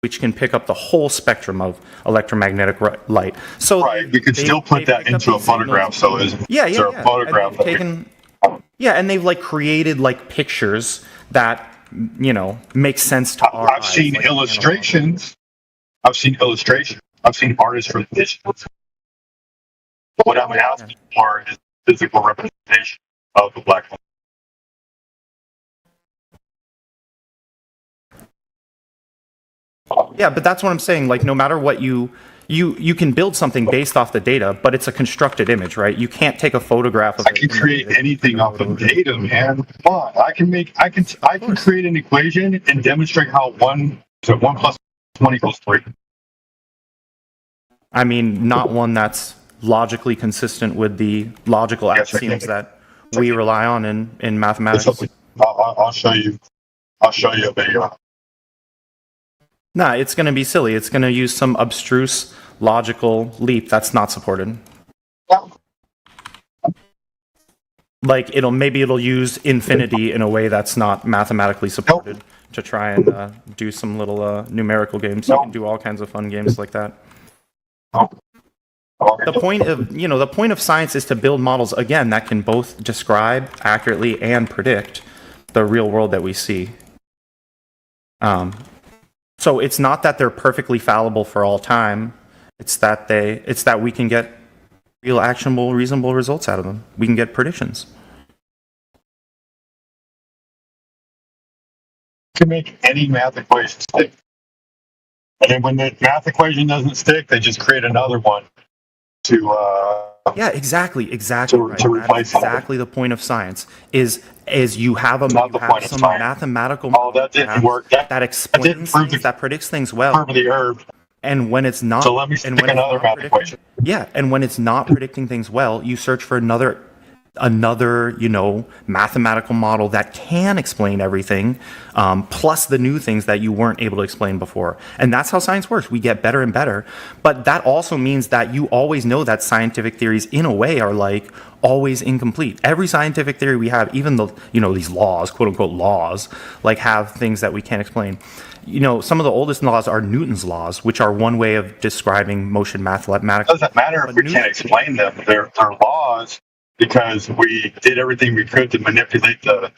which can pick up the whole spectrum of electromagnetic light. So right, we could still put that into a photograph. So is there a photograph and they've taken, and they've like created like pictures that make sense to our I've eyes. seen like illustrations. I've seen illustrations. I've seen artists for visuals. What I'm asking for is physical representation of the black hole. Yeah, but that's what I'm saying. Like, no matter what you can build something based off the data, but it's a constructed image, right? You can't take a photograph of I can create anything off of data, man. Come on, I can create an equation and demonstrate how 1 plus 1 equals 3. I mean, not one that's logically consistent with the logical axioms that we rely on in mathematics. I'll show you. I'll show you a video. Nah, it's going to be silly. It's going to use some abstruse logical leap that's not supported. Like it'll use infinity in a way that's not mathematically supported to try and do some little numerical games. You can do all kinds of fun games like that. The point of science is to build models again that can both describe accurately and predict the real world that we see. So it's not that they're perfectly fallible for all time. It's that we can get real, actionable, reasonable results out of them. We can get predictions. You can make any math equation stick. And then when the math equation doesn't stick, they just create another one to yeah, exactly right. to replace That's exactly the point of science is you have some mathematical model that didn't work. That explains things, that predicts things well. The herb. And when it's not, so let me stick another math equation. Yeah, and when it's not predicting things well, you search for another mathematical model that can explain everything, plus the new things that you weren't able to explain before. And that's how science works. We get better and better. But that also means that you always know that scientific theories, in a way, are like always incomplete. Every scientific theory we have, even the these laws, quote unquote laws, like have things that we can't explain. Some of the oldest laws are Newton's laws, which are one way of describing motion mathematically. It doesn't matter if we can't explain them. They're laws because we did everything we could to manipulate the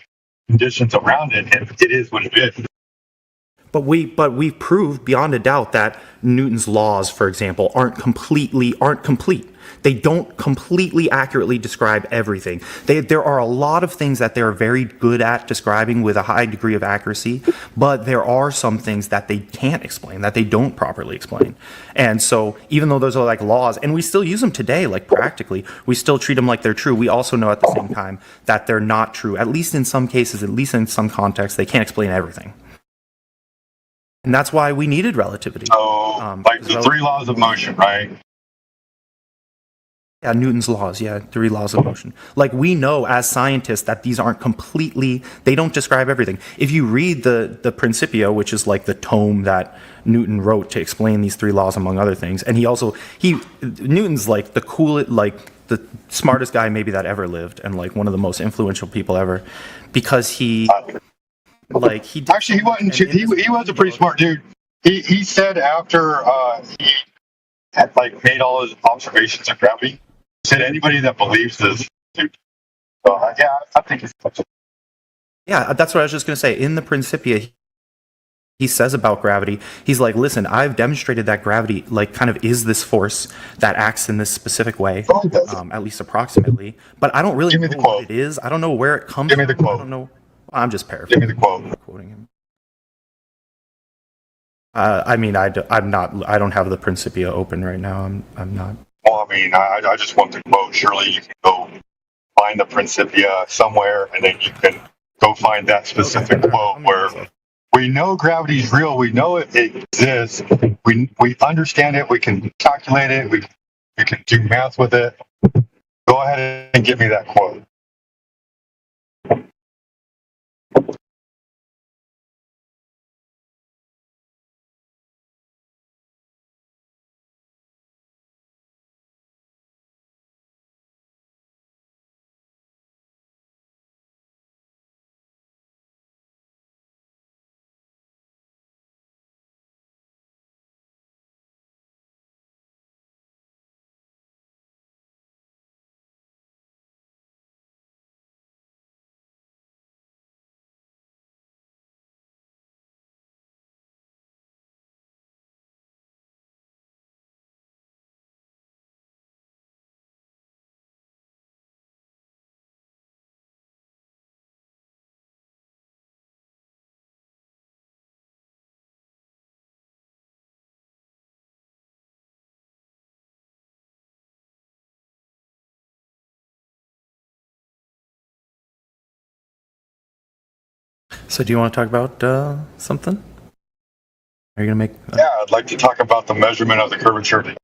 conditions around it, and it is what it is. But we've proved beyond a doubt that Newton's laws, for example, aren't complete. They don't completely accurately describe everything. There are a lot of things that they're very good at describing with a high degree of accuracy, but there are some things that they can't explain, that they don't properly explain. And so even though those are like laws, and we still use them today, like practically, we still treat them like they're true, we also know at the same time that they're not true. At least in some cases, at least in some contexts, they can't explain everything. And that's why we needed relativity. So, like the 3 laws of motion, right? Yeah, Newton's laws, 3 laws of motion. Like, we know as scientists that these aren't completely, they don't describe everything. If you read the Principia, which is like the tome that Newton wrote to explain these 3 laws, among other things, and Newton's like the coolest, like the smartest guy maybe that ever lived, and like one of the most influential people ever, because he was a pretty smart dude. He said after he had like made all his observations of gravity, he said anybody that believes this, dude. So I think it's. Yeah, that's what I was just going to say. In the Principia, he says about gravity, he's like, listen, I've demonstrated that gravity like kind of is this force that acts in this specific way, at least approximately. But I don't really know what it is. I don't know where it comes from. Give me the quote. I don't know. I'm just paraphrasing. Give me the quote. I'm quoting him. I mean, I'm not. I don't have the Principia open right now. I'm not. Well, I mean, I just want the quote. Surely you can go find the Principia somewhere, and then you can go find that specific quote where we know gravity is real. We know it exists. We understand it. We can calculate it. We can do math with it. Go ahead and give me that quote. So do you want to talk about something? Are you going to make... Yeah, I'd like to talk about the measurement of the curvature of the.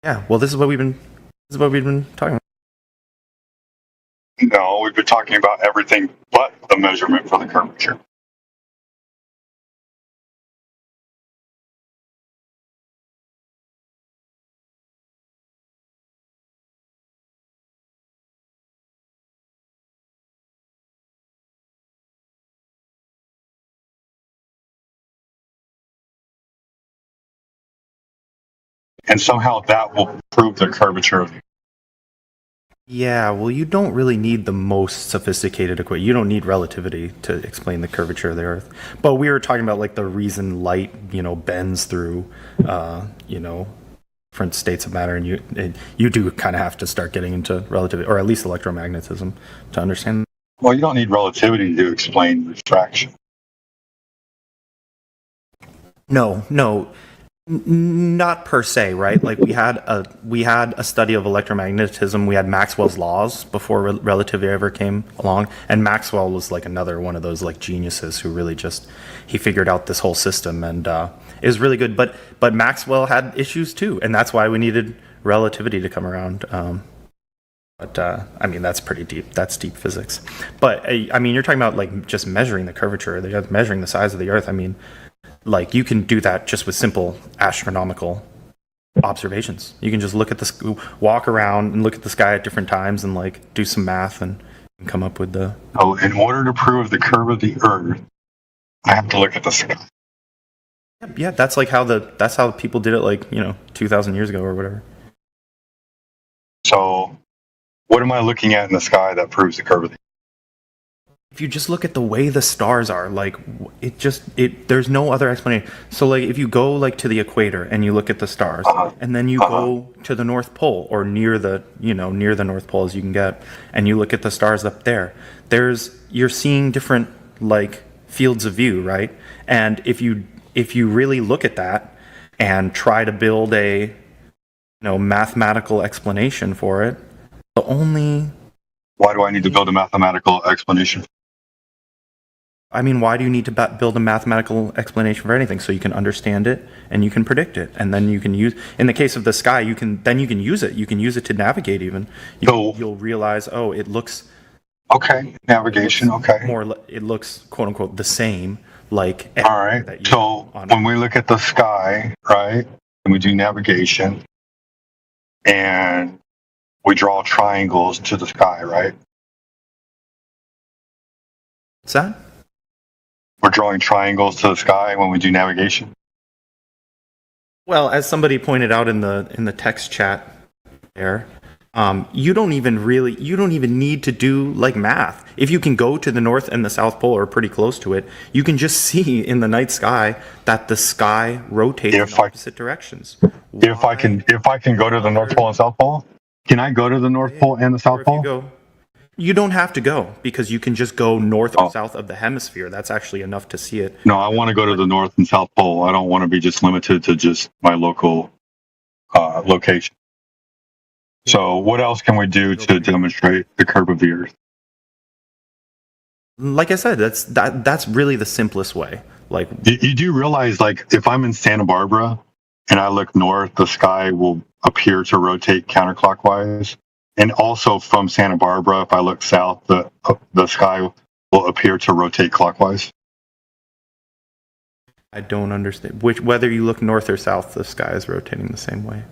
Yeah, well, this is what we've been talking about. No, we've been talking about everything but the measurement for the curvature. And somehow that will prove the curvature of the. Yeah, well, you don't really need the most sophisticated equation. You don't need relativity to explain the curvature of the Earth. But we were talking about like the reason light, bends through, different states of matter, and you do kind of have to start getting into relativity, or at least electromagnetism, to understand. Well, you don't need relativity to explain refraction. No, not per se, right? Like we had a study of electromagnetism. We had Maxwell's laws before relativity ever came along, and Maxwell was like another one of those like geniuses who really he figured out this whole system, and it was really good. But Maxwell had issues too, and that's why we needed relativity to come around. I mean, that's pretty deep. That's deep physics. But I mean, you're talking about like just measuring the curvature, measuring the size of the Earth. I mean, like you can do that just with simple astronomical observations. You can just walk around and look at the sky at different times and like do some math and come up with the. Oh, in order to prove the curve of the Earth, I have to look at the sky. Yeah, that's how people did it, like 2,000 years ago or whatever. So, what am I looking at in the sky that proves the curve of the Earth? If you just look at the way the stars are, like there's no other explanation. So like if you go like to the equator and you look at the stars, and then you go to the North Pole or near the North Pole as you can get, and you look at the stars up there, you're seeing different like fields of view, right? And if you really look at that and try to build a mathematical explanation for it, why do I need to build a mathematical explanation? I mean, why do you need to build a mathematical explanation for anything? So you can understand it and you can predict it, and then you can use. In the case of the sky, you can use it. You can use it to navigate. Even you'll realize, oh, it looks. Okay, navigation. Okay. It looks quote unquote the same. Like. All right. So when we look at the sky, right, and we do navigation, and we draw triangles to the sky, right? What's that? We're drawing triangles to the sky when we do navigation. Well, as somebody pointed out in the text chat there, you don't even need to do like math. If you can go to the North and the South Pole or pretty close to it, you can just see in the night sky that the sky rotates in opposite directions. If I can go to the North Pole and South Pole, can I go to the North Pole and the South Pole? You don't have to go, because you can just go north or south of the hemisphere. That's actually enough to see it. No, I want to go to the North and South Pole. I don't want to be just limited to just my local location. So what else can we do to demonstrate the curve of the Earth? Like I said, that's really the simplest way. Like you do realize, like, if I'm in Santa Barbara and I look north, the sky will appear to rotate counterclockwise. And also from Santa Barbara, if I look south, the sky will appear to rotate clockwise. I don't understand. Whether you look north or south, the sky is rotating the same way,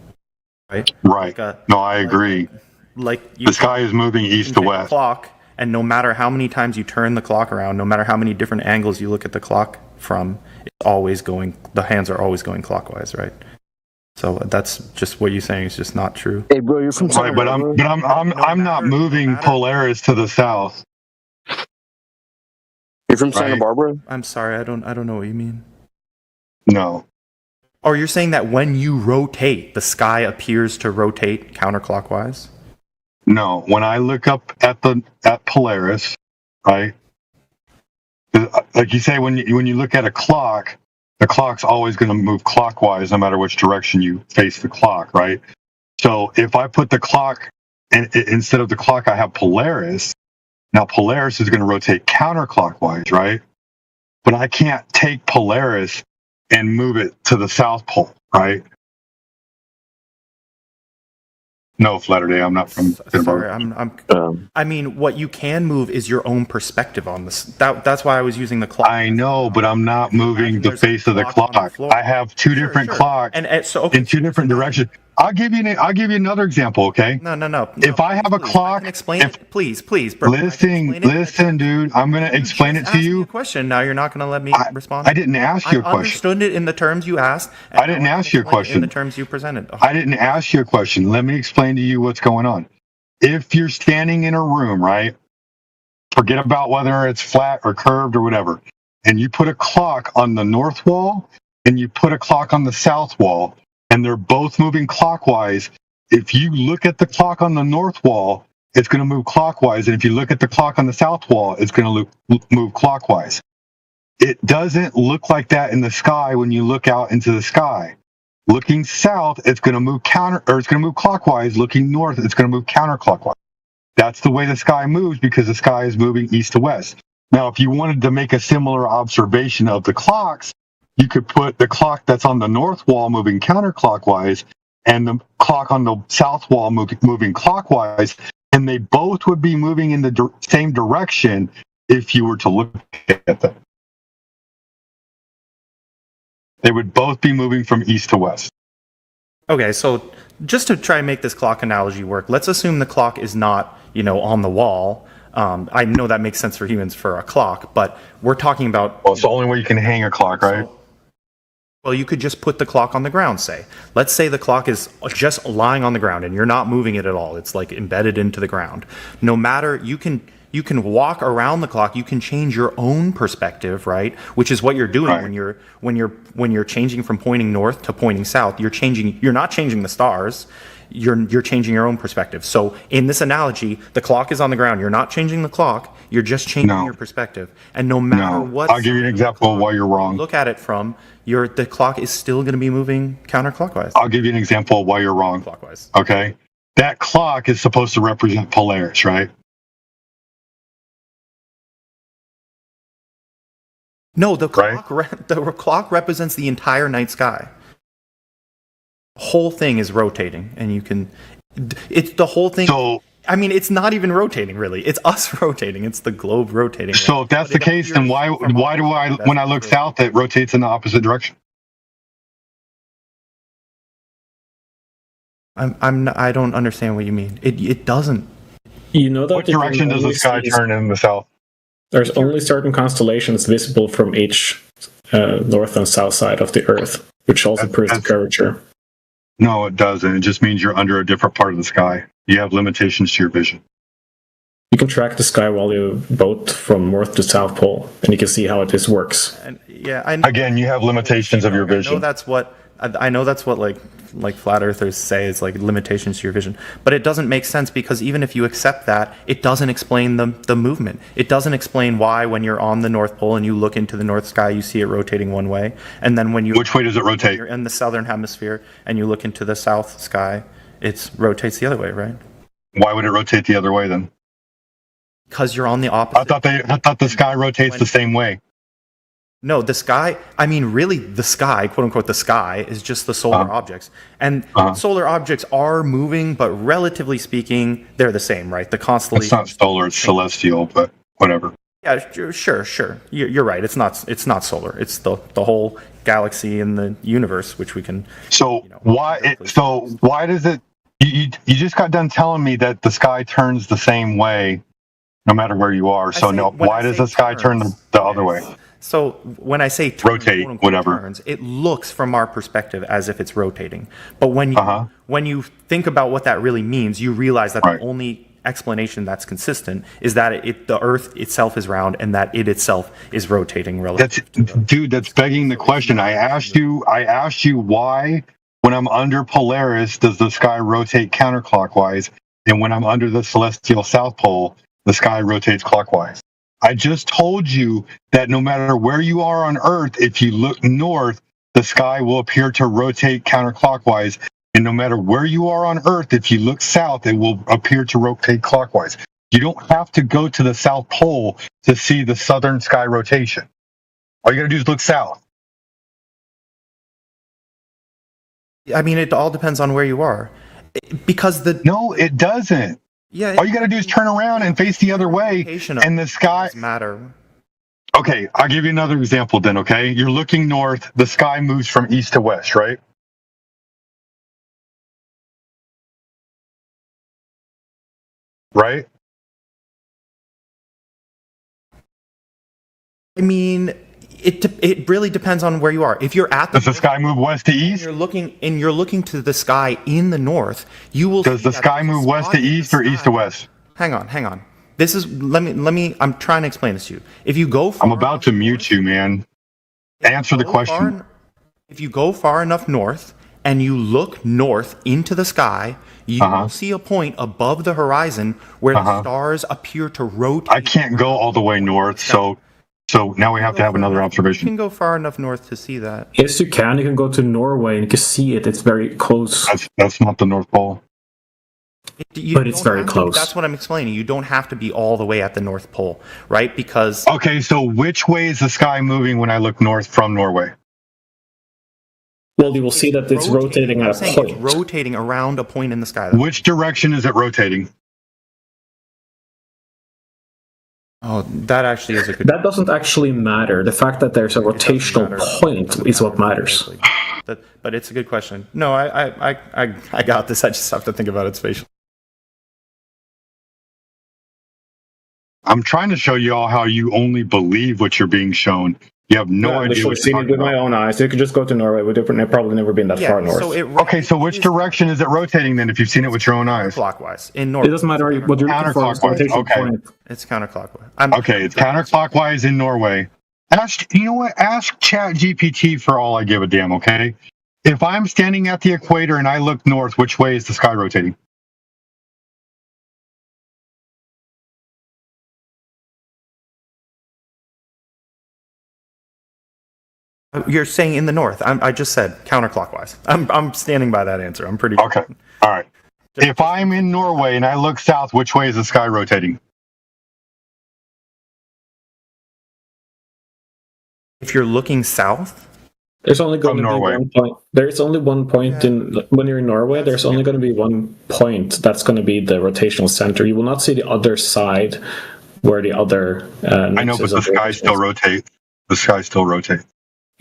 right? Right. No, I agree. The sky is moving east to west. Clock, and no matter how many times you turn the clock around, no matter how many different angles you look at the clock from, it's always going. The hands are always going clockwise, right? So that's just what you're saying is just not true. Hey, bro, you're from Santa Barbara. I'm not moving Polaris to the south. You're from Santa Barbara? I'm sorry, I don't know what you mean. No. Oh, you're saying that when you rotate, the sky appears to rotate counterclockwise? No. When I look up at Polaris, right? Like you say, when you look at a clock, the clock's always going to move clockwise no matter which direction you face the clock, right? So if I put the clock, and instead of the clock I have Polaris, Now Polaris is going to rotate counterclockwise, right? But I can't take Polaris and move it to the South Pole, right? No, Flatterday, I'm not from Santa Sorry, Barbara. I mean, what you can move is your own perspective on this. That's why I was using the clock. I know, but I'm not moving the there's a face of the clock on the clock. floor. I have two Sure, different sure. clocks And so okay, in two different directions. I'll give you another example, okay? No. If I have a please, clock- I can explain if- it. Please, Bert, I can explain it. Listen, dude. I'm gonna explain it Just to asked me you. a question. Now you're not going to let me respond. I didn't ask you a I question. understood it in the terms you asked. and I didn't now ask can you a explain it question. in the terms you presented. I didn't ask you a question. Let me explain to you what's going on. If you're standing in a room, right? Forget about whether it's flat or curved or whatever, and you put a clock on the north wall and you put a clock on the south wall, and they're both moving clockwise. If you look at the clock on the north wall, it's going to move clockwise, and if you look at the clock on the south wall, it's going to move clockwise. It doesn't look like that in the sky when you look out into the sky. Looking south, it's going to move clockwise. Looking north, it's going to move counterclockwise. That's the way the sky moves because the sky is moving east to west. Now, if you wanted to make a similar observation of the clocks, you could put the clock that's on the north wall moving counterclockwise and the clock on the south wall moving clockwise, and they both would be moving in the same direction if you were to look at them. They would both be moving from east to west. Okay, so just to try and make this clock analogy work, let's assume the clock is not, on the wall. I know that makes sense for humans for a clock, but we're talking about. Well, it's the only way you can hang a clock, right? Well, you could just put the clock on the ground, say. Let's say the clock is just lying on the ground and you're not moving it at all. It's like embedded into the ground. No matter, you can walk around the clock. You can change your own perspective, right? Which is what you're doing Right. when you're changing from pointing north to pointing south. You're not changing the stars. You're changing your own perspective. So in this analogy, the clock is on the ground. You're not changing the clock. You're just changing your perspective. And no matter what, I'll give you an example of why you're wrong. look at it from, the clock is still going to be moving counterclockwise. I'll give you an example of why you're wrong. Clockwise. Okay? That clock is supposed to represent Polaris, right? No, the clock represents the entire night sky. The whole thing is rotating, and it's the whole thing. So, I mean, it's not even rotating, really. It's us rotating. It's the globe rotating. so if that's But the it case, then why appears from do I, that's when I look true. south, it rotates in the opposite direction? I don't understand what you mean. It doesn't. You know that What you can direction does the only sky see- turn in the south? There's only certain constellations visible from each north and south side of the Earth, which also proves the curvature. No, it doesn't. It just means you're under a different part of the sky. You have limitations to your vision. You can track the sky while you boat from north to south pole, and you can see how this works. And yeah, Again, you have limitations of your I know vision. that's what like flat earthers say is like limitations to your vision, but it doesn't make sense because even if you accept that, it doesn't explain the movement. It doesn't explain why when you're on the North Pole and you look into the North sky, you see it rotating one way, and then when Which way does it rotate? you're in the southern hemisphere and you look into the South sky, it rotates the other way, right? Why would it rotate the other way then? Because you're on the opposite. I thought the sky rotates the same way. No, the sky, I mean, really, the sky, quote unquote, the sky is just the solar objects. And solar objects are moving, but relatively speaking, they're the same, right? The constellations. It's not solar, it's celestial, but whatever. Yeah, sure. You're right. It's not solar. It's the whole galaxy and the universe, which we can. So why does it, you just got done telling me that the sky turns the same way no matter where you are. So why does the sky turn the other way? So when I say turn, Rotate, quote unquote, whatever. turns, it looks from our perspective as if it's rotating. But when you think about what that really means, you realize that the only explanation that's consistent is that the Earth itself is round and that it itself is rotating relative. That's begging the question. I asked you why, when I'm under Polaris, does the sky rotate counterclockwise, and when I'm under the celestial South Pole, the sky rotates clockwise. I just told you that no matter where you are on Earth, if you look north, the sky will appear to rotate counterclockwise. And no matter where you are on Earth, if you look south, it will appear to rotate clockwise. You don't have to go to the South Pole to see the southern sky rotation. All you got to do is look south. I mean, it all depends on where you are, because No, it doesn't. yeah, All you got to do is turn around and face the other way, location of and the sky. does matter. Okay, I'll give you another example then, okay? You're looking north, the sky moves from east to west, right? Right? I mean, it really depends on where you are. If you're at the Does the sky move west to east? you're looking to the sky in the north, you will. Does see the that sky there's a move west spot to in the east or east to sky- west? Hang on. This is let me. I'm trying to explain this to you. If you go, I'm about to mute you, man. Answer the question. If you go far enough north and you look north into the sky, you will see a point above the horizon where the stars appear to rotate. I can't go all the way north, so now we have to have another You observation. can go far enough north to see that. Yes, you can. You can go to Norway and you can see it. It's very close. That's not the North Pole. But it's very close. That's what I'm explaining. You don't have to be all the way at the North Pole, right? Because Okay, so which way is the sky moving when I look north from Norway? Well, you will see that it's rotating I'm at a saying point. it's rotating around a point in the sky. Which direction is it rotating? Oh, that actually is a good. That doesn't actually matter. The fact that there's a rotational point is what matters. But it's a good question. No, I got this. I just have to think about it spatially. I'm trying to show you all how you only believe what you're being shown. You have no I've idea literally what seen you're it talking with my about. own eyes. You could just go to Norway. We've probably never been that far north. Okay, so which direction is it rotating then if you've seen it with your own eyes? Clockwise in north. It doesn't matter what you're looking for. It's a Counterclockwise, rotational okay. point. It's counterclockwise. Okay, it's counterclockwise in Norway. You know what? Ask ChatGPT for all I give a damn, okay? If I'm standing at the equator and I look north, which way is the sky rotating? You're saying in the north. I just said counterclockwise. I'm standing by that answer. I'm pretty. Okay, all right. If I'm in Norway and I look south, which way is the sky rotating? If you're looking south, There's only going From to be Norway. one point. There's only one point when you're in Norway. There's only going to be one point that's going to be the rotational center. You will not see the other side where the other. I know, but the sky still rotates. The sky still rotates.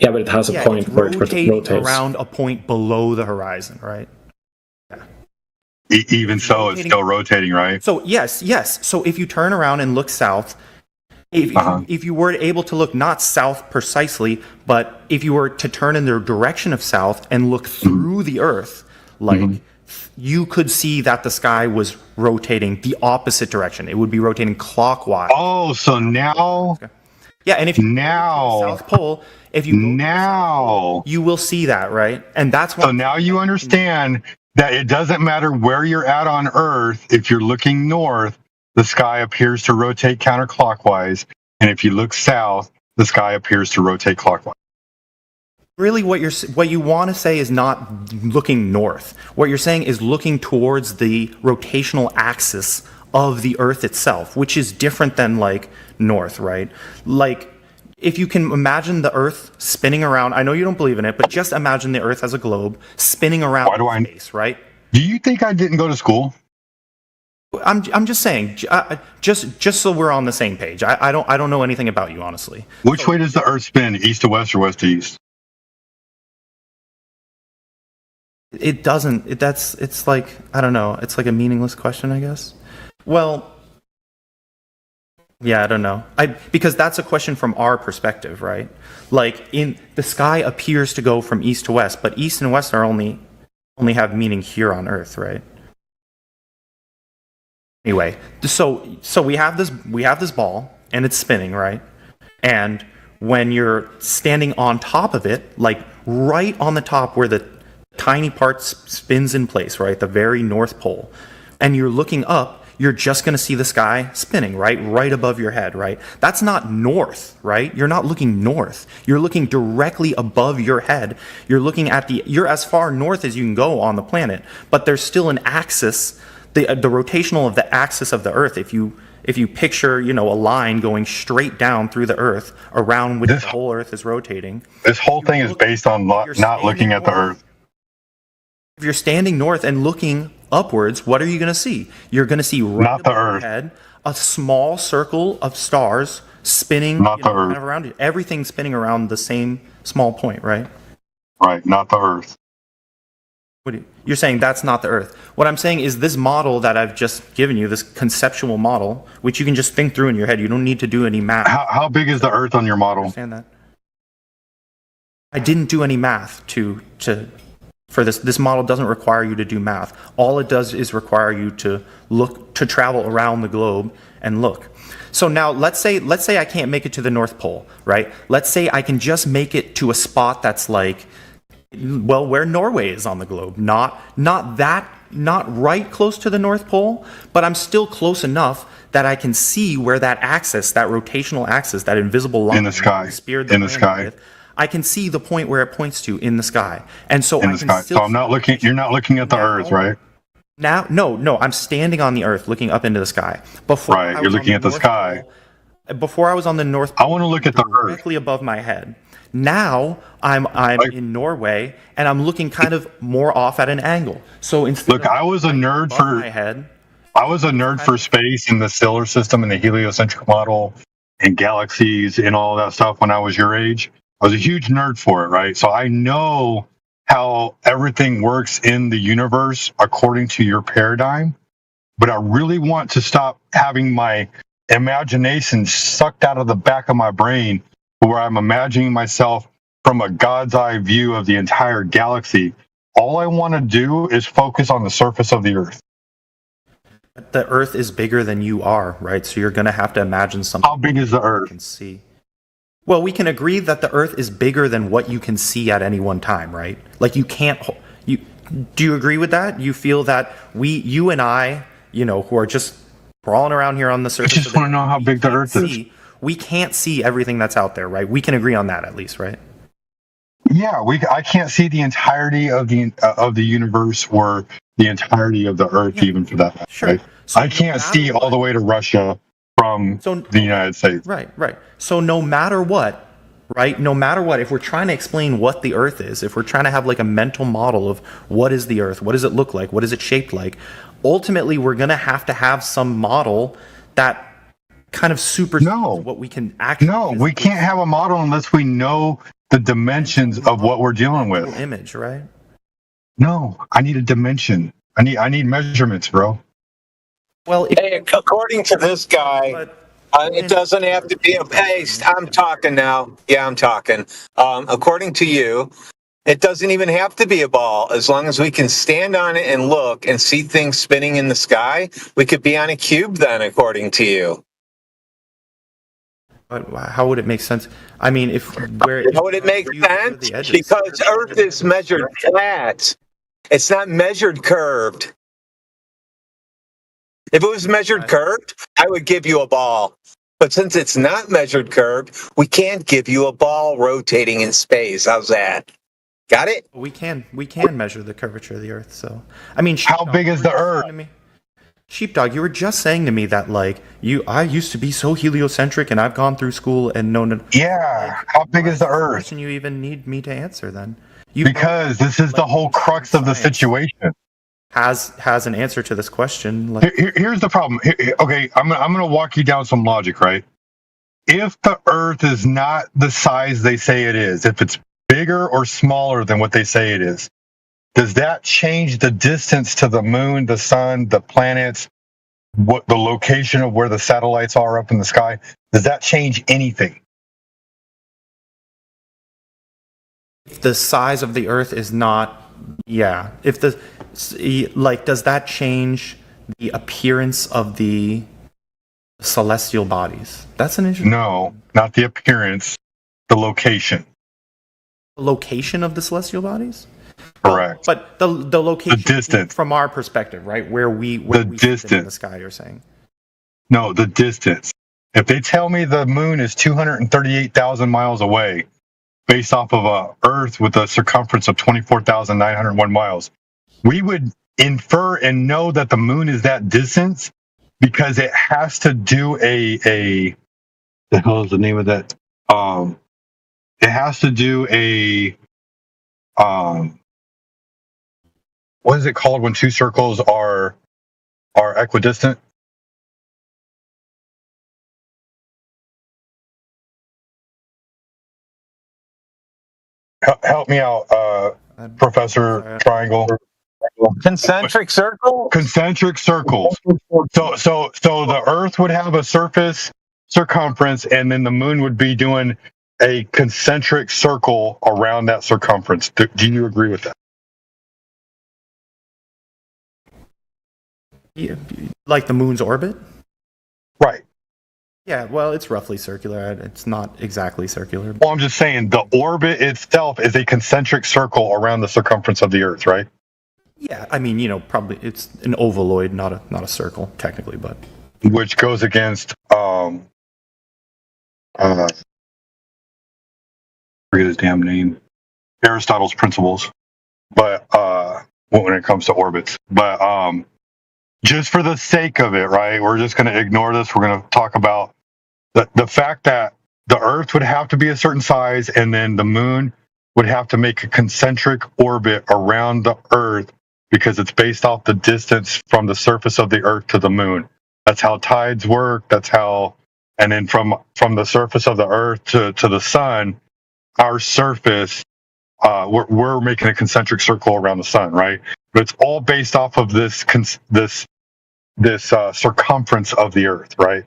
Yeah, but it has a point it's where it rotating rotates. around a point below the horizon, right? Even so, it's still rotating, right? So yes. So if you turn around and look south, if you were able to look not south precisely, but if you were to turn in the direction of south and look through the Earth, like you could see that the sky was rotating the opposite direction. It would be rotating clockwise. Oh, so now, Yeah, and if you now, go to the South Pole, if you go to the South Pole, you will see that, right? And that's why. So now you understand that it doesn't matter where you're at on Earth. If you're looking north, the sky appears to rotate counterclockwise, and if you look south, the sky appears to rotate clockwise. Really, what you want to say is not looking north. What you're saying is looking towards the rotational axis of the Earth itself, which is different than like north, right? Like if you can imagine the Earth spinning around, I know you don't believe in it, but just imagine the Earth as a globe spinning around in space, right? Do you think I didn't go to school? I'm just saying, just so we're on the same page. I don't know anything about you, honestly. Which way does the Earth spin? East to west or west to east? It doesn't. It's like, I don't know. It's like a meaningless question, I guess. Well, yeah, I don't know. Because that's a question from our perspective, right? Like in the sky appears to go from east to west, but east and west are only have meaning here on Earth, right? Anyway, so we have this ball and it's spinning, right? And when you're standing on top of it, like right on the top where the tiny part spins in place, right? The very North Pole. And you're looking up, you're just going to see the sky spinning, right above your head, right? That's not north, right? You're not looking north. You're looking directly above your head. You're as far north as you can go on the planet, but there's still an axis, the rotational of the axis of the Earth. If you if you picture, a line going straight down through the Earth around which This- the whole Earth is rotating. This whole thing is based on You're not looking standing at the north. Earth. If you're standing north and looking upwards, what are you going to see? You're going to see right Not the above your Earth. head a small circle of stars spinning Not the Earth. kind of around it. Everything's spinning around the same small point, right? Right, not the Earth. You're saying that's not the Earth. What I'm saying is this model that I've just given you, this conceptual model, which you can just think through in your head. You don't need to do any math. How big is the Earth on your model? Understand that? I didn't do any math for this. This model doesn't require you to do math. All it does is require you to travel around the globe and look. So now let's say I can't make it to the North Pole, right? Let's say I can just make it to a spot that's like, well, where Norway is on the globe. Not right close to the North Pole, but I'm still close enough that I can see where that axis, that rotational axis, that invisible line In the sky. speared In the planet sky. with, I can see the point where it points to in the sky. And so In I the can sky. still So you're not looking at the Earth, right? Now, no, I'm standing on the Earth looking up into the sky. Before Right, I you're was on looking at the North sky. Pole- before I was on the North I want to look at the Earth. directly above my head. Now I'm in Norway and I'm looking kind of more off at an angle. So instead Look, of I was a nerd above for my head, space and the solar system and the heliocentric model and galaxies and all that stuff when I was your age. I was a huge nerd for it, right? So I know how everything works in the universe according to your paradigm, but I really want to stop having my imagination sucked out of the back of my brain where I'm imagining myself from a God's eye view of the entire galaxy. All I want to do is focus on the surface of the Earth. the Earth is bigger than you are, right? So you're going to have to imagine something How big is the you Earth? can see. Well, we can agree that the Earth is bigger than what you can see at any one time, right? Like you can't. Do you agree with that? You feel that you and I, who are just crawling around here on the surface. just of the wanna know how we big the can't Earth is. see- We can't see everything that's out there, right? We can agree on that at least, right? Yeah, I can't see the entirety of the universe or the entirety of the Earth, even for that matter. Sure. Right? So I can't see all the way to Russia from the United States. Right. So no matter what, right? No matter what, if we're trying to explain what the Earth is, if we're trying to have like a mental model of what is the Earth, what does it look like, what is it shaped like, ultimately we're going to have some model that kind of supersedes what we can actually. No, we can't have a model unless we know the dimensions of what we're dealing with. Image, right? No, I need a dimension. I need measurements, bro. Well, Hey, according to this guy, it doesn't have to be a paste. I'm talking now. Yeah, I'm talking. According to you, it doesn't even have to be a ball. As long as we can stand on it and look and see things spinning in the sky, we could be on a cube then, according to you. But how would it make sense? I mean, How would it make sense? Because Earth is measured flat. It's not measured curved. If it was measured curved, I would give you a ball. But since it's not measured curved, we can't give you a ball rotating in space. How's that? Got it? We can measure the curvature of the Earth. So, I mean, How big is the Earth? Sheepdog, you were just saying to me that I used to be so heliocentric, and I've gone through school and known. Yeah, how big is the Earth? Question you even need me to answer then? Because this is the whole crux of the situation. Has an answer to this question. Here's the problem. Okay, I'm gonna walk you down some logic, right? If the Earth is not the size they say it is, if it's bigger or smaller than what they say it is, does that change the distance to the moon, the sun, the planets, what the location of where the satellites are up in the sky? Does that change anything? If the size of the Earth is not, if does that change the appearance of the celestial bodies? That's an interesting. No, not the appearance, the location. The location of the celestial bodies? Correct. But the location, The distance. from our perspective, right? Where we The sit in distance. the sky, you're saying. No, the distance. If they tell me the moon is 238,000 miles away, based off of a Earth with a circumference of 24,901 miles, we would infer and know that the moon is that distance because it has to do the hell is the name of that? It has to do what is it called when two circles are equidistant? Help me out, Professor Triangle. Concentric circle? Concentric circles. So the Earth would have a surface circumference, and then the Moon would be doing a concentric circle around that circumference. Do you agree with that? Yeah, like the moon's orbit? Right. Yeah, well, it's roughly circular. It's not exactly circular. Well, I'm just saying the orbit itself is a concentric circle around the circumference of the Earth, right? Yeah, I mean, probably it's an ovaloid, not a circle, technically, but Which goes against forget his damn name, Aristotle's principles, but when it comes to orbits. But just for the sake of it, right? We're just going to ignore this. We're going to talk about the fact that the Earth would have to be a certain size, and then the Moon would have to make a concentric orbit around the Earth because it's based off the distance from the surface of the Earth to the Moon. That's how tides work. That's how, and then from the surface of the Earth to the Sun, our surface, we're making a concentric circle around the Sun, right? But it's all based off of this circumference of the Earth, right?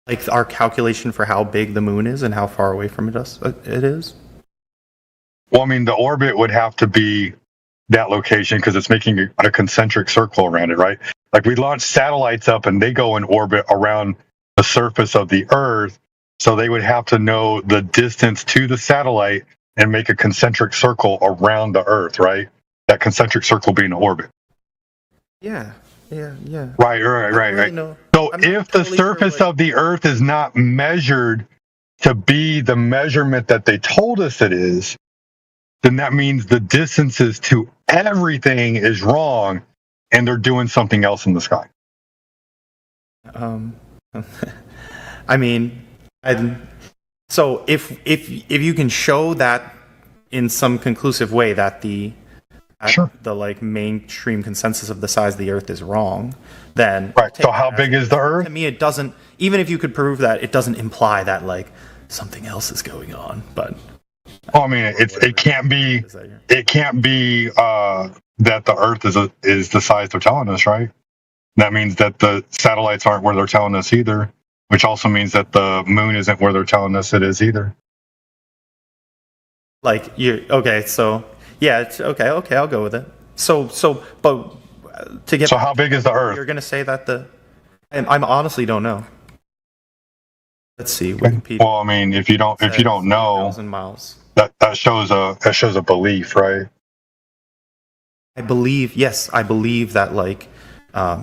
like our calculation for how big the moon is and how far away from it is. Well, I mean, the orbit would have to be that location because it's making a concentric circle around it, right? Like we launch satellites up and they go in orbit around the surface of the Earth. So they would have to know the distance to the satellite and make a concentric circle around the Earth, right? That concentric circle being an orbit. Yeah. Right. Really know. So I'm not if the totally surface sure, of the Earth is not measured to be the measurement that they told us it is, then that means the distances to everything is wrong and they're doing something else in the sky. I mean, so if you can show that in some conclusive way that the Sure. like mainstream consensus of the size of the Earth is wrong, then Right. So how big is the Earth? to me it doesn't. Even if you could prove that, it doesn't imply that like something else is going on. But Well, I mean, it can't be that the Earth is the size they're telling us, right? That means that the satellites aren't where they're telling us either, which also means that the moon isn't where they're telling us it is either. like you okay, so yeah, it's okay. I'll go with it. But to get So how big is the Earth? you're gonna say that I'm honestly don't know. Let's see. Wikipedia Well, I mean, if you don't know, 1,000 miles. that shows a belief, right? I believe that like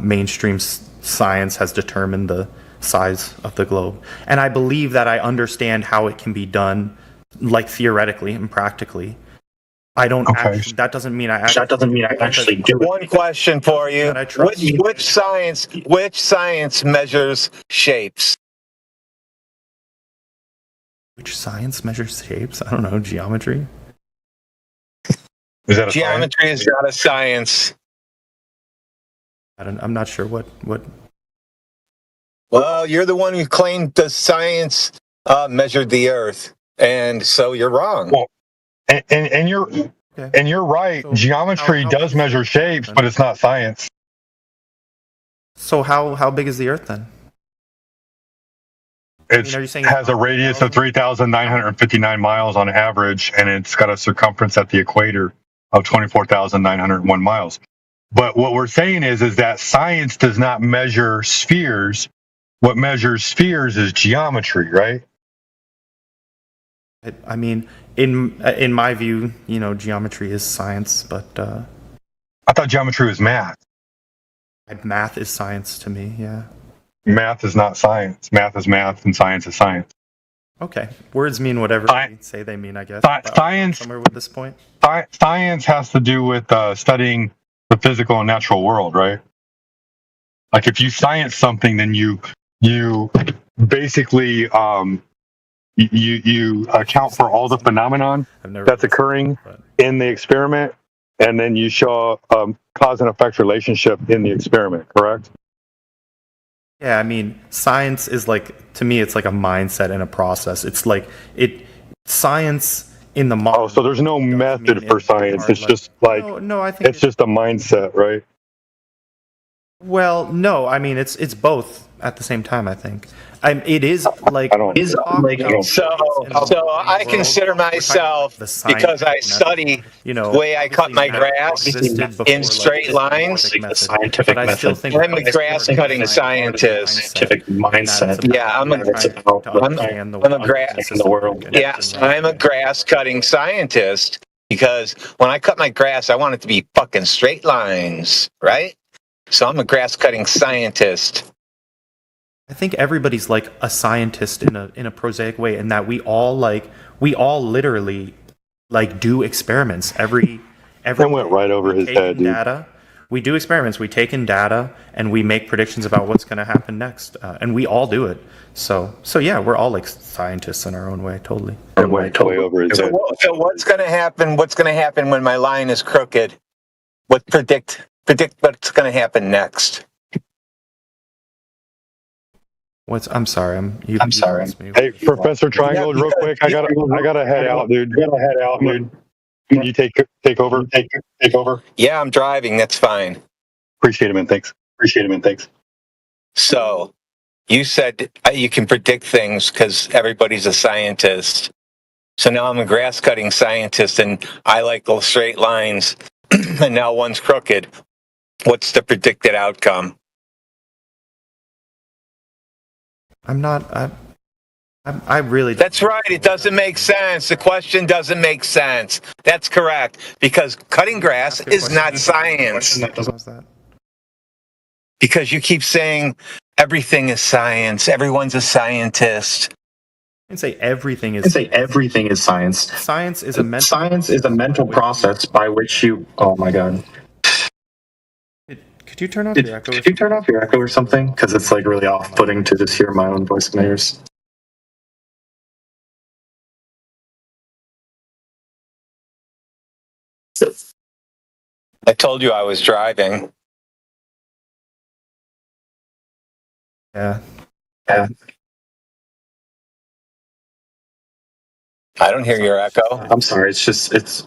mainstream science has determined the size of the globe, and I believe that I understand how it can be done, like theoretically and practically. I don't. Okay. Actually, that doesn't mean I actually do it. One question for you. That I trust. Which science measures shapes? Which science measures shapes? I don't know. Geometry. Is that a Geometry is not a science. I'm not sure what. Well, you're the one who claimed the science measured the Earth, and so you're wrong. Well, and you're Okay. and you're right. So Geometry how does big measure is the shapes, Earth, but then? it's not science. So how big is the Earth then? It are you saying has a radius of 3,959 miles on average, and it's got a circumference at the equator of 24,901 miles. But what we're saying is that science does not measure spheres. What measures spheres is geometry, right? I mean, in my view, geometry is science, but I thought geometry was math. math is science to me. Yeah. Math is not science. Math is math, and science is science. Okay. Words mean whatever they say they mean, I guess. Science. Somewhere with this point. Science has to do with studying the physical and natural world, right? Like if you science something, then you basically you account for all the phenomenon I've never that's occurring in the experiment, and then you show cause and effect relationship in the experiment, correct? Yeah, I mean, science is like, to me, it's like a mindset and a process. It's like science in the modern. Oh, so there's no method for science. It's just like no, I think it's just a mindset, right? Well, no, I mean it's both at the same time. I think it is like I don't. So I consider myself, because I study the way I cut my grass in straight lines. Scientific method. I'm a grass cutting scientist. Scientific mindset. Yeah, I'm a grass. In the world. Yes, I'm a grass cutting scientist, because when I cut my grass, I want it to be fucking straight lines, right? So I'm a grass cutting scientist. I think everybody's like a scientist in a prosaic way, in that we all literally like do experiments every. That went right over his head, dude. Data. We do experiments. We take in data and we make predictions about what's going to happen next, and we all do it. So yeah, we're all like scientists in our own way, totally. It went way over his head. So what's going to happen? What's going to happen when my line is crooked? Predict what's going to happen next. I'm sorry. I'm sorry. Hey, Professor Triangle, real quick. I gotta head out, dude. Can you take over? Take over. Yeah, I'm driving. That's fine. Appreciate it, man. Thanks. So you said you can predict things because everybody's a scientist. So now I'm a grass cutting scientist, and I like those straight lines, and now one's crooked. What's the predicted outcome? I really. That's right. It doesn't make sense. The question doesn't make sense. That's correct. Because cutting grass is not science. Because you keep saying everything is science. Everyone's a scientist. I can say everything is. Everything is science. Science is a mental. Science is a mental process by which you. Oh my god. Could you turn off your echo? Could you turn off your echo or something? Because it's like really off-putting to just hear my own voice in my ears. I told you I was driving. Yeah. I don't hear your echo. I'm sorry. It's.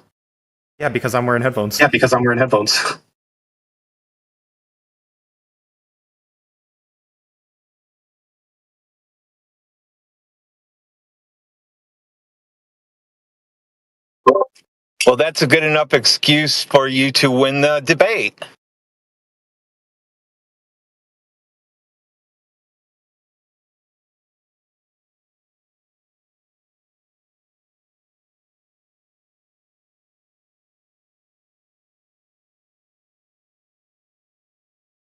Yeah, because I'm wearing headphones. Yeah, because I'm wearing headphones. Well, that's a good enough excuse for you to win the debate.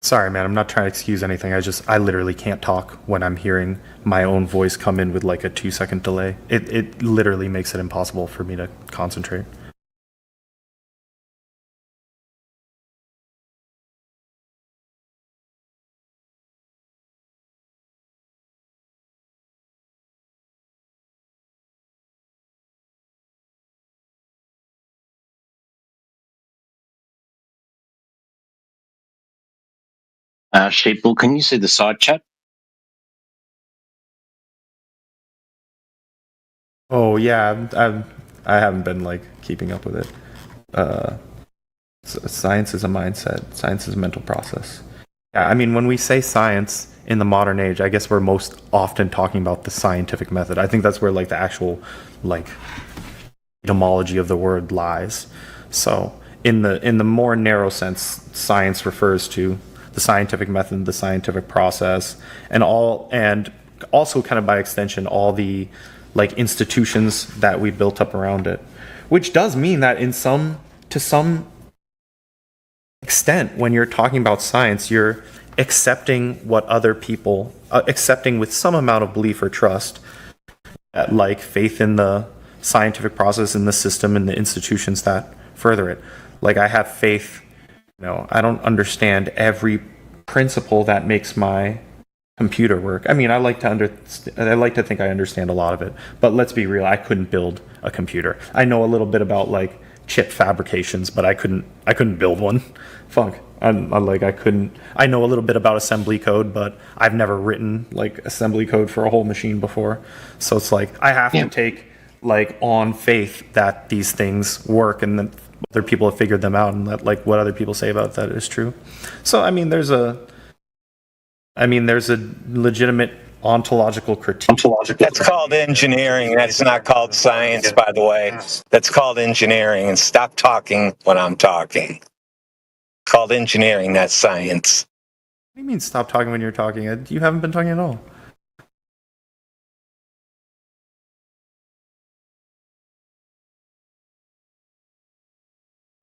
Sorry, man. I'm not trying to excuse anything. I literally can't talk when I'm hearing my own voice come in with like a 2-second delay. It literally makes it impossible for me to concentrate. Sheeple, can you see the side chat? Oh yeah, I haven't been like keeping up with it. Science is a mindset. Science is a mental process. Yeah, I mean, when we say science in the modern age, I guess we're most often talking about the scientific method. I think that's where like the actual like etymology of the word lies. So in the more narrow sense, science refers to the scientific method, the scientific process, and also kind of by extension all the like institutions that we built up around it, which does mean that to some extent, when you're talking about science, you're accepting what other people accepting with some amount of belief or trust, like faith in the scientific process, in the system, and the institutions that further it. Like I have faith I don't understand every principle that makes my computer work. I mean, I like to think I understand a lot of it, but let's be real, I couldn't build a computer. I know a little bit about like chip fabrications, but I couldn't build one. Fuck. I know a little bit about assembly code, but I've never written like assembly code for a whole machine before. So it's like I have to take like on faith that these things work and that other people have figured them out and that like what other people say about that is true. So I mean there's a legitimate ontological critique. That's called engineering. That's not called science, by the way. That's called engineering. And stop talking when I'm talking. It's called engineering, not science. What do you mean stop talking when you're talking? You haven't been talking at all.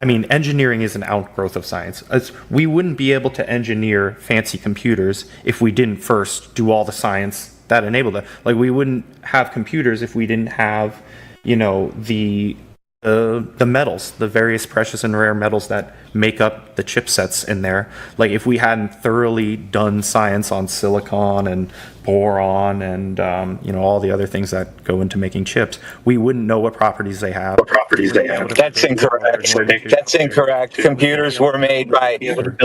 I mean, engineering is an outgrowth of science. We wouldn't be able to engineer fancy computers if we didn't first do all the science that enabled it. Like, we wouldn't have computers if we didn't have, the metals, the various precious and rare metals that make up the chipsets in there. Like, if we hadn't thoroughly done science on silicon and boron and all the other things that go into making chips, we wouldn't know what properties they have. That's incorrect. That's incorrect. Computers were made by wood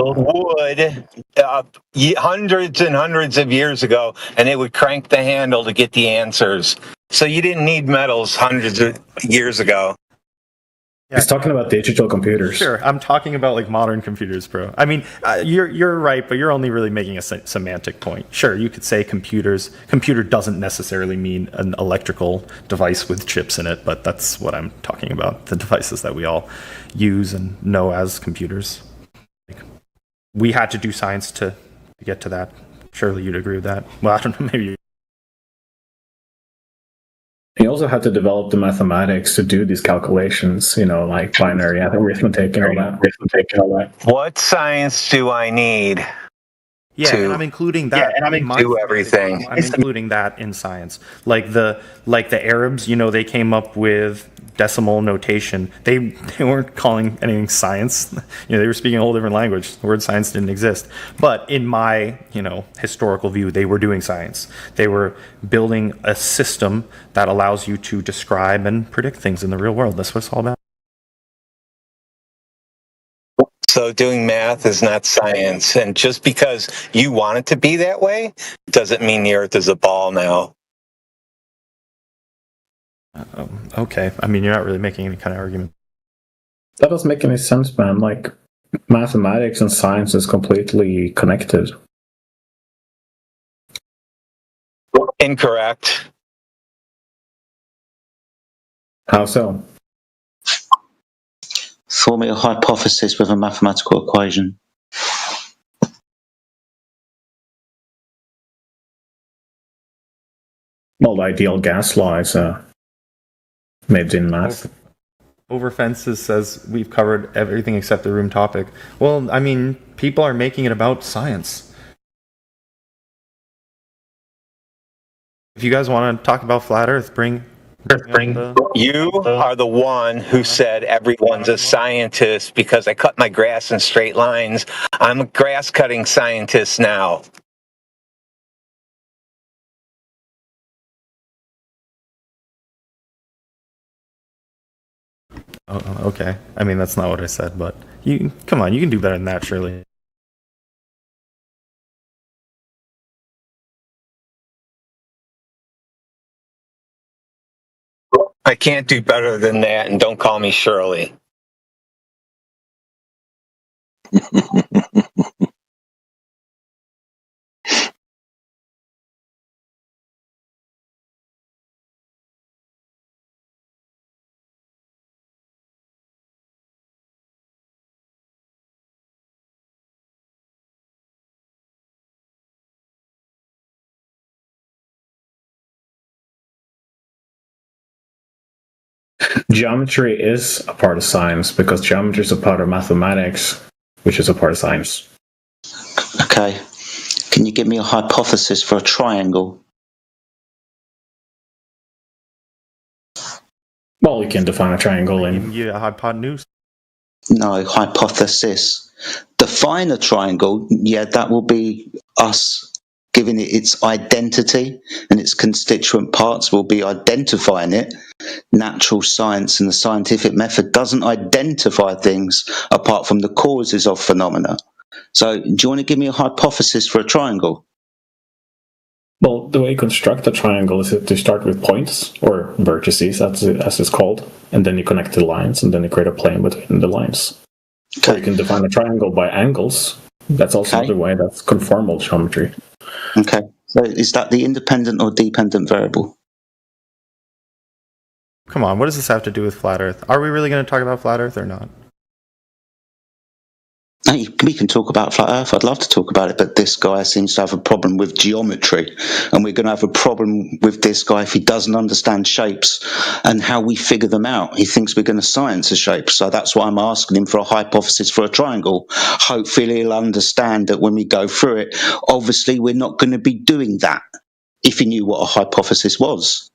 hundreds and hundreds of years ago, and it would crank the handle to get the answers. So you didn't need metals hundreds of years ago. He's talking about digital computers. Sure, I'm talking about like modern computers, bro. I mean, you're right, but you're only really making a semantic point. Sure, you could say computers. Computer doesn't necessarily mean an electrical device with chips in it, but that's what I'm talking about. The devices that we all use and know as computers. Like, we had to do science to get to that. Surely you'd agree with that. Well, I don't know, maybe. He also had to develop the mathematics to do these calculations, like binary arithmetic and all that. What science do I need? Yeah, and I'm including that. Do everything. I'm including that in science. Like the Arabs, they came up with decimal notation. They weren't calling anything science. They were speaking a whole different language. The word science didn't exist. But in my, historical view, they were doing science. They were building a system that allows you to describe and predict things in the real world. That's what it's all about. So doing math is not science. And just because you want it to be that way doesn't mean the earth is a ball now. Okay. I mean, you're not really making any kind of argument. That doesn't make any sense, man. Like, mathematics and science is completely connected. Incorrect. How so? Form a hypothesis with a mathematical equation. Well, the ideal gas law is made in math. Over Fences says we've covered everything except the room topic. Well, I mean, people are making it about science. If you guys want to talk about flat Earth, bring You are the one who said everyone's a scientist because I cut my grass in straight lines. I'm a grass cutting scientist now. Oh, okay. I mean, that's not what I said, but come on, you can do better than that, surely. I can't do better than that, and don't call me Shirley. Geometry is a part of science because geometry is a part of mathematics, which is a part of science. Okay. Can you give me a hypothesis for a triangle? Well, you can define a triangle in... Yeah, hypotenuse. No, hypothesis. Define a triangle. Yeah, that will be us giving it its identity and its constituent parts. Will be identifying it. Natural science and the scientific method doesn't identify things apart from the causes of phenomena. So, do you want to give me a hypothesis for a triangle? Well, the way you construct a triangle is to start with points, or vertices, as it's called, and then you connect the lines, and then you create a plane between the lines. Or you can define a triangle by angles. That's also the way that's conformal geometry. Okay. So is that the independent or dependent variable? Come on, what does this have to do with flat Earth? Are we really going to talk about flat Earth or not? We can talk about flat Earth. I'd love to talk about it, but this guy seems to have a problem with geometry, and we're going to have a problem with this guy if he doesn't understand shapes and how we figure them out. He thinks we're going to science a shape, so that's why I'm asking him for a hypothesis for a triangle. Hopefully he'll understand that when we go through it, obviously we're not going to be doing that if he knew what a hypothesis was.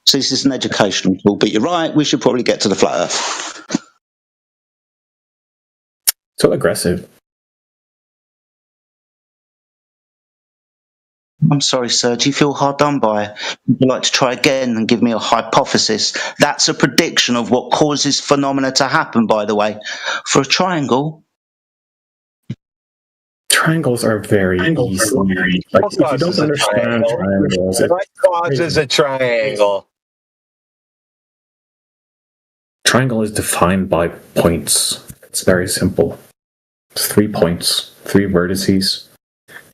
So this is an educational tool, but you're right, we should probably get to the flat Earth. So aggressive. I'm sorry, sir. Do you feel hard done by? Would you like to try again and give me a hypothesis? That's a prediction of what causes phenomena to happen, by the way. For a triangle. Triangles are very easy. Like, if you don't understand triangles, What causes a triangle? Triangle is defined by points. It's very simple. It's 3 points, 3 vertices.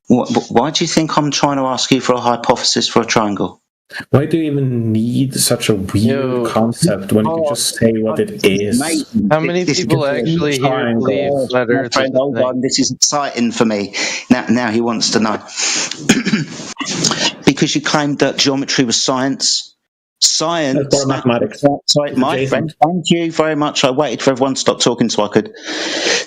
Why do you think I'm trying to ask you for a hypothesis for a triangle? Why do you even need such a weird concept when you can just say what it is? How many people actually here believe flat Earth? Friend, hold on, this is exciting for me. Now he wants to know. Because you claimed that geometry was science. Science, mathematics. Sorry, my friend, thank you very much. I waited for everyone to stop talking so I could.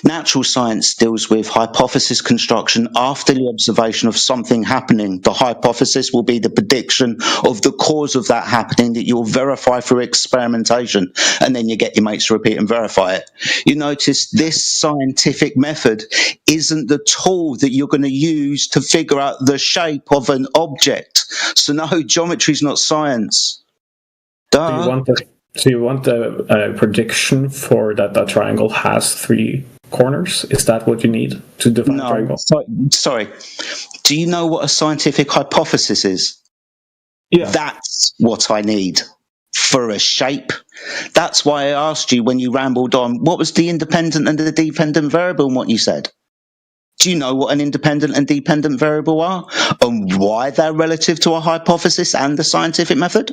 Natural science deals with hypothesis construction after the observation of something happening. The hypothesis will be the prediction of the cause of that happening that you'll verify through experimentation, and then you get your mates to repeat and verify it. You notice this scientific method isn't the tool that you're going to use to figure out the shape of an object. So no, geometry is not science. So you want a prediction for that a triangle has 3 corners? Is that what you need to define a triangle? Sorry. Do you know what a scientific hypothesis is? Yeah. That's what I need for a shape. That's why I asked you when you rambled on, what was the independent and the dependent variable in what you said? Do you know what an independent and dependent variable are and why they're relative to a hypothesis and the scientific method?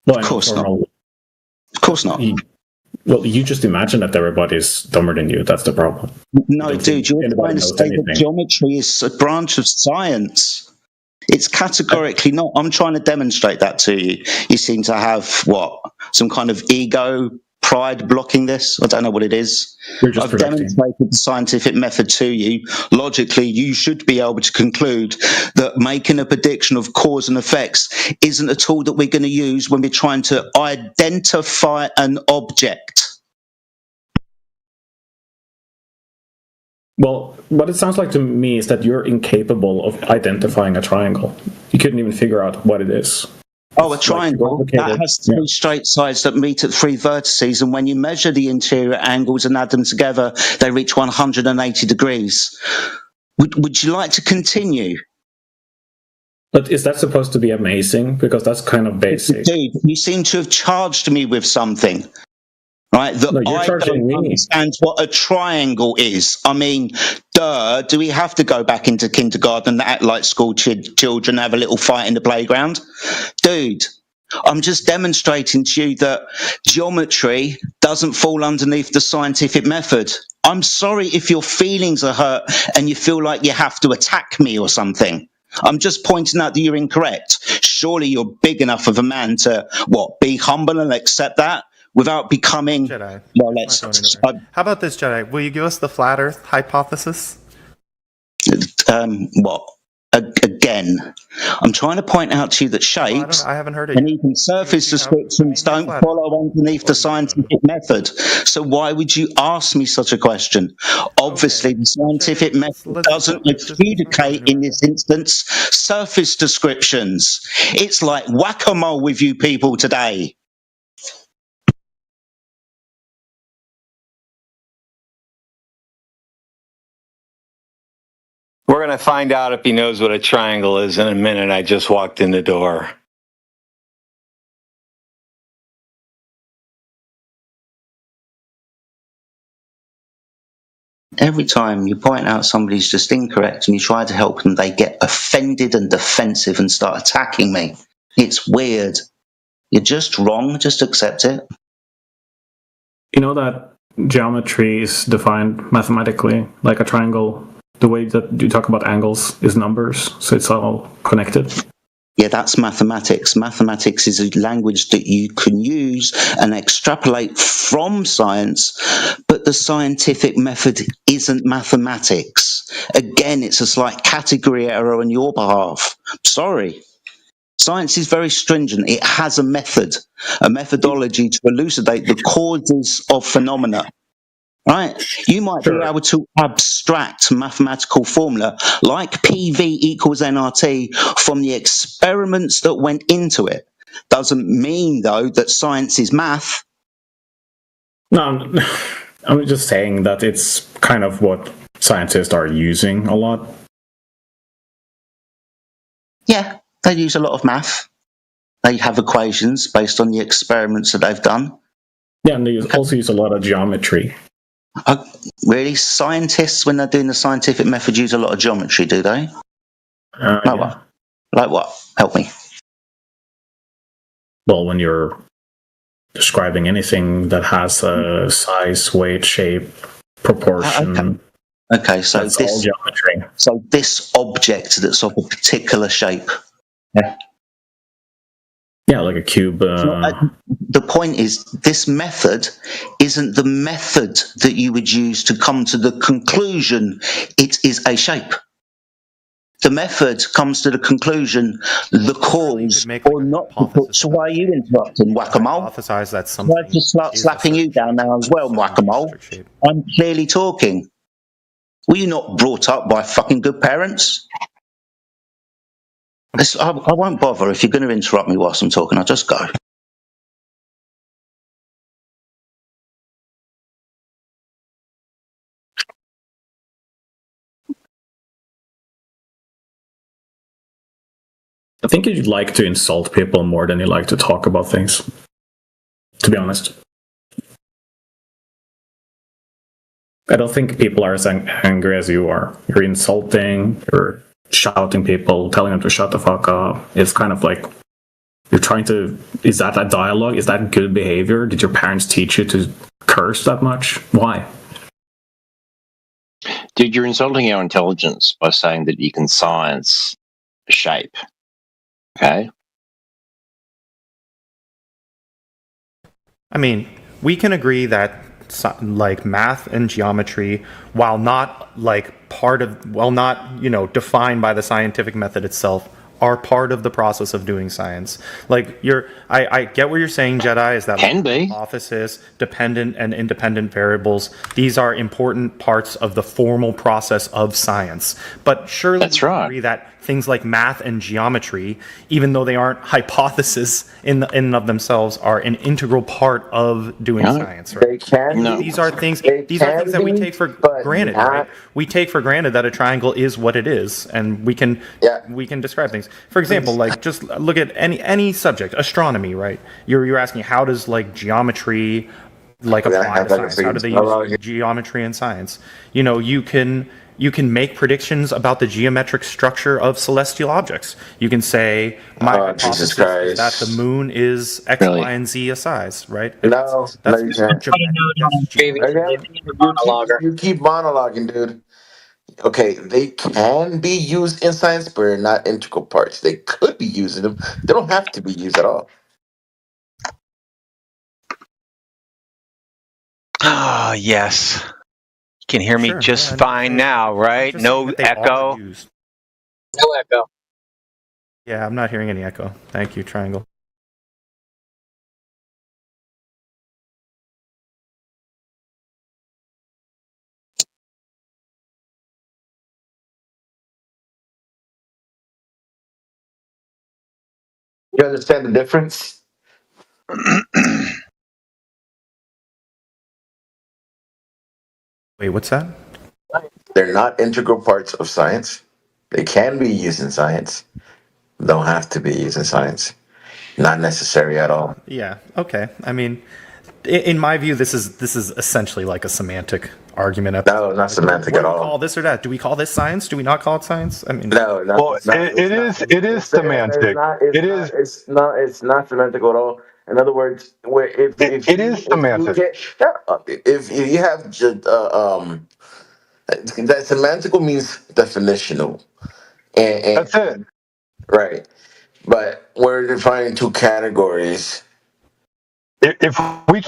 Well, of course not. Of course not. Well, you just imagine that everybody's dumber than you. That's the problem. No, dude, you're trying to say that geometry is a branch of science. It's categorically not. I'm trying to demonstrate that to you. You seem to have, some kind of ego, pride blocking this? I don't know what it is. I've demonstrated the scientific method to you. Logically, you should be able to conclude that making a prediction of cause and effects isn't a tool that we're going to use when we're trying to identify an object. Well, what it sounds like to me is that you're incapable of identifying a triangle. You couldn't even figure out what it is. Oh, a triangle that has 3 straight sides that meet at 3 vertices, and when you measure the interior angles and add them together, they reach 180 degrees. Would you like to continue? But is that supposed to be amazing? Because that's kind of basic. Dude, you seem to have charged me with something. Right, that I don't understand what a triangle is. I mean, do we have to go back into kindergarten and act like school children have a little fight in the playground? Dude, I'm just demonstrating to you that geometry doesn't fall underneath the scientific method. I'm sorry if your feelings are hurt and you feel like you have to attack me or something. I'm just pointing out that you're incorrect. Surely you're big enough of a man to, be humble and accept that? Without becoming Jedi. Well, how about this, Jedi? Will you give us the flat Earth hypothesis? What? again. I'm trying to point out to you that shapes I haven't heard it and yet. even surface descriptions don't follow underneath the scientific method. So why would you ask me such a question? Obviously, the scientific method doesn't adjudicate in this instance surface descriptions. It's like whack-a-mole with you people today. We're going to find out if he knows what a triangle is in a minute. I just walked in the door. Every time you point out somebody's just incorrect and you try to help them, they get offended and defensive and start attacking me. It's weird. You're just wrong. Just accept it. You know that geometry is defined mathematically, like a triangle. The way that you talk about angles is numbers, so it's all connected. Yeah, that's mathematics. Mathematics is a language that you can use and extrapolate from science, but the scientific method isn't mathematics. Again, it's a slight category error on your behalf. Sorry. Science is very stringent. It has a method, a methodology to elucidate the causes of phenomena. Right? You might be able to abstract mathematical formula like PV equals nRT from the experiments that went into it. Doesn't mean, though, that science is math. No, I'm just saying that it's kind of what scientists are using a lot. Yeah, they use a lot of math. They have equations based on the experiments that they've done. Yeah, and they also use a lot of geometry. Really? Scientists, when they're doing the scientific method, use a lot of geometry, do they? Yeah. What? Like what? Help me. Well, when you're describing anything that has a size, weight, shape, proportion. Okay, so that's all geometry. So this object that's of a particular shape. Yeah, like a cube. The point is, this method isn't the method that you would use to come to the conclusion it is a shape. The method comes to the conclusion, the cause, or not. So why are you interrupting, Whack-a-Mole? Hypothesize that something. Why just slapping you down now as well, Whack-a-Mole? I'm clearly talking. Were you not brought up by fucking good parents? I won't bother. If you're going to interrupt me whilst I'm talking, I'll just go. I think you'd like to insult people more than you like to talk about things, to be honest. I don't think people are as angry as you are. You're insulting, you're shouting people, telling them to shut the fuck up. It's kind of like you're trying to... Is that a dialogue? Is that good behavior? Did your parents teach you to curse that much? Why? Dude, you're insulting our intelligence by saying that you can science a shape. Okay? I mean, we can agree that like math and geometry, while not like part of, well, not, you know, defined by the scientific method itself, are part of the process of doing science. Like I get what you're saying, Jedi, is that can be hypothesis, dependent and independent variables. These are important parts of the formal process of science. But surely that's you right. agree that things like math and geometry, even though they aren't hypotheses in and of themselves, are an integral part of doing science. Right? They can. No. These are things that we take for granted, right? We take for granted that a triangle is what it is, and we can describe things. For example, like just look at any subject, astronomy, right? You're asking how does like geometry like apply to science? How do they use geometry in science? You know, you can make predictions about the geometric structure of celestial objects. You can say, my hypothesis is that the moon is X, Y, and Z a size, right? No, you can't. You keep monologuing, dude. Okay, they can be used in science, but they're not integral parts. They could be using them. They don't have to be used at all. Ah, yes. You can hear me just fine now, right? No echo. No echo. Yeah, I'm not hearing any echo. Thank you, Triangle. You understand the difference? Wait, what's that? They're not integral parts of science. They can be used in science. Don't have to be used in science. Not necessary at all. Yeah. Okay. I mean, in my view, this is essentially like a semantic argument. No, not semantic what at do we all. call this or that? Do we call this science? Do we not call it science? I mean, No, not, Well, it's not, it is semantic. It's not semantic at all. In other words, where if It is semantic. if you have just that semantical means definitional, and That's it. right. But we're defining two categories. If we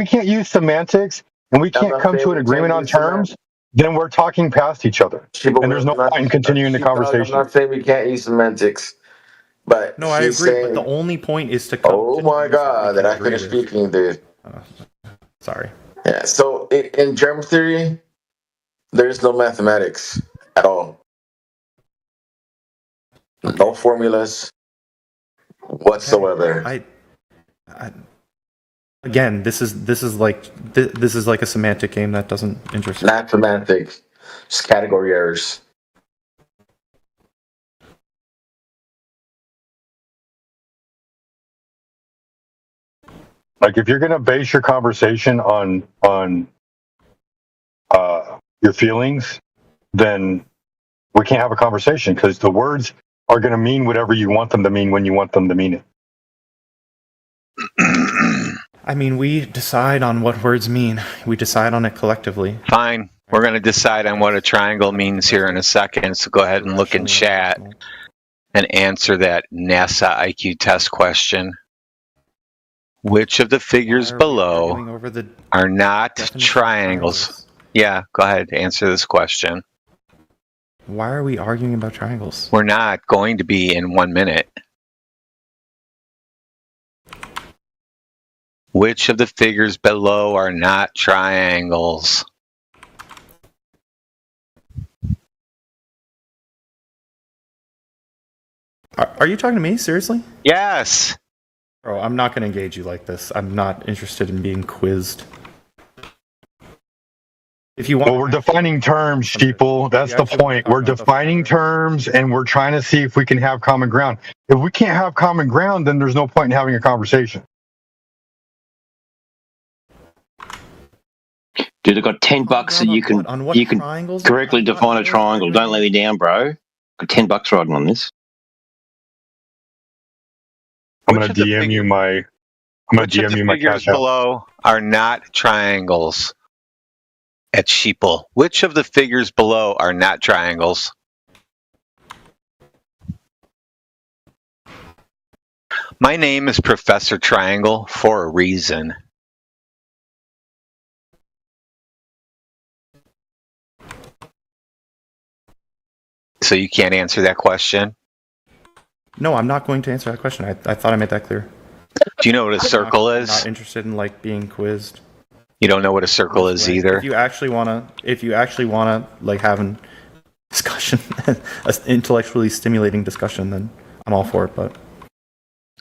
can't use semantics and we can't come to an agreement on terms, then we're talking past each other, and there's no point in continuing the conversation. I'm not saying we can't use semantics, but no, I agree. Saying, but the only point is to come. Oh my God! Did I finish speaking, dude? Sorry. Yeah. So in germ theory, there's no mathematics at all. No formulas whatsoever. Again, this is like a semantic game that doesn't interest me. Not semantics, just category errors. Like if you're going to base your conversation on your feelings, then we can't have a conversation because the words are going to mean whatever you want them to mean when you want them to mean it. I mean, we decide on what words mean. We decide on it collectively. Fine. We're going to decide on what a triangle means here in a second. So go ahead and look in chat and answer that NASA IQ test question. Which of the figures below are not triangles? Yeah, go ahead. Answer this question. Why are we arguing about triangles? We're not going to be in 1 minute. Which of the figures below are not triangles? Are you talking to me? Seriously? Yes. Bro, I'm not going to engage you like this. I'm not interested in being quizzed. If you want, well, we're defining terms, sheeple. That's the point. We're defining terms, and we're trying to see if we can have common ground. If we can't have common ground, then there's no point in having a conversation. Dude, I got $10 so you can correctly define a triangle. Don't let me down, bro. Got $10 riding on this. I'm gonna DM you my. I'm gonna DM you my figures cash out. below are not triangles. At Sheeple, which of the figures below are not triangles? My name is Professor Triangle for a reason. So you can't answer that question? No, I'm not going to answer that question. I thought I made that clear. Do you know what a circle is? I'm not interested in like being quizzed. You don't know what a circle is either. If you actually wanna like have a discussion, an intellectually stimulating discussion, then I'm all for it. But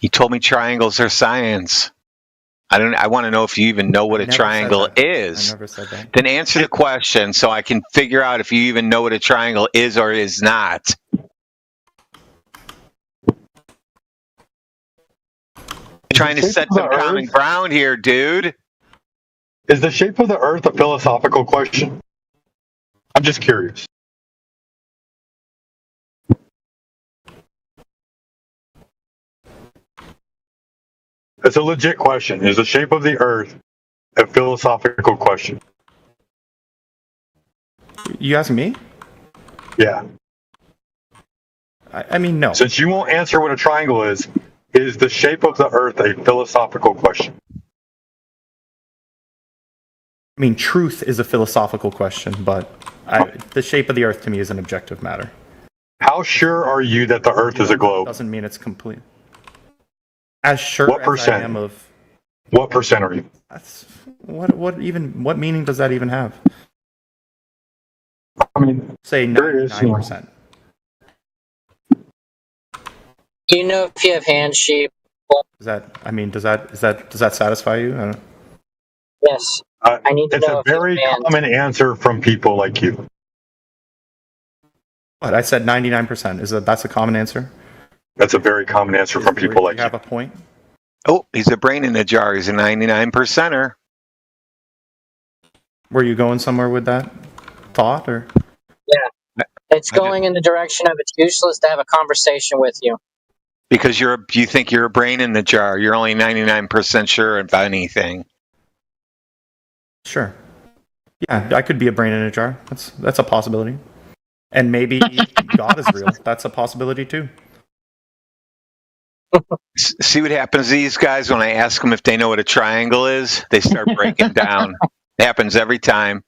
you told me triangles are science. I want to know if you even know what a triangle is. I never said that. Then answer the question so I can figure out if you even know what a triangle is or is not. Trying to set some common ground here, dude. Is the shape of the Earth a philosophical question? I'm just curious. It's a legit question. Is the shape of the Earth a philosophical question? You asking me? Yeah. I mean, no. Since you won't answer what a triangle is the shape of the Earth a philosophical question? I mean, truth is a philosophical question, but the shape of the Earth to me is an objective matter. How sure are you that the Earth is a globe? Doesn't mean it's complete. As sure What as percent? I am of. What percent are you? That's, what meaning does that even have? I mean, say 99%. Do you know if you have hand sheep? Does that satisfy you? I don't know. Yes. I need to it's know a very common answer from people like you. But I said 99%. That's a common answer? That's a very common answer from people like you. Have a point? Oh, he's a brain in a jar. He's a 99%er. Were you going somewhere with that thought, or? Yeah, it's going in the direction of it's useless to have a conversation with you. Because you think you're a brain in the jar. You're only 99% sure about anything. Sure. Yeah, I could be a brain in a jar. That's a possibility. And maybe God is real. That's a possibility too. See what happens to these guys when I ask them if they know what a triangle is? They start breaking down. It happens every time.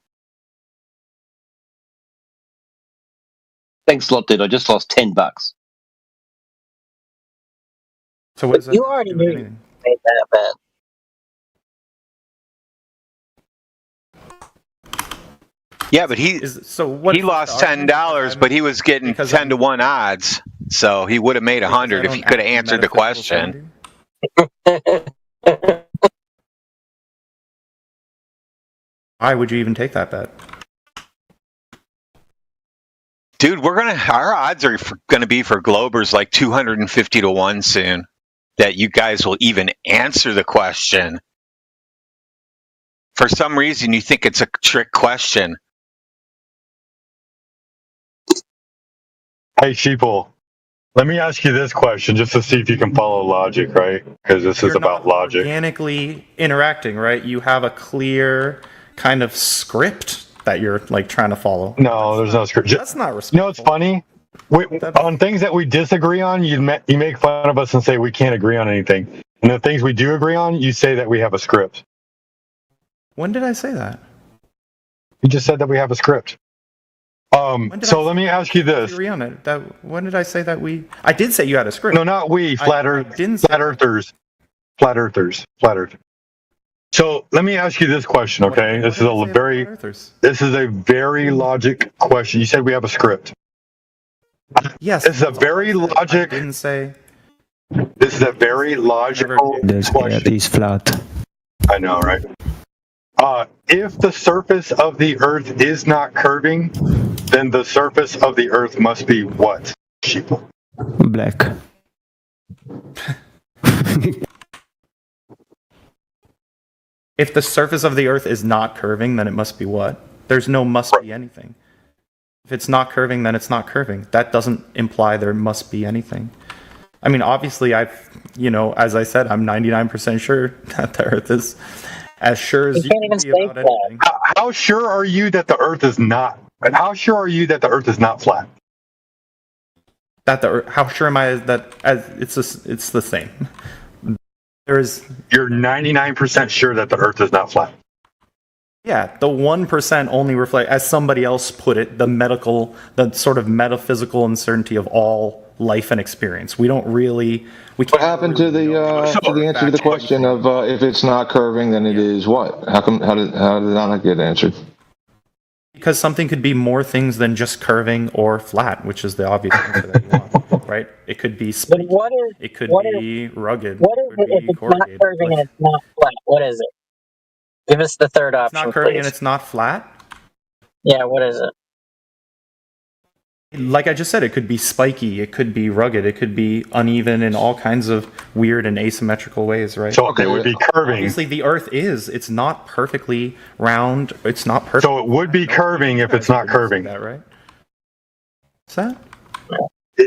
Thanks a lot, dude. I just lost $10. So what is you already knew you made that bet. Yeah, but he lost $10, but he was getting 10 to 1 odds, so he would have made 100 if he could have answered the question. Why would you even take that bet? Dude, our odds are going to be for Globers like 250 to 1 soon. That you guys will even answer the question. For some reason, you think it's a trick question. Hey, Sheeple, let me ask you this question just to see if you can follow logic, right? Because this is about logic. Organically interacting, right? You have a clear kind of script that you're like trying to follow. No, there's no script. That's not respectful. You know, it's funny. On things that we disagree on, you make fun of us and say we can't agree on anything. And the things we do agree on, you say that we have a script. When did I say that? You just said that we have a script. So let me ask you this. Agree on it. When did I say that we? I did say you had a script. No, not we. Flat earthers. So let me ask you this question, okay? This is a very logic question. You said we have a script. Yes. This is a very logic. I didn't say. This is a very logical question. Is flat. I know, right? If the surface of the Earth is not curving, then the surface of the Earth must be what? Sheeple. Black. If the surface of the Earth is not curving, then it must be what? There's no must be anything. If it's not curving, then it's not curving. That doesn't imply there must be anything. I mean, obviously, as I said, I'm 99% sure that the Earth is as sure as you can be about anything. How sure are you that the Earth is not? And how sure are you that the Earth is not flat? How sure am I that it's the same? You're 99% sure that the Earth is not flat. Yeah, the 1% only reflect, as somebody else put it, the sort of metaphysical uncertainty of all life and experience. What happened to the answer to the question of if it's not curving, then it is what? How did that not get answered? Because something could be more things than just curving or flat, which is the obvious answer that you want, right? It could be spiky. It could be rugged. What is it if it's not curving and it's not flat? What is it? Give us the third option, It's not curving please. and it's not flat? Yeah, what is it? Like I just said, it could be spiky, it could be rugged, it could be uneven in all kinds of weird and asymmetrical ways, right? So it would be curving. Obviously, the Earth it's not perfectly round, it's not perfect. So it would be curving if it's not curving. That, right? What's that?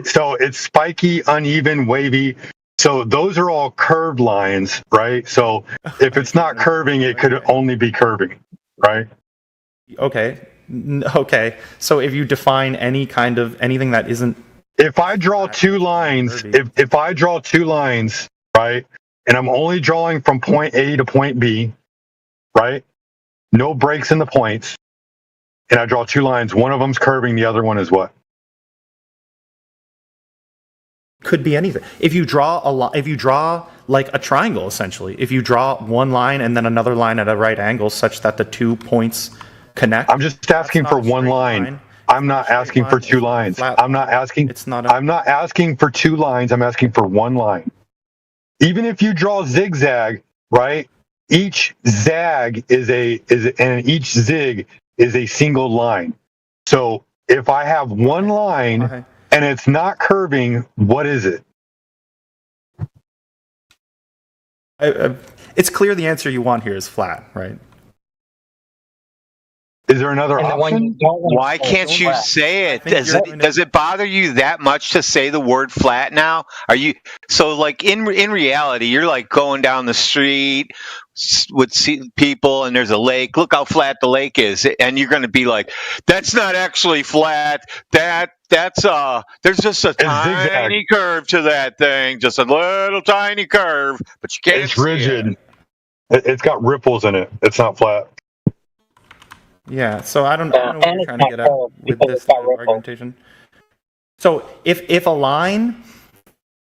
So it's spiky, uneven, wavy. So those are all curved lines, right? So if it's not curving, it could only be curving, right? Okay. So if you define anything that isn't, if I draw two lines, if I draw two lines, right, and I'm only drawing from point A to point B, right, no breaks in the points, and I draw two lines, one of them's curving, the other one is what? Could be anything. If you draw like a triangle, essentially, if you draw one line and then another line at a right angle such that the 2 points connect. I'm just asking for one line. I'm not asking for 2 lines. I'm not asking. I'm not asking for 2 lines. I'm asking for one line. Even if you draw zigzag, right? Each zag and each zig is a single line. So if I have one line and it's not curving, what is it? It's clear the answer you want here is flat, right? Is there another option? Why can't you say it? Does it bother you that much to say the word flat now? Are you so like in reality? You're like going down the street with people, and there's a lake. Look how flat the lake is, and you're going to be like, "That's not actually flat. That's there's just a tiny curve to that thing, just a little tiny curve, but you can't. It's rigid. It's got ripples in it. It's not flat." Yeah, so I don't know what you're trying to get at with this argumentation. So if a line,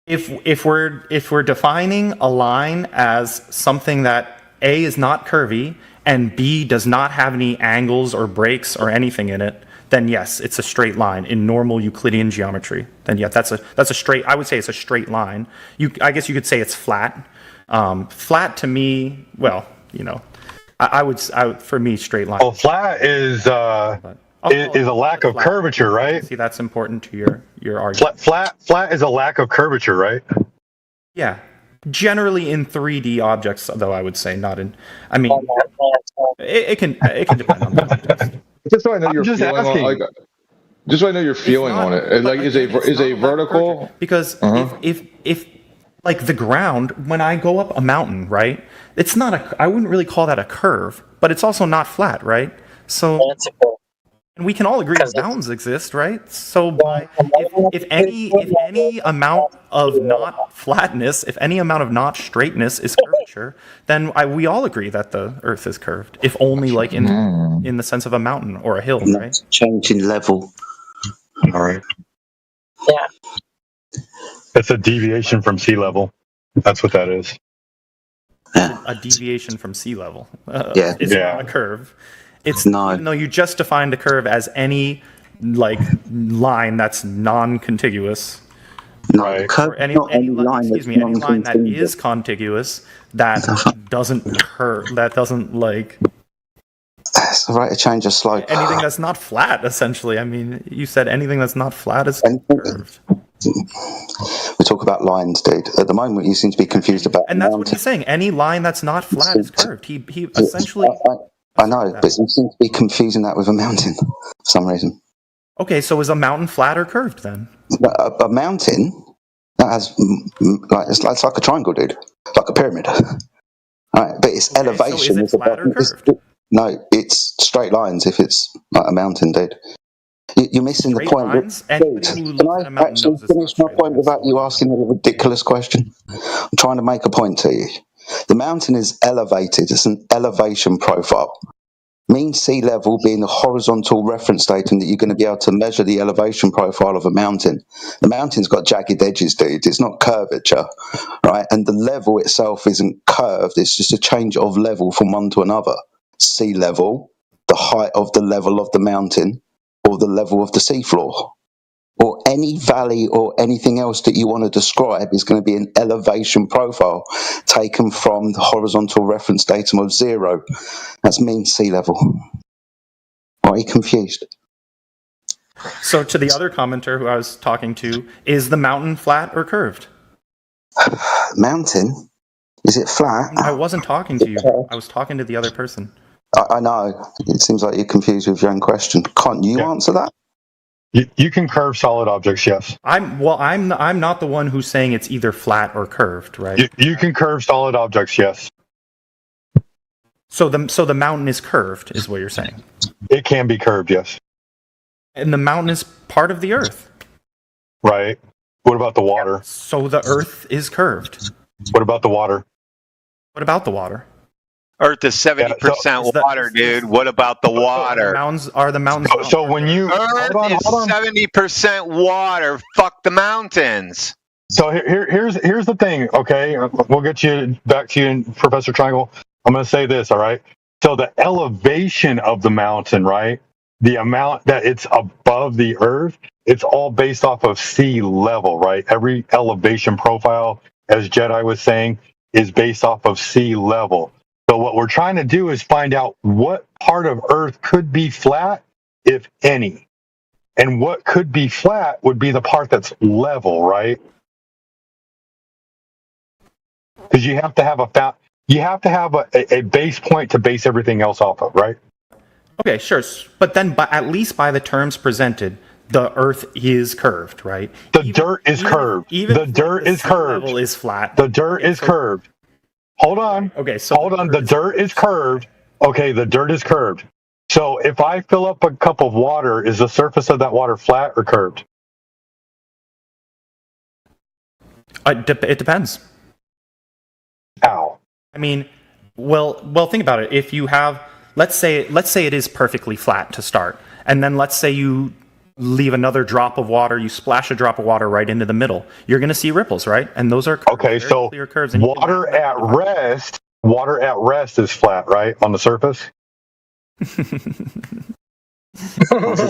if we're defining a line as something that A is not curvy and B does not have any angles or breaks or anything in it, then yes, it's a straight line in normal Euclidean geometry. Then yeah, that's a straight. I would say it's a straight line. I guess you could say it's flat. Flat to me, well, you know. I would for me straight line. Well, flat is a lack of curvature, right? See, that's important to your argument. Flat is a lack of curvature, right? Yeah, generally in 3D objects, though I would say not in. I mean, it can depend on the context. Just so I know your feeling on, just so I know your feeling on it. Like, is a vertical? Because if like the ground, when I go up a mountain, right? It's not I wouldn't really call that a curve, but it's also not flat, right? So, and we can all agree that mountains exist, right? So, if any amount of not flatness, if any amount of not straightness is curvature, then we all agree that the Earth is curved. If only like in the sense of a mountain or a hill, right? Change in level. All right. Yeah. It's a deviation from sea level. That's what that is. A deviation from sea level. It's not a curve. It's even though you just defined a curve as any like line that's non-contiguous. Right. Or any line that is contiguous that doesn't curve. That doesn't like. It's the rate of change of slope. Anything that's not flat, essentially. I mean, you said anything that's not flat is curved. We talk about lines, dude. At the moment, you seem to be confused about. And that's what he's saying. Any line that's not flat is curved. He essentially. I know, but you seem to be confusing that with a mountain for some reason. Okay, so is a mountain flat or curved then? A mountain that has it's like a triangle, dude, like a pyramid. All right, but its elevation so is it flat or curved? No, it's straight lines. If it's like a mountain, dude. You're missing the point. Can I actually finish my point without you asking a ridiculous question? I'm trying to make a point to you. The mountain is elevated. It's an elevation profile. Mean sea level being the horizontal reference datum that you're going to be able to measure the elevation profile of a mountain. The mountain's got jagged edges, dude. It's not curvature, right? And the level itself isn't curved. It's just a change of level from one to another. Sea level, the height of the level of the mountain, or the level of the seafloor, or any valley or anything else that you want to describe is going to be an elevation profile taken from the horizontal reference datum of 0. That's mean sea level. Are you confused? So to the other commenter who I was talking to, is the mountain flat or curved? Mountain? Is it flat? I wasn't talking to you. I was talking to the other person. I know. It seems like you're confused with your own question. Can't you answer that? You can curve solid objects, yes. I'm not the one who's saying it's either flat or curved, right? You can curve solid objects, yes. So the mountain is curved, is what you're saying. It can be curved, yes. And the mountain is part of the Earth. Right. What about the water? So the Earth is curved. What about the water? What about the water? Earth is 70% water, dude. What about the water? The mountains. So when you Earth is 70% water. Fuck the mountains. So here's the thing, okay? We'll get you back to you, Professor Triangle. I'm going to say this, all right? So the elevation of the mountain, right? The amount that it's above the earth, it's all based off of sea level, right? Every elevation profile, as Jedi was saying, is based off of sea level. So what we're trying to do is find out what part of Earth could be flat, if any. And what could be flat would be the part that's level, right? Because you have to have a base point to base everything else off of, right? Okay, sure. But then, at least by the terms presented, the Earth is curved, right? The dirt is curved. The dirt is curved. Level is flat. The dirt is curved. Hold on. Okay, so hold on. The dirt is curved. Okay, the dirt is curved. So if I fill up a cup of water, is the surface of that water flat or curved? It depends. How? I mean, well, think about it. If you have, let's say it is perfectly flat to start, and then let's say you leave another drop of water, you splash a drop of water right into the middle, you're going to see ripples, right? And those are curves, okay. So clear curves. Water at rest is flat, right, on the surface.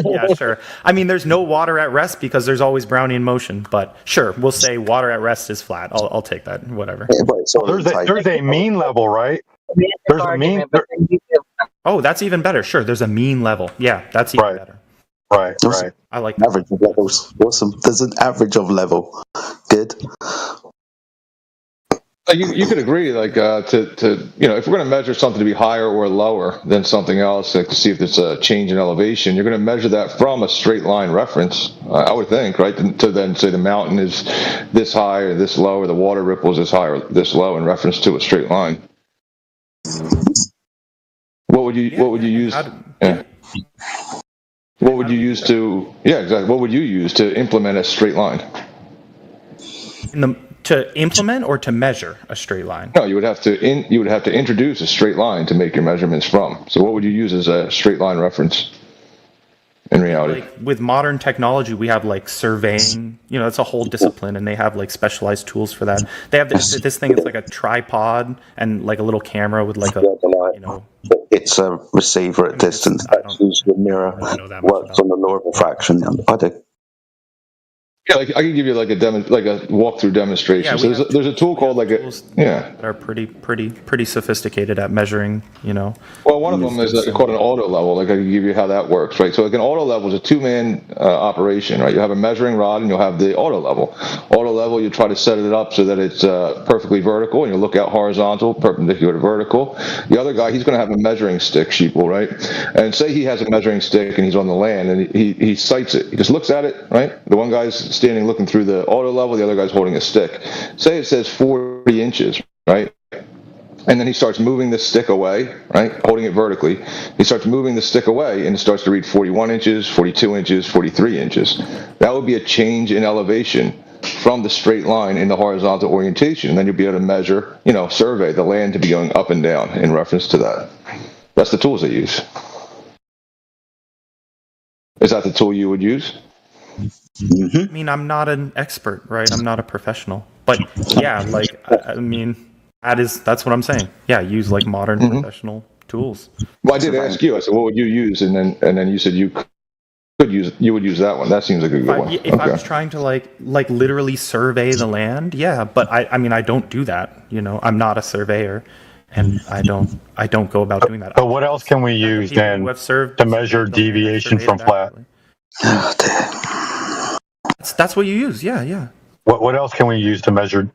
Yeah, sure. I mean, there's no water at rest because there's always Brownian motion, but sure, we'll say water at rest is flat. I'll take that, whatever. There's a mean level, right? There's a mean. Oh, that's even better. Sure, there's a mean level. Yeah, that's even better. Right. I like average of levels. Awesome. There's an average of level. Good. You could agree, like, to if we're going to measure something to be higher or lower than something else, like to see if there's a change in elevation, you're going to measure that from a straight line reference, I would think, right? To then say the mountain is this high or this low, or the water ripples this high or this low in reference to a straight line. What would you use? Yeah. What would you use to? Yeah, exactly. What would you use to implement a straight line? To implement or to measure a straight line? No, you would have to introduce a straight line to make your measurements from. So what would you use as a straight line reference in reality? Like with modern technology, we have like surveying, it's a whole discipline, and they have like specialized tools for that. They have this thing, it's like a tripod and like a little camera with like a, It's a receiver at distance that uses the mirror, works on the law of refraction. I do. Yeah, like I can give you like a walkthrough demonstration. Yeah, so there's a tool called that are pretty sophisticated at measuring. Well, one of them is called an auto level. Like I can give you how that works, right? So like an auto level is a two-man operation, right? You have a measuring rod and you'll have the auto level. Auto level, you try to set it up so that it's perfectly vertical, and you look out horizontal, perpendicular to vertical. The other guy, he's going to have a measuring stick, sheeple, right? And say he has a measuring stick and he's on the land and he sights it. He just looks at it, right? The one guy's standing looking through the auto level, the other guy's holding a stick. Say it says 40 inches, right? And then he starts moving the stick away, right? Holding it vertically. He starts moving the stick away and it starts to read 41 inches, 42 inches, 43 inches. That would be a change in elevation from the straight line in the horizontal orientation. And then you'll be able to measure, survey the land to be going up and down in reference to that. That's the tools they use. Is that the tool you would use? I mean, I'm not an expert, right? I'm not a professional, but yeah, like I mean, that's what I'm saying. Yeah, use like modern professional tools. Well, I did ask you. I said, what would you use? And then you said you would use that one. That seems like a good one. If I was trying to like literally survey the land, yeah, but I mean, I don't do that. I'm not a surveyor, and I don't go about doing that. But what else can we use then to measure deviation from flat? That's what you use. Yeah. What else can we use to measure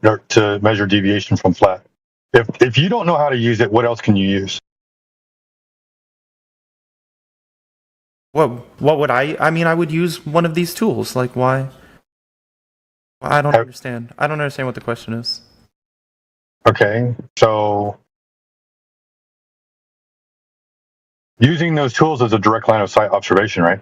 deviation from flat? If you don't know how to use it, what else can you use? What would I mean, I would use one of these tools. Like why? I don't understand. I don't understand what the question is. Okay, so using those tools as a direct line of sight observation, right?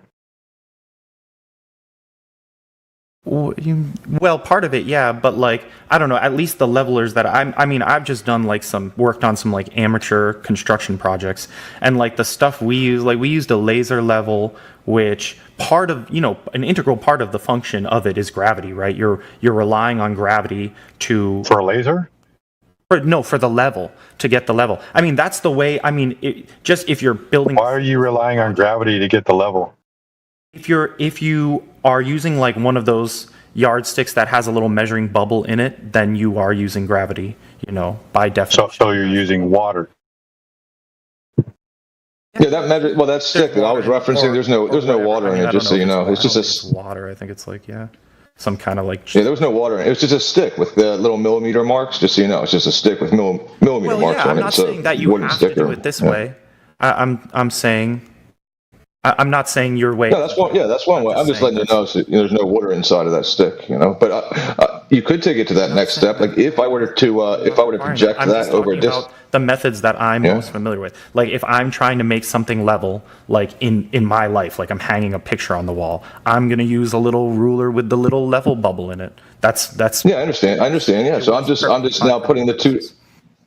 Well, part of it, yeah, but like I don't know. At least the levelers that I've just done like worked on some like amateur construction projects, and like the stuff we use, like we used a laser level, which part of an integral part of the function of it is gravity, right? You're relying on gravity for a laser. For the level, to get the level. I mean, that's the way. I mean, just if you're building. Why are you relying on gravity to get the level? If you are using like one of those yardsticks that has a little measuring bubble in it, then you are using gravity, by definition. So you're using water. Yeah, that stick that I was referencing, there's no water in it, just so you know. It's just water. I think it's like, some kind of like. Yeah, there was no water in it. It was just a stick with the little millimeter marks, just so you know. It's just a stick with millimeter marks on it. I'm not saying that you have to do it this way. I'm saying. I'm not saying your way. No, that's one way. I'm just letting you know so there's no water inside of that stick, But you could take it to that next step. Like if I were to project that over a distance. The methods that I'm most familiar with. Like if I'm trying to make something level, like in my life, like I'm hanging a picture on the wall, I'm gonna use a little ruler with the little level bubble in it. That's. Yeah, I understand. Yeah. So I'm just now putting the two.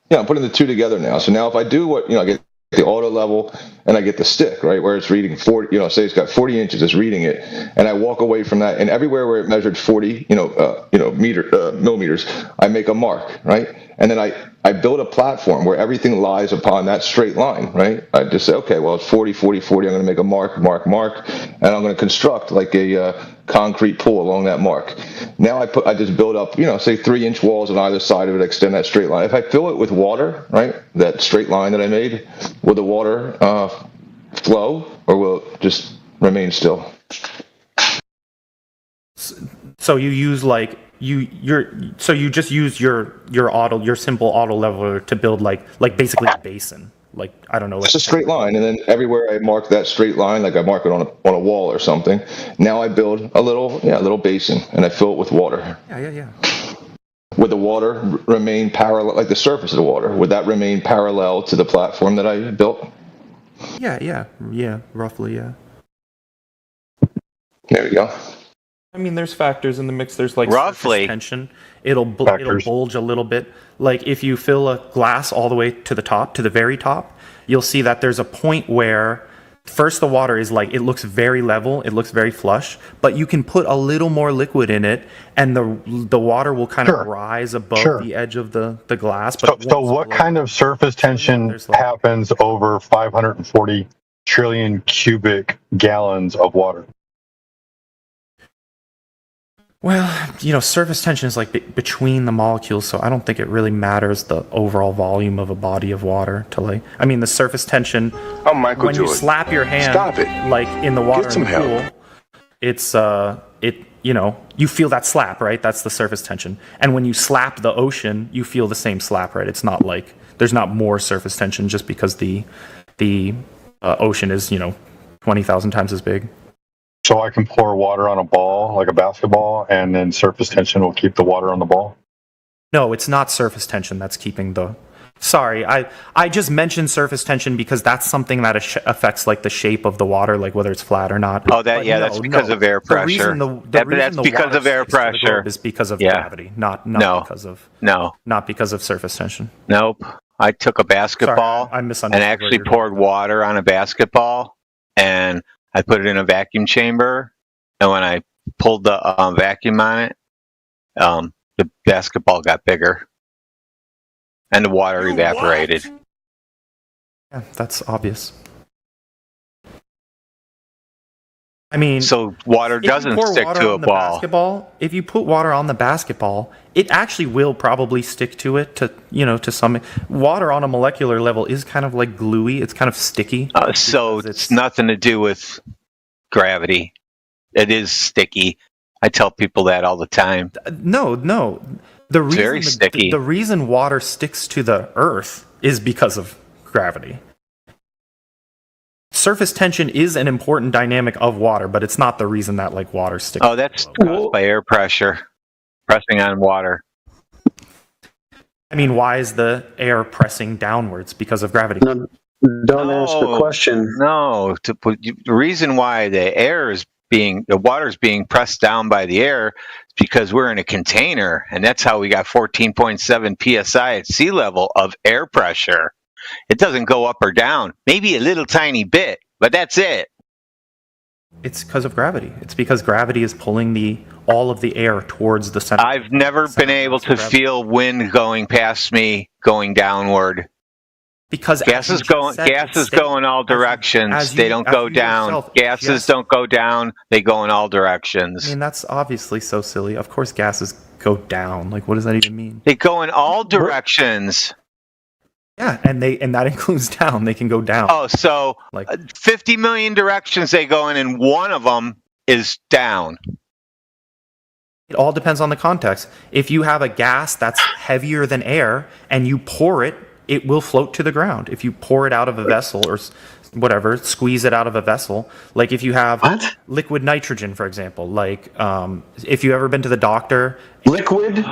Yeah, I'm putting the two together now. So now if I do what I get the auto level and I get the stick, right, where it's reading 40, say it's got 40 inches, it's reading it, and I walk away from that, and everywhere where it measured 40, millimeters, I make a mark, right, and then I build a platform where everything lies upon that straight line, right. I just say, okay, well, it's 40, 40, 40. I'm going to make a mark, and I'm going to construct like a concrete pool along that mark. Now I just build up, say 3-inch walls on either side of it, extend that straight line. If I fill it with water, right, that straight line that I made, will the water flow, or will it just remain still? So you use like you just use your simple auto leveler to build like basically a basin. Like I don't know. It's a straight line, and then everywhere I mark that straight line, like I mark it on a wall or something. Now I build a little basin, and I fill it with water. Yeah. Would the water remain parallel, like the surface of the water? Would that remain parallel to the platform that I built? Yeah, roughly, yeah. There we go. I mean, there's factors in the mix. There's like roughly tension. It'll bulge a little bit. Like if you fill a glass all the way to the top, to the very top, you'll see that there's a point where first the water is like, it looks very level, it looks very flush, but you can put a little more liquid in it, and the water will kind of rise above the edge of the glass. But so what kind of surface tension happens over 540 trillion cubic gallons of water? Well, surface tension is like between the molecules, so I don't think it really matters the overall volume of a body of water to like. I mean, the surface tension. When you slap your hand, like in the water in the pool, it's you feel that slap, right? That's the surface tension. And when you slap the ocean, you feel the same slap, right? It's not like there's not more surface tension just because the ocean is 20,000 times as big. So I can pour water on a ball, like a basketball, and then surface tension will keep the water on the ball? No, it's not surface tension that's keeping the... Sorry, I just mentioned surface tension because that's something that affects like the shape of the water, like whether it's flat or not. Oh, that's because of air pressure. That's because of air pressure. Is because of gravity, not because of surface tension. Nope. I took a basketball and actually poured water on a basketball, and I put it in a vacuum chamber, and when I pulled the vacuum on it, the basketball got bigger, and the water evaporated. Yeah, that's obvious. I mean, so water doesn't stick to a ball. If you put water on the basketball, it actually will probably stick to it to some. Water on a molecular level is kind of like gluey. It's kind of sticky. So it's nothing to do with gravity. It is sticky. I tell people that all the time. No. It's very sticky. The reason water sticks to the earth is because of gravity. Surface tension is an important dynamic of water, but it's not the reason that like water sticks. Oh, that's caused by air pressure pressing on water. I mean, why is the air pressing downwards? Because of gravity. Don't ask the question. No, the reason why the air is water's being pressed down by the air because we're in a container, and that's how we got 14.7 psi at sea level of air pressure. It doesn't go up or down, maybe a little tiny bit, but that's it. It's because of gravity. It's because gravity is pulling all of the air towards the center. I've never been able to feel wind going past me, going downward. Because gases going all directions. They don't go down. Gases don't go down. They go in all directions. I mean, that's obviously so silly. Of course, gases go down. Like, what does that even mean? They go in all directions. Yeah, and that includes down. They can go down. Oh, so like 50 million directions they go in, and one of them is down. It all depends on the context. If you have a gas that's heavier than air and you pour it, it will float to the ground. If you pour it out of a vessel or whatever, squeeze it out of a vessel. Like if you have liquid nitrogen, for example. Like if you've ever been to the doctor. Liquid?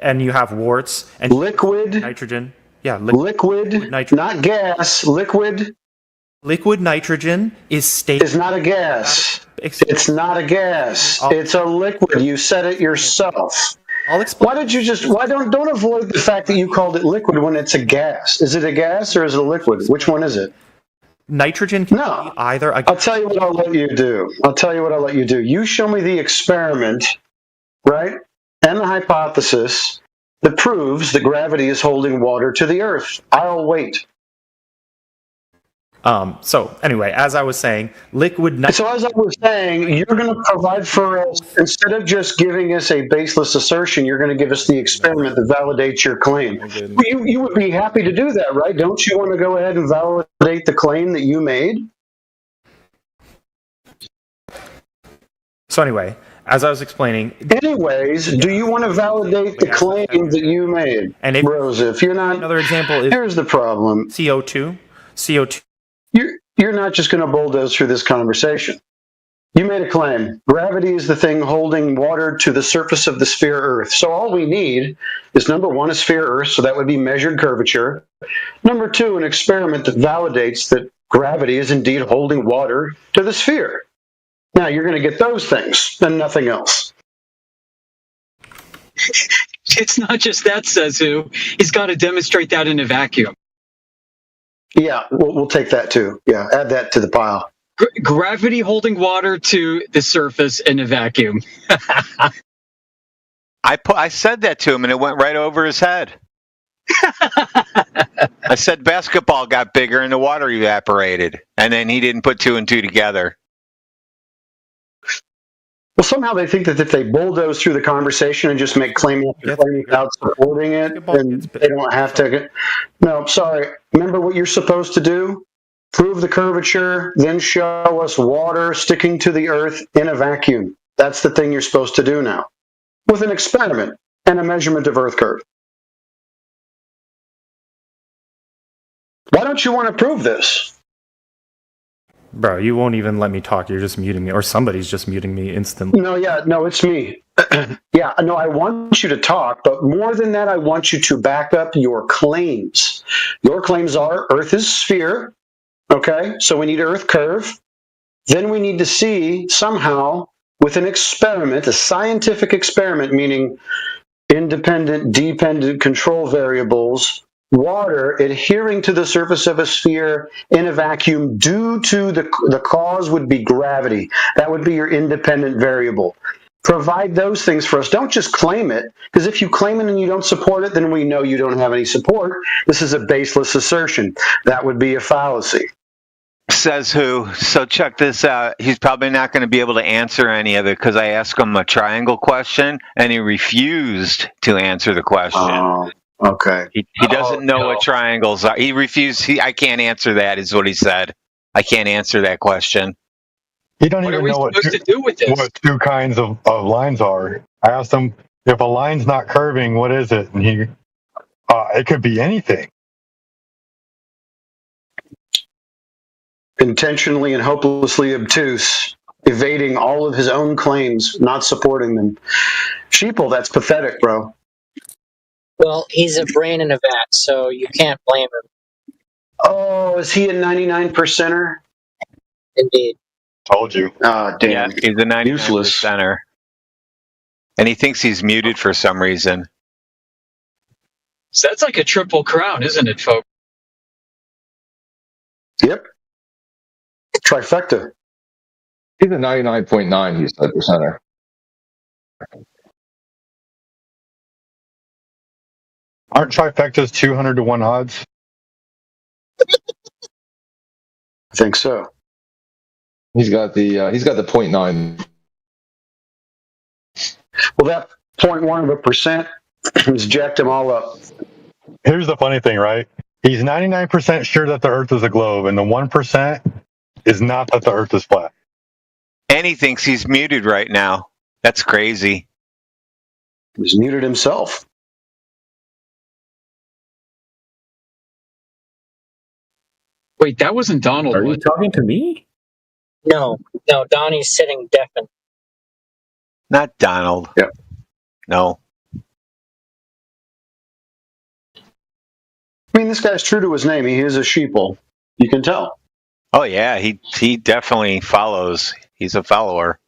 And you have warts. And liquid? Nitrogen. Yeah, liquid nitrogen. Not gas, liquid. Liquid nitrogen is not a gas. It's not a gas. It's a liquid. You said it yourself. I'll explain. Why don't avoid the fact that you called it liquid when it's a gas? Is it a gas or is it a liquid? Which one is it? Nitrogen can be either a gas. I'll tell you what I'll let you do. You show me the experiment, right? And the hypothesis that proves that gravity is holding water to the earth. I'll wait. So anyway, as I was saying, liquid nitrogen. So as I was saying, you're going to provide for us, instead of just giving us a baseless assertion, you're going to give us the experiment that validates your claim. You would be happy to do that, right? Don't you want to go ahead and validate the claim that you made? So anyway, as I was explaining. Anyways, do you want to validate the claim that you made? And Rosa, if you're not, another example is here's the problem. CO2. You're not just going to bulldoze through this conversation. You made a claim. Gravity is the thing holding water to the surface of the sphere Earth. So all we need is, number one, a sphere Earth, so that would be measured curvature. Number two, an experiment that validates that gravity is indeed holding water to the sphere. Now, you're going to get those things and nothing else. It's not just that, says who. He's got to demonstrate that in a vacuum. Yeah, we'll take that too. Yeah, add that to the pile. Gravity holding water to the surface in a vacuum. I said that to him, and it went right over his head. I said basketball got bigger and the water evaporated, and then he didn't put two and two together. Well, somehow they think that if they bulldoze through the conversation and just make claim after claim without supporting it, then they don't have to. No, sorry. Remember what you're supposed to do? Prove the curvature, then show us water sticking to the earth in a vacuum. That's the thing you're supposed to do now, with an experiment and a measurement of earth curve. Why don't you want to prove this? Bro, you won't even let me talk. You're just muting me, or somebody's just muting me instantly. No, it's me. I want you to talk, but more than that, I want you to back up your claims. Your claims are Earth is sphere, okay? So we need Earth curve. Then we need to see somehow with an experiment, a scientific experiment, meaning independent, dependent control variables, water adhering to the surface of a sphere in a vacuum due to the cause would be gravity. That would be your independent variable. Provide those things for us. Don't just claim it, because if you claim it and you don't support it, then we know you don't have any support. This is a baseless assertion. That would be a fallacy. Says who? So check this out. He's probably not going to be able to answer any of it because I asked him a triangle question and he refused to answer the question. Oh. Okay. He doesn't know what triangles are. He refused. I can't answer that, is what he said. I can't answer that question. He don't even know what two kinds of lines are. I asked him, if a line's not curving, what is it? And he, it could be anything. Intentionally and hopelessly obtuse, evading all of his own claims, not supporting them. Sheeple, that's pathetic, bro. Well, he's a brain in a vat, so you can't blame him. Oh, is he a 99%er? Indeed. Told you. Ah, damn. Yeah, he's a 99 Useless. center. And he thinks he's muted for some reason. So that's like a triple crown, isn't it, folks? Yep. Trifecta. He's a 99.9, he's the center. Aren't trifectas 200 to 1 odds? I think so. He's got the 0.9. Well, that 0.1% has jacked him all up. Here's the funny thing, right? He's 99% sure that the Earth is a globe, and the 1% is not that the Earth is flat. And he thinks he's muted right now. That's crazy. He's muted himself. Wait, that wasn't Donald. Are you talking to me? No, Donnie's sitting deafened. Not Donald. Yep. No. I mean, this guy's true to his name. He is a sheeple. You can tell. Oh yeah, he definitely follows. He's a follower.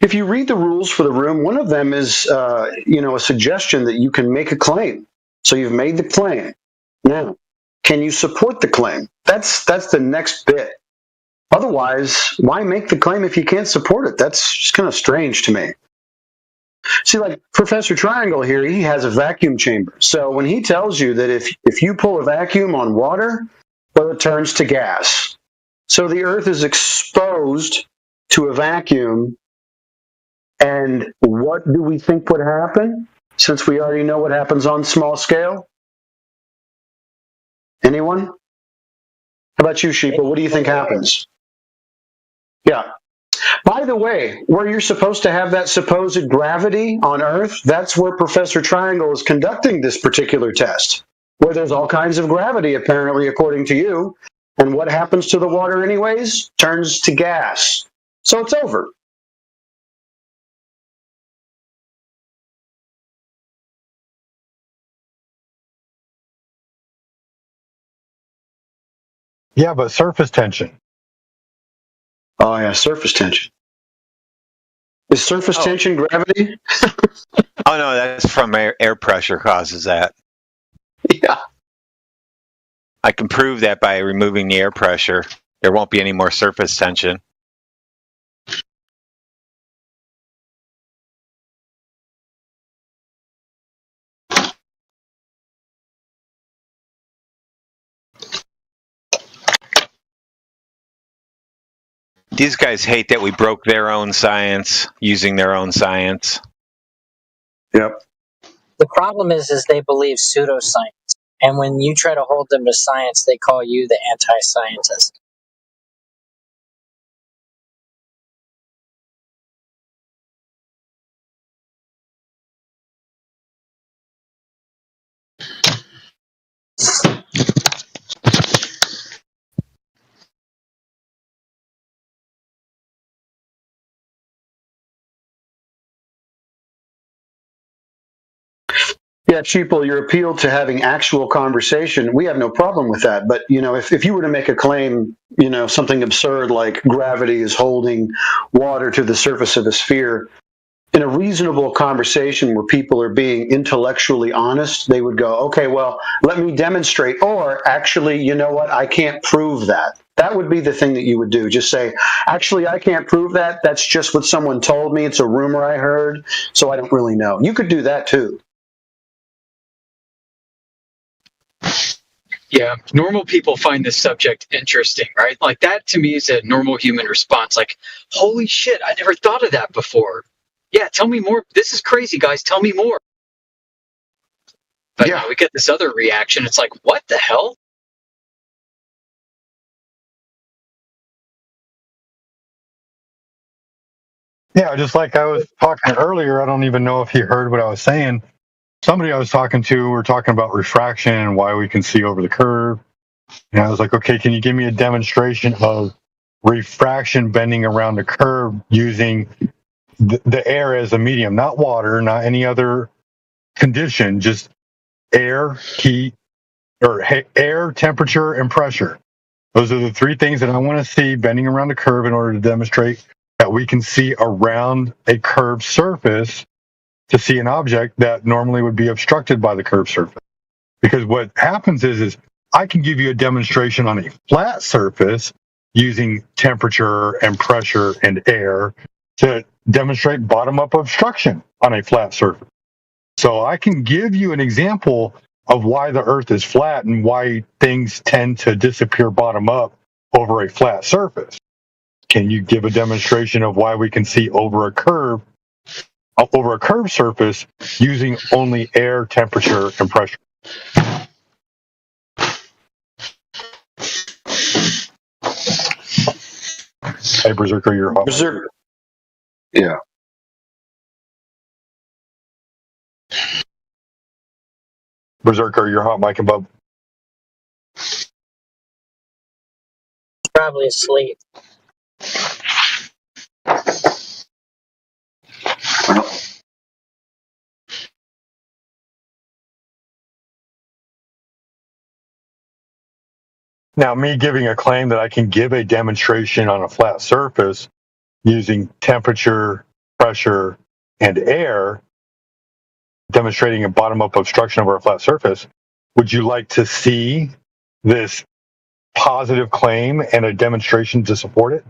If you read the rules for the room, one of them is, a suggestion that you can make a claim. So you've made the claim. Now, can you support the claim? That's the next bit. Otherwise, why make the claim if you can't support it? That's just kind of strange to me. See, like Professor Triangle here, he has a vacuum chamber. So when he tells you that if you pull a vacuum on water, well, it turns to gas. So the Earth is exposed to a vacuum. And what do we think would happen, since we already know what happens on small scale? Anyone? How about you, Sheeple? What do you think happens? Yeah. By the way, where you're supposed to have that supposed gravity on Earth, that's where Professor Triangle is conducting this particular test, where there's all kinds of gravity, apparently, according to you. And what happens to the water anyways? Turns to gas. So it's over. Yeah, but surface tension. Oh, yeah, surface tension. Is surface tension gravity? Oh no, that's from air pressure causes that. Yeah. I can prove that by removing the air pressure. There won't be any more surface tension. These guys hate that we broke their own science using their own science. Yep. The problem is they believe pseudoscience. And when you try to hold them to science, they call you the anti-scientist. Yeah, Sheeple, your appeal to having actual conversation, we have no problem with that. But, if you were to make a claim, something absurd like gravity is holding water to the surface of a sphere, in a reasonable conversation where people are being intellectually honest, they would go, okay, well, let me demonstrate. Or actually, you know what? I can't prove that. That would be the thing that you would do. Just say, actually, I can't prove that. That's just what someone told me. It's a rumor I heard, so I don't really know. You could do that too. Yeah, normal people find this subject interesting, right? Like that to me is a normal human response. Like, holy shit, I never thought of that before. Yeah, tell me more. This is crazy, guys. Tell me more. But yeah, we get this other reaction. It's like, what the hell? Yeah, just like I was talking earlier, I don't even know if he heard what I was saying. Somebody I was talking to, we were talking about refraction and why we can see over the curve. And I was like, okay, can you give me a demonstration of refraction bending around the curve using the air as a medium, not water, not any other condition, just air, heat, or air, temperature, and pressure. Those are the three things that I want to see bending around a curve in order to demonstrate that we can see around a curved surface to see an object that normally would be obstructed by the curved surface. Because what happens is I can give you a demonstration on a flat surface using temperature and pressure and air to demonstrate bottom-up obstruction on a flat surface. So I can give you an example of why the Earth is flat and why things tend to disappear bottom up over a flat surface. Can you give a demonstration of why we can see over a curved surface using only air, temperature, and pressure? Hey, Berserker, you're hot. Berserker. Yeah. Berserker, you're hot, Mike and Bub. Probably asleep. Now, me giving a claim that I can give a demonstration on a flat surface using temperature, pressure, and air, demonstrating a bottom-up obstruction over a flat surface, would you like to see this positive claim and a demonstration to support it?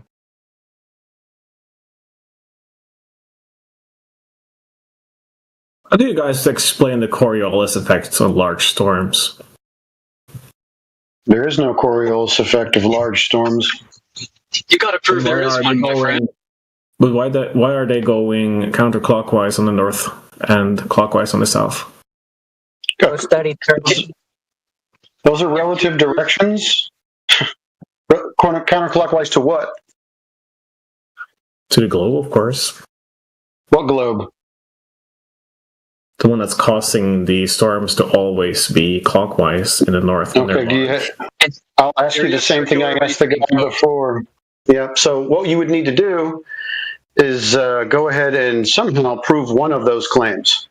How do you guys explain the Coriolis effects on large storms? There is no Coriolis effect of large storms. You got to prove there is one, my friend. But why are they going counterclockwise on the north and clockwise on the south? Go study turkey. Those are relative directions. Counterclockwise to what? To the globe, of course. What globe? The one that's causing the storms to always be clockwise in the north. Okay, I'll ask you the same thing I asked the guy before. Yeah, so what you would need to do is go ahead and somehow prove one of those claims.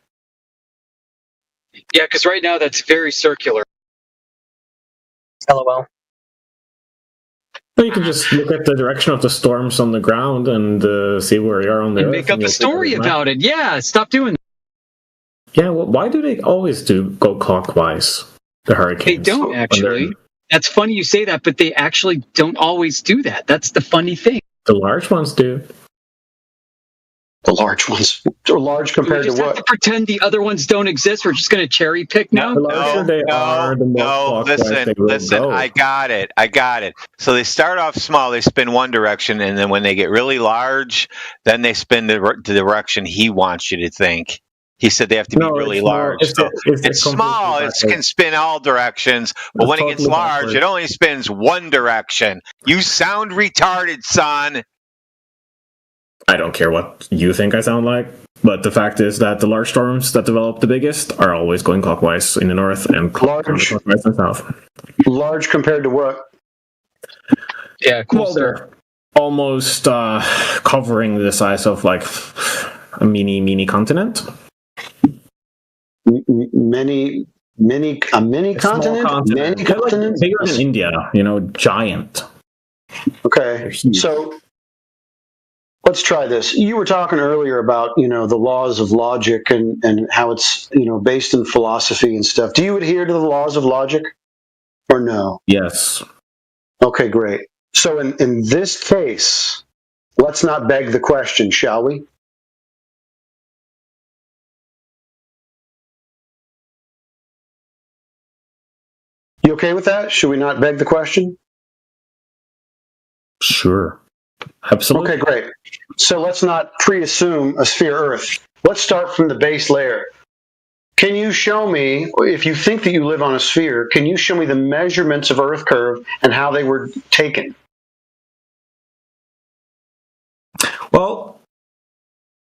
Yeah, because right now that's very circular. LOL. Well, you can just look at the direction of the storms on the ground and see where you are on the And earth. make up a story about it. Yeah, stop doing that. Yeah, well, why do they always go clockwise, the hurricanes? They don't actually. That's funny you say that, but they actually don't always do that. That's the funny thing. The large ones do. The large ones? Are large compared to what? Have to pretend the other ones don't exist. We're just going to cherry pick now? The larger they are, the more clockwise they will go. I got it. So they start off small, they spin one direction, and then when they get really large, then they spin the direction he wants you to think. He said they have to be really large. It's small, it can spin all directions, but when it gets large, it only spins one direction. You sound retarded, son. I don't care what you think I sound like, but the fact is that the large storms that develop the biggest are always going clockwise in the north and clockwise in the south. Large compared to what? Yeah, cool. Well, they're almost covering the size of like a mini continent. Mini continent? Many continents? Bigger than India, giant. Okay, so let's try this. You were talking earlier about, the laws of logic and how it's, based in philosophy and stuff. Do you adhere to the laws of logic or no? Yes. Okay, great. So in this case, let's not beg the question, shall we? You okay with that? Should we not beg the question? Sure. Absolutely. Okay, great. So let's not pre-assume a sphere Earth. Let's start from the base layer. Can you show me, if you think that you live on a sphere, can you show me the measurements of Earth curve and how they were taken? Well,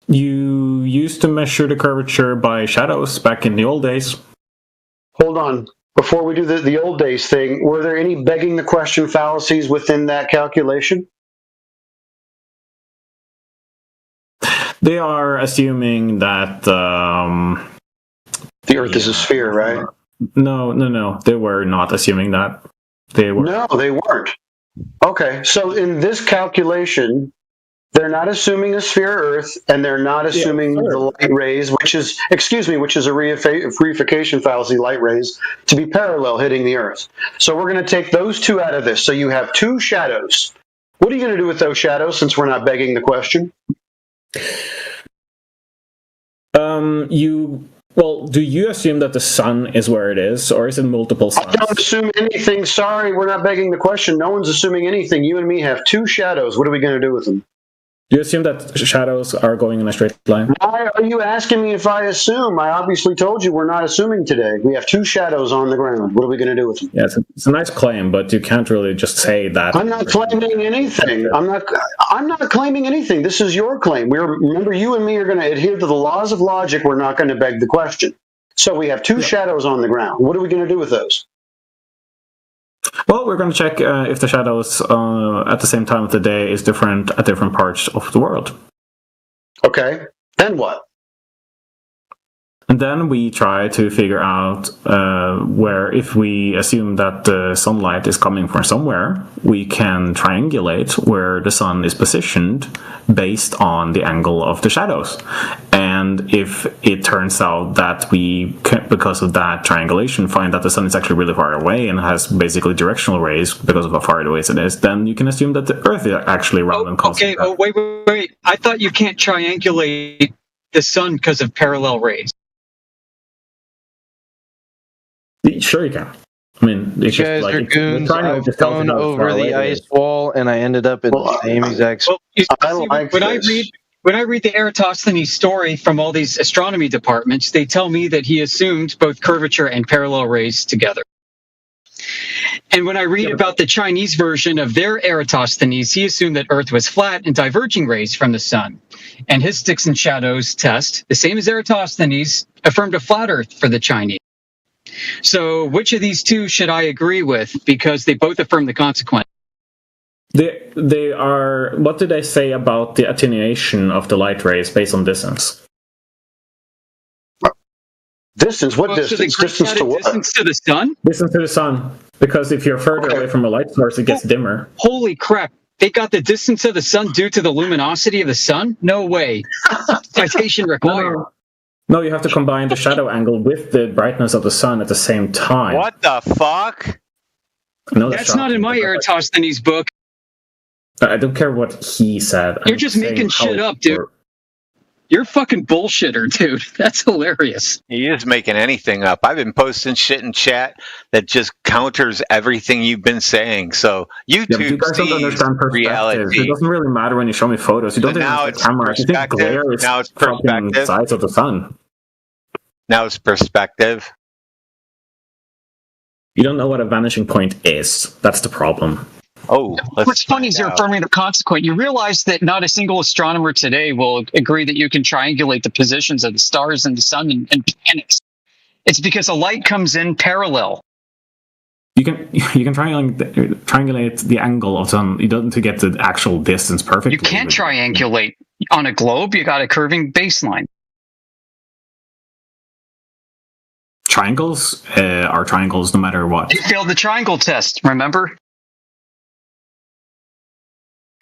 you used to measure the curvature by shadows back in the old days. Hold on. Before we do the old days thing, were there any begging the question fallacies within that calculation? They are assuming that The Earth is a sphere, right? No. They were not assuming that. They were. No, they weren't. Okay, so in this calculation, they're not assuming a sphere Earth, and they're not assuming the light rays, which is a reification fallacy, light rays, to be parallel hitting the Earth. So we're going to take those two out of this. So you have two shadows. What are you going to do with those shadows, since we're not begging the question? Do you assume that the sun is where it is, or is it multiple suns? I don't assume anything. Sorry, we're not begging the question. No one's assuming anything. You and me have two shadows. What are we going to do with them? Do you assume that shadows are going in a straight line? Why are you asking me if I assume? I obviously told you we're not assuming today. We have two shadows on the ground. What are we going to do with them? Yeah, it's a nice claim, but you can't really just say that. I'm not claiming anything. I'm not claiming anything. This is your claim. Remember, you and me are going to adhere to the laws of logic. We're not going to beg the question. So we have two shadows on the ground. What are we going to do with those? Well, we're going to check if the shadows at the same time of the day is different at different parts of the world. Okay. Then what? And then we try to figure out where, if we assume that the sunlight is coming from somewhere, we can triangulate where the sun is positioned based on the angle of the shadows. And if it turns out that we, because of that triangulation, find that the sun is actually really far away and has basically directional rays because of how far away it is, then you can assume that the Earth is actually round and constant. Okay, wait. I thought you can't triangulate the sun because of parallel rays. Sure you can. I mean, it's you guys just are goons. I've gone over the ice wall, and I ended up in the same exact spot. When I read the Eratosthenes story from all these astronomy departments, they tell me that he assumed both curvature and parallel rays together. And when I read about the Chinese version of their Eratosthenes, he assumed that Earth was flat and diverging rays from the sun. And his sticks and shadows test, the same as Eratosthenes, affirmed a flat Earth for the Chinese. So which of these two should I agree with? Because they both affirm the consequence. They are. What did they say about the attenuation of the light rays based on distance? Distance? What distance? So distance to what? Distance to the sun? Distance to the sun. Because if you're further away from a light source, it gets dimmer. Holy crap. They got the distance of the sun due to the luminosity of the sun? No way. Citation required. No, you have to combine the shadow angle with the brightness of the sun at the same time. What the fuck? No, that's not in my Eratosthenes book. I don't care what he said. You're just making shit up, dude. You're a fucking bullshitter, dude. That's hilarious. He is making anything up. I've been posting shit in chat that just counters everything you've been saying. So YouTube you guys don't understand perspective. Reality. It doesn't really matter when you show me photos. You don't think it's the camera. You think glare is now it's fucking the size of the sun. Now it's perspective. You don't know what a vanishing point is. That's the problem. Oh, what's funny is you're affirming the consequent. You realize that not a single astronomer today will agree that you can triangulate the positions of the stars and the sun and planets. It's because a light comes in parallel. You can triangulate the angle of the sun. You don't need to get the actual distance perfectly. You can't triangulate on a globe. You got a curving baseline. Triangles are triangles no matter what. You failed the triangle test, remember?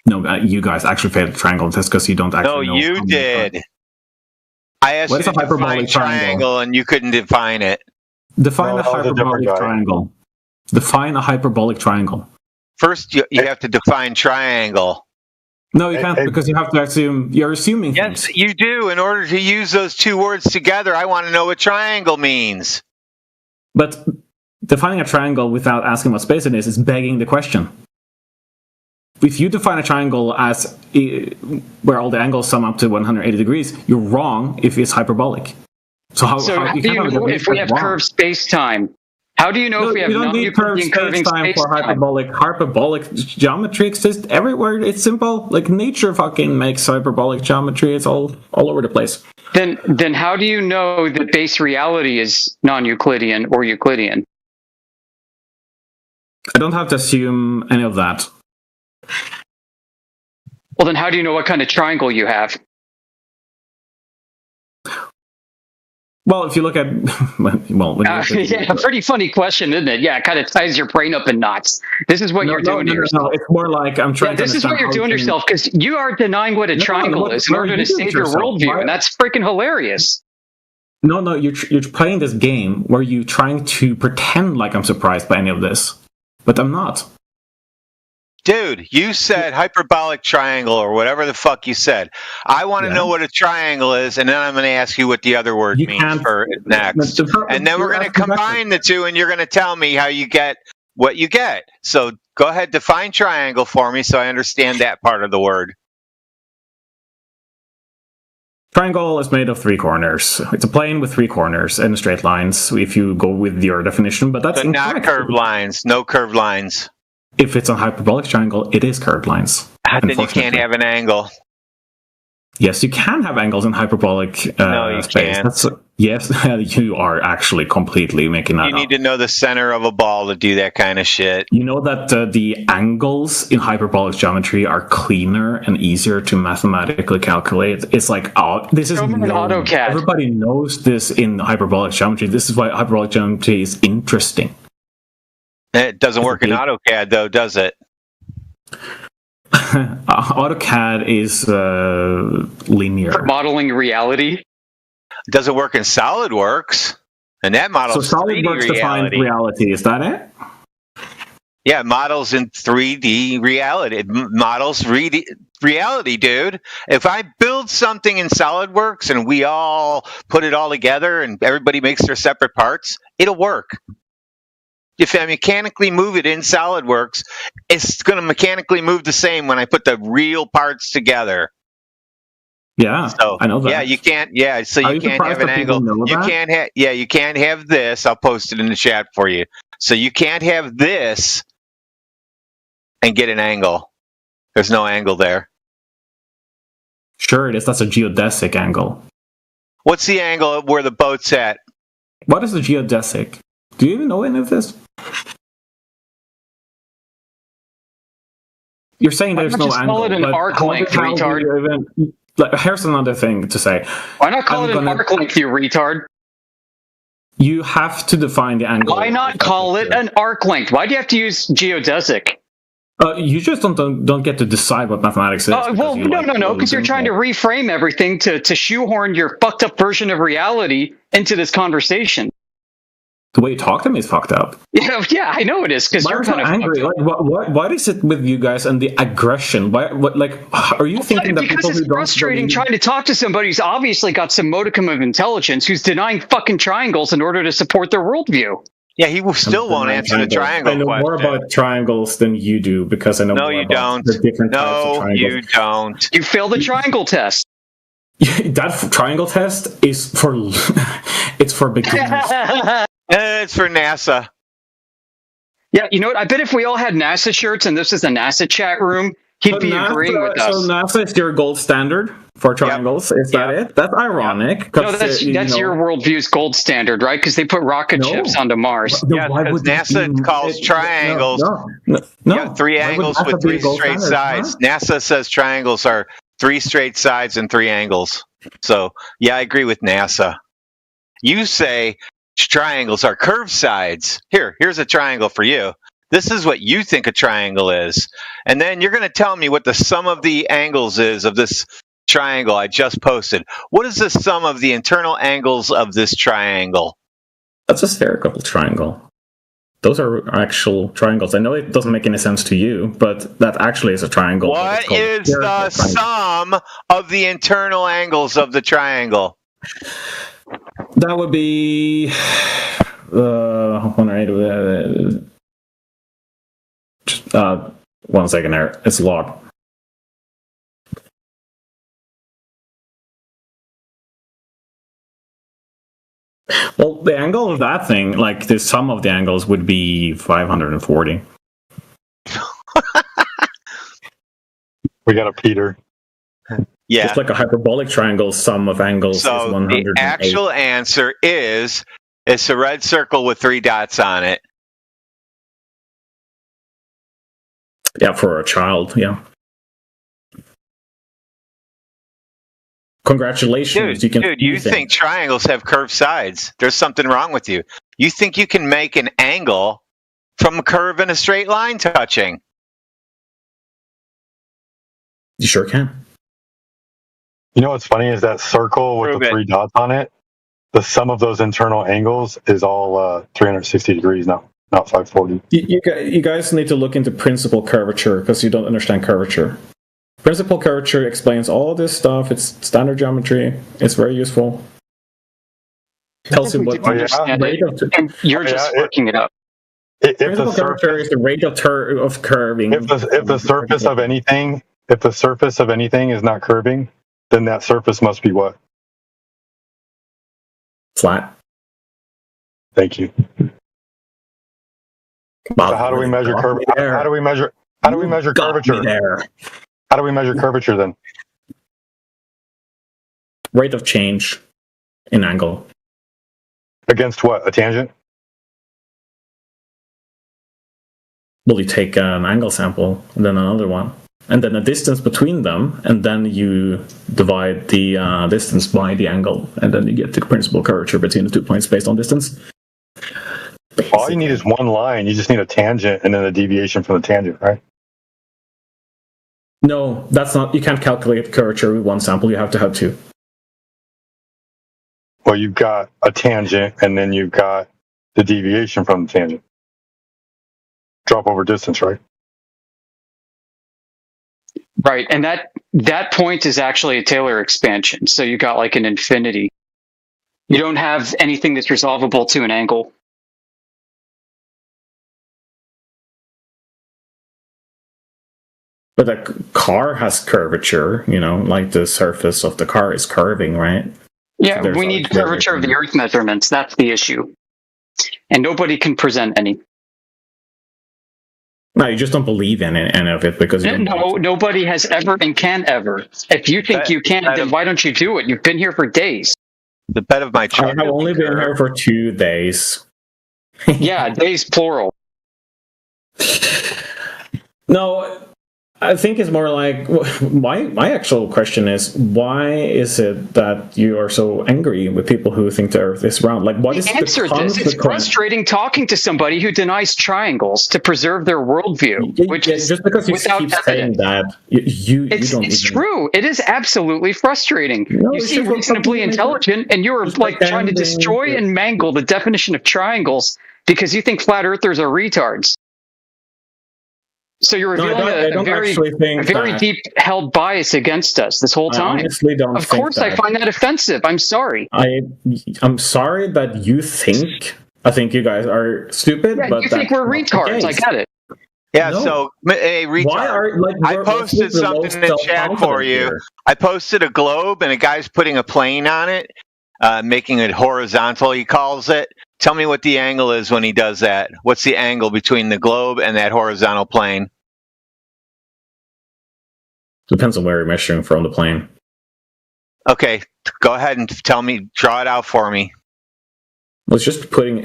No, you guys actually failed the triangle test because you don't actually know. No, you did. I asked you to define triangle and you couldn't define it. Define a hyperbolic triangle. Define a hyperbolic triangle. First, you have to define triangle. No, you can't, because you have to assume. You're assuming things. Yes, you do. In order to use those two words together, I want to know what triangle means. But defining a triangle without asking what space it is begging the question. If you define a triangle as where all the angles sum up to 180 degrees, you're wrong if it's hyperbolic. So how do you know if we have curved space-time? How do you know if we have you don't need curved space-time for hyperbolic? Hyperbolic geometry exists everywhere. It's simple. Like nature fucking makes hyperbolic geometry. It's all over the place. Then how do you know that base reality is non-Euclidean or Euclidean? I don't have to assume any of that. Well, then how do you know what kind of triangle you have? Well, if you look at yeah, pretty funny question, isn't it? Yeah, it kind of ties your brain up in knots. This is what you're doing to yourself. No, it's more like I'm trying. This is what you're doing to yourself because you are denying what a triangle is in order to save your worldview, and that's freaking hilarious. No, you're playing this game where you're trying to pretend like I'm surprised by any of this, but I'm not. Dude, you said hyperbolic triangle or whatever the fuck you said. I want to know what a triangle is, and then I'm going to ask you what the other word means for next. And then we're going to combine the two, and you're going to tell me how you get what you get. So go ahead, define triangle for me so I understand that part of the word. Triangle is made of 3 corners. It's a plane with 3 corners and straight lines, if you go with your definition, but that's not curved lines. No curved lines. If it's a hyperbolic triangle, it is curved lines. Then you can't have an angle. Yes, you can have angles in hyperbolic no, you space. can't. Yes, you are actually completely making that up. You need to know the center of a ball to do that kind of shit. You know that the angles in hyperbolic geometry are cleaner and easier to mathematically calculate. It's like, this is AutoCAD. Everybody knows this in hyperbolic geometry. This is why hyperbolic geometry is interesting. It doesn't work in AutoCAD, though, does it? AutoCAD is linear. For modeling reality? It doesn't work in SolidWorks. And that models so SolidWorks defines reality, is that it? Yeah, models in 3D reality. It models reality, dude. If I build something in SolidWorks and we all put it all together and everybody makes their separate parts, it'll work. If I mechanically move it in SolidWorks, it's going to mechanically move the same when I put the real parts together. Yeah, so, I know that. Yeah, you can't. Yeah, so you can't have an angle. You can't have. Yeah, you can't have this. I'll post it in the chat for you. So you can't have this and get an angle. There's no angle there. Sure, it is. That's a geodesic angle. What's the angle where the boat's at? What is a geodesic? Do you even know any of this? You're saying there's no angle. Call it an arc length, retard. Here's another thing to say. Why not call it an arc length, you retard? You have to define the angle. Why not call it an arc length? Why do you have to use geodesic? You just don't get to decide what mathematics is. Well, no, because you're trying to reframe everything to shoehorn your fucked up version of reality into this conversation. The way you talk to me is fucked up. Yeah, I know it is because you're kind of angry. Like, what is it with you guys and the aggression? What are you thinking that because it's frustrating trying to talk to somebody who's obviously got some modicum of intelligence who's denying fucking triangles in order to support their worldview? Yeah, he still won't answer the triangle question. I know more about triangles than you do because I know more about the different types of triangles. No, you don't. You failed the triangle test. That triangle test is it's for beginners. It's for NASA. Yeah, you know what? I bet if we all had NASA shirts and this is a NASA chat room, he'd be agreeing with us. So NASA is your gold standard for triangles. Is that it? That's ironic. No, that's your worldview's gold standard, right? Because they put rocket ships onto Mars. Yeah, because NASA calls triangles. No, 3 angles with 3 straight sides. NASA says triangles are 3 straight sides and 3 angles. So, yeah, I agree with NASA. You say triangles are curved sides. Here's a triangle for you. This is what you think a triangle is. And then you're going to tell me what the sum of the angles is of this triangle I just posted. What is the sum of the internal angles of this triangle? That's a spherical triangle. Those are actual triangles. I know it doesn't make any sense to you, but that actually is a triangle. What is the sum of the internal angles of the triangle? That would be 1 second there. It's log. Well, the angle of that thing, like the sum of the angles, would be 540. We got a Peter. Yeah. Just like a hyperbolic triangle, sum of angles is 108. The actual answer is it's a red circle with 3 dots on it. Yeah, for a child, yeah. Congratulations, dude, you think triangles have curved sides? There's something wrong with you. You think you can make an angle from a curve and a straight line touching? You sure can. You know what's funny is that circle with the 3 dots on it. The sum of those internal angles is all 360 degrees now, not 540. You guys need to look into principal curvature because you don't understand curvature. Principal curvature explains all this stuff. It's standard geometry. It's very useful. Tells you what rate of you're just working it up. Principal curvature is the rate of curving. If the surface of anything, is not curving, then that surface must be what? Flat. Thank you. So how do we measure curvature? How do we measure curvature? How do we measure curvature then? Rate of change in angle. Against what? A tangent? Well, you take an angle sample and then another one, and then a distance between them, and then you divide the distance by the angle, and then you get the principal curvature between the 2 points based on distance. All you need is one line. You just need a tangent and then a deviation from the tangent, right? No, that's not. You can't calculate curvature with one sample. You have to have 2. Well, you've got a tangent and then you've got the deviation from the tangent. Drop over distance, right? Right, and that point is actually a Taylor expansion. So you got like an infinity. You don't have anything that's resolvable to an angle. But a car has curvature, like the surface of the car is curving, right? Yeah, so we need curvature of the Earth measurements. That's the issue. And nobody can present any. No, you just don't believe in any of it because nobody has ever and can ever. If you think you can, then why don't you do it? You've been here for days. The bed of my truck. I have only been here for 2 days. Yeah, days plural. No, I think it's more like my actual question is, why is it that you are so angry with people who think the Earth is round? Like, what is the answer this? It's frustrating talking to somebody who denies triangles to preserve their worldview. Which is just because you keep saying that, you don't. It's true. It is absolutely frustrating. No, you seem reasonably intelligent, and you're like trying to destroy and mangle the definition of triangles because you think flat earthers are retards. So you're revealing a very deep held bias against us this whole time. I honestly don't of course, I find that offensive. I'm sorry. I'm sorry that you think. I think you guys are stupid. Yeah, but you think we're retards. I get it. Yeah. No. So, hey, retard. I posted something in the chat for you. Here. I posted a globe, and a guy's putting a plane on it, making it horizontal. He calls it. Tell me what the angle is when he does that. What's the angle between the globe and that horizontal plane? Depends on where you're measuring from the plane. Okay, go ahead and draw it out for me. Well, it's just putting.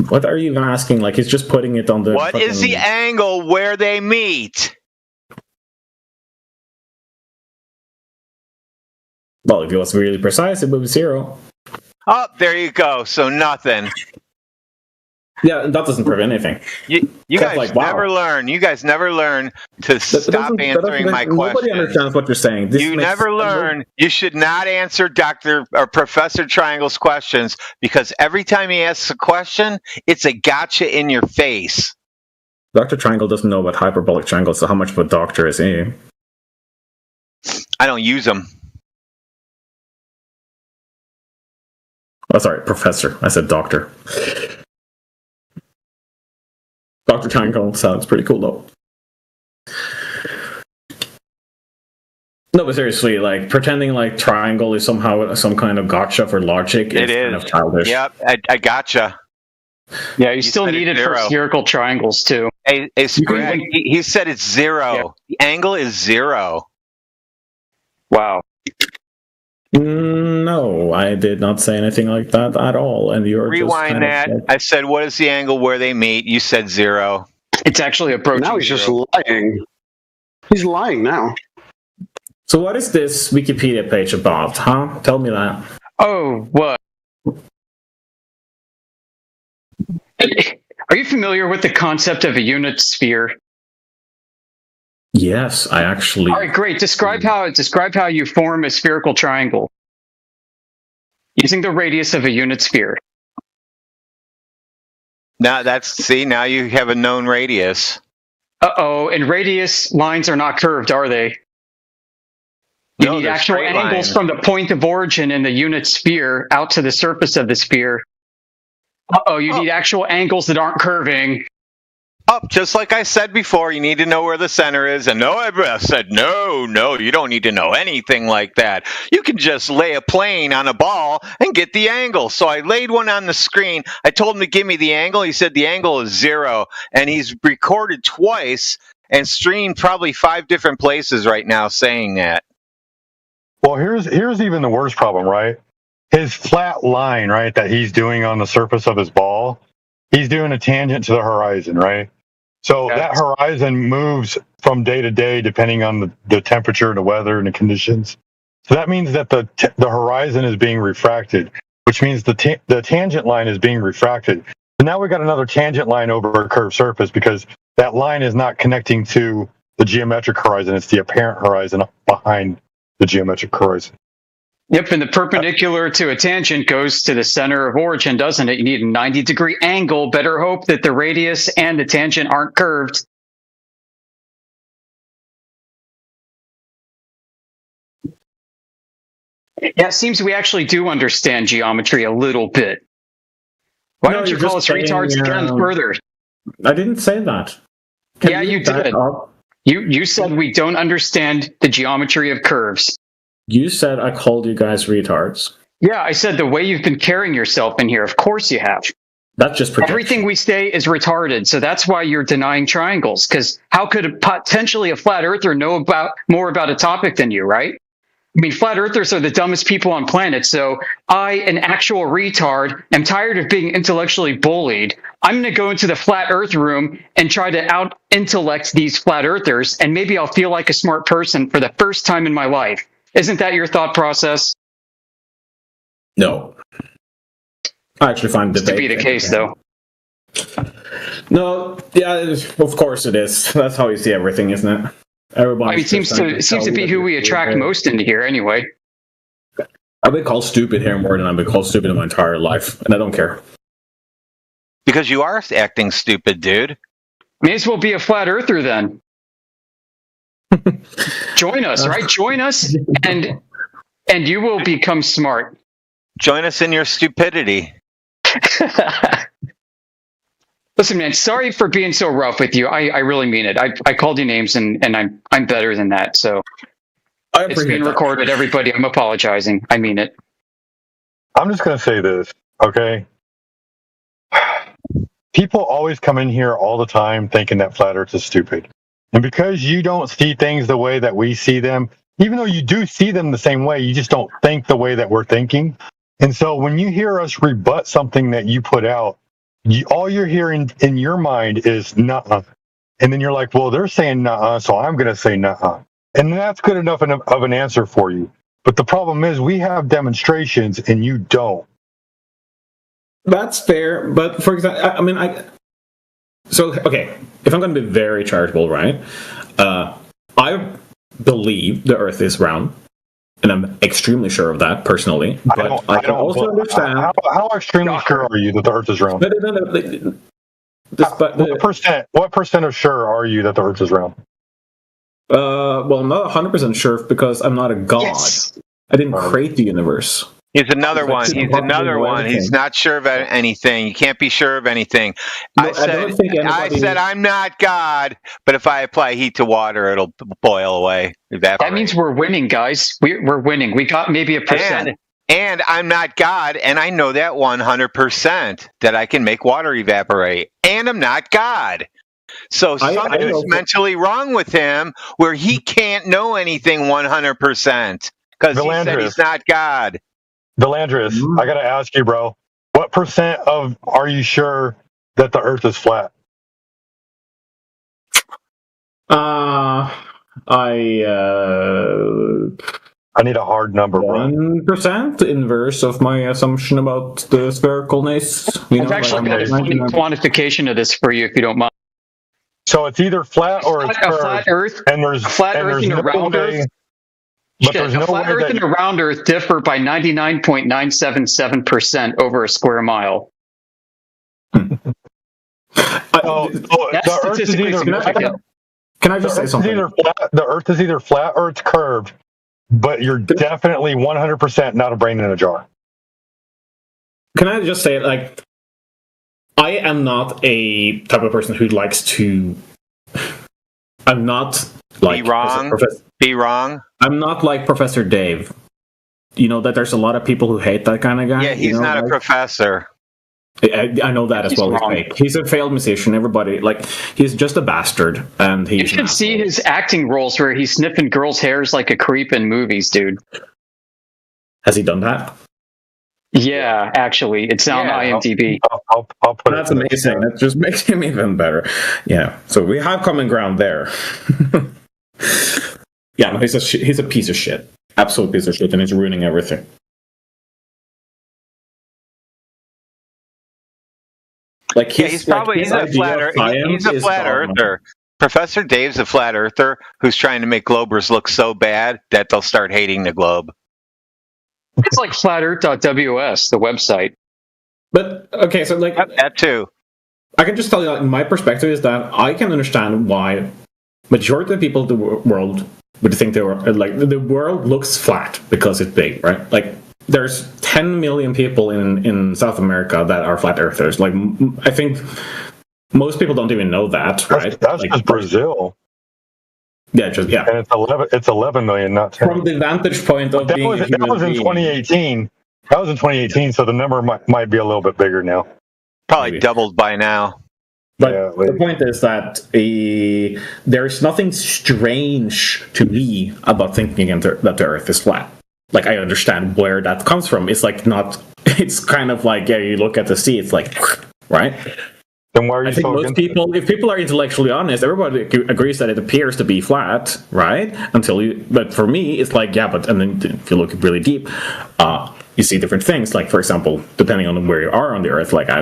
What are you even asking? Like, it's just putting it on the. What is the angle where they meet? Well, if it was really precise, it would be 0. Oh, there you go. So nothing. Yeah, that doesn't prove anything. You guys never learn. You guys never learn to stop answering my questions. Nobody understands what you're saying. You never learn. You should not answer Dr. or Professor Triangle's questions because every time he asks a question, it's a gotcha in your face. Dr. Triangle doesn't know about hyperbolic triangles, so how much of a doctor is he? I don't use them. Oh, sorry, professor. I said doctor. Dr. Triangle sounds pretty cool, though. No, but seriously, like, pretending like triangle is somehow some kind of gotcha for logic is kind of childish. Yep, I gotcha. Yeah, you still need it for spherical triangles, too. Hey, Sprague, he said it's 0. Yeah. The angle is 0. Wow. No, I did not say anything like that at all. And you're rewind that. I said, "What is the angle where they meet?" You said 0. It's actually approaching. Now he's 0. just lying. He's lying now. So what is this Wikipedia page about, huh? Tell me that. Oh, what? Are you familiar with the concept of a unit sphere? Yes, I actually. All right, great. Describe how you form a spherical triangle using the radius of a unit sphere. Now now you have a known radius. Uh-oh, and radius lines are not curved, are they? You need actual angles from the point of origin in the unit sphere out to the surface of the sphere. Uh-oh, you need actual angles that aren't curving. Just like I said before, you need to know where the center is. And I said, no, you don't need to know anything like that. You can just lay a plane on a ball and get the angle. So I laid one on the screen. I told him to give me the angle. He said the angle is 0. And he's recorded twice and streamed probably 5 different places right now saying that. Well, here's even the worst problem, right? His flat line, right, that he's doing on the surface of his ball, he's doing a tangent to the horizon, right? So that horizon moves from day to day depending on the temperature, the weather, and the conditions. So that means that the horizon is being refracted, which means the tangent line is being refracted. So now we got another tangent line over a curved surface because that line is not connecting to the geometric horizon. It's the apparent horizon behind the geometric horizon. Yep, and the perpendicular to a tangent goes to the center of origin, doesn't it? You need a 90-degree angle. Better hope that the radius and the tangent aren't curved. Yeah, it seems we actually do understand geometry a little bit. Why don't you call us retards again further? I didn't say that. Yeah, you did. You said we don't understand the geometry of curves. You said I called you guys retards. Yeah, I said the way you've been carrying yourself in here. Of course you have. That's just projection. Everything we say is retarded, so that's why you're denying triangles. Because how could potentially a flat earther know more about a topic than you, right? I mean, flat earthers are the dumbest people on planet, so I, an actual retard, am tired of being intellectually bullied. I'm going to go into the flat earth room and try to out-intellect these flat earthers, and maybe I'll feel like a smart person for the first time in my life. Isn't that your thought process? No. I actually find it to be the case, though. No, yeah, of course it is. That's how you see everything, isn't it? Everybody. It seems to be who we attract most into here, anyway. I've been called stupid here more than I've been called stupid in my entire life, and I don't care. Because you are acting stupid, dude. May as well be a flat earther then. Join us, right? Join us, and you will become smart. Join us in your stupidity. Listen, man, sorry for being so rough with you. I really mean it. I called you names, and I'm better than that. So it's being recorded, everybody. I'm apologizing. I mean it. I'm just going to say this, okay? People always come in here all the time thinking that flat Earth is stupid. And because you don't see things the way that we see them, even though you do see them the same way, you just don't think the way that we're thinking. And so when you hear us rebut something that you put out, all you're hearing in your mind is nuh-uh. And then you're like, well, they're saying nuh-uh, so I'm going to say nuh-uh. And that's good enough of an answer for you. But the problem is we have demonstrations and you don't. That's fair. But for example, okay, if I'm going to be very charitable, right? I believe the Earth is round. And I'm extremely sure of that, personally. But I can also understand... How extremely sure are you that the Earth is round? What percent of sure are you that the Earth is round? Well, I'm not 100% sure because I'm not a god. Yes. I didn't create the universe. He's another one. He's not sure of anything. You can't be sure of anything. No, I said I'm not God, but if I apply heat to water, it'll boil away, evaporate. That means we're winning, guys. We're winning. We got maybe a percent. And I'm not God, and I know that 100% that I can make water evaporate. And I'm not God. So something's mentally wrong with him where he can't know anything 100% because he said he's not God. Delandris, I got to ask you, bro, what percent are you sure that the Earth is flat? I need a hard number, bro. 1% inverse of my assumption about the sphericalness. I've actually got a quantification of this for you, if you don't mind. So it's either flat or it's curved. Flat Earth, and there's a flat Earth and a round Earth. But there's no flat Earth and a round Earth differ by 99.977% over a square mile. The Earth is either flat. Can I just say something? The Earth is either flat or it's curved, but you're definitely 100% not a brain in a jar. Can I just say, like, I am not a type of person who likes to. I'm not like be wrong. Be wrong. I'm not like Professor Dave. You know that there's a lot of people who hate that kind of guy. Yeah, he's not a professor. I know that as well. He's fake. He's a failed musician. Everybody, like, he's just a bastard. And you should see his acting roles where he's sniffing girls' hairs like a creep in movies, dude. Has he done that? Yeah, actually, it's on IMDb. I'll put That's amazing. That just makes him even better. Yeah. So we have common ground there. Yeah, no, he's a piece of shit. Absolute piece of shit, and he's ruining everything. Like he's a flat earther. Professor Dave's a flat earther who's trying to make Globers look so bad that they'll start hating the globe. It's like flatearth.ws, the website. But okay, so like that too. I can just tell you, like, my perspective is that I can understand why majority of the people in the world would think they were like the world looks flat because it's big, right? Like there's 10 million people in South America that are flat earthers. Like I think most people don't even know that, right? That's like, just Brazil. Yeah, and it's 11 million, not 10. From the vantage point of being that was in 2018. That was in 2018, so the number might be a little bit bigger now. Probably doubled by now. But the point is that there's nothing strange to me about thinking that the Earth is flat. Like, I understand where that comes from. It's like not. It's kind of like, yeah, you look at the sea, it's like, right? Then why are you I think most people, if people are intellectually honest, everybody agrees that it appears to be flat, right? But for me, it's like, yeah, but and then if you look really deep, you see different things. Like, for example, depending on where you are on the Earth, like I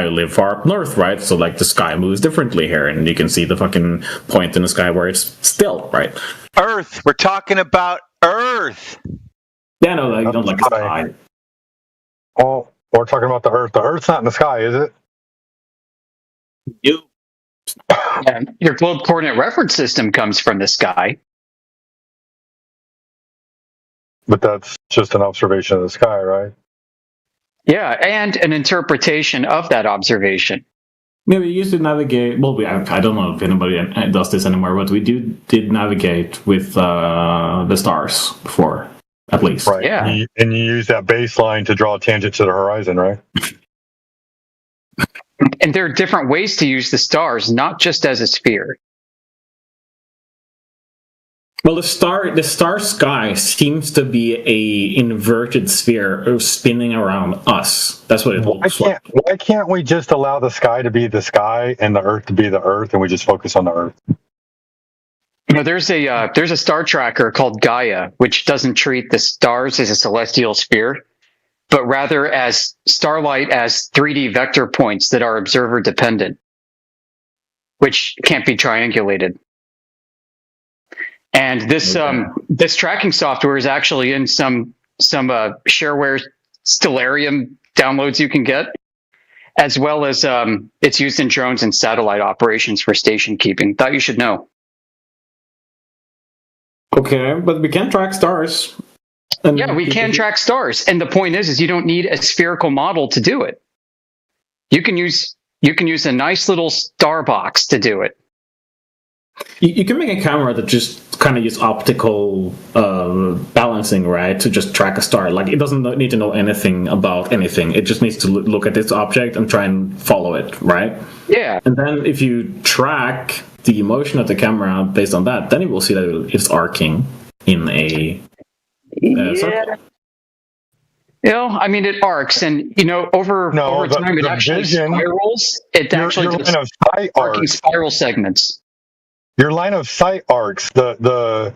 live far up north, right? So like the sky moves differently here, and you can see the fucking point in the sky where it's still, right? Earth. We're talking about Earth. Yeah, no, you don't like the sky. Oh, we're talking about the Earth. The Earth's not in the sky, is it? Yeah, your globe coordinate reference system comes from the sky. But that's just an observation of the sky, right? Yeah, and an interpretation of that observation. Yeah, we used to navigate. Well, I don't know if anybody does this anymore, but we did navigate with the stars before, at least. Right. Yeah. And you use that baseline to draw a tangent to the horizon, right? And there are different ways to use the stars, not just as a sphere. Well, the star sky seems to be a inverted sphere spinning around us. That's what it looks like. Why can't we just allow the sky to be the sky and the Earth to be the Earth, and we just focus on the Earth? You know, there's a star tracker called Gaia, which doesn't treat the stars as a celestial sphere, but rather as starlight as 3D vector points that are observer dependent, which can't be triangulated. And this this tracking software is actually in some shareware Stellarium downloads you can get, as well as it's used in drones and satellite operations for station keeping. Thought you should know. Okay, but we can track stars. Yeah, we can track stars, and the point is you don't need a spherical model to do it. You can use a nice little star box to do it. You can make a camera that just kind of use optical balancing, right, to just track a star. Like, it doesn't need to know anything about anything. It just needs to look at this object and try and follow it, right? Yeah. And then if you track the motion of the camera based on that, then you will see that it's arcing in a circle. You know, I mean, it arcs, and over time, it actually spirals. It actually does arcing spiral segments. your line of sight arcs. The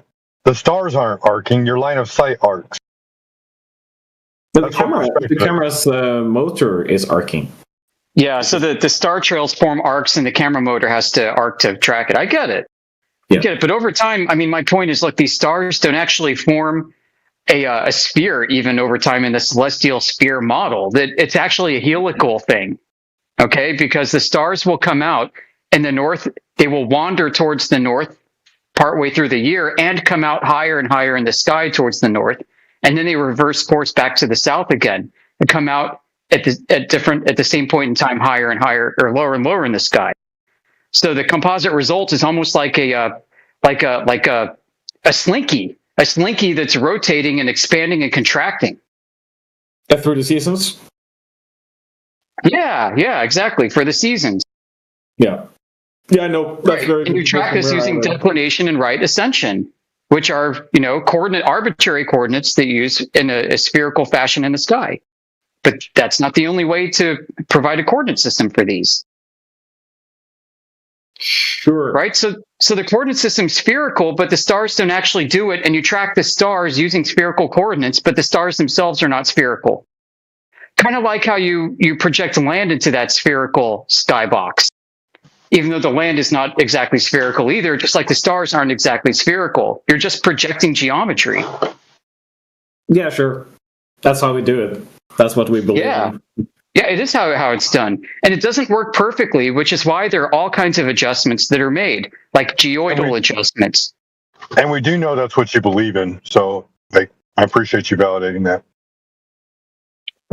stars aren't arcing. Your line of sight arcs. But the camera's motor is arcing. Yeah, so the star trails form arcs, and the camera motor has to arc to track it. I get it. Yeah. I get it. But over time, I mean, my point is, look, these stars don't actually form a sphere even over time in the celestial sphere model. That it's actually a helical thing, okay? Because the stars will come out in the north, they will wander towards the north partway through the year and come out higher and higher in the sky towards the north, and then they reverse course back to the south again and come out at the same point in time higher and higher, or lower and lower in the sky. So the composite result is almost like a slinky that's rotating and expanding and contracting. Through the seasons? Yeah, exactly, for the seasons. Yeah, I know. That's very. And you track this using declination and right ascension, which are, arbitrary coordinates that you use in a spherical fashion in the sky. But that's not the only way to provide a coordinate system for these. Sure. Right? So the coordinate system's spherical, but the stars don't actually do it, and you track the stars using spherical coordinates, but the stars themselves are not spherical. Kind of like how you project land into that spherical skybox, even though the land is not exactly spherical either, just like the stars aren't exactly spherical. You're just projecting geometry. Yeah, sure. That's how we do it. That's what we believe in. Yeah, it is how it's done. And it doesn't work perfectly, which is why there are all kinds of adjustments that are made, like geoidal adjustments. And we do know that's what you believe in, so I appreciate you validating that.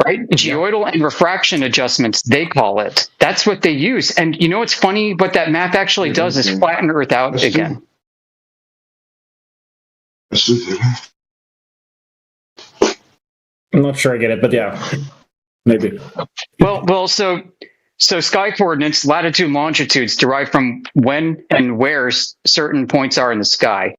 Right? Geoidal and refraction adjustments, they call it. That's what they use. And you know what's funny? What that math actually does is flatten Earth out again. I'm not sure I get it, but yeah, maybe. Well, so sky coordinates, latitude and longitudes, derive from when and where certain points are in the sky.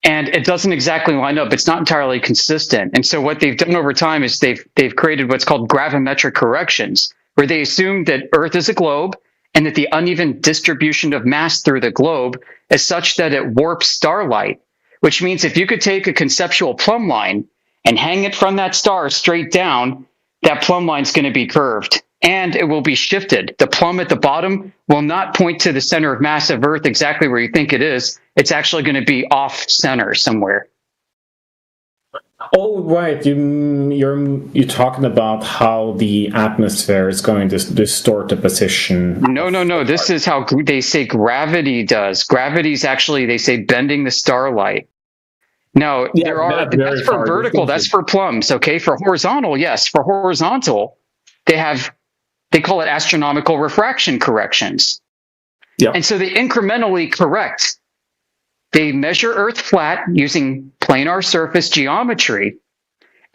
And it doesn't exactly line up. It's not entirely consistent. And so what they've done over time is they've created what's called gravimetric corrections, where they assume that Earth is a globe and that the uneven distribution of mass through the globe is such that it warps starlight, which means if you could take a conceptual plumb line and hang it from that star straight down, that plumb line is going to be curved and it will be shifted. The plumb at the bottom will not point to the center of mass of Earth exactly where you think it is. It's actually going to be off center somewhere. Oh, right. You're talking about how the atmosphere is going to distort the position. No. This is how they say gravity does. Gravity is actually, they say, bending the starlight. No, that's for vertical, that's for plumbs. Okay, for horizontal, yes. For horizontal, they call it astronomical refraction corrections. Yeah. And so they incrementally correct. They measure Earth flat using planar surface geometry,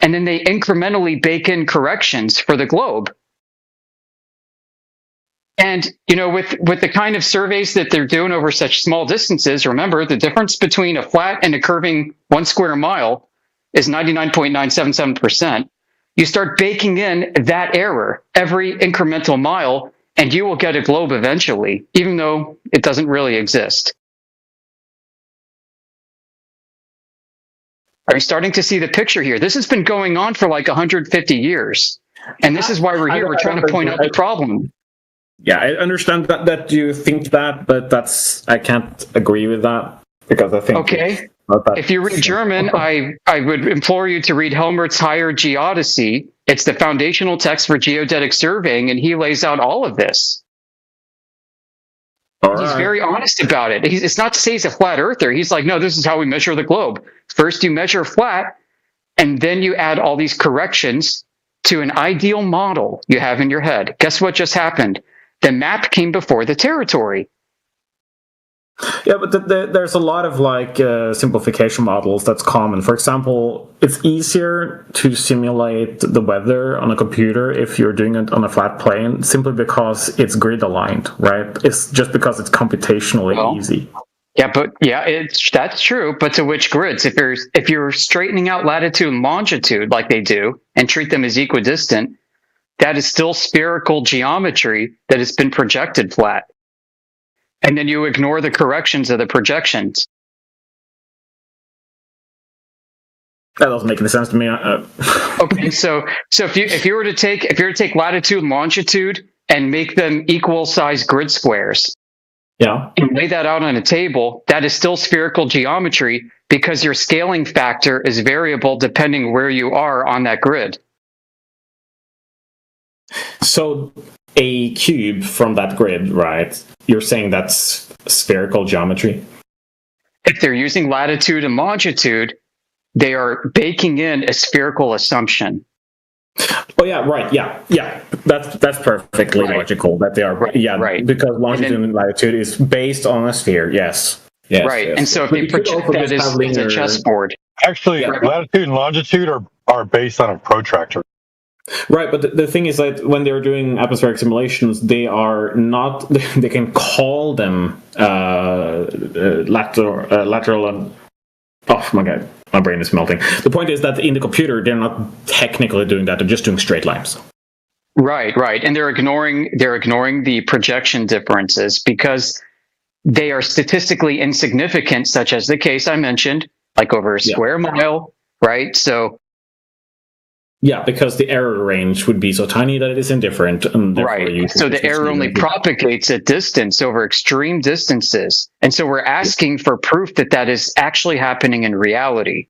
and then they incrementally bake in corrections for the globe. And, with the kind of surveys that they're doing over such small distances, remember, the difference between a flat and a curving 1 square mile is 99.977%. You start baking in that error every incremental mile, and you will get a globe eventually, even though it doesn't really exist. Are you starting to see the picture here? This has been going on for like 150 years. And this is why we're here. We're trying to point out the problem. Yeah, I understand that you think that, but I can't agree with that because I think. Okay. If you read German, I would implore you to read Helmert's Higher Geodesy. It's the foundational text for geodetic surveying, and he lays out all of this. He's very honest about it. It's not to say he's a flat earther. He's like, no, this is how we measure the globe. First, you measure flat, and then you add all these corrections to an ideal model you have in your head. Guess what just happened? The map came before the territory. Yeah, but there's a lot of simplification models that's common. For example, it's easier to simulate the weather on a computer if you're doing it on a flat plane, simply because it's grid aligned, right? It's just because it's computationally easy. Yeah, that's true. But to which grids? If you're straightening out latitude and longitude like they do and treat them as equidistant, that is still spherical geometry that has been projected flat. and then you ignore the corrections of the projections. That doesn't make any sense to me. Okay, so if you were to take latitude and longitude and make them equal size grid squares, yeah, and lay that out on a table, that is still spherical geometry because your scaling factor is variable depending where you are on that grid. So a cube from that grid, right? You're saying that's spherical geometry? If they're using latitude and longitude, they are baking in a spherical assumption. Oh yeah, right. Yeah. That's perfectly logical that they are. Right. Yeah, right. Because longitude and latitude is based on a sphere. Yes. Right. Yes. And so if you project that as a chessboard. Actually, latitude and longitude are based on a protractor. Right, but the thing is that when they're doing atmospheric simulations, they are not. They can call them lateral and. Oh my god, my brain is melting. The point is that in the computer, they're not technically doing that; they're just doing straight lines. Right, and they're ignoring the projection differences because they are statistically insignificant, such as the case I mentioned, like over a square mile, right? So. Yeah, because the error range would be so tiny that it is indifferent. And right. So the error only propagates at distance over extreme distances. And so we're asking for proof that that is actually happening in reality.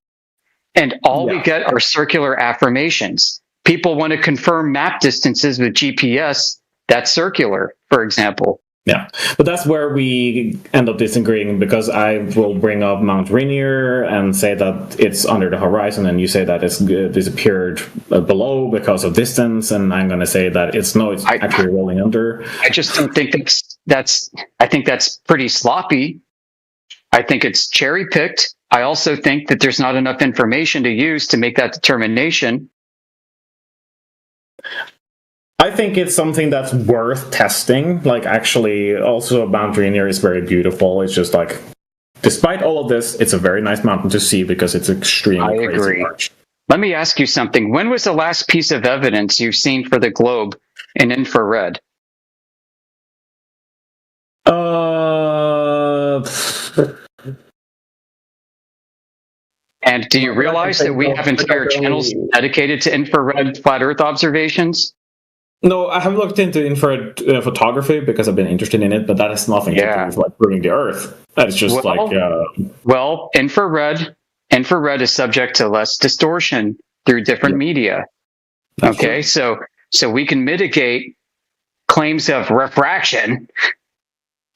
And all we get are circular affirmations. People want to confirm map distances with GPS. That's circular, for example. Yeah, but that's where we end up disagreeing because I will bring up Mount Rainier and say that it's under the horizon, and you say that it's disappeared below because of distance, and I'm going to say that it's actually rolling under. I just don't think I think that's pretty sloppy. I think it's cherry picked. I also think that there's not enough information to use to make that determination. I think it's something that's worth testing. Like, actually, also Mount Rainier is very beautiful. It's just like, despite all of this, it's a very nice mountain to see because it's extremely crazy large. Let me ask you something. When was the last piece of evidence you've seen for the globe in infrared? And do you realize that we have entire channels dedicated to infrared flat Earth observations? No, I haven't looked into infrared photography because I've been interested in it, but that has nothing to do with like proving the Earth. That is just Well, infrared is subject to less distortion through different media. Okay, so we can mitigate claims of refraction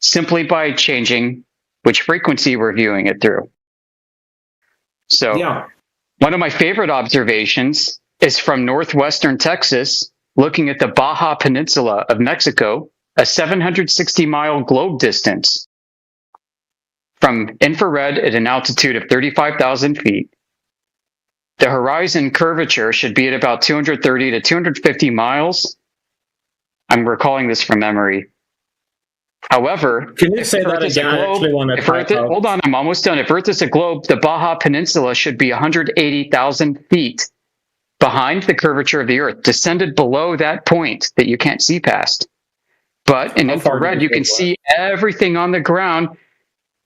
simply by changing which frequency we're viewing it through. So one of my favorite observations is from northwestern Texas, looking at the Baja Peninsula of Mexico, a 760-mile globe distance from infrared at an altitude of 35,000 feet. The horizon curvature should be at about 230 to 250 miles. I'm recalling this from memory. However, can you say that again? Hold on, I'm almost done. If Earth is a globe, the Baja Peninsula should be 180,000 feet behind the curvature of the Earth, descended below that point that you can't see past. But in infrared, you can see everything on the ground.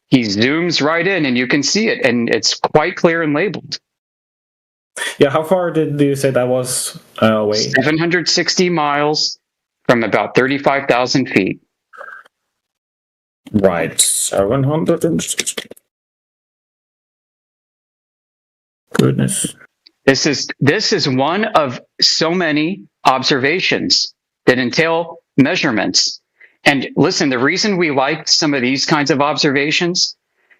He zooms right in and you can see it, and it's quite clear and labeled. Yeah, how far did you say that was away? 760 miles from about 35,000 feet. Right, 760. Goodness. This is one of so many observations that entail measurements. And listen, the reason we like some of these kinds of observations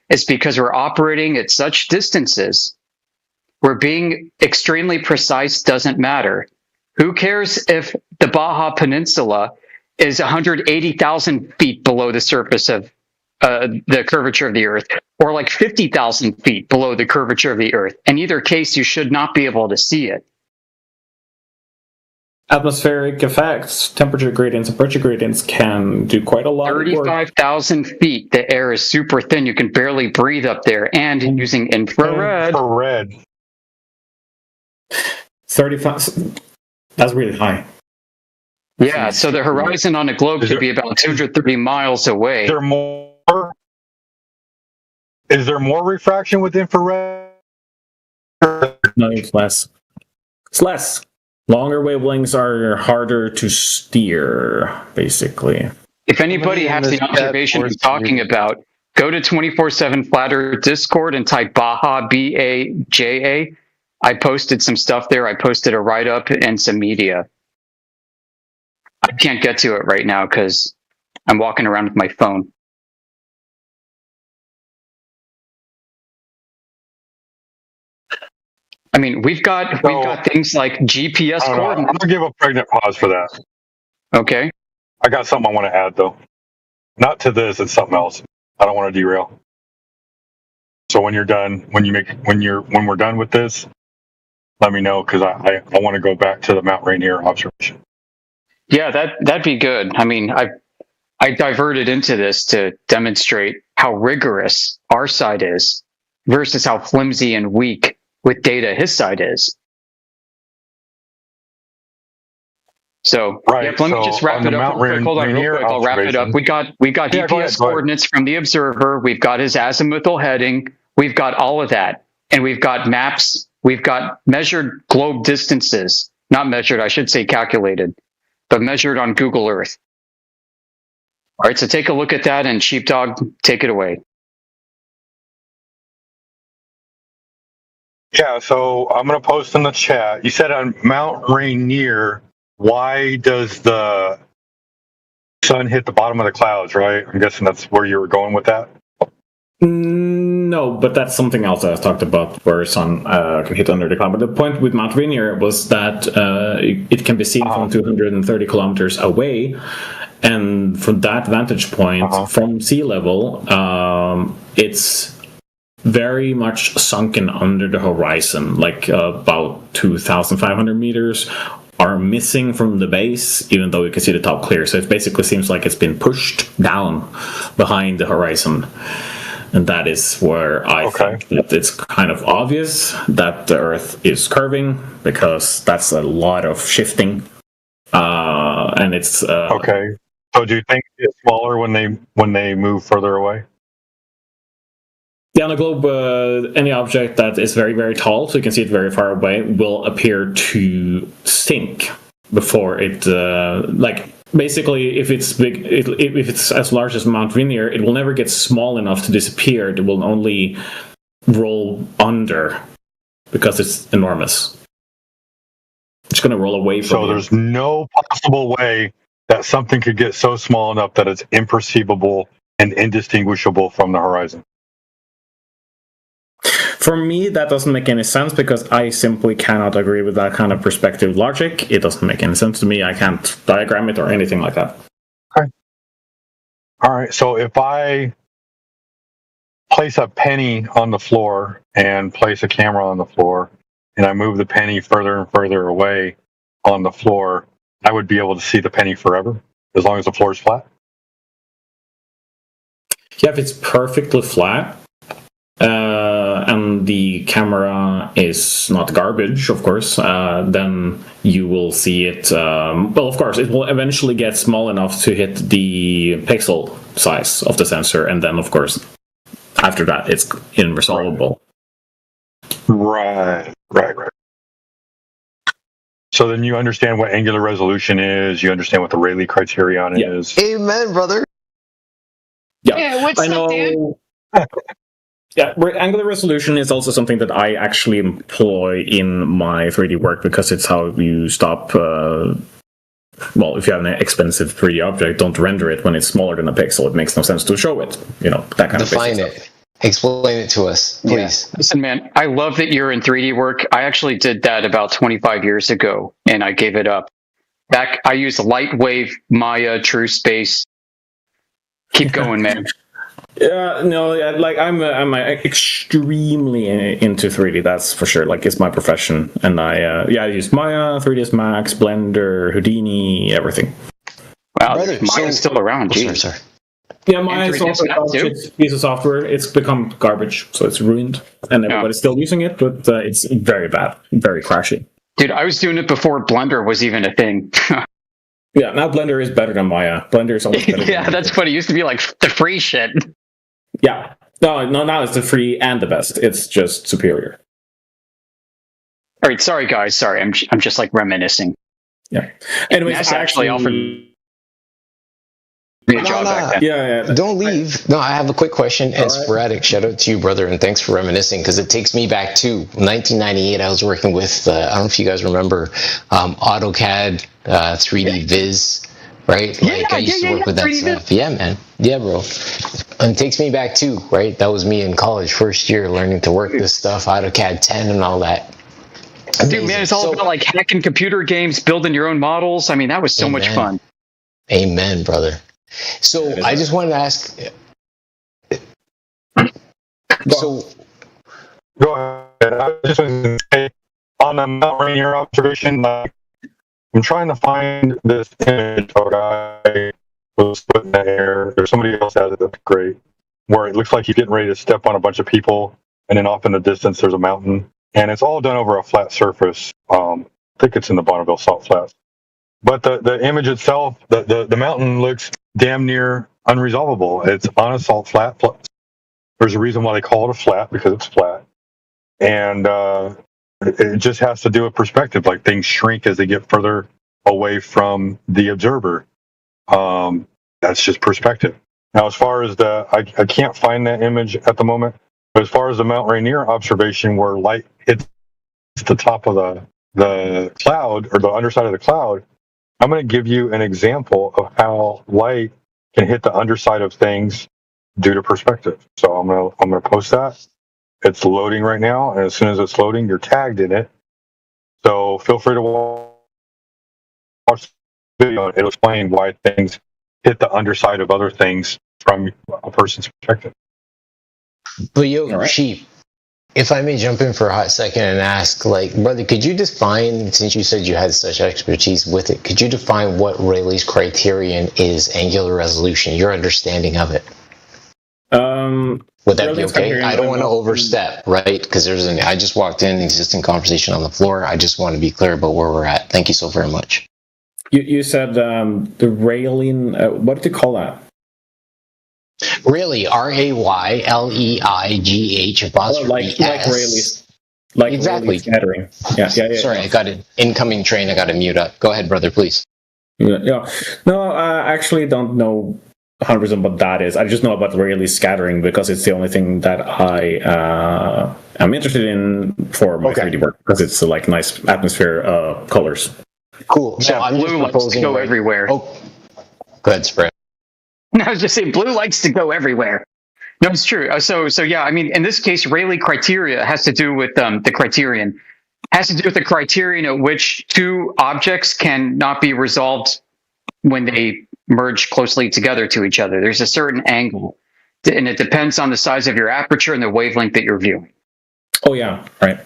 is because we're operating at such distances where being extremely precise doesn't matter. Who cares if the Baja Peninsula is 180,000 feet below the surface of the curvature of the Earth, or like 50,000 feet below the curvature of the Earth? In either case, you should not be able to see it. Atmospheric effects, temperature gradients, and pressure gradients can do quite a lot. 35,000 feet, the air is super thin. You can barely breathe up there. And using infrared. 35. That's really high. Yeah, so the horizon on a globe could be about 230 miles away. Is there more refraction with infrared? No, it's less. It's less. Longer wavelengths are harder to steer, basically. If anybody has the observation I'm talking about, go to 24/7 Flat Earth Discord and type Baja, B-A-J-A. I posted some stuff there. I posted a write-up and some media. I can't get to it right now because I'm walking around with my phone. I mean, we've got things like GPS coordinates. I'm gonna give a pregnant pause for that. Okay. I got something I want to add though. Not to this, it's something else. I don't want to derail. So when you're done, when we're done with this, let me know because I want to go back to the Mount Rainier observation. Yeah, that'd be good. I mean, I diverted into this to demonstrate how rigorous our side is versus how flimsy and weak with data his side is. So right, let me just wrap it up real quick. Hold on real quick. I'll wrap it up. We got GPS coordinates from the observer. We've got his azimuthal heading. We've got all of that. And we've got maps. We've got measured globe distances. Not measured, I should say calculated, but measured on Google Earth. All right, so take a look at that, and Sheepdog, take it away. Yeah, so I'm going to post in the chat. You said on Mount Rainier, why does the sun hit the bottom of the clouds, right? I'm guessing that's where you were going with that? No, but that's something else I talked about where sun can hit under the cloud. But the point with Mount Rainier was that it can be seen from 230 kilometers away. And from that vantage point, from sea level, it's very much sunken under the horizon, like about 2,500 meters are missing from the base, even though you can see the top clear. So it basically seems like it's been pushed down behind the horizon. And that is where I think that it's kind of obvious that the Earth is curving, because that's a lot of shifting. And it's... okay. So do you think it's smaller when they move further away? Yeah, on the globe, any object that is very, very tall, so you can see it very far away, will appear to sink before it, basically, if it's big, if it's as large as Mount Rainier, it will never get small enough to disappear. It will only roll under because it's enormous. It's going to roll away from you. So there's no possible way that something could get so small enough that it's imperceivable and indistinguishable from the horizon. For me, that doesn't make any sense because I simply cannot agree with that kind of perspective logic. It doesn't make any sense to me. I can't diagram it or anything like that. Okay. All right. So if I place a penny on the floor and place a camera on the floor, and I move the penny further and further away on the floor, I would be able to see the penny forever as long as the floor is flat? Yeah, if it's perfectly flat, and the camera is not garbage, of course, then you will see it. Well, of course, it will eventually get small enough to hit the pixel size of the sensor, and then, of course, after that, it's irresolvable. Right. So then you understand what angular resolution is. You understand what the Rayleigh criterion is. Amen, brother. Yeah, what's up, dude? Yeah, angular resolution is also something that I actually employ in my 3D work because it's how you stop. Well, if you have an expensive 3D object, don't render it when it's smaller than a pixel. It makes no sense to show it. That kind of define it. Stuff. Explain it to us, please. Yeah. Listen, man, I love that you're in 3D work. I actually did that about 25 years ago, and I gave it up. I used Lightwave, Maya, True Space. Keep going, man. I'm extremely into 3D. That's for sure. Like, it's my profession, and I use Maya, 3ds Max, Blender, Houdini, everything. Wow, Maya's still around. Sorry. Yeah, Maya is also a piece of software. It's become garbage, so it's ruined, and everybody's still using it, but it's very bad, very crashy. Dude, I was doing it before Blender was even a thing. Yeah, now Blender is better than Maya. Blender is always better. Yeah, that's funny. It used to be like the free shit. Yeah. No, now it's the free and the best. It's just superior. All right, sorry guys. Sorry, I'm just like reminiscing. Yeah. Anyways, that's actually offered me a job back then. Yeah. Don't leave. No, I have a quick question and sporadic. Shout out to you, brother, and thanks for reminiscing because it takes me back to 1998. I was working with I don't know if you guys remember AutoCAD, 3D Viz. Right? Like I used to work with that stuff. Yeah, man. Yeah, bro. And it takes me back too, right? That was me in college, first year, learning to work this stuff, AutoCAD 10 and all that. Amazing. Dude, man, it's all about like hacking computer games, building your own models. I mean, that was so much fun. Amen, brother. So I just wanted to ask. So go ahead. I just wanted to say on the Mount Rainier observation, like, I'm trying to find this image of a guy was put in the air, or somebody else has it, that's great, where it looks like he's getting ready to step on a bunch of people, and then off in the distance there's a mountain, and it's all done over a flat surface. I think it's in the Bonneville Salt Flats. But the image itself, the mountain looks damn near unresolvable. It's on a salt flat. There's a reason why they call it a flat, because it's flat. And it just has to do with perspective. Like, things shrink as they get further away from the observer. That's just perspective. Now, as far as I can't find that image at the moment, but as far as the Mount Rainier observation where light hits the top of the cloud, or the underside of the cloud, I'm going to give you an example of how light can hit the underside of things due to perspective. So I'm going to post that. It's loading right now, and as soon as it's loading, you're tagged in it. So feel free to watch the video. It'll explain why things hit the underside of other things from a person's perspective. But Sheep, if I may jump in for a hot second and ask, like, brother, could you define, since you said you had such expertise with it, could you define what Rayleigh's criterion is, angular resolution, your understanding of it? Would that be okay? I don't want to overstep, right? Because I just walked in, existing conversation on the floor. I just want to be clear about where we're at. Thank you so very much. You said the Rayleigh, what did you call that? Rayleigh, RAYLEIGH apostrophe S. Like exactly. Rayleigh scattering. Yeah. Sorry, I got an incoming train. I got to mute up. Go ahead, brother, please. Yeah. No, I actually don't know 100% what that is. I just know about Rayleigh scattering because it's the only thing that I am interested in for my 3D work, because it's like nice atmosphere colors. Cool. So I'm blue likes to go everywhere. Oh, go ahead, Spread. I was just saying, blue likes to go everywhere. No, it's true. So yeah, I mean, in this case, Rayleigh criteria has to do with the criterion. Has to do with the criterion at which two objects can not be resolved when they merge closely together to each other. There's a certain angle, and it depends on the size of your aperture and the wavelength that you're viewing. Oh yeah, right.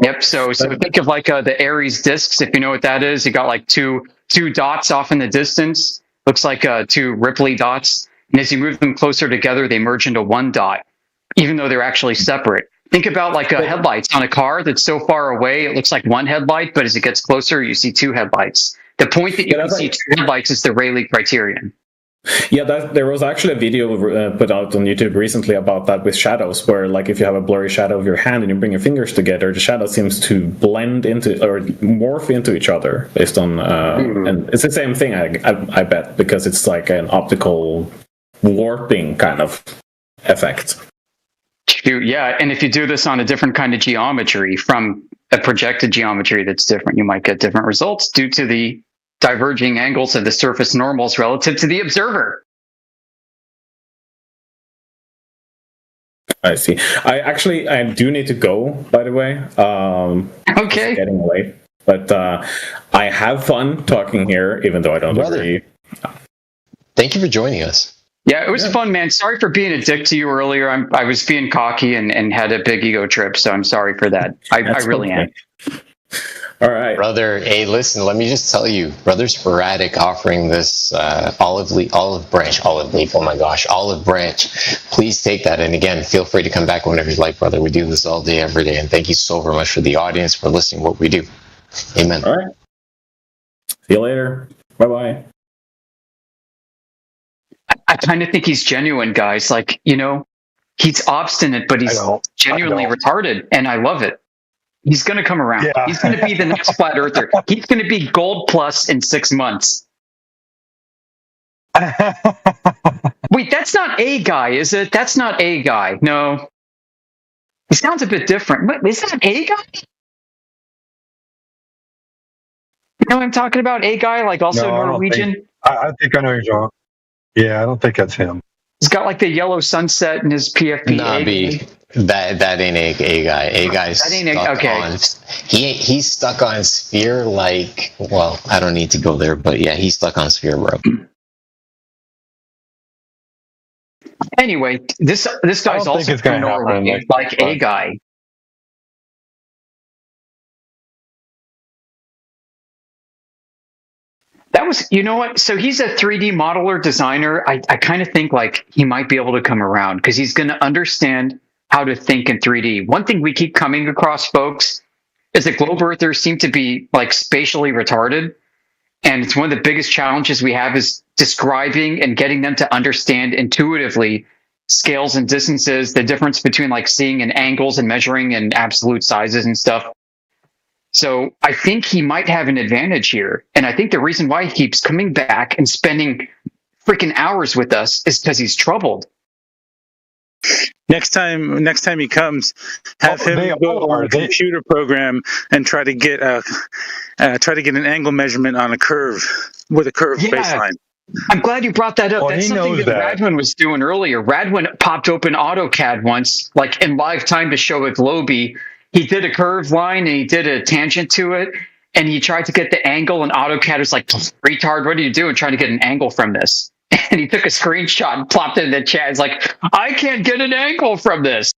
Yep. So think of like the Ares discs, if you know what that is. You got like two dots off in the distance. Looks like two Ripley dots. And as you move them closer together, they merge into one dot, even though they're actually separate. Think about like headlights on a car that's so far away, it looks like one headlight, but as it gets closer, you see two headlights. The point that you can see two headlights is the Rayleigh criterion. Yeah, there was actually a video put out on YouTube recently about that with shadows, where like if you have a blurry shadow of your hand and you bring your fingers together, the shadow seems to blend into or morph into each other based on, and it's the same thing, I bet, because it's like an optical warping kind of effect. Yeah, and if you do this on a different kind of geometry from a projected geometry that's different, you might get different results due to the diverging angles of the surface normals relative to the observer. I see. I do need to go, by the way. Okay. It's getting late. But I have fun talking here, even though I don't agree. Thank you for joining us. Yeah, it was fun, man. Sorry for being a dick to you earlier. I was being cocky and had a big ego trip, so I'm sorry for that. I really am. All right. Brother, hey, listen, let me just tell you, Brother Sporadic offering this olive branch. Please take that. And again, feel free to come back whenever you like, brother. We do this all day, every day. And thank you so very much for the audience for listening to what we do. Amen. All right. See you later. Bye-bye. I kind of think he's genuine, guys. Like, he's obstinate, but he's genuinely retarded, and I love it. He's going to come around. Yeah. He's going to be the next flat earther. He's going to be gold plus in 6 months. Wait, that's not a guy, is it? That's not a guy. No. He sounds a bit different. Wait, is that a guy? You know what I'm talking about? A guy, like also Norwegian? I think I know you're talking. Yeah, I don't think that's him. He's got like the yellow sunset in his PFP. Nah, that ain't a guy. A guy's stuck on. He's stuck on Sphere. Like, well, I don't need to go there, but yeah, he's stuck on Sphere, bro. Anyway, this guy's also from Norway, like a guy. That was, you know what? So he's a 3D modeler designer. I kind of think like he might be able to come around because he's going to understand how to think in 3D. One thing we keep coming across, folks, is that globe earthers seem to be like spatially retarded. And it's one of the biggest challenges we have is describing and getting them to understand intuitively scales and distances, the difference between like seeing in angles and measuring in absolute sizes and stuff. So I think he might have an advantage here. And I think the reason why he keeps coming back and spending freaking hours with us is because he's troubled. Next time he comes, have him go on a computer program and try to get an angle measurement on a curve with a curved baseline. I'm glad you brought that up. That's something that Radwin was doing earlier. Radwin popped open AutoCAD once, like in live time, to show a Globey. He did a curved line and he did a tangent to it, and he tried to get the angle, and AutoCAD was like, retard, what are you doing trying to get an angle from this? And he took a screenshot and plopped it in the chat. It's like, I can't get an angle from this.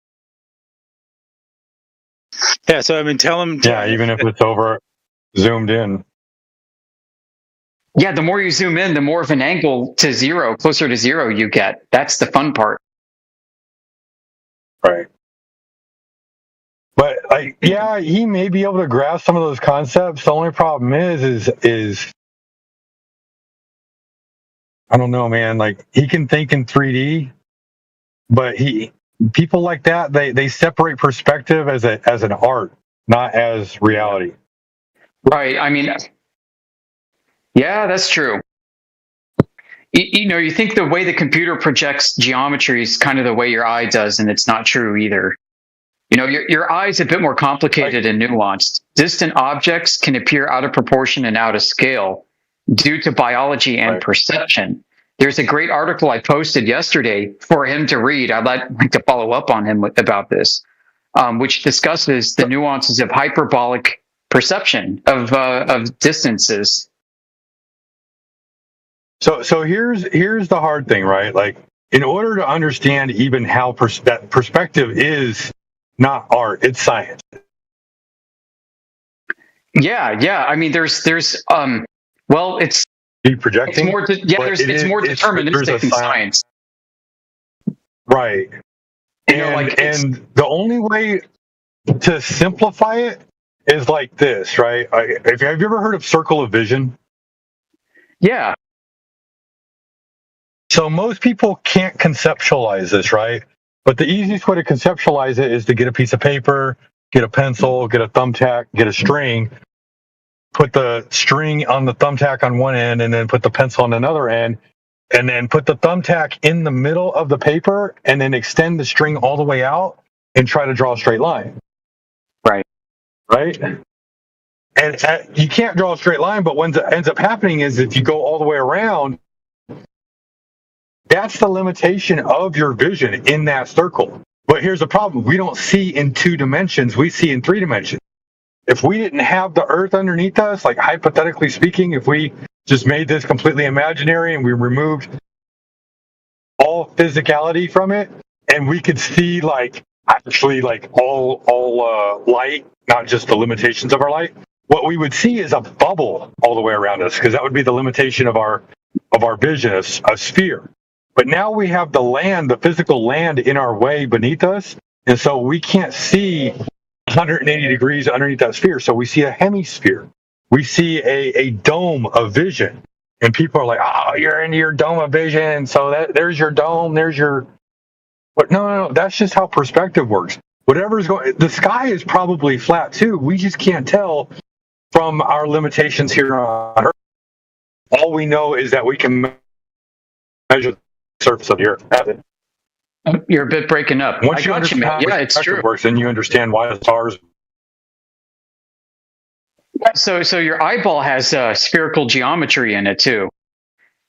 Yeah, so I mean, tell him. Yeah, even if it's over zoomed in. Yeah, the more you zoom in, the more of an angle to zero, closer to zero you get. That's the fun part. Right. But like, yeah, he may be able to grasp some of those concepts. The only problem is I don't know, man. Like, he can think in 3D, but people like that, they separate perspective as an art, not as reality. Right. I mean, yeah, that's true. You think the way the computer projects geometry is kind of the way your eye does, and it's not true either. Your eye is a bit more complicated and nuanced. Distant objects can appear out of proportion and out of scale due to biology and perception. There's a great article I posted yesterday for him to read. I'd like to follow up on him about this, which discusses the nuances of hyperbolic perception of distances. So here's the hard thing, right? Like, in order to understand even how that perspective is not art, it's science. Yeah. I mean, there's well, it's projecting. It's more it's more deterministic than science. Right. And the only way to simplify it is like this, right? Have you ever heard of circle of vision? Yeah. So most people can't conceptualize this, right? But the easiest way to conceptualize it is to get a piece of paper, get a pencil, get a thumbtack, get a string, put the string on the thumbtack on one end, and then put the pencil on another end, and then put the thumbtack in the middle of the paper, and then extend the string all the way out and try to draw a straight line. Right? And you can't draw a straight line, but what ends up happening is if you go all the way around, that's the limitation of your vision in that circle. But here's the problem. We don't see in 2 dimensions. We see in 3 dimensions. If we didn't have the Earth underneath us, like hypothetically speaking, if we just made this completely imaginary and we removed all physicality from it, and we could see all light, not just the limitations of our light, what we would see is a bubble all the way around us, because that would be the limitation of our vision, a sphere. But now we have the land, the physical land in our way beneath us, and so we can't see 180 degrees underneath that sphere. So we see a hemisphere. We see a dome of vision. And people are like, oh, you're into your dome of vision. So there's your dome. But no. That's just how perspective works. Whatever's going, the sky is probably flat too. We just can't tell from our limitations here on Earth. All we know is that we can measure the surface of the Earth. You're a bit breaking up. Once you understand how perspective works, then you understand why the stars. So your eyeball has spherical geometry in it too,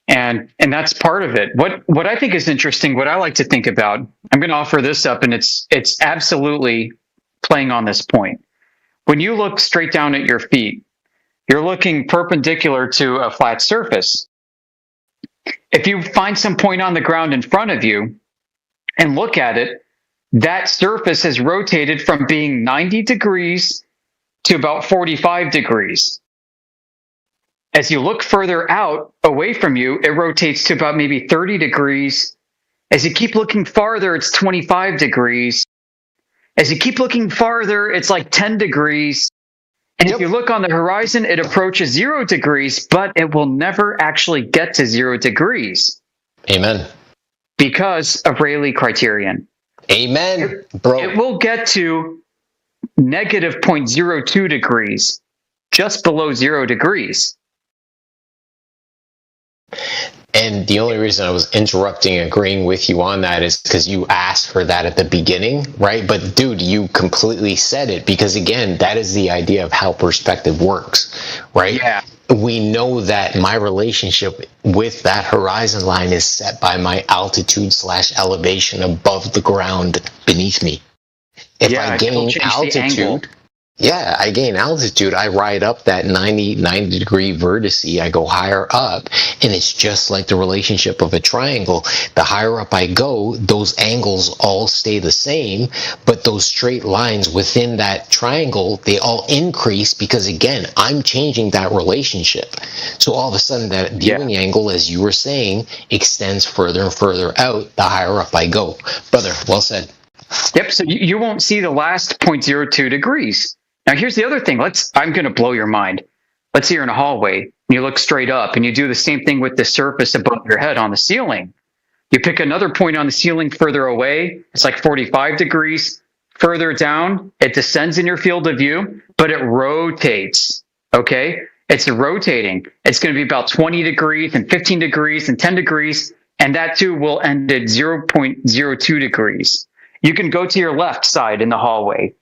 and that's part of it. What I think is interesting, what I like to think about, I'm going to offer this up, and it's absolutely playing on this point. When you look straight down at your feet, you're looking perpendicular to a flat surface. If you find some point on the ground in front of you and look at it, that surface has rotated from being 90 degrees to about 45 degrees. As you look further out away from you, it rotates to about maybe 30 degrees. As you keep looking farther, it's 25 degrees. As you keep looking farther, it's like 10 degrees. And if you look on the horizon, it approaches 0 degrees, but it will never actually get to 0 degrees. Amen. Because of Rayleigh criterion. Amen, bro. It will get to negative 0.02 degrees, just below 0 degrees. And the only reason I was interrupting, agreeing with you on that is because you asked for that at the beginning, right? But dude, you completely said it, because again, that is the idea of how perspective works, right? Yeah. We know that my relationship with that horizon line is set by my altitude / elevation above the ground beneath me. If I gain altitude, I gain altitude, I ride up that 90 degree vertice, I go higher up, and it's just like the relationship of a triangle. The higher up I go, those angles all stay the same, but those straight lines within that triangle, they all increase because, again, I'm changing that relationship. So all of a sudden, that viewing angle, as you were saying, extends further and further out the higher up I go. Brother, well said. Yep, so you won't see the last 0.02 degrees. Now, here's the other thing. I'm going to blow your mind. Let's say you're in a hallway, and you look straight up, and you do the same thing with the surface above your head on the ceiling. You pick another point on the ceiling further away. It's like 45 degrees. Further down, it descends in your field of view, but it rotates, okay? It's rotating. It's going to be about 20 degrees and 15 degrees and 10 degrees, and that too will end at 0.02 degrees. You can go to your left side in the hallway,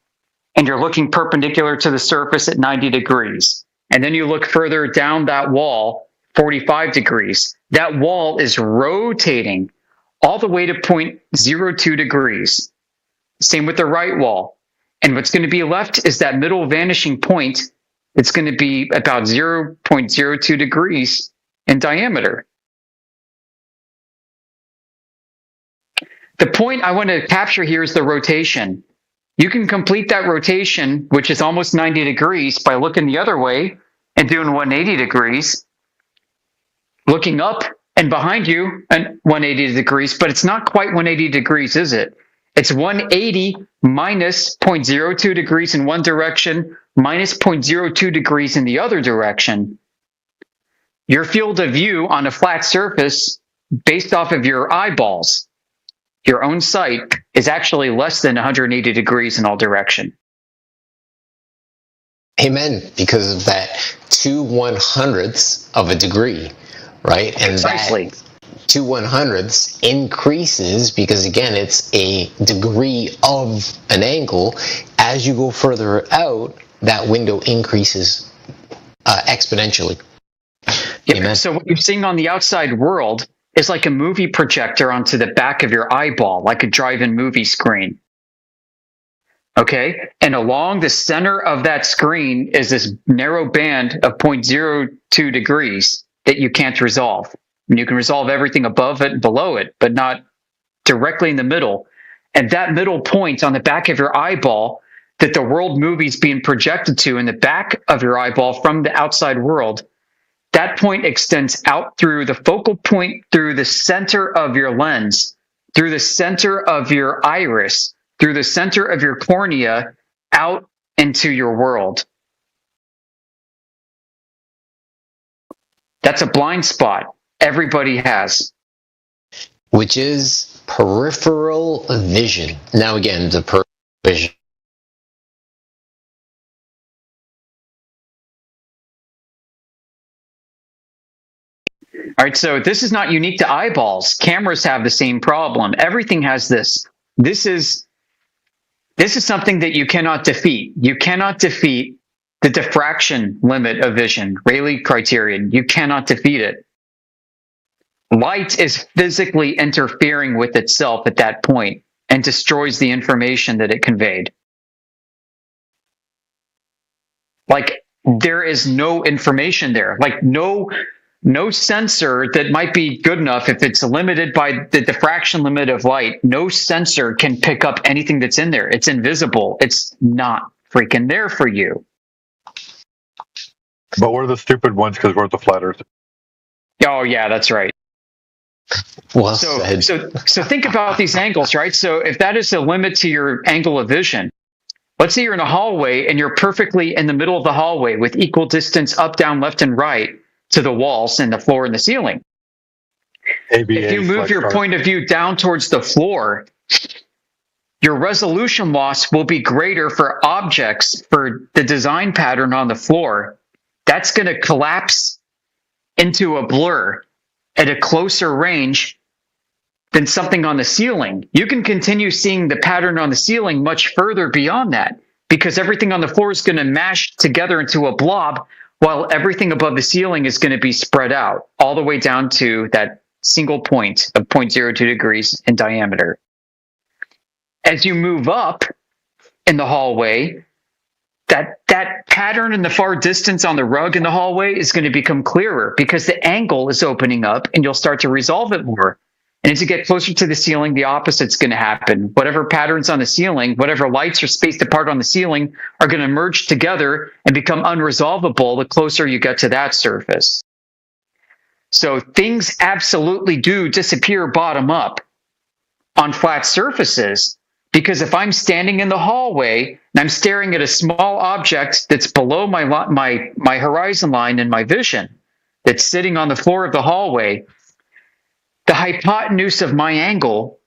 and you're looking perpendicular to the surface at 90 degrees. And then you look further down that wall, 45 degrees. That wall is rotating all the way to 0.02 degrees. Same with the right wall. And what's going to be left is that middle vanishing point. It's going to be about 0.02 degrees in diameter. The point I want to capture here is the rotation. You can complete that rotation, which is almost 90 degrees, by looking the other way and doing 180 degrees, looking up and behind you and 180 degrees, but it's not quite 180 degrees, is it? It's 180 minus 0.02 degrees in one direction, minus 0.02 degrees in the other direction. Your field of view on a flat surface, based off of your eyeballs, your own sight, is actually less than 180 degrees in all direction. Amen. Because of that 2/100ths of a degree, right? And precisely. That 2/100ths increases because, again, it's a degree of an angle. As you go further out, that window increases exponentially. Yep. Amen. So what you're seeing on the outside world is like a movie projector onto the back of your eyeball, like a drive-in movie screen. Okay? And along the center of that screen is this narrow band of 0.02 degrees that you can't resolve. And you can resolve everything above it and below it, but not directly in the middle. And that middle point on the back of your eyeball that the world movie's being projected to in the back of your eyeball from the outside world, that point extends out through the focal point, through the center of your lens, through the center of your iris, through the center of your cornea, out into your world. That's a blind spot everybody has. Which is peripheral vision. Now again, the peripheral vision. All right, so this is not unique to eyeballs. Cameras have the same problem. Everything has this. This is something that you cannot defeat. You cannot defeat the diffraction limit of vision, Rayleigh criterion. You cannot defeat it. Light is physically interfering with itself at that point and destroys the information that it conveyed. Like, there is no information there. Like, no sensor that might be good enough, if it's limited by the diffraction limit of light, no sensor can pick up anything that's in there. It's invisible. It's not freaking there for you. But we're the stupid ones because we're the flat earth. Oh, yeah, that's right. Well said. So think about these angles, right? So if that is the limit to your angle of vision, let's say you're in a hallway and you're perfectly in the middle of the hallway with equal distance up, down, left, and right to the walls and the floor and the ceiling. If you move your point of view down towards the floor, your resolution loss will be greater for objects for the design pattern on the floor. That's going to collapse into a blur at a closer range than something on the ceiling. You can continue seeing the pattern on the ceiling much further beyond that, because everything on the floor is going to mash together into a blob, while everything above the ceiling is going to be spread out all the way down to that single point of 0.02 degrees in diameter. As you move up in the hallway, that pattern in the far distance on the rug in the hallway is going to become clearer because the angle is opening up and you'll start to resolve it more. And as you get closer to the ceiling, the opposite's going to happen. Whatever patterns on the ceiling, whatever lights are spaced apart on the ceiling are going to merge together and become unresolvable the closer you get to that surface. So things absolutely do disappear bottom up on flat surfaces, because if I'm standing in the hallway and I'm staring at a small object that's below my horizon line in my vision, that's sitting on the floor of the hallway, the hypotenuse of my angle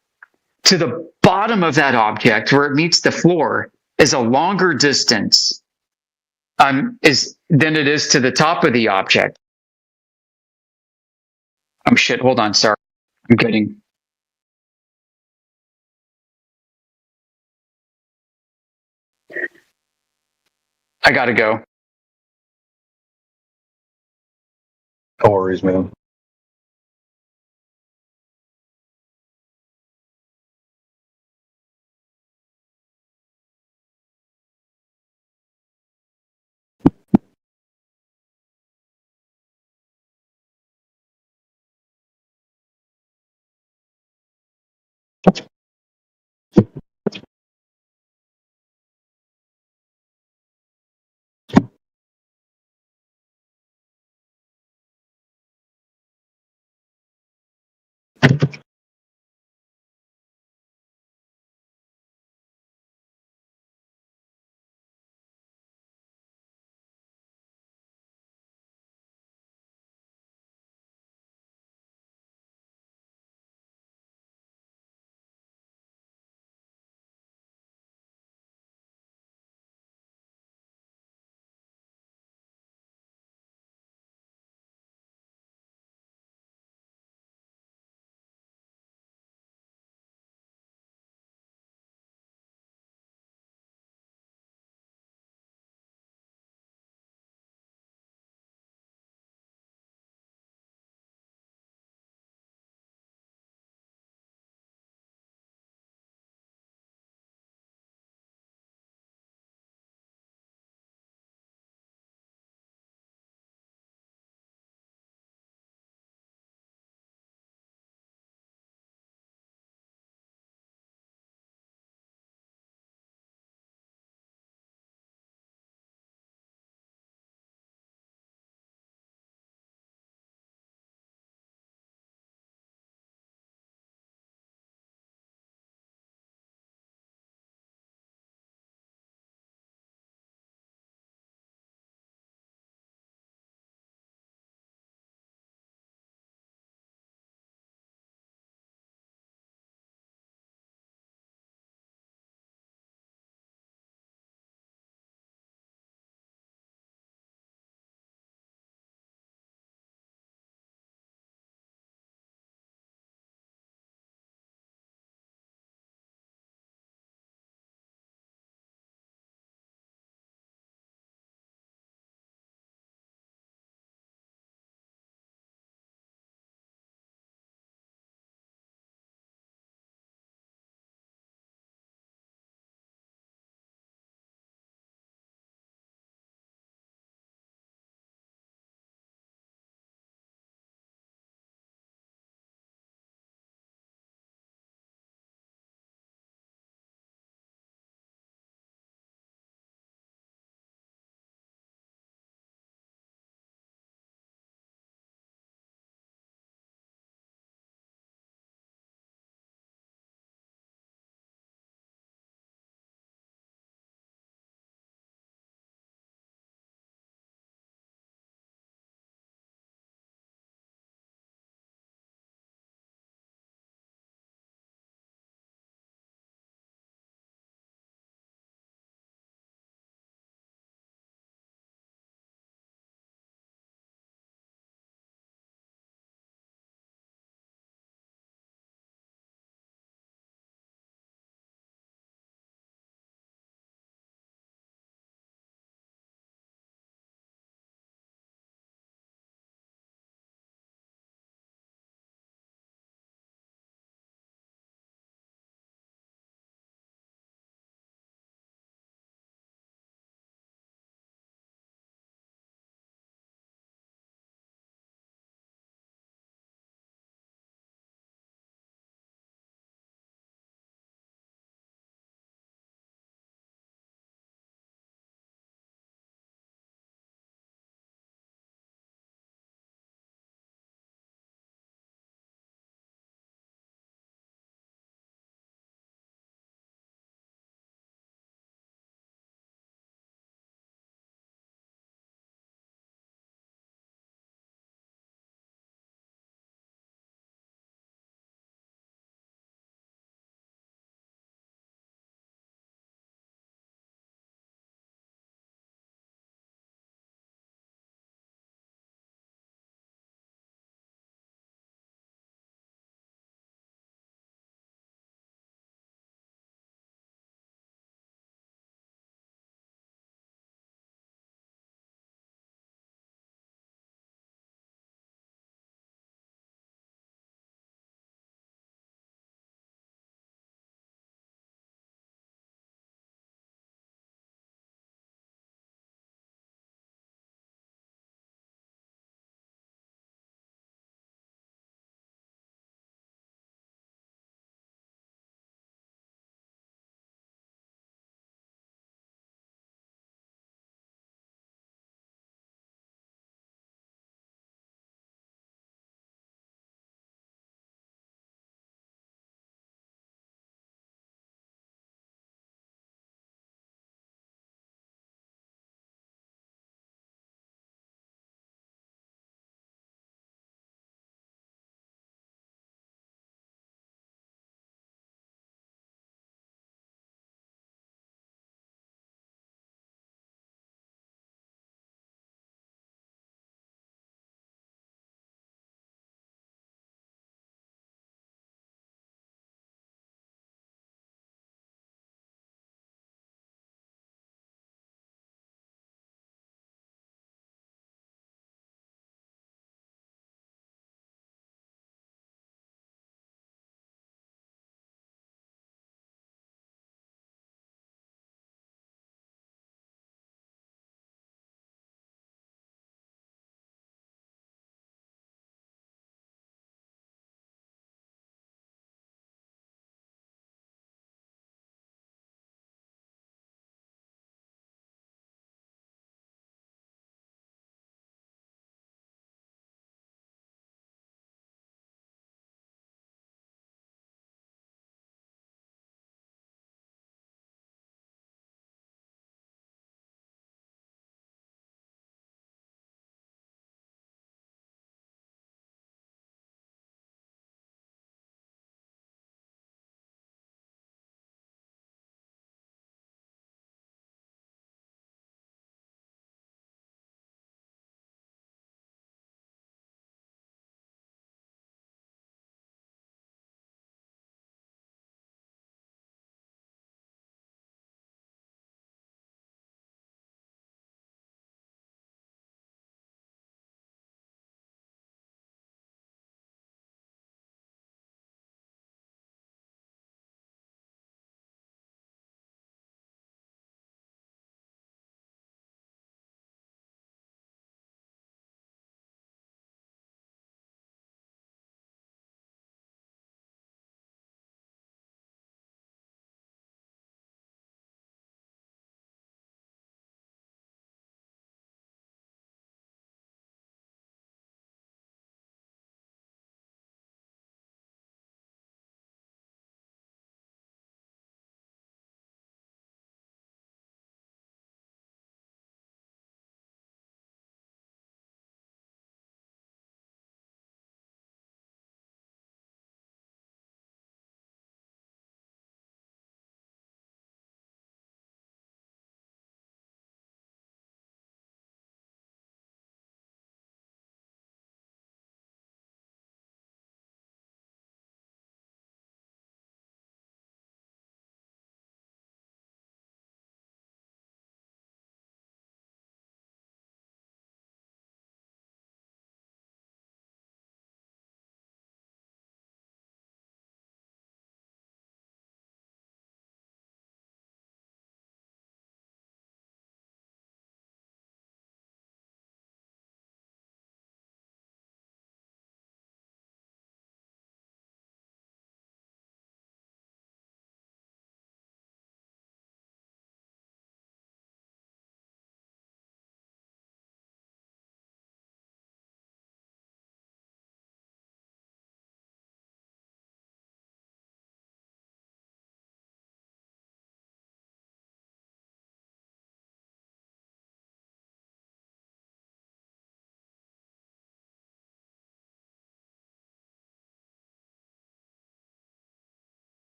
to the bottom of that object where it meets the floor is a longer distance than it is to the top of the object. Oh shit, hold on, sorry. I gotta go. No worries, man.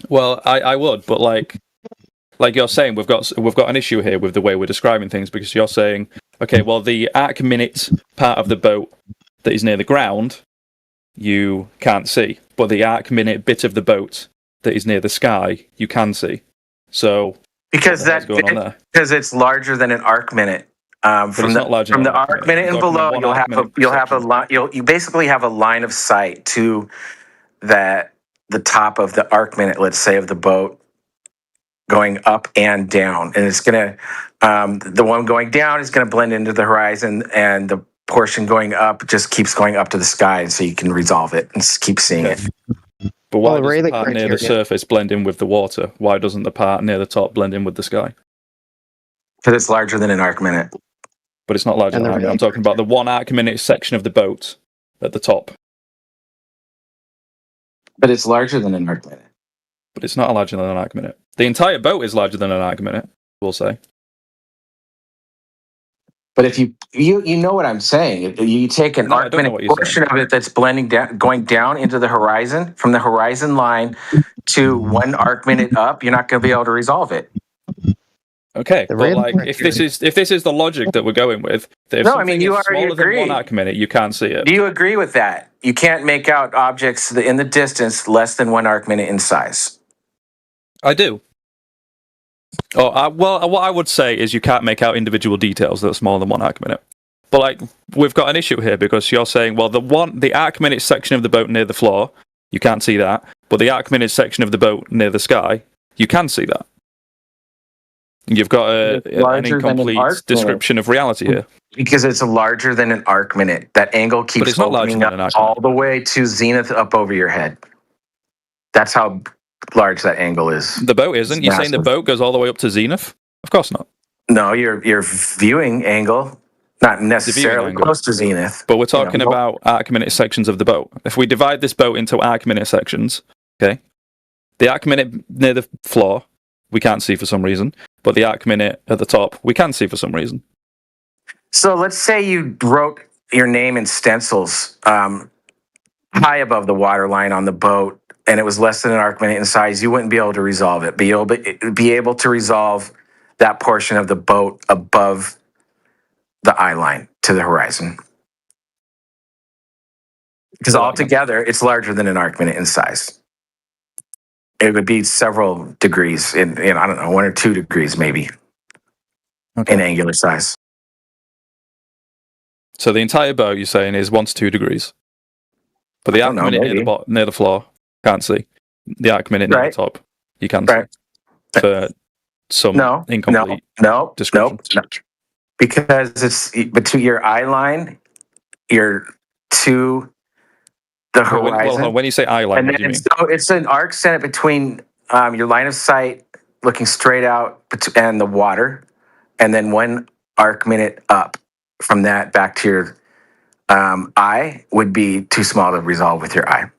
Well, I would, but like you're saying, we've got an issue here with the way we're describing things, because you're saying, okay, well, the arc minute part of the boat that is near the ground, you can't see, but the arc minute bit of the boat that is near the sky, you can see. So because it's larger than an arc minute. From the arc minute and below, you basically have a line of sight to the top of the arc minute, let's say, of the boat, going up and down, and it's gonna the one going down is gonna blend into the horizon, and the portion going up just keeps going up to the sky, so you can resolve it and just keep seeing it. But why does the part near the surface blend in with the water? Why doesn't the part near the top blend in with the sky? Because it's larger than an arc minute. But it's not larger than an arc minute. I'm talking about the 1 arc minute section of the boat at the top. But it's larger than an arc minute. But it's not larger than an arc minute. The entire boat is larger than an arc minute, we'll say. But if you know what I'm saying, you take an arc minute portion of it that's blending down, going down into the horizon, from the horizon line to 1 arc minute up, you're not going to be able to resolve it. Okay, but like if this is the logic that we're going with, that if something is smaller than 1 arc minute, you can't see it. Do you agree with that? You can't make out objects in the distance less than 1 arc minute in size. I do. Well, what I would say is you can't make out individual details that are smaller than 1 arc minute. But like, we've got an issue here, because you're saying, well, the arc minute section of the boat near the floor, you can't see that, but the arc minute section of the boat near the sky, you can see that. You've got an incomplete description of reality here. Because it's larger than an arc minute. That angle keeps opening up all the way to zenith up over your head. That's how large that angle is. The boat isn't. You're saying the boat goes all the way up to zenith? Of course not. No, your viewing angle, not necessarily close to zenith. But we're talking about arc minute sections of the boat. If we divide this boat into arc minute sections, okay, the arc minute near the floor, we can't see for some reason, but the arc minute at the top, we can see for some reason. So let's say you wrote your name in stencils high above the water line on the boat, and it was less than an arc minute in size. You wouldn't be able to resolve it, but you'll be able to resolve that portion of the boat above the eye line to the horizon. Because altogether, it's larger than an arc minute in size. It would be several degrees in I don't know, 1 or 2 degrees maybe in angular size. So the entire boat, you're saying, is 1 to 2 degrees. But the arc minute near the floor, can't see. The arc minute near the top, you can see. For some incomplete description. No. Because it's between your eye line, you're to the horizon. When you say eye line, what do you mean? So it's an arc set between your line of sight, looking straight out, and the water, and then 1 arc minute up from that back to your eye would be too small to resolve with your eye.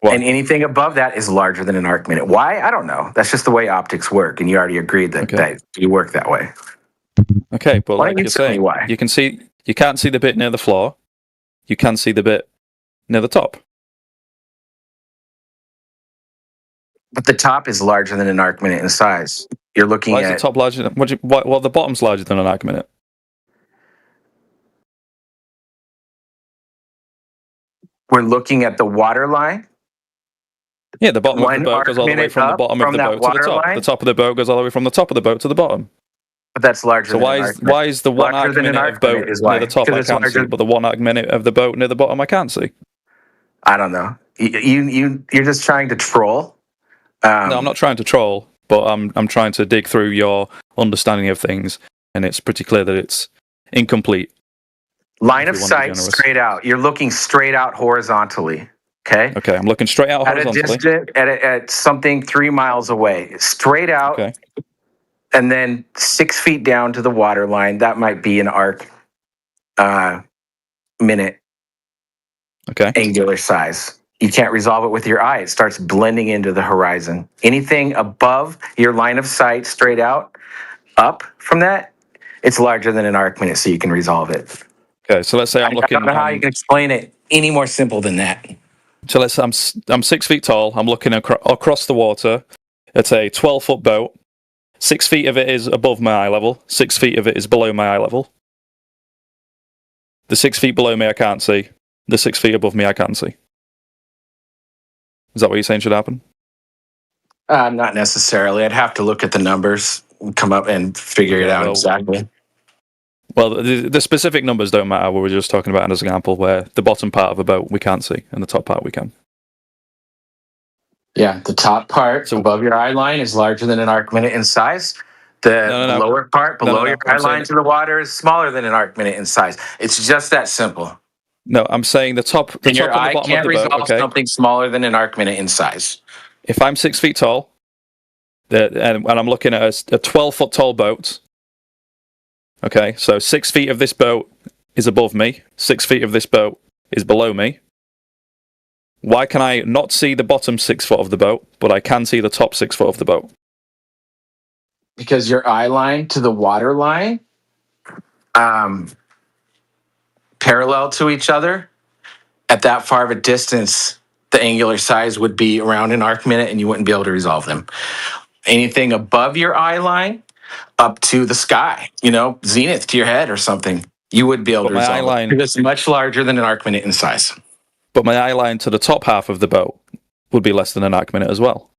And anything above that is larger than an arc minute. Why? I don't know. That's just the way optics work, and you already agreed that you work that way. Okay, but like you're saying, you can't see the bit near the floor. You can see the bit near the top. But the top is larger than an arc minute in size. You're looking at... Why is the top larger than... Well, the bottom's larger than an arc minute. We're looking at the water line? Yeah, the bottom of the boat goes all the way from the bottom of the boat to the top. The top of the boat goes all the way from the top of the boat to the bottom. But that's larger than an arc minute. Why is the 1 arc minute of boat near the top I can't see, but the 1 arc minute of the boat near the bottom I can't see? I don't know. You're just trying to troll. No, I'm not trying to troll, but I'm trying to dig through your understanding of things, and it's pretty clear that it's incomplete. Line of sight straight out. You're looking straight out horizontally. Okay. Okay, I'm looking straight out horizontally. At a distance, at something 3 miles away, straight out. Okay. And then 6 feet down to the water line. That might be an arc minute. Okay. Angular size. You can't resolve it with your eye. It starts blending into the horizon. Anything above your line of sight, straight out, up from that, it's larger than an arc minute, so you can resolve it. Okay, so let's say I'm looking. I don't know how you can explain it any more simple than that. So let's. I'm 6 feet tall. I'm looking across the water. It's a 12-foot boat. 6 feet of it is above my eye level. 6 feet of it is below my eye level. The 6 feet below me, I can't see. The 6 feet above me, I can see. Is that what you're saying should happen? Not necessarily. I'd have to look at the numbers, come up and figure it out exactly. Well, the specific numbers don't matter. We were just talking about an example where the bottom part of a boat we can't see, and the top part we can. Yeah, the top part above your eye line is larger than an arc minute in size. The lower part below your eye line to the water is smaller than an arc minute in size. It's just that simple. No, I'm saying the top and the bottom of the boat. Can't resolve something smaller than an arc minute in size. If I'm 6 feet tall, and I'm looking at a 12-foot tall boat, okay, so 6 feet of this boat is above me, 6 feet of this boat is below me. Why can I not see the bottom 6 foot of the boat, but I can see the top 6 foot of the boat? Because your eye line to the water line, parallel to each other, at that far of a distance, the angular size would be around an arc minute and you wouldn't be able to resolve them. Anything above your eye line, up to the sky, zenith to your head or something, you would be able to resolve it. Because it's much larger than an arc minute in size. But my eye line to the top half of the boat would be less than an arc minute as well.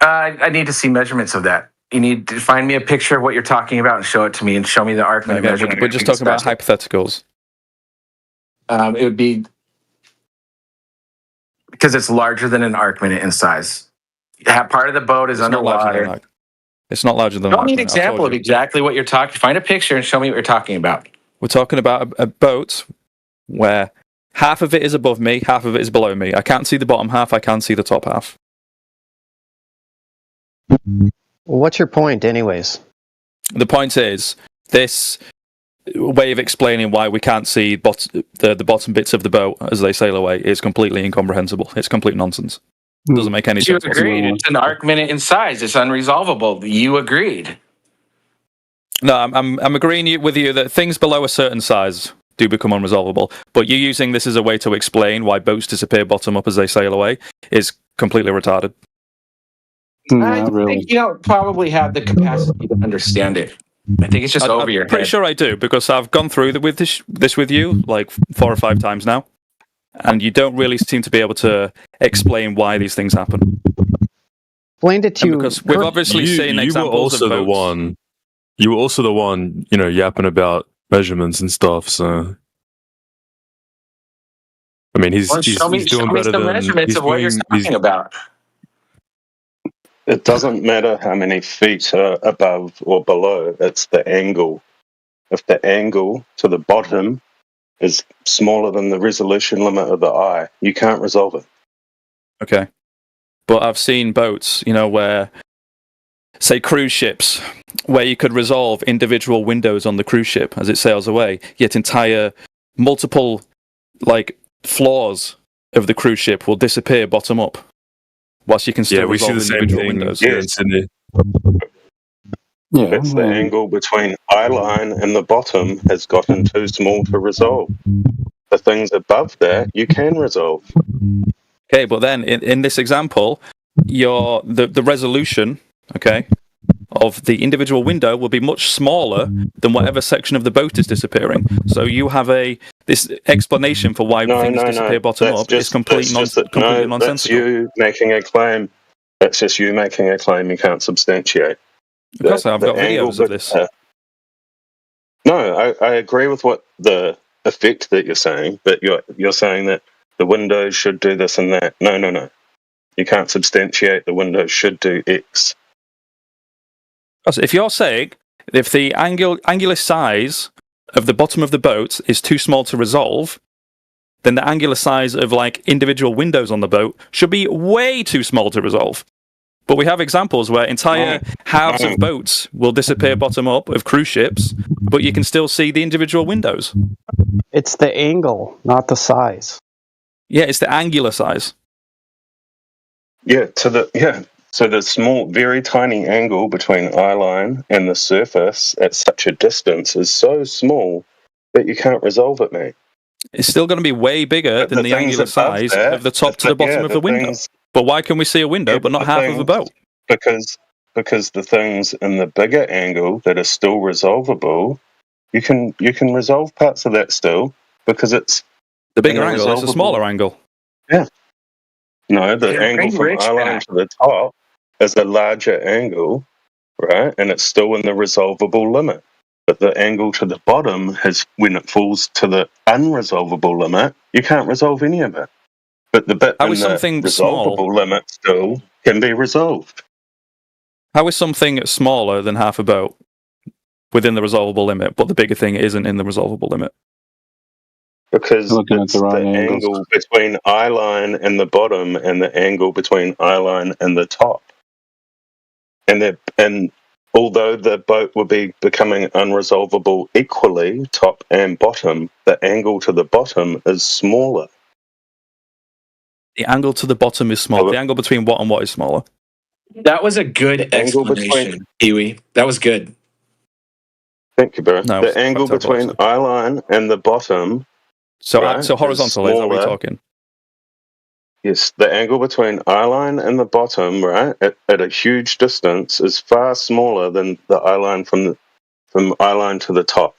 I need to see measurements of that. You need to find me a picture of what you're talking about and show it to me, and show me the arc minute measurement. We're just talking about hypotheticals. It would be because it's larger than an arc minute in size. Part of the boat is underwater. It's not larger than. I don't need an example of exactly what you're talking. Find a picture and show me what you're talking about. We're talking about a boat where half of it is above me, half of it is below me. I can't see the bottom half. I can see the top half. What's your point, anyways? The point is, this way of explaining why we can't see the bottom bits of the boat as they sail away is completely incomprehensible. It's complete nonsense. It doesn't make any sense. You agreed. It's an arc minute in size. It's unresolvable. You agreed. No, I'm agreeing with you that things below a certain size do become unresolvable. But you using this as a way to explain why boats disappear bottom up as they sail away is completely retarded. I think you don't probably have the capacity to understand it. I think it's just over your head. I'm pretty sure I do, because I've gone through with this with you like 4 or 5 times now, and you don't really seem to be able to explain why these things happen. Explained it to you because we've obviously seen examples of boats. You were also the one, yapping about measurements and stuff. So, I mean, he's doing better than measurements of what you're talking about. It doesn't matter how many feet are above or below, it's the angle. If the angle to the bottom is smaller than the resolution limit of the eye, you can't resolve it. Okay. But I've seen boats, where, say, cruise ships, where you could resolve individual windows on the cruise ship as it sails away, yet multiple, floors of the cruise ship will disappear bottom up. Whilst you can still resolve individual windows. Here in Sydney. It's the angle between eye line and the bottom has gotten too small to resolve. The things above that you can resolve. Okay, but then in this example, the resolution, of the individual window will be much smaller than whatever section of the boat is disappearing. So you have this explanation for why things disappear bottom up is completely nonsensical. That's you making a claim. That's just you making a claim you can't substantiate. Because I've got videos of this. No, I agree with what the effect that you're saying, but you're saying that the windows should do this and that. No. You can't substantiate the windows should do X. So if you're saying if the angular size of the bottom of the boat is too small to resolve, then the angular size of like individual windows on the boat should be way too small to resolve. But we have examples where entire halves of boats will disappear bottom up of cruise ships, but you can still see the individual windows. It's the angle, not the size. Yeah, it's the angular size. Yeah, so the small, very tiny angle between eye line and the surface at such a distance is so small that you can't resolve it, mate. It's still going to be way bigger than the angular size of the top to the bottom of the window. But why can we see a window but not half of a boat? Because the things in the bigger angle that are still resolvable, you can resolve parts of that still because it's the bigger angle. It's a smaller angle. Yeah. No, the angle from eye line to the top is a larger angle, right? And it's still in the resolvable limit. But the angle to the bottom when it falls to the unresolvable limit, you can't resolve any of it. But the bit in the resolvable limit still can be resolved. How is something smaller than half a boat within the resolvable limit, but the bigger thing isn't in the resolvable limit? Because it's the angle between eye line and the bottom and the angle between eye line and the top. And although the boat will be becoming unresolvable equally, top and bottom, the angle to the bottom is smaller. The angle to the bottom is smaller. The angle between what and what is smaller? That was a good explanation, Huey. That was good. Thank you, bro. The angle between eye line and the bottom. So horizontal is what we're talking. Yes, the angle between eye line and the bottom, right, at a huge distance, is far smaller than the eye line from eye line to the top.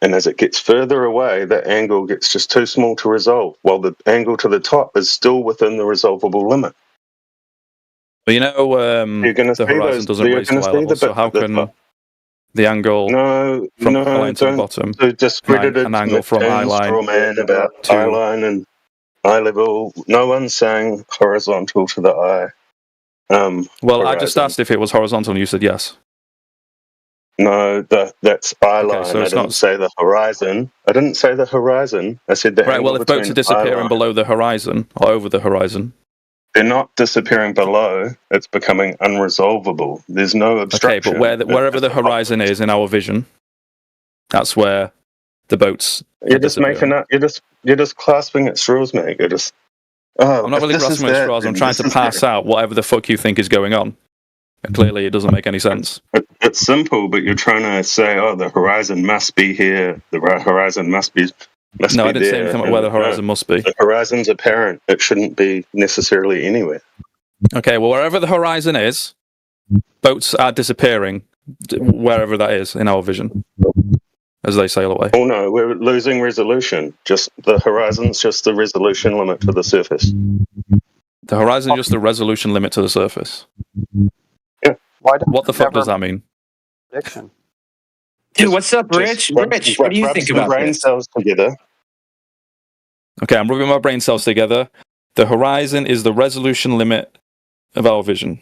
And as it gets further away, the angle gets just too small to resolve, while the angle to the top is still within the resolvable limit. But you know, the horizon doesn't raise to eye level, so how can the angle from eye line to the bottom, an angle from eye line about eye line and eye level? No one's saying horizontal to the eye. Well, I just asked if it was horizontal, and you said yes. No, that's eye line. So I didn't say the horizon. I didn't say the horizon. I said the right. Well, if boats are disappearing below the horizon or over the horizon, they're not disappearing below. It's becoming unresolvable. There's no obstruction. Okay, but wherever the horizon is in our vision, that's where the boats. You're just making up. You're just clasping at straws, mate. You're just. I'm not really grasping at straws. I'm trying to pass out whatever the fuck you think is going on. And clearly, it doesn't make any sense. It's simple, but you're trying to say, "Oh, the horizon must be here. The horizon must be." No, I didn't say anything about where the horizon must be. The horizon's apparent. It shouldn't be necessarily anywhere. Okay, well, wherever the horizon is, boats are disappearing, wherever that is in our vision, as they sail away. Oh no, we're losing resolution. Just the horizon's just the resolution limit to the surface. The horizon is just the resolution limit to the surface. Yeah. What the fuck does that mean? Prediction. Dude, what's up, Rich? Rich, what do you think about brain this? cells together. Okay, I'm rubbing my brain cells together. The horizon is the resolution limit of our vision.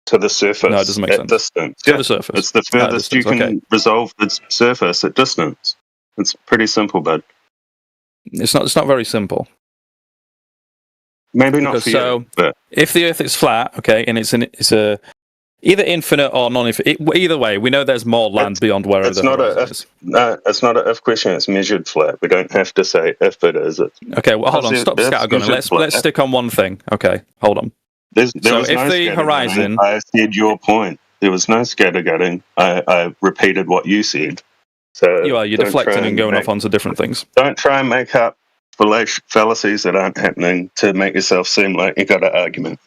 To the surface. No, it doesn't make sense. Distance. To the surface. It's the furthest you can resolve the surface at distance. It's pretty simple, bud. It's not very simple. Maybe not for you. But if the Earth is flat, okay, and it's a either infinite or non-infinite. Either way, we know there's more land beyond wherever the horizon is. No, it's not an if question. It's measured flat. We don't have to say if it is. Okay, well, hold on. Stop scattergunning. Let's stick on one thing. Okay, hold on. There was no horizon, I said your point. There was no scattergunning. I repeated what you said. So you're deflecting and going off onto different things. Don't try and make up fallacies that aren't happening to make yourself seem like you got an argument.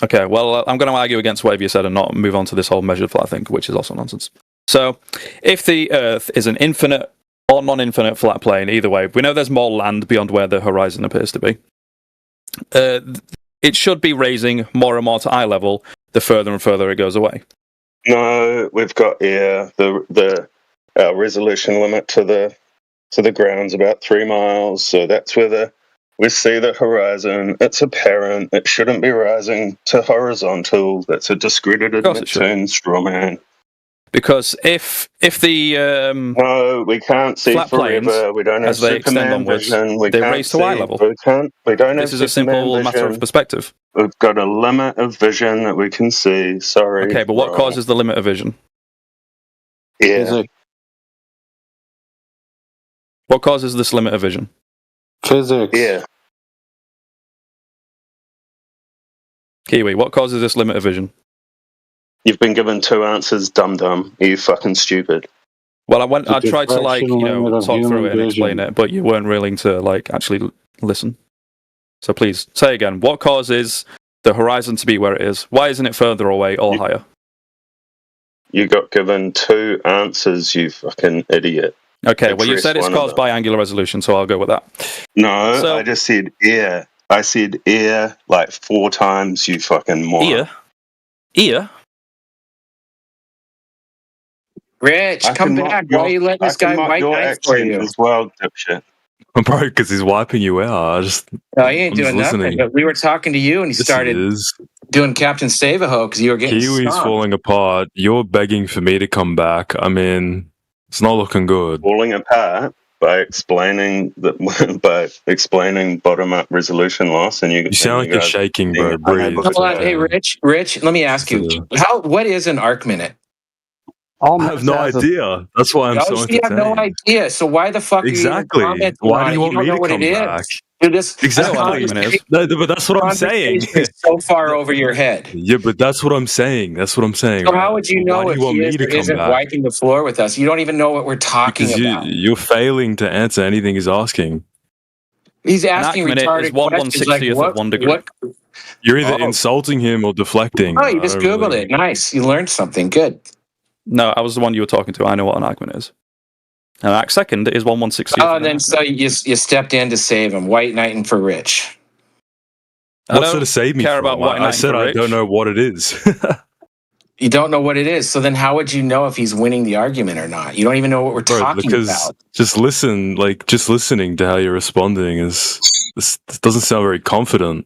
Okay, well, I'm going to argue against whatever you said and not move on to this whole measured flat thing, which is also nonsense. So, if the Earth is an infinite or non-infinite flat plane, either way, we know there's more land beyond where the horizon appears to be. It should be raising more and more to eye level the further and further it goes away. No, we've got the resolution limit to the So the ground's about 3 miles. So that's where we see the horizon. It's apparent. It shouldn't be rising to horizontal. That's a discredited Neptune straw man. Because if the no, we can't see flat forever. planes, We don't have as they extend Superman onwards, vision. We they can't raise to eye level. We don't This have is a Superman simple matter of vision. perspective. We've got a limit of vision that we can see. Sorry. Okay, but what causes the limit of vision? Yeah. What causes this limit of vision? Physics. Yeah. Kiwi, what causes this limit of vision? You've been given 2 answers, dum-dum. Are you fucking stupid? Well, I tried to talk through it and explain it, but you weren't willing to actually listen. So please say again. What causes the horizon to be where it is? Why isn't it further away or higher? You got given 2 answers, you fucking idiot. Okay, well you said it's caused by angular resolution, so I'll go with that. No, I just said air. I said air like 4 times, you fucking moron. Ear? Rich, come back. Why are you letting this guy white knife for you? As well, dipshit. Bro, because he's wiping you out. No, he ain't doing nothing. But we were talking to you, and he started doing Captain Savaho because you were getting Kiwi's stomped. falling apart. You're begging for me to come back. I mean, it's not looking good. Falling apart by explaining bottom-up resolution loss, and you sound like you're shaking, bro. Breathe. Hold on, hey, Rich, let me ask you, what is an arc minute? I have no idea. That's why I'm so you have no idea. So why the fuck exactly. Are you commenting why on do you want me to come back? Dude, this exactly. No, but that's what I'm saying. Is so far over your head. Yeah, but that's what I'm saying. That's what I'm saying. So how would you know why if do you want he me to come isn't back? wiping the floor with us? You don't even know what we're talking about. You're failing to answer anything he's asking. He's asking retarded questions like of 1 degree. You're either insulting him or deflecting. Oh, you just Googled it. Nice. You learned something. Good. No, I was the one you were talking to. I know what an argument is. An arc second is 1/160th. Oh, then so you stepped in to save him. White knighting for Rich. What's it to save me from? I said I don't know what it is. You don't know what it is. So then how would you know if he's winning the argument or not? You don't even know what we're talking about. Just listening to how you're responding this doesn't sound very confident.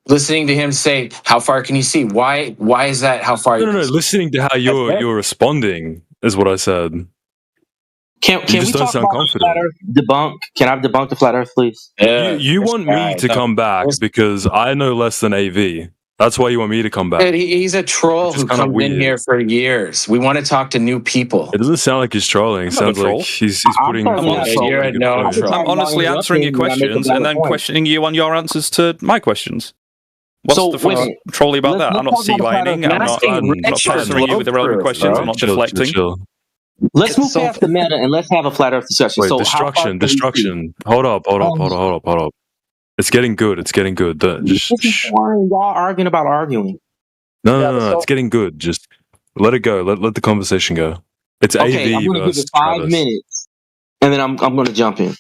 Listening to him say, "How far can you see?" Why is that? How far? No. Listening to how you're responding is what I said. Can we talk about flat Earth debunk? Can I debunk the flat Earth, please? You want me to come back because I know less than AV. That's why you want me to come back. He's a troll who comes in here for years. We want to talk to new people. It doesn't sound like he's trolling. It sounds like he's putting. I'm honestly answering your questions and then questioning you on your answers to my questions. What's the fuck trolly about that? I'm not sea-lining. I'm not pestering you with irrelevant questions. I'm not deflecting. Let's move past the meta and let's have a flat Earth discussion. Wait, destruction. Hold up. It's getting good. Y'all arguing about arguing. No. It's getting good. Just let it go. Let the conversation go. It's okay, AV I'm gonna versus give it 5 Travis. minutes, and then I'm going to jump in.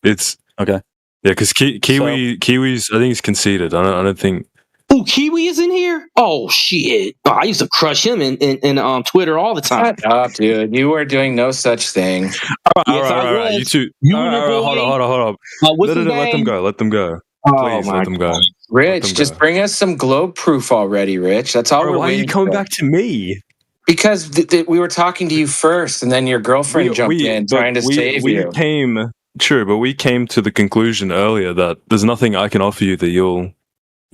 It's okay. Yeah, because Kiwi's. I think he's conceded. I don't think. Oh, Kiwi is in here? Oh shit! Oh, I used to crush him in Twitter all the time. Shut up, dude. You were doing no such thing. All right. You two. Hold on. Let them go. Please let them go. Rich, just bring us some globe proof already, Rich. That's all we're waiting for. Why are you coming back to me? Because we were talking to you first, and then your girlfriend jumped in trying to save you. We came to the conclusion earlier that there's nothing I can offer you that you'll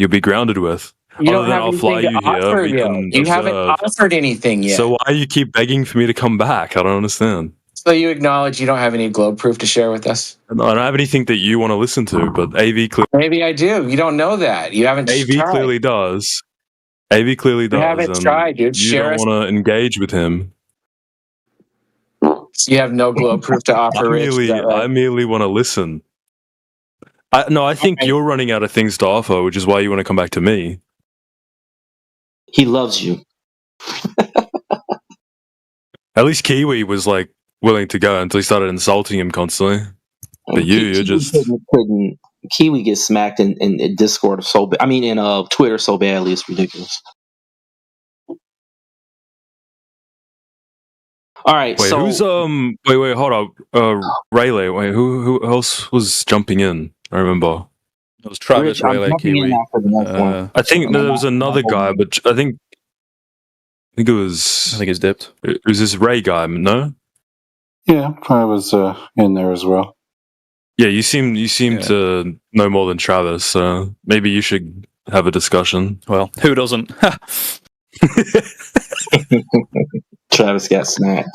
be grounded with. You don't have anything to offer yet. You haven't offered anything yet. So why you keep begging for me to come back? I don't understand. So you acknowledge you don't have any globe proof to share with us? No, I don't have anything that you want to listen to, but AV clearly... Maybe I do. You don't know that. You haven't AV tried. clearly does. AV clearly does. You haven't tried, dude. You don't want to engage with him. So you have no globe proof to offer, Rich. I merely want to listen. I think you're running out of things to offer, which is why you want to come back to me. He loves you. At least Kiwi was like willing to go until he started insulting him constantly. But you're just couldn't. Kiwi gets smacked in Discord in Twitter so badly it's ridiculous. All right. Wait, so who's wait, hold up. Rayleigh. Wait, who else was jumping in? I remember. It was Travis, Rich, I'm Rayleigh, jumping in Kiwi. now for the next one. I think there was another guy, but I think it was. I think he's dipped. It was this Ray guy, no? Yeah, I was in there as well. Yeah, you seem to know more than Travis, so maybe you should have a discussion. Well, who doesn't? Travis got snapped.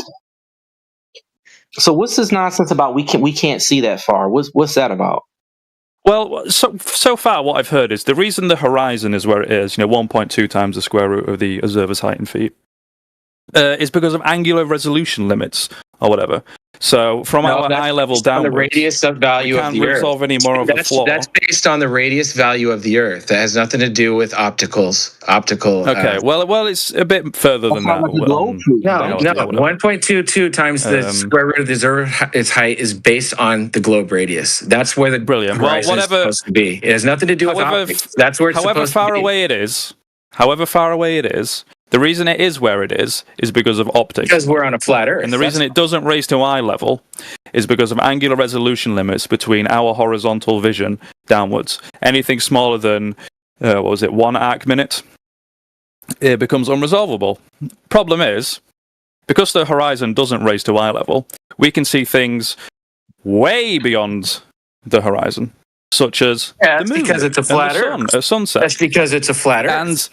So what's this nonsense about? We can't see that far. What's that about? Well, so far what I've heard is the reason the horizon is where it is, 1.2 times the square root of the observer's height in feet, is because of angular resolution limits or whatever. So from our eye level downwards, the radius of value of the Earth. Can't resolve any more of the flaw. That's based on the radius value of the Earth. That has nothing to do with optical. Okay, well, it's a bit further than that. No, 1.22 times the square root of the observer's height is based on the globe radius. That's where the horizon is supposed to be. It has nothing to do with optics. That's where it's supposed to be. However far away it is, the reason it is where it is because of optics. Because we're on a flat Earth. And the reason it doesn't raise to eye level is because of angular resolution limits between our horizontal vision downwards. Anything smaller than, 1 arc minute, it becomes unresolvable. Problem is, because the horizon doesn't raise to eye level, we can see things way beyond the horizon, such as the moon because it's a flat Earth. A sunset. That's because it's a flat Earth. And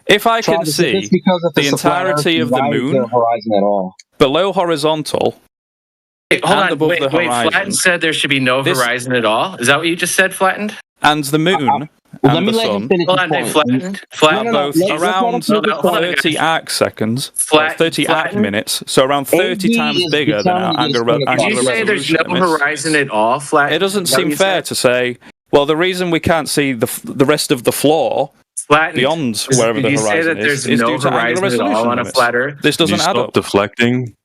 if I can see the entirety of the moon horizon at all? below horizontal, Wait, Flattened said there should be no horizon at all? Is that what you just said, Flattened? And the moon and the sun are both around 30 arc seconds, 30 arc minutes, so around 30 times bigger than our angular resolution. Did you say there's no horizon at all, Flattened? It doesn't seem fair to say, well, the reason we can't see the rest of the floor beyond wherever the horizon is due to angular resolution on a flat Earth? This doesn't add up. Deflecting.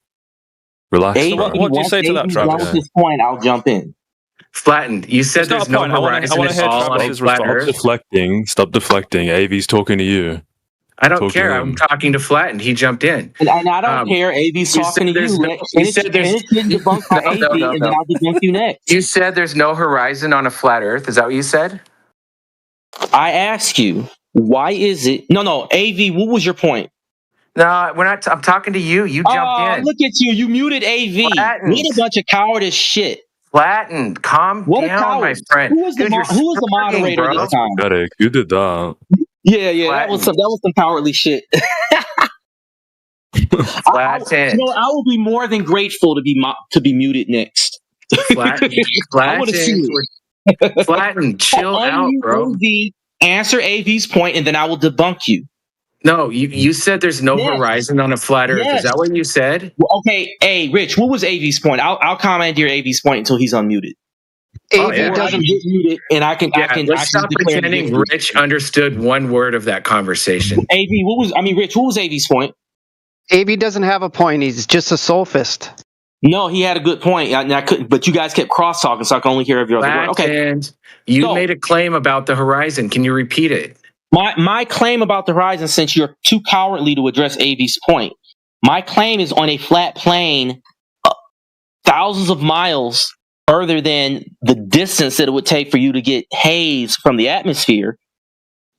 Relax. What do you say to that, Travis? At this point, I'll jump in. Flattened. You said there's no horizon at all on a flat Earth. Stop deflecting. AV's talking to you. I don't care. I'm talking to Flattened. He jumped in. And I don't care. AV's talking to you. You said there's debunk my AV, and then I'll debunk you next. You said there's no horizon on a flat Earth. Is that what you said? I ask you, why is it? No, AV. What was your point? No, we're not. I'm talking to you. You jumped in. Look at you. You muted AV. Flattened. What a bunch of cowardice shit. Flattened. Calm down, my friend. Who was the moderator this time? Pathetic. You did that. Yeah. That was some cowardly shit. Flattened. I will be more than grateful to be muted next. Flattened. Flattened. Chill out, bro. Answer AV's point, and then I will debunk you. No, you said there's no horizon on a flat Earth. Yes. Is that what you said? Well, okay, hey, Rich, what was AV's point? I'll commandeer AV's point until he's unmuted. AV doesn't get muted, and I can. Let's stop pretending Rich understood one word of that conversation. Rich, what was AV's point? AV doesn't have a point. He's just a sophist. No, he had a good point. I couldn't, but you guys kept cross talking, so I can only hear every other word. Okay, you made a claim about the horizon. Can you repeat it? My claim about the horizon, since you're too cowardly to address AV's point, my claim is on a flat plane, thousands of miles further than the distance that it would take for you to get haze from the atmosphere.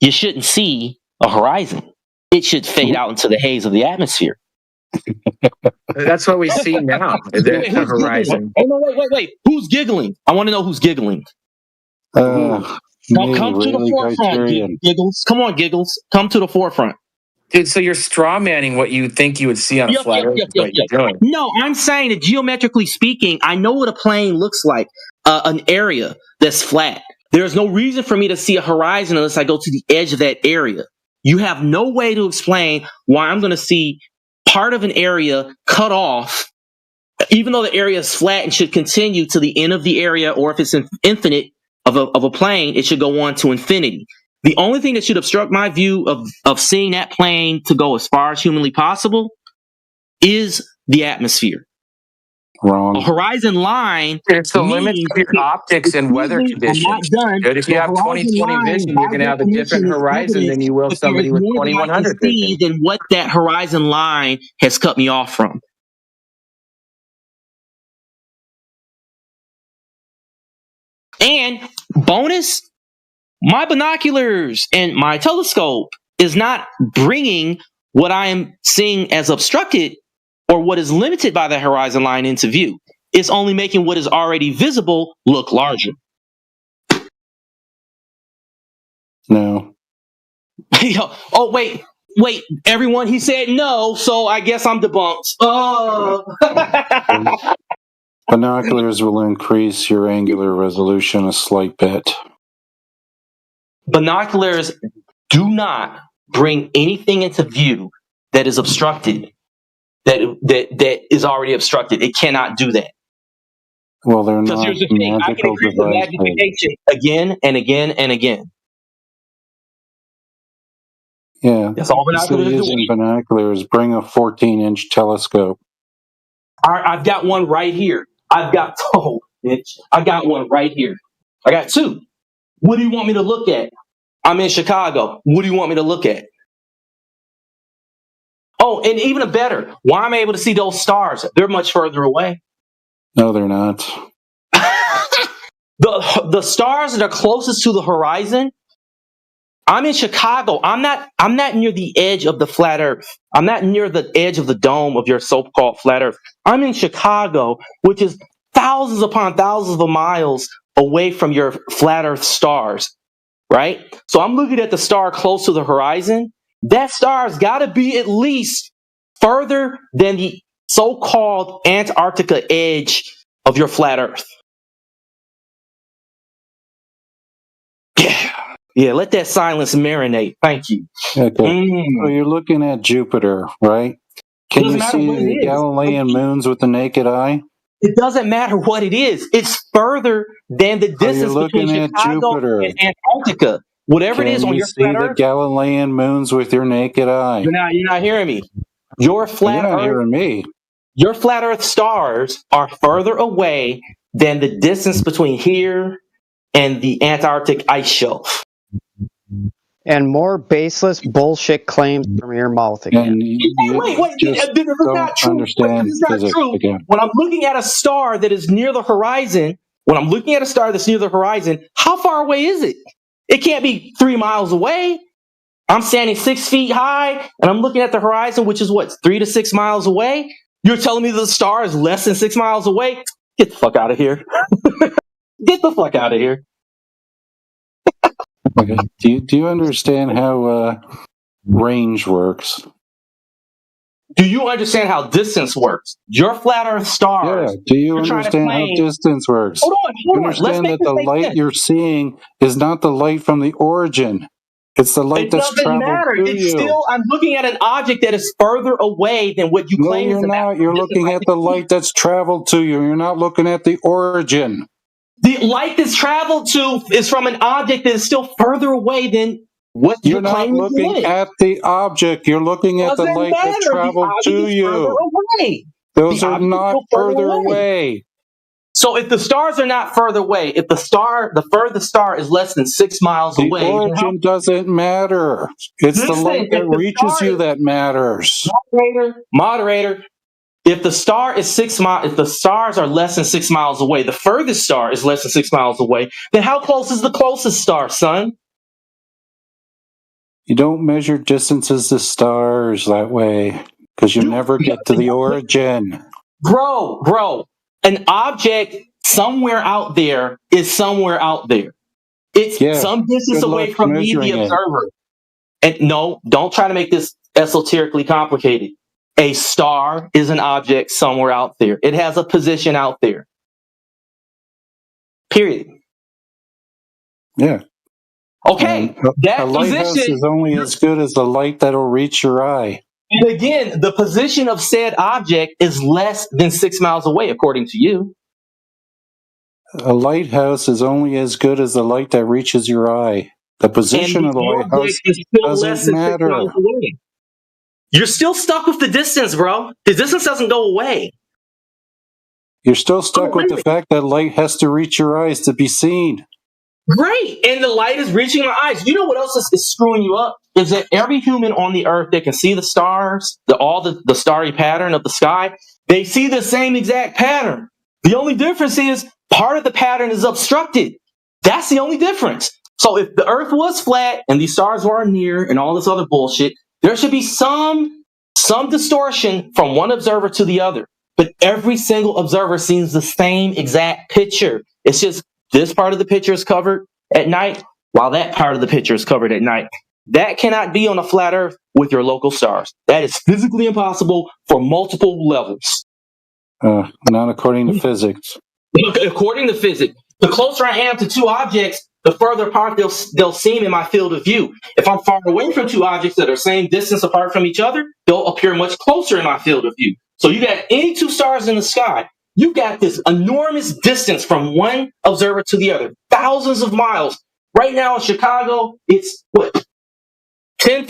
You shouldn't see a horizon. It should fade out into the haze of the atmosphere. That's what we see now. The horizon. Oh, no, wait. Who's giggling? I want to know who's giggling. Come to the forefront, Giggles. Come on, Giggles. Come to the forefront. Dude, so you're straw manning what you think you would see on a flat Earth. No, I'm saying that geometrically speaking, I know what a plane looks like, an area that's flat. There's no reason for me to see a horizon unless I go to the edge of that area. You have no way to explain why I'm going to see part of an area cut off, even though the area is flat and should continue to the end of the area, or if it's infinite, of a plane, it should go on to infinity. The only thing that should obstruct my view of seeing that plane to go as far as humanly possible is the atmosphere. Wrong. A horizon line. It's the limits of your optics and weather conditions. But if you have 20/20 vision, you're going to have a different horizon than you will somebody with 2100 vision. Than what that horizon line has cut me off from. And bonus, my binoculars and my telescope is not bringing what I am seeing as obstructed or what is limited by the horizon line into view. It's only making what is already visible look larger. No. Oh, wait. Everyone, he said no, so I guess I'm debunked. Oh. Binoculars will increase your angular resolution a slight bit. Binoculars do not bring anything into view that is obstructed, that is already obstructed. It cannot do that. Well, they're not Because here's the thing, I can increase the magnification again and again and again. Yeah. That's all binoculars using binoculars, bring a 14-inch telescope. I've got one right here. I got one right here. I got two. What do you want me to look at? I'm in Chicago. What do you want me to look at? Oh, and even a better, why am I able to see those stars? They're much further away. No, they're not. The stars that are closest to the horizon, I'm in Chicago. I'm not near the edge of the flat earth. I'm not near the edge of the dome of your so-called flat earth. I'm in Chicago, which is thousands upon thousands of miles away from your flat earth stars, right? So I'm looking at the star close to the horizon. That star's got to be at least further than the so-called Antarctica edge of your flat earth. Yeah, let that silence marinate. Thank you. Okay. So you're looking at Jupiter, right? Can you see the Galilean moons with the naked eye? It doesn't matter what it is. It's further than the distance between Chicago and Antarctica. Whatever it is on your flat Earth. Can you see the Galilean moons with your naked eye? You're not hearing me. Your flat You're not Earth, hearing me. Your flat Earth stars are further away than the distance between here and the Antarctic ice shelf. And more baseless bullshit claims from your mouth again. Wait, this is not true. This is not true. Again. When I'm looking at a star that is near the horizon, how far away is it? It can't be 3 miles away. I'm standing 6 feet high, and I'm looking at the horizon, which is 3 to 6 miles away. You're telling me the star is less than 6 miles away? Get the fuck out of here. Get the fuck out of here. Okay. Do you understand how range works? Do you understand how distance works? Your flat Earth stars. Yeah. Do you understand how distance works? Hold on. You understand that the light you're seeing is not the light from the origin. It's the light that's traveled through you. Still, I'm looking at an object that is further away than what you claim. No, you're not. You're looking at the light that's traveled to you. You're not looking at the origin. The light that's traveled to is from an object that is still further away than what you're not looking at the object. You're looking at the light that traveled to you. Those are not further away. So if the stars are not further away, if the furthest star is less than 6 miles away, the origin doesn't matter. It's the light that reaches you that matters. Moderator. If the star is if the stars are less than 6 miles away, the furthest star is less than 6 miles away, then how close is the closest star, son? You don't measure distances to stars that way, because you never get to the origin. Bro, an object somewhere out there is somewhere out there. It's some distance away from me, the observer. And no, don't try to make this esoterically complicated. A star is an object somewhere out there. It has a position out there. Period. Yeah. Okay. A lighthouse is only as good as the light that'll reach your eye. And again, the position of said object is less than 6 miles away, according to you. A lighthouse is only as good as the light that reaches your eye. The position of the lighthouse doesn't matter. You're still stuck with the distance, bro. The distance doesn't go away. You're still stuck with the fact that light has to reach your eyes to be seen. Great. And the light is reaching my eyes. You know what else is screwing you up? Is that every human on the earth that can see the stars, the starry pattern of the sky, they see the same exact pattern. The only difference is part of the pattern is obstructed. That's the only difference. So if the Earth was flat and these stars were near and all this other bullshit, there should be some distortion from one observer to the other. But every single observer sees the same exact picture. It's just this part of the picture is covered at night, while that part of the picture is covered at night. That cannot be on a flat Earth with your local stars. That is physically impossible for multiple levels. Not according to physics. According to physics, the closer I am to two objects, the further apart they'll seem in my field of view. If I'm far away from two objects that are same distance apart from each other, they'll appear much closer in my field of view. So you got any two stars in the sky, you got this enormous distance from one observer to the other, thousands of miles. Right now in Chicago, it's what? 10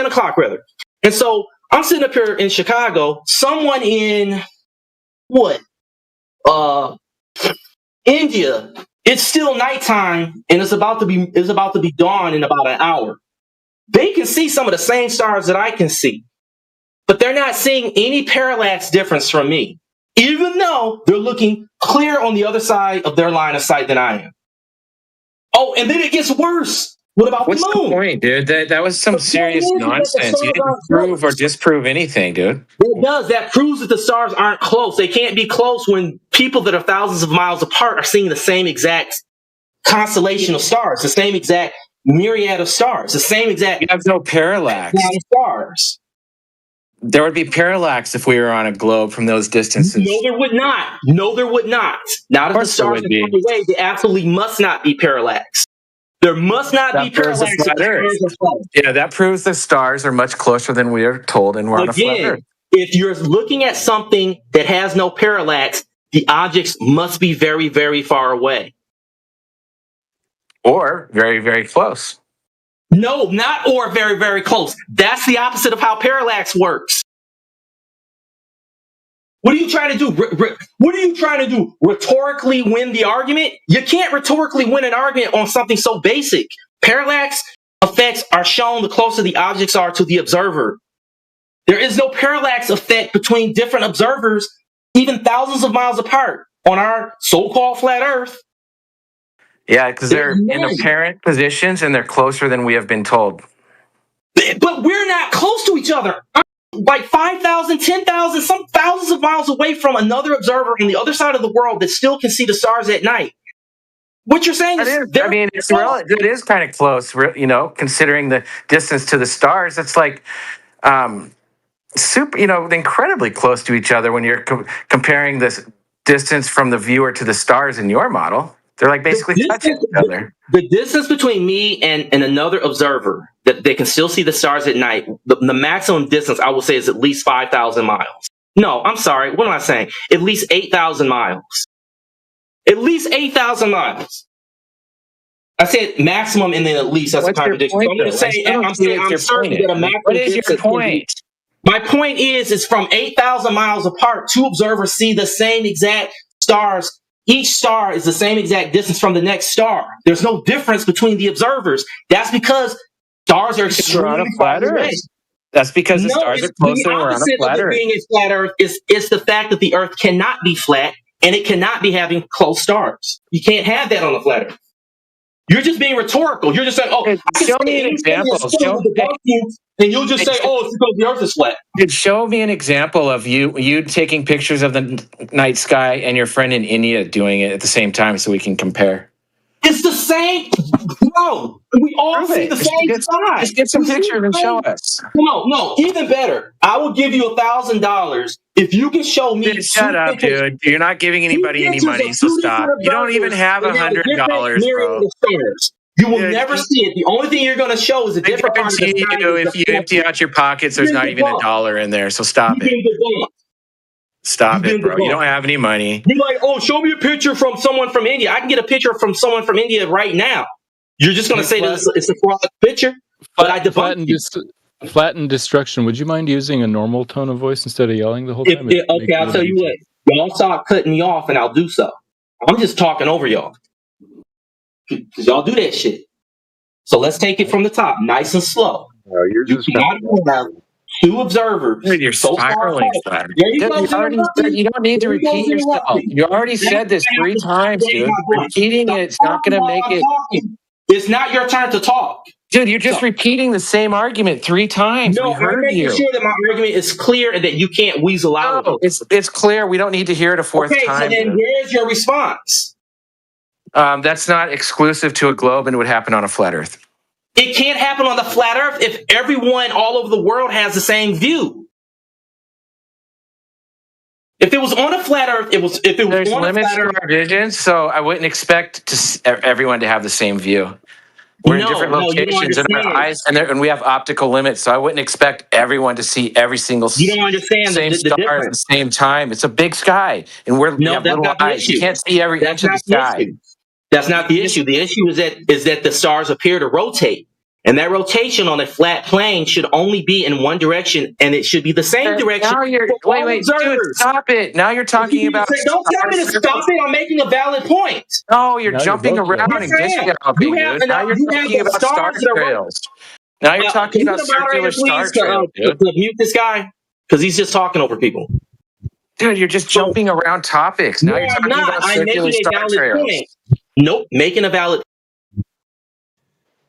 o'clock rather. And so I'm sitting up here in Chicago, someone in India, it's still nighttime and it's about to be dawn in about an hour. They can see some of the same stars that I can see, but they're not seeing any parallax difference from me, even though they're looking clear on the other side of their line of sight than I am. Oh, and then it gets worse. What about What's the moon? the point, dude? That was some serious nonsense. You didn't prove or disprove anything, dude. It does. That proves that the stars aren't close. They can't be close when people that are thousands of miles apart are seeing the same exact constellation of stars, the same exact myriad of stars, the same exact. You have no parallax. Stars. There would be parallax if we were on a globe from those distances. No, there would not. No, there would not. Now that the stars are far away, they absolutely must not be parallax. There must not be parallax. Yeah, that proves the stars are much closer than we are told, and we're on a flat Earth. If you're looking at something that has no parallax, the objects must be very, very far away. Or very, very close. No, not or very, very close. That's the opposite of how parallax works. What are you trying to do? What are you trying to do? Rhetorically win the argument? You can't rhetorically win an argument on something so basic. Parallax effects are shown the closer the objects are to the observer. There is no parallax effect between different observers, even thousands of miles apart on our so-called flat Earth. Yeah, because they're in apparent positions and they're closer than we have been told. But we're not close to each other. I'm like 5,000, 10,000, some thousands of miles away from another observer on the other side of the world that still can see the stars at night. What you're saying it is kind of close, you know, considering the distance to the stars. It's like incredibly close to each other when you're comparing this distance from the viewer to the stars in your model. They're like basically touching each other. The distance between me and another observer that they can still see the stars at night, the maximum distance I will say is at least 5,000 miles. No, I'm sorry. What am I saying? At least 8,000 miles. At least 8,000 miles. I said maximum and then at least. That's a contradiction. I'm going to say, I'm certain that a maximum. What is your point? My point is from 8,000 miles apart, two observers see the same exact stars. Each star is the same exact distance from the next star. There's no difference between the observers. That's because stars are extremely far away. That's because the stars are closer. We're on a flat Earth. Being a flat Earth is the fact that the Earth cannot be flat and it cannot be having close stars. You can't have that on a flat Earth. You're just being rhetorical. You're just saying, "Oh, show me an example." And you'll just say, "Oh, it's because the Earth is flat." Dude, show me an example of you taking pictures of the night sky and your friend in India doing it at the same time, so we can compare. It's the same, bro. We all see the same sky. Just get some pictures and show us. No, even better. I will give you $1,000 if you can show me. Dude, shut up, dude. You're not giving anybody any money, so stop. You don't even have $100, bro. You will never see it. The only thing you're going to show is a different part of the sky. If you empty out your pockets, there's not even $1 in there, so stop it. Stop it, bro. You don't have any money. You're like, oh, show me a picture from someone from India. I can get a picture from someone from India right now. You're just going to say that it's a fraud picture, but I debunked you. Flatten destruction. Would you mind using a normal tone of voice instead of yelling the whole time? Okay, I'll tell you what. Y'all stop cutting me off, and I'll do so. I'm just talking over y'all. Because y'all do that shit. So let's take it from the top, nice and slow. No, you're just cannot have 2 observers. Dude, you're spiraling. You don't need to repeat yourself. You already said this 3 times, dude. Repeating it's not going to make it. It's not your turn to talk. Dude, you're just repeating the same argument 3 times. No, I'm making sure that my argument is clear and that you can't weasel out of it. It's clear. We don't need to hear it a 4th time. Okay, so then where's your response? That's not exclusive to a globe and it would happen on a flat Earth. It can't happen on the flat Earth if everyone all over the world has the same view. If it was on a flat Earth, There's limits to our vision, so I wouldn't expect everyone to have the same view. We're in different locations in our eyes, and we have optical limits, so I wouldn't expect everyone to see every single you don't understand same the star difference. at the same time. It's a big sky, and we have little eyes. You can't see every inch of the sky. That's not the issue. The issue is that the stars appear to rotate. And that rotation on a flat plane should only be in one direction, and it should be the same direction. Now wait, dude, stop it. Now you're talking about. Don't tell me to stop it. I'm making a valid point. No, you're jumping around and discounting, dude. Now you're talking about star trails. Now you're talking about circular star trails, dude. Mute this guy, because he's just talking over people. Dude, you're just jumping around topics. Now you're talking about circular star trails. Nope, making a valid.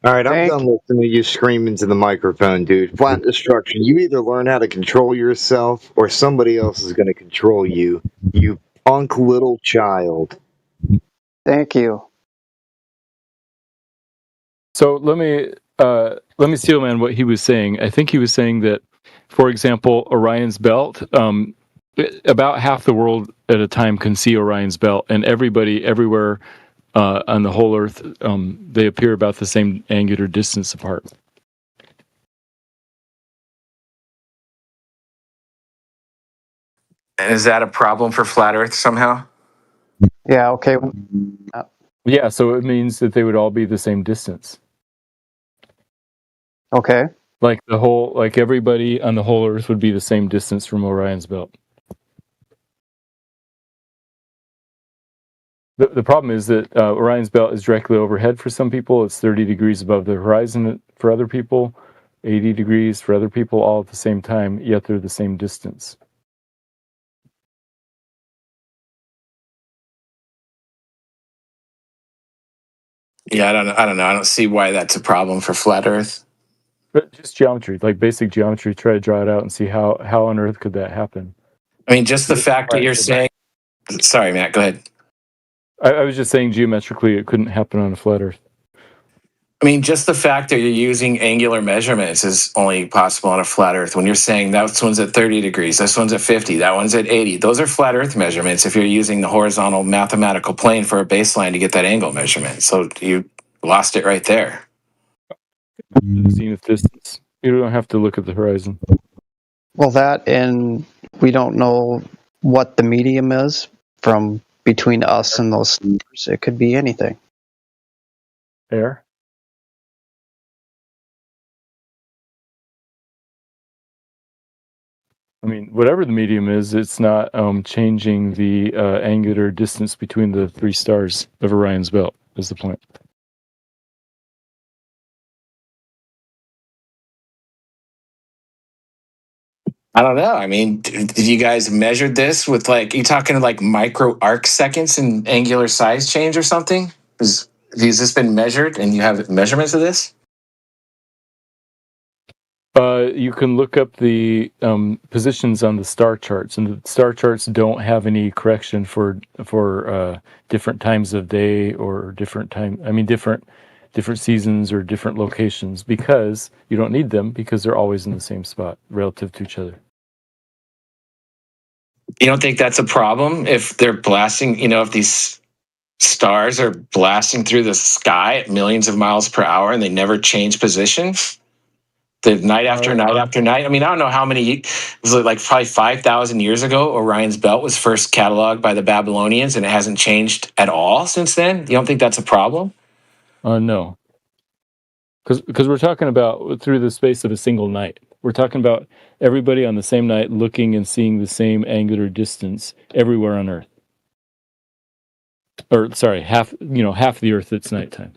All right, I'm done listening to you scream into the microphone, dude. Flat destruction. You either learn how to control yourself or somebody else is going to control you. You punk little child. Thank you. So let me steel man what he was saying. I think he was saying that, for example, Orion's belt, about half the world at a time can see Orion's belt, and everybody everywhere on the whole Earth, they appear about the same angular distance apart. And is that a problem for flat Earth somehow? Yeah, okay. Yeah, so it means that they would all be the same distance. Okay. Like everybody on the whole Earth would be the same distance from Orion's belt. The problem is that Orion's belt is directly overhead for some people. It's 30 degrees above the horizon for other people, 80 degrees for other people, all at the same time, yet they're the same distance. Yeah, I don't know. I don't see why that's a problem for flat Earth. But just geometry, like basic geometry, try to draw it out and see how on Earth could that happen. I mean, just the fact that you're saying... Sorry, Matt, go ahead. I was just saying geometrically it couldn't happen on a flat Earth. I mean, just the fact that you're using angular measurements is only possible on a flat Earth. When you're saying that one's at 30 degrees, this one's at 50, that one's at 80. Those are flat Earth measurements if you're using the horizontal mathematical plane for a baseline to get that angle measurement. So you lost it right there. The zenith distance. You don't have to look at the horizon. Well, that, and we don't know what the medium is from between us and those stars. It could be anything. Air? I mean, whatever the medium is, it's not changing the angular distance between the 3 stars of Orion's belt, is the point. I don't know. I mean, did you guys measure this with you talking like micro arc seconds and angular size change or something? Has this been measured and you have measurements of this? You can look up the positions on the star charts, and the star charts don't have any correction for different times of day or different seasons or different locations, because you don't need them because they're always in the same spot relative to each other. You don't think that's a problem if they're blasting, if these stars are blasting through the sky at millions of miles per hour and they never change position? The night after night after night. I mean, I don't know how many, it was like probably 5,000 years ago, Orion's belt was first cataloged by the Babylonians and it hasn't changed at all since then. You don't think that's a problem? No. Because we're talking about through the space of a single night. We're talking about everybody on the same night looking and seeing the same angular distance everywhere on Earth. Or, sorry, half the Earth it's nighttime.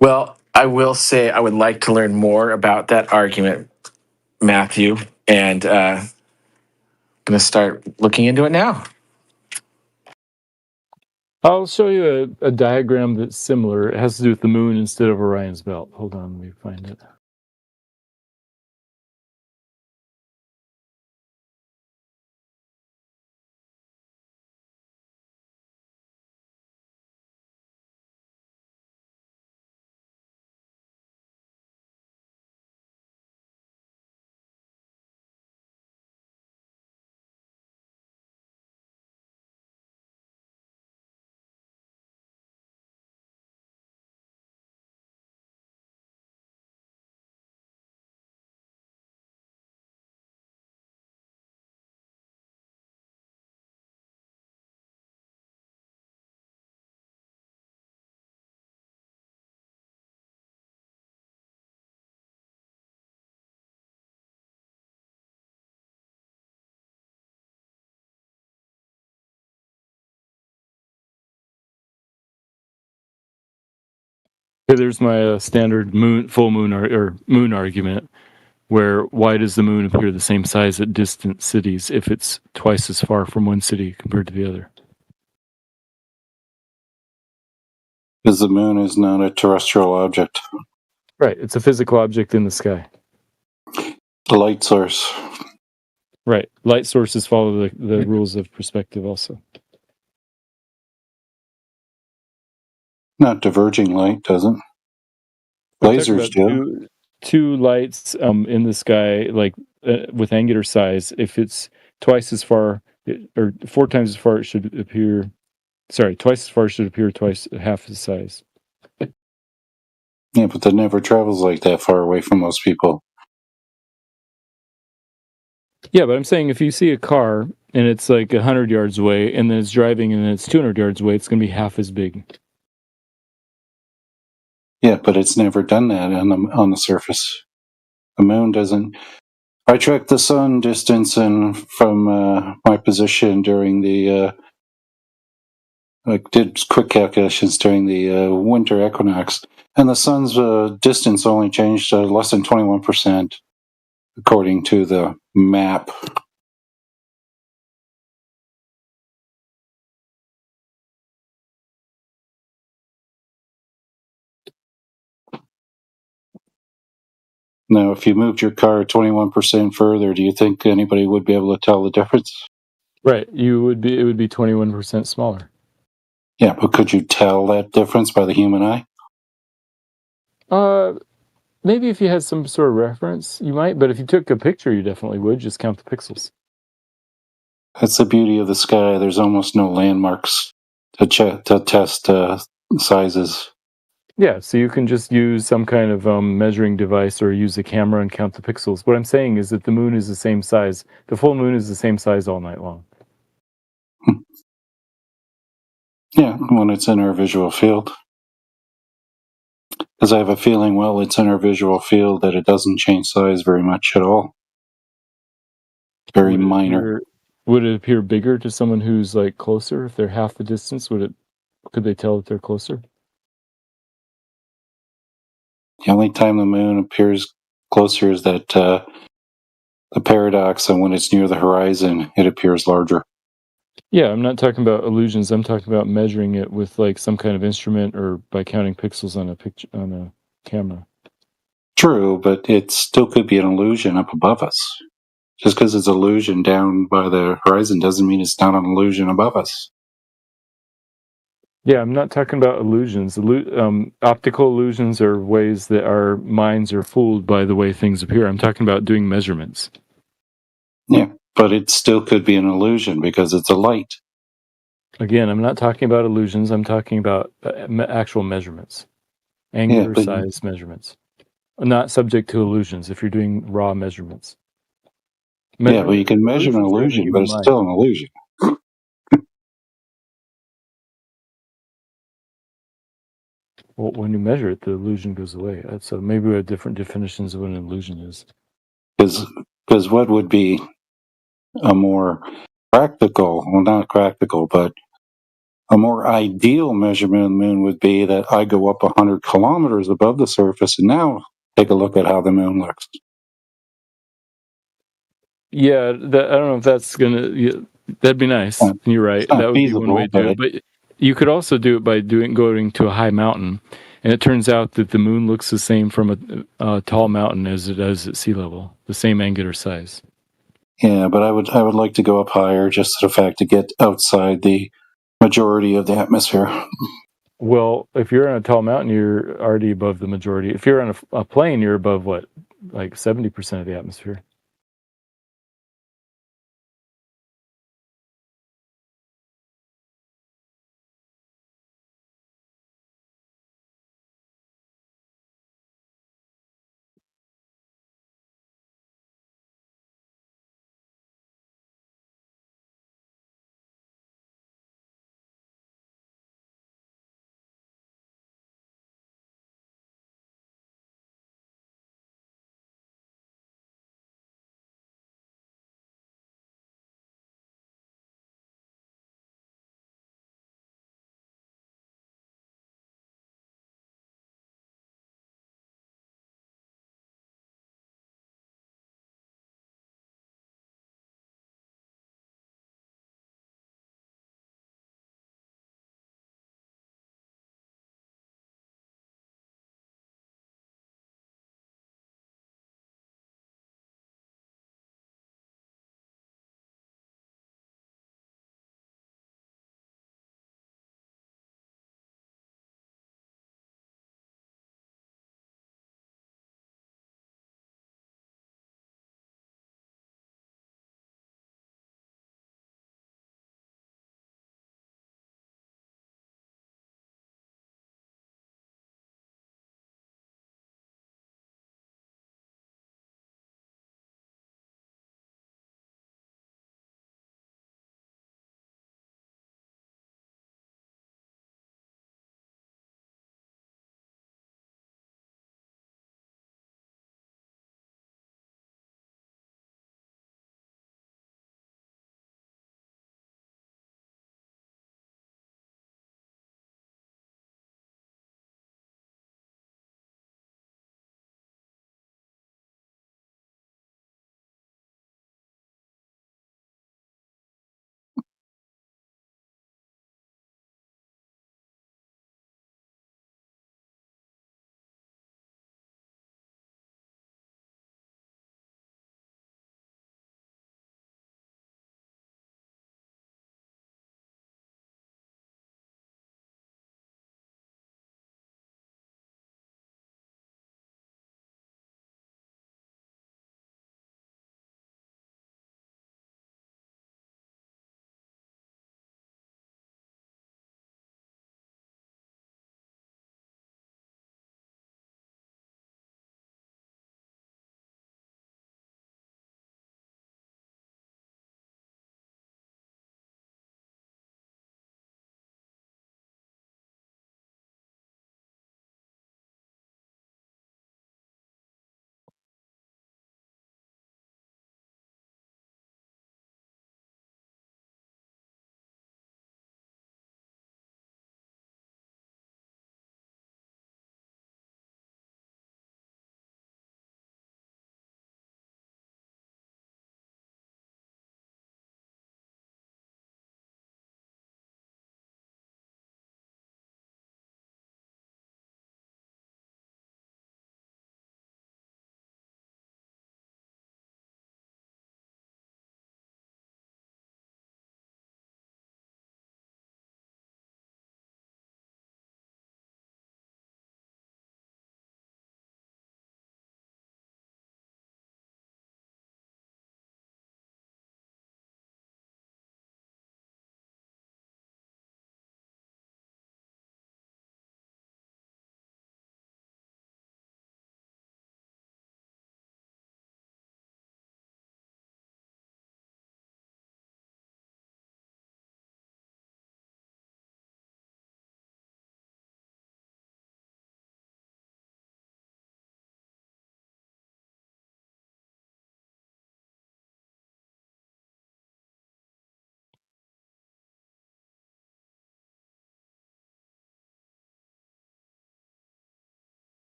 Well, I will say I would like to learn more about that argument, Matthew, and I'm going to start looking into it now. I'll show you a diagram that's similar. It has to do with the moon instead of Orion's belt. Hold on, let me find it. Okay, there's my standard full moon or moon argument, where why does the moon appear the same size at distant cities if it's twice as far from one city compared to the other? Because the moon is not a terrestrial object. Right, it's a physical object in the sky. The light source. Right, light sources follow the rules of perspective also. Not diverging light, doesn't. Lasers do. Two lights in the sky, like with angular size, if it's twice as far or 4 times as far, it should appear. Sorry, twice as far should appear half the size. Yeah, but that never travels like that far away from most people. Yeah, but I'm saying if you see a car and it's like 100 yards away, and then it's driving and then it's 200 yards away, it's going to be half as big. Yeah, but it's never done that on the surface. The moon doesn't. I tracked the sun distance and from my position during the. I did quick calculations during the winter equinox, and the sun's distance only changed less than 21%, according to the map. Now, if you moved your car 21% further, do you think anybody would be able to tell the difference? Right, it would be 21% smaller. Yeah, but could you tell that difference by the human eye? Maybe if you had some sort of reference, you might. But if you took a picture, you definitely would. Just count the pixels. That's the beauty of the sky. There's almost no landmarks to test sizes. Yeah, so you can just use some kind of measuring device or use a camera and count the pixels. What I'm saying is that the moon is the same size. The full moon is the same size all night long. Yeah, when it's in our visual field. Because I have a feeling, well, it's in our visual field that it doesn't change size very much at all. Very minor. Would it appear bigger to someone who's like closer? If they're half the distance, could they tell that they're closer? The only time the moon appears closer is that the paradox, and when it's near the horizon, it appears larger. Yeah, I'm not talking about illusions. I'm talking about measuring it with like some kind of instrument or by counting pixels on a camera. True, but it still could be an illusion up above us. Just because it's an illusion down by the horizon doesn't mean it's not an illusion above us. Yeah, I'm not talking about illusions. Optical illusions are ways that our minds are fooled by the way things appear. I'm talking about doing measurements. Yeah, but it still could be an illusion because it's a light. Again, I'm not talking about illusions. I'm talking about actual measurements, angular size measurements. Not subject to illusions if you're doing raw measurements. Yeah, but you can measure an illusion, but it's still an illusion. Well, when you measure it, the illusion goes away. So maybe we have different definitions of what an illusion is. Because what would be a more practical, well, not practical, but A more ideal measurement of the moon would be that I go up 100 kilometers above the surface and now take a look at how the moon looks. Yeah, I don't know if that's gonna. That'd be nice. You're right. That would be one way to do it. But you could also do it by going to a high mountain, and it turns out that the moon looks the same from a tall mountain as it does at sea level, the same angular size. Yeah, but I would like to go up higher just to the fact to get outside the majority of the atmosphere. Well, if you're on a tall mountain, you're already above the majority. If you're on a plane, you're above what, like 70% of the atmosphere.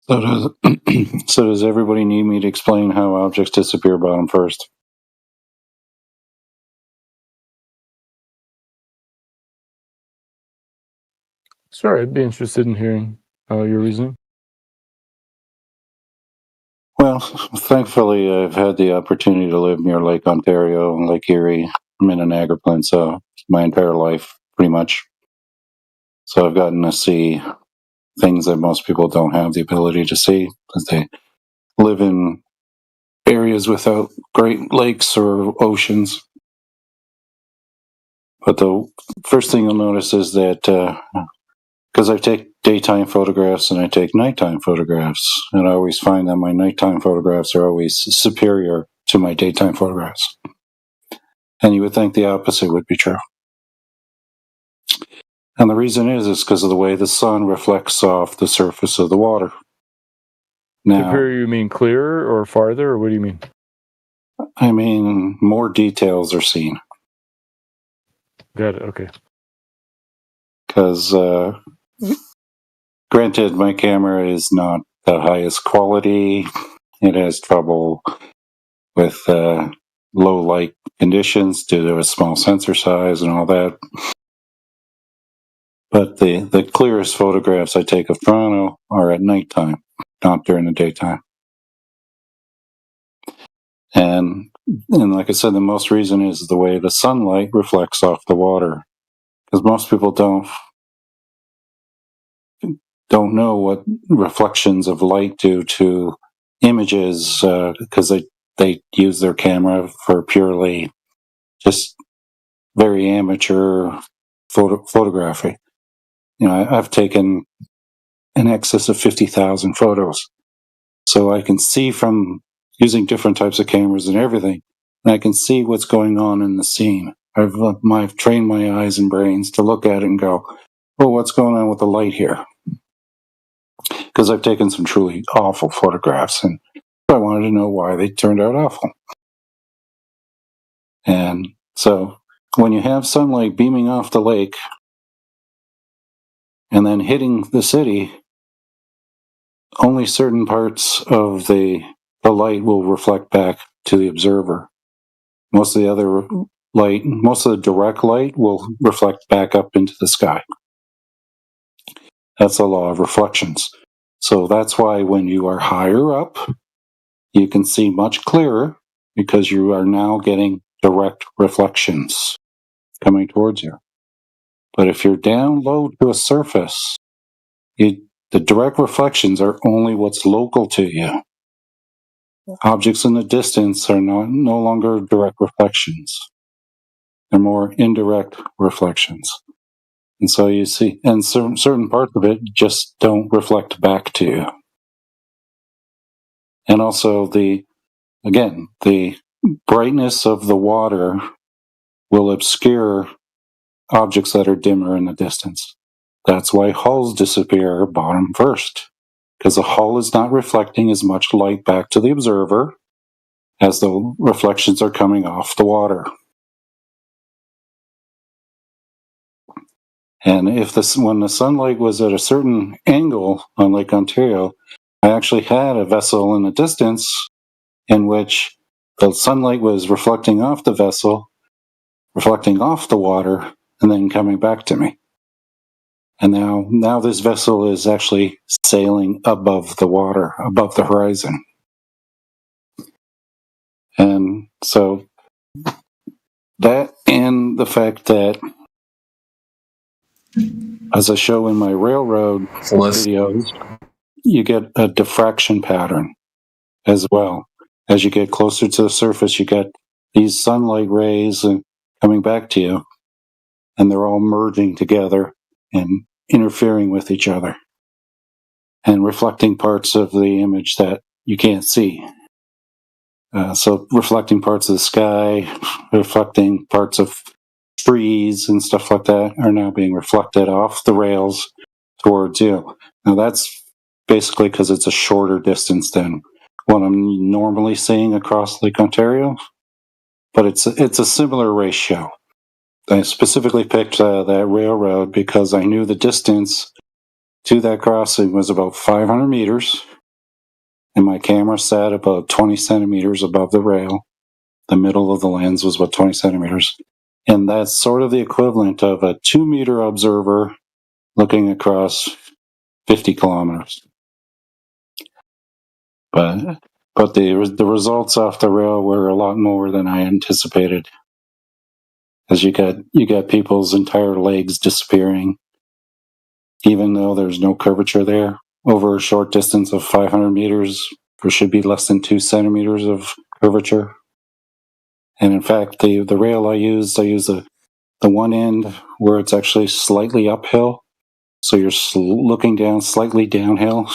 So does everybody need me to explain how objects disappear bottom first? Sure, I'd be interested in hearing your reasoning. Well, thankfully, I've had the opportunity to live near Lake Ontario and Lake Erie. I'm in a Niagara Peninsula my entire life, pretty much. So I've gotten to see things that most people don't have the ability to see because they live in areas without great lakes or oceans. But the first thing you'll notice is that because I take daytime photographs and I take nighttime photographs, and I always find that my nighttime photographs are always superior to my daytime photographs. And you would think the opposite would be true. And the reason is because of the way the sun reflects off the surface of the water. Now, superior, you mean clearer or farther, or what do you mean? I mean, more details are seen. Got it, okay. Because, granted, my camera is not the highest quality. It has trouble with low light conditions due to a small sensor size and all that. But the clearest photographs I take of Toronto are at nighttime, not during the daytime. And like I said, the most reason is the way the sunlight reflects off the water. Because most people don't know what reflections of light do to images because they use their camera for purely just very amateur photography. You know, I've taken in excess of 50,000 photos. So I can see from using different types of cameras and everything, and I can see what's going on in the scene. I've trained my eyes and brains to look at it and go, oh, what's going on with the light here? Because I've taken some truly awful photographs, and I wanted to know why they turned out awful. And so when you have sunlight beaming off the lake and then hitting the city, only certain parts of the light will reflect back to the observer. Most of the other light, most of the direct light will reflect back up into the sky. That's the law of reflections. So that's why when you are higher up, you can see much clearer because you are now getting direct reflections coming towards you. But if you're down low to a surface, the direct reflections are only what's local to you. Objects in the distance are no longer direct reflections. They're more indirect reflections. And so you see, and certain parts of it just don't reflect back to you. And also the brightness of the water will obscure objects that are dimmer in the distance. That's why hulls disappear bottom first, because the hull is not reflecting as much light back to the observer as the reflections are coming off the water. And when the sunlight was at a certain angle on Lake Ontario, I actually had a vessel in the distance in which the sunlight was reflecting off the vessel, reflecting off the water, and then coming back to me. And now this vessel is actually sailing above the water, above the horizon. And so that, and the fact that, as I show in my railroad videos, you get a diffraction pattern as well. As you get closer to the surface, you get these sunlight rays coming back to you, and they're all merging together and interfering with each other and reflecting parts of the image that you can't see. So reflecting parts of the sky, reflecting parts of trees and stuff like that are now being reflected off the rails towards you. Now that's basically because it's a shorter distance than what I'm normally seeing across Lake Ontario, but it's a similar ratio. I specifically picked that railroad because I knew the distance to that crossing was about 500 meters, and my camera sat about 20 centimeters above the rail. The middle of the lens was about 20 centimeters. And that's sort of the equivalent of a 2-meter observer looking across 50 kilometers. But the results off the rail were a lot more than I anticipated. Because you got people's entire legs disappearing, even though there's no curvature there. Over a short distance of 500 meters, there should be less than 2 centimeters of curvature. And in fact, the rail I used the one end where it's actually slightly uphill. So you're looking down slightly downhill.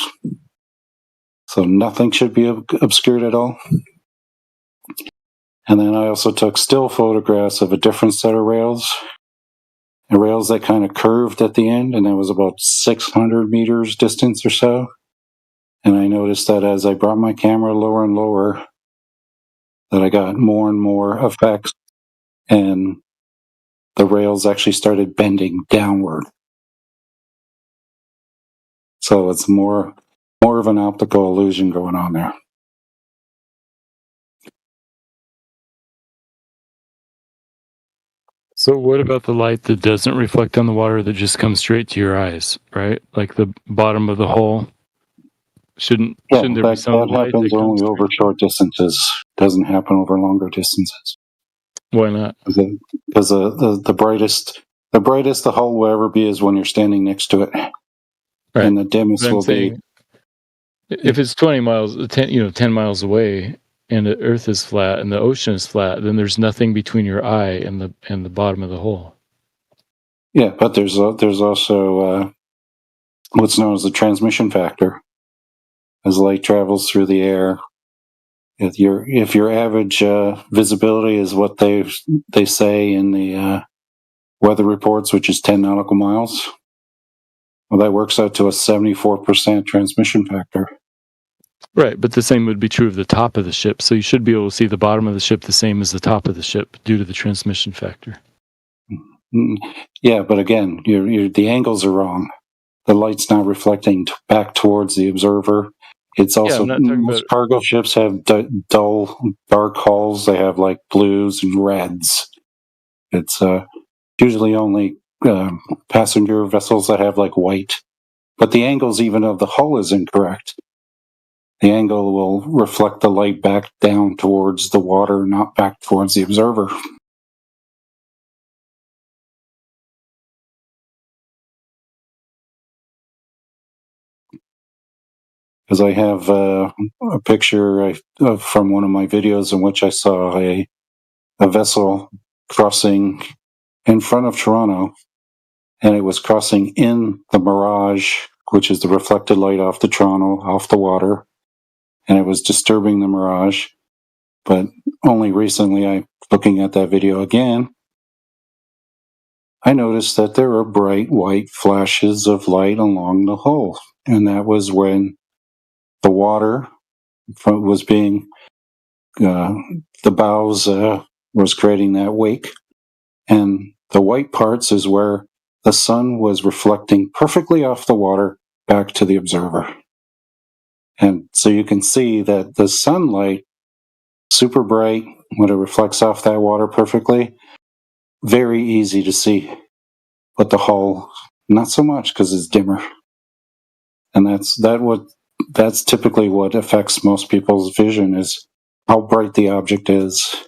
So nothing should be obscured at all. And then I also took still photographs of a different set of rails. And rails that kind of curved at the end, and that was about 600 meters distance or so. And I noticed that as I brought my camera lower and lower, that I got more and more effects, and the rails actually started bending downward. So it's more of an optical illusion going on there. So what about the light that doesn't reflect on the water, that just comes straight to your eyes, right? Like the bottom of the hole? Shouldn't there be some that light happens that comes only over short distances. Doesn't happen over longer distances. Why not? Because the brightest the hole will ever be is when you're standing next to it, right. And the dimmest will be. If it's 20 miles, 10 miles away, and the Earth is flat and the ocean is flat, then there's nothing between your eye and the bottom of the hole. Yeah, but there's also what's known as the transmission factor. As light travels through the air, if your average visibility is what they say in the weather reports, which is 10 nautical miles, well, that works out to a 74% transmission factor. Right, but the same would be true of the top of the ship. So you should be able to see the bottom of the ship the same as the top of the ship due to the transmission factor. Yeah, but again, the angles are wrong. The light's not reflecting back towards the observer. It's also most cargo ships have dull, dark hulls. They have like blues and reds. It's usually only passenger vessels that have like white. But the angles even of the hull is incorrect. The angle will reflect the light back down towards the water, not back towards the observer. Because I have a picture from one of my videos in which I saw a vessel crossing in front of Toronto, and it was crossing in the mirage, which is the reflected light off the Toronto, off the water, and it was disturbing the mirage. But only recently, looking at that video again, I noticed that there were bright white flashes of light along the hull, and that was when the water was being, the bows was creating that wake, and the white parts is where the sun was reflecting perfectly off the water back to the observer. And so you can see that the sunlight, super bright, when it reflects off that water perfectly, very easy to see. But the hull, not so much because it's dimmer. And that's typically what affects most people's vision, is how bright the object is,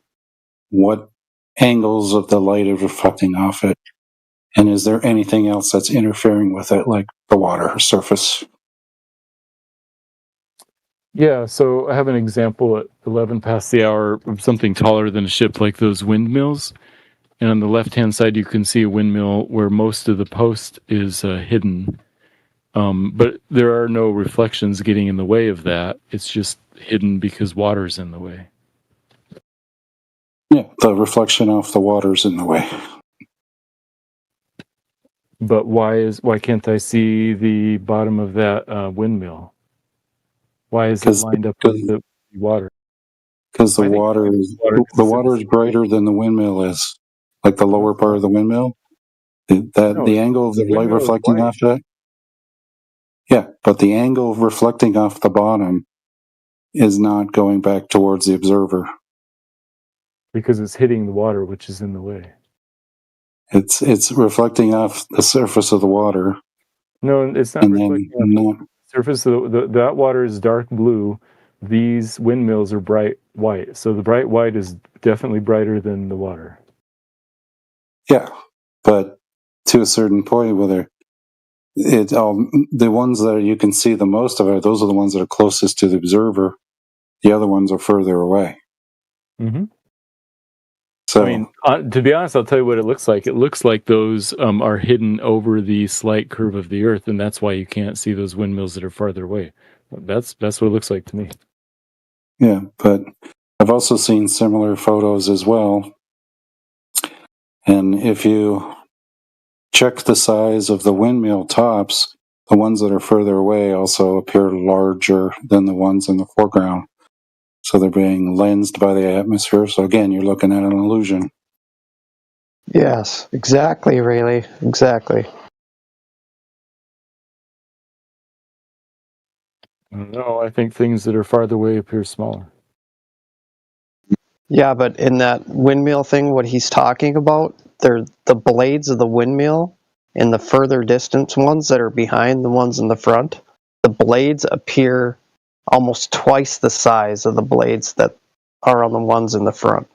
what angles of the light are reflecting off it, and is there anything else that's interfering with it, like the water surface. Yeah, so I have an example at 11 past the hour of something taller than a ship, like those windmills. And on the left-hand side, you can see a windmill where most of the post is hidden. But there are no reflections getting in the way of that. It's just hidden because water's in the way. Yeah, the reflection off the water's in the way. But why can't I see the bottom of that windmill? Why is it lined up with the water? Because the water is brighter than the windmill is, like the lower part of the windmill. The angle of the light reflecting off that. Yeah, but the angle reflecting off the bottom is not going back towards the observer. Because it's hitting the water, which is in the way. It's reflecting off the surface of the water. No, it's not reflecting off the surface. That water is dark blue. These windmills are bright white. So the bright white is definitely brighter than the water. Yeah, but to a certain point, whether the ones that you can see the most of those are the ones that are closest to the observer. The other ones are further away. Mm-hmm. So, I mean, to be honest, I'll tell you what it looks like. It looks like those are hidden over the slight curve of the Earth, and that's why you can't see those windmills that are farther away. That's what it looks like to me. Yeah, but I've also seen similar photos as well. And if you check the size of the windmill tops, the ones that are further away also appear larger than the ones in the foreground. So they're being lensed by the atmosphere. So again, you're looking at an illusion. Yes, exactly, Rayleigh. Exactly. No, I think things that are farther away appear smaller. Yeah, but in that windmill thing, what he's talking about, they're the blades of the windmill and the further distance ones that are behind the ones in the front. The blades appear almost twice the size of the blades that are on the ones in the front.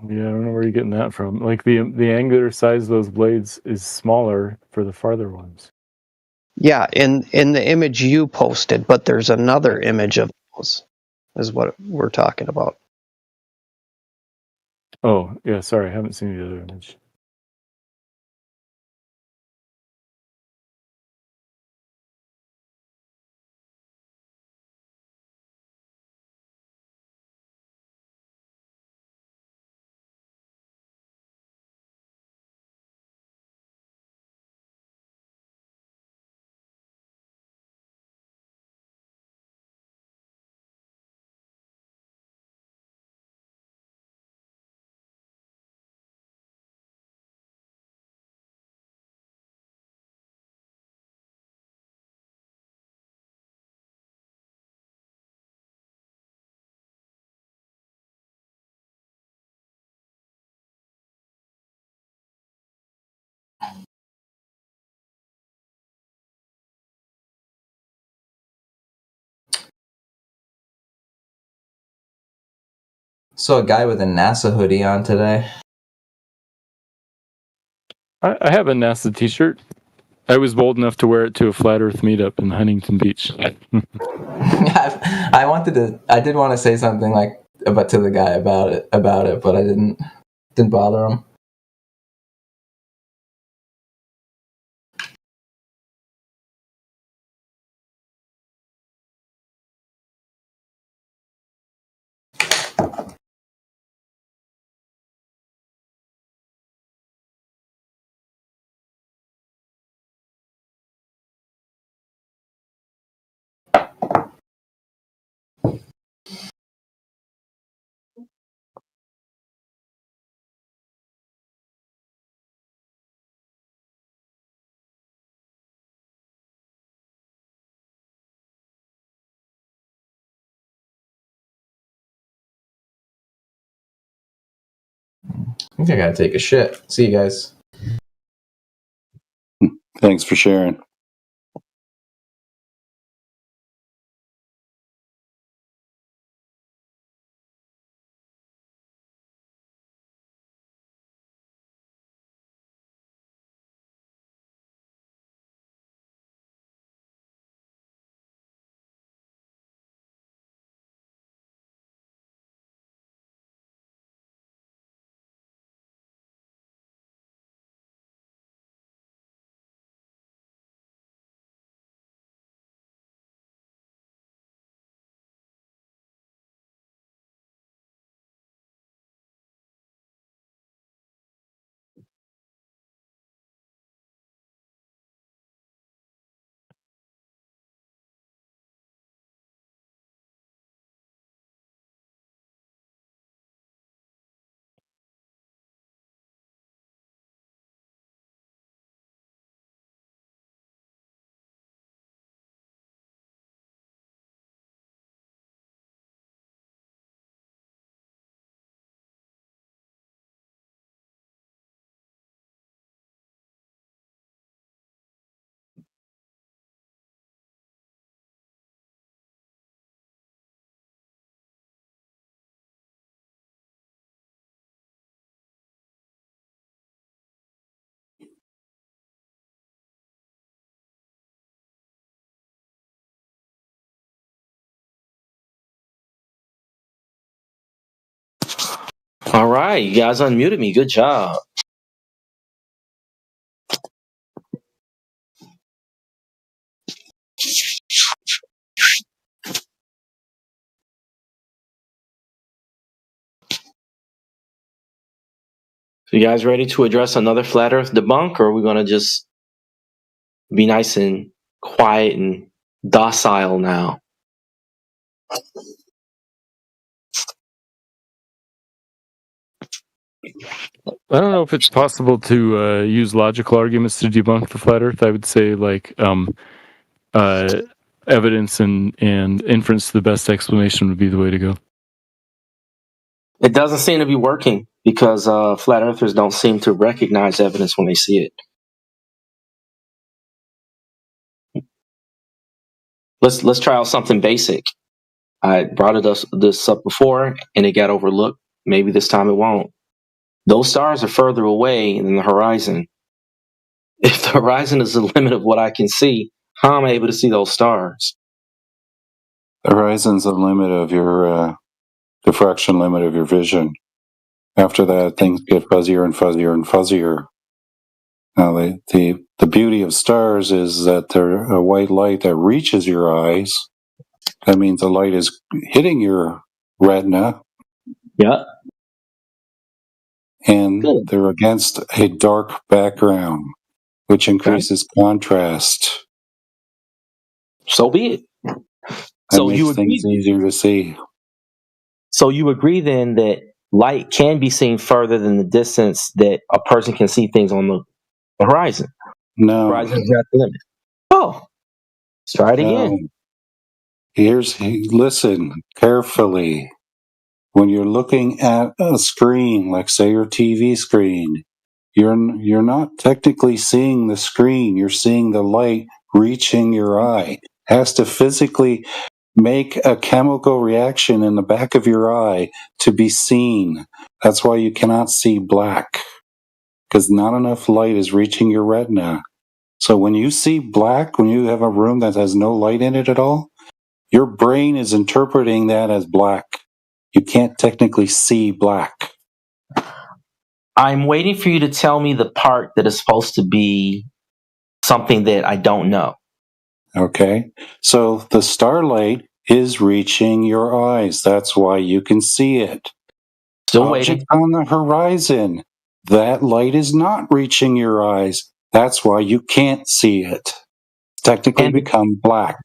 Yeah, I don't know where you're getting that from. Like the angular size of those blades is smaller for the farther ones. Yeah, in the image you posted, but there's another image of those, is what we're talking about. Oh, yeah, sorry, I haven't seen the other image. Saw a guy with a NASA hoodie on today. I have a NASA t-shirt. I was bold enough to wear it to a flat Earth meetup in Huntington Beach. I did want to say something to the guy about it, but I didn't bother him. I think I gotta take a shit. See you guys. Thanks for sharing. All right, you guys unmuted me. Good job. So you guys ready to address another flat Earth debunk, or are we going to just be nice and quiet and docile now? I don't know if it's possible to use logical arguments to debunk the flat Earth. I would say evidence and inference to the best explanation would be the way to go. It doesn't seem to be working because flat earthers don't seem to recognize evidence when they see it. Let's try out something basic. I brought this up before and it got overlooked. Maybe this time it won't. Those stars are further away than the horizon. If the horizon is the limit of what I can see, how am I able to see those stars? The horizon's the limit of your diffraction limit of your vision. After that, things get fuzzier and fuzzier and fuzzier. Now, the beauty of stars is that they're a white light that reaches your eyes. That means the light is hitting your retina. Yeah. And they're against a dark background, which increases contrast. So be it. That makes things easier to see. So you agree then that light can be seen further than the distance that a person can see things on the horizon? No. The horizon is not the limit. Oh, let's try it again. Listen carefully. When you're looking at a screen, like say your TV screen, you're not technically seeing the screen. You're seeing the light reaching your eye. It has to physically make a chemical reaction in the back of your eye to be seen. That's why you cannot see black, because not enough light is reaching your retina. So when you see black, when you have a room that has no light in it at all, your brain is interpreting that as black. You can't technically see black. I'm waiting for you to tell me the part that is supposed to be something that I don't know. Okay. So the starlight is reaching your eyes. That's why you can see it. Still waiting. On the horizon, that light is not reaching your eyes. That's why you can't see it. Technically become black.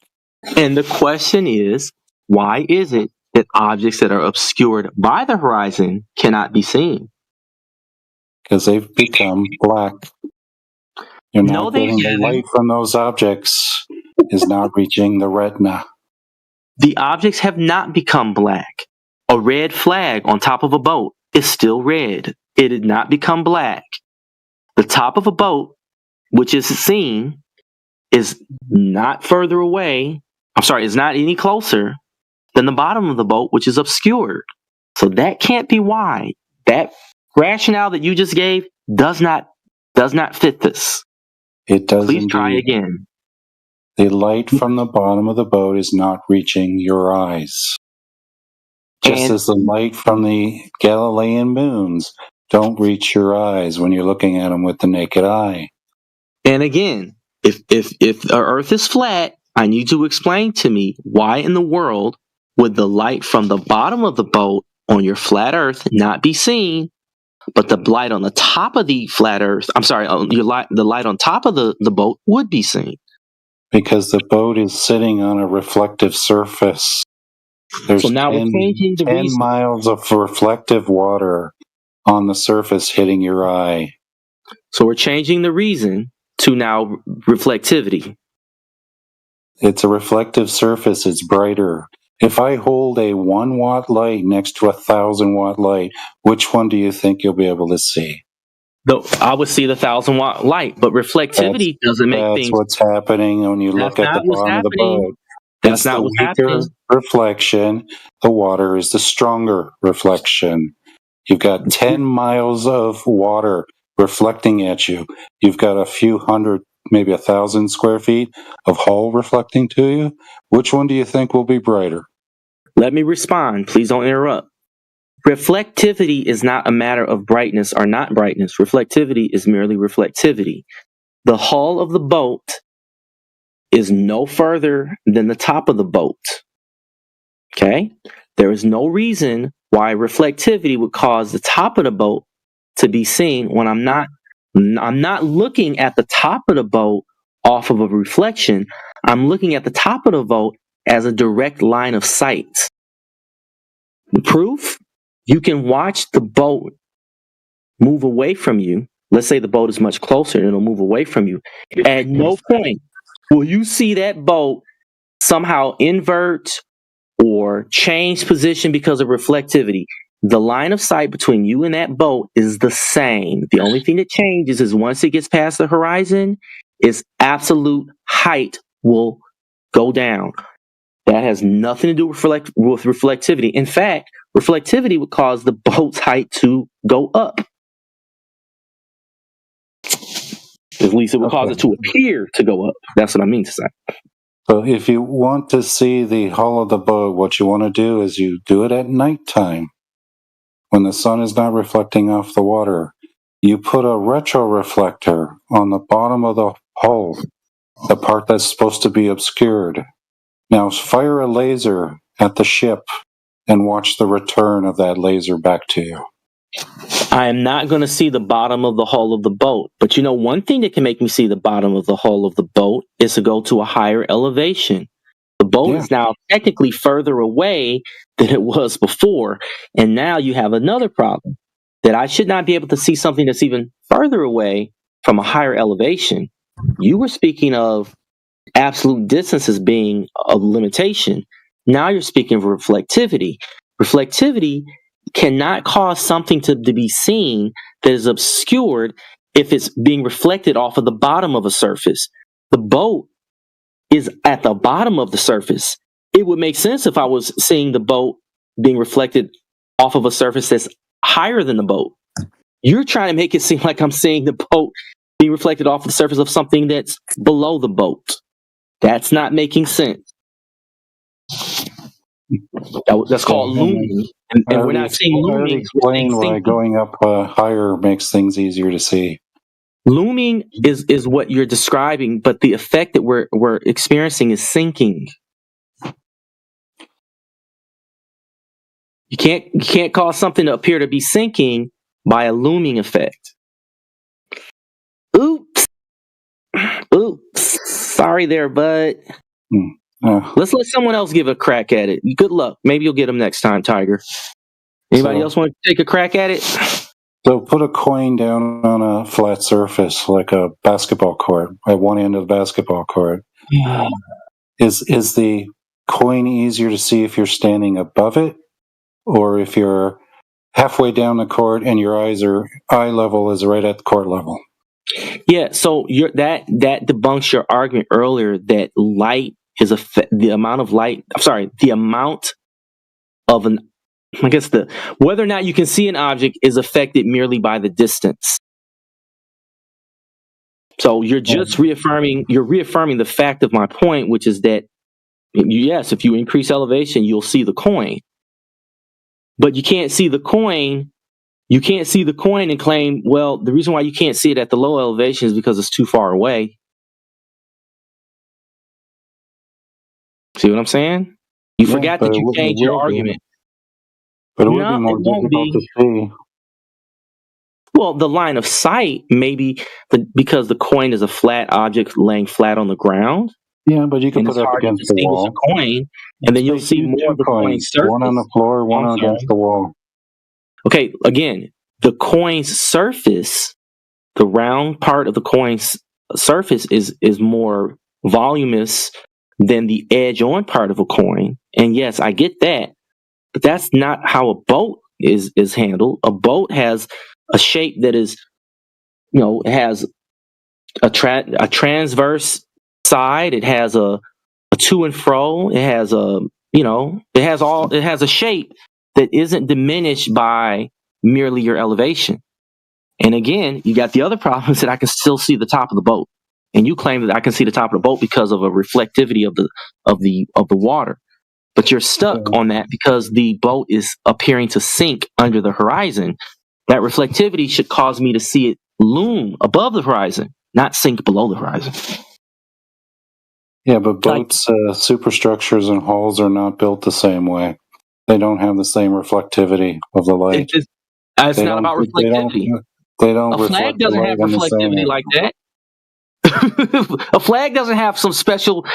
And the question is, why is it that objects that are obscured by the horizon cannot be seen? Because they've become black. You're not getting the light from those objects is not reaching the retina. The objects have not become black. A red flag on top of a boat is still red. It did not become black. The top of a boat, which is seen, is not further away. Is not any closer than the bottom of the boat, which is obscured. So that can't be why. That rationale that you just gave does not fit this. It does. Please try again. The light from the bottom of the boat is not reaching your eyes. Just as the light from the Galilean moons don't reach your eyes when you're looking at them with the naked eye. And again, if the Earth is flat, I need you to explain to me why in the world would the light from the bottom of the boat on your flat Earth not be seen, but the light on the top of the flat Earth, the light on top of the boat would be seen? Because the boat is sitting on a reflective surface. There's so now we're changing the 10 miles of reflective water on the surface hitting your eye. So we're changing the reason to now reflectivity. It's a reflective surface. It's brighter. If I hold a 1 watt light next to a 1,000 watt light, which one do you think you'll be able to see? I would see the 1,000 watt light, but reflectivity doesn't make things. That's what's happening when you look at the bottom of the boat. That's not what's happening. Reflection. The water is the stronger reflection. You've got 10 miles of water reflecting at you. You've got a few hundred, maybe 1,000 square feet of hull reflecting to you. Which one do you think will be brighter? Let me respond. Please don't interrupt. Reflectivity is not a matter of brightness or not brightness. Reflectivity is merely reflectivity. The hull of the boat is no further than the top of the boat. Okay? There is no reason why reflectivity would cause the top of the boat to be seen when I'm not looking at the top of the boat off of a reflection. I'm looking at the top of the boat as a direct line of sight. The proof? You can watch the boat move away from you. Let's say the boat is much closer and it'll move away from you. At no point will you see that boat somehow invert or change position because of reflectivity. The line of sight between you and that boat is the same. The only thing that changes is once it gets past the horizon, its absolute height will go down. That has nothing to do with reflectivity. In fact, reflectivity would cause the boat's height to go up. At least it would cause it to appear to go up. That's what I mean to say. So if you want to see the hull of the boat, what you want to do is you do it at nighttime when the sun is not reflecting off the water. You put a retroreflector on the bottom of the hull, the part that's supposed to be obscured. Now fire a laser at the ship and watch the return of that laser back to you. I am not going to see the bottom of the hull of the boat. But you know, one thing that can make me see the bottom of the hull of the boat is to go to a higher elevation. The boat is now technically further away than it was before. And now you have another problem, that I should not be able to see something that's even further away from a higher elevation. You were speaking of absolute distances being a limitation. Now you're speaking of reflectivity. Reflectivity cannot cause something to be seen that is obscured if it's being reflected off of the bottom of a surface. The boat is at the bottom of the surface. It would make sense if I was seeing the boat being reflected off of a surface that's higher than the boat. You're trying to make it seem like I'm seeing the boat being reflected off the surface of something that's below the boat. That's not making sense. That's called looming. And we're not seeing looming. Explain why going up higher makes things easier to see. Looming is what you're describing, but the effect that we're experiencing is sinking. You can't cause something to appear to be sinking by a looming effect. Oops. Sorry there, bud. Let's let someone else give a crack at it. Good luck. Maybe you'll get them next time, Tiger. Anybody else want to take a crack at it? So put a coin down on a flat surface, like a basketball court, at one end of the basketball court. Is the coin easier to see if you're standing above it, or if you're halfway down the court and your eye level is right at the court level? Yeah, so that debunks your argument earlier that light is the amount of whether or not you can see an object is affected merely by the distance. So you're just reaffirming the fact of my point, which is that yes, if you increase elevation, you'll see the coin. But you can't see the coin. You can't see the coin and claim, well, the reason why you can't see it at the low elevation is because it's too far away. See what I'm saying? You forgot that you changed your argument. But it would be more difficult to see. Well, the line of sight, maybe because the coin is a flat object laying flat on the ground. Yeah, but you can put it up against the wall. Coin, and then you'll see more of the coin's surface. One on the floor, one against the wall. Okay, again, the coin's surface, the round part of the coin's surface is more voluminous than the edge-on part of a coin. And yes, I get that. But that's not how a boat is handled. A boat has a shape that is, it has a transverse side. It has a to and fro. It has it has a shape that isn't diminished by merely your elevation. And again, you got the other problem is that I can still see the top of the boat. And you claim that I can see the top of the boat because of a reflectivity of the water. but you're stuck on that because the boat is appearing to sink under the horizon. That reflectivity should cause me to see it loom above the horizon, not sink below the horizon. Yeah, but boats, superstructures, and hulls are not built the same way. They don't have the same reflectivity of the light. It's not about reflectivity. They don't. A flag doesn't have reflectivity like that. A flag doesn't have some special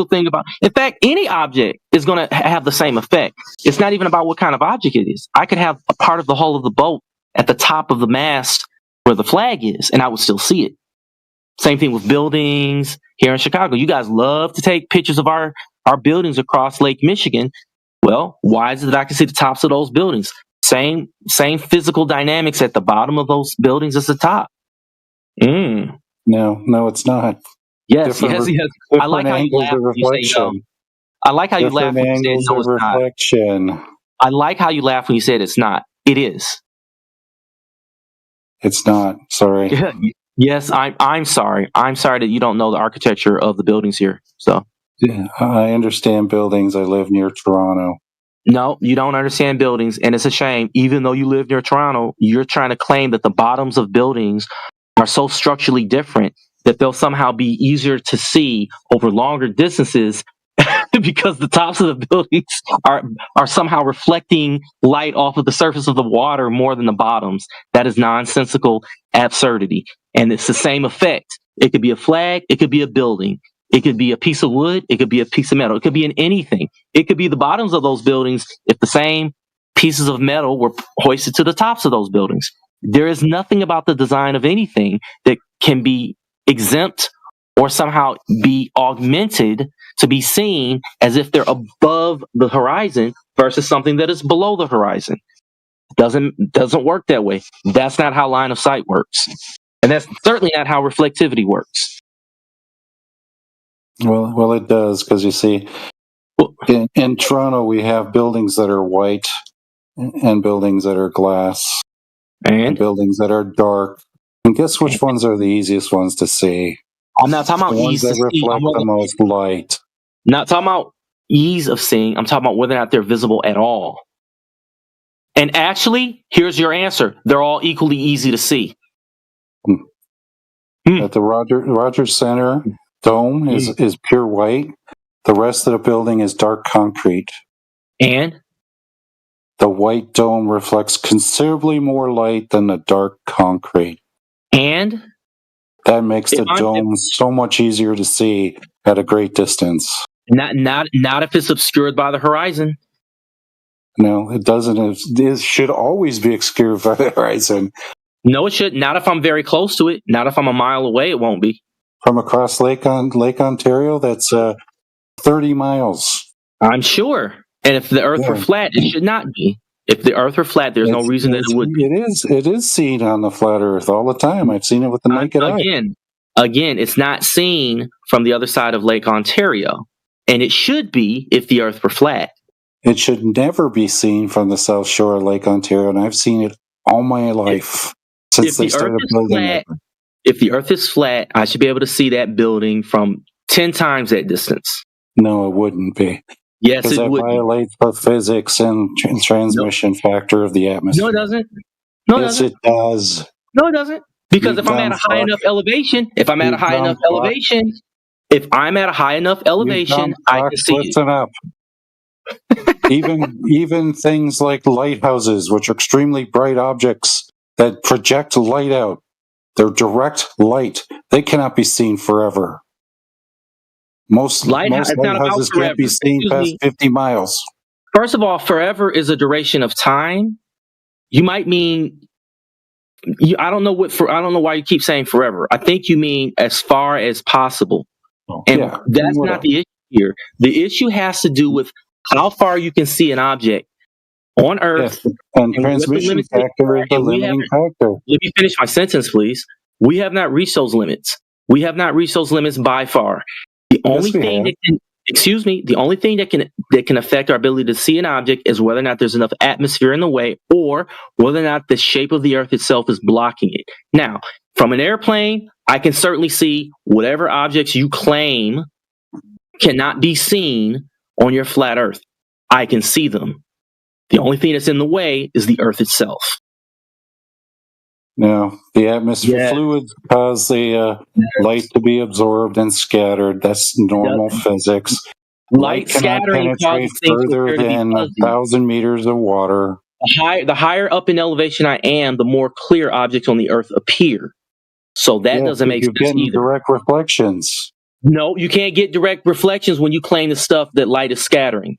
thing about. In fact, any object is going to have the same effect. It's not even about what kind of object it is. I could have a part of the hull of the boat at the top of the mast where the flag is, and I would still see it. Same thing with buildings here in Chicago. You guys love to take pictures of our buildings across Lake Michigan. Well, why is it that I can see the tops of those buildings? Same physical dynamics at the bottom of those buildings as the top. No, it's not. Yes. I like how you laugh when you say no. I like how you laugh when you say no, it's not. I like how you laugh when you said it's not. It is. It's not. Sorry. Yes, I'm sorry. I'm sorry that you don't know the architecture of the buildings here. So yeah, I understand buildings. I live near Toronto. No, you don't understand buildings, and it's a shame. Even though you live near Toronto, you're trying to claim that the bottoms of buildings are so structurally different that they'll somehow be easier to see over longer distances because the tops of the buildings are somehow reflecting light off of the surface of the water more than the bottoms. That is nonsensical absurdity. And it's the same effect. It could be a flag, it could be a building, it could be a piece of wood, it could be a piece of metal, it could be in anything. It could be the bottoms of those buildings if the same pieces of metal were hoisted to the tops of those buildings. There is nothing about the design of anything that can be exempt or somehow be augmented to be seen as if they're above the horizon versus something that is below the horizon. Doesn't work that way. That's not how line of sight works. And that's certainly not how reflectivity works. Well, it does, because you see, in Toronto, we have buildings that are white and buildings that are glass and buildings that are dark. And guess which ones are the easiest ones to see? I'm not talking about ease to see. Reflect the most light. Not talking about ease of seeing. I'm talking about whether or not they're visible at all. And actually, here's your answer. They're all equally easy to see. At the Rogers Center dome is pure white. The rest of the building is dark concrete. And? The white dome reflects considerably more light than the dark concrete. And? That makes the dome so much easier to see at a great distance. Not if it's obscured by the horizon. No, it doesn't. It should always be obscured by the horizon. No, it should. Not if I'm very close to it. Not if I'm a mile away, it won't be. From across Lake Ontario, that's 30 miles. I'm sure. And if the Earth were flat, it should not be. If the Earth were flat, there's no reason that it would be. It is seen on the flat Earth all the time. I've seen it with the naked eye. Again, it's not seen from the other side of Lake Ontario. And it should be if the Earth were flat. It should never be seen from the south shore of Lake Ontario, and I've seen it all my life since they started building it. If the Earth is flat, I should be able to see that building from 10 times that distance. No, it wouldn't be. Yes, it would. Because that violates both physics and transmission factor of the atmosphere. No, it doesn't. Yes, it does. No, it doesn't. Because if I'm at a high enough elevation, I can see it. Listen up. even things like lighthouses, which are extremely bright objects that project light out, they're direct light. They cannot be seen forever. Most lighthouses can't be seen past 50 miles. First of all, forever is a duration of time. You might mean I don't know why you keep saying forever. I think you mean as far as possible. And that's not the issue here. The issue has to do with how far you can see an object on Earth. Yes. And transmission factor is the limiting factor. Let me finish my sentence, please. We have not reached those limits. We have not reached those limits by far. The only thing that can affect our ability to see an object is whether or not there's enough atmosphere in the way, or whether or not the shape of the Earth itself is blocking it. Now, from an airplane, I can certainly see whatever objects you claim cannot be seen on your flat Earth. I can see them. The only thing that's in the way is the Earth itself. No, the atmosphere fluids cause the light to be absorbed and scattered. That's normal physics. Light cannot scattering penetrate causes things to further appear to be than fuzzy. 1,000 meters of water. The higher up in elevation I am, the more clear objects on the Earth appear. So that doesn't make you're sense getting either. direct reflections. No, you can't get direct reflections when you claim the stuff that light is scattering.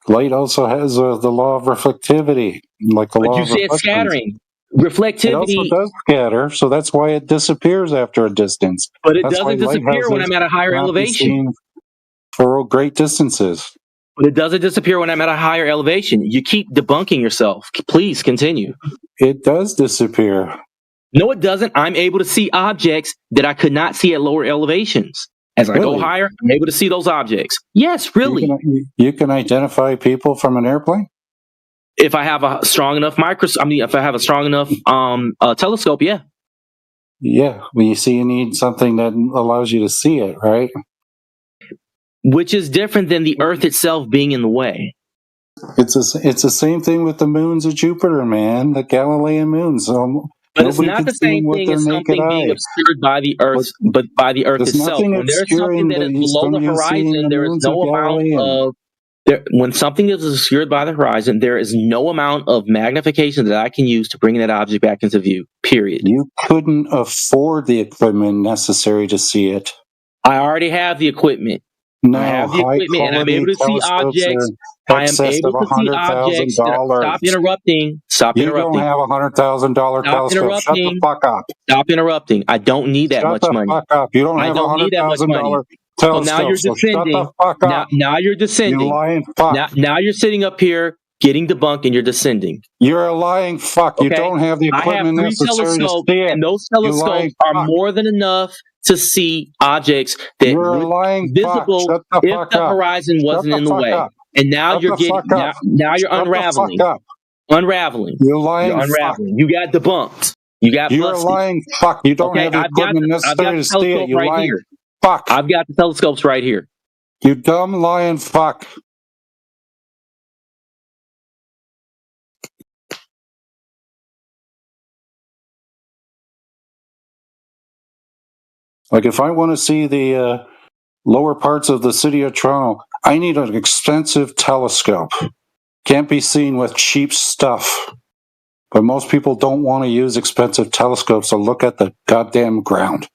Light also has the law of reflectivity, like the law of You said reflections. scattering. Reflectivity. It also does scatter, so that's why it disappears after a distance. But it that's doesn't why light disappear when houses I'm at a higher cannot be elevation. seen for great distances. But it doesn't disappear when I'm at a higher elevation. You keep debunking yourself. Please continue. It does disappear. No, it doesn't. I'm able to see objects that I could not see at lower elevations. As I go higher, I'm able to see those objects. Yes, really. You can identify people from an airplane? If I have a strong enough if I have a strong enough telescope, yeah. Yeah, when you need something that allows you to see it, right? Which is different than the Earth itself being in the way. It's the same thing with the moons of Jupiter, man. The Galilean moons. But it's not the same thing as something being obscured by the Earth, but by the Earth itself. When there's something that is below the horizon, there is no amount of when something is obscured by the horizon, there is no amount of magnification that I can use to bring that object back into view. Period. You couldn't afford the equipment necessary to see it. I already have the equipment. No, I have the equipment, and I'm able to see objects. I am able to see objects. Stop interrupting. Stop interrupting. You don't have $100,000 telescope. Shut the fuck up. Stop interrupting. I don't need that much money. Shut the fuck up. You don't have $100,000 telescope. Now you're descending. Shut the fuck up. Now you're descending. You lying fuck. Now you're sitting up here getting debunked, and you're descending. You're a lying fuck. You don't have the equipment necessary to see it. And those telescopes are more than enough to see objects that would be visible if the horizon wasn't in the way. And now you're unraveling. Unraveling. You're lying. You're unraveling. You got debunked. You got busted. You're a lying fuck. You don't have the equipment necessary to see it. You lying fuck. I've got the telescopes right here. You dumb lying fuck. Like if I want to see the lower parts of the city of Toronto, I need an expensive telescope. Can't be seen with cheap stuff. But most people don't want to use expensive telescopes to look at the goddamn ground.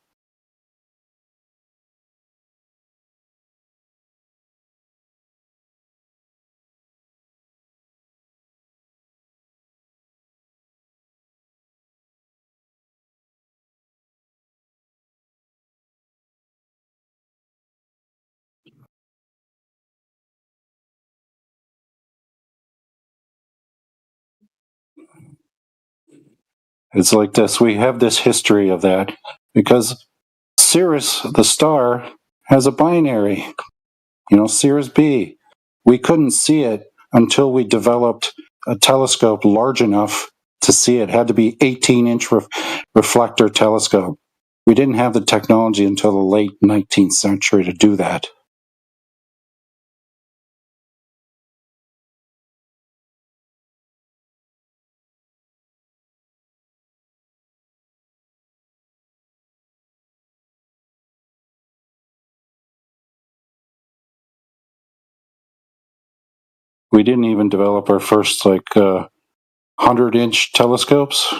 It's like this. We have this history of that because Sirius, the star, has a binary. Sirius B. We couldn't see it until we developed a telescope large enough to see it. It had to be 18-inch reflector telescope. We didn't have the technology until the late 19th century to do that. We didn't even develop our first 100-inch telescopes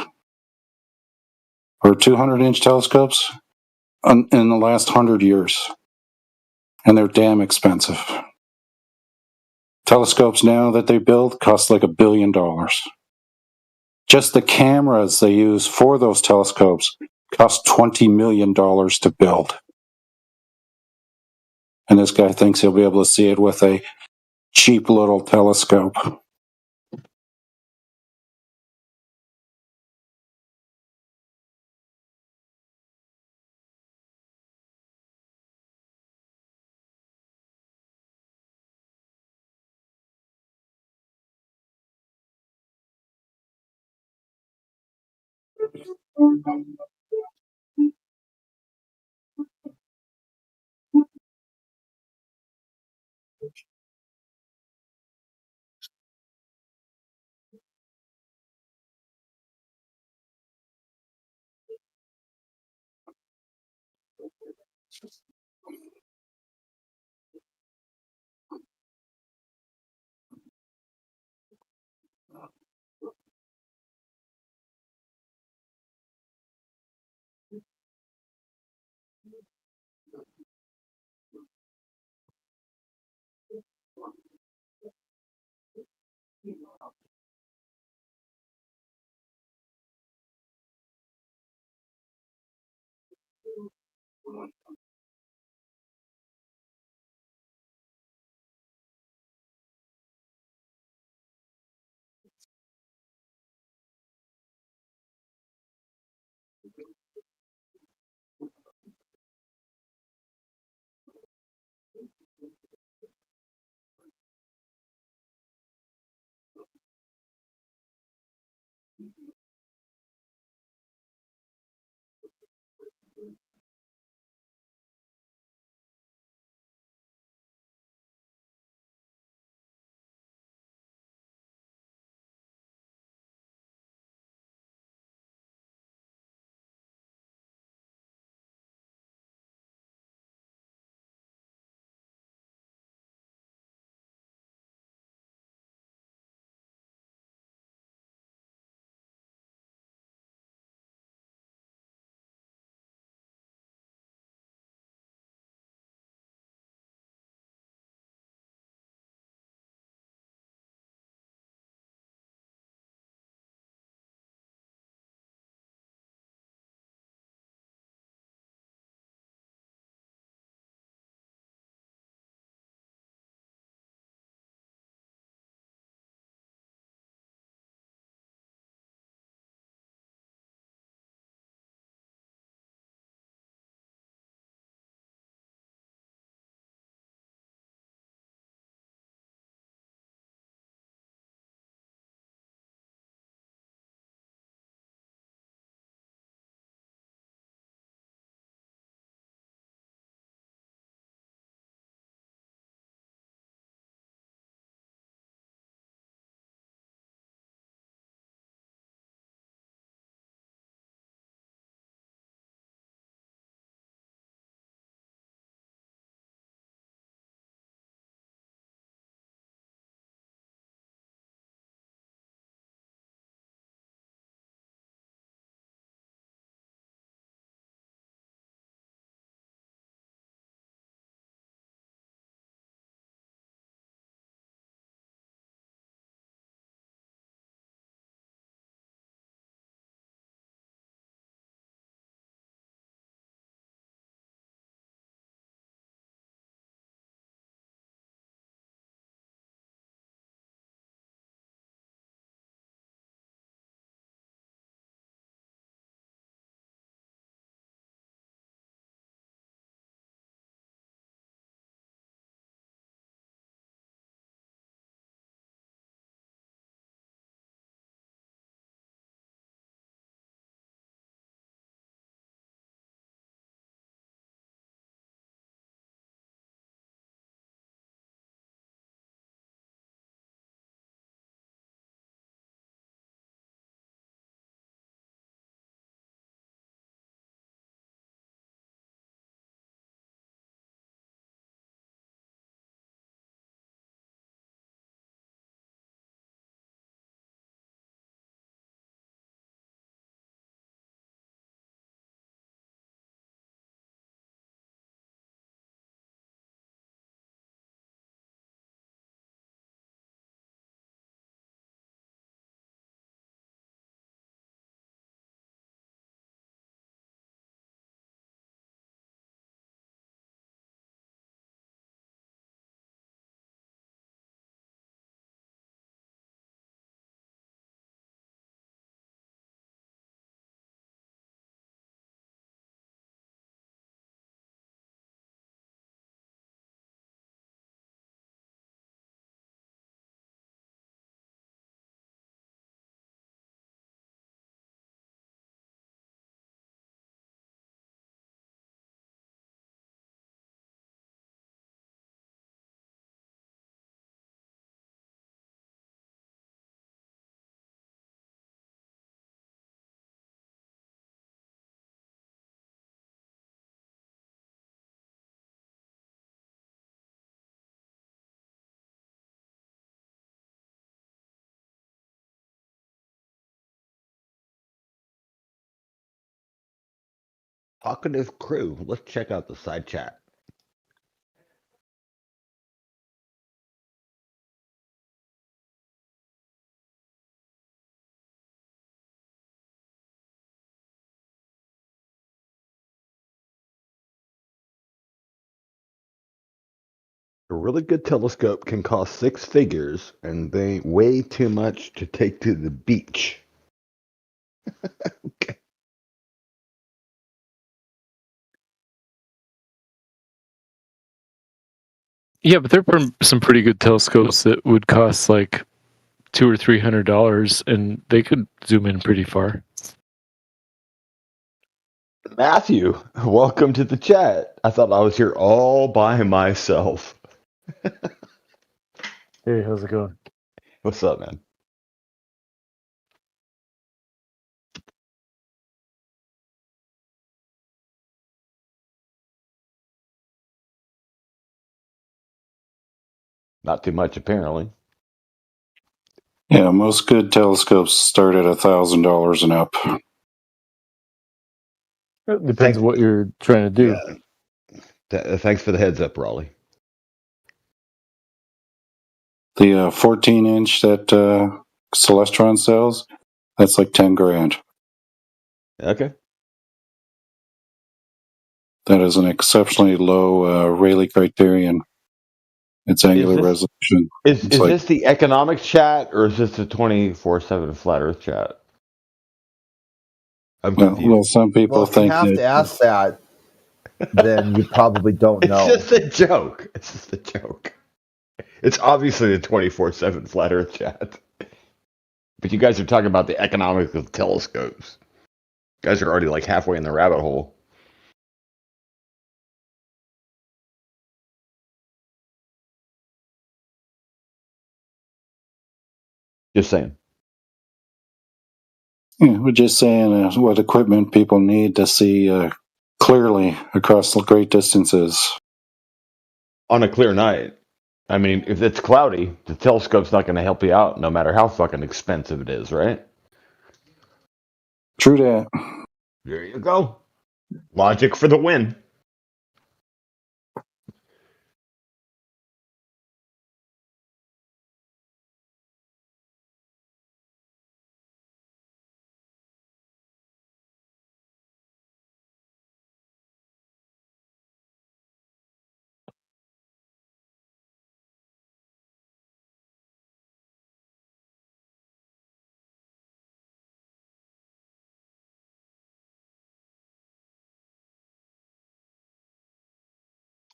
or 200-inch telescopes in the last 100 years. And they're damn expensive. Telescopes now that they build cost like $1 billion. Just the cameras they use for those telescopes cost $20 million to build. And this guy thinks he'll be able to see it with a cheap little telescope. Talkative crew. Let's check out the side chat. A really good telescope can cost 6 figures, and they weigh too much to take to the beach. Okay. Yeah, but there are some pretty good telescopes that would cost like $200 or $300, and they could zoom in pretty far. Matthew, welcome to the chat. I thought I was here all by myself. Hey, how's it going? What's up, man? Not too much, apparently. Yeah, most good telescopes start at $1,000 and up. It depends what you're trying to do. Yeah. Thanks for the heads up, Raleigh. The 14-inch that Celestron sells, that's like 10 grand. Okay. That is an exceptionally low Rayleigh criterion. It's angular resolution. Is this the economics chat, or is this the 24/7 flat Earth chat? I'm confused. Well, some people if you have to ask that, then you probably don't know. It's just a joke. It's just a joke. It's obviously the 24/7 flat Earth chat. But you guys are talking about the economics of telescopes. You guys are already like halfway in the rabbit hole. Just saying. Yeah, we're just saying what equipment people need to see clearly across great distances. On a clear night. I mean, if it's cloudy, the telescope's not going to help you out no matter how fucking expensive it is, right? True that. There you go. Logic for the win.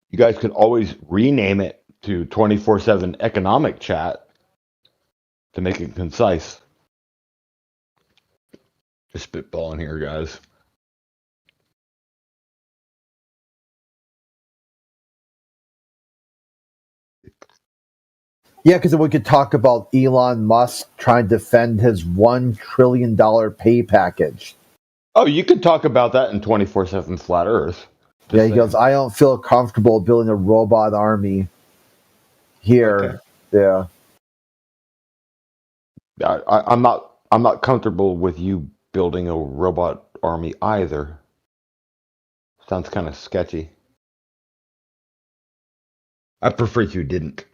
You guys could always rename it to 24/7 economic chat to make it concise. Just spitballing here, guys. Yeah, because we could talk about Elon Musk trying to defend his $1 trillion pay package. Oh, you could talk about that in 24/7 flat Earth. Yeah, he goes, I don't feel comfortable building a robot army here. Okay. Yeah. I'm not comfortable with you building a robot army either. Sounds kind of sketchy. I prefer you didn't.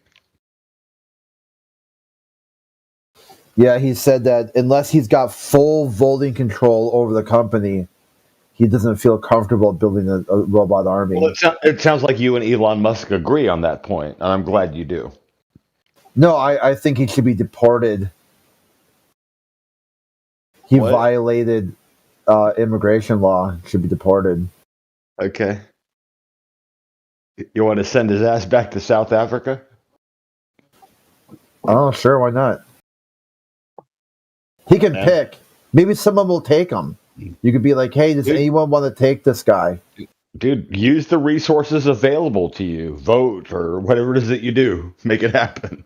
Yeah, he said that unless he's got full voting control over the company, he doesn't feel comfortable building a robot army. Well, it sounds like you and Elon Musk agree on that point, and I'm glad you do. No, I think he should be deported. He violated immigration law. Should be deported. Okay. You want to send his ass back to South Africa? Oh, sure. Why not? He can pick. Maybe someone will take him. You could be like, hey, does anyone want to take this guy? Dude, use the resources available to you. Vote or whatever it is that you do. Make it happen.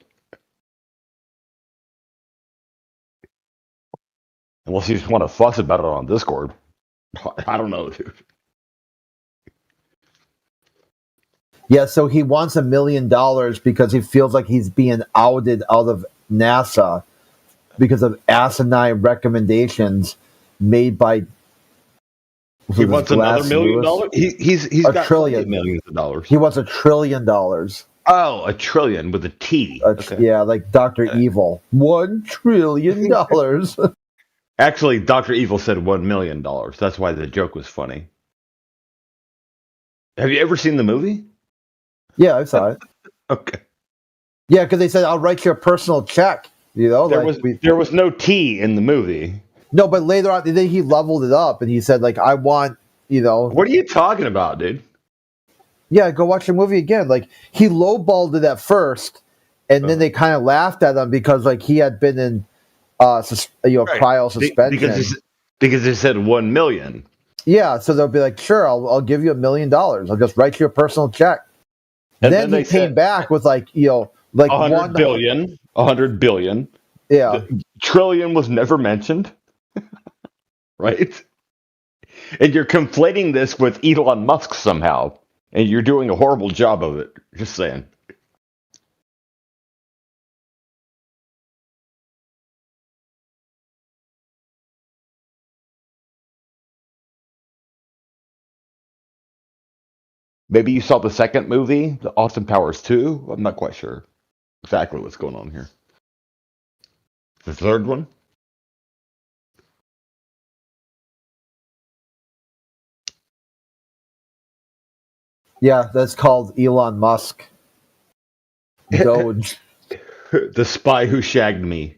Unless you just want to fuss about it on Discord. I don't know, dude. Yeah, so he wants $1 million because he feels like he's being outed out of NASA because of asinine recommendations made by He wants another $1 million. He's a got trillion millions of dollars. He wants $1 trillion. Oh, a trillion with a T. Okay. Yeah, like Dr. Evil. $1 trillion. Actually, Dr. Evil said $1 million. That's why the joke was funny. Have you ever seen the movie? Yeah, I saw it. Okay. Yeah, because they said, I'll write you a personal check. You know, there was no T in the movie. No, but later on, then he leveled it up and he said, like, I want, you know. What are you talking about, dude? Yeah, go watch the movie again. Like, he lowballed it at first, and then they kind of laughed at him because, like, he had been in, cryo suspension. Because they said 1 million. Yeah, so they'll be like, sure, I'll give you $1 million. I'll just write you a personal check. And then he came back with, like, you know, like 100 billion. 100 billion. Yeah. The trillion was never mentioned. Right? And you're conflating this with Elon Musk somehow. And you're doing a horrible job of it. Just saying. Maybe you saw the second movie, the Austin Powers 2. I'm not quite sure exactly what's going on here. The third one? Yeah, that's called Elon Musk. Doge. The Spy Who Shagged Me.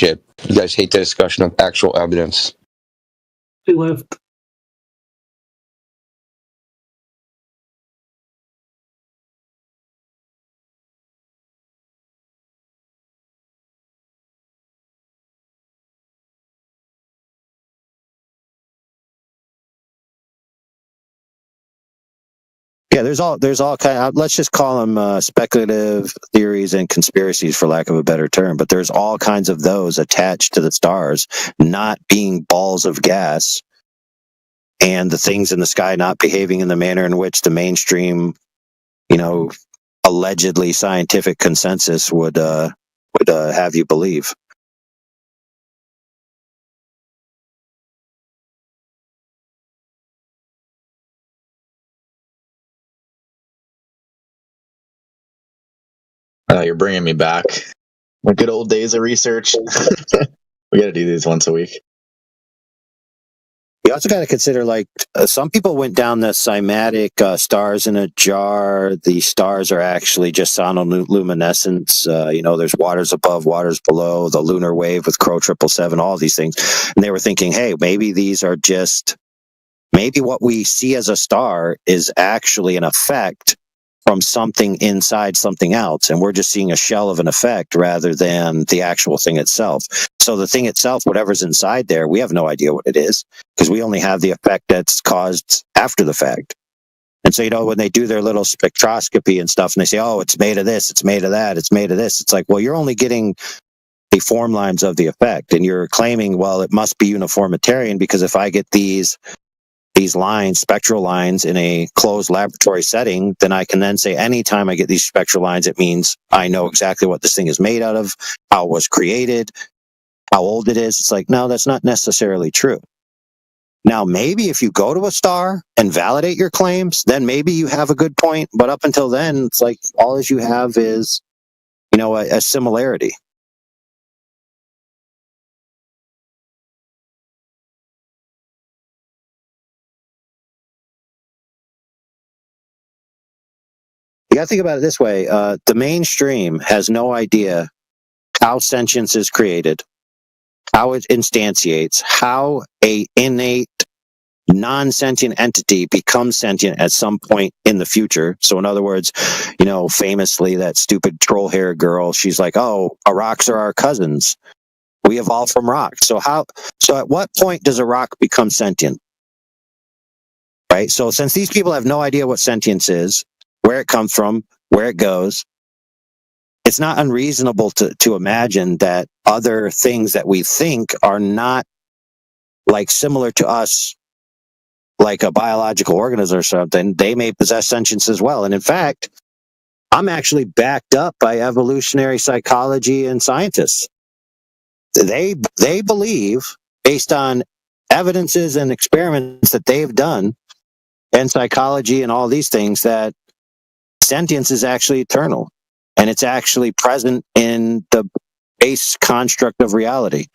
shit. You guys hate the discussion of actual evidence. He left. Yeah, there's all kind of, let's just call them speculative theories and conspiracies, for lack of a better term. But there's all kinds of those attached to the stars not being balls of gas, and the things in the sky not behaving in the manner in which the mainstream, allegedly scientific consensus would have you believe. You're bringing me back. The good old days of research. We got to do these once a week. You also got to consider, some people went down the cymatic stars in a jar. The stars are actually just sonoluminescence. There's waters above, waters below, the lunar wave with Crow 777, all these things. And they were thinking, hey, maybe these are maybe what we see as a star is actually an effect from something inside something else, and we're just seeing a shell of an effect rather than the actual thing itself. So the thing itself, whatever's inside there, we have no idea what it is, because we only have the effect that's caused after the fact. And so, when they do their little spectroscopy and stuff, and they say, oh, it's made of this, it's made of that, it's made of this, it's like, well, you're only getting the form lines of the effect, and you're claiming, well, it must be uniformitarian, because if I get these lines, spectral lines, in a closed laboratory setting, then I can then say anytime I get these spectral lines, it means I know exactly what this thing is made out of, how it was created, how old it is. It's like, no, that's not necessarily true. Now, maybe if you go to a star and validate your claims, then maybe you have a good point. But up until then, it's like all you have is, a similarity. You got to think about it this way. The mainstream has no idea how sentience is created, how it instantiates, how a innate non-sentient entity becomes sentient at some point in the future. So in other words, famously, that stupid troll hair girl, she's like, oh, rocks are our cousins. We evolved from rocks. So at what point does a rock become sentient? Right? So since these people have no idea what sentience is, where it comes from, where it goes, it's not unreasonable to imagine that other things that we think are not similar to us, like a biological organism or something, they may possess sentience as well. And in fact, I'm actually backed up by evolutionary psychology and scientists. They believe, based on evidences and experiments that they've done, and psychology and all these things, that sentience is actually eternal, and it's actually present in the base construct of reality.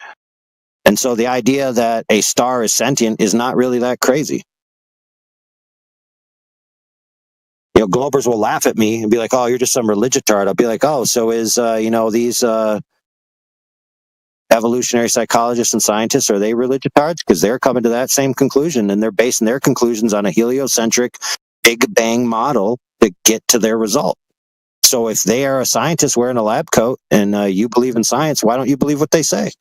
And so the idea that a star is sentient is not really that crazy. Globers will laugh at me and be like, oh, you're just some religitard. I'll be like, oh, so is, these evolutionary psychologists and scientists, are they religiotards? Because they're coming to that same conclusion, and they're basing their conclusions on a heliocentric Big Bang model to get to their result. So if they are a scientist wearing a lab coat and you believe in science, why don't you believe what they say?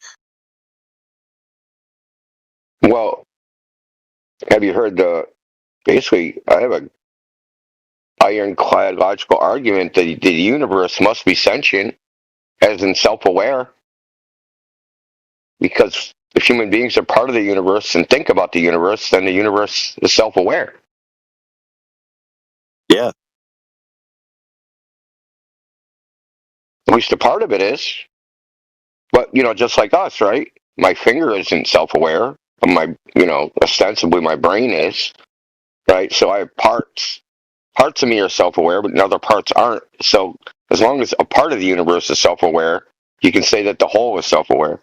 Well, have you heard basically, I have a ironclad logical argument that the universe must be sentient, as in self-aware, because if human beings are part of the universe and think about the universe, then the universe is self-aware. Yeah. At least a part of it is. But, just like us, right? My finger isn't self-aware. Ostensibly my brain is, right? So I have parts of me are self-aware, but other parts aren't. So as long as a part of the universe is self-aware, you can say that the whole is self-aware.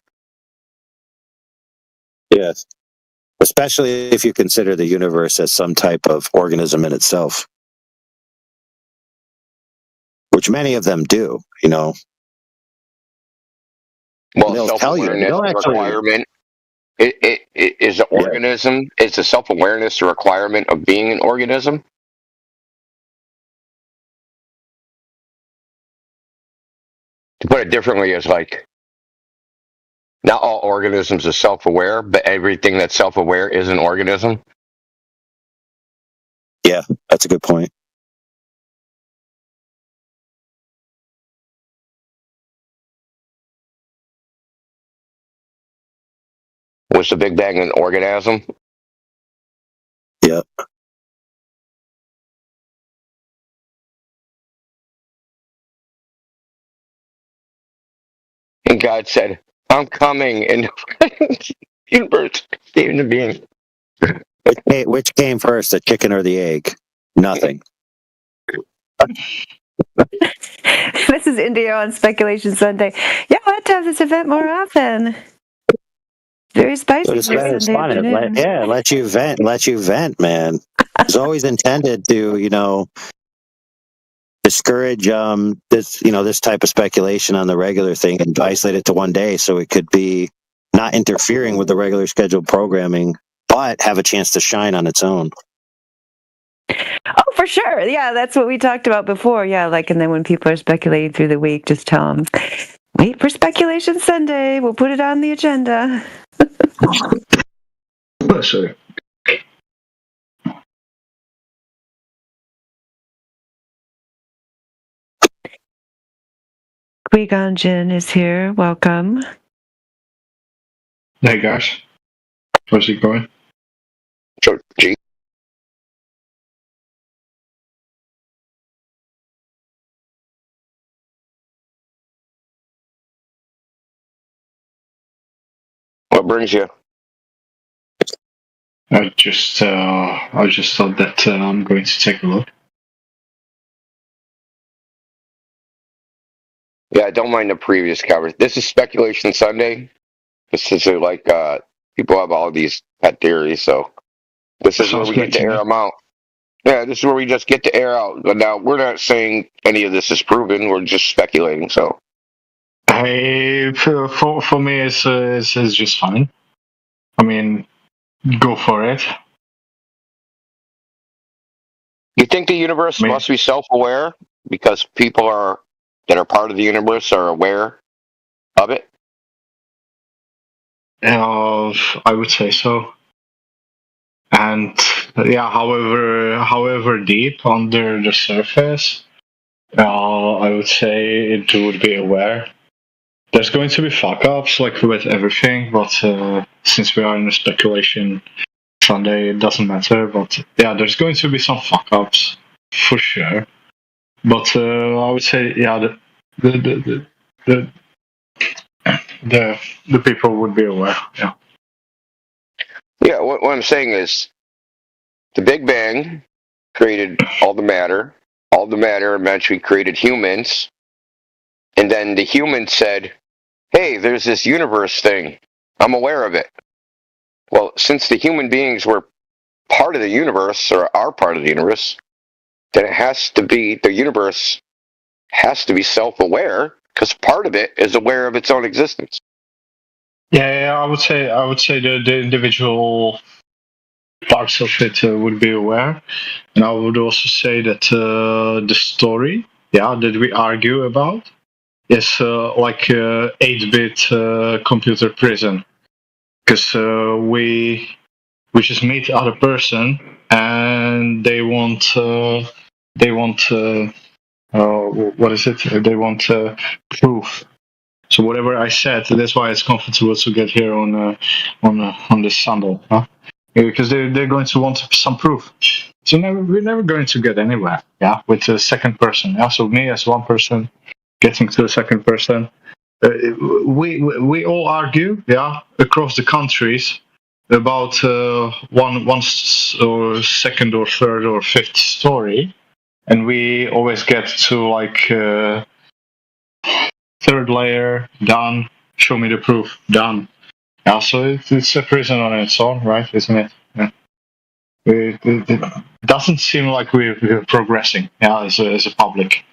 Yes. Especially if you consider the universe as some type of organism in itself, which many of them do, Well, they'll tell you. self-awareness They'll actually. requirement. It is an organism. Is the self-awareness a requirement of being an organism? To put it differently, is like not all organisms are self-aware, but everything that's self-aware is an organism. Yeah, that's a good point. Was the Big Bang an organism? Yeah. And God said, "I'm coming," and the universe came into being. Which came first, the chicken or the egg? Nothing. This is Indio on Speculation Sunday. Yeah, we'll have to have this event more often. Very spicy. It's fun. Let you vent, man. It's always intended to, discourage this type of speculation on the regular thing and isolate it to one day so it could be not interfering with the regular scheduled programming, but have a chance to shine on its own. Oh, for sure. Yeah, that's what we talked about before. Yeah, and then when people are speculating through the week, just tell them, wait for Speculation Sunday. We'll put it on the agenda. Sorry. Qui-Gon Jinn is here. Welcome. Hey guys, how's it going? G. What brings you? I just thought that I'm going to take a look. Yeah, I don't mind the previous coverage. This is Speculation Sunday. This is people have all these pet theories, so this is where we get to air them out. Yeah, this is where we just get to air out. But now we're not saying any of this is proven. We're just speculating. So, hey, for me, it's just fine. I mean, go for it. You think the universe must be self-aware because people that are part of the universe are aware of it? I would say so. And yeah, however deep under the surface, I would say it would be aware. There's going to be fuck-ups like with everything, but since we are in a speculation Sunday, it doesn't matter. But yeah, there's going to be some fuck-ups for sure. But I would say, yeah, the people would be aware. Yeah. Yeah. What I'm saying is, the Big Bang created all the matter. All the matter eventually created humans, and then the humans said, "Hey, there's this universe thing. I'm aware of it." Well, since the human beings were part of the universe or are part of the universe, then the universe has to be self-aware because part of it is aware of its own existence. Yeah, I would say the individual parts of it would be aware, and I would also say that the story, that we argue about, is like 8-bit computer prison, because we just meet other person and they want what is it? They want proof. So whatever I said, that's why it's comfortable to get here on this Sunday, huh? Because they're going to want some proof. So we're never going to get anywhere, with the second person. Yeah, so me as one person getting to the second person. We all argue, across the countries about one or second or third or fifth story, and we always get to like. Third layer, done. Show me the proof, done. Yeah, so it's a prison on its own, right? Isn't it? Yeah. It doesn't seem like we're progressing, as a public.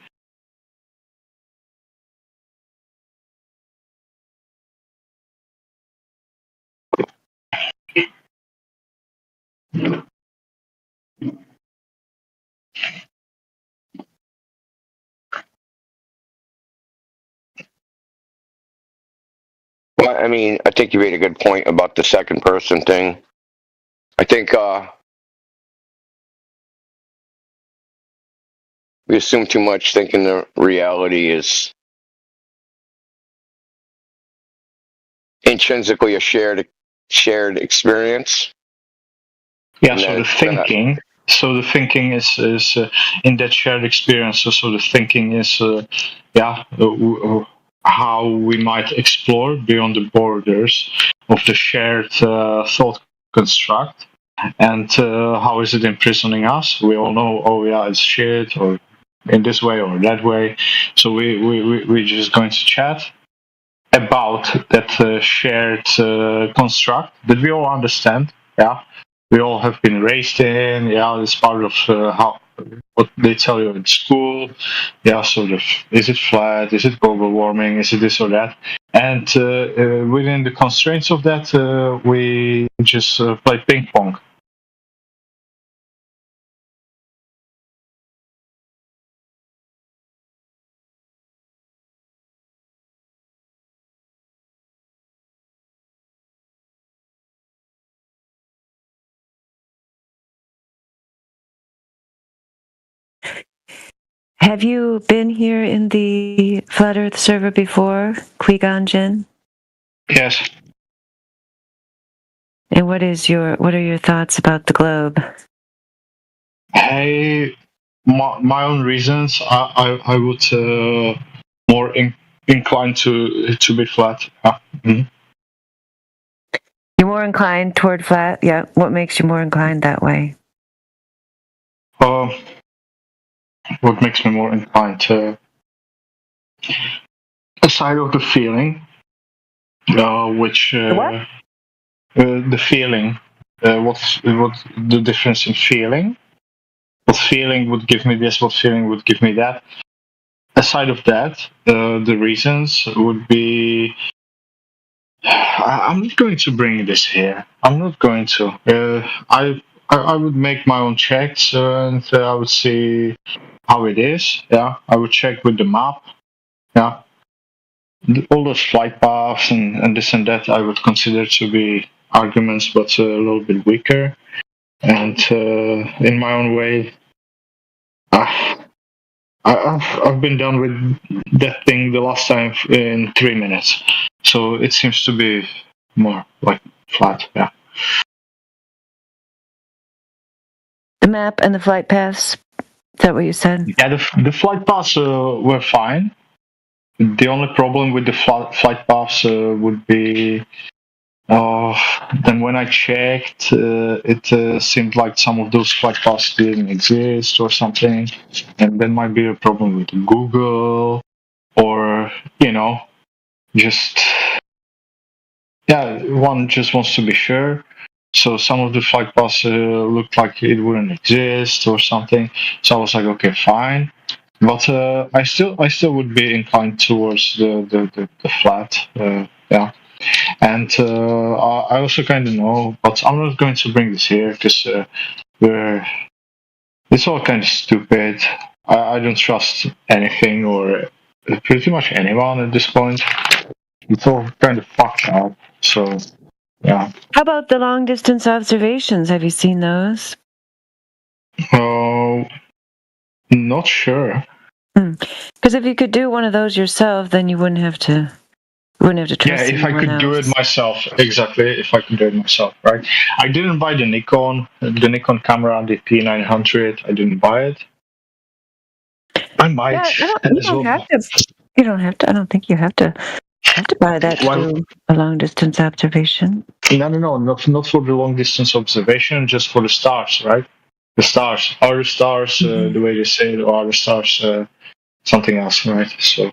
I mean, I think you made a good point about the second person thing. I think we assume too much, thinking the reality is intrinsically a shared experience. Yeah, so the thinking. So the thinking is in that shared experience. So the thinking is, how we might explore beyond the borders of the shared thought construct, and how is it imprisoning us? We all know, oh yeah, it's shit, or in this way or that way. So we're just going to chat about that shared construct that we all understand. Yeah. We all have been raised in, it's part of what they tell you in school, sort of, is it flat, is it global warming, is it this or that, and within the constraints of that, we just play ping pong. Have you been here in the Flat Earth server before, Qui-Gon Jinn? Yes. And what are your thoughts about the globe? Hey, my own reasons. I would more inclined to be flat. Mm-hmm. You're more inclined toward flat. Yeah. What makes you more inclined that way? What makes me more inclined to, aside of the feeling, which the feeling, what the difference in feeling? What feeling would give me this? What feeling would give me that? Aside of that, the reasons would be. I'm not going to bring this here. I'm not going to. I would make my own checks and I would see how it is. Yeah, I would check with the map. Yeah, all those flight paths and this and that I would consider to be arguments, but a little bit weaker. And in my own way, I've been done with that thing the last time in 3 minutes. So it seems to be more like flat. Yeah. The map and the flight paths. Is that what you said? Yeah, the flight paths were fine. The only problem with the flight paths would be then when I checked, it seemed like some of those flight paths didn't exist or something, and there might be a problem with Google, or just one just wants to be sure. So some of the flight paths looked like it wouldn't exist or something. So I was like, okay, fine. But I still would be inclined towards the flat, yeah. And I also kind of know, but I'm not going to bring this here because it's all kind of stupid. I don't trust anything or pretty much anyone at this point. It's all kind of fucked up. So yeah. How about the long distance observations? Have you seen those? Not sure. Because if you could do one of those yourself, then you wouldn't have to trust. Yeah, if I could do it myself, exactly. If I could do it myself, right? I didn't buy the Nikon camera, the P900. I didn't buy it. I might. Yeah, you don't have to. You don't have to. I don't think you have to buy that to do a long distance observation. No, not for the long distance observation, just for the stars, right? The stars are the stars, the way they say it, or are the stars something else, right? So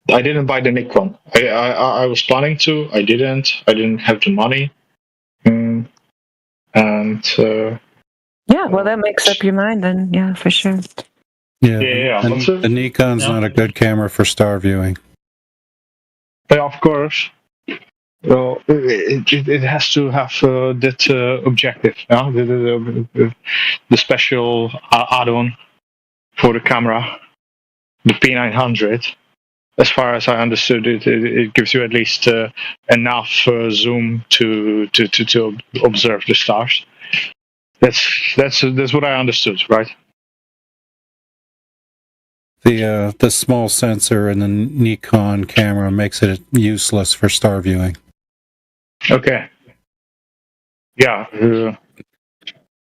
I didn't buy the Nikon. I was planning to. I didn't have the money, and yeah, well, that makes up your mind then. Yeah, for sure. Yeah. The Nikon's not a good camera for star viewing. Yeah, of course. Well, it has to have that objective, the special add-on for the camera, the P900. as far as I understood it, it gives you at least enough zoom to observe the stars. That's what I understood, right? The small sensor in the Nikon camera makes it useless for star viewing. Okay. Yeah.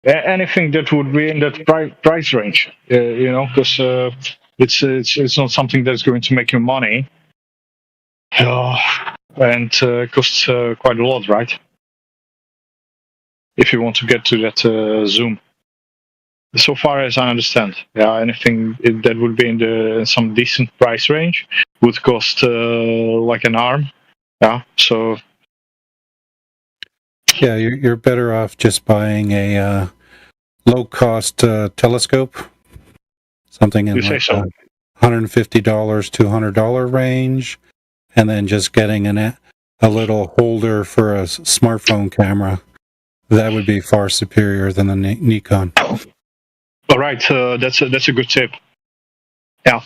Anything that would be in that price range, because it's not something that's going to make you money, and costs quite a lot, right? If you want to get to that zoom. So far as I understand, anything that would be in some decent price range would cost like an arm. Yeah, so. Yeah, you're better off just buying a low-cost telescope, something in like $150 to $200 range, and then just getting a little holder for a smartphone camera. That would be far superior than the Nikon. All right, that's a good tip. Yeah.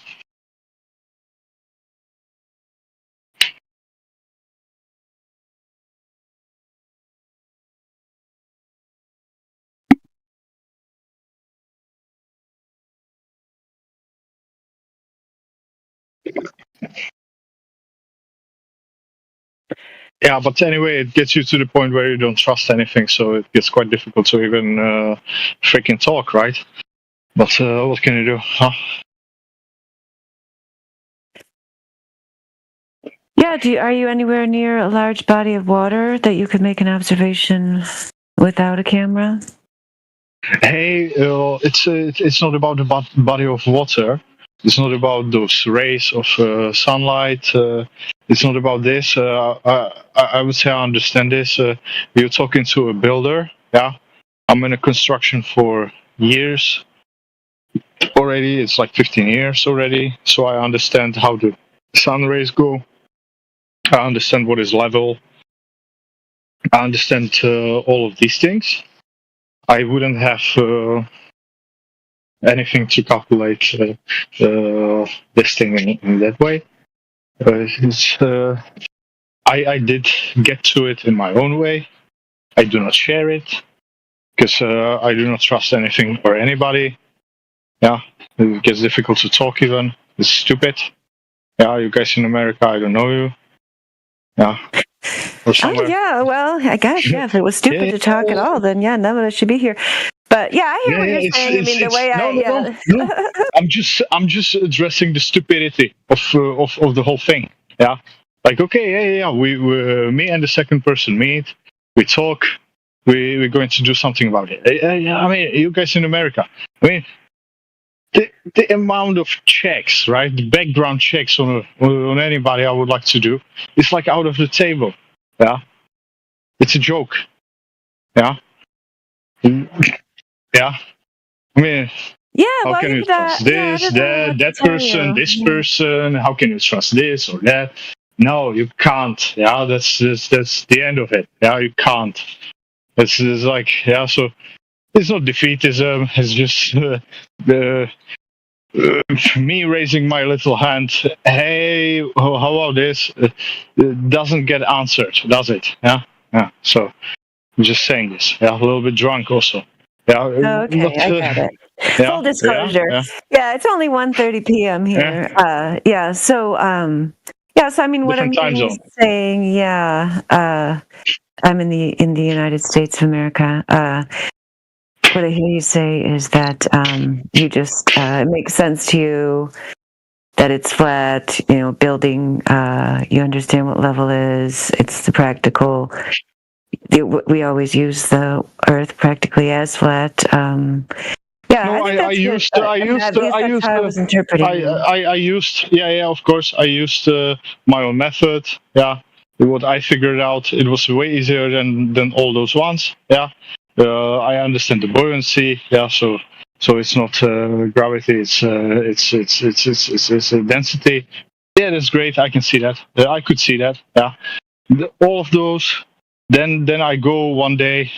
Yeah, but anyway, it gets you to the point where you don't trust anything, so it gets quite difficult to even freaking talk, right? But what can you do, huh? Yeah, are you anywhere near a large body of water that you could make an observation without a camera? Hey, it's not about the body of water. It's not about those rays of sunlight. It's not about this. I would say I understand this. You're talking to a builder. Yeah, I'm in a construction for years already. It's like 15 years already. So I understand how the sun rays go. I understand what is level. I understand all of these things. I wouldn't have anything to calculate this thing in that way. I did get to it in my own way. I do not share it because I do not trust anything or anybody. Yeah, it gets difficult to talk even. It's stupid. Yeah, you guys in America, I don't know you. Yeah. Oh, yeah, well, I guess, yeah, if it was stupid to talk at all, then yeah, none of us should be here. But yeah, I hear what you're saying. I mean, the way no. I'm just addressing the stupidity of the whole thing. Yeah, like okay, yeah. We me and the second person meet. We talk. We're going to do something about it. I mean, you guys in America. I mean, the amount of checks, right? The background checks on anybody I would like to do, it's like out of the table. Yeah, it's a joke. Yeah. Yeah, I mean, how can you trust this, that person, this person? How can you trust this or that? No, you can't. Yeah, that's the end of it. Yeah, you can't. It's like so it's not defeatism. It's just me raising my little hand. Hey, how about this? It doesn't get answered, does it? Yeah. So I'm just saying this. Yeah, a little bit drunk also. Yeah. Okay, I got it. Full disclosure. Yeah, it's only 1:30 p.m. here. Yeah. So so I mean, what I'm saying, I'm in the United States of America. What I hear you say is that you just it makes sense to you that it's flat. You know, building. You understand what level is. It's the practical. We always use the Earth practically as flat. I used of course, I used my own method. Yeah, what I figured out, it was way easier than all those ones. Yeah, I understand the buoyancy. Yeah, so it's not gravity. It's density. Yeah, that's great. I can see that. I could see that. Yeah, all of those. Then I go one day.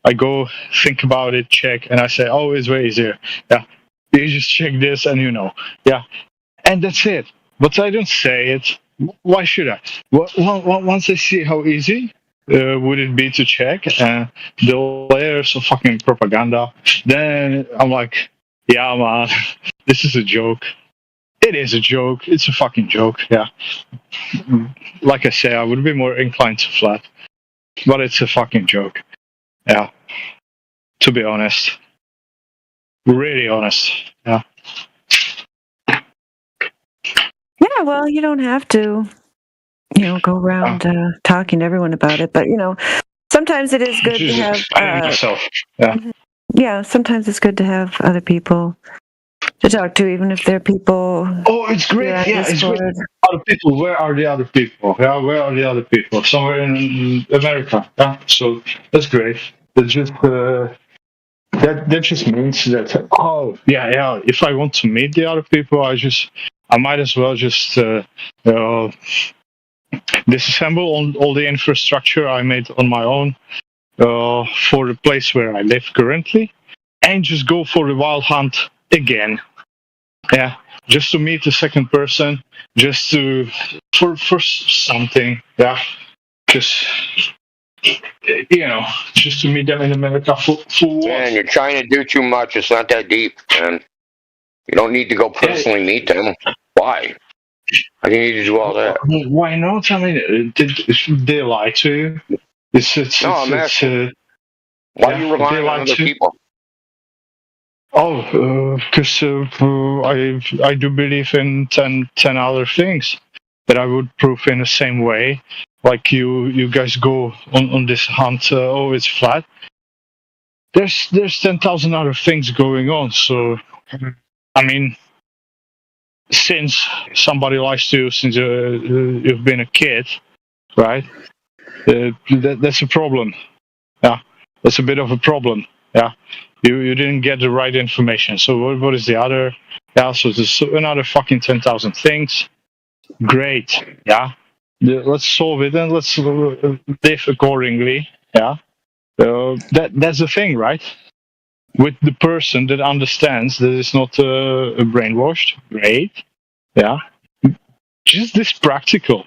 I go think about it, check, and I say, oh, it's way easier. Yeah, you just check this and you know. Yeah, and that's it. but I don't say it. Why should I? Once I see how easy would it be to check the layers of fucking propaganda, then I'm like, yeah, man, this is a joke. It is a joke. It's a fucking joke. Yeah. Like I say, I would be more inclined to flat, but it's a fucking joke. Yeah. To be honest, really honest. Yeah. Yeah, well, you don't have to, go around talking to everyone about it, but sometimes it is good to have. Myself. Yeah. Yeah, sometimes it's good to have other people to talk to, even if they're people. Oh, it's great. Yeah, it's great. Other people. Where are the other people? Yeah, where are the other people? Somewhere in America. Yeah, so that's great. That just that just means that if I want to meet the other people, I might as well just disassemble all the infrastructure I made on my own for the place where I live currently, and just go for the wild hunt again. Yeah, just to meet the second person, just to for something. Yeah, just just to meet them in America for what? Man, you're trying to do too much. It's not that deep, man. You don't need to go personally meet them. Why? I think you need to do all that. Why not? I mean, did they lie to you? I'm asking. Why are you relying on other people? Oh, because I do believe in 10 other things that I would prove in the same way. Like you guys go on this hunt. It's flat. There's 10,000 other things going on. So, I mean, since somebody lies to you since you've been a kid, right? That's a problem. Yeah, that's a bit of a problem. Yeah. You didn't get the right information. So what is the other? Yeah, so there's another fucking 10,000 things. Great. Yeah. Let's solve it and let's live accordingly. Yeah. That's the thing, right? With the person that understands that it's not brainwashed. Great. Yeah. Just this practical,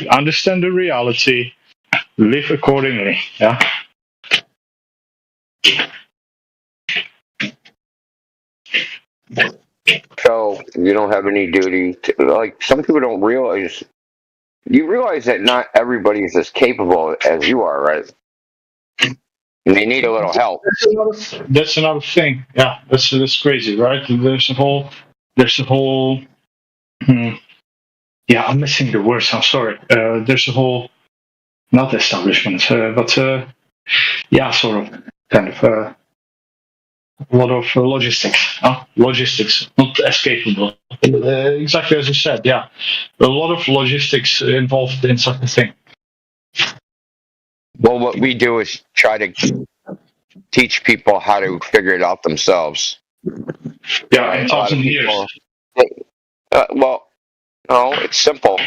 Understand the reality. Live accordingly. Yeah. So you don't have any duty to, like, some people don't realize. You realize that not everybody is as capable as you are, right? And they need a little help. That's another thing. Yeah, that's crazy, right? There's a whole. Yeah, I'm missing the words. I'm sorry. There's a whole, not establishment, but sort of, kind of a lot of logistics. Logistics, not as capable. Exactly as you said. Yeah, a lot of logistics involved in such a thing. Well, what we do is try to teach people how to figure it out themselves. Yeah, in 1,000 years. No, it's simple.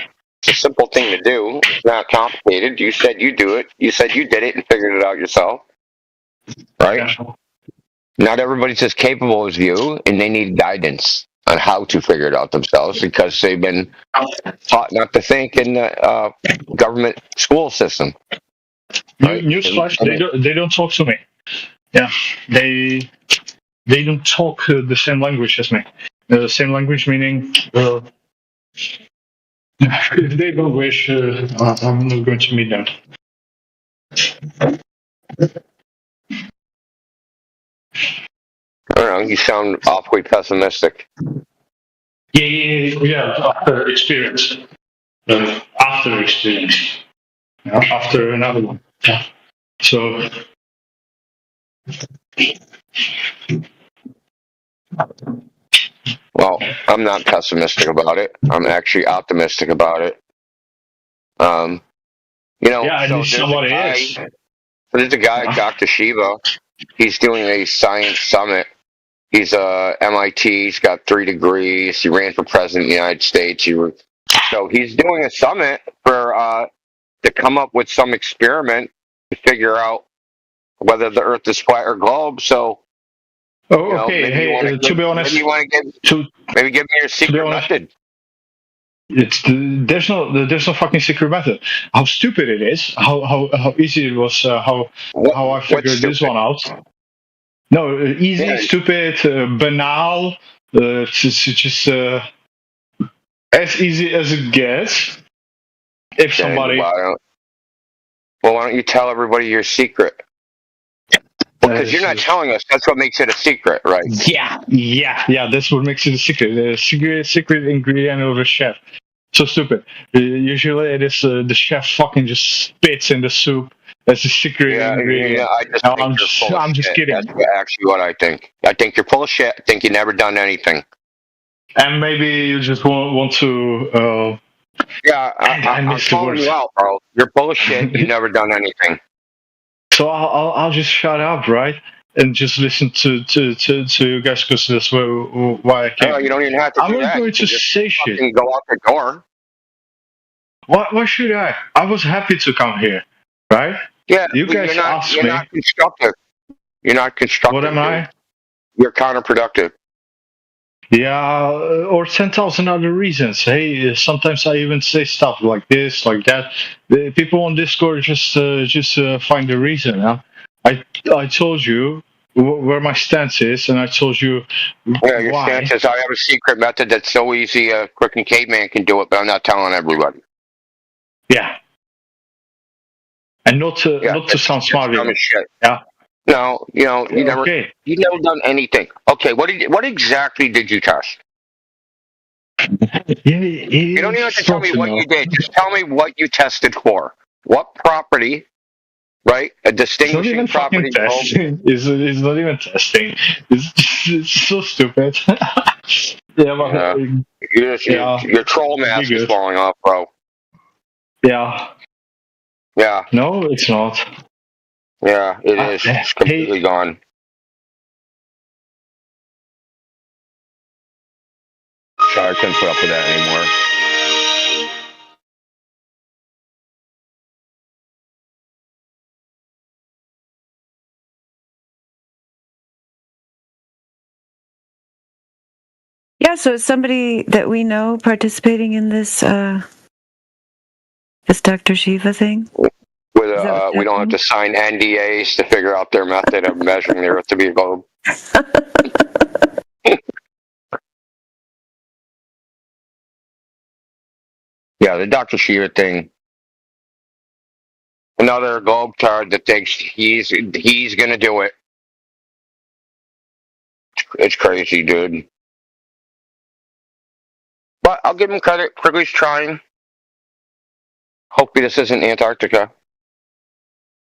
It's a simple thing to do. It's not complicated. You said you do it. You said you did it and figured it out yourself. Right? Yeah. Not everybody's as capable as you, and they need guidance on how to figure it out themselves because they've been taught not to think in the government school system. Right? Newsflash, they don't talk to me. Yeah, they don't talk the same language as me. The same language meaning if they don't wish, I'm not going to meet them. I don't know. You sound awfully pessimistic. Yeah. After experience. After another one. Yeah. So. Well, I'm not pessimistic about it. I'm actually optimistic about it. There's a guy, Dr. Shiva. He's doing a science summit. He's MIT. He's got 3 degrees. He ran for president of the United States. So he's doing a summit for to come up with some experiment to figure out whether the Earth is flat or globe. So Oh, okay. Hey, to be honest, maybe give me your secret method. There's no fucking secret method. How stupid it is. How easy it was. How I figured this one out. No, easy, stupid, banal. It's just as easy as it gets. If somebody. Why don't you tell everybody your secret? Because you're not telling us. That's what makes it a secret, right? Yeah. That's what makes it a secret. The secret ingredient of the chef. So stupid. Usually it is the chef fucking just spits in the soup. That's a secret ingredient. Yeah, I'm just kidding. That's actually what I think. I think you're full of shit. I think you've never done anything. And maybe you just want to. I'm calling you out, bro. You're full of shit. You've never done anything. So I'll just shut up, right? And just listen to you guys, because that's why I came. No, you don't even have to. I'm not going to say shit. Go out the door. Why should I? I was happy to come here, right? Yeah, you guys asked me. You're not constructive. You're not constructive. What am I? You're counterproductive. Yeah, or 10,000 other reasons. Hey, sometimes I even say stuff like this, like that. The people on Discord just find the reason. Huh? I told you where my stance is, and I told you your why. stance is I have a secret method that's so easy a freaking caveman can do it, but I'm not telling everybody. Yeah. And not to sound smart. Yeah. No, you never done anything. Okay, what exactly did you test? You don't even have to tell me what you did. Just tell me what you tested for. What property, right? A distinguishing property. It's not even testing. It's so stupid. Your troll mask is falling off, bro. Yeah. Yeah. No, it's not. Yeah, it is. It's completely gone. Sorry, I couldn't put up with that anymore. Yeah, so is somebody that we know participating in this Dr. Shiva thing? We don't have to sign NDAs to figure out their method of measuring the Earth to be a globe. Yeah, the Dr. Shiva thing. Another globe-tard that thinks he's gonna do it. It's crazy, dude. But I'll give him credit. Quigley's trying. Hopefully this isn't Antarctica.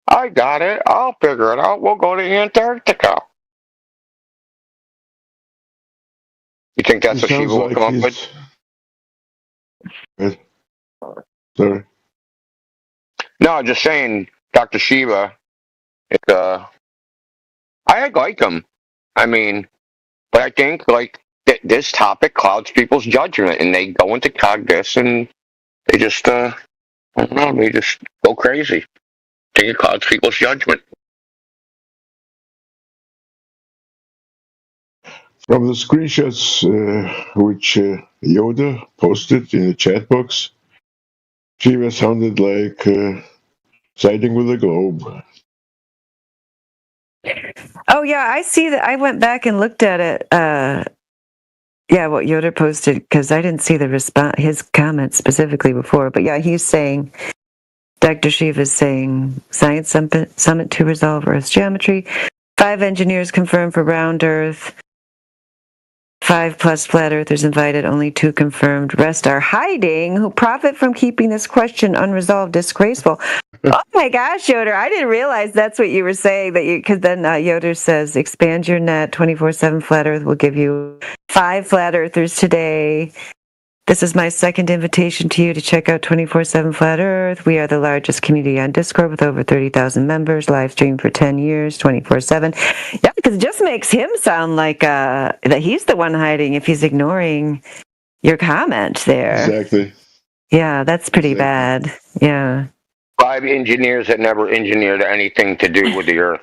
I got it. I'll figure it out. We'll go to Antarctica. You think that's what Shiva will come up with? Sorry. No, I'm just saying, Dr. Shiva. I like him. I mean, but I think this topic clouds people's judgment, and they go into cognitus, and they just I don't know, they just go crazy. I think it clouds people's judgment. From the screenshots which Yoda posted in the chat box, Shiva sounded like siding with the globe. Oh yeah, I see that. I went back and looked at it. What Yoda posted, because I didn't see his comments specifically before. But yeah, he's saying, Dr. Shiva is saying, Science Summit to resolve Earth's geometry. 5 engineers confirmed for round Earth. 5+ flat earthers invited, only 2 confirmed. Rest are hiding, who profit from keeping this question unresolved, disgraceful. Oh my gosh, Yoder, I didn't realize that's what you were saying. Because then Yoder says, expand your net, 24/7 flat earth will give you 5 flat earthers today. This is my second invitation to you to check out 24/7 Flat Earth. We are the largest community on Discord with over 30,000 members, live streamed for 10 years, 24/7. Yeah, because it just makes him sound like that he's the one hiding if he's ignoring your comment there. Exactly. Yeah, that's pretty bad. Yeah. 5 engineers that never engineered anything to do with the Earth.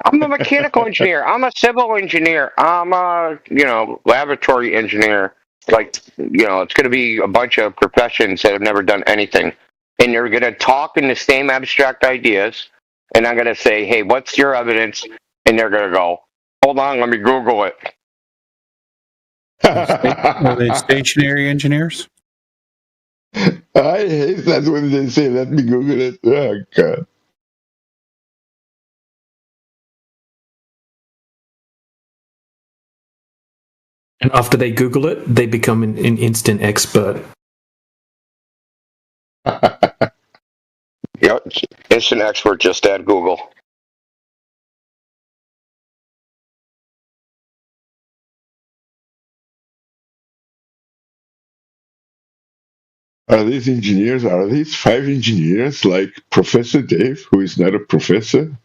I'm a mechanical engineer. I'm a civil engineer. I'm a, laboratory engineer. Like, it's going to be a bunch of professions that have never done anything. And you're going to talk in the same abstract ideas. And I'm going to say, hey, what's your evidence? And they're going to go, hold on, let me Google it. Are they stationary engineers? I hate that when they say, let me Google it. Oh, God. And after they Google it, they become an instant expert. Yep, instant expert, just add Google. Are these engineers? Are these 5 engineers like Professor Dave, who is not a professor?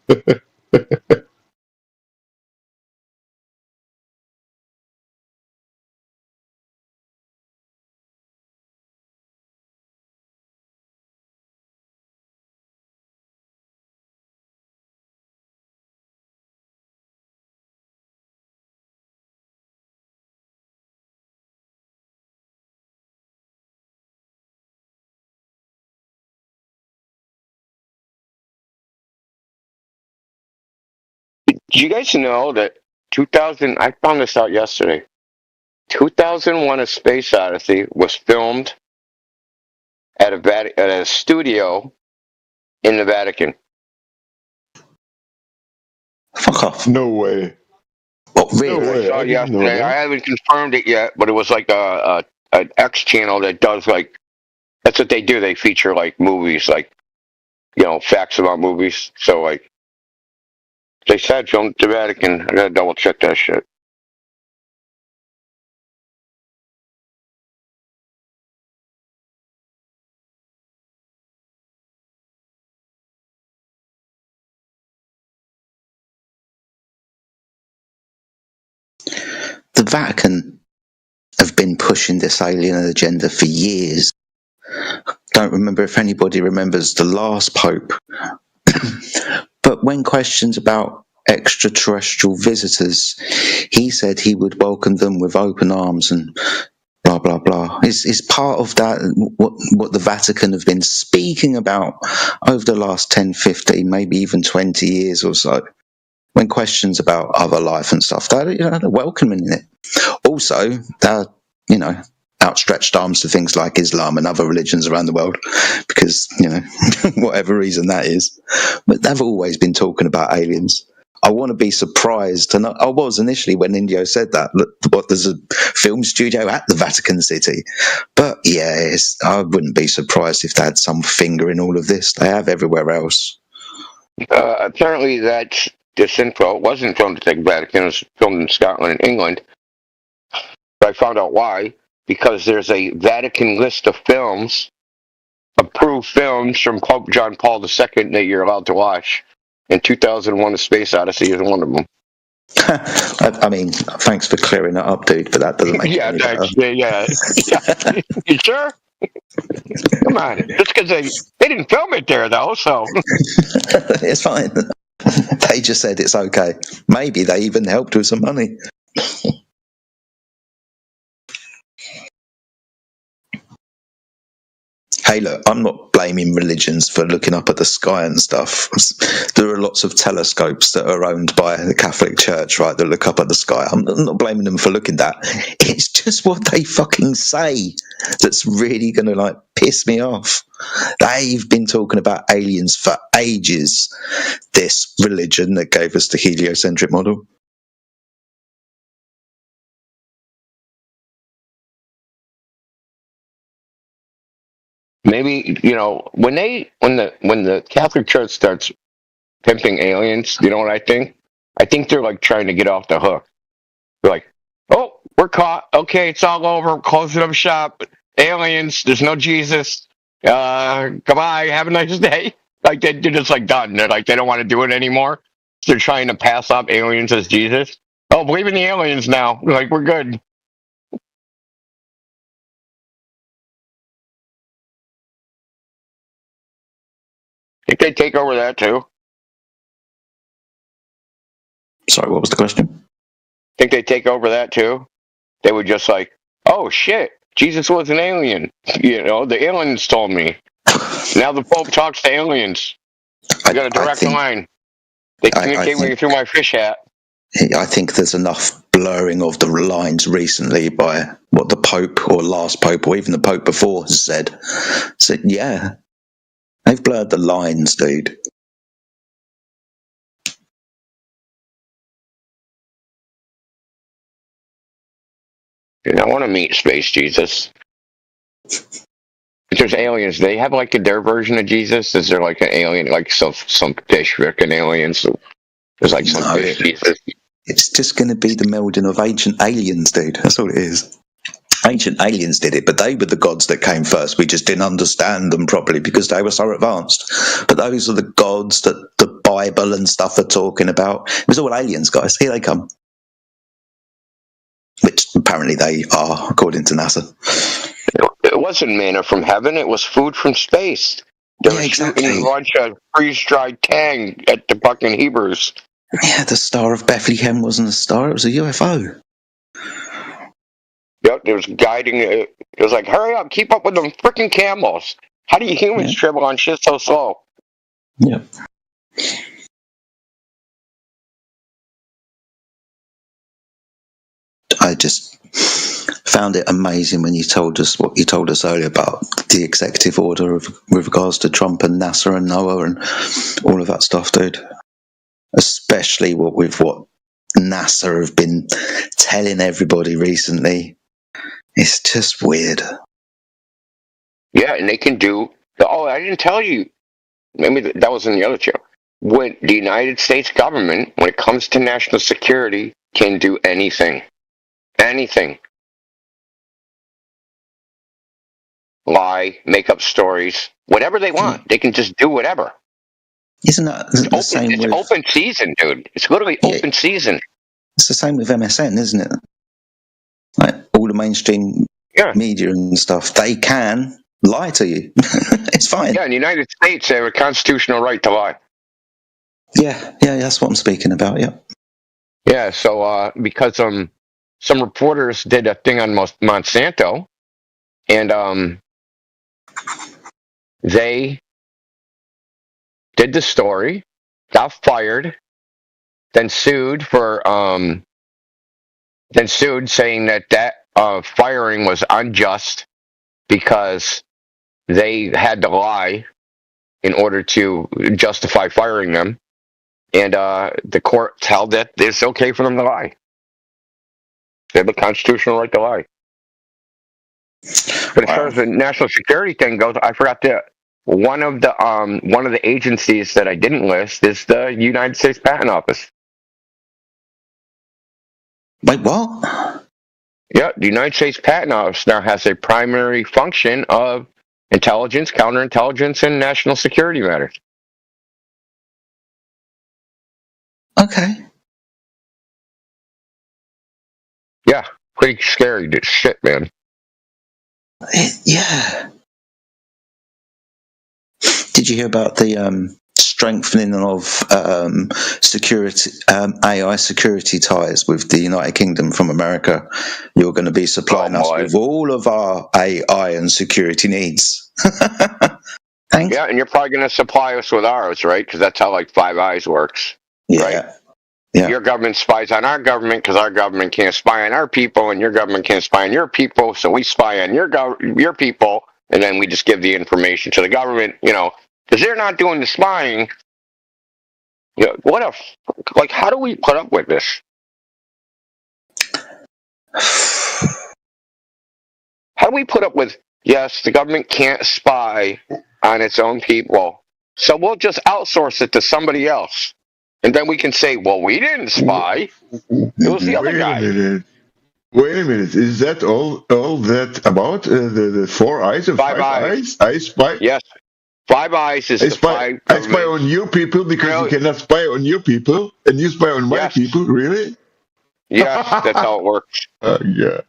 Do you guys know that I found this out yesterday. 2001: A Space Odyssey was filmed at a studio in the Vatican. Fuck off. No way. Oh, really? No way. I saw it yesterday. I haven't confirmed it yet, but it was like an X channel that does that's what they do. They feature like movies, like facts about movies. So like they said, filmed at the Vatican. I gotta double check that shit. The Vatican have been pushing this alien agenda for years. Don't remember if anybody remembers the last Pope. But when questioned about extraterrestrial visitors, he said he would welcome them with open arms and blah, blah, blah. Is part of that what the Vatican have been speaking about over the last 10, 15, maybe even 20 years or so. When questions about other life and stuff, they're welcoming it. Also, they're, outstretched arms to things like Islam and other religions around the world because, whatever reason that is. But they've always been talking about aliens. I want to be surprised, and I was initially when Indio said that, there's a film studio at the Vatican City. But yeah, I wouldn't be surprised if they had some finger in all of this. They have everywhere else. Apparently this info wasn't filmed at the Vatican. It was filmed in Scotland and England. But I found out why. Because there's a Vatican list of films, approved films from Pope John Paul II that you're allowed to watch. And 2001: A Space Odyssey is one of them. I mean, thanks for clearing that up, dude, but that doesn't make it any better. Yeah. You sure? Come on. Just because they didn't film it there, though, so. It's fine. They just said it's okay. Maybe they even helped with some money. Hey, look, I'm not blaming religions for looking up at the sky and stuff. There are lots of telescopes that are owned by the Catholic Church, right, that look up at the sky. I'm not blaming them for looking at that. It's just what they fucking say that's really going to, piss me off. They've been talking about aliens for ages, this religion that gave us the heliocentric model. Maybe, when the Catholic Church starts pimping aliens, you know what I think? I think they're trying to get off the hook. They're like, oh, we're caught. Okay, it's all over. Closing up shop. Aliens. There's no Jesus. Goodbye. Have a nice day. They're just done. They're they don't want to do it anymore. They're trying to pass off aliens as Jesus. Oh, believe in the aliens now. We're good. Think they take over that too? Sorry, what was the question? Think they take over that too? They would just like, oh shit, Jesus was an alien. You know, the aliens told me. Now the Pope talks to aliens. I got a direct line. They communicate with me through my fish hat. I think there's enough blurring of the lines recently by what the Pope or last Pope or even the Pope before has said. So, yeah, they've blurred the lines, dude. Dude, I want to meet Space Jesus. If there's aliens, they have like their version of Jesus. Is there like an alien, like some fish freaking aliens? So there's like some fish Jesus. It's just going to be the melding of ancient aliens, dude. That's all it is. Ancient aliens did it, but they were the gods that came first. We just didn't understand them properly because they were so advanced. But those are the gods that the Bible and stuff are talking about. It was all aliens, guys. Here they come. Which apparently they are, according to NASA. It wasn't manna from heaven. It was food from space. They were shooting a bunch of freeze-dried tang at the fucking Hebrews. Yeah, the Star of Bethlehem wasn't a star. It was a UFO. Yep, it was guiding it. It was like, hurry up, keep up with them freaking camels. How do you humans travel on shit so slow? Yep. I just found it amazing when you told us what you told us earlier about the executive order with regards to Trump and NASA and NOAA and all of that stuff, dude. Especially what NASA have been telling everybody recently. It's just weird. Yeah, and they can do. Oh, I didn't tell you. Maybe that was in the other show. When the United States government, when it comes to national security, can do anything. Anything. Lie, make up stories, whatever they want. They can just do whatever. Isn't that the same with... It's open season, dude. It's literally open season. It's the same with MSN, isn't it? Like all the mainstream media and stuff, they can lie to you. It's fine. Yeah, in the United States, they have a constitutional right to lie. Yeah, that's what I'm speaking about, yeah. Yeah, so because some reporters did a thing on Monsanto, and they did the story, got fired, then sued saying that firing was unjust because they had to lie in order to justify firing them, and the court held that it's okay for them to lie. They have a constitutional right to lie. But as far as the national security thing goes, I forgot that one of the agencies that I didn't list is the United States Patent Office. Wait, what? Yeah, the United States Patent Office now has a primary function of intelligence, counterintelligence, and national security matters. Okay. Yeah, pretty scary shit, man. Yeah. Did you hear about the strengthening of security, AI security ties with the United Kingdom from America? You're going to be supplying us with all of our AI and security needs. Thanks. Yeah, and you're probably going to supply us with ours, right? Because that's how like Five Eyes works, right? Yeah. Your government spies on our government because our government can't spy on our people, and your government can't spy on your people, so we spy on your people, and then we just give the information to the government, because they're not doing the spying. How do we put up with this? How do we put up with, yes, the government can't spy on its own people, so we'll just outsource it to somebody else. And then we can say, well, we didn't spy. It was the other guy. Wait a minute. Is that all that about the 4 eyes of Five Eyes? I spy. Yes. Five Eyes is I spy on you people because you cannot spy on your people, and you spy on my people. Really? Yes, that's how it works. Oh yeah.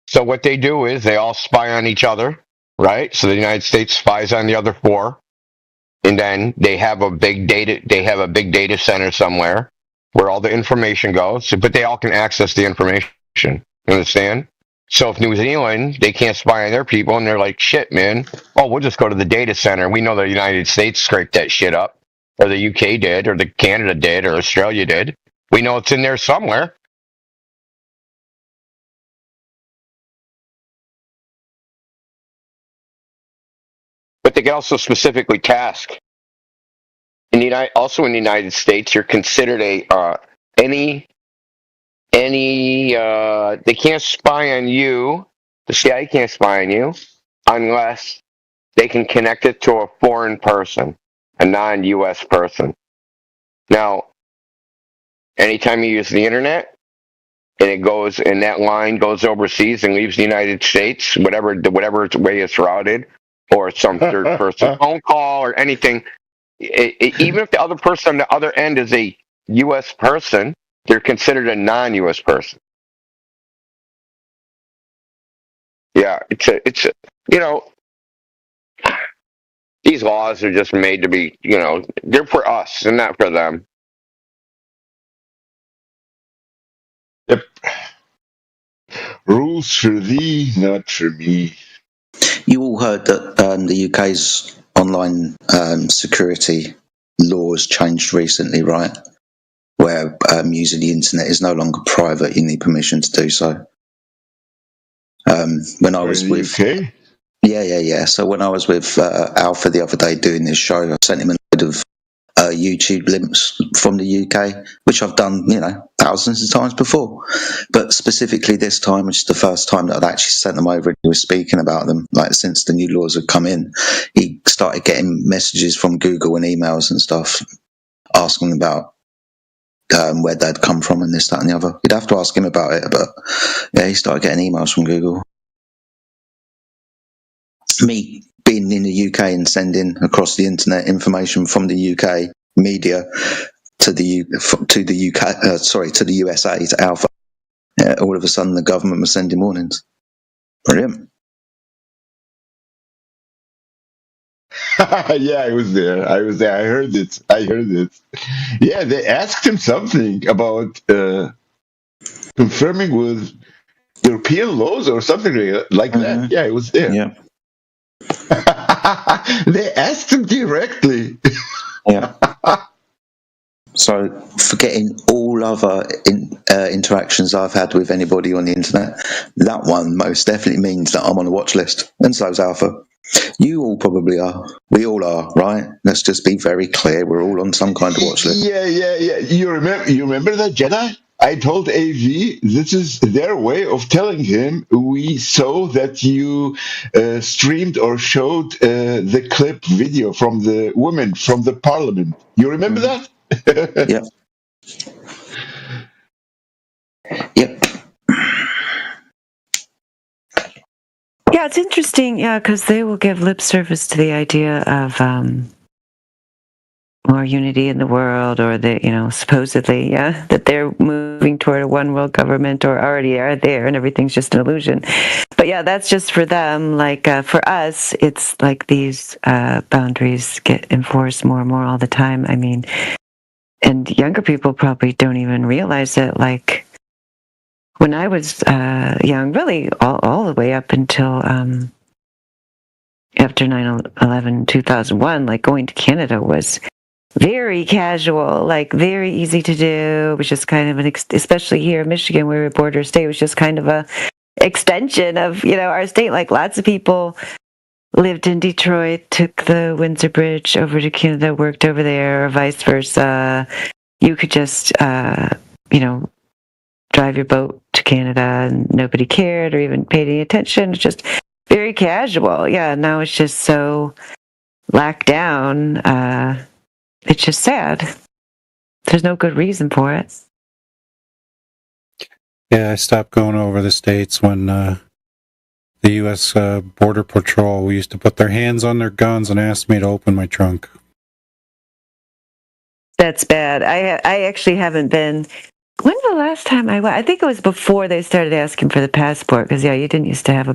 So what they do is they all spy on each other, right? So the United States spies on the other 4. and then they have a big data center somewhere where all the information goes, but they all can access the information. You understand? So if New Zealand, they can't spy on their people, and they're like, shit, man, oh, we'll just go to the data center. We know the United States scraped that shit up, or the UK did, or the Canada did, or Australia did. We know it's in there somewhere. But they can also specifically task. In the United States, you're considered they can't spy on you. The CIA can't spy on you unless they can connect it to a foreign person, a non-U.S. person. Now, anytime you use the internet and that line goes overseas and leaves the United States, whatever way it's routed, or some third person phone call or anything, even if the other person on the other end is a U.S. person, they're considered a non-U.S. person. Yeah, it's a these laws are just made to be, they're for us and not for them. Yep. Rules for thee, not for me. You all heard that the UK's online security laws changed recently, right? Where using the internet is no longer private; you need permission to do so. When I was with UK? Yeah. So when I was with Alpha the other day doing this show, I sent him a load of YouTube links from the UK, which I've done, thousands of times before. But specifically this time, which is the first time that I'd actually sent them over and he was speaking about them, like since the new laws had come in, he started getting messages from Google and emails and stuff asking about where they'd come from and this, that and the other. You'd have to ask him about it, but yeah, he started getting emails from Google. Me being in the UK and sending across the internet information from the UK media to the USA, to Alpha, all of a sudden the government was sending warnings. Brilliant. Yeah, I was there. I heard it. Yeah, they asked him something about confirming with European laws or something like that. Yeah, I was there. Yeah. They asked him directly. Yeah. So, forgetting all other interactions I've had with anybody on the internet, that one most definitely means that I'm on a watch list, and so's Alpha. You all probably are. We all are, right? Let's just be very clear. We're all on some kind of watch list. Yeah. You remember that, Jedi? I told AV this is their way of telling him we saw that you streamed or showed the clip video from the women from the parliament. You remember that? Yep. Yep. Yeah, it's interesting, because they will give lip service to the idea of more unity in the world, or supposedly, that they're moving toward a one world government, or already are there, and everything's just an illusion. But yeah, that's just for them. Like for us, it's like these boundaries get enforced more and more all the time. I mean, and younger people probably don't even realize it. Like when I was young, really all the way up until after 9/11, 2001, like going to Canada was very casual, like very easy to do. It was just kind of especially here in Michigan, where we're a border state, it was just kind of a extension of, our state. Like lots of people lived in Detroit, took the Windsor Bridge over to Canada, worked over there, or vice versa. You could just, drive your boat to Canada and nobody cared or even paid any attention. It's just very casual. Yeah, now it's just so locked down. It's just sad. There's no good reason for it. Yeah, I stopped going over the states when the U.S. Border Patrol used to put their hands on their guns and ask me to open my trunk. That's bad. I actually haven't been When was the last time I went? I think it was before they started asking for the passport. Because you didn't used to have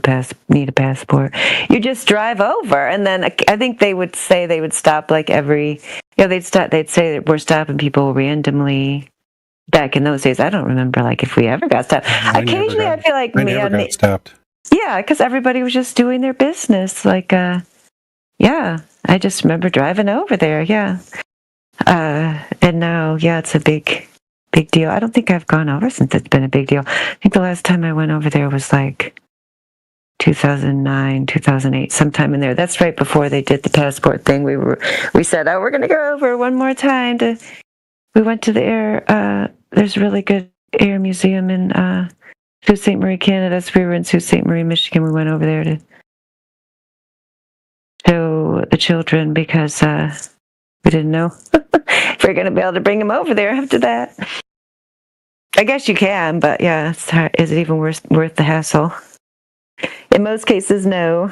need a passport. You just drive over, and then I think they would say they would stop like every. They'd say that we're stopping people randomly. Back in those days, I don't remember like if we ever got stopped. Occasionally, I feel like I never got stopped. Yeah, because everybody was just doing their business. Like, yeah, I just remember driving over there. Yeah, and now, it's a big deal. I don't think I've gone over since it's been a big deal. I think the last time I went over there was like 2009, 2008, sometime in there. That's right before they did the passport thing. We said, oh, we're going to go over one more time. We went to the air. There's a really good air museum in Sault Ste. Marie, Canada. So we were in Sault Ste. Marie, Michigan. We went over there to show the children because we didn't know if we are going to be able to bring them over there after that. I guess you can, but it's hard. Is it even worth the hassle? In most cases, no.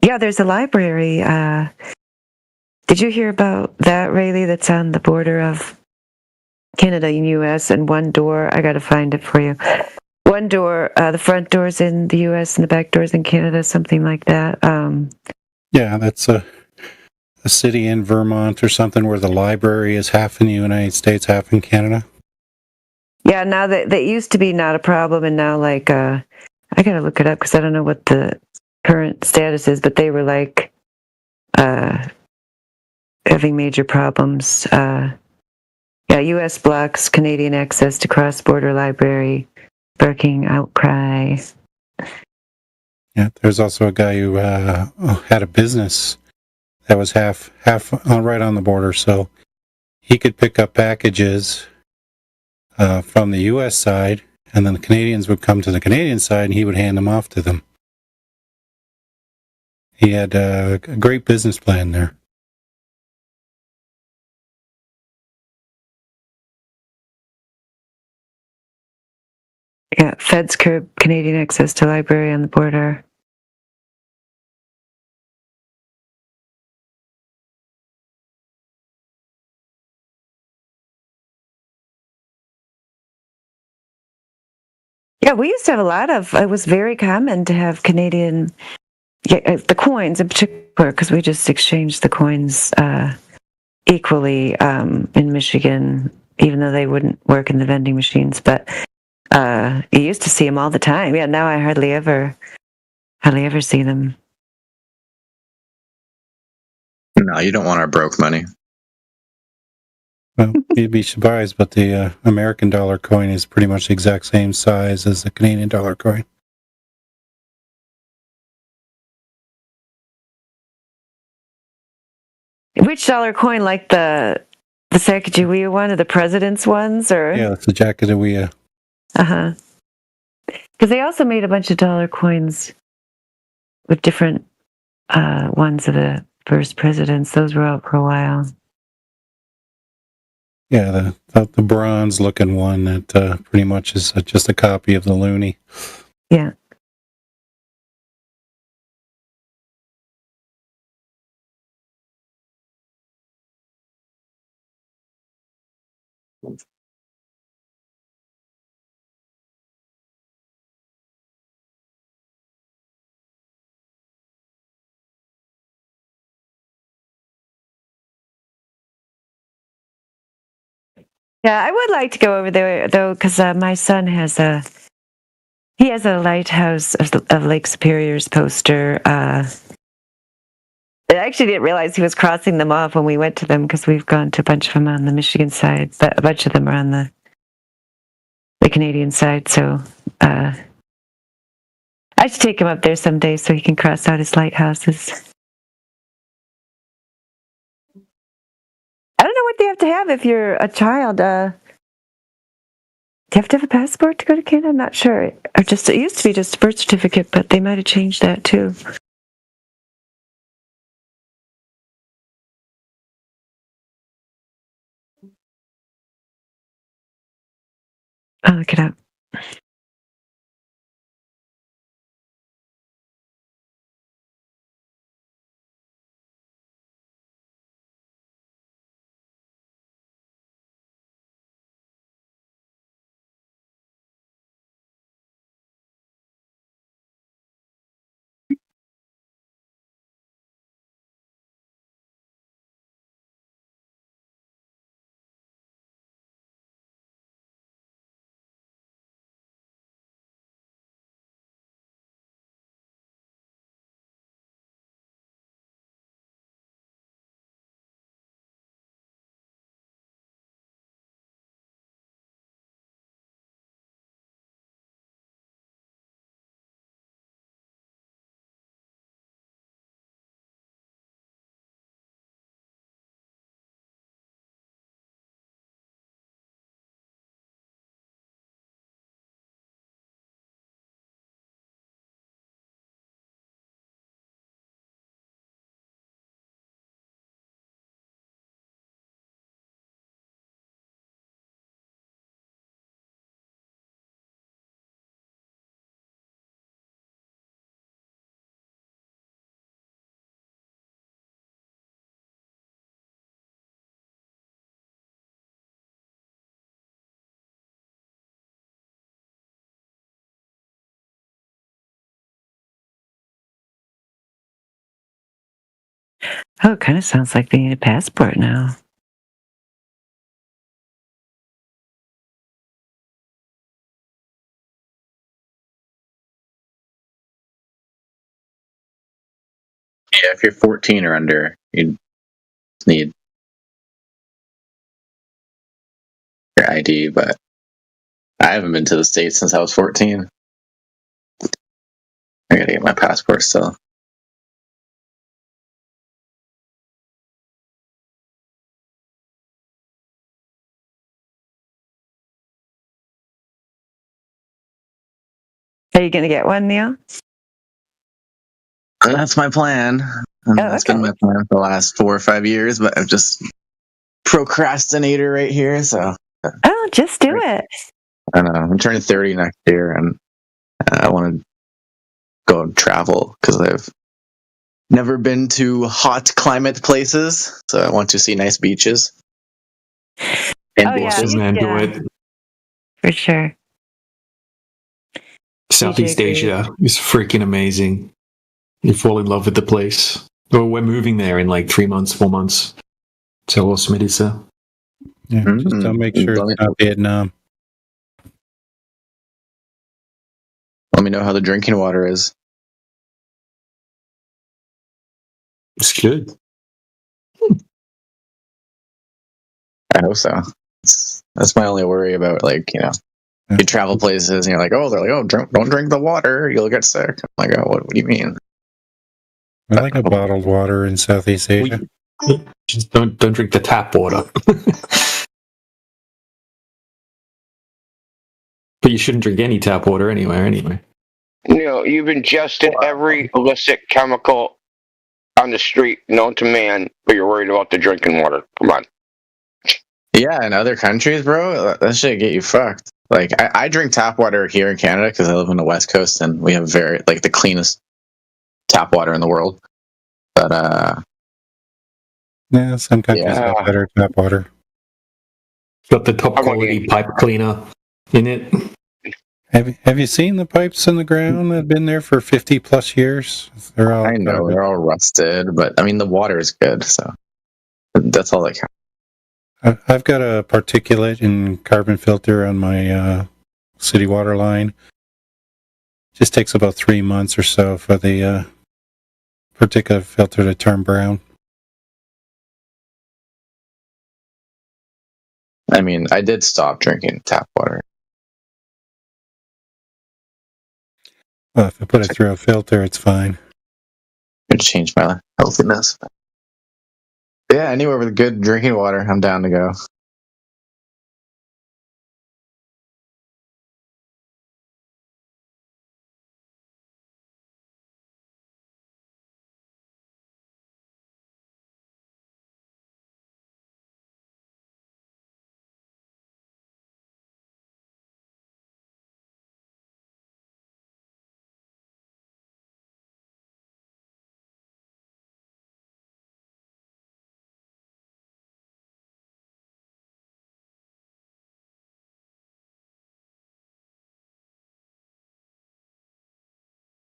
Yeah, there's a library. Did you hear about that, Rayleigh, that's on the border of Canada and U.S., and one door, I got to find it for you. One door, the front door's in the U.S. and the back door's in Canada, something like that. Yeah, that's a city in Vermont or something where the library is half in the United States, half in Canada. Yeah, now that used to be not a problem, and now I got to look it up because I don't know what the current status is, but they were like having major problems. U.S. blocks Canadian access to cross-border library, sparking outcry. Yeah, there's also a guy who had a business that was half right on the border, so he could pick up packages from the U.S. side, and then the Canadians would come to the Canadian side, and he would hand them off to them. He had a great business plan there. Yeah, feds curb Canadian access to library on the border. Yeah, we used to have a lot of. It was very common to have Canadian, the coins in particular, because we just exchanged the coins equally in Michigan, even though they wouldn't work in the vending machines. But you used to see them all the time. Yeah, now I hardly ever see them. No, you don't want our broke money. Well, you'd be surprised, but the American dollar coin is pretty much the exact same size as the Canadian dollar coin. Which dollar coin, like the Sacagawea one or the president's ones, or? Yeah, that's the Sacagawea. Because they also made a bunch of dollar coins with different ones of the first presidents. Those were out for a while. Yeah, the bronze-looking one that pretty much is just a copy of the loonie. Yeah. Yeah, I would like to go over there though, because my son has a Lighthouse of Lake Superior's poster. I actually didn't realize he was crossing them off when we went to them, because we've gone to a bunch of them on the Michigan side, but a bunch of them are on the Canadian side. So I should take him up there someday so he can cross out his lighthouses. I don't know what they have to have if you're a child. Do you have to have a passport to go to Canada? I'm not sure. Or it used to be just a birth certificate, but they might have changed that too. I'll look it up. Oh, it kind of sounds like they need a passport now. Yeah, if you're 14 or under, you need your ID, but I haven't been to the States since I was 14. I gotta get my passport still. Are you going to get one, Neil? That's my plan. That's been my plan for the last 4 or 5 years, but I'm just procrastinator right here. So, oh, just do it. I know I'm turning 30 next year, and I want to go and travel because I've never been to hot climate places, so I want to see nice beaches. And awesome, man, do it for sure. Southeast Asia is freaking amazing. You fall in love with the place. Well, we're moving there in like 3 months, 4 months. So awesome it is there. Yeah, just don't make sure it's not Vietnam. Let me know how the drinking water is. It's good. I hope so. That's my only worry about, like, you travel places and you're like, oh, they're like, oh, don't drink the water, you'll get sick. I'm like, oh, what do you mean? I like a bottled water in Southeast Asia. Just don't drink the tap water. But you shouldn't drink any tap water anywhere, anyway. You've ingested every illicit chemical on the street known to man, but you're worried about the drinking water. Come on. Yeah, in other countries, bro, that shit get you fucked. Like, I drink tap water here in Canada because I live on the West Coast and we have the cleanest tap water in the world. But, yeah, some countries have better tap water. Got the top quality pipe cleaner in it. Have you seen the pipes in the ground that have been there for 50 plus years? They're all rusted, but I mean the water is good, so that's all that counts. I've got a particulate and carbon filter on my city water line. Just takes about 3 months or so for the particulate filter to turn brown. I mean, I did stop drinking tap water. Well, if I put it through a filter, it's fine. It changed my healthiness. Yeah, anywhere with good drinking water, I'm down to go.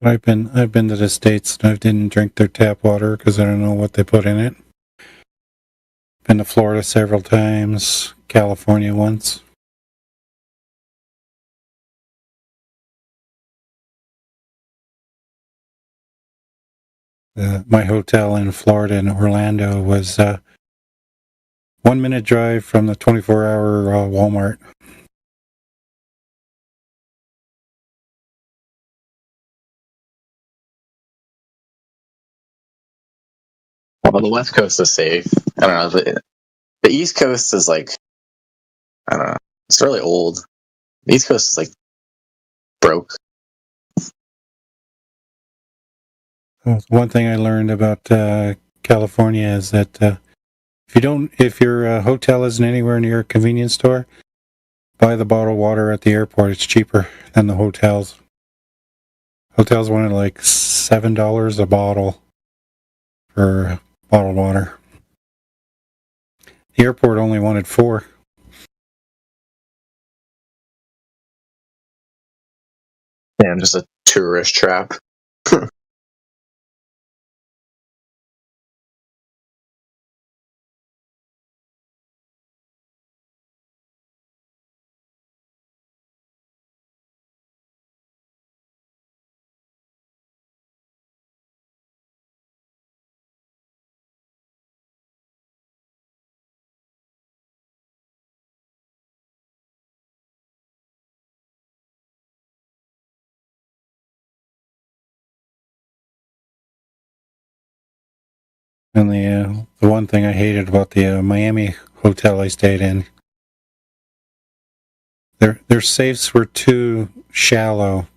I've been to the States and I didn't drink their tap water because I don't know what they put in it. Been to Florida several times, California once. My hotel in Florida in Orlando was 1 minute drive from the 24-hour Walmart. Well, the West Coast is safe. I don't know. The East Coast is like, I don't know. It's really old. The East Coast is like broke. One thing I learned about California is that if your hotel isn't anywhere near a convenience store, buy the bottled water at the airport. It's cheaper than the hotels. Hotels wanted like $7 a bottle for bottled water. The airport only wanted $4. Yeah, just a tourist trap. And the one thing I hated about the Miami hotel I stayed in, their safes were too shallow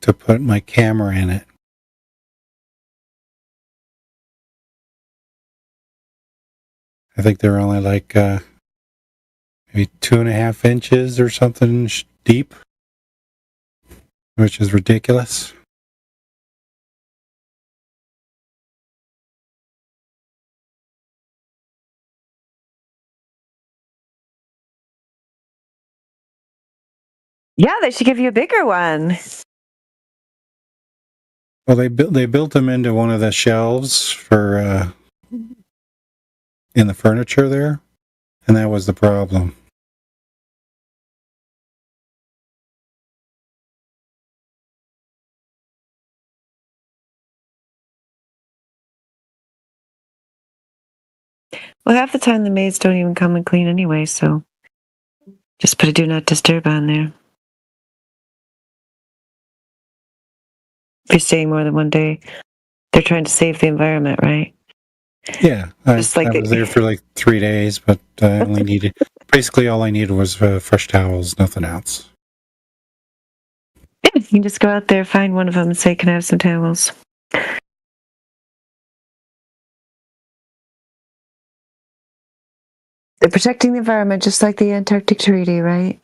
to put my camera in it. I think they were only like maybe 2.5 inches or something deep, which is ridiculous. Yeah, they should give you a bigger one. Well, they built them into one of the shelves for in the furniture there, and that was the problem. Well, half the time the maids don't even come and clean anyway, so just put a do not disturb on there. If you're staying more than one day, they're trying to save the environment, right? Yeah, I was there for like 3 days, but I only needed, basically all I needed was fresh towels, nothing else. Yeah, you can just go out there, find one of them, and say, "Can I have some towels?" They're protecting the environment just like the Antarctic Treaty, right?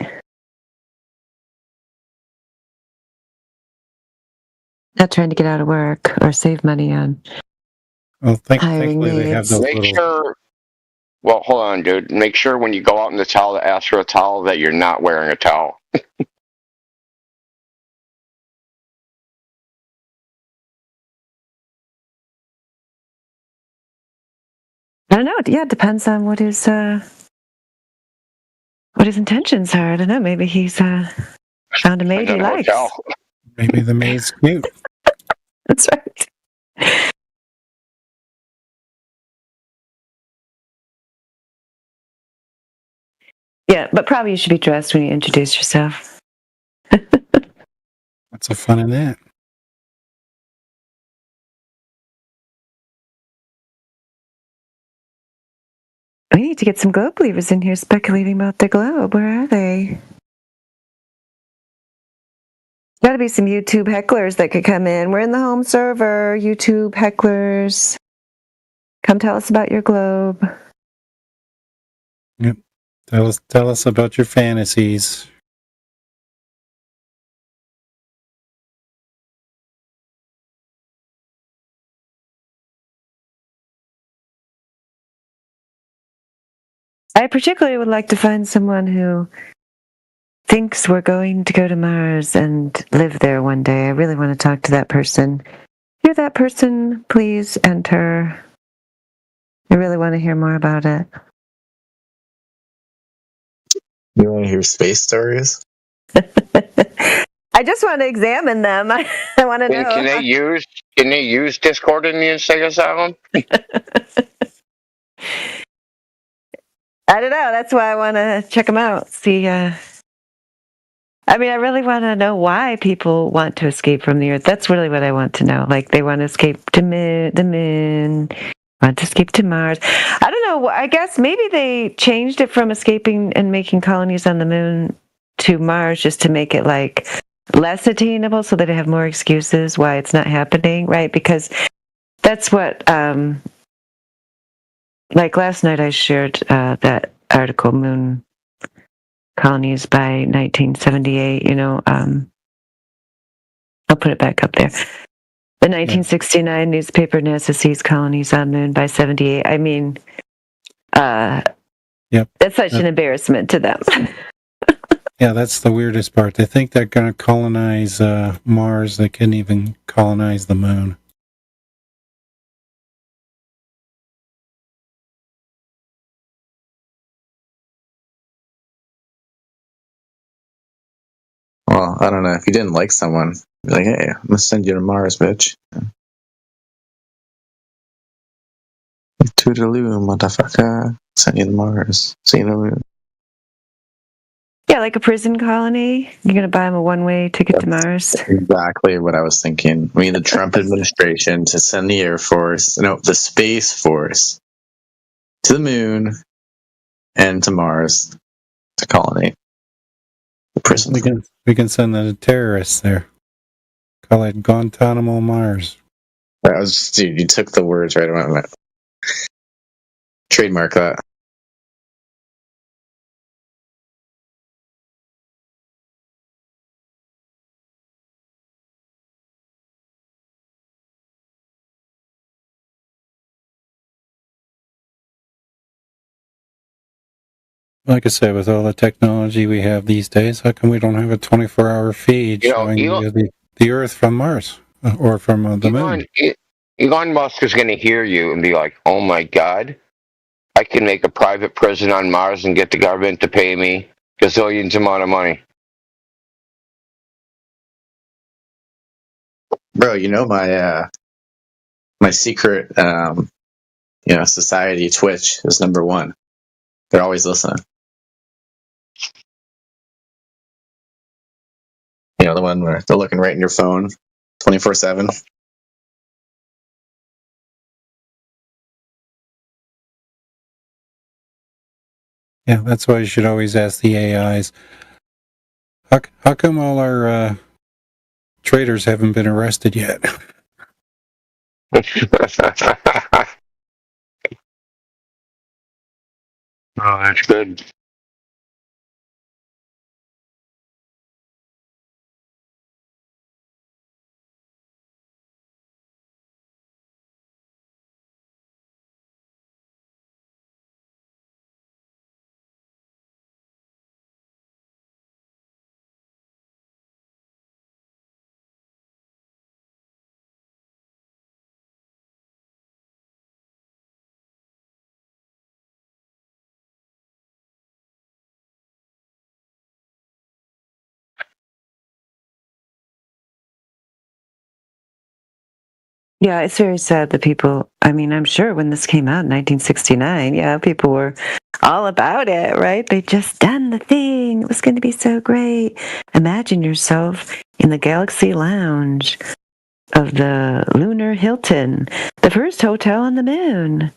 Not trying to get out of work or save money on hiring maids. Well, hold on, dude. Make sure when you go out in the towel to ask for a towel that you're not wearing a towel. I don't know. Yeah, it depends on what his intentions are. I don't know. Maybe he's found a maid he likes. Maybe the maid's cute. That's right. Yeah, but probably you should be dressed when you introduce yourself. What's so fun in that? We need to get some globe believers in here speculating about the globe. Where are they? Got to be some YouTube hecklers that could come in. We're in the home server. YouTube hecklers, come tell us about your globe. Yep. Tell us about your fantasies. I particularly would like to find someone who thinks we're going to go to Mars and live there one day. I really want to talk to that person. If you're that person, please enter. I really want to hear more about it. You want to hear space stories? I just want to examine them. I want to know. Can they use Discord in the Insect Asylum? I don't know. That's why I want to check them out. See, I mean, I really want to know why people want to escape from the Earth. That's really what I want to know. Like, they want to escape to the moon, want to escape to Mars. I don't know. I guess maybe they changed it from escaping and making colonies on the moon to Mars just to make it, like, less attainable so that they have more excuses why it's not happening, right? Because that's what... like last night I shared that article, Moon Colonies by 1978, I'll put it back up there. The 1969 newspaper NASA sees colonies on Moon by 78. I mean, that's such an embarrassment to them. Yeah, that's the weirdest part. They think they're going to colonize Mars. They couldn't even colonize the moon. Well, I don't know. If you didn't like someone, be like, hey, I'm gonna send you to Mars, bitch. Toodaloo, motherfucker. Send you to Mars. See you in the moon. Yeah, like a prison colony. You're gonna buy them a one-way ticket to Mars. Exactly what I was thinking. We need the Trump administration to send the Air Force, no, the Space Force, to the moon and to Mars to colonate the prison. We can send the terrorists there. Call it Guantanamo Mars. Dude, you took the words right out of my mouth. Trademark that. Like I said, with all the technology we have these days, how come we don't have a 24-hour feed showing the Earth from Mars or from the moon? Elon Musk is going to hear you and be like, "Oh my God, I can make a private prison on Mars and get the government to pay me gazillions amount of money." Bro, you know my secret society Twitch is #1. They're always listening. You know, the one where they're looking right in your phone 24/7. Yeah, that's why you should always ask the AIs. How come all our traitors haven't been arrested yet? Oh, that's good. Yeah, it's very sad that people, I mean, I'm sure when this came out in 1969, yeah, people were all about it, right? They'd just done the thing. It was going to be so great. Imagine yourself in the Galaxy Lounge of the Lunar Hilton, the first hotel on the moon.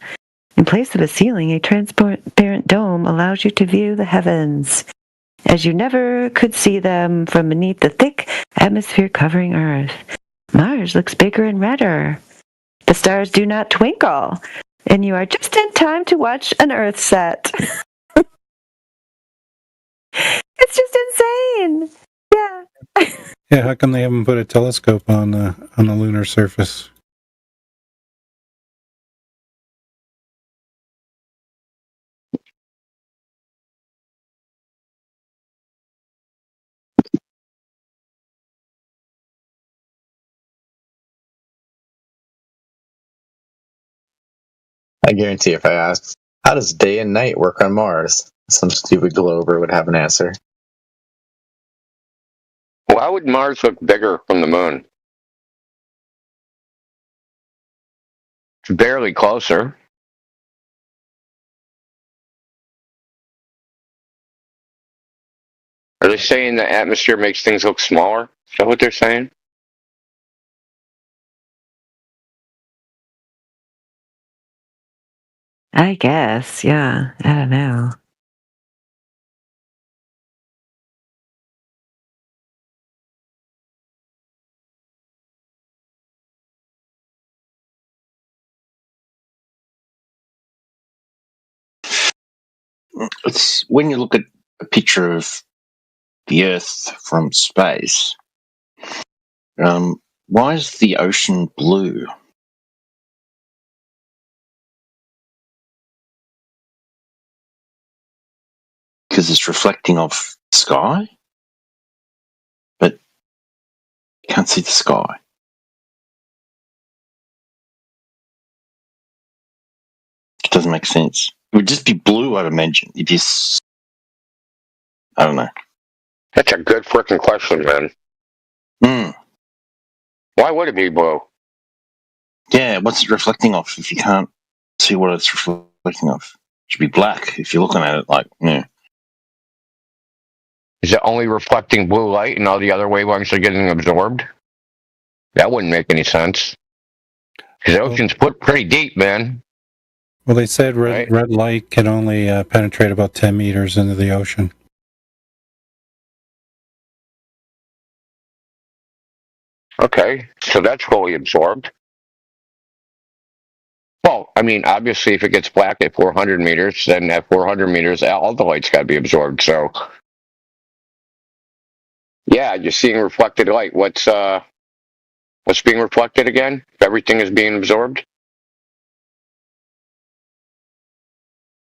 In place of a ceiling, a transparent dome allows you to view the heavens as you never could see them from beneath the thick atmosphere covering Earth. Mars looks bigger and redder. The stars do not twinkle, and you are just in time to watch an Earth set. It's just insane. Yeah. Yeah, how come they haven't put a telescope on the lunar surface? I guarantee if I asked, how does day and night work on Mars? Some stupid glober would have an answer. Why would Mars look bigger from the moon? It's barely closer. Are they saying the atmosphere makes things look smaller? Is that what they're saying? I guess, yeah. I don't know. It's when you look at a picture of the Earth from space, why is the ocean blue? Because it's reflecting off the sky, but you can't see the sky. It doesn't make sense. It would just be blue, I'd imagine. If you, I don't know. That's a good freaking question, man. Why would it be blue? Yeah, what's it reflecting off if you can't see what it's reflecting off? It should be black if you're looking at it like, yeah. Is it only reflecting blue light and all the other wavelengths are getting absorbed? That wouldn't make any sense. Because the ocean's pretty deep, man. Well, they said red light can only penetrate about 10 meters into the ocean. Okay, so that's fully absorbed. Well, I mean, obviously, if it gets black at 400 meters, then at 400 meters, all the light's got to be absorbed. So, yeah, you're seeing reflected light. What's being reflected again? Everything is being absorbed?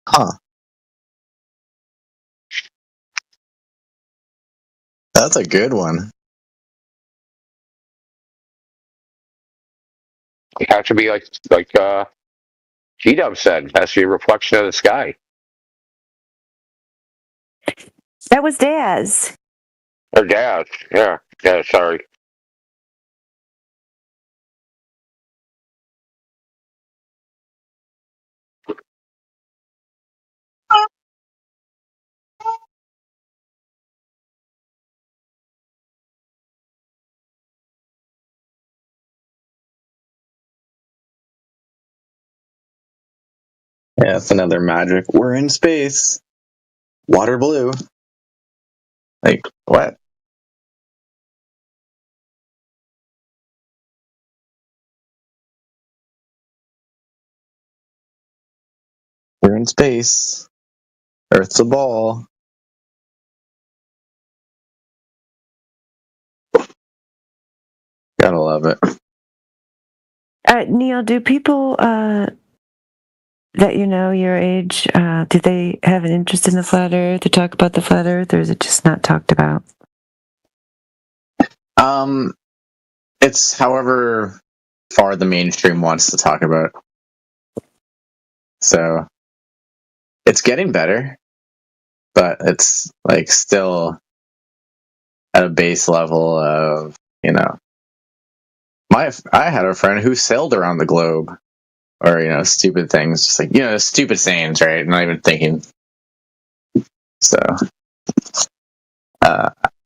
Huh. That's a good one. It has to be like G-Dub said, it has to be a reflection of the sky. That was Daz. Or Daz, yeah. Yeah, sorry. Yeah, it's another magic. We're in space. Water blue. Like, what? We're in space. Earth's a ball. Gotta love it. Neil, do people that you know your age, do they have an interest in the flat earth to talk about the flat earth, or is it just not talked about? It's however far the mainstream wants to talk about. So it's getting better, but it's like still at a base level of, you know, I had a friend who sailed around the globe, or, you know, stupid things, just like, you know, stupid sayings, right? Not even thinking. So,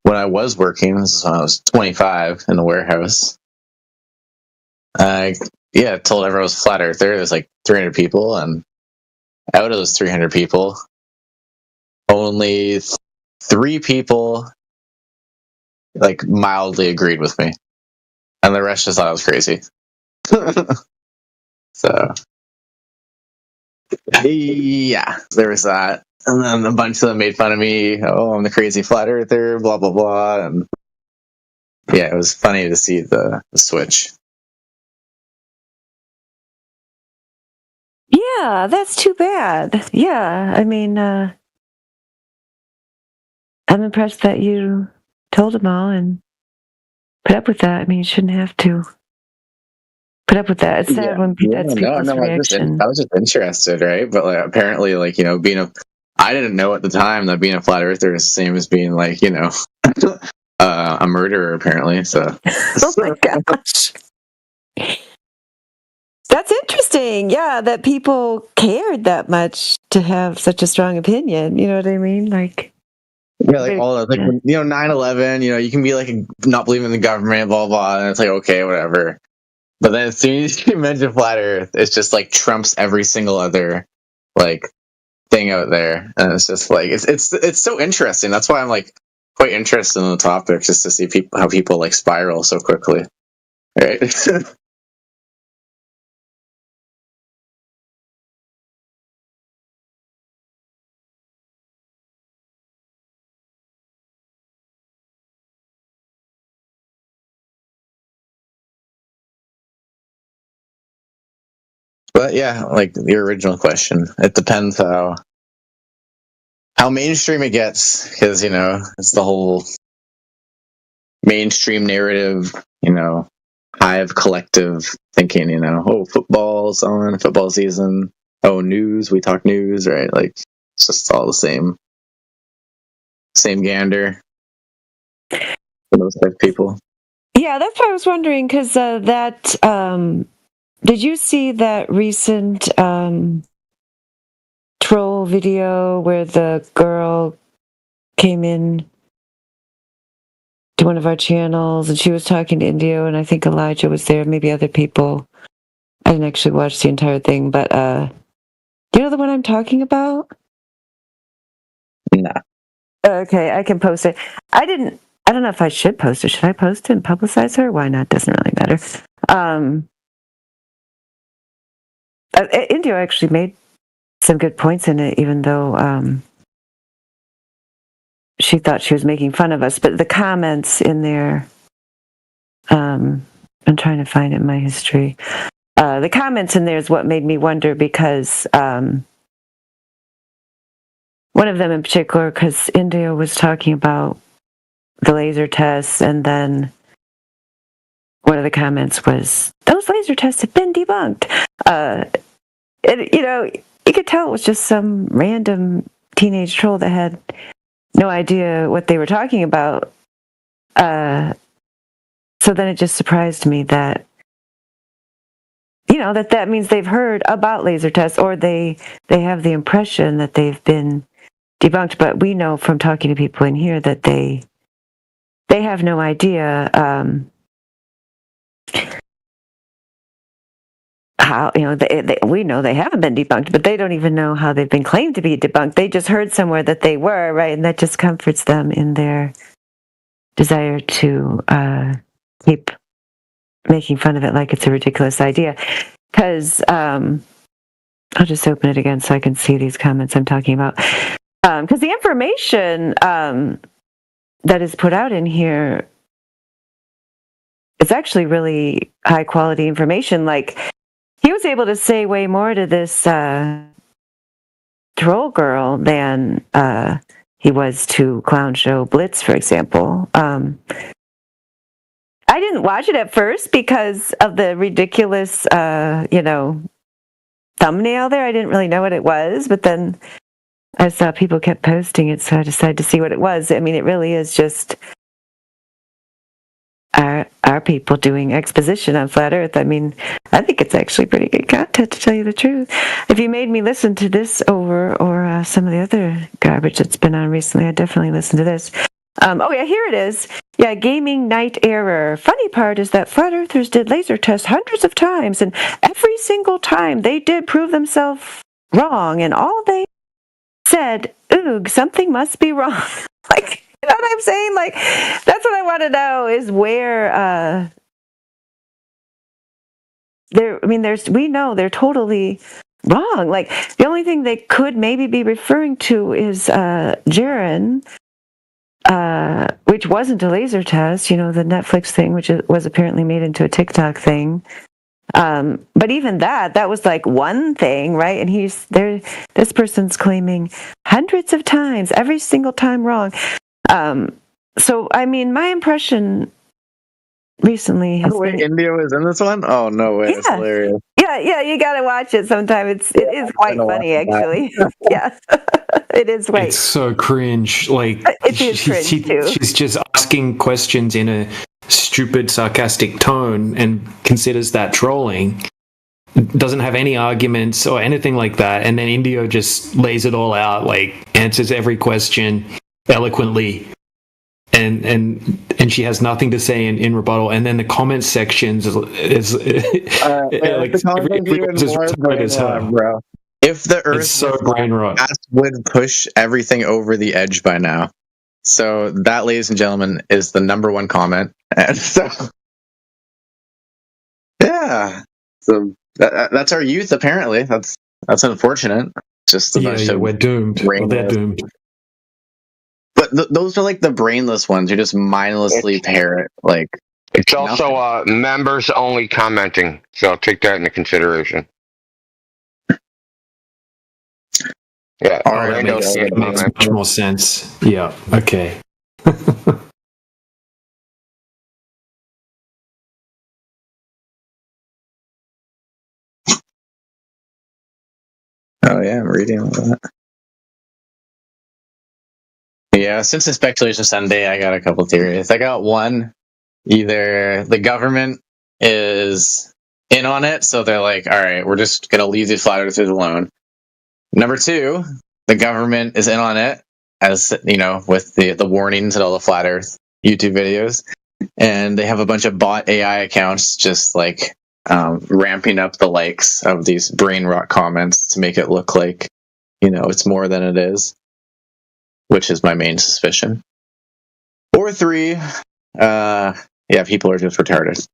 when I was working, this is when I was 25 in the warehouse, I told everyone I was a flat earther. There's like 300 people, and out of those 300 people, only 3 people like mildly agreed with me, and the rest just thought I was crazy. So, yeah, there was that. And then a bunch of them made fun of me. Oh, I'm the crazy flat earther, blah, blah, blah. And yeah, it was funny to see the switch. Yeah, that's too bad. Yeah, I mean, I'm impressed that you told them all and put up with that. I mean, you shouldn't have to put up with that. It's sad when that's people's reaction. I was just interested, right? But like, apparently, like, you know, I didn't know at the time that being a flat earther is the same as being like, you know, a murderer, apparently. So. Oh my gosh. That's interesting. Yeah, that people cared that much to have such a strong opinion. You know what I mean? Like, yeah, like all that, like, you know, 9/11. You know, you can be like not believing in the government, blah blah, and it's like okay, whatever. But then as soon as you mention flat Earth, it's just like trumps every single other like thing out there, and it's just like it's so interesting. That's why I'm like quite interested in the topic, just to see how people like spiral so quickly, right? But yeah, like your original question, it depends how mainstream it gets, because, you know, it's the whole mainstream narrative, you know, hive collective thinking, you know, oh, football's on, football season, oh, news, we talk news, right? Like, it's just all the same gander for those type of people. Yeah, that's what I was wondering, because did you see that recent troll video where the girl came in to one of our channels, and she was talking to Indio, and I think Elijah was there, maybe other people. I didn't actually watch the entire thing, but do you know the one I'm talking about? No. Okay, I can post it. I don't know if I should post it. Should I post it and publicize her? Why not? Doesn't really matter. Indio actually made some good points in it, even though she thought she was making fun of us. But the comments in there, I'm trying to find it in my history. The comments in there is what made me wonder, because one of them in particular, because Indio was talking about the laser tests, and then one of the comments was, those laser tests have been debunked. You could tell it was just some random teenage troll that had no idea what they were talking about. So then it just surprised me that, that means they've heard about laser tests, or they have the impression that they've been debunked. But we know from talking to people in here that they have no idea how, we know they haven't been debunked, but they don't even know how they've been claimed to be debunked. They just heard somewhere that they were, right? And that just comforts them in their desire to keep making fun of it like it's a ridiculous idea. Because I'll just open it again so I can see these comments I'm talking about. Because the information that is put out in here is actually really high quality information. Like, he was able to say way more to this troll girl than he was to Clown Show Blitz, for example. I didn't watch it at first because of the ridiculous, thumbnail there. I didn't really know what it was, but then I saw people kept posting it, so I decided to see what it was. I mean, it really is just our people doing exposition on Flat Earth. I mean, I think it's actually pretty good content, to tell you the truth. If you made me listen to this over or some of the other garbage that's been on recently, I definitely listen to this. Oh yeah, here it is. Yeah, Gaming Night Error. Funny part is that Flat Earthers did laser tests hundreds of times, and every single time they did prove themselves wrong, and all they said, "Oog, something must be wrong." Like, you know what I'm saying? Like, that's what I want to know, is where we know they're totally wrong. Like, the only thing they could maybe be referring to is Jiren, which wasn't a laser test, the Netflix thing, which was apparently made into a TikTok thing. But even that was like one thing, right? And this person's claiming hundreds of times, every single time wrong. So, I mean, my impression recently has been... India was in this one? Oh, no way. It's hilarious. Yeah, you gotta watch it sometime. It is quite funny, actually. Yeah, it is. Right. It's so cringe. Like, it is cringe too. She's just asking questions in a stupid, sarcastic tone and considers that trolling. Doesn't have any arguments or anything like that. And then Indio just lays it all out, like, answers every question eloquently. And she has nothing to say in rebuttal. And then the comment sections is like, the comments even more brain rot, bro. If the Earth so brain rot, would push everything over the edge by now. So that, ladies and gentlemen, is the number one comment. And so, yeah. So that's our youth. Apparently, that's unfortunate. Just a bunch of we're doomed. They're doomed. But those are like the brainless ones who just mindlessly parrot. Like, it's also members only commenting, so take that into consideration. Yeah, that makes much more sense. Yeah. Okay. Oh yeah, I'm reading all that. Yeah, since it's Speculation Sunday, I got a couple theories. I got one. Either the government is in on it, so they're like, all right, we're just going to leave the flat earthers alone. Number two, the government is in on it, as, with the warnings and all the flat earth YouTube videos, and they have a bunch of bot AI accounts just like ramping up the likes of these brain rot comments to make it look like, it's more than it is, which is my main suspicion. Or 3, people are just retarded.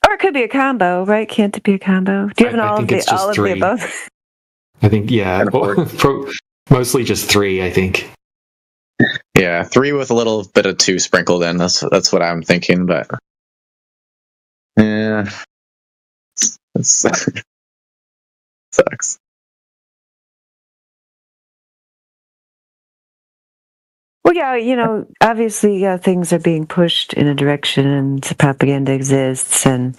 Or it could be a combo, right? Can't it be a combo? Do you have all of the above? I think, mostly just 3, I think. Yeah, 3 with a little bit of 2 sprinkled in. That's what I'm thinking, but yeah, it sucks. Well, yeah, obviously, things are being pushed in a direction, and propaganda exists, and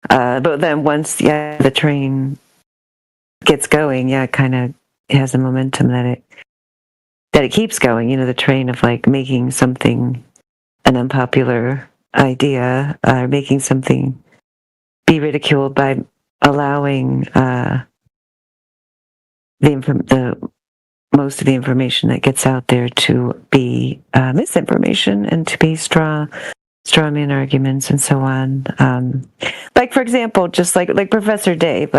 but then once the train gets going, it kind of has a momentum that it keeps going. The train of like making something an unpopular idea, or making something be ridiculed by allowing the most of the information that gets out there to be misinformation and to be straw man arguments and so on. Like, for example, just like Professor Dave,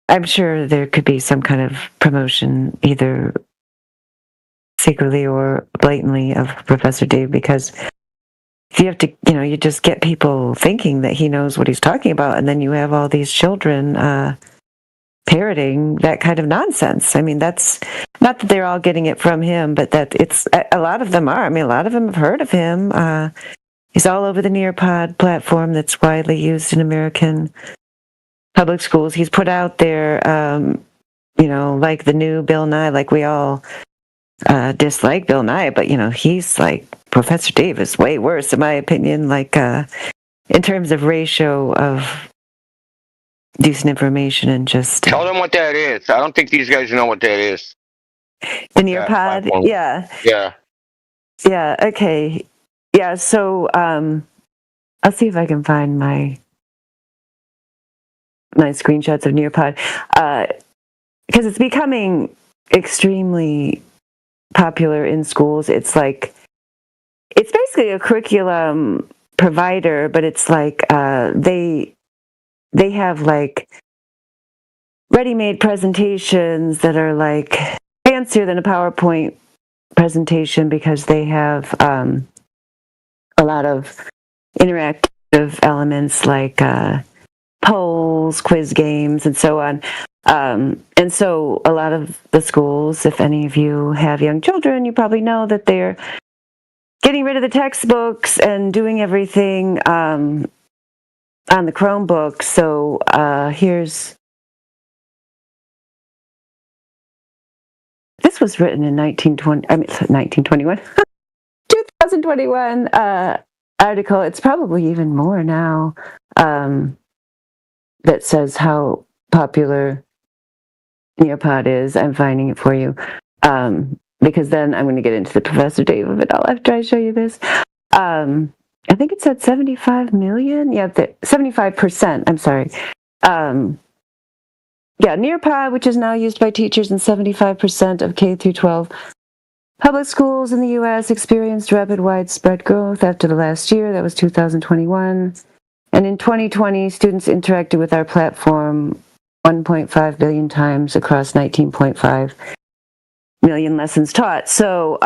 I'm sure there could be some kind of promotion, either secretly or blatantly, of Professor Dave, because you have to, you just get people thinking that he knows what he's talking about, and then you have all these children parroting that kind of nonsense. I mean, that's not that they're all getting it from him, but that it's a lot of them are. I mean, a lot of them have heard of him. He's all over the Nearpod platform that's widely used in American public schools. He's put out there, like the new Bill Nye, like we all dislike Bill Nye, but he's like, Professor Dave is way worse, in my opinion, like in terms of ratio of decent information and just tell them what that is. I don't think these guys know what that is. The Nearpod, yeah, okay, yeah. So I'll see if I can find my screenshots of Nearpod, because it's becoming extremely popular in schools. It's basically a curriculum provider, but it's like they have like ready-made presentations that are like fancier than a PowerPoint presentation, because they have a lot of interactive elements like polls, quiz games, and so on. And so a lot of the schools, if any of you have young children, you probably know that they're getting rid of the textbooks and doing everything on the Chromebook. So this was written in 1921, 2021 article. It's probably even more now, that says how popular Nearpod is. I'm finding it for you, because then I'm going to get into the Professor Dave of it all after I show you this. I think it said 75 million. Yeah, 75%. I'm sorry. Nearpod, which is now used by teachers in 75% of K through 12 public schools in the U.S., experienced rapid widespread growth after the last year. That was 2021. And in 2020, students interacted with our platform 1.5 billion times across 19.5 million lessons taught. So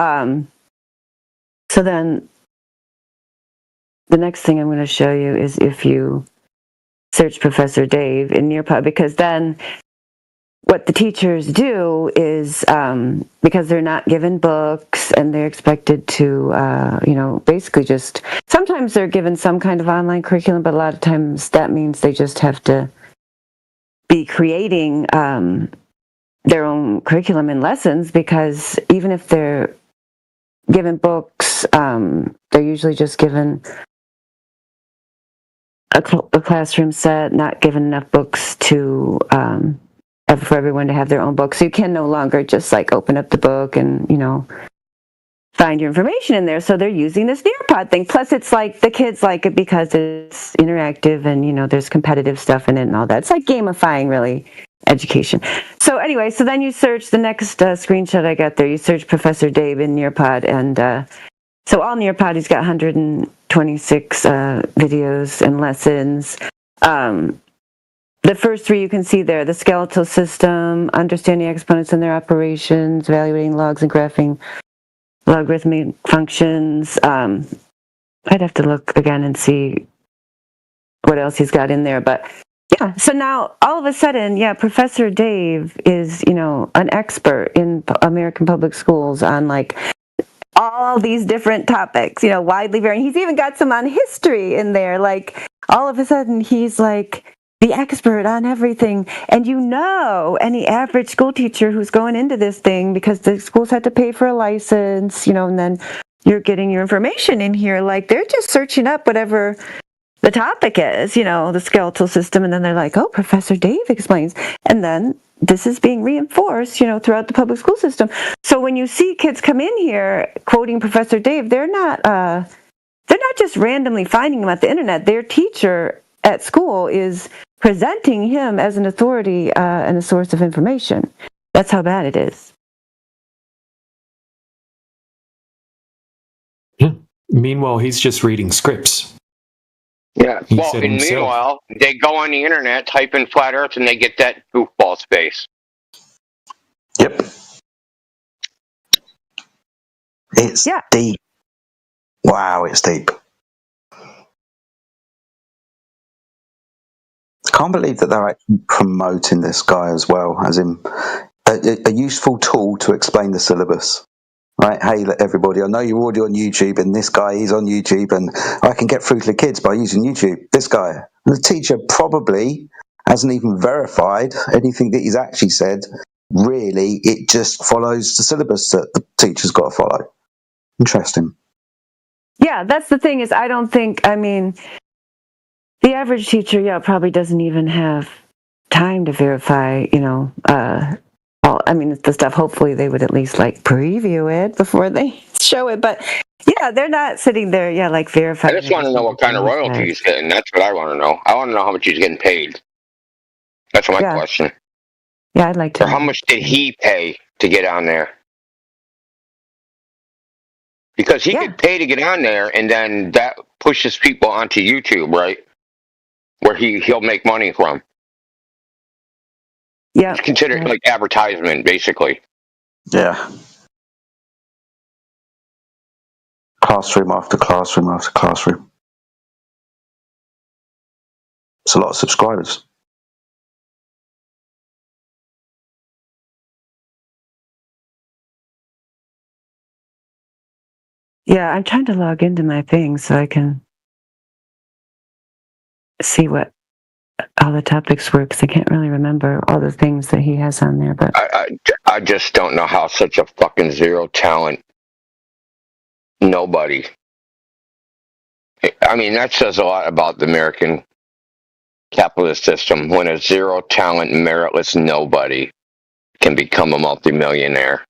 then the next thing I'm going to show you is if you search Professor Dave in Nearpod, because then what the teachers do is, because they're not given books and they're expected to, basically just, sometimes they're given some kind of online curriculum, but a lot of times that means they just have to be creating their own curriculum and lessons, because even if they're given books, they're usually just given a classroom set, not given enough books to for everyone to have their own book. So you can no longer just like open up the book and find your information in there. So they're using this Nearpod thing. Plus, it's like the kids like it because it's interactive and there's competitive stuff in it and all that. It's like gamifying, really. education. So anyway, so then you search the next screenshot I got there. You search Professor Dave in Nearpod, and so all Nearpod, he's got 126 videos and lessons. The first three you can see there: the skeletal system, understanding exponents and their operations, evaluating logs and graphing logarithmic functions. I'd have to look again and see what else he's got in there, but yeah. So now all of a sudden, yeah, Professor Dave is, an expert in American public schools on like all these different topics, widely varying. He's even got some on history in there. Like all of a sudden he's like the expert on everything. And any average school teacher who's going into this thing, because the schools had to pay for a license, and then you're getting your information in here, like they're just searching up whatever the topic is, the skeletal system, and then they're like, oh, Professor Dave explains. And then this is being reinforced, throughout the public school system. So when you see kids come in here quoting Professor Dave, they're not just randomly finding him at the internet. Their teacher at school is presenting him as an authority and a source of information. That's how bad it is. Yeah. Meanwhile, he's just reading scripts. Yeah. Well, and meanwhile, they go on the internet, type in flat Earth, and they get that goofball space. Yep. It's deep. Wow, it's deep. I can't believe that they're actually promoting this guy as well, as in a useful tool to explain the syllabus. Right, hey everybody, I know you're already on YouTube, and this guy is on YouTube, and I can get through to the kids by using YouTube. This guy. And the teacher probably hasn't even verified anything that he's actually said. Really, it just follows the syllabus that the teacher's got to follow. Interesting. Yeah, that's the thing is, the average teacher, probably doesn't even have time to verify, the stuff, hopefully they would at least like preview it before they show it. But yeah, they're not sitting there, like verifying. I just want to know what kind of royalty he's getting. That's what I want to know. I want to know how much he's getting paid. That's my question. Yeah, I'd like to. Or how much did he pay to get on there? Because he could pay to get on there, and then that pushes people onto YouTube, right? Where he'll make money from. Yeah. It's considered like advertisement, basically. Yeah. Classroom after classroom after classroom. It's a lot of subscribers. Yeah, I'm trying to log into my thing so I can see what all the topics were, because I can't really remember all the things that he has on there. But I just don't know how such a fucking zero talent nobody. I mean, that says a lot about the American capitalist system when a zero talent, meritless nobody can become a multimillionaire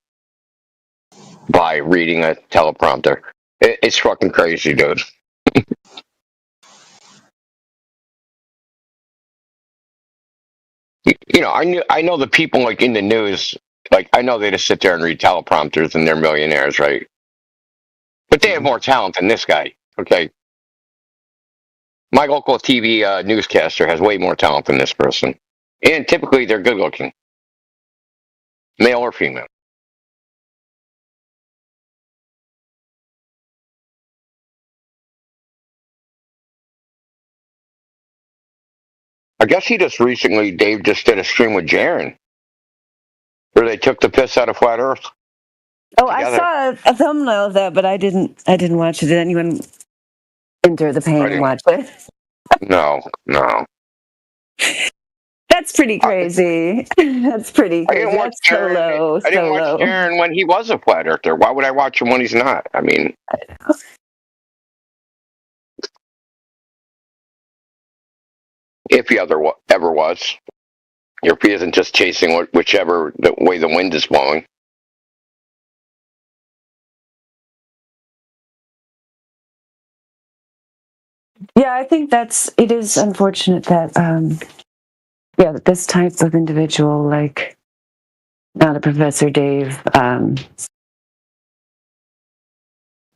by reading a teleprompter. It's fucking crazy, dude. I know the people like in the news, like I know they just sit there and read teleprompters and they're millionaires, right? But they have more talent than this guy. Okay. My local TV newscaster has way more talent than this person. And typically they're good looking. Male or female. I guess Dave just did a stream with Jaren, where they took the piss out of Flat Earth. Oh, together. I saw a thumbnail of that, but I didn't watch it. Did anyone enter the pain and watch it? No. That's pretty crazy. That's pretty crazy. I didn't watch Jaren when he was a Flat Earther. Why would I watch him when he's not? I mean, if he ever was, or if he isn't just chasing whichever the way the wind is blowing. Yeah, I think it is unfortunate that yeah, this type of individual, like now the Professor Dave, can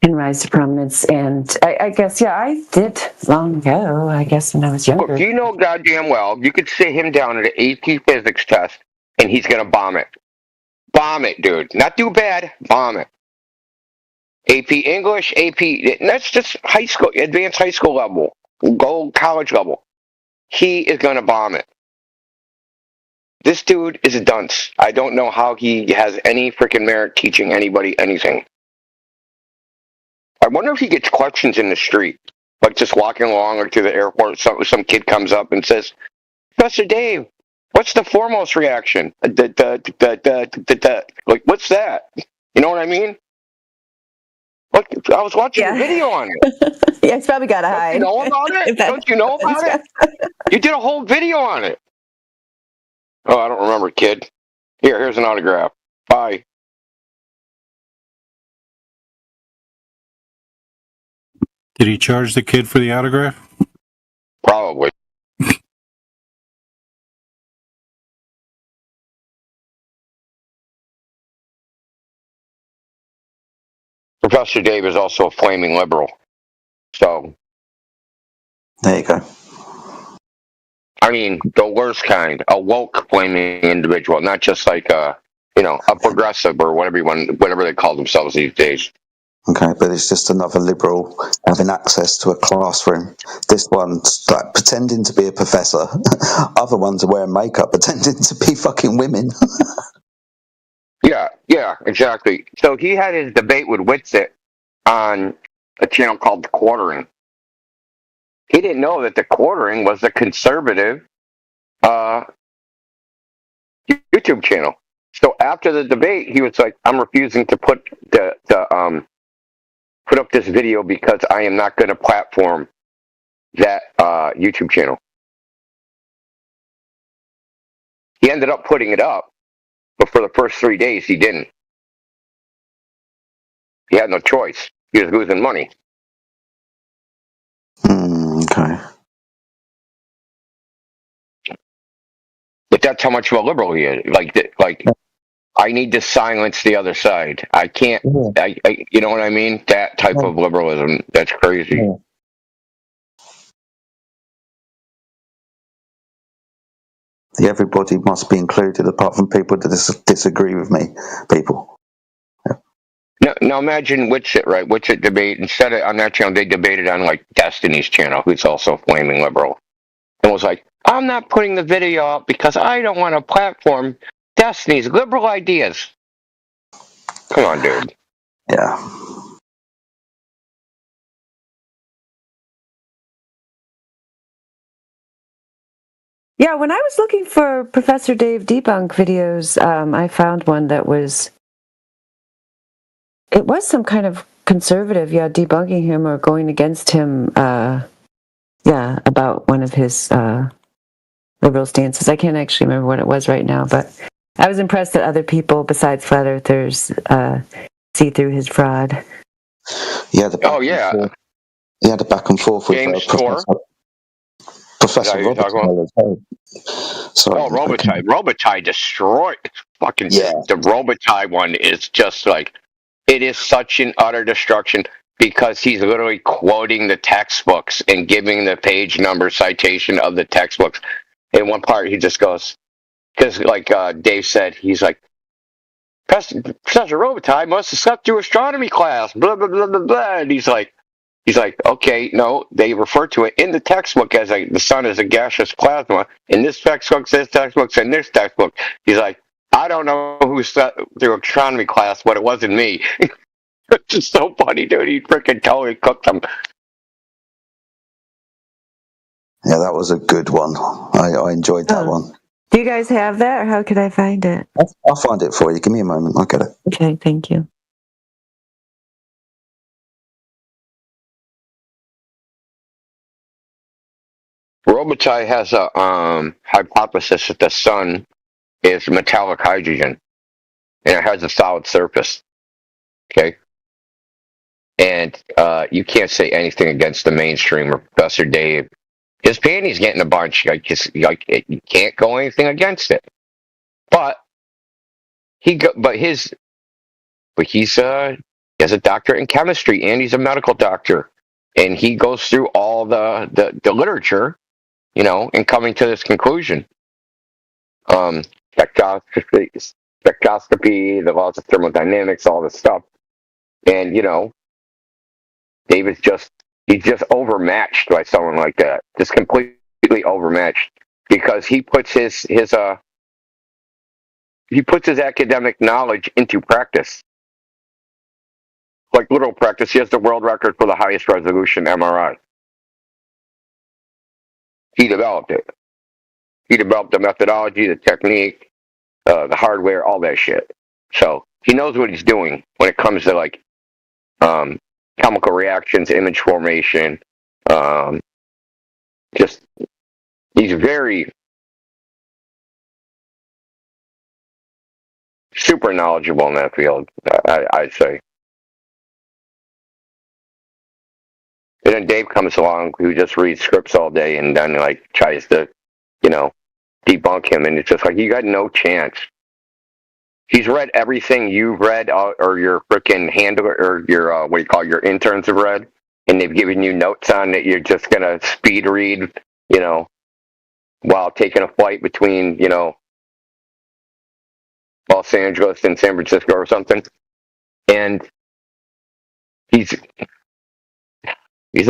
rise to prominence. And I guess, yeah, I did long ago, I guess, when I was younger. Look, you know goddamn well you could sit him down at an AP physics test and he's going to bomb it. Bomb it, dude. Not do bad, bomb it. AP English, AP, that's just high school, advanced high school level. Go college level. He is going to bomb it. This dude is a dunce. I don't know how he has any freaking merit teaching anybody anything. I wonder if he gets questions in the street, like just walking along or to the airport, some kid comes up and says, Professor Dave, what's the foremost reaction? Like, what's that? You know what I mean? Look, I was watching a video on it. Yeah, it's probably got to hide. You know about it? Don't you know about it? You did a whole video on it. Oh, I don't remember, kid. Here's an autograph. Bye. Did he charge the kid for the autograph? Probably. Professor Dave is also a flaming liberal. So. There you go. I mean, the worst kind. A woke flaming individual, not just like a progressive or whatever they call themselves these days. Okay, but it's just another liberal having access to a classroom. This one's like pretending to be a professor. Other ones are wearing makeup, pretending to be fucking women. Yeah, exactly. So he had his debate with Whitsitt on a channel called The Quartering. He didn't know that The Quartering was a conservative YouTube channel. So after the debate, he was like, "I'm refusing to put put up this video because I am not going to platform that YouTube channel." He ended up putting it up, but for the first 3 days, he didn't. He had no choice. He was losing money. Okay. But that's how much of a liberal he is. Like, I need to silence the other side. I can't. You know what I mean? That type of liberalism. That's crazy. Everybody must be included, apart from people that disagree with me. People. Now imagine Whitsitt, right? Whitsitt debate. Instead of on that channel, they debated on like Destiny's channel, who's also a flaming liberal, and was like, "I'm not putting the video up because I don't want to platform Destiny's liberal ideas." Come on, dude. Yeah. Yeah, when I was looking for Professor Dave debunk videos, I found one that was some kind of conservative, debunking him or going against him, about one of his liberal stances. I can't actually remember what it was right now, but I was impressed that other people besides flat earthers see through his fraud. Yeah. The back and forth with James Professor Robitaille. Robitaille. Robitaille destroyed. Fucking the Robitaille one is just like, it is such an utter destruction because he's literally quoting the textbooks and giving the page number citation of the textbooks. In one part, he just goes, because like Dave said, he's like, Professor Robitaille must have slept through astronomy class, blah, blah, blah, blah, blah. And he's like, okay, no, they refer to it in the textbook as the sun is a gaseous plasma. In this textbook, this textbook, and this textbook. He's like, I don't know who slept through astronomy class, but it wasn't me. It's just so funny, dude. He freaking totally cooked them. Yeah, that was a good one. I enjoyed that one. Do you guys have that, or how could I find it? I'll find it for you. Give me a moment. I'll get it. Okay, thank you. Robitaille has a hypothesis that the sun is metallic hydrogen, and it has a solid surface. Okay? And you can't say anything against the mainstream or Professor Dave his panties getting a bunch. You can't go anything against it. But he has a doctorate in chemistry and he's a medical doctor, and he goes through all the literature, and coming to this conclusion. Spectroscopy, the laws of thermodynamics, all this stuff, and David's he's just overmatched by someone like that, just completely overmatched, because he puts his academic knowledge into practice. Like literal practice. He has the world record for the highest resolution MRI. He developed it. He developed the methodology, the technique, the hardware, all that shit. So he knows what he's doing when it comes to chemical reactions, image formation. He's very super knowledgeable in that field, I'd say. And then Dave comes along, who just reads scripts all day and then tries to, debunk him, and it's just like, you got no chance. He's read everything you've read, or your freaking handler, or your your interns have read, and they've given you notes on that you're just gonna speed read, while taking a flight between, Los Angeles and San Francisco or something. And he's a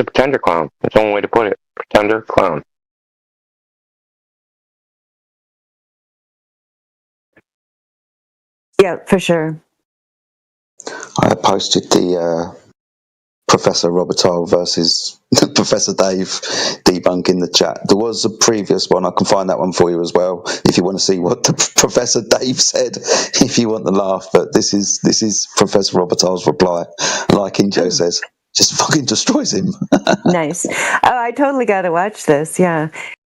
pretender clown. That's the only way to put it. Pretender clown. Yeah, for sure. I posted the Professor Robitaille versus Professor Dave debunk in the chat. There was a previous one. I can find that one for you as well if you want to see what the Professor Dave said. If you want the laugh, but this is Professor Robitaille's reply. Like Injo says, just fucking destroys him. Nice. Oh, I totally got to watch this. Yeah,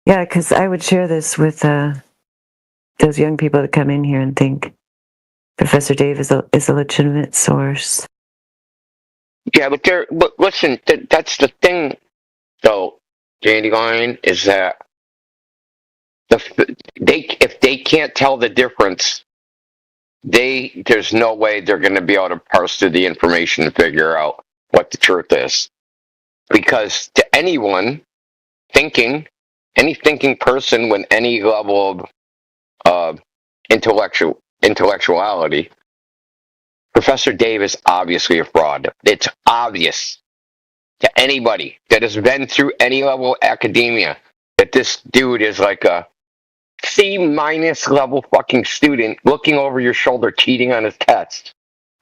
because I would share this with those young people that come in here and think Professor Dave is a legitimate source. Yeah, but listen, that's the thing, though, Dandelion, is that if they can't tell the difference, there's no way they're going to be able to parse through the information and figure out what the truth is. Because to any thinking person with any level of intellectuality, Professor Dave is obviously a fraud. It's obvious to anybody that has been through any level of academia that this dude is like a C- level fucking student looking over your shoulder, cheating on his test,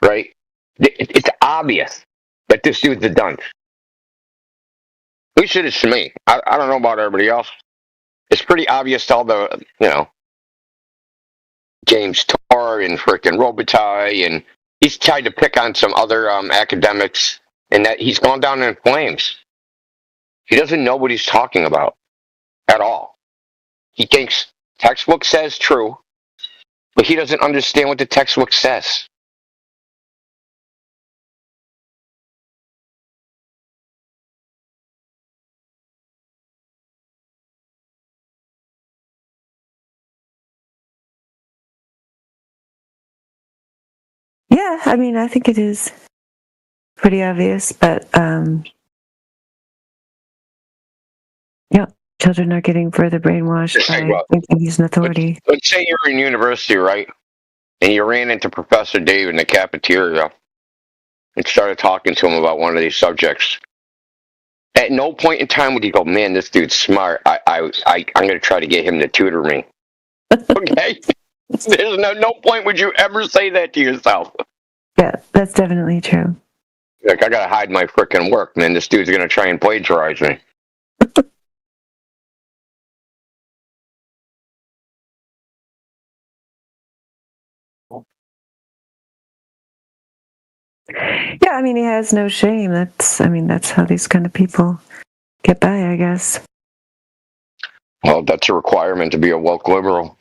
right? It's obvious that this dude's a dunce. At least it is to me. I don't know about everybody else. It's pretty obvious to all the, James Tour and frickin' Robitaille, and he's tried to pick on some other academics, and that he's gone down in flames. He doesn't know what he's talking about at all. He thinks textbook says true, but he doesn't understand what the textbook says. Yeah, I mean, I think it is pretty obvious, but children are getting further brainwashed by thinking he's an authority. Let's say you're in university, right? And you ran into Professor Dave in the cafeteria and started talking to him about one of these subjects. At no point in time would you go, man, this dude's smart. I'm going to try to get him to tutor me. Okay? There's no point would you ever say that to yourself. Yeah, that's definitely true. Like, I got to hide my frickin' work, man. This dude's going to try and plagiarize me. Yeah, I mean, he has no shame. That's how these kind of people get by, I guess. Well, that's a requirement to be a woke liberal.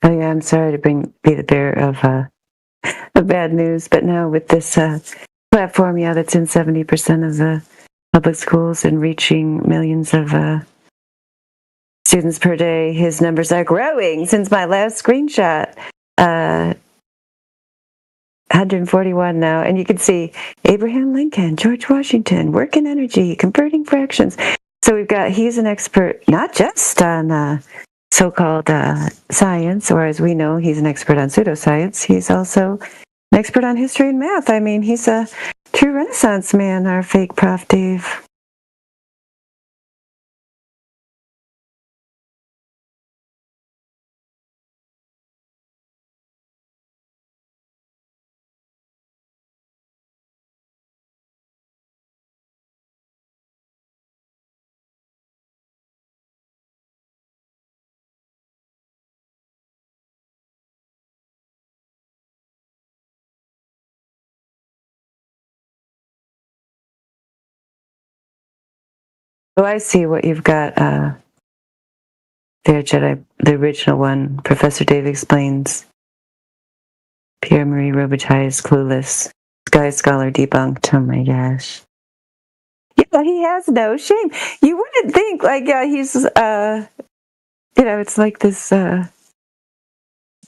Oh yeah, I'm sorry to be the bearer of bad news, but now with this platform, that's in 70% of the public schools and reaching millions of students per day, his numbers are growing since my last screenshot. 141 now, and you can see Abraham Lincoln, George Washington, work in energy, converting fractions. So he's an expert not just on so-called science, or as we know, he's an expert on pseudoscience. He's also an expert on history and math. I mean, he's a true Renaissance man, our fake Prof. Dave. Oh, I see what you've got there, Jedi. The original one, Professor Dave explains. Pierre-Marie Robitaille is clueless. Sky Scholar debunked. Oh my gosh. Yeah, he has no shame. You wouldn't think, he's, it's like this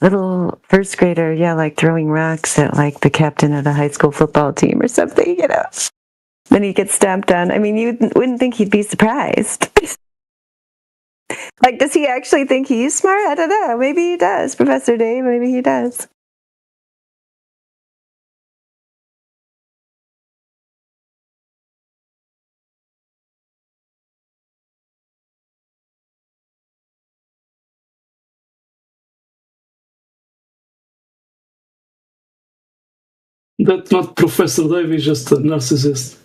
little first grader, throwing rocks at, the captain of the high school football team or something, Then he gets stomped on. I mean, you wouldn't think he'd be surprised. Does he actually think he's smart? I don't know. Maybe he does, Professor Dave. Maybe he does. That's not Professor Dave, he's just a narcissist.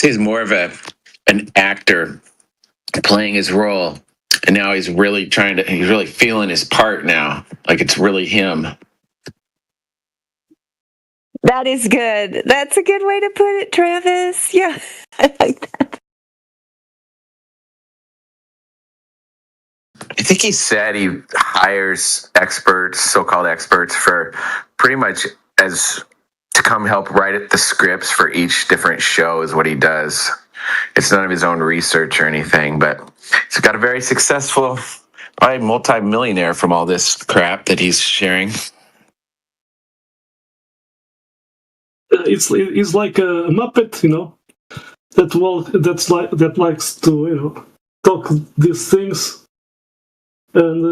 He's more of an actor playing his role, and now he's really he's really feeling his part now, like it's really him. That is good. That's a good way to put it, Travis. Yeah, I like that. I think he said he hires experts, so-called experts, for pretty much as to come help write the scripts for each different show is what he does. It's none of his own research or anything, but he's got a very successful, probably multi-millionaire from all this crap that he's sharing. It's like a Muppet, that likes to talk these things, and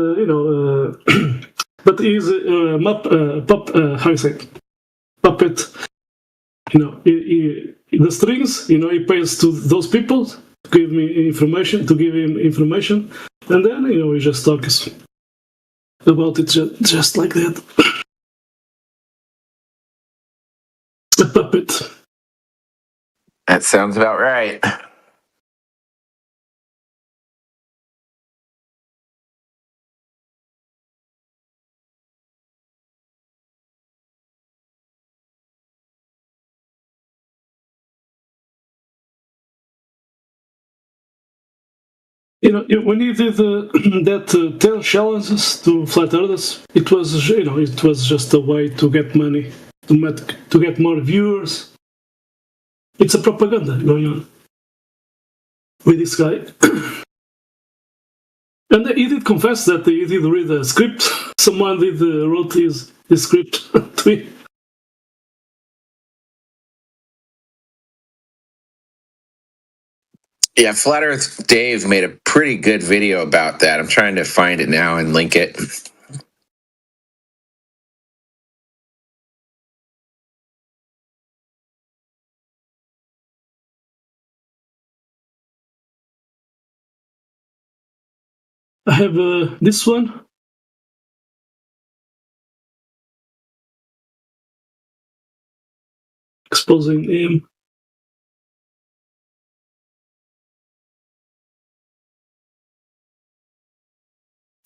but he's how you say puppet. The strings, he pays to those people to give him information, and then he just talks about it just like that. A puppet. That sounds about right. When he did that 10 challenges to Flat Earthers, it was just a way to get money, to get more viewers. It's a propaganda going on with this guy. And he did confess that he did read a script. Someone wrote his script to him. Yeah, Flat Earth Dave made a pretty good video about that. I'm trying to find it now and link it. I have this one. exposing him.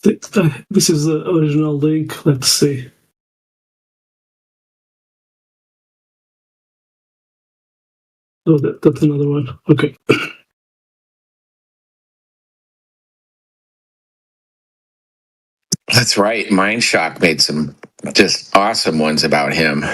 This is the original link. Let's see. Oh, that's another one. Okay. That's right. Mindshock made some just awesome ones about him.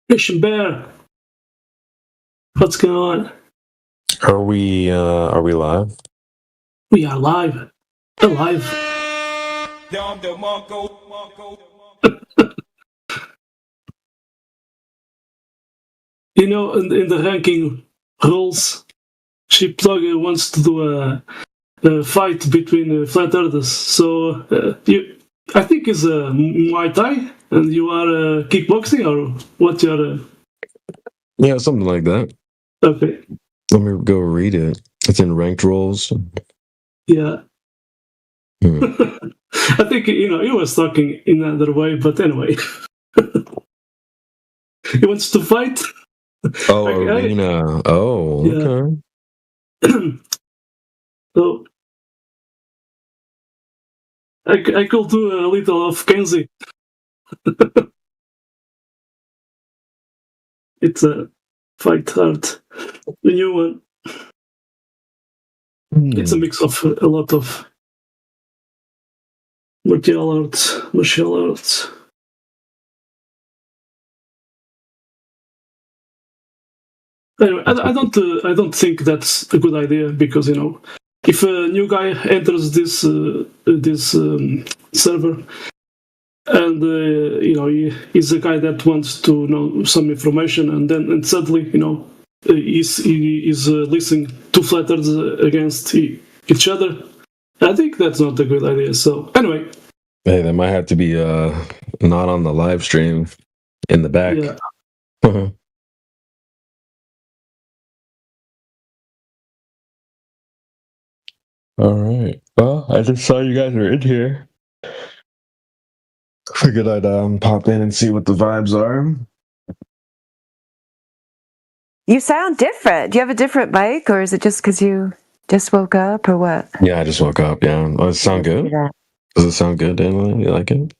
Christian Bear, what's going on? Are we live? We are live. Alive. You know, in the ranking rules, Sheepdog wants to do a fight between flat earthers. So I think it's a Muay Thai, and you are kickboxing, or what you are? Yeah, something like that. Okay. Let me go read it. It's in ranked roles. Yeah. I think, he was talking in another way, but anyway. He wants to fight. Oh, arena. Oh, okay. So, I could do a little of Kenzie. It's a fight hard. The new one. It's a mix of a lot of martial arts. Anyway, I don't think that's a good idea because if a new guy enters this server and he's a guy that wants to know some information and suddenly he's listening to flat earthers against each other, I think that's not a good idea. So anyway, hey, that might have to be not on the live stream in the back. Yeah. All right. Well, I just saw you guys are in here. Figured I'd pop in and see what the vibes are. You sound different. Do you have a different mic, or is it just because you just woke up, or what? Yeah, I just woke up. Yeah. Does it sound good? Does it sound good, Daniel? You like it?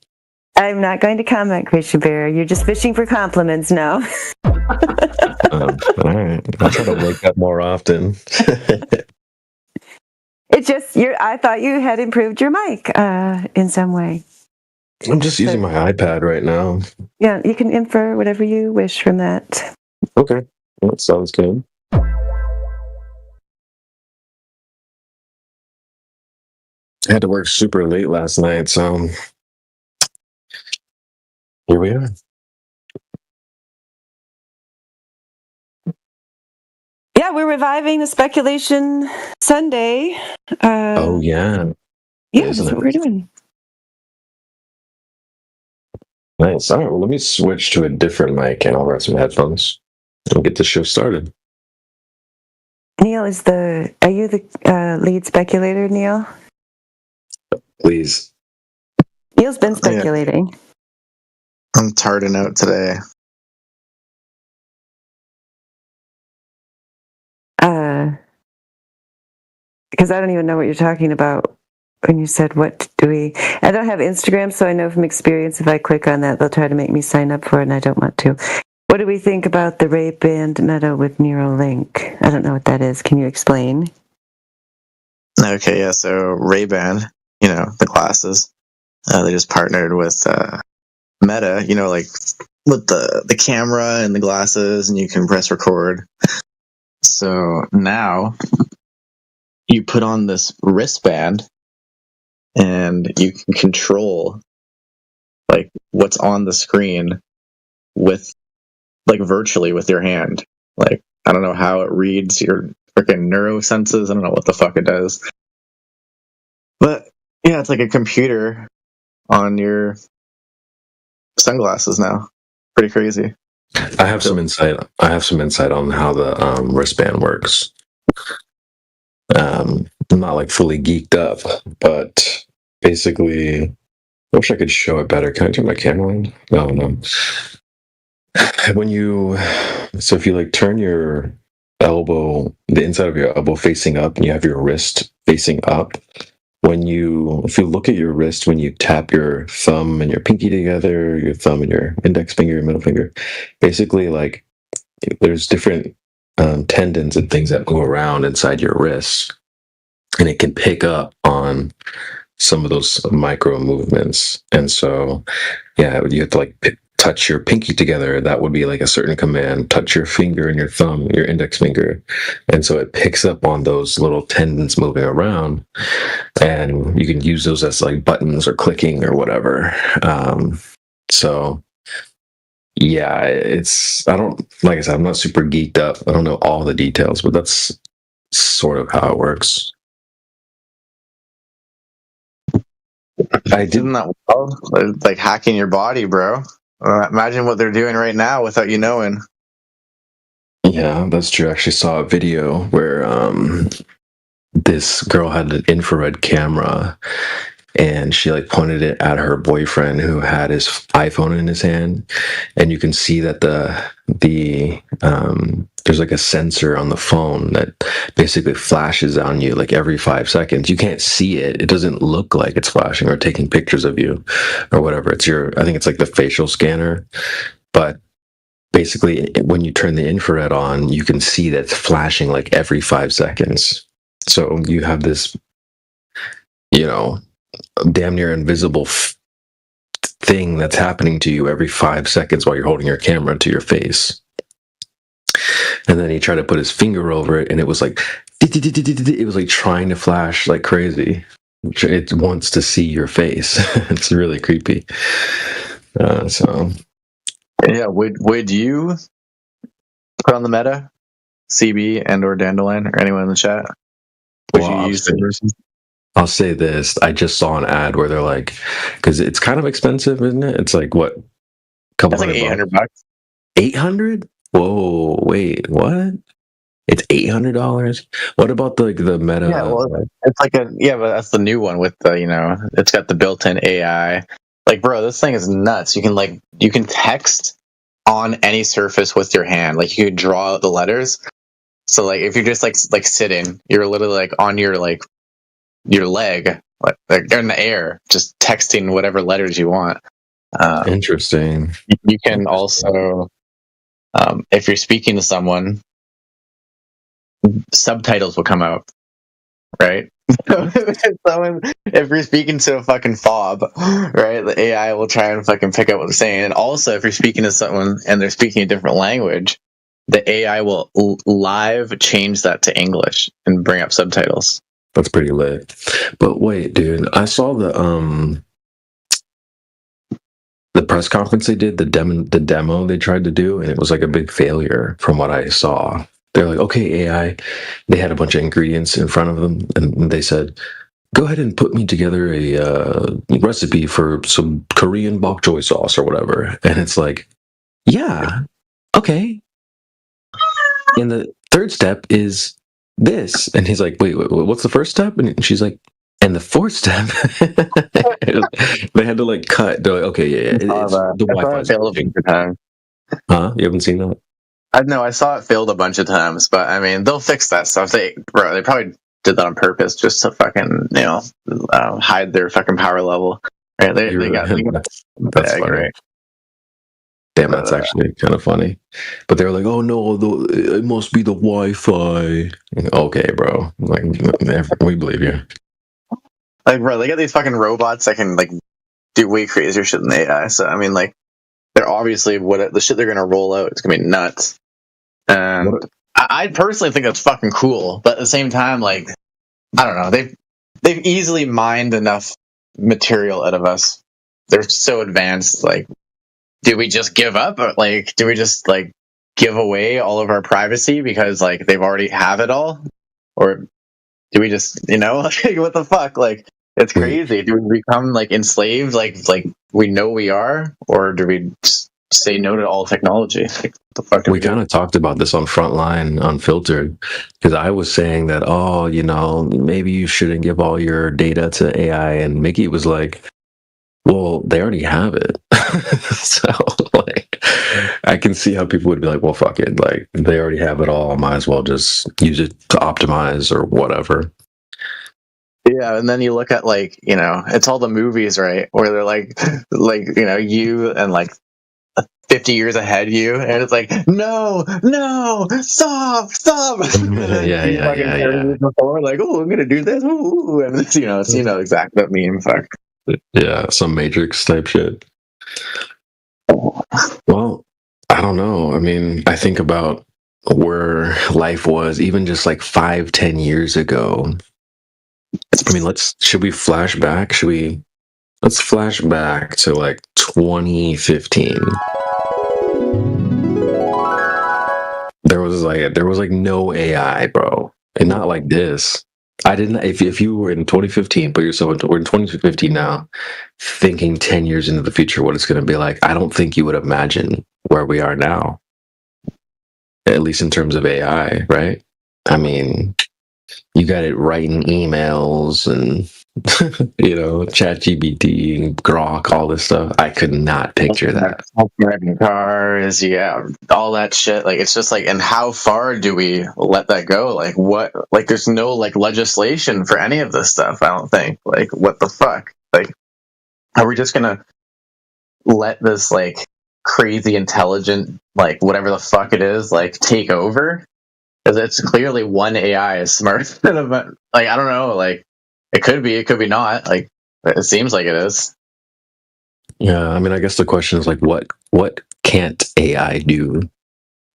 I'm not going to comment, Christian Bear. You're just fishing for compliments now. All right. I'll try to wake up more often. It's just I thought you had improved your mic in some way. I'm just using my iPad right now. Yeah, you can infer whatever you wish from that. Okay, that sounds good. I had to work super late last night, so here we are. Yeah, we're reviving the Speculation Sunday. Oh, yeah. Yeah, that's what we're doing. Nice. All right, well, let me switch to a different mic and I'll wear some headphones and get the show started. Neil, are you the lead speculator, Neil? Please. Neil's been speculating. Yeah. I'm tireding out today. Because I don't even know what you're talking about when you said, what do we... I don't have Instagram, so I know from experience if I click on that, they'll try to make me sign up for it, and I don't want to. What do we think about the Ray-Ban Meta with Neuralink? I don't know what that is. Can you explain? Okay, yeah, so Ray-Ban, the glasses, they just partnered with Meta, like with the camera and the glasses, and you can press record. So now you put on this wristband and you can control like what's on the screen with like virtually with your hand. Like, I don't know how it reads your freaking neurosenses. I don't know what the fuck it does. But yeah, it's like a computer on your sunglasses now. Pretty crazy. I have some insight. On how the wristband works. I'm not like fully geeked up, but basically, I wish I could show it better. Can I turn my camera on? No. So if you like turn your elbow, the inside of your elbow facing up, and you have your wrist facing up. If you look at your wrist, when you tap your thumb and your pinky together, your thumb and your index finger, your middle finger, basically like there's different tendons and things that move around inside your wrist, and it can pick up on some of those micro movements. And so, yeah, you have to like touch your pinky together. That would be like a certain command. Touch your finger and your thumb, your index finger. And so it picks up on those little tendons moving around, and you can use those as like buttons or clicking or whatever. So yeah, like I said, I'm not super geeked up. I don't know all the details, but that's sort of how it works. Isn't that wild? Like hacking your body, bro. Imagine what they're doing right now without you knowing. Yeah, that's true. I actually saw a video where this girl had an infrared camera, and she like pointed it at her boyfriend who had his iPhone in his hand, and you can see that there's like a sensor on the phone that basically flashes on you like every 5 seconds. You can't see it. It doesn't look like it's flashing or taking pictures of you or whatever. I think it's like the facial scanner, but basically when you turn the infrared on, you can see that it's flashing like every 5 seconds. So you have this, damn near invisible thing that's happening to you every 5 seconds while you're holding your camera to your face. And then he tried to put his finger over it, and it was like trying to flash like crazy. It wants to see your face. It's really creepy. So yeah, would you put on the Meta, CB, and or Dandelion, or anyone in the chat? Would you use the person? I'll say this. I just saw an ad where they're like, because it's kind of expensive, isn't it? It's like what? It's like $800. 800? Whoa! Wait, what? It's $800. What about the Meta? Yeah, well, it's like but that's the new one with the it's got the built-in AI. Like, bro, this thing is nuts. You can text on any surface with your hand. Like, you could draw out the letters. So like, if you're just like sitting, you're literally like on your like your leg, like in the air, just texting whatever letters you want. Interesting. You can also, if you're speaking to someone, subtitles will come out, right? If you're speaking to a fucking fob, right, the AI will try and fucking pick up what they're saying. And also, if you're speaking to someone and they're speaking a different language, the AI will live change that to English and bring up subtitles. That's pretty lit. But wait, dude, I saw the press conference they did, the demo they tried to do, and it was like a big failure from what I saw. They're like, okay, AI, they had a bunch of ingredients in front of them, and they said, go ahead and put me together a recipe for some Korean bok choy sauce or whatever. And it's like, yeah, okay. And the third step is this. And he's like, wait, what's the first step? And she's like, and the fourth step, they had to like cut. They're like, okay, yeah. It's the Wi-Fi failed a bunch of times. Huh? You haven't seen that? I saw it failed a bunch of times, but I mean, they'll fix that stuff. They probably did that on purpose just to fucking, hide their fucking power level. Right? They got that's funny. Right? Damn, that's actually kind of funny. But they're like, oh no, it must be the Wi-Fi. Okay, bro. Like, we believe you. Like, bro, they got these fucking robots that can, like, do way crazier shit than AI. So, I mean, like, they're obviously the shit they're going to roll out is going to be nuts. And I personally think that's fucking cool, but at the same time, like, I don't know, they've easily mined enough material out of us. They're so advanced. Like, do we just give up, or like, do we just like give away all of our privacy because like they've already have it all, or do we just, you know, like, what the fuck? Like, it's crazy. Do we become like enslaved, like we know we are, or do we just say no to all technology? Like, the fuck we kind of talked about this on Frontline Unfiltered, because I was saying that, oh, you know, maybe you shouldn't give all your data to AI, and Mickey was like, well, they already have it. So like, I can see how people would be like, well, fuck it, like they already have it all, might as well just use it to optimize or whatever. Yeah, and then you look at, like, you know, it's all the movies, right, where they're like, you know, you and like 50 years ahead of you, and it's like, no, stop. Yeah. Before, like, oh, I'm gonna do this, ooh, and it's, you know, exactly that meme. Fuck. Yeah, some Matrix type shit. Well, I don't know. I mean, I think about where life was even just like 5-10 years ago. I mean, should we flash back? Let's flash back to like 2015. There was like no AI, bro. And not like this. I didn't, if you were in 2015, put yourself into, we're in 2015 now, thinking 10 years into the future what it's going to be like, I don't think you would imagine where we are now. At least in terms of AI, right? I mean, you got it writing emails and, you know, ChatGPT and Grok, all this stuff. I could not picture that. Self-driving cars, yeah, all that shit. Like, it's just like, and how far do we let that go? Like, what? Like, there's no like legislation for any of this stuff. I don't think. Like, what the fuck? Like, are we just gonna let this like crazy intelligent, like whatever the fuck it is, like take over? Because it's clearly one AI is smarter than a, like, I don't know, like it could be not. Like, it seems like it is. Yeah, I mean, I guess the question is like, what can't AI do?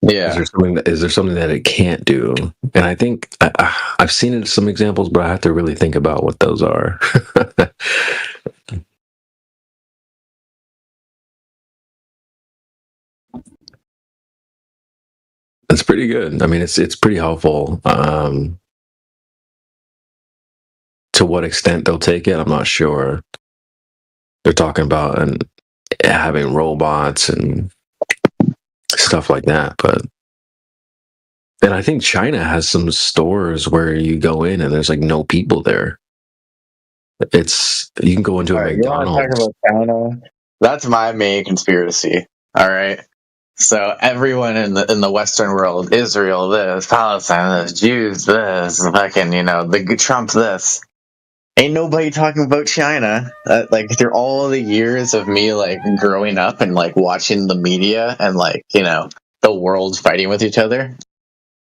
Yeah, is there something that it can't do? And I think I've seen it in some examples, but I have to really think about what those are. It's pretty good. I mean, it's pretty helpful. To what extent they'll take it, I'm not sure. They're talking about having robots and stuff like that, and I think China has some stores where you go in and there's like no people there. You can go into a McDonald's. You want to talk about China? That's my main conspiracy. All right. So everyone in the Western world, Israel this, Palestine this, Jews this, fucking, you know, the Trump this. Ain't nobody talking about China. Like, through all the years of me like growing up and like watching the media and like, you know, the world fighting with each other,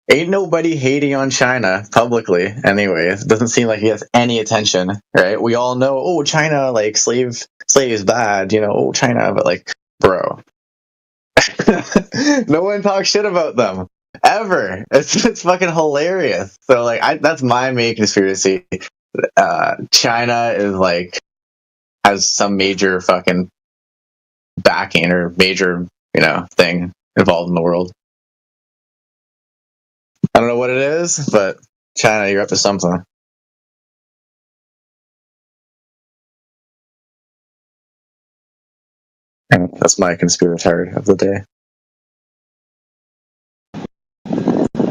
ain't nobody hating on China publicly. Anyway, it doesn't seem like he has any attention, right? We all know, oh, China, like slaves bad, you know, oh, China, but like, bro. No one talks shit about them ever. It's fucking hilarious. So like, that's my main conspiracy. China is like has some major fucking backing or major, you know, thing involved in the world. I don't know what it is, but China, you're up to something. And that's my conspiracy of the day.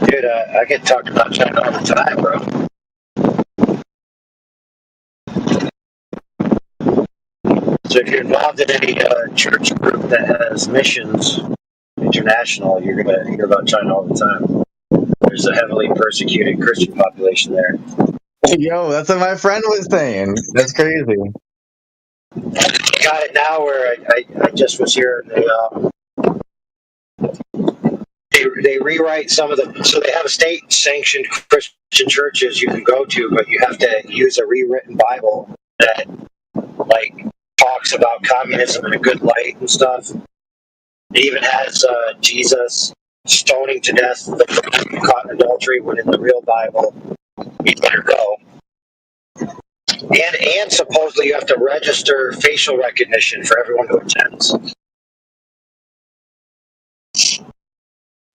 Dude, I get talked about China all the time, bro. So if you're involved in any church group that has missions international, you're going to hear about China all the time. There's a heavily persecuted Christian population there. Yo, that's what my friend was saying. That's crazy. Got it now where I just was here. They rewrite some of the, so they have state-sanctioned Christian churches you can go to, but you have to use a rewritten Bible that like talks about communism in a good light and stuff. It even has Jesus stoning to death the caught in adultery, when in the real Bible, you'd let her go. And supposedly you have to register facial recognition for everyone who attends.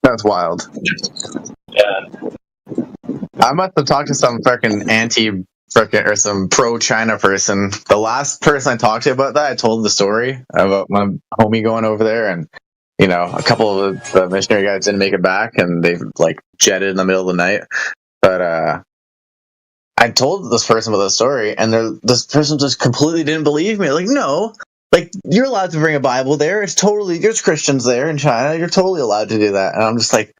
That's wild. Yeah. I must have talked to some fucking or some pro-China person. The last person I talked to about that, I told the story about my homie going over there, and you know, a couple of the missionary guys didn't make it back, and they like jetted in the middle of the night. But I told this person about the story, and this person just completely didn't believe me. Like, no, like you're allowed to bring a Bible there. There's Christians there in China. You're totally allowed to do that. And I'm just like,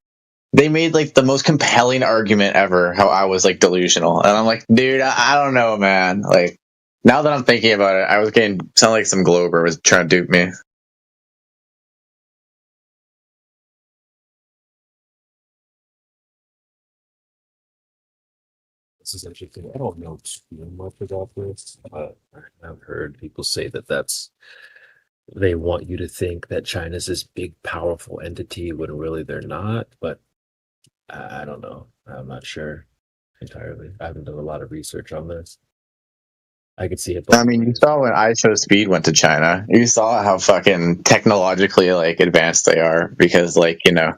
they made like the most compelling argument ever, how I was like delusional. And I'm like, dude, I don't know, man. Like, now that I'm thinking about it, I was getting sound like some Glober was trying to dupe me. This is interesting. I don't know too much about this, but I've heard people say that they want you to think that China's this big, powerful entity when really they're not. But I don't know. I'm not sure entirely. I haven't done a lot of research on this. I could see it. I mean, you saw when IShowSpeed went to China. You saw how fucking technologically like advanced they are, because like, you know,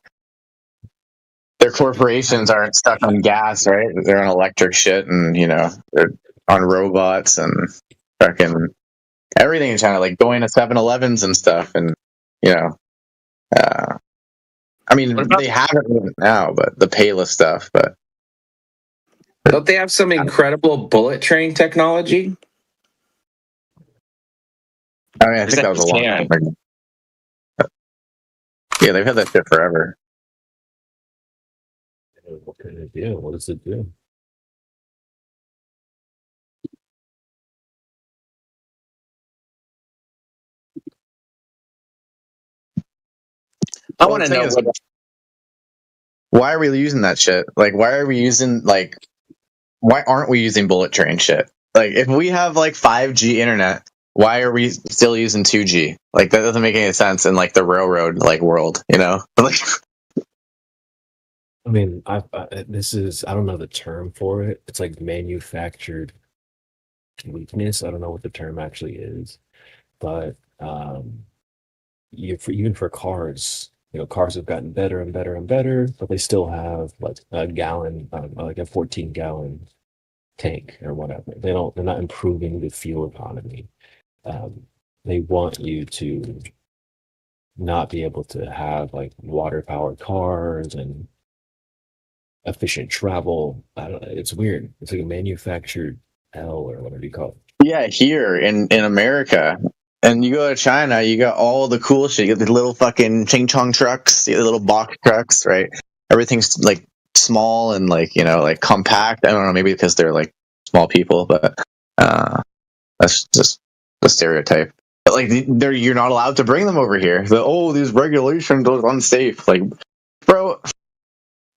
their corporations aren't stuck on gas, right? They're on electric shit, and you know, they're on robots and fucking everything in China, like going to 7-Elevens and stuff, and you know, I mean, they have it now, but the Payless stuff. But don't they have some incredible bullet train technology? I mean, I think that was a long time ago. Yeah, they've had that shit forever. What can it do? What does it do? I want to know why are we using that shit? Like, why aren't we using bullet train shit? Like, if we have like 5G internet, why are we still using 2G? Like, that doesn't make any sense in like the railroad like world, you know? Like, I mean, I don't know the term for it. It's like manufactured weakness. I don't know what the term actually is, but even for cars, you know, cars have gotten better and better and better, but they still have like a gallon, like a 14-gallon tank or whatever. They're not improving the fuel economy. They want you to not be able to have like water-powered cars and efficient travel. I don't know, it's weird. It's like a manufactured hell or whatever you call it. Yeah, here in America. And you go to China, you got all the cool shit. You got the little fucking ching chong trucks, the little box trucks, right? Everything's like small and like, you know, like compact. I don't know, maybe because they're like small people, but that's just the stereotype. But like, you're not allowed to bring them over here. So, these regulations are unsafe. Like, bro,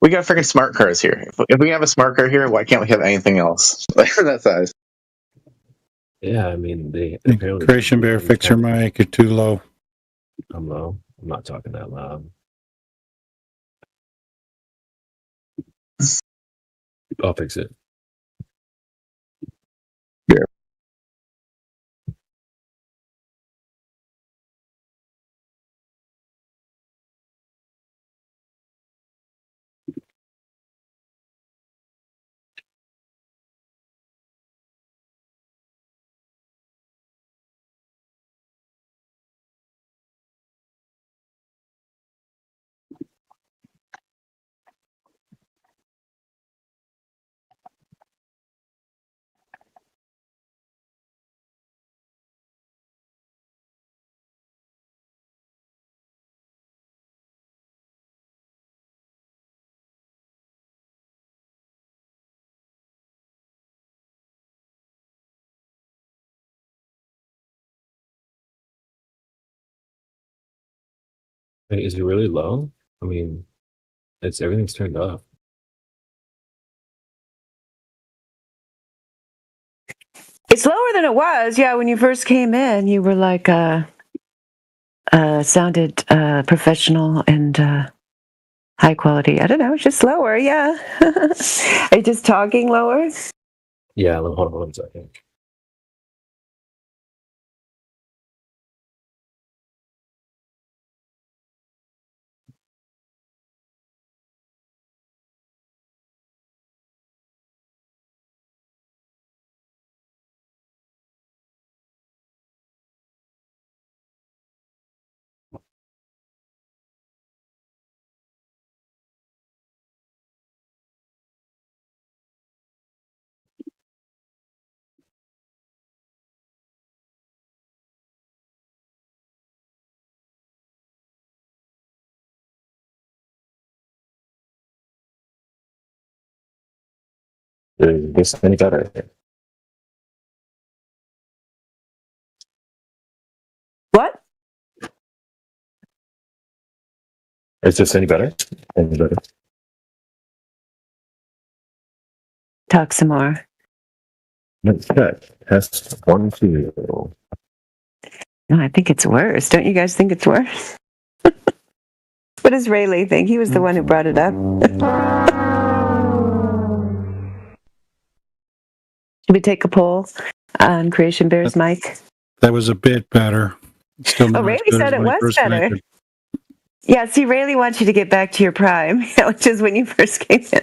we got freaking smart cars here. If we have a smart car here, why can't we have anything else like for that size? Yeah, I mean, they Creation Bear, fix your mic. You're too low. I'm low. I'm not talking that loud. I'll fix it. Yeah. Wait, is it really low? I mean, everything's turned off. It's lower than it was. Yeah, when you first came in, you were like sounded professional and high quality. I don't know, just lower. Yeah. Are you just talking lower? Yeah, hold on 1 second. Is this any better? What? Is this any better? Any better? Talk some more. Let's check. Test 1, 2. No, I think it's worse. Don't you guys think it's worse? What does Rayleigh think? He was the one who brought it up. Should we take a poll on Creation Bear's mic? That was a bit better. Still not Rayleigh as good said as it when I was first better. connected. Yeah, see, Rayleigh wants you to get back to your prime, which is when you first came in.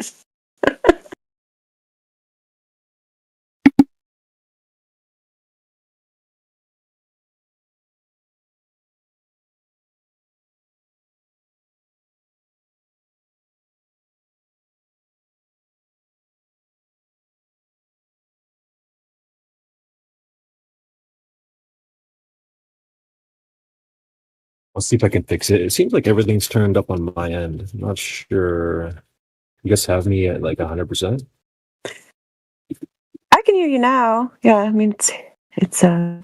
I'll see if I can fix it. It seems like everything's turned up on my end. I'm not sure. You guys have me at like 100%? I can hear you now. Yeah, I mean, it's yeah,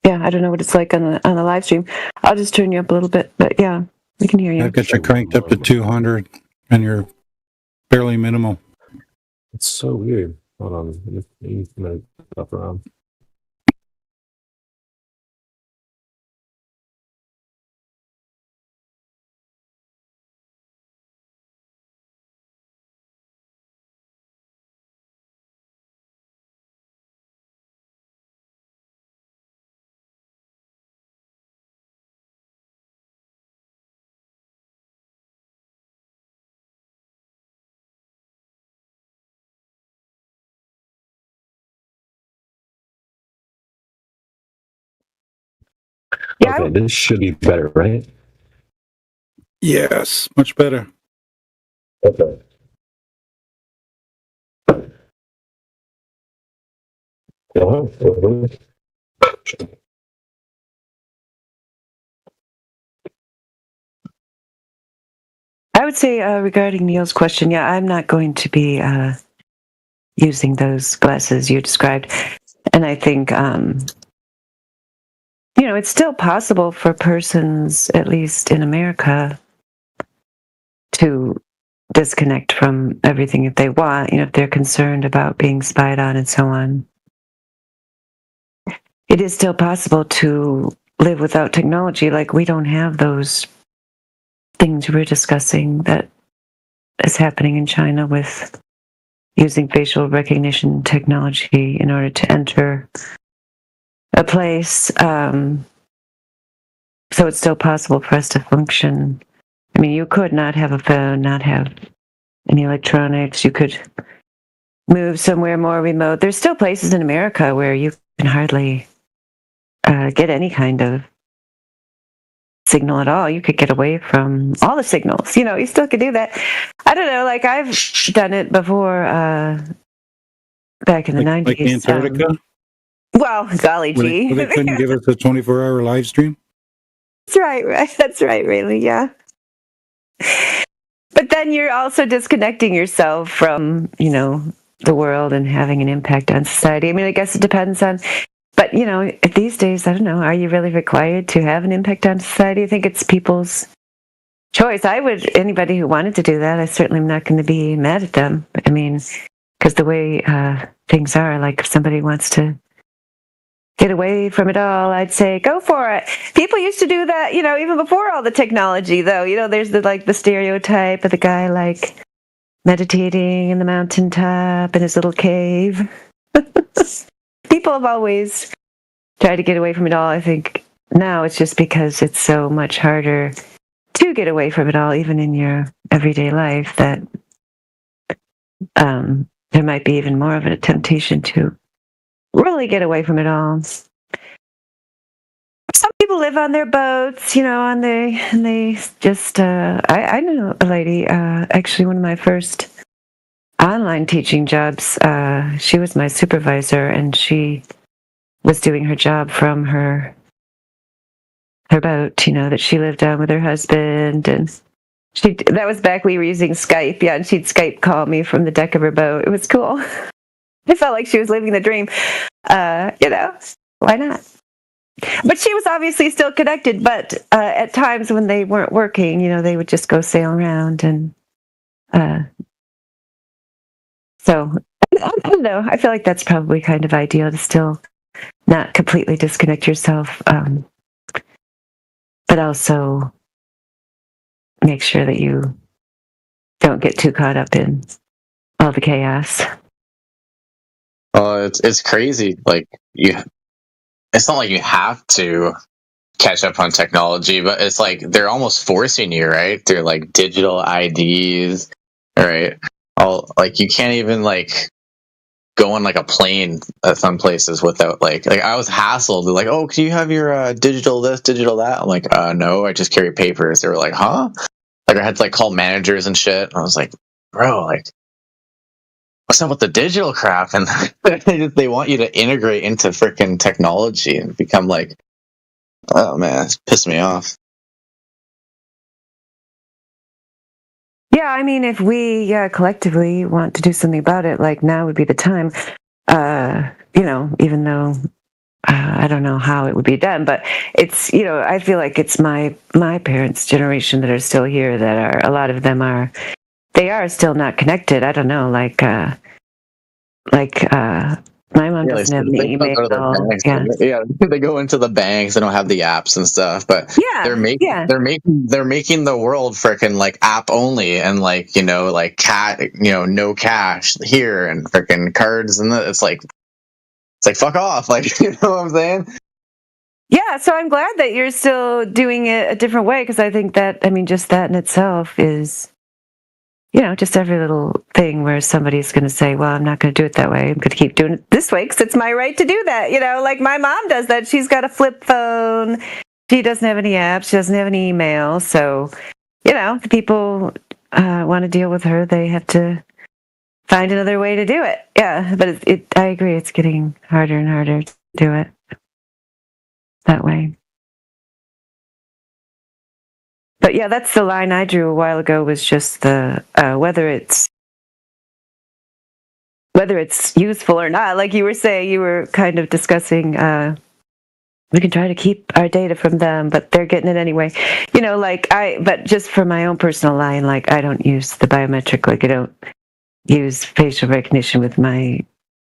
I don't know what it's like on the live stream. I'll just turn you up a little bit, but yeah, we can hear you. I've got you cranked up to 200, and you're barely minimal. It's so weird. Hold on. Let me move stuff around. Yeah, okay, this should be better, right? Yes, much better. Okay. I would say regarding Neil's question, yeah, I'm not going to be using those glasses you described. And I think, it's still possible for persons, at least in America, to disconnect from everything if they want, if they're concerned about being spied on and so on. It is still possible to live without technology. Like, we don't have those things we're discussing that is happening in China with using facial recognition technology in order to enter a place. So it's still possible for us to function. I mean, you could not have a phone, not have any electronics. You could move somewhere more remote. There's still places in America where you can hardly get any kind of signal at all. You could get away from all the signals. You still could do that. I don't know, like I've done it before back in the 90s. Like Antarctica? Well, golly gee. When they couldn't give us a 24-hour live stream? That's right. That's right, really, yeah. But then you're also disconnecting yourself from, the world and having an impact on society. I mean, I guess it depends on, but, these days, I don't know, are you really required to have an impact on society? I think it's people's choice. Anybody who wanted to do that, I certainly am not going to be mad at them. I mean, because the way things are, like if somebody wants to get away from it all, I'd say go for it. People used to do that, even before all the technology, though. There's the stereotype of the guy like meditating in the mountaintop in his little cave. People have always tried to get away from it all. I think now it's just because it's so much harder to get away from it all, even in your everyday life, that there might be even more of a temptation to really get away from it all. Some people live on their boats, and they just. I know a lady. Actually, one of my first online teaching jobs. She was my supervisor, and she was doing her job from her boat. That she lived on with her husband, and that was back we were using Skype. Yeah, and she'd Skype call me from the deck of her boat. It was cool. I felt like she was living the dream. Why not? But she was obviously still connected, but at times when they weren't working, they would just go sail around. And so, I don't know. I feel like that's probably kind of ideal to still not completely disconnect yourself, but also make sure that you don't get too caught up in all the chaos. It's crazy. It's not like you have to catch up on technology, but it's like they're almost forcing you, right? They're like digital IDs, right? You can't even go on a plane at some places without like I was hassled. They're like, oh, can you have your digital this, digital that? I'm like, no, I just carry papers. They were like, huh? I had to call managers and shit. I was like, bro, what's up with the digital crap? And they want you to integrate into freaking technology and become oh man, it's pissed me off. Yeah, I mean, if we collectively want to do something about it, now would be the time. Even though I don't know how it would be done, but it's I feel like it's my parents' generation that are still here. That are a lot of them are. They are still not connected. I don't know, my mom doesn't have any email. They go into the banks. They don't have the apps and stuff, but they're making the world freaking app only, and no cash here and freaking cards, and it's like fuck off, you know what I'm saying? Yeah, so I'm glad that you're still doing it a different way, because I think that just that in itself is. Just every little thing where somebody's going to say, well, I'm not going to do it that way. I'm going to keep doing it this way because it's my right to do that. My mom does that. She's got a flip phone. She doesn't have any apps. She doesn't have any email. So, the people want to deal with her. They have to find another way to do it. Yeah, but I agree. It's getting harder and harder to do it that way. But yeah, that's the line I drew a while ago, was just the whether it's useful or not. Like you were saying, you were kind of discussing we can try to keep our data from them, but they're getting it anyway. But just for my own personal line, I don't use the biometric, I don't use facial recognition with my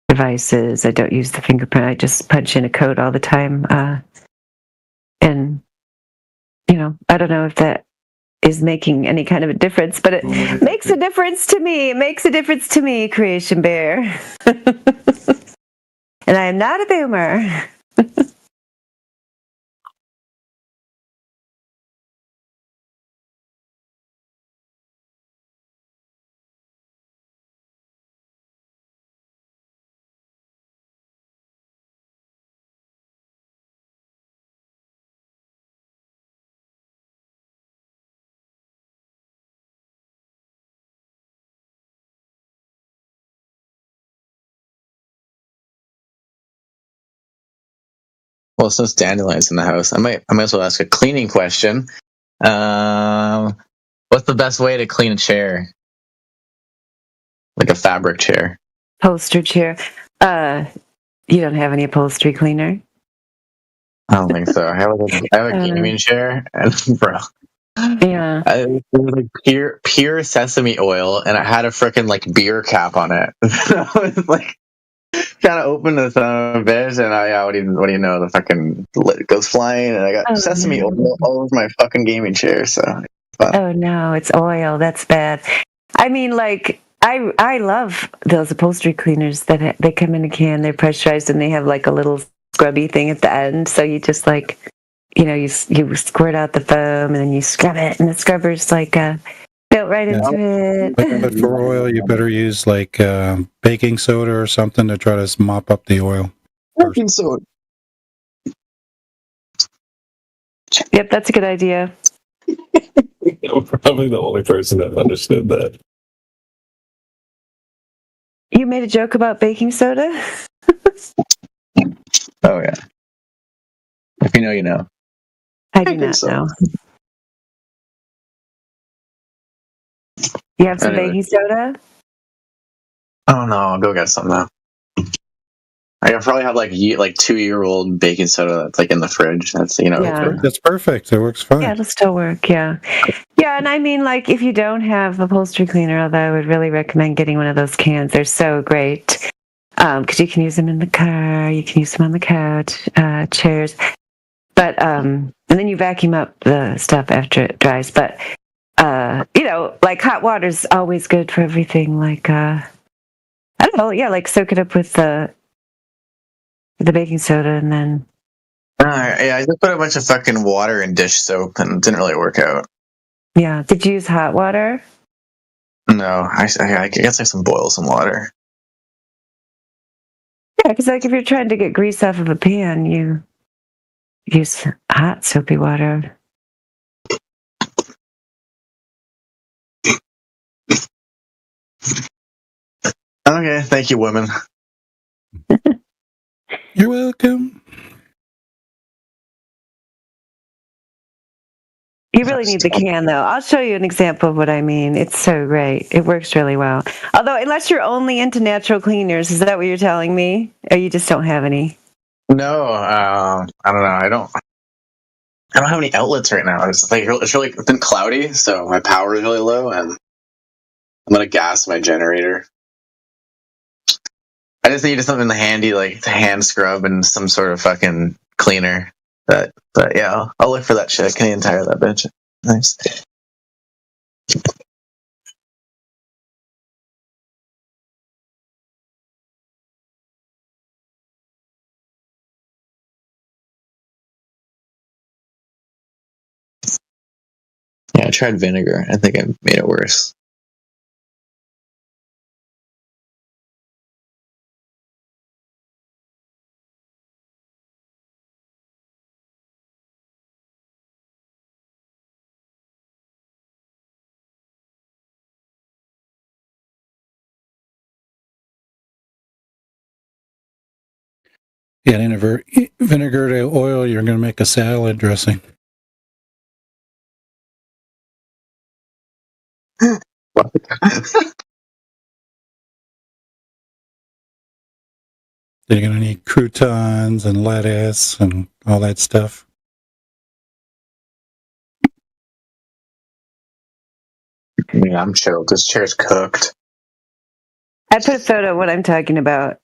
devices. I don't use the fingerprint. I just punch in a code all the time. And I don't know if that is making any kind of a difference, but it makes a difference to me. It makes a difference to me, Creation Bear. And I am not a boomer. Well, since Dandelion's in the house, I might as well ask a cleaning question. What's the best way to clean a chair? Like a fabric chair. Upholstery chair. You don't have any upholstery cleaner? I don't think so. I have a gaming chair, and bro. Yeah. It was pure sesame oil, and I had a freaking beer cap on it. So it's kind of open the son of a bitch, and what do you know? The fucking lid goes flying, and I got sesame oil all over my fucking gaming chair. So, oh no, it's oil. That's bad. I mean, like I love those upholstery cleaners that they come in a can. They're pressurized, and they have like a little scrubby thing at the end. So you just like, you squirt out the foam, and then you scrub it, and the scrubber's like built right into it. But for oil, you better use like baking soda or something to try to mop up the oil. Baking soda. Yep, that's a good idea. I'm probably the only person that understood that. You made a joke about baking soda? Oh yeah. If you know, you know. I do not know. You have some baking soda? Oh no, I'll go get some now. I probably have like 2-year-old baking soda that's like in the fridge. That's That's perfect. It works fine. Yeah, it'll still work. Yeah, and I mean, like, if you don't have upholstery cleaner, although I would really recommend getting one of those cans. They're so great because you can use them in the car, you can use them on the couch, chairs. But and then you vacuum up the stuff after it dries. But like hot water's always good for everything. Like I don't know, like soak it up with the baking soda and then. I just put a bunch of fucking water in dish soap and it didn't really work out. Yeah, did you use hot water? No, I guess I some boil some water. Yeah, because like if you're trying to get grease off of a pan, you use hot soapy water. Okay, thank you, women. You're welcome. You really need the can, though. I'll show you an example of what I mean. It's so great. It works really well. Although, unless you're only into natural cleaners, is that what you're telling me? Or you just don't have any? No, I don't know. I don't have any outlets right now. It's really been cloudy, so my power is really low, and I'm gonna gas my generator. I just needed something handy, like to hand scrub and some sort of fucking cleaner. But yeah, I'll look for that shit. Canadian Tire, that bitch. Nice. Yeah, I tried vinegar. I think I made it worse. Yeah, vinegar to oil, you're going to make a salad dressing. Then you're going to need croutons and lettuce and all that stuff. Yeah, I'm chilled. This chair's cooked. I put a photo of what I'm talking about.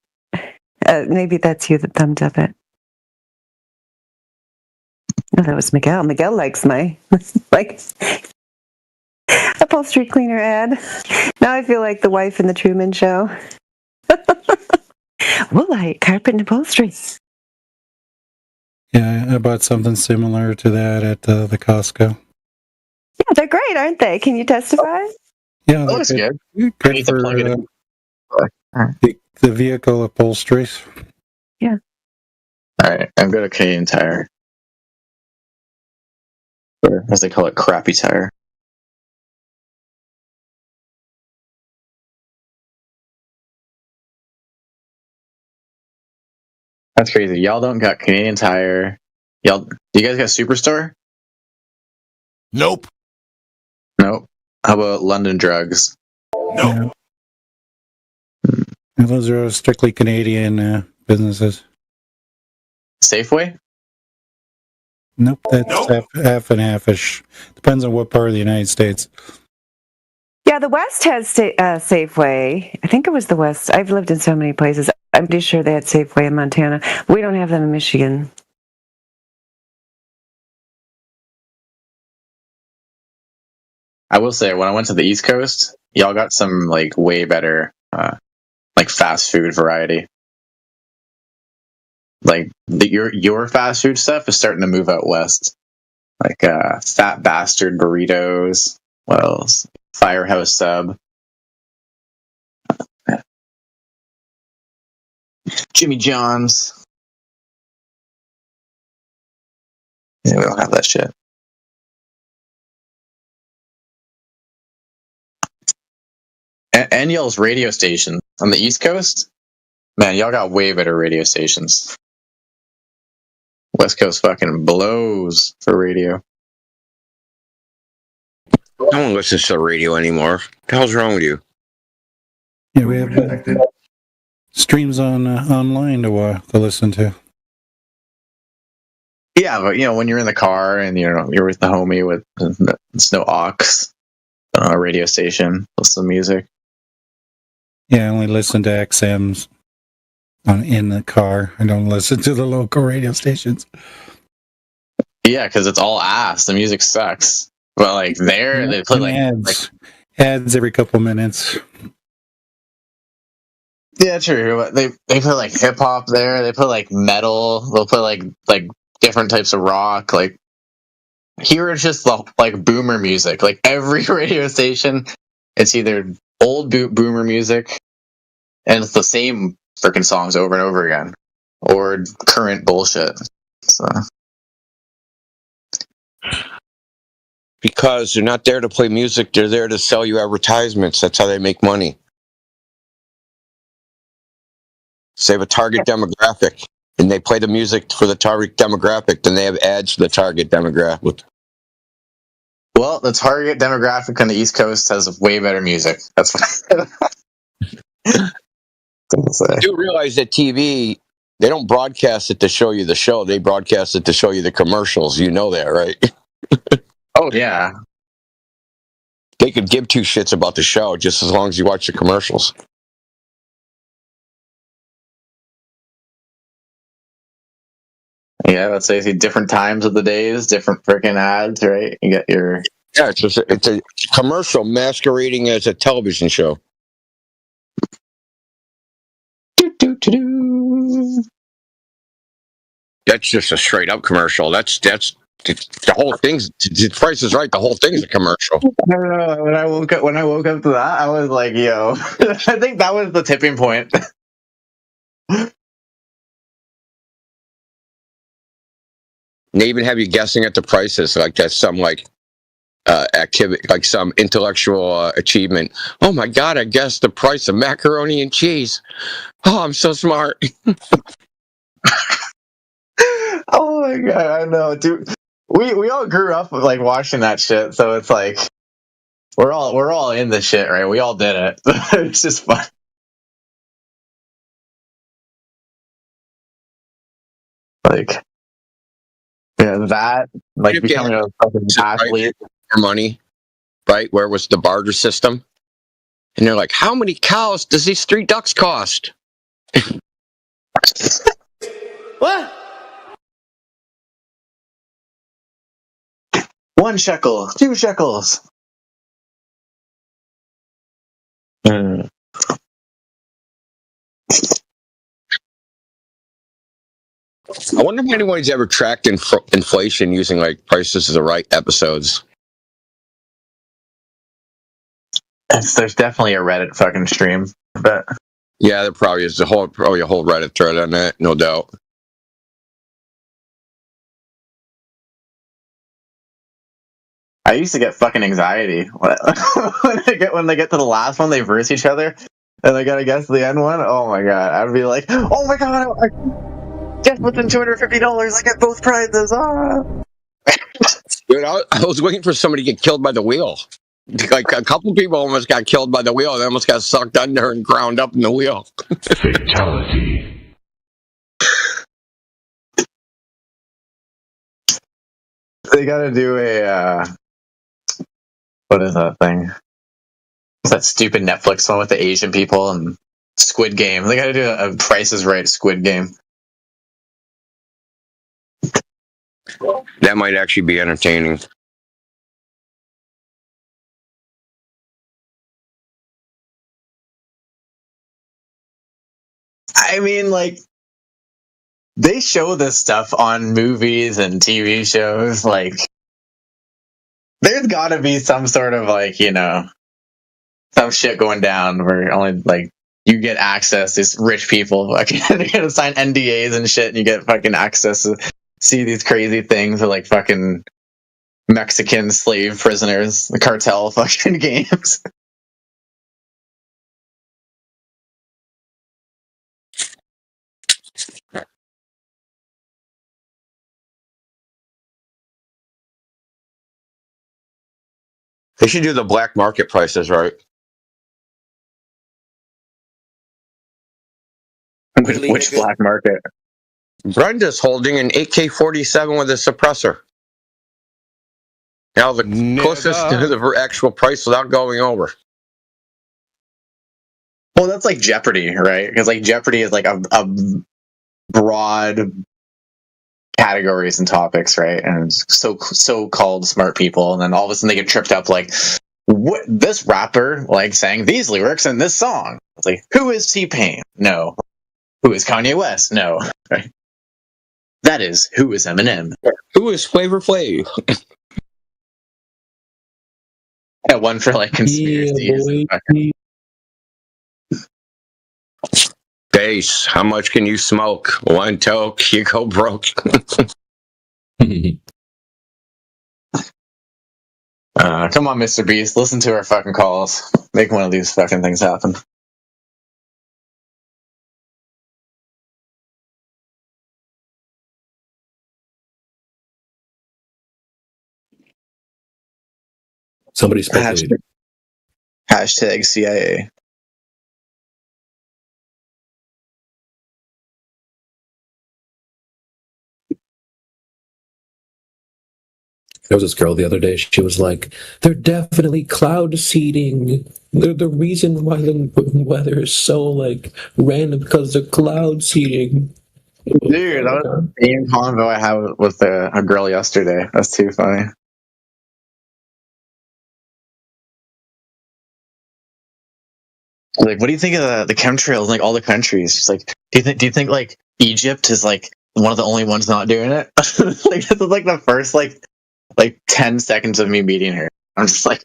Maybe that's you that thumbed up it. No, that was Miguel. Miguel likes my upholstery cleaner ad. Now I feel like the wife in the Truman Show. Woolite carpet and upholstery. Yeah, I bought something similar to that at the Costco. Yeah, they're great, aren't they? Can you testify? Yeah, that looks good. Good for the vehicle upholsteries. Yeah. All right, I'm going to Canadian Tire. Or as they call it, crappy tire. That's crazy. Y'all don't got Canadian Tire. Do you guys got Superstore? Nope. Nope. How about London Drugs? Nope. And those are strictly Canadian businesses. Safeway? Nope, that's half and half-ish. Depends on what part of the United States. Yeah, the West has Safeway. I think it was the West. I've lived in so many places. I'm pretty sure they had Safeway in Montana. We don't have them in Michigan. I will say, when I went to the East Coast, y'all got some like way better like fast food variety. Like your fast food stuff is starting to move out west. Like Fat Bastard burritos. What else? Firehouse Sub. Jimmy John's. Yeah, we don't have that shit. And y'all's radio station on the East Coast, man, y'all got way better radio stations. West Coast fucking blows for radio. No one listens to the radio anymore. What the hell's wrong with you? Yeah, we have streams on online to listen to. Yeah, but when you're in the car and you're with the homie with it's no aux on a radio station, listen to music. Yeah, I only listen to XMs in the car. I don't listen to the local radio stations. Yeah, because it's all ass. The music sucks. But like they play like ads every couple minutes. Yeah, true. But they put like hip hop there. They put like metal. They'll put like different types of rock. Like here it's just like boomer music. Like every radio station, it's either old boomer music, and it's the same freaking songs over and over again, or current bullshit. So. Because they're not there to play music, they're there to sell you advertisements. That's how they make money. So they have a target demographic, and they play the music for the target demographic, then they have ads for the target demographic. Well, the target demographic on the East Coast has way better music. That's what I do realize that TV, they don't broadcast it to show you the show. They broadcast it to show you the commercials. You know that, right? Oh, yeah. They could give two shits about the show just as long as you watch the commercials. Yeah, let's say different times of the days, different freaking ads, right? You get your... Yeah, it's a commercial masquerading as a television show. That's just a straight up commercial. That's the whole thing's. The Price is Right. The whole thing's a commercial. I don't know. When I woke up to that, I was like, "Yo!" I think that was the tipping point. They even have you guessing at the prices, like that's some activity, like some intellectual achievement. Oh my god! I guessed the price of macaroni and cheese. Oh, I'm so smart. Oh my god! I know, dude. We all grew up with like watching that shit, so it's like we're all in this shit, right? We all did it. It's just fun. Like, yeah, that like becoming a fucking athlete for money, right? Where was the barter system? And they're like, how many cows does these 3 ducks cost? What? 1 shekel, 2 shekels. I wonder if anybody's ever tracked inflation using like Prices is Right episodes. There's definitely a Reddit fucking stream, but yeah, there probably is probably a whole Reddit thread on that, no doubt. I used to get fucking anxiety when they get to the last one, they verse each other, and they gotta guess the end one. Oh my god, I'd be like, oh my god, I guess within $250, I get both prizes. Ah. Dude, I was waiting for somebody to get killed by the wheel. Like a couple people almost got killed by the wheel. They almost got sucked under and ground up in the wheel. Fatality. They gotta do a what is that thing? It's that stupid Netflix one with the Asian people and Squid Game. They gotta do a Price is Right Squid Game. That might actually be entertaining. I mean, like, they show this stuff on movies and TV shows. Like, there's gotta be some sort of, like, you know, some shit going down where only, like, you get access, these rich people, like, they're gonna sign NDAs and shit, and you get fucking access to see these crazy things, or like fucking Mexican slave prisoners, the cartel fucking games. They should do the black market prices right. Which black market? Brenda's holding an AK-47 with a suppressor. Now the closest to the actual price without going over. Well, that's like Jeopardy, right? Because like Jeopardy is like a broad categories and topics, right? And it's so-called smart people, and then all of a sudden they get tripped up like, what, this rapper like sang these lyrics in this song. It's like, who is T-Pain? No. Who is Kanye West? No. Right? That is, who is Eminem? Who is Flavor Flav? Yeah, one for like conspiracies. Base, how much can you smoke? One toke, you go broke. Come on, Mr. Beast, listen to our fucking calls. Make one of these fucking things happen. Somebody speculated. Hashtag CIA. There was this girl the other day. She was like, "They're definitely cloud seeding. They're the reason why the weather is so like random because they're cloud seeding." Dude, that was the same convo I had with a girl yesterday. That's too funny. Like, what do you think of the chemtrails in like all the countries? She's like, do you think like Egypt is like one of the only ones not doing it? Like, this is like the first like 10 seconds of me meeting her. I'm just like,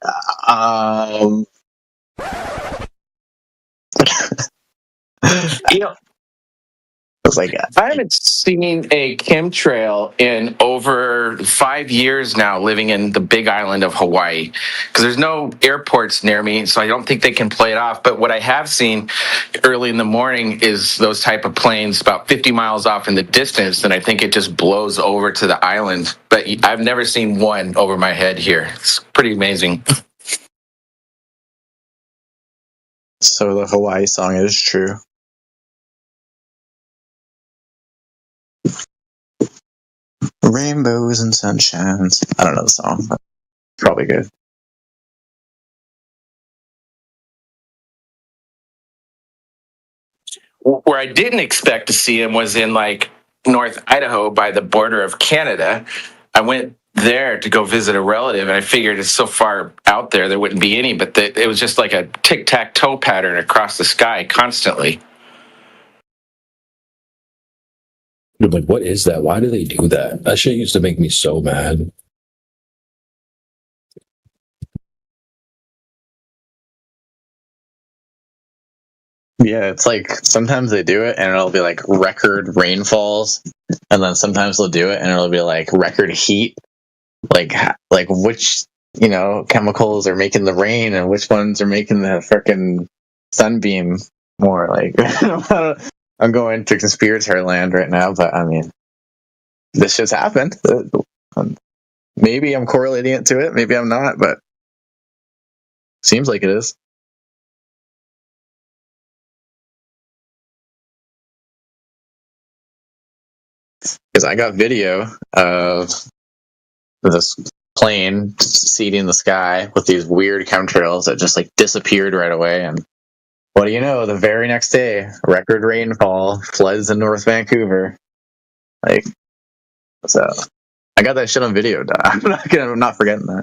you know, I was like, I haven't seen a chemtrail in over 5 years now, living in the big island of Hawaii, because there's no airports near me, so I don't think they can play it off. But what I have seen early in the morning is those type of planes about 50 miles off in the distance, and I think it just blows over to the island. But I've never seen one over my head here. It's pretty amazing. So the Hawaii song is true. Rainbows and sunshines. I don't know the song, but probably good. Where I didn't expect to see him was in like North Idaho by the border of Canada. I went there to go visit a relative, and I figured it's so far out there wouldn't be any, but it was just like a tic-tac-toe pattern across the sky constantly. I'm like, what is that? Why do they do that? That shit used to make me so mad. Yeah, it's like sometimes they do it and it'll be like record rainfalls, and then sometimes they'll do it and it'll be like record heat. Like which, you know, chemicals are making the rain and which ones are making the freaking sunbeam more. Like, I'm going to conspiracy land right now, but I mean, this just happened. Maybe I'm correlating it to it, maybe I'm not, but seems like it is. Because I got video of this plane seeding the sky with these weird chemtrails that just like disappeared right away, and what do you know? The very next day, record rainfall, floods in North Vancouver. Like, so I got that shit on video. I'm not forgetting that.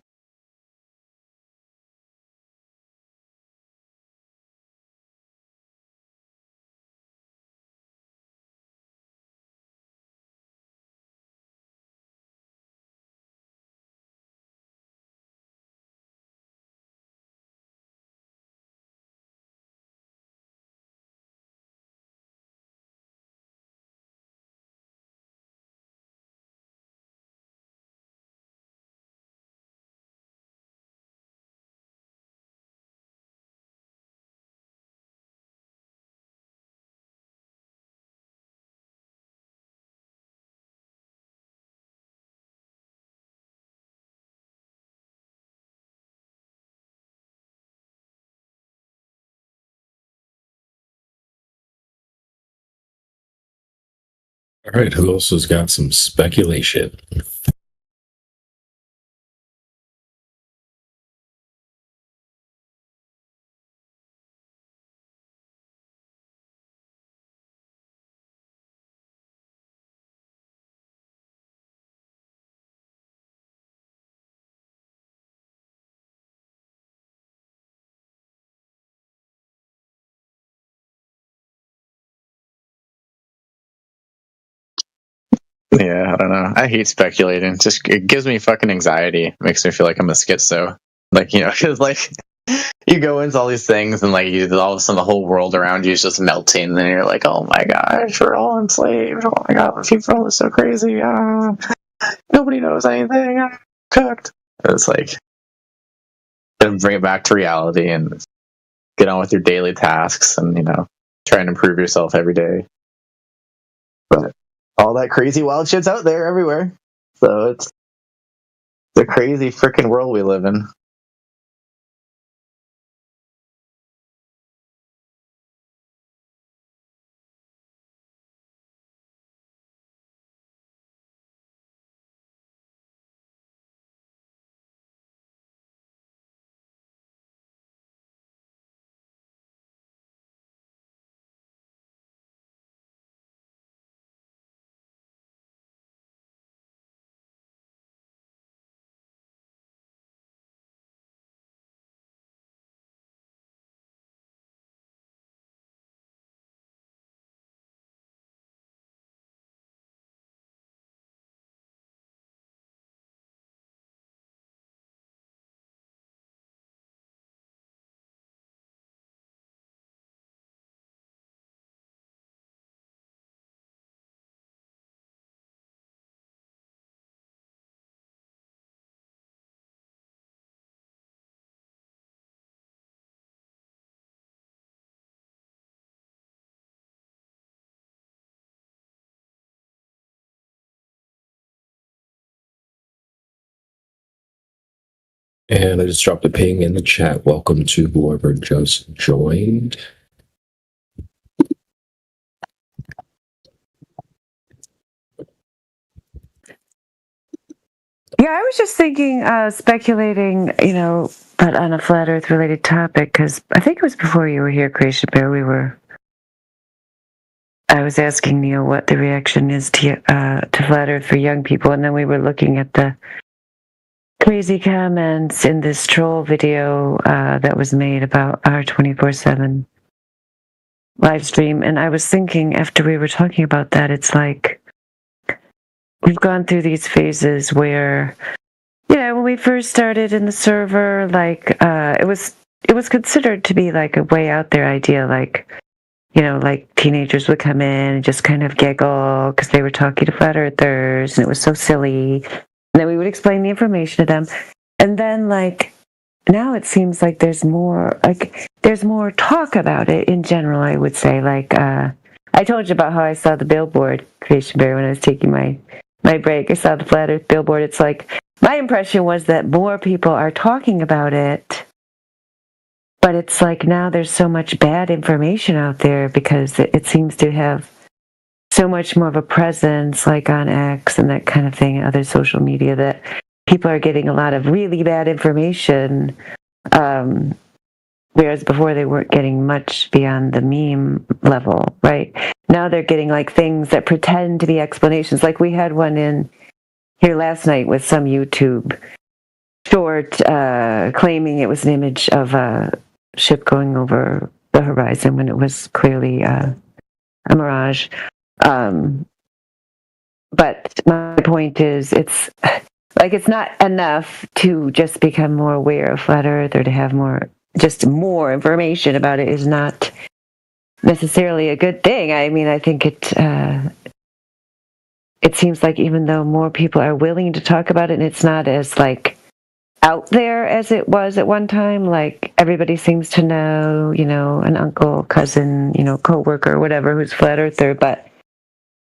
All right, who else has got some speculation? Yeah, I don't know. I hate speculating. Just it gives me fucking anxiety. It makes me feel like I'm a schizo. Like, you know, because like you go into all these things and like all of a sudden the whole world around you is just melting, and then you're like, oh my gosh, we're all enslaved. Oh my god, people are so crazy. Nobody knows anything. Cooked. It's like bring it back to reality and get on with your daily tasks, and you know, try and improve yourself every day. But all that crazy wild shit's out there everywhere. So it's the crazy freaking world we live in. And I just dropped a ping in the chat. Welcome to whoever just joined. Yeah, I was just thinking, speculating, you know, but on a flat Earth related topic, because I think it was before you were here, Creation Bear. I was asking Neil what the reaction is to flat Earth for young people, and then we were looking at the crazy comments in this troll video that was made about our 24/7 live stream, and I was thinking after we were talking about that, it's like we've gone through these phases where, yeah, when we first started in the server, like it was considered to be like a way out there idea, like, you know, like teenagers would come in and just kind of giggle because they were talking to flat earthers, and it was so silly. And then we would explain the information to them, and then like now it seems like there's more talk about it in general. I would say, like I told you about how I saw the billboard, Creation Bear, when I was taking my break. I saw the flat Earth billboard. It's like my impression was that more people are talking about it, but it's like now there's so much bad information out there because it seems to have so much more of a presence, like on X and that kind of thing, and other social media, that people are getting a lot of really bad information Whereas before they weren't getting much beyond the meme level, right? Now they're getting like things that pretend to be explanations. Like we had one in here last night with some YouTube short claiming it was an image of a ship going over the horizon when it was clearly a mirage. But my point is, it's not enough to just become more aware of Flat Earth or to have more information about it is not necessarily a good thing. I mean, I think it seems like even though more people are willing to talk about it, and it's not as like out there as it was at one time, like everybody seems to know, an uncle, cousin, coworker, whatever, who's Flat Earther, but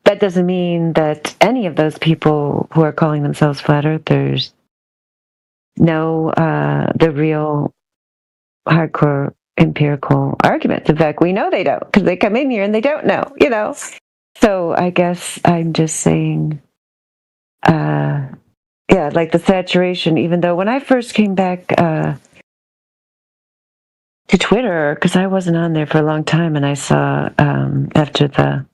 that doesn't mean that any of those people who are calling themselves Flat Earthers know the real hardcore empirical arguments. In fact, we know they don't, because they come in here and they don't know, So I guess I'm just saying, like the saturation, even though when I first came back to Twitter, because I wasn't on there for a long time, and I saw after the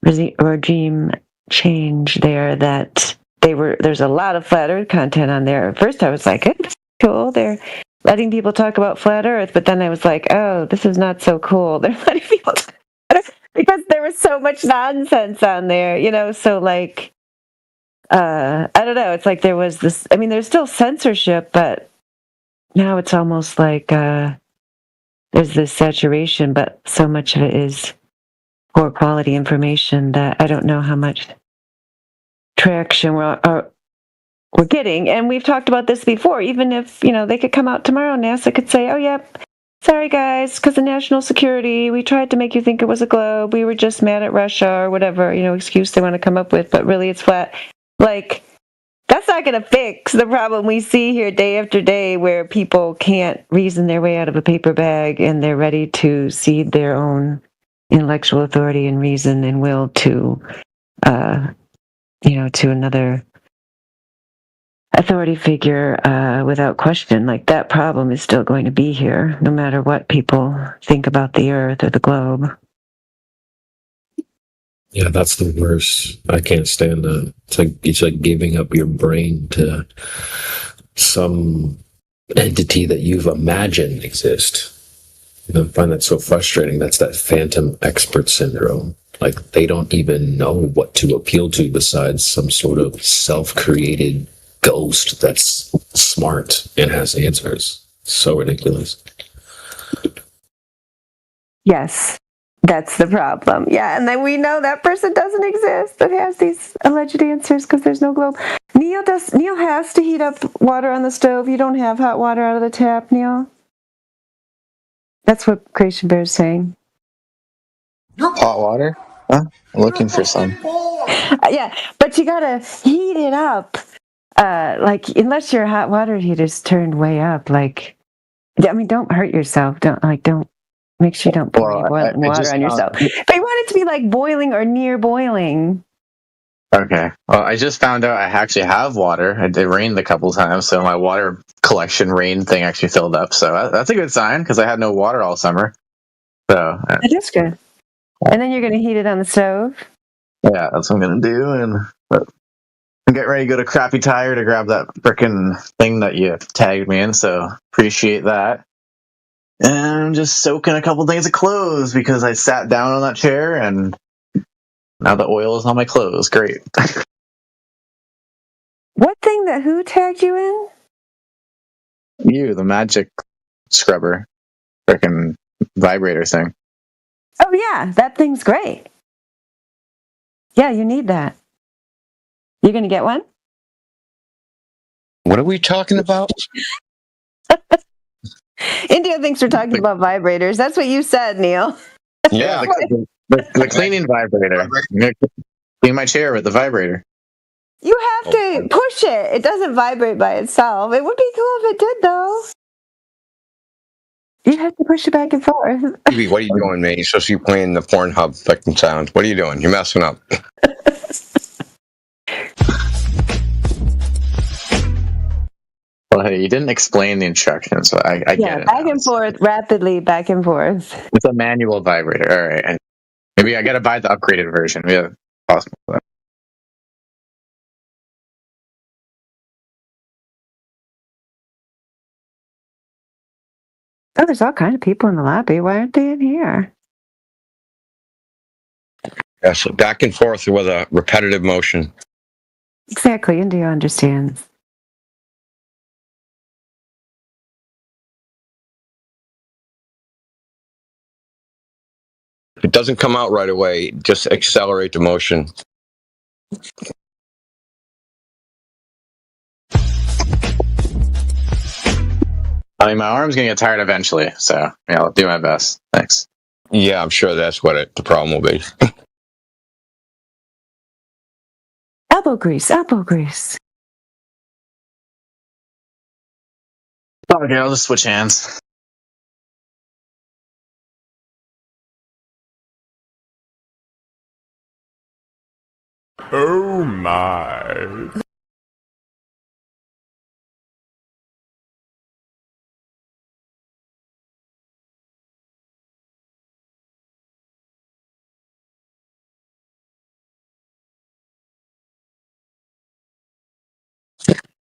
regime change there that there's a lot of Flat Earth content on there. At first I was like, hey, this is cool. They're letting people talk about Flat Earth, but then I was like, oh, this is not so cool. They're letting people talk about it because there was so much nonsense on there, so like, I don't know. It's like there was this, I mean, there's still censorship, but now it's almost like there's this saturation, but so much of it is poor quality information that I don't know how much traction we're getting. And we've talked about this before. Even if, they could come out tomorrow, NASA could say, oh, yep, sorry, guys, because of national security, we tried to make you think it was a globe. We were just mad at Russia or whatever, excuse they want to come up with, but really it's flat. Like, that's not going to fix the problem we see here day after day where people can't reason their way out of a paper bag and they're ready to cede their own intellectual authority and reason and will to, to another authority figure without question. Like, that problem is still going to be here, no matter what people think about the Earth or the globe. Yeah, that's the worst. I can't stand that. It's like giving up your brain to some entity that you've imagined exist. I find that so frustrating. That's that phantom expert syndrome. Like, they don't even know what to appeal to besides some sort of self-created ghost that's smart and has answers. So ridiculous. Yes, that's the problem. Yeah, and then we know that person doesn't exist that has these alleged answers because there's no globe. Neil has to heat up water on the stove. You don't have hot water out of the tap, Neil. That's what Creation Bear is saying. Hot water? Huh? I'm looking for some. Yeah, but you gotta heat it up. Unless your hot water heater's turned way up, don't hurt yourself. Don't make sure you don't pour boiling water on yourself. But you want it to be like boiling or near boiling. Okay. Well, I just found out I actually have water. It rained a couple times, so my water collection rain thing actually filled up. So that's a good sign because I had no water all summer. So that is good. And then you're going to heat it on the stove. Yeah, that's what I'm going to do. And I'm getting ready to go to Crappy Tire to grab that frickin' thing that you tagged me in. So appreciate that. And I'm just soaking a couple things of clothes because I sat down on that chair and now the oil is on my clothes. Great. What thing that who tagged you in? You, the magic scrubber. Frickin' vibrator thing. Oh, yeah. That thing's great. Yeah, you need that. You're going to get one? What are we talking about? India thinks we're talking about vibrators. That's what you said, Neil. Yeah, the cleaning vibrator. Clean my chair with the vibrator. You have to push it. It doesn't vibrate by itself. It would be cool if it did, though. You have to push it back and forth. Stevie, what are you doing, man? You're supposed to be playing the Pornhub fucking sound. What are you doing? You're messing up. Well, You didn't explain the instructions, so I get it. Back and forth, rapidly, back and forth. It's a manual vibrator. All right. Maybe I got to buy the upgraded version. Yeah, possible. Oh, there's all kinds of people in the lobby. Why aren't they in here? Yeah, so back and forth with a repetitive motion. Exactly. India understands. If it doesn't come out right away, just accelerate the motion. I mean, my arm's gonna get tired eventually, so yeah, I'll do my best. Thanks. Yeah, I'm sure that's what the problem will be. Elbow grease, elbow grease. Okay, I'll just switch hands. Oh my.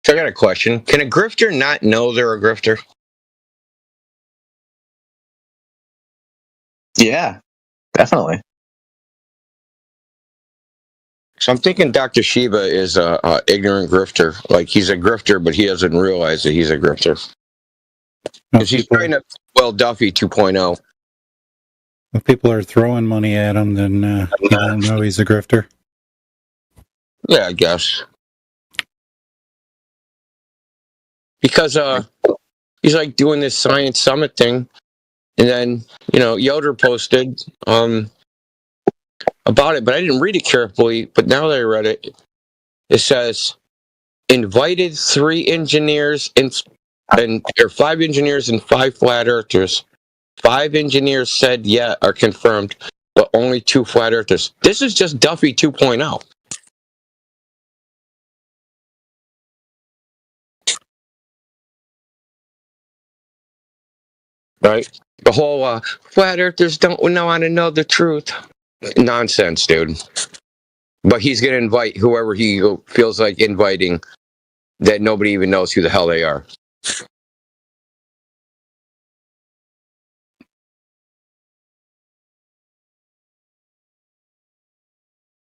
So I got a question. Can a grifter not know they're a grifter? Yeah, definitely. So I'm thinking Dr. Shiva is a ignorant grifter. Like he's a grifter, but he doesn't realize that he's a grifter. Because he's trying to Duffy 2.0. If people are throwing money at him, then he don't know he's a grifter. Yeah, I guess. Because he's like doing this science summit thing, and then Yoder posted about it, but I didn't read it carefully. But now that I read it, it says invited 3 engineers or 5 engineers and 5 flat earthers. 5 engineers said are confirmed, but only 2 flat earthers. This is just Duffy 2.0. Right? The whole flat earthers don't want to know the truth. Nonsense, dude. But he's going to invite whoever he feels like inviting that nobody even knows who the hell they are.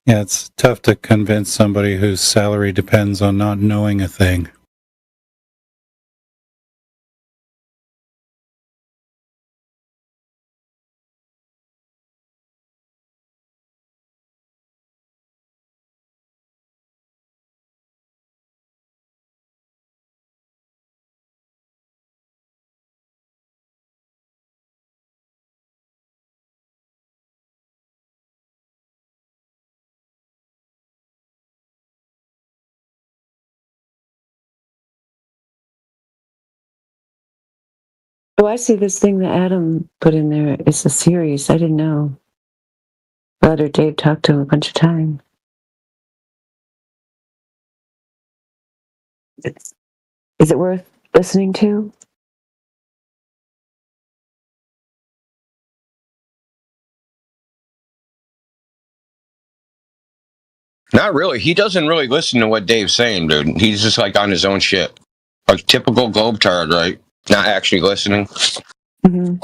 Yeah, it's tough to convince somebody whose salary depends on not knowing a thing. Oh, I see this thing that Adam put in there. It's a series. I didn't know. Brother Dave talked to him a bunch of times. Is it worth listening to? Not really. He doesn't really listen to what Dave's saying, dude. He's just like on his own shit. Like typical Globetard, right? Not actually listening. Mm-hmm.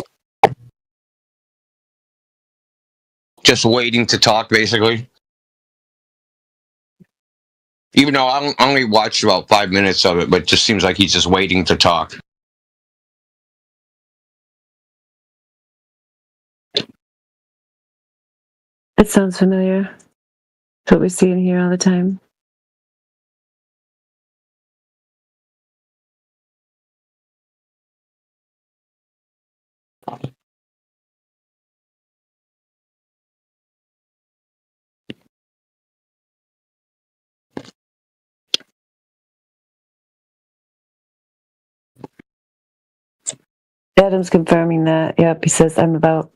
Just waiting to talk, basically. Even though I only watched about 5 minutes of it, but it just seems like he's just waiting to talk. It sounds familiar. It's what we see in here all the time. Adam's confirming that. Yep, he says I'm about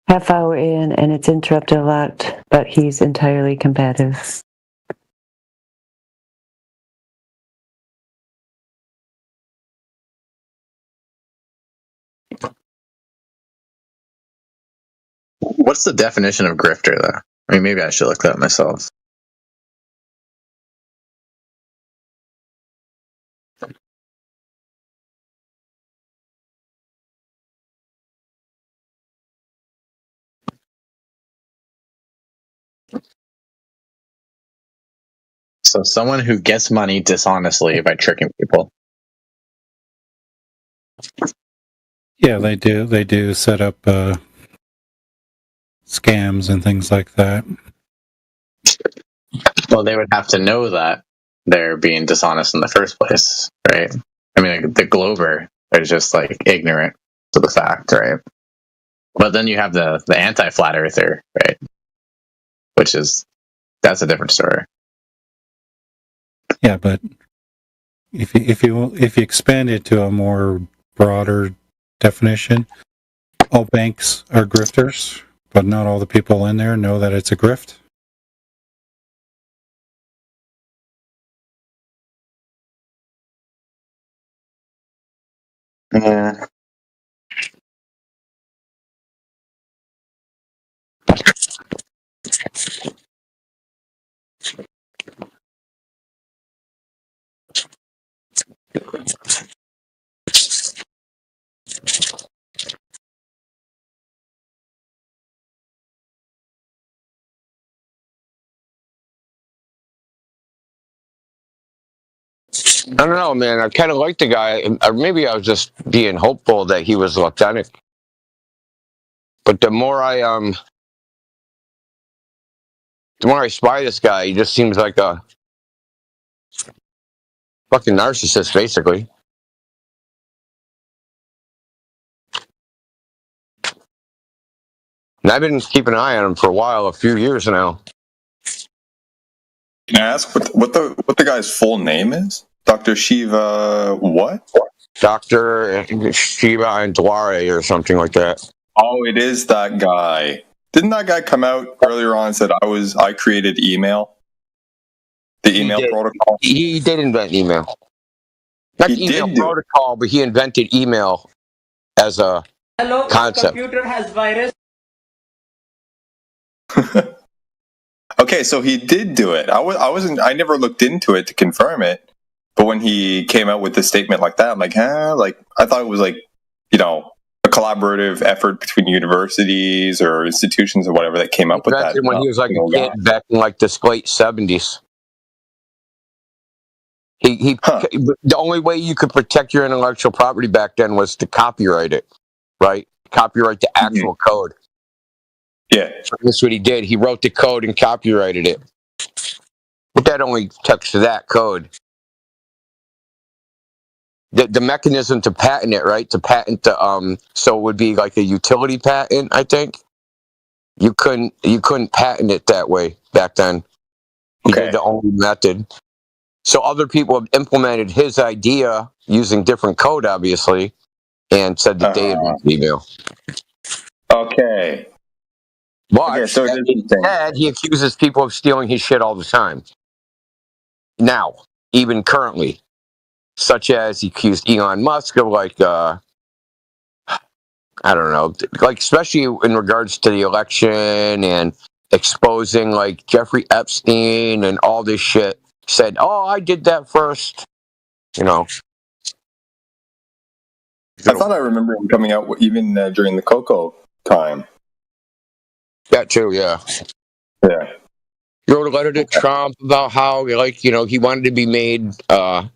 half hour in and it's interrupted a lot, but he's entirely combative. What's the definition of grifter, though? I mean, maybe I should look that up myself. So someone who gets money dishonestly by tricking people. Yeah, they do. They do set up scams and things like that. Well, they would have to know that they're being dishonest in the first place, right? I mean, like, the Glover are just like ignorant to the fact, right? But then you have the anti-flat earther, right? That's a different story. Yeah, but if you expand it to a more broader definition, all banks are grifters, but not all the people in there know that it's a grift. Yeah. I don't know, man. I kind of like the guy. Or maybe I was just being hopeful that he was authentic. But the more I spy this guy, he just seems like a fucking narcissist, basically. And I've been keeping an eye on him for a few years now. Can I ask what the guy's full name is? Dr. Shiva what? Dr. Shiva Andwari or something like that. Oh, it is that guy. Didn't that guy come out earlier on and said I created email? The email protocol? He did invent email. Not email protocol, but he invented email as a concept. Computer has virus. Okay, so he did do it. I never looked into it to confirm it. But when he came out with a statement like that, I'm like, I thought it was like, a collaborative effort between universities or institutions or whatever that came up with that. When he was like a kid back in like the late 70s. The only way you could protect your intellectual property back then was to copyright it, right? Copyright the actual code. Yeah. So that's what he did. He wrote the code and copyrighted it. But that only touched that code. The mechanism to patent it, right? To patent the so it would be like a utility patent, I think. You couldn't patent it that way back then. He did the only method. So other people have implemented his idea using different code, obviously, and said that they invented email. Okay. But so instead, he accuses people of stealing his shit all the time. Now, even currently, such as he accused Elon Musk of I don't know, like especially in regards to the election and exposing like Jeffrey Epstein and all this shit. Said, "Oh, I did that first." I thought I remember him coming out even during the Coco time. That too, yeah. Yeah. He wrote a letter to Trump about how, he wanted to be made the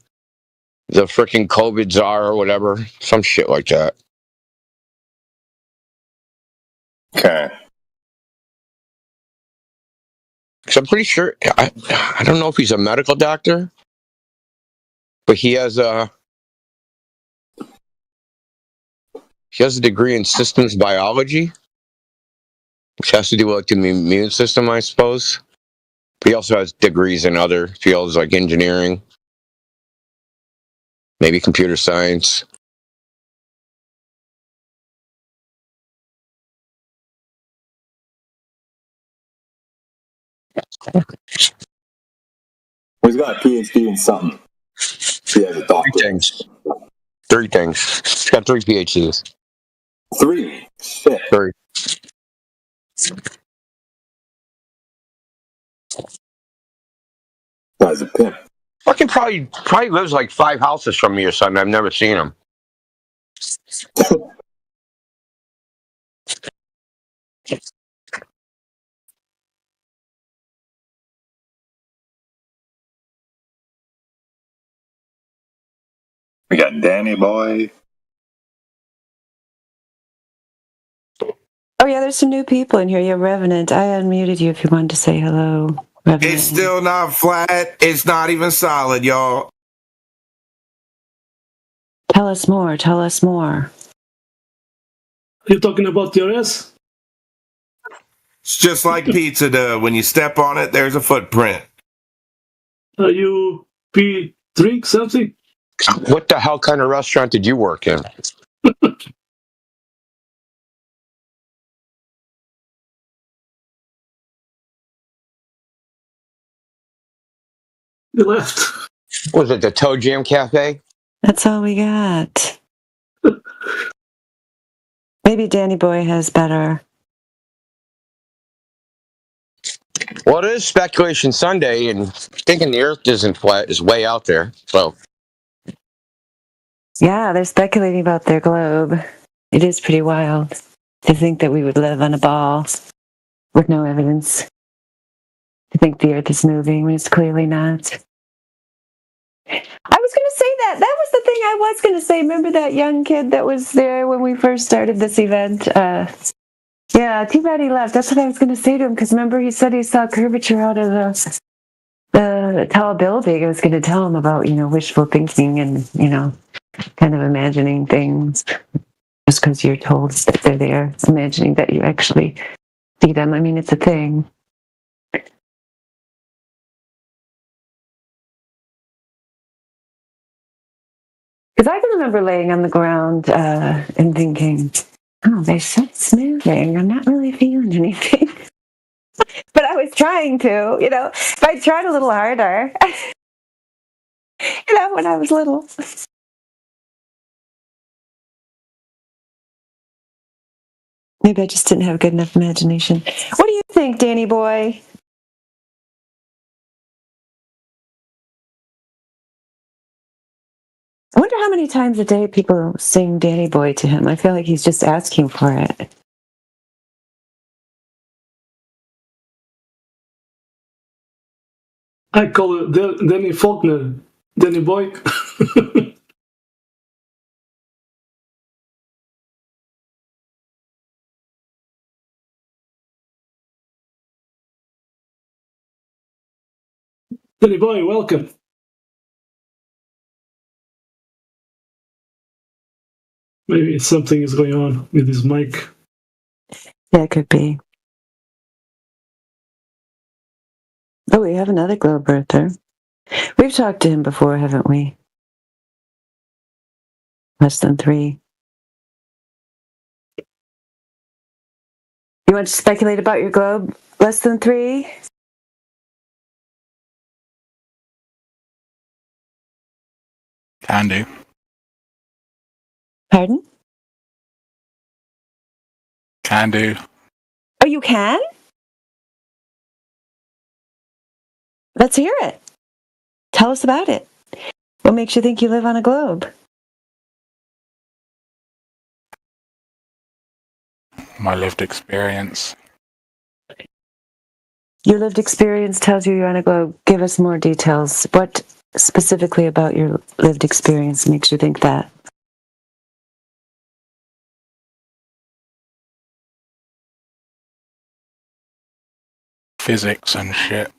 freaking COVID czar or whatever. Some shit like that. Okay. Because I'm pretty sure, I don't know if he's a medical doctor, but he has a degree in systems biology, which has to do with the immune system, I suppose. But he also has degrees in other fields like engineering, maybe computer science. He's got a PhD in something. He has a doctorate. Three things. He's got 3 PhDs. 3? Shit. 3. Guy's a pimp. Fucking probably lives like 5 houses from me or something. I've never seen him. We got Danny Boy. Oh yeah, there's some new people in here. You have Revenant. I unmuted you if you wanted to say hello. Revenant. It's still not flat. It's not even solid, y'all. Tell us more. Tell us more. Are you talking about your ass? It's just like pizza dough. When you step on it, there's a footprint. You drink something? What the hell kind of restaurant did you work in? You left. Was it the Toe Jam Cafe? That's all we got. Maybe Danny Boy has better. Well, it is Speculation Sunday, and thinking the Earth isn't flat is way out there. So, Yeah, they're speculating about their globe. It is pretty wild to think that we would live on a ball with no evidence. To think the Earth is moving when it's clearly not. I was going to say that. That was the thing I was going to say. Remember that young kid that was there when we first started this event? Yeah, too bad he left. That's what I was going to say to him, because remember he said he saw curvature out of the tall building. I was going to tell him about, wishful thinking and, kind of imagining things just because you're told that they're there, imagining that you actually see them. I mean, it's a thing. Because I can remember laying on the ground and thinking, oh, they said it's moving. I'm not really feeling anything. But I was trying to, if I tried a little harder, when I was little. Maybe I just didn't have good enough imagination. What do you think, Danny Boy? I wonder how many times a day people sing Danny Boy to him. I feel like he's just asking for it. I call it Danny Faulkner. Danny Boy. Danny Boy, welcome. Maybe something is going on with his mic. Yeah, it could be. Oh, we have another globe birther. We've talked to him before, haven't we? Less than 3. You want to speculate about your globe? Less than 3? Can do. Pardon? Can do. Oh, you can? Let's hear it. Tell us about it. What makes you think you live on a globe? My lived experience. Your lived experience tells you you're on a globe. Give us more details. What specifically about your lived experience makes you think that? Physics and shit.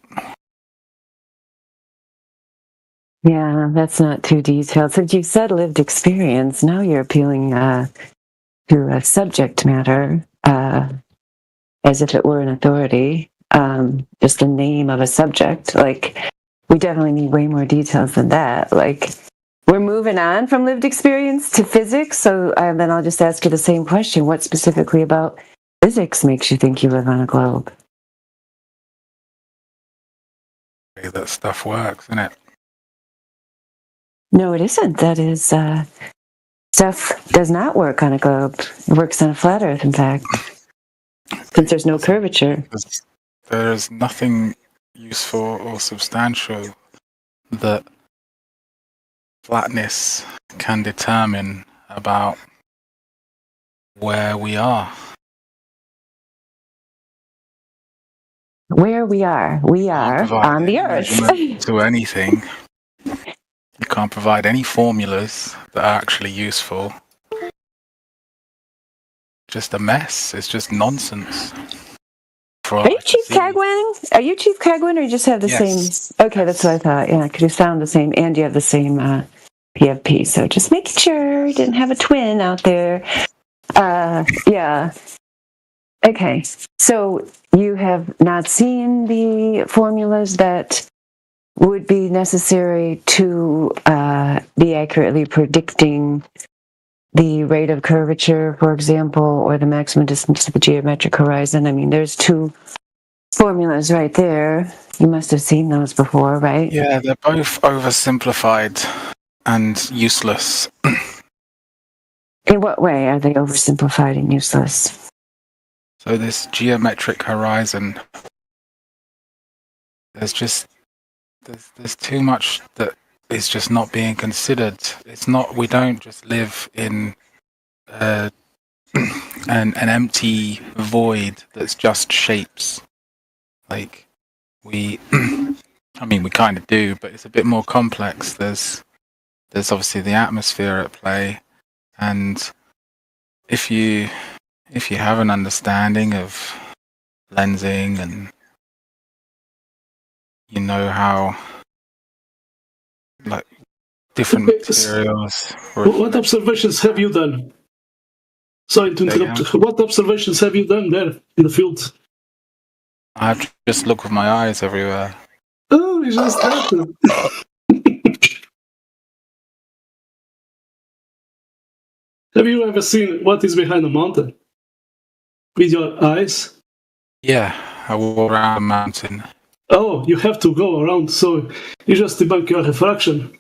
Yeah, that's not too detailed. Since you said lived experience, now you're appealing to a subject matter as if it were an authority, just the name of a subject. Like, we definitely need way more details than that. Like, we're moving on from lived experience to physics, so then I'll just ask you the same question. What specifically about physics makes you think you live on a globe? The way that stuff works, isn't it? No, it isn't. That is, stuff does not work on a globe. It works on a flat Earth, in fact. since there's no curvature. There's nothing useful or substantial that flatness can determine about where we are. Where we are on the Earth. To anything. You can't provide any formulas that are actually useful. Just a mess. It's just nonsense. Are you Chief Cagwin? Are you Chief Cagwin, or you just have the same? Okay, that's what I thought. Yeah, because you sound the same, and you have the same PFP. So just making sure you didn't have a twin out there. Yeah. Okay, so you have not seen the formulas that would be necessary to be accurately predicting the rate of curvature, for example, or the maximum distance to the geometric horizon. I mean, there's two formulas right there. You must have seen those before, right? Yeah, they're both oversimplified and useless. In what way are they oversimplified and useless? So this geometric horizon, there's too much that is just not being considered. It's not. We don't just live in an empty void that's just shapes. Like we, I mean, we kind of do, but it's a bit more complex. There's obviously the atmosphere at play, and if you have an understanding of lensing and you know how like different materials. What observations have you done? Sorry to interrupt. What observations have you done there in the field? I've just looked with my eyes everywhere. Oh, you just happened. Have you ever seen what is behind a mountain? With your eyes? Yeah, I walk around a mountain. Oh, you have to go around, so you just debunk your refraction.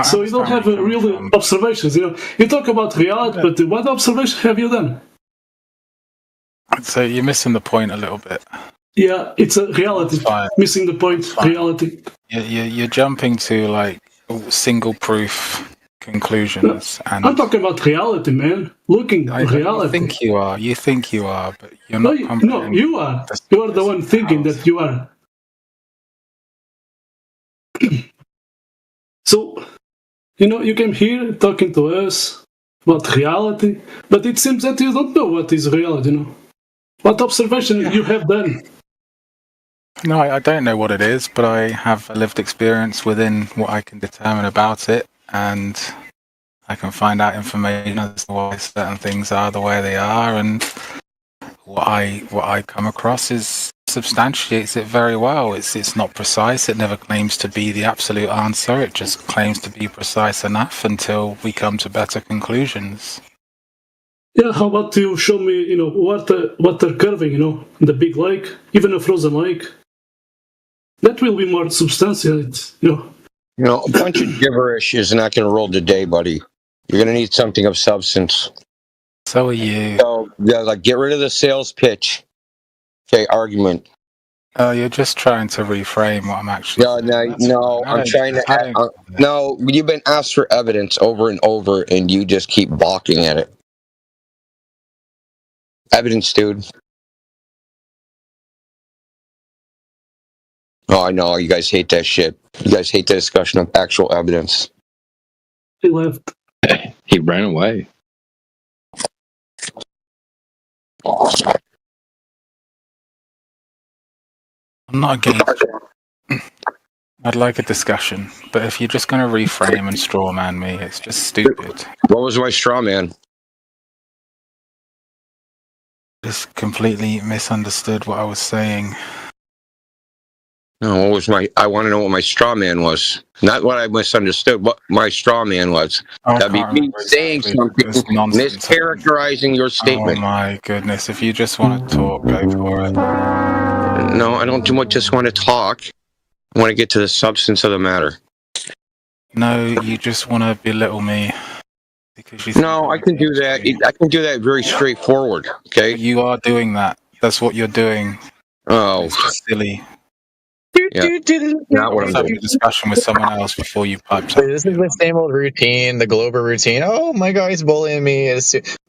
So you don't have real observations, you know. You talk about reality, but what observation have you done? So you're missing the point a little bit. Yeah, it's a reality. Missing the point, reality. You're jumping to like single proof conclusions. And I'm talking about reality, man. Looking at reality. You think you are, but you're not. No, you are. You are the one thinking that you are. So, you know, you came here talking to us about reality, but it seems that you don't know what is reality, you know. What observation you have done? No, I don't know what it is, but I have a lived experience within what I can determine about it, and I can find out information as to why certain things are the way they are, and what I come across substantiates it very well. It's not precise. It never claims to be the absolute answer. It just claims to be precise enough until we come to better conclusions. Yeah, how about you show me, you know, water curving, you know, the big lake, even a frozen lake. That will be more substantiated, you know. You know, a bunch of gibberish is not going to roll today, buddy. You're going to need something of substance. So are you. So, yeah, like, get rid of the sales pitch. Okay, argument. You're just trying to reframe what I'm actually saying. No, I'm trying to... No, you've been asked for evidence over and over, and you just keep balking at it. Evidence, dude. Oh, I know. You guys hate that shit. You guys hate the discussion of actual evidence. He left. He ran away. I'm not against it. I'd like a discussion, but if you're just going to reframe and straw man me, it's just stupid. What was my straw man? Just completely misunderstood what I was saying. No, what was my... I want to know what my straw man was. Not what I misunderstood, what my straw man was. That'd be me saying something, mischaracterizing your statement. Oh my goodness, if you just want to talk, go for it. No, I don't just want to talk. I want to get to the substance of the matter. No, you just want to belittle me. Because you No, I can do that. I can do that very straightforward, okay? You are doing that. That's what you're doing. Oh. It's just silly. Yeah. Not what I'm having doing. a discussion with someone else before you piped up. This is the same old routine, the Glober routine. Oh, my guy's bullying me.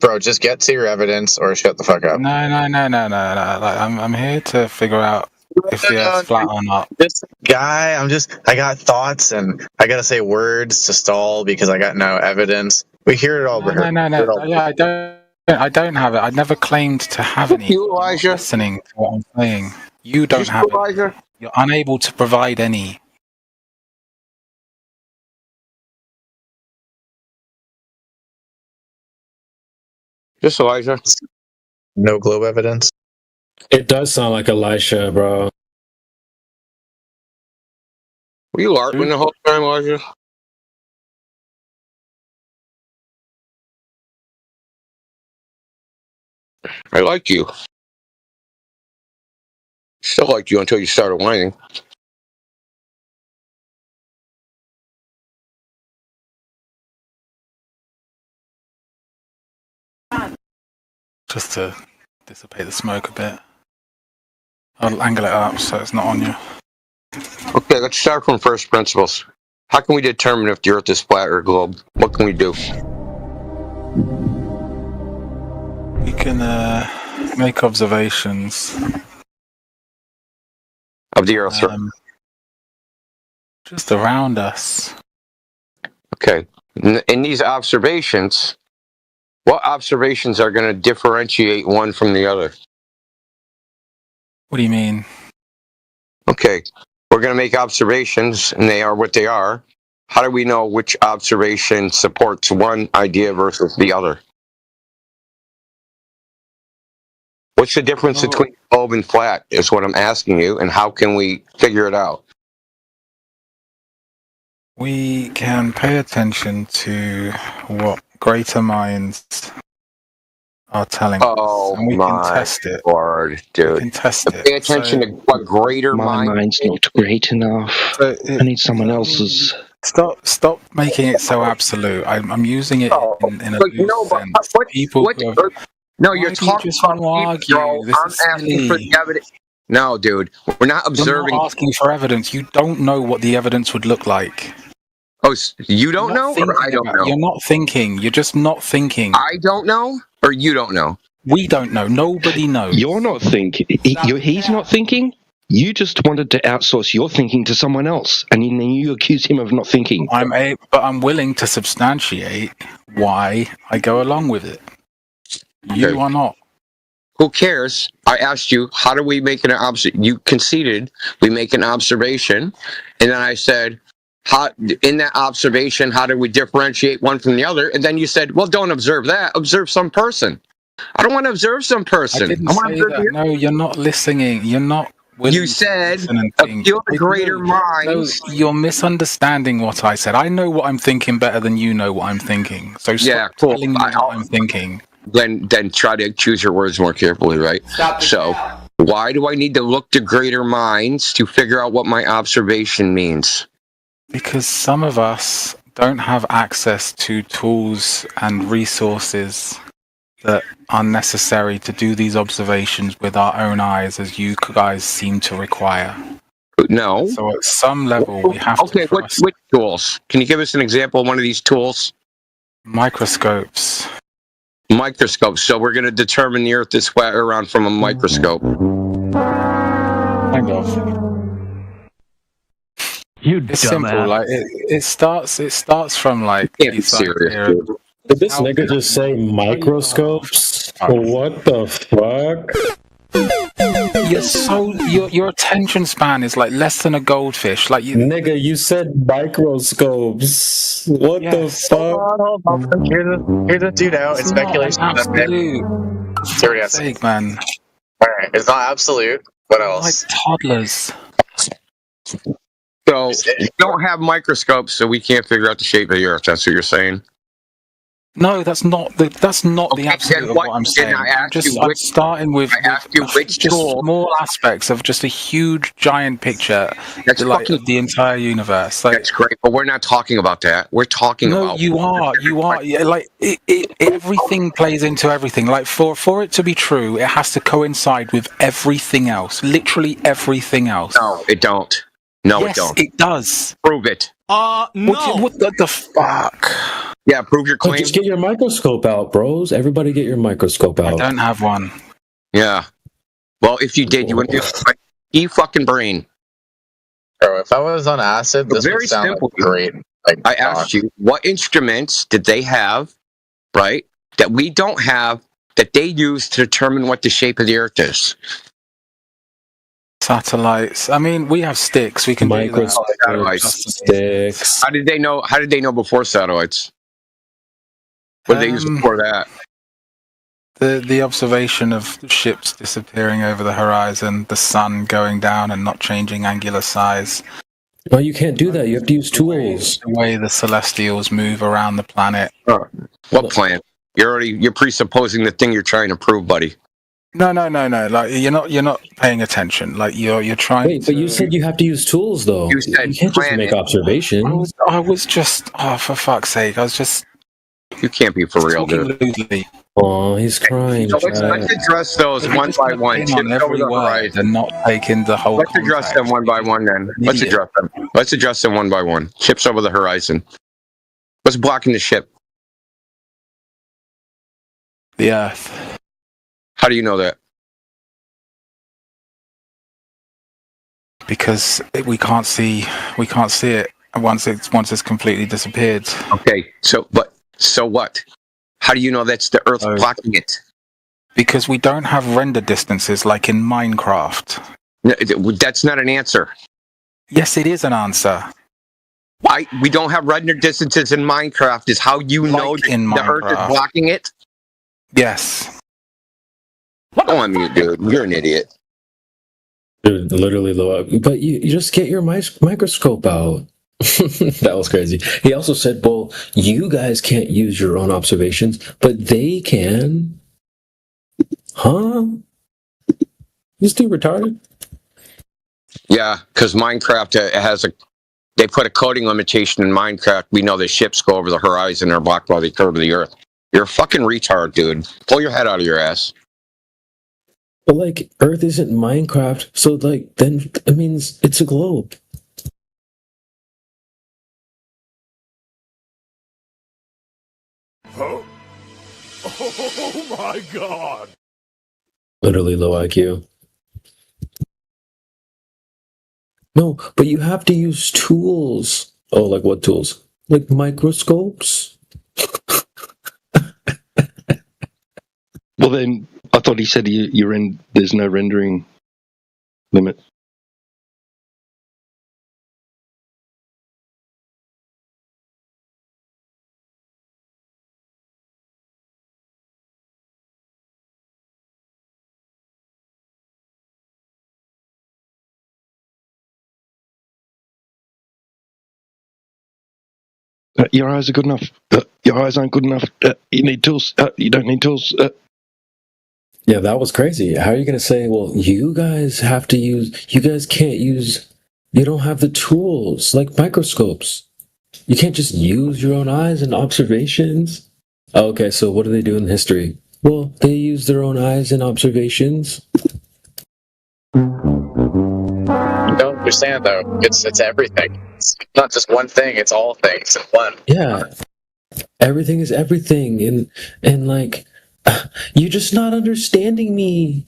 Bro, just get to your evidence or shut the fuck up. No. Like, I'm here to figure out if the Earth's flat or not. This guy, I got thoughts and I gotta say words to stall because I got no evidence. We hear it all. No. Yeah, I don't have it. I never claimed to have any. You, Elijah. Listening to what I'm saying. You don't have it. You're unable to provide any. Just Elijah. No globe evidence. It does sound like Elisha, bro. Were you LARPing the whole time, Elijah? I like you. Still liked you until you started whining. Just to dissipate the smoke a bit. I'll angle it up so it's not on you. Okay, let's start from first principles. How can we determine if the Earth is flat or globe? What can we do? We can make observations of the Earth, just around us. Okay. In these observations, what observations are going to differentiate one from the other? What do you mean? Okay, we're going to make observations, and they are what they are. How do we know which observation supports one idea versus the other? What's the difference between globe and flat is what I'm asking you, and how can we figure it out? We can pay attention to what greater minds are telling us, and we can test it. Lord, dude. We can test it. Pay attention to what greater mind's not great enough. I need someone else's. Stop making it so absolute. I'm using it in a loose sense. No, you're talking about I'm asking for the evidence. No, dude, we're not observing. You're not asking for evidence. You don't know what the evidence would look like. Oh, you don't know, or I don't know? You're not thinking. You're just not thinking. I don't know, or you don't know? We don't know. Nobody knows. You're not thinking. He's not thinking. You just wanted to outsource your thinking to someone else, and then you accuse him of not thinking. But I'm willing to substantiate why I go along with it. You are not. Who cares? I asked you, how do we make an observation? You conceded we make an observation, and then I said, in that observation, how do we differentiate one from the other? And then you said, well, don't observe that. Observe some person. I don't want to observe some person. I didn't say that. No, you're not listening. You're not. You said appeal to greater minds. No, you're misunderstanding what I said. I know what I'm thinking better than you know what I'm thinking. So stop telling me what I'm thinking. Then try to choose your words more carefully, right? So why do I need to look to greater minds to figure out what my observation means? Because some of us don't have access to tools and resources that are necessary to do these observations with our own eyes, as you guys seem to require. No. So at some level, we have to. Okay, which tools? Can you give us an example of one of these tools? Microscopes. Microscopes. So we're going to determine the Earth is flat or round from a microscope. Kind of. It's simple. Like it starts from like. Serious, Did this nigga just say microscopes? What the fuck? Your attention span is like less than a goldfish. Like nigga, you said microscopes. What the fuck? Here's a dude out. It's speculation. For sake, man. All right, it's not absolute. What else? Like toddlers. So we don't have microscopes, so we can't figure out the shape of the Earth. That's what you're saying. No, that's not the absolute of what I'm saying. I'm starting with which just tool. small aspects of just a huge, giant picture. That's like of the entire universe. Like, that's great, but we're not talking about that. We're talking about. You are. Yeah, like everything plays into everything. Like for it to be true, it has to coincide with everything else. Literally everything else. No, it don't. No, yes, it don't. It does. Prove it. No. What the fuck? Yeah, prove your claim. Just get your microscope out, bros. Everybody get your microscope out. I don't have one. Yeah. Well, if you did, you wouldn't be fucking brain. Bro, if I was on acid, this would sound like great. Like, I asked you, what instruments did they have, right, that we don't have, that they use to determine what the shape of the Earth is? Satellites. I mean, we have sticks. We can do that. Satellites. Sticks. How did they know? How did they know before satellites? What did they use before that? The observation of ships disappearing over the horizon, the sun going down and not changing angular size. Well, you can't do that. You have to use tools. The way the celestials move around the planet. What plan? You're presupposing the thing you're trying to prove, buddy. No. Like you're not paying attention. Like you're trying. Wait, but you said you have to use tools, though. You said you can't just make observations. I was just. Oh, for fuck's sake! I was just. You can't be for real, dude. Oh, he's crying. So let's address those one by one. On every word and not taking the whole. Let's address them one by one, then. Let's address them. Let's address them one by one. Ships over the horizon. What's blocking the ship? The Earth. How do you know that? Because we can't see it once it's completely disappeared. Okay, so what? How do you know that's the Earth blocking it? Because we don't have render distances like in Minecraft. No, that's not an answer. Yes, it is an answer. We don't have render distances in Minecraft. Is how you know the Earth is blocking it? Yes. Go on mute, dude. You're an idiot. Dude, literally, but you just get your microscope out. That was crazy. He also said, well, you guys can't use your own observations, but they can. Huh? You still retarded? Yeah, because Minecraft they put a coding limitation in Minecraft. We know the ships go over the horizon or blocked by the curve of the Earth. You're a fucking retard, dude. Pull your head out of your ass. But, like, Earth isn't Minecraft, so, like, then it means it's a globe. Huh? Oh my god! Literally low IQ. No, but you have to use tools. Oh, like what tools? Like microscopes? Well, then, I thought he said there's no rendering limit. Your eyes are good enough. Your eyes aren't good enough. You need tools. You don't need tools. Yeah, that was crazy. How are you going to say, well, you guys can't use, you don't have the tools, like microscopes. You can't just use your own eyes and observations. Oh, okay, so what do they do in history? Well, they use their own eyes and observations. You don't understand, though. It's everything. It's not just one thing, it's all things in one. Yeah. Everything is everything. And like, you're just not understanding me.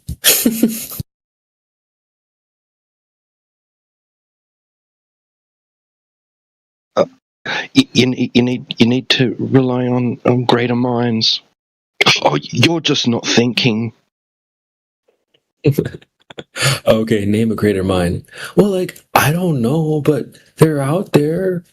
You need to rely on greater minds. Oh, you're just not thinking. Okay, name a greater mind. Well, like, I don't know, but they're out there.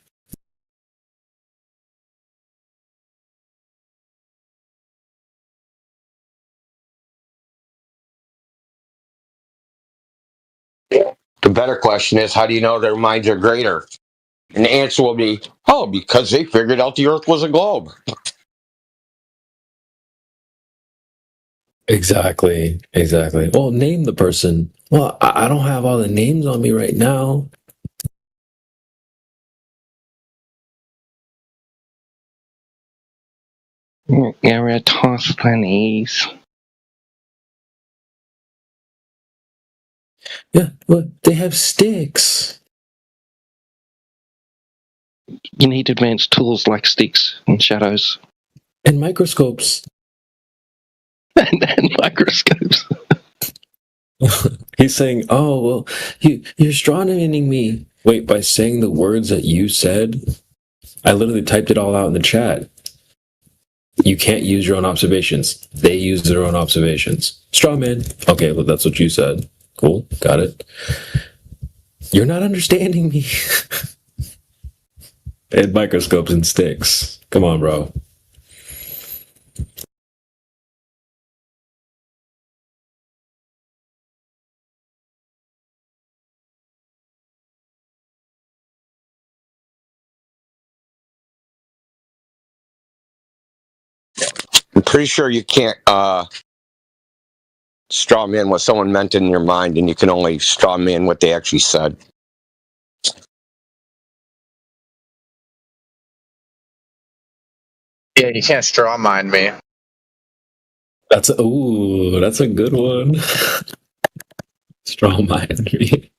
The better question is, how do you know their minds are greater? And the answer will be, because they figured out the Earth was a globe. Exactly. Well, name the person. Well, I don't have all the names on me right now. Yeah, we're toss pennies. Yeah, but they have sticks. You need advanced tools like sticks and shadows. And microscopes. and microscopes. He's saying, "Oh well, you're strawmanning me." Wait, by saying the words that you said, I literally typed it all out in the chat. You can't use your own observations. They use their own observations. Strawman. Okay, well that's what you said. Cool, got it. You're not understanding me. And microscopes and sticks. Come on, bro. I'm pretty sure you can't straw man what someone meant in your mind, and you can only straw man what they actually said. Yeah, you can't straw mind me. That's a good one. Straw mind me.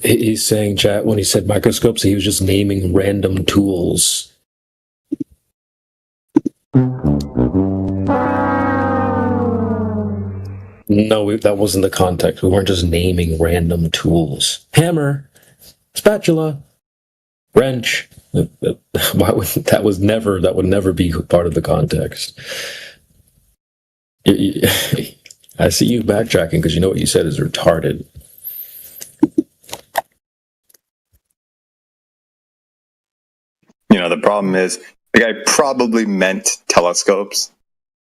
He's saying, chat, when he said microscopes, he was just naming random tools. No, that wasn't the context. We weren't just naming random tools. Hammer, spatula, wrench. Why would that would never be part of the context. I see you backtracking because you know what you said is retarded. You know, the problem is the guy probably meant telescopes,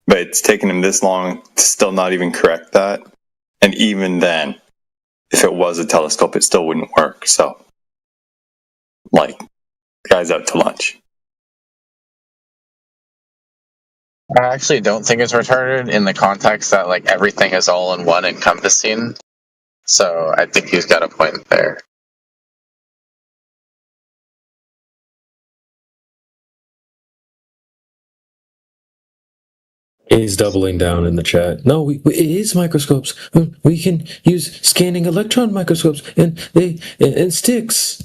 but it's taken him this long to still not even correct that. And even then, if it was a telescope, it still wouldn't work. So, like, the guy's out to lunch. I actually don't think it's retarded in the context that like everything is all in one encompassing. So I think he's got a point there. He's doubling down in the chat. No, it is microscopes. We can use scanning electron microscopes and sticks.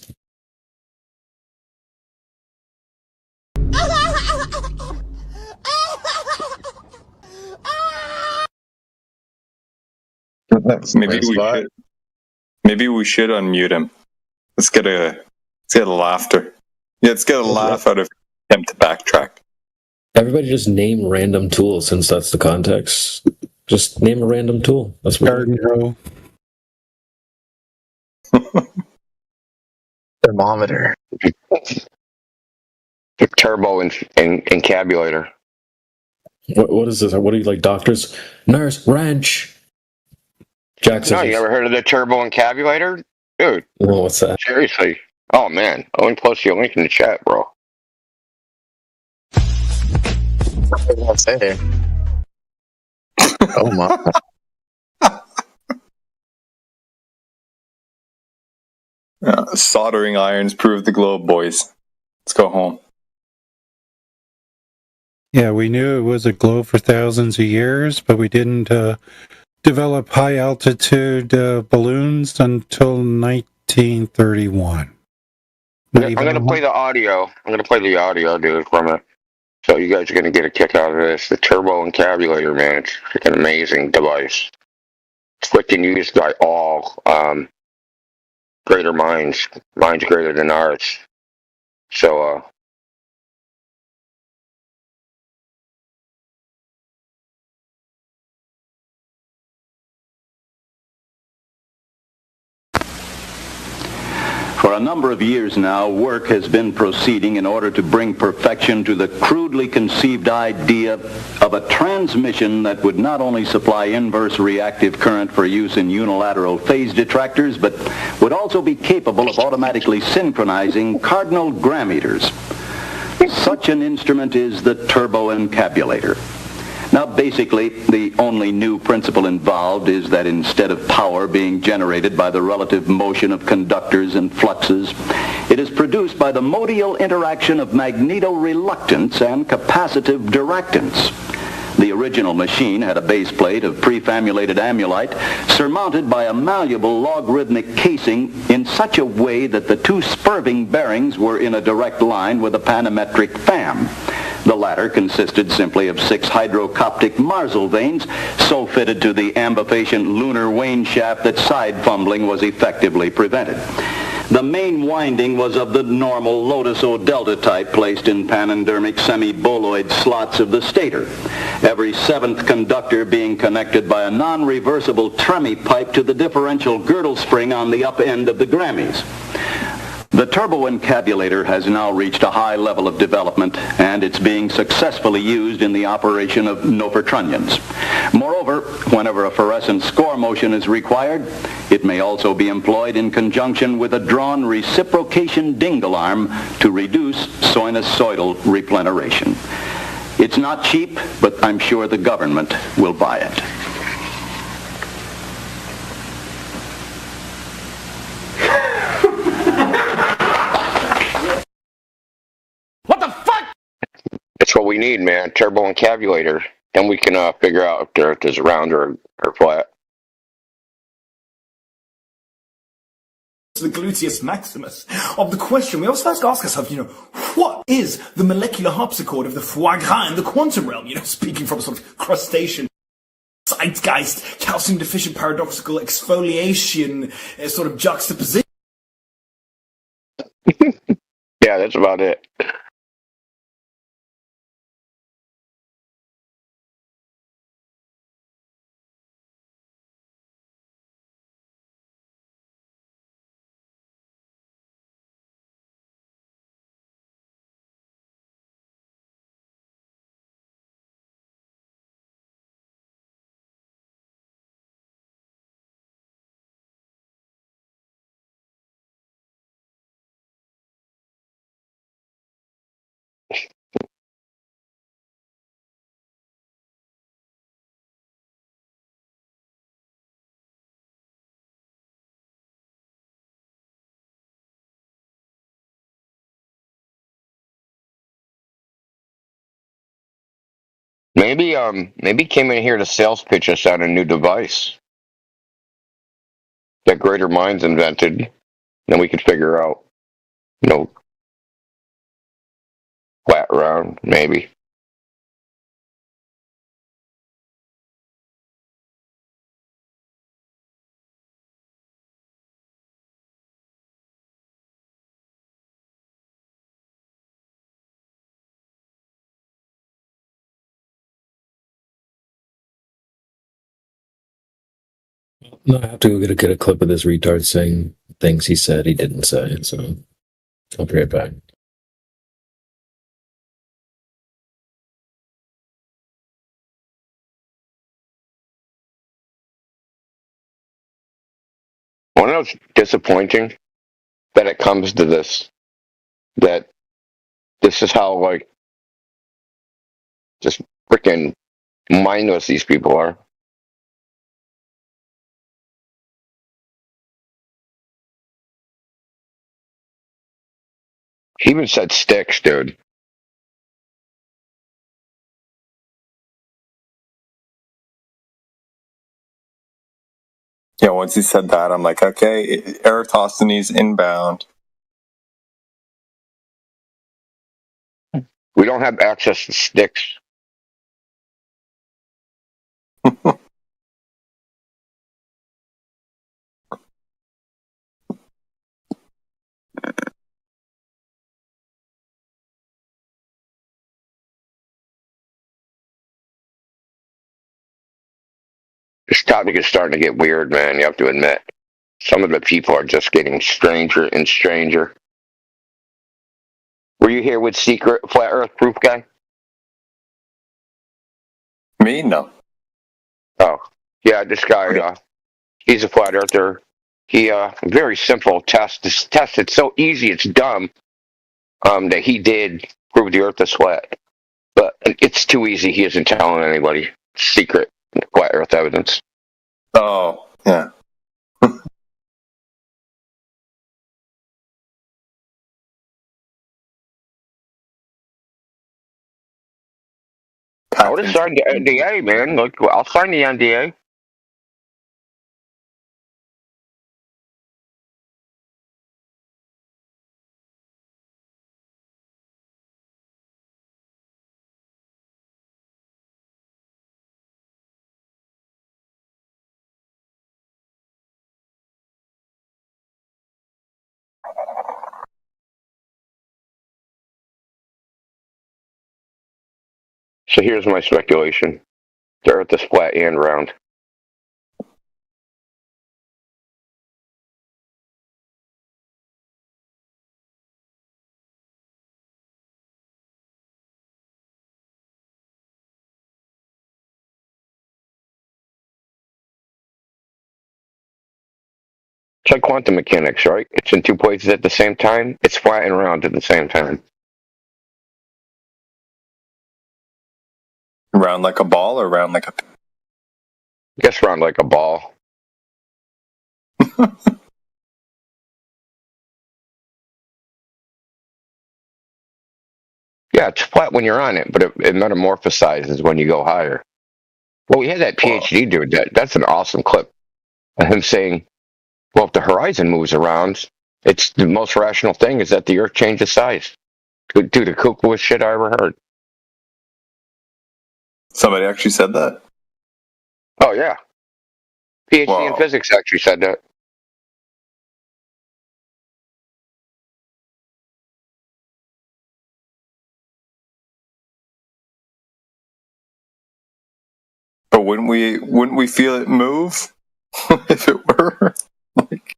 Maybe we should unmute him. Let's get a laughter. Yeah, let's get a laugh out of him to backtrack. Everybody just name random tools since that's the context. Just name a random tool. That's what garden hoe. Thermometer. Turbo and encabulator. What is this? What are you like, doctors? Nurse, wrench. Jackson. No, you ever heard of the turbo encabulator? Dude. Oh, what's that? Seriously. Oh, man. I want to post you a link in the chat, bro. Oh, my. Soldering irons prove the globe, boys. Let's go home. Yeah, we knew it was a globe for thousands of years, but we didn't develop high-altitude balloons until 1931. I'm going to play the audio. I'm going to play the audio, dude, from it. So you guys are going to get a kick out of this. The Turbo Encabulator, man. It's an amazing device. It's freaking used by all greater minds greater than ours. So, For a number of years now, work has been proceeding in order to bring perfection to the crudely conceived idea of a transmission that would not only supply inverse reactive current for use in unilateral phase detractors, but would also be capable of automatically synchronizing cardinal grammeters. Such an instrument is the Turbo Encabulator. Now, basically, the only new principle involved is that instead of power being generated by the relative motion of conductors and fluxes, it is produced by the modial interaction of magnetoreluctance and capacitive directance. The original machine had a base plate of prefamulated amulite surmounted by a malleable logarithmic casing in such a way that the two spurving bearings were in a direct line with a panometric FAM. The latter consisted simply of 6 hydrocoptic Marsal vanes so fitted to the ambifacient lunar wane shaft that side fumbling was effectively prevented. The main winding was of the normal Lotus O delta type placed in panendermic semi-boloid slots of the stator, every 7th conductor being connected by a non-reversible Tremie pipe to the differential girdle spring on the up end of the Grammys. The Turbo Encabulator has now reached a high level of development, and it's being successfully used in the operation of Nofertronians. Moreover, whenever a fluorescent score motion is required, it may also be employed in conjunction with a drawn reciprocation dingle arm to reduce sinusoidal repleneration. It's not cheap, but I'm sure the government will buy it. that's what we need, man. Turbo Encabulator. Then we can figure out if the Earth is round or flat. The gluteus maximus of the question. We always first ask ourselves, what is the molecular harpsichord of the foie gras in the quantum realm? Speaking from a sort of crustacean zeitgeist, calcium deficient paradoxical exfoliation sort of juxtaposition. Yeah, that's about it. Maybe came in here to sales pitch us on a new device that Greater Minds invented. Then we could figure out, flat round, maybe. No, I have to go get a clip of this retard saying things he said he didn't say, so I'll be right back. Well, I know it's disappointing that it comes to this, that this is how, just freaking mindless these people are. He even said sticks, dude. Yeah, once he said that, I'm like, okay, Eratosthenes inbound. We don't have access to sticks. This topic is starting to get weird, man. You have to admit. Some of the people are just getting stranger and stranger. Were you here with Secret Flat Earth Proof guy? Me? No. Oh. Yeah, this guy, he's a flat earther. He, very simple test. This test, it's so easy, it's dumb, that he did prove the earth is flat. But it's too easy, he isn't telling anybody. Secret flat earth evidence. Oh, yeah. I would have signed the NDA, man. Look, I'll sign the NDA. So here's my speculation. The earth is flat and round. It's like quantum mechanics, right? It's in two places at the same time. It's flat and round at the same time. Round like a ball or round like a... I guess round like a ball. Yeah, it's flat when you're on it, but it metamorphosizes when you go higher. Well, we had that PhD dude. That's an awesome clip of him saying, well, if the horizon moves around, it's the most rational thing is that the Earth changes size. Dude, the coolest shit I ever heard. Somebody actually said that? Oh, yeah. PhD in physics actually said that. But wouldn't we feel it move if it were? Like,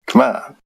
come on.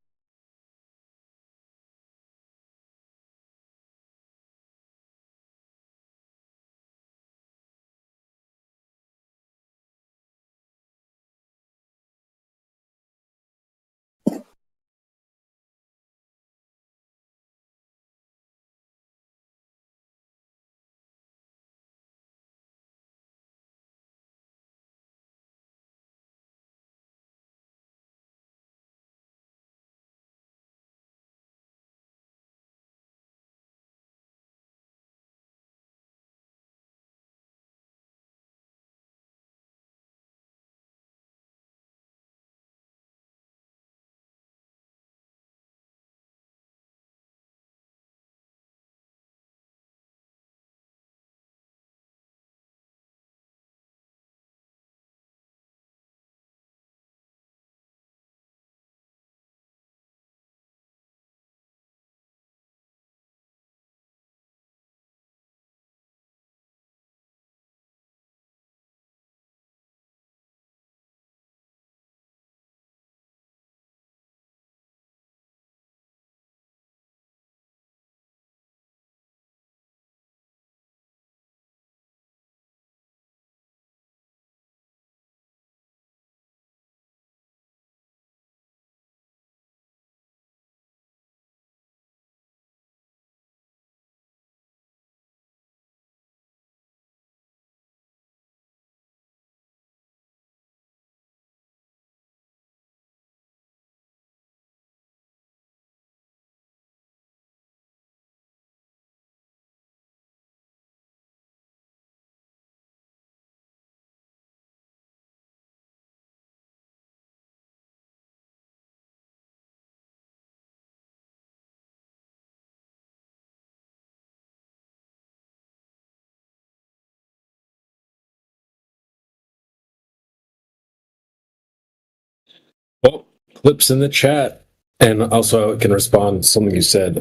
Well, clips in the chat, and also I can respond to something you said,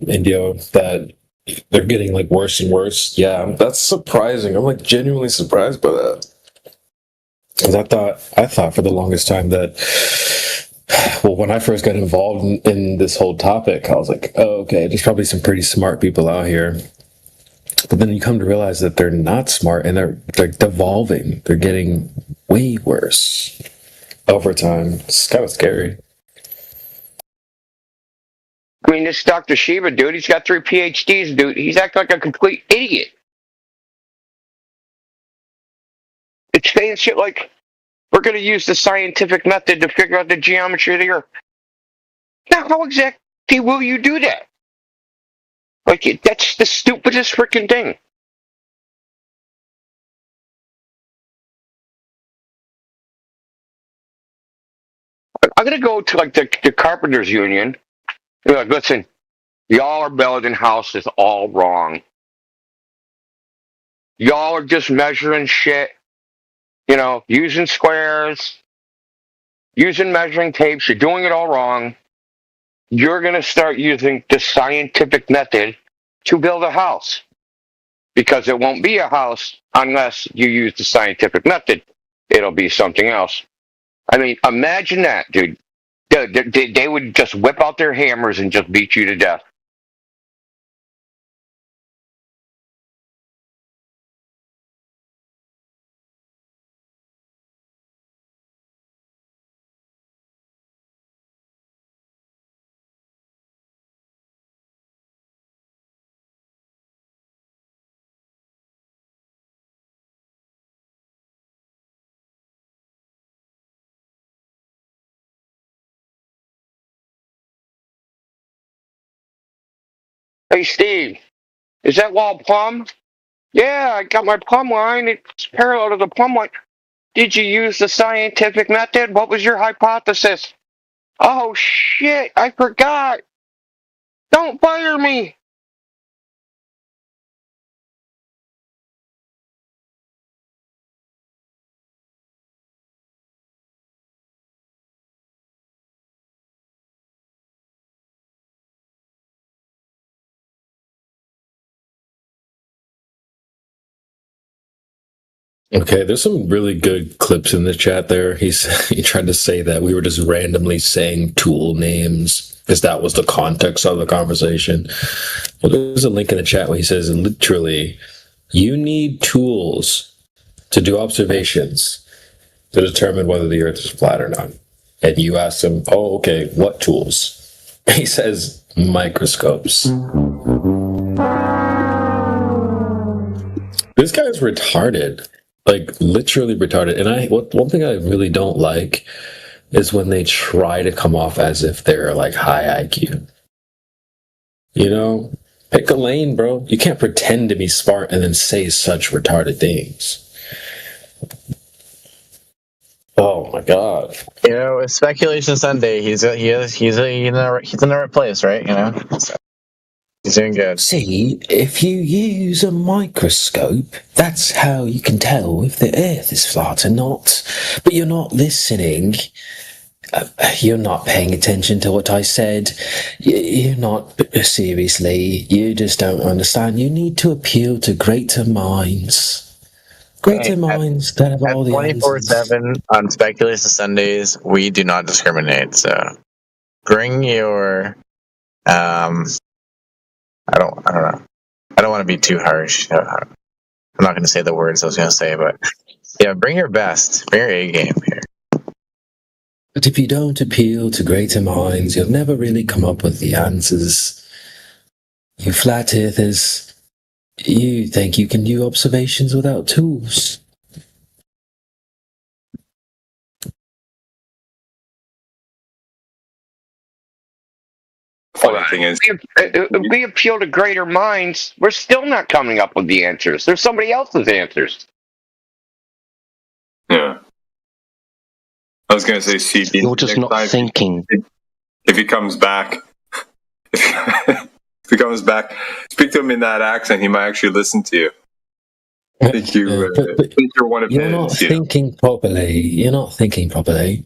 Indio, that they're getting like worse and worse. Yeah, that's surprising. I'm like genuinely surprised by that. Because I thought for the longest time that, well, when I first got involved in this whole topic, I was like, oh, okay, there's probably some pretty smart people out here. But then you come to realize that they're not smart, and they're devolving. They're getting way worse over time. It's kind of scary. I mean, this Dr. Shiva dude, he's got 3 PhDs, dude. He's acting like a complete idiot. It's saying shit like, we're going to use the scientific method to figure out the geometry of the Earth. Now, how exactly will you do that? Like, that's the stupidest freaking thing. I'm going to go to, like, the Carpenters Union. Be like, listen, y'all are building houses all wrong. Y'all are just measuring shit, you know, using squares, using measuring tapes. You're doing it all wrong. You're going to start using the scientific method to build a house. Because it won't be a house unless you use the scientific method. It'll be something else. I mean, imagine that, dude. They would just whip out their hammers and just beat you to death. Hey, Steve, is that wall plumb? Yeah, I got my plumb line. It's parallel to the plumb line. Did you use the scientific method? What was your hypothesis? Oh, shit, I forgot. Don't fire me. Okay, there's some really good clips in the chat there. He tried to say that we were just randomly saying tool names because that was the context of the conversation. Well, there's a link in the chat where he says literally, you need tools to do observations to determine whether the Earth is flat or not. And you ask him, oh, okay, what tools? He says microscopes. This guy's retarded. Like, literally retarded. And one thing I really don't like is when they try to come off as if they're, like, high IQ. You know? Pick a lane, bro. You can't pretend to be smart and then say such retarded things. Oh, my God. You know, with Speculation Sunday, he's in the right place, right? You know? So. He's doing good. See, if you use a microscope, that's how you can tell if the Earth is flat or not. But you're not listening. You're not paying attention to what I said. You're not seriously. You just don't understand. You need to appeal to greater minds. Greater minds that have all the 24/7 on Speculation Sundays, we do not discriminate. So bring your I don't know. I don't want to be too harsh. I'm not going to say the words I was going to say, but yeah, bring your best. Bring your A game here. But if you don't appeal to greater minds, you'll never really come up with the answers. You flat earthers, you think you can do observations without tools. Funny thing is, we appeal to greater minds. We're still not coming up with the answers. There's somebody else's answers. Yeah. I was going to say, CB. You're just not thinking. If he comes back, speak to him in that accent. He might actually listen to you. I think you're one of his. You're not thinking properly. You're not thinking properly.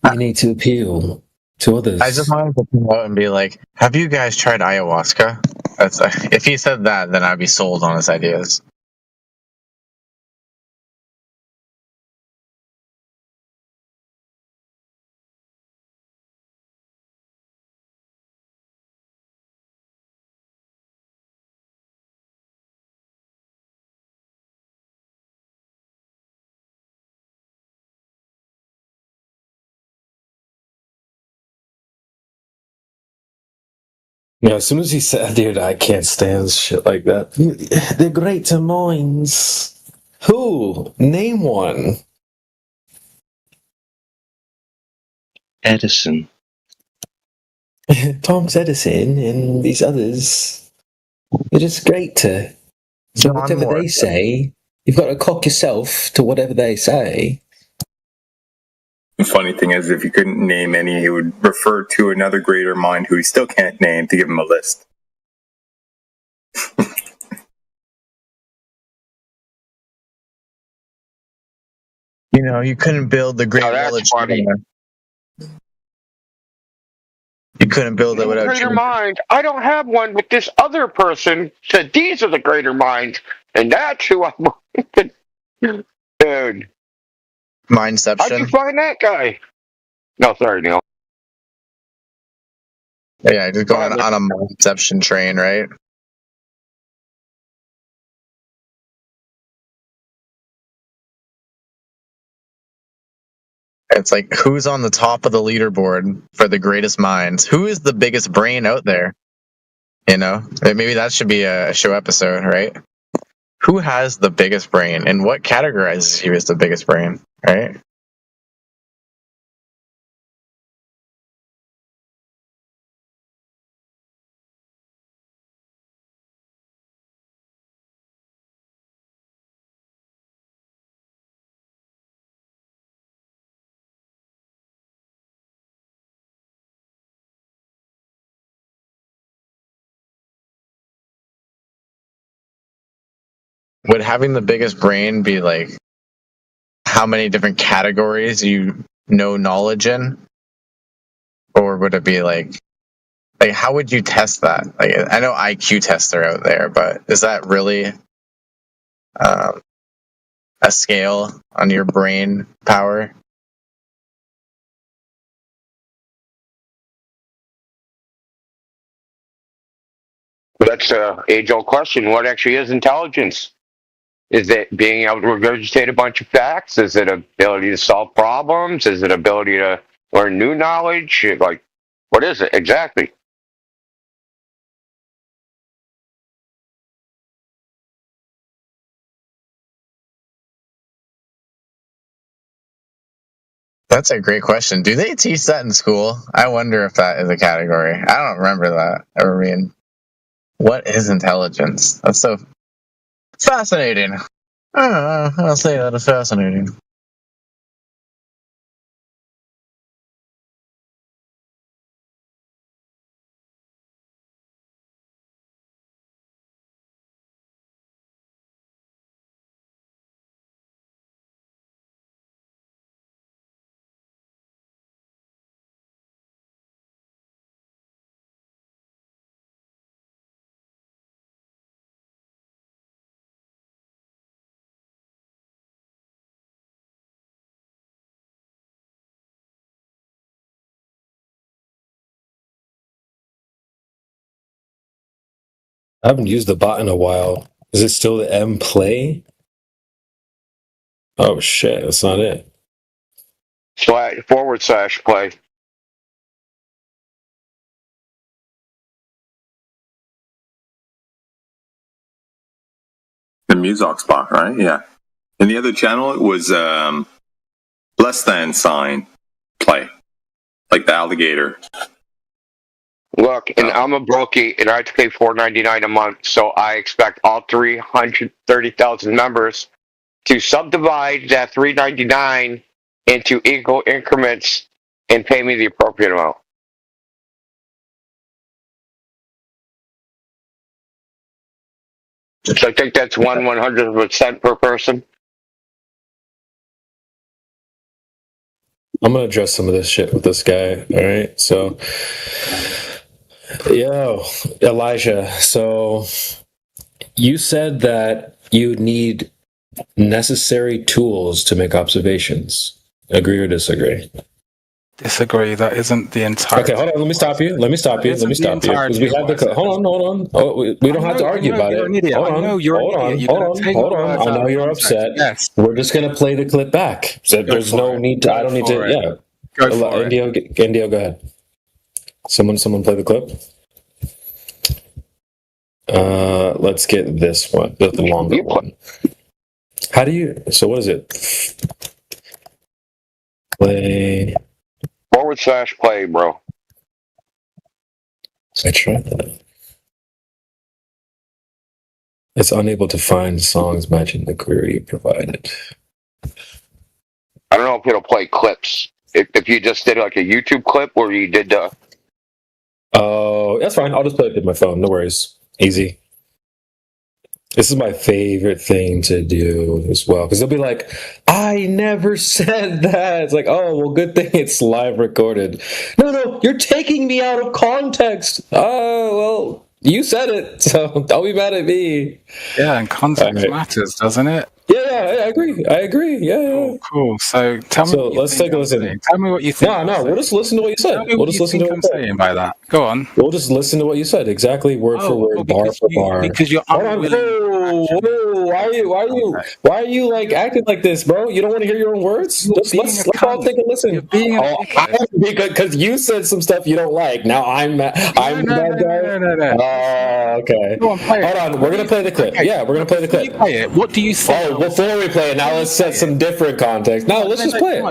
You need to appeal to others. I just wanted to come out and be like, have you guys tried ayahuasca? That's if he said that, then I'd be sold on his ideas. Yeah, as soon as he said, dude, I can't stand shit like that. They're greater minds. Who? Name one. Edison. Thomas Edison and these others. They're just greater. So whatever they say, you've got to cock yourself to whatever they say. The funny thing is, if you couldn't name any, he would refer to another greater mind who he still can't name to give him a list. You know, you couldn't build the Great Wall of China. You couldn't build it without greater mind. I don't have one, but this other person said these are the greater minds, and that's who I'm. Dude, Mindception. how'd you find that guy? No, sorry, Neil. Yeah, just going on a mindception train, right? It's like, who's on the top of the leaderboard for the greatest minds? Who is the biggest brain out there? You know, maybe that should be a show episode, right? Who has the biggest brain, and what categorizes you as the biggest brain, right? Would having the biggest brain be like how many different categories you know knowledge in? Or would it be like how would you test that? Like, I know IQ tests are out there, but is that really a scale on your brain power? That's an age-old question. What actually is intelligence? Is it being able to regurgitate a bunch of facts? Is it ability to solve problems? Is it ability to learn new knowledge? Like, what is it exactly? That's a great question. Do they teach that in school? I wonder if that is a category. I don't remember that ever being. What is intelligence? That's so fascinating. I don't know. I'll say that is fascinating. I haven't used the bot in a while. Is it still the M play? Oh shit, that's not it. // play. The Muzak spot, right? Yeah. And the other channel was less than sign play, like the alligator. Look, and I'm a brokey, and I have to pay $4.99 a month, so I expect all 330,000 members to subdivide that $3.99 into equal increments and pay me the appropriate amount. So I think that's 1/100% per person. I'm gonna address some of this shit with this guy. All right, so Elijah. So you said that you need necessary tools to make observations. Agree or disagree? Disagree. That isn't the entire. Okay, hold on. Let me stop you. Because we have the. Hold on. Oh, we don't have to argue about it. Hold on. Hold on. I know you're upset. Yes. We're just gonna play the clip back. So there's no need to. I don't need to. Yeah. Go for it. Indio, go ahead. Someone play the clip. Let's get this one, the longer one. How do you? So what is it? Play. /play, bro. I tried that. It's unable to find songs matching the query provided. I don't know if it'll play clips. If you just did like a YouTube clip where you did the. Oh, that's fine. I'll just play it with my phone. No worries. Easy. This is my favorite thing to do as well, because they'll be like, I never said that. It's like, oh, well, good thing it's live recorded. No, you're taking me out of context. Oh, well, you said it, so don't be mad at me. Yeah, and context matters, doesn't it? Yeah, I agree. Yeah. Cool. So tell me. So let's take a listen. Tell me what you think. No, we'll just listen to what you said. We'll just listen to what I'm saying by that. Go on. We'll just listen to what you said, exactly word for word, bar for bar. Because you're unwilling. Whoa! Why are you like acting like this, bro? You don't want to hear your own words? Let's all take a listen. Because you said some stuff you don't like. Now I'm the bad guy. No. Oh, okay. Go on, play it. Hold on. We're gonna play the clip. Okay. Yeah, we're gonna play the clip. Play it. What do you say? Oh, before we play it, now let's set some different context. No, let's just play it.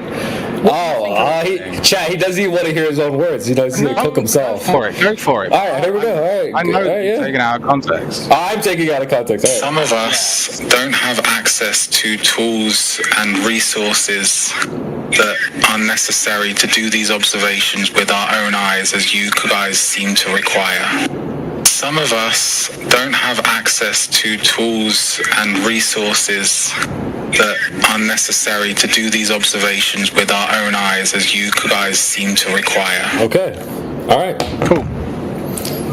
He doesn't even want to hear his own words. He's gonna cook himself. Go for it. All right, here we go. All right. I know you're taking it out of context. I'm taking it out of context. All right. Some of us don't have access to tools and resources that are necessary to do these observations with our own eyes, as you guys seem to require. Some of us don't have access to tools and resources that are necessary to do these observations with our own eyes, as you guys seem to require. Okay. All right. Cool.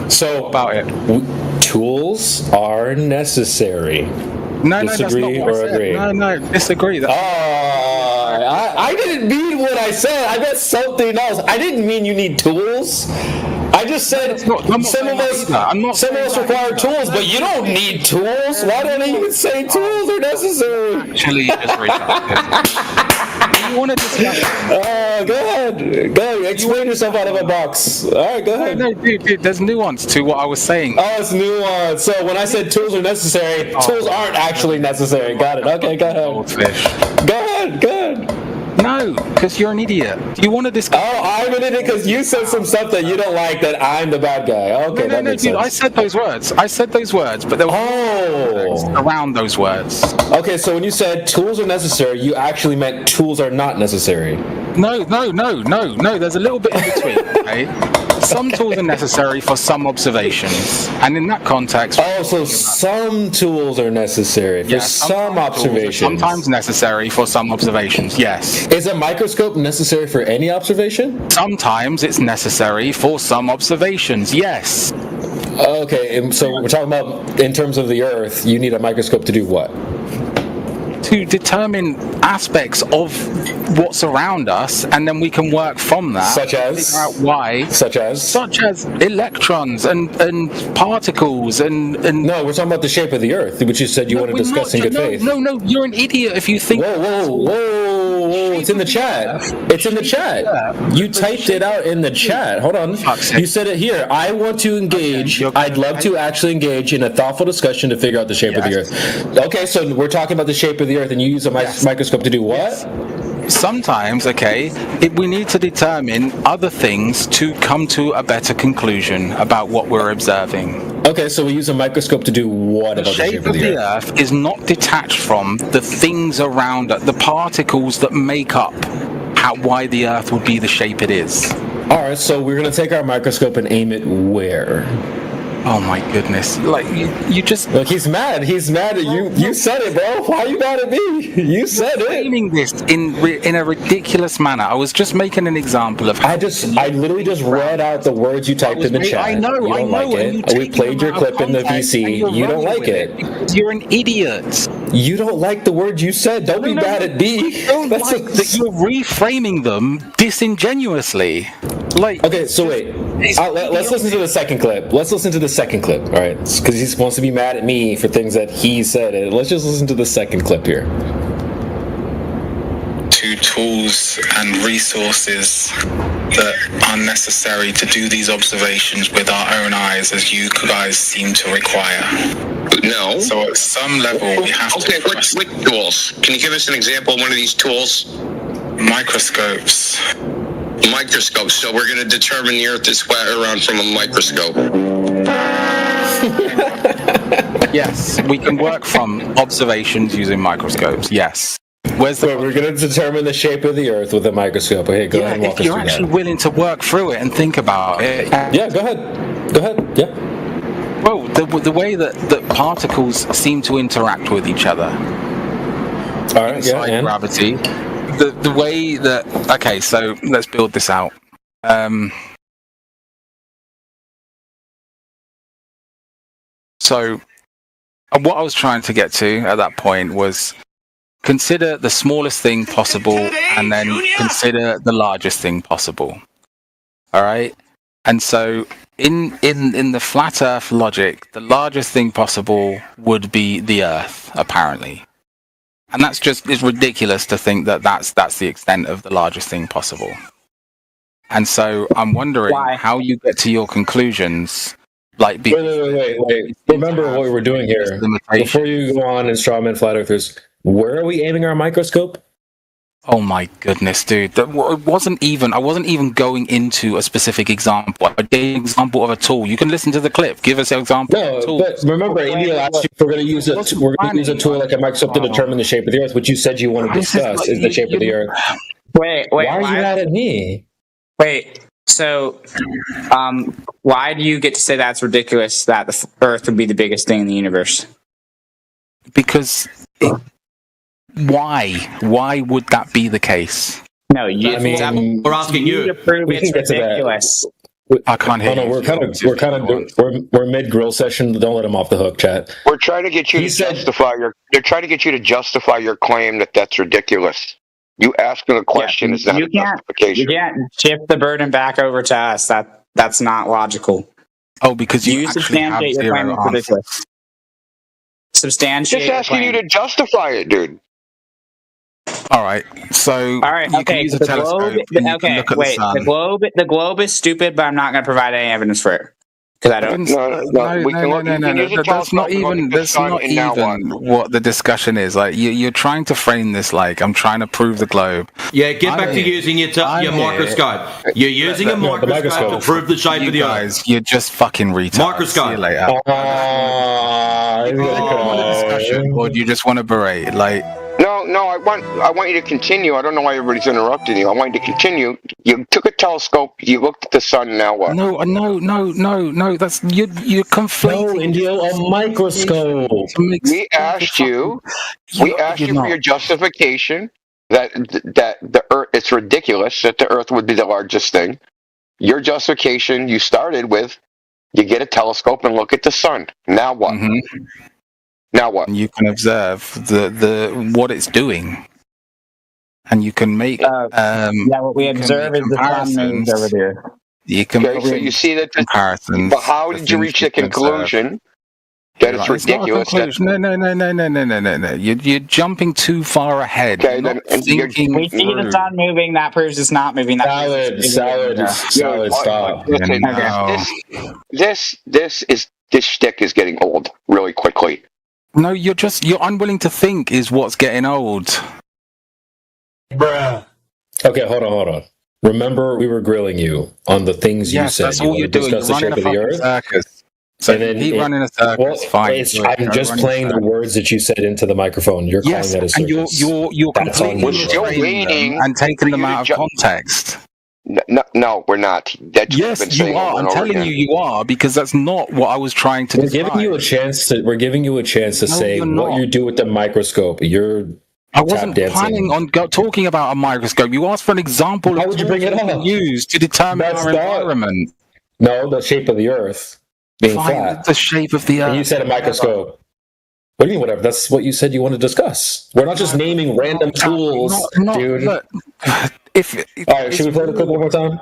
So about it. Tools are necessary. No, disagree or agree? No, disagree. I didn't mean what I said. I meant something else. I didn't mean you need tools. I just said some of us require tools, but you don't need tools. Why don't I even say tools are necessary? Actually, just you want to discuss? Go ahead. Explain yourself out of a box. All right, go ahead. No, dude, there's nuance to what I was saying. Oh, it's nuance. So when I said tools are necessary, tools aren't actually necessary. Got it. Okay, go ahead. Goldfish. Go ahead. No, because you're an idiot. You want to discuss? Oh, I'm an idiot because you said some stuff that you don't like, that I'm the bad guy. Okay, that makes sense. I said those words. But there was around those words. Okay, so when you said tools are necessary, you actually meant tools are not necessary. No. There's a little bit in between. Okay. Some tools are necessary for some observations, and in that context. Oh, so some tools are necessary for some observations. Sometimes necessary for some observations. Yes. Is a microscope necessary for any observation? Sometimes it's necessary for some observations. Yes. Okay, and so we're talking about in terms of the Earth, you need a microscope to do what? To determine aspects of what's around us, and then we can work from that. Such as? Figure out why. Such as electrons and particles and. No, we're talking about the shape of the Earth, which you said you want to discuss in good faith. No, you're an idiot if you think. Whoa! It's in the chat. It's in the chat. You typed it out in the chat. Hold on. You said it here. I want to engage. I'd love to actually engage in a thoughtful discussion to figure out the shape of the Earth. Okay, so we're talking about the shape of the Earth, and you use a microscope to do what? Sometimes, we need to determine other things to come to a better conclusion about what we're observing. Okay, so we use a microscope to do what about the shape of the Earth is not detached from the things around it, the particles that make up why the Earth would be the shape it is. All right, so we're going to take our microscope and aim it where? Oh my goodness! Like you just look. He's mad. He's mad at you. You said it, bro. Why are you mad at me? You said it. Framing this in a ridiculous manner. I was just making an example of. I literally just read out the words you typed in the chat. I know. You don't like it. We played your clip in the VC. You don't like it. You're an idiot. You don't like the words you said. Don't be mad at me. That you're reframing them disingenuously. Like, okay, so wait. Let's listen to the second clip. Let's listen to the second clip, all right? Because he wants to be mad at me for things that he said. Let's just listen to the second clip here. To tools and resources that are necessary to do these observations with our own eyes, as you guys seem to require. No. So at some level, we have to. Okay, which tools? Can you give us an example of one of these tools? Microscopes. Microscope. So we're going to determine the Earth is flat around from a microscope. Yes, we can work from observations using microscopes. Yes. We're going to determine the shape of the Earth with a microscope. Okay, go ahead and walk us through that. If you're actually willing to work through it and think about it. Yeah, go ahead. Go ahead. Yeah. Well, the way that particles seem to interact with each other. All right. Inside gravity. The way that, okay, so let's build this out. So what I was trying to get to at that point was consider the smallest thing possible and then consider the largest thing possible. All right? And so in the flat Earth logic, the largest thing possible would be the Earth, apparently. And it's ridiculous to think that that's the extent of the largest thing possible. And so I'm wondering how you get to your conclusions. Like, wait. Remember what we're doing here. Before you go on and strawman flat earthers, where are we aiming our microscope? Oh my goodness, dude! I wasn't even going into a specific example. I gave an example of a tool. You can listen to the clip. Give us an example. No, of a tool. But remember, India asked you if we're going to use a tool like a microscope to determine the shape of the Earth, which you said you want to discuss is the shape of the Earth. Wait. Why are you mad at me? Wait. So, why do you get to say that's ridiculous that the Earth would be the biggest thing in the universe? Because. Why would that be the case? No, we're asking you to prove it's ridiculous. I can't hear. We're mid grill session. Don't let him off the hook, chat. We're trying to get you to justify They're trying to get you to justify your claim that that's ridiculous. You asking a question is not a justification. You can't shift the burden back over to us. That's not logical. Oh, because you substantiate your claim is ridiculous. Substantiate. Just asking you to justify it, dude. All right. So okay. The globe is stupid, but I'm not going to provide any evidence for it because I don't. No. That's not even what the discussion is. Like you're trying to frame this like I'm trying to prove the globe. Yeah, get back to using your microscope. You're using a microscope to prove the shape of the Earth. You're just fucking retards. Microscope. See you later. Or do you just want to berate? Like. No, I want you to continue. I don't know why everybody's interrupting you. I want you to continue. You took a telescope, you looked at the sun, now what? No, that's you're conflating. No, India, a microscope. We asked you for your justification that the Earth, it's ridiculous that the Earth would be the largest thing. Your justification you started with, you get a telescope and look at the sun. Now what? Mm-hmm. Now what? You can observe the what it's doing, and you can make. What we observe is the sun moves over there. You can. Okay, so you see that comparisons. But how did you reach the conclusion that it's ridiculous? No. You're jumping too far ahead. Okay, then we see the sun moving. That proves it's not moving. Salad. Stop. This shtick is getting old really quickly. No, you're unwilling to think is what's getting old. Bruh. Okay, hold on. Remember, we were grilling you on the things you said. That's all you're doing. You're running a fucking circus. So and then keep running a circus. Fine. I'm just playing the words that you said into the microphone. You're calling that a circus. And you're completely waiting and taking them out of context. No, we're not. That's yes, you are. I'm telling you are, because that's not what I was trying to. We're giving you a chance to. We're giving you a chance to say what you do with the microscope. I wasn't planning on talking about a microscope. You asked for an example. How would you bring it up? Used to determine our environment. No, the shape of the Earth being flat. The shape of the Earth. And you said a microscope. What do you mean, whatever? That's what you said you want to discuss. We're not just naming random tools, dude. Look, all right, should we play the clip one more time?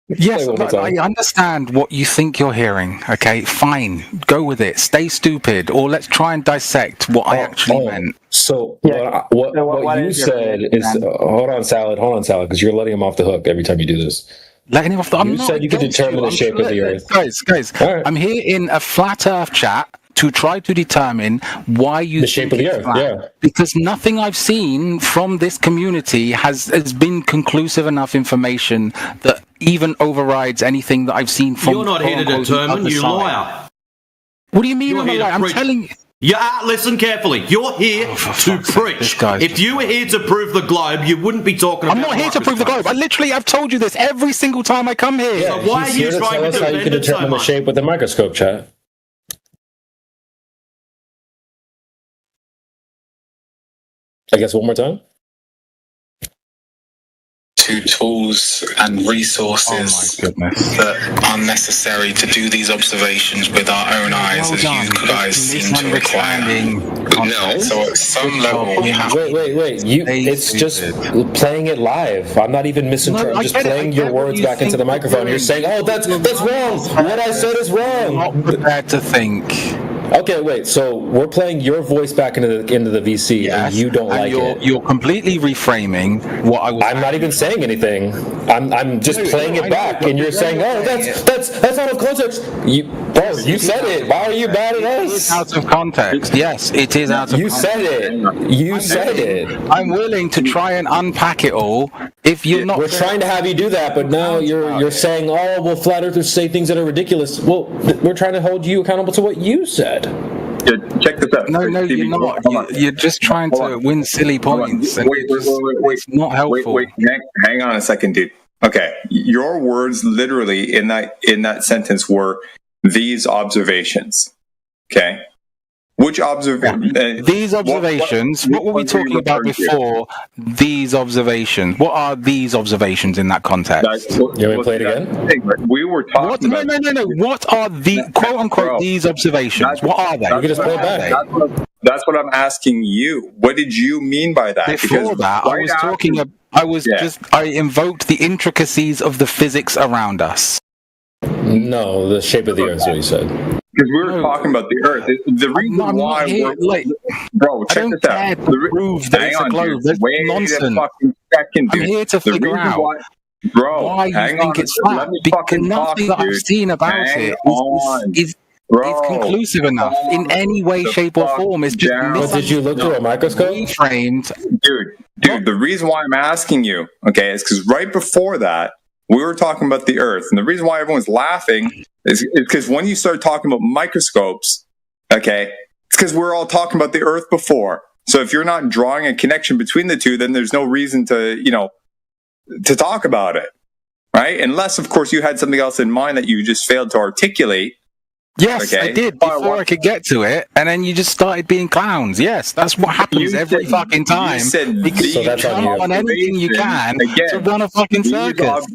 Yes, I understand what you think you're hearing. Okay, fine. Go with it. Stay stupid. Or let's try and dissect what I actually meant. So what you said is... hold on, Salad, because you're letting him off the hook every time you do this. Letting him off the hook? You said you could determine the shape of the Earth. Guys, right. I'm here in a flat Earth chat to try to determine why you the shape of the Earth, yeah. Because nothing I've seen from this community has been conclusive enough information that even overrides anything that I've seen from. You're not here to determine, you liar. What do you mean I'm a liar? I'm telling you. Yeah, listen carefully. You're here to preach. If you were here to prove the globe, you wouldn't be talking about. I'm not here to prove the globe. I've told you this every single time I come here. So why are you trying to defend it so much? How you can determine the shape with the microscope, chat? I guess one more time. To tools and resources that are necessary to do these observations with our own eyes, as you guys seem to require. No. So at some level, we have. Wait. It's just playing it live. I'm not even misinterpreting. I'm just playing your words back into the microphone. You're saying, "Oh, that's wrong. What I said is wrong." I'm not prepared to think. Okay, wait. So we're playing your voice back into the VC, and you don't like it. You're completely reframing what I was. I'm not even saying anything. I'm just playing it back, and you're saying, "Oh, that's out of context." You said it. Why are you mad at us? It's out of context. Yes, it is out of context. You said it. I'm willing to try and unpack it all. If you're not, we're trying to have you do that, but now you're saying, "Oh, well, flat earthers say things that are ridiculous." Well, we're trying to hold you accountable to what you said. Check this out. No, you're not. You're just trying to win silly points. Wait. It's not helpful. Wait. Hang on a second, dude. Okay, your words literally in that sentence were these observations. Okay. Which observation? These observations. What were we talking about before? These observations. What are these observations in that context? You want to play it again? We were talking. No. What are the quote unquote these observations? What are they? You can just play it back. That's what I'm asking you. What did you mean by that? Before that, I was talking. I invoked the intricacies of the physics around us. No, the shape of the Earth is what you said. Because we were talking about the Earth. The reason why bro, check this out. Hang on, dude. Wait a fucking second, dude. I'm here to figure out why you think it's flat. Because nothing that I've seen about it is conclusive enough in any way, shape, or form. It's just but did you look through a microscope? Reframed. Dude, the reason why I'm asking you, okay, is because right before that, we were talking about the Earth. And the reason why everyone's laughing is because when you start talking about microscopes, okay, it's because we're all talking about the Earth before. So if you're not drawing a connection between the two, then there's no reason to talk about it, right? Unless, of course, you had something else in mind that you just failed to articulate. Yes, I did before I could get to it, and then you just started being clowns. Yes, that's what happens every fucking time. Because you come on anything you can to run a fucking circus.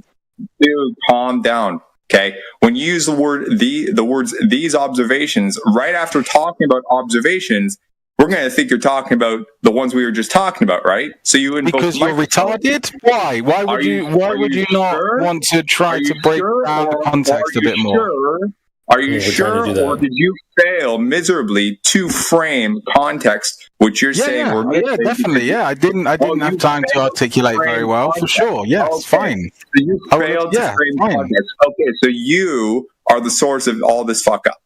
Dude, calm down. Okay, when you use the words these observations right after talking about observations, we're going to think you're talking about the ones we were just talking about, right? So you invoke because you're retarded. Why? Why would you not want to try to break down the context a bit more? Are you sure, or did you fail miserably to frame context? Which you're saying? Yeah, definitely. Yeah, I didn't have time to articulate very well, for sure. Yes, fine. So you failed to frame context. Okay, so you are the source of all this fuck up.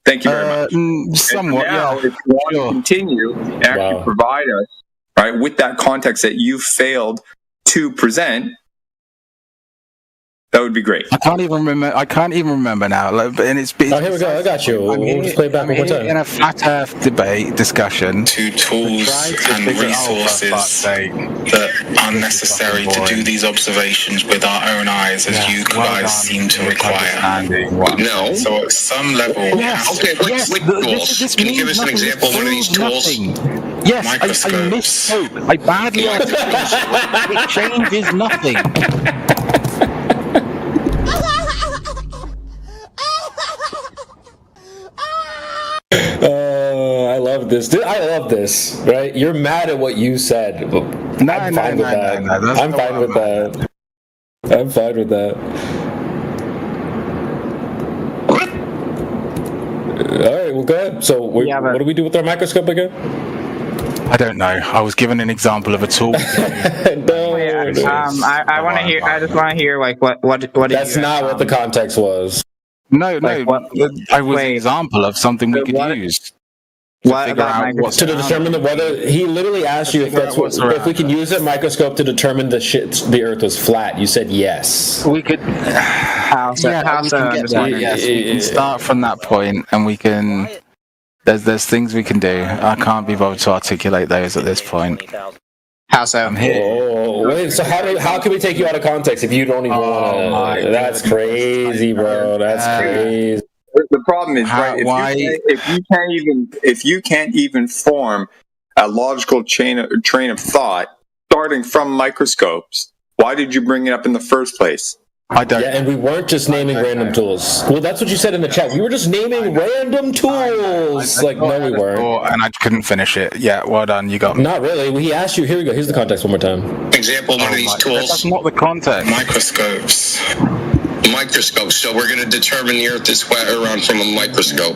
Thank you very much. Somewhat. And now, if you want to continue and actually provide us right with that context that you failed to present, That would be great. I can't even remember now. And it's here we go. I got you. We'll just play it back one more time. In a flat Earth debate discussion, to tools and resources that are necessary to do these observations with our own eyes, as you guys seem to require. No. So at some level, Okay, which tools? Can you give us an example of one of these tools? Yes, I misspoke. I badly articulated. It changes nothing. I love this. Dude, I love this. Right? You're mad at what you said. I'm fine with that. I'm fine with that. I'm fine with that. All right. Well, go ahead. So, what do we do with our microscope again? I don't know. I was given an example of a tool. I want to hear. I just want to hear like what. That's not what the context was. No. I was an example of something we could use. To determine whether he literally asked you if we can use a microscope to determine the Earth was flat. You said yes. We could. We can start from that point, and we can. There's things we can do. I can't be bothered to articulate those at this point. How so? I'm here. Oh, wait, so how can we take you out of context if you don't even want to? That's crazy, bro. That's crazy. The problem is, if you can't even form a logical train of thought starting from microscopes, why did you bring it up in the first place? I don't. Yeah, and we weren't just naming random tools. Well, that's what you said in the chat. We were just naming random tools. No, we weren't. And I couldn't finish it. Yeah, well done. You got me. Not really. He asked you. Here we go. Here's the context one more time. Example of one of these tools. That's not the context. Microscopes. So we're going to determine the Earth is flat around from a microscope.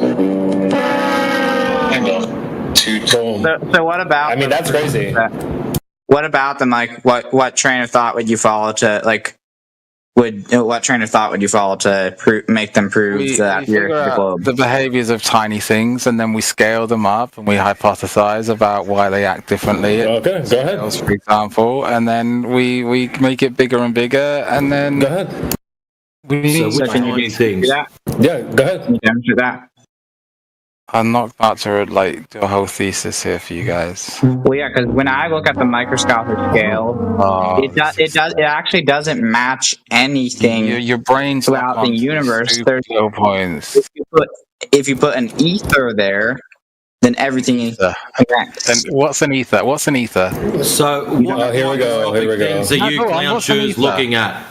So what about? I mean, that's crazy. What about them? Like, what train of thought would you follow to like? What train of thought would you follow to make them prove that you're the globe? The behaviors of tiny things, and then we scale them up, and we hypothesize about why they act differently. Okay, go ahead. For example, and then we make it bigger and bigger, and then go ahead. Tiny things. Yeah, go ahead. Can you demonstrate that? I'm not about to do a whole thesis here for you guys. Well, yeah, because when I look at the microscopic scale, it actually doesn't match anything. Your brain's throughout the universe. There's points. If you put an ether there, then everything is correct. Then what's an ether? What's an ether? So here we go. Things are you clown shoes looking at?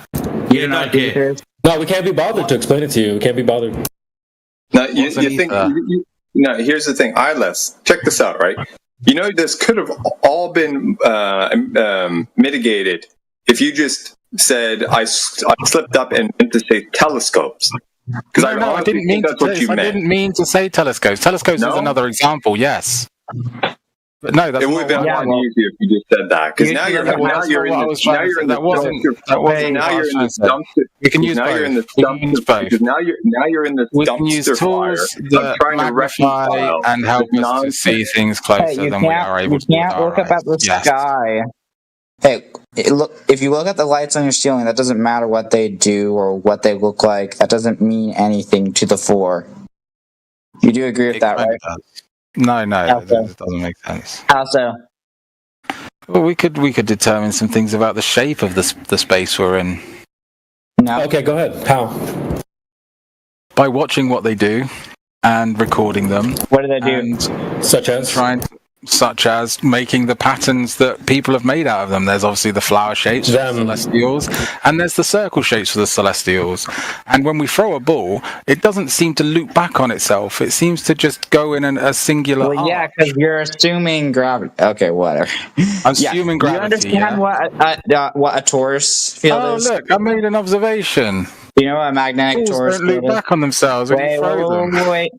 You don't care. No, we can't be bothered to explain it to you. We can't be bothered. No, you think. No, here's the thing. Check this out, right? You know, this could have all been mitigated if you just said, I slipped up and meant to say telescopes. Because I didn't mean that's what you meant. I didn't mean to say telescopes. Telescopes is another example, yes. But no, that's it would have been a lot easier if you just said that. Because now you're in the dumpster fire. Trying to magnify and help us to see things closer than we are able to. You can't look up at the sky. Hey, if you look at the lights on your ceiling, that doesn't matter what they do or what they look like. That doesn't mean anything to the fore. You do agree with that, right? No, that doesn't make sense. How so? Well, we could determine some things about the shape of the space we're in. No. Okay, go ahead. How? By watching what they do and recording them. What do they do? Such as making the patterns that people have made out of them. There's obviously the flower shapes for the celestials, and there's the circle shapes for the celestials. And when we throw a ball, it doesn't seem to loop back on itself. It seems to just go in a singular arc. Yeah, because you're assuming gravity. Okay, whatever. I'm assuming gravity. Do you understand what a torus field is? Oh, look, I made an observation. Do you know what a magnetic torus don't loop back on themselves when you throw them. Wait.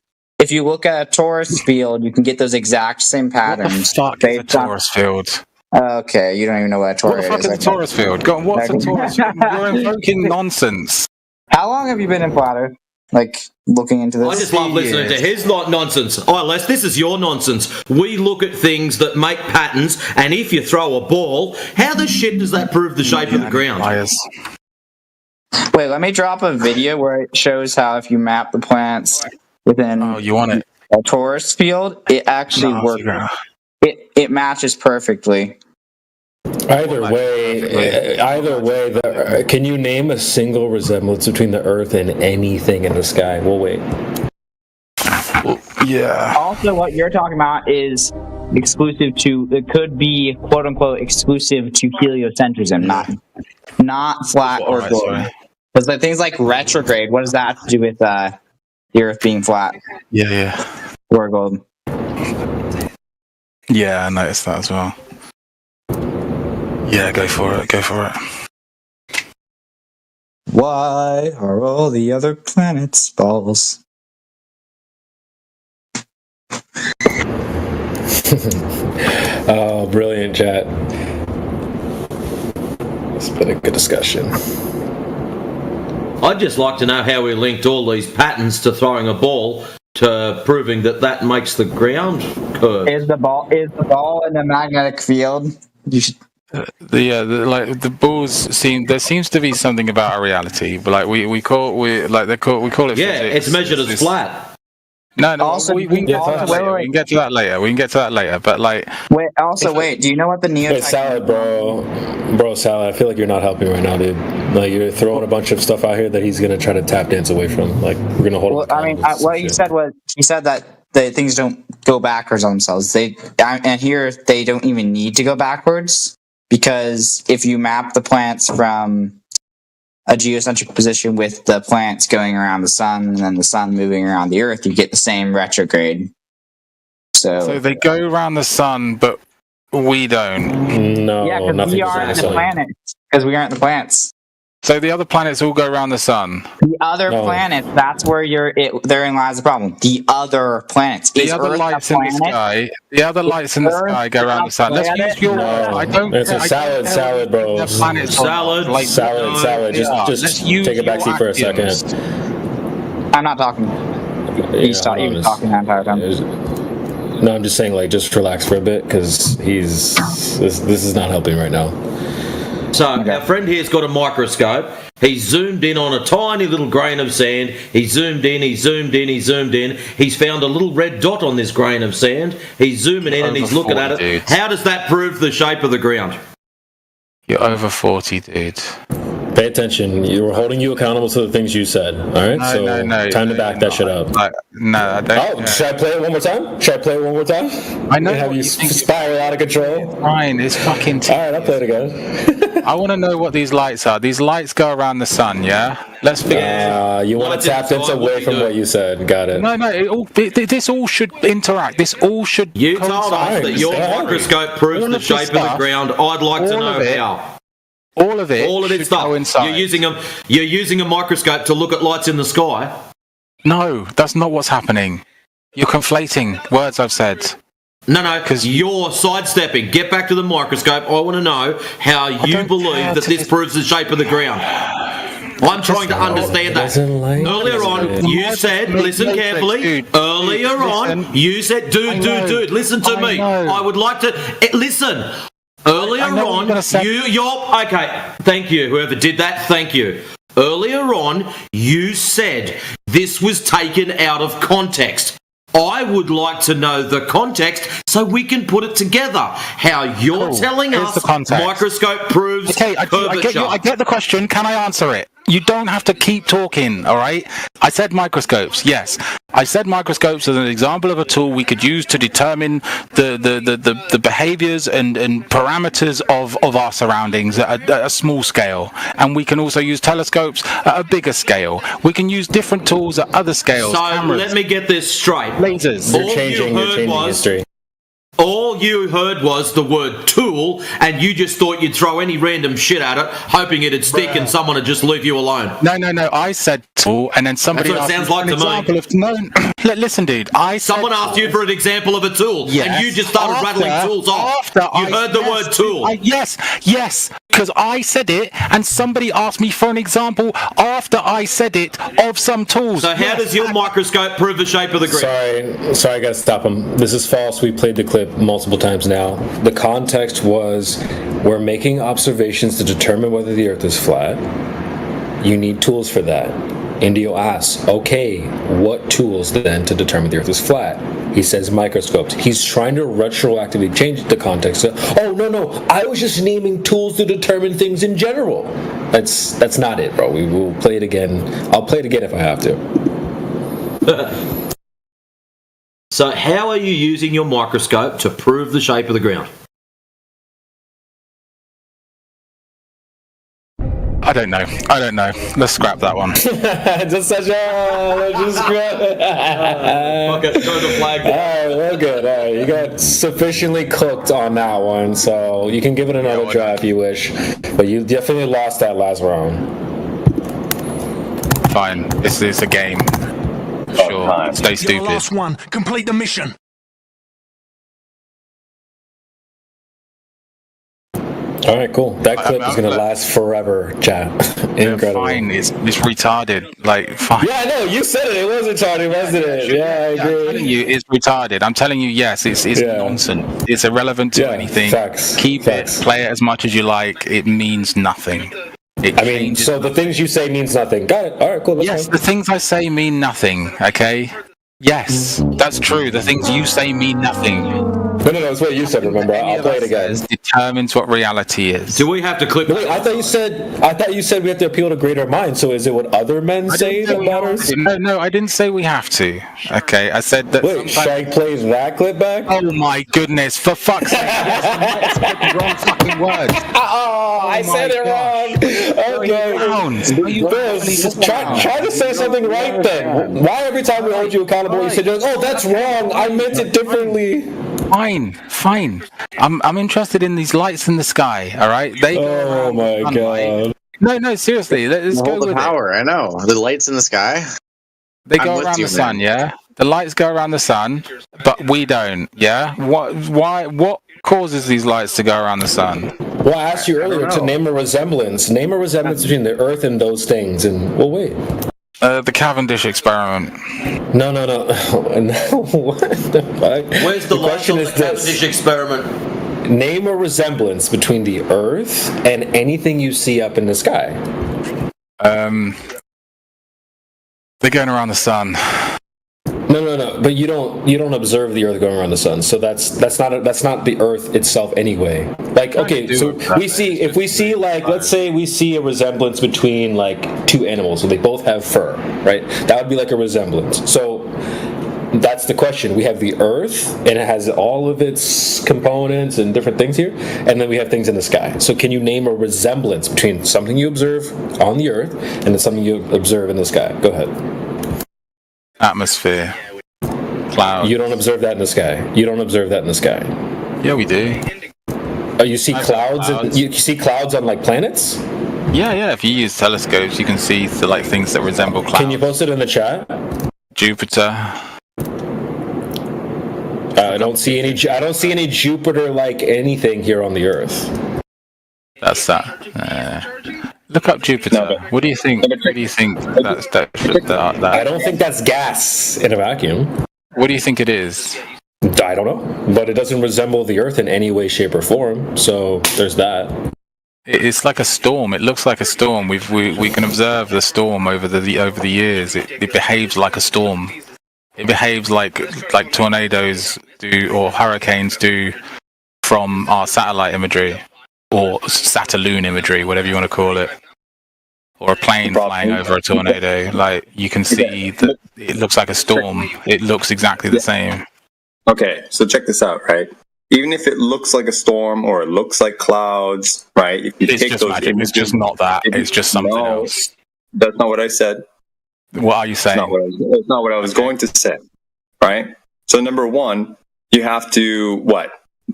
If you look at a torus field, you can get those exact same patterns. What the fuck is a torus field? Okay, you don't even know what a torus is. What the fuck is a torus field? Go on, what's a torus field? You're invoking nonsense. How long have you been in Flat Earth? Like, looking into this? I just love listening to his nonsense. Oh, Les, this is your nonsense. We look at things that make patterns, and if you throw a ball, how the shit does that prove the shape of the ground? Wait, let me drop a video where it shows how if you map the planets within a torus field, it actually works. It matches perfectly. Either way, can you name a single resemblance between the Earth and anything in the sky? We'll wait. Yeah. Also, what you're talking about is exclusive to. It could be quote unquote exclusive to heliocentrism, not flat or globe. Because like, things like retrograde, what does that have to do with the Earth being flat? Yeah. Or globe. Yeah, I noticed that as well. Yeah, go for it. Why are all the other planets balls? Oh, brilliant chat. It's been a good discussion. I'd just like to know how we linked all these patterns to throwing a ball to proving that makes the ground curve. Is the ball in the magnetic field? You should. The balls seem. There seems to be something about our reality, but like we call it. Yeah, physics. it's measured as flat. No. Also, we can get to that later. We can get to that later. But like, wait. Do you know what the neo? Hey, Salad, bro, Salad. I feel like you're not helping right now, dude. Like you're throwing a bunch of stuff out here that he's gonna try to tap dance away from. Like we're gonna hold. Well, I mean, what he said was he said that the things don't go backwards on themselves. And here they don't even need to go backwards because if you map the planets from a geocentric position with the planets going around the sun and then the sun moving around the Earth, you get the same retrograde. So they go around the sun, but we don't. No, yeah, because we aren't the planets. Because we aren't the planets. So the other planets all go around the sun. The other planets, that's where therein lies the problem. The other planets. The other lights in the sky. The other lights in the sky go around the sun. Let's use your. No, I don't. It's a salad, bro. Salad. Just take a backseat for a second. I'm not talking. He's talking the entire time. No, I'm just saying, like, just relax for a bit because this is not helping right now. So our friend here's got a microscope. He's zoomed in on a tiny little grain of sand. He's zoomed in. He's found a little red dot on this grain of sand. He's zooming in and he's looking at it. Dudes. How does that prove the shape of the ground? You're over 40, dude. Pay attention. We're holding you accountable to the things you said. All right? No, time to back that shit up. I don't. Should I play it one more time? I know. Have you spiral out of control? Fine, it's fucking. All right, I'll play it again. I want to know what these lights are. These lights go around the sun, yeah? Let's figure it out. You want to tap this away from what you said. Got it. No. This all should interact. This all should. You told us that your microscope proves the shape of the ground. I'd like to know how. All of it stuff. Go inside. You're using a microscope to look at lights in the sky. No, that's not what's happening. You're conflating words I've said. No, because you're sidestepping. Get back to the microscope. I want to know how you believe that this proves the shape of the ground. I'm trying to understand that. Earlier on, you said, listen carefully. Earlier on, you said, dude, listen to me. I would like to listen. Earlier on, okay, thank you, whoever did that, thank you. Earlier on, you said this was taken out of context. I would like to know the context so we can put it together. How you're telling us microscope proves curvature. I get the question. Can I answer it? You don't have to keep talking, all right? I said microscopes, yes. I said microscopes as an example of a tool we could use to determine the behaviors and parameters of our surroundings at a small scale. And we can also use telescopes at a bigger scale. We can use different tools at other scales. So cameras. Let me get this straight. Lasers. You're changing history. All you heard was the word tool, and you just thought you'd throw any random shit at it, hoping it'd stick and someone would just leave you alone. No. I said tool, and then somebody asked sounds like an example of listen, dude. Someone asked you for an example of a tool, and you just started rattling tools off. You heard the word tool. Yes, because I said it, and somebody asked me for an example after I said it of some tools. So how does your microscope prove the shape of the ground? Sorry, I gotta stop him. This is false. We played the clip multiple times now. The context was we're making observations to determine whether the Earth is flat. You need tools for that. Indio asks, okay, what tools then to determine the Earth is flat? He says microscopes. He's trying to retroactively change the context. Oh, no, I was just naming tools to determine things in general. That's not it, bro. We will play it again. I'll play it again if I have to. So how are you using your microscope to prove the shape of the ground? I don't know. Let's scrap that one. Just such a... Let's just scrap it. Okay, throw the flag down. All right, we're good. All right, you got sufficiently cooked on that one, so you can give it another try if you wish. But you definitely lost that last round. Fine. This is a game. Sure. Stay stupid. You're the last one. Complete the mission. All right, cool. That clip is going to last forever, chat. Incredible. Fine, it's retarded. Like, fine. Yeah, I know. You said it. It was retarded, wasn't it? Yeah, I agree. I'm telling you, it's retarded. I'm telling you, yes, it's nonsense. It's irrelevant to anything. Facts. Keep it. Play it as much as you like. It means nothing. So the things you say means nothing. Got it. All right, cool. Yes, the things I say mean nothing, okay? Yes, that's true. The things you say mean nothing. No, that's what you said, remember? I'll play it again. Determines what reality is. Do we have to clip? Wait, I thought you said we have to appeal to greater minds. So is it what other men say that matters? No, I didn't say we have to. Okay, I said that. Wait, Shank plays that clip back? Oh my goodness! For fuck's sake! I said the wrong fucking word. I said it wrong. Okay. Try to say something right then. Why every time we hold you accountable, you say, "Oh, that's wrong. I meant it differently." Fine. I'm interested in these lights in the sky. All right, they. Oh my god. No, seriously. Let's go with power. I know the lights in the sky. They go around the sun. Yeah, the lights go around the sun, but we don't. Yeah. What causes these lights to go around the sun? Well, I asked you earlier to name a resemblance. Name a resemblance between the Earth and those things. And well, wait. The Cavendish experiment. No. What the fuck? Where's the question on the Cavendish experiment? Name a resemblance between the Earth and anything you see up in the sky. They're going around the sun. No. But you don't observe the Earth going around the sun. So that's not the Earth itself anyway. Like, okay, so if we see like, let's say we see a resemblance between like two animals, so they both have fur, right? That would be like a resemblance. So that's the question. We have the Earth, and it has all of its components and different things here, and then we have things in the sky. So can you name a resemblance between something you observe on the Earth and then something you observe in the sky? Go ahead. Atmosphere. Cloud. You don't observe that in the sky. Yeah, we do. Oh, you see clouds? You see clouds on like planets? Yeah. If you use telescopes, you can see things that resemble clouds. Can you post it in the chat? Jupiter. I don't see any Jupiter like anything here on the Earth. That's that. Look up Jupiter. What do you think? I don't think that's gas in a vacuum. What do you think it is? I don't know, but it doesn't resemble the Earth in any way, shape, or form. So there's that. It's like a storm. It looks like a storm. We can observe the storm over the years. It behaves like a storm. It behaves like tornadoes do or hurricanes do from our satellite imagery or Satelloon imagery, whatever you want to call it, or a plane flying over a tornado. Like you can see that it looks like a storm. It looks exactly the same. Okay, so check this out, right? Even if it looks like a storm or it looks like clouds, right? If you take those magic. It's just not that. It's just something else. That's not what I said. What are you saying? That's not what I was going to say, right? So number one, you have to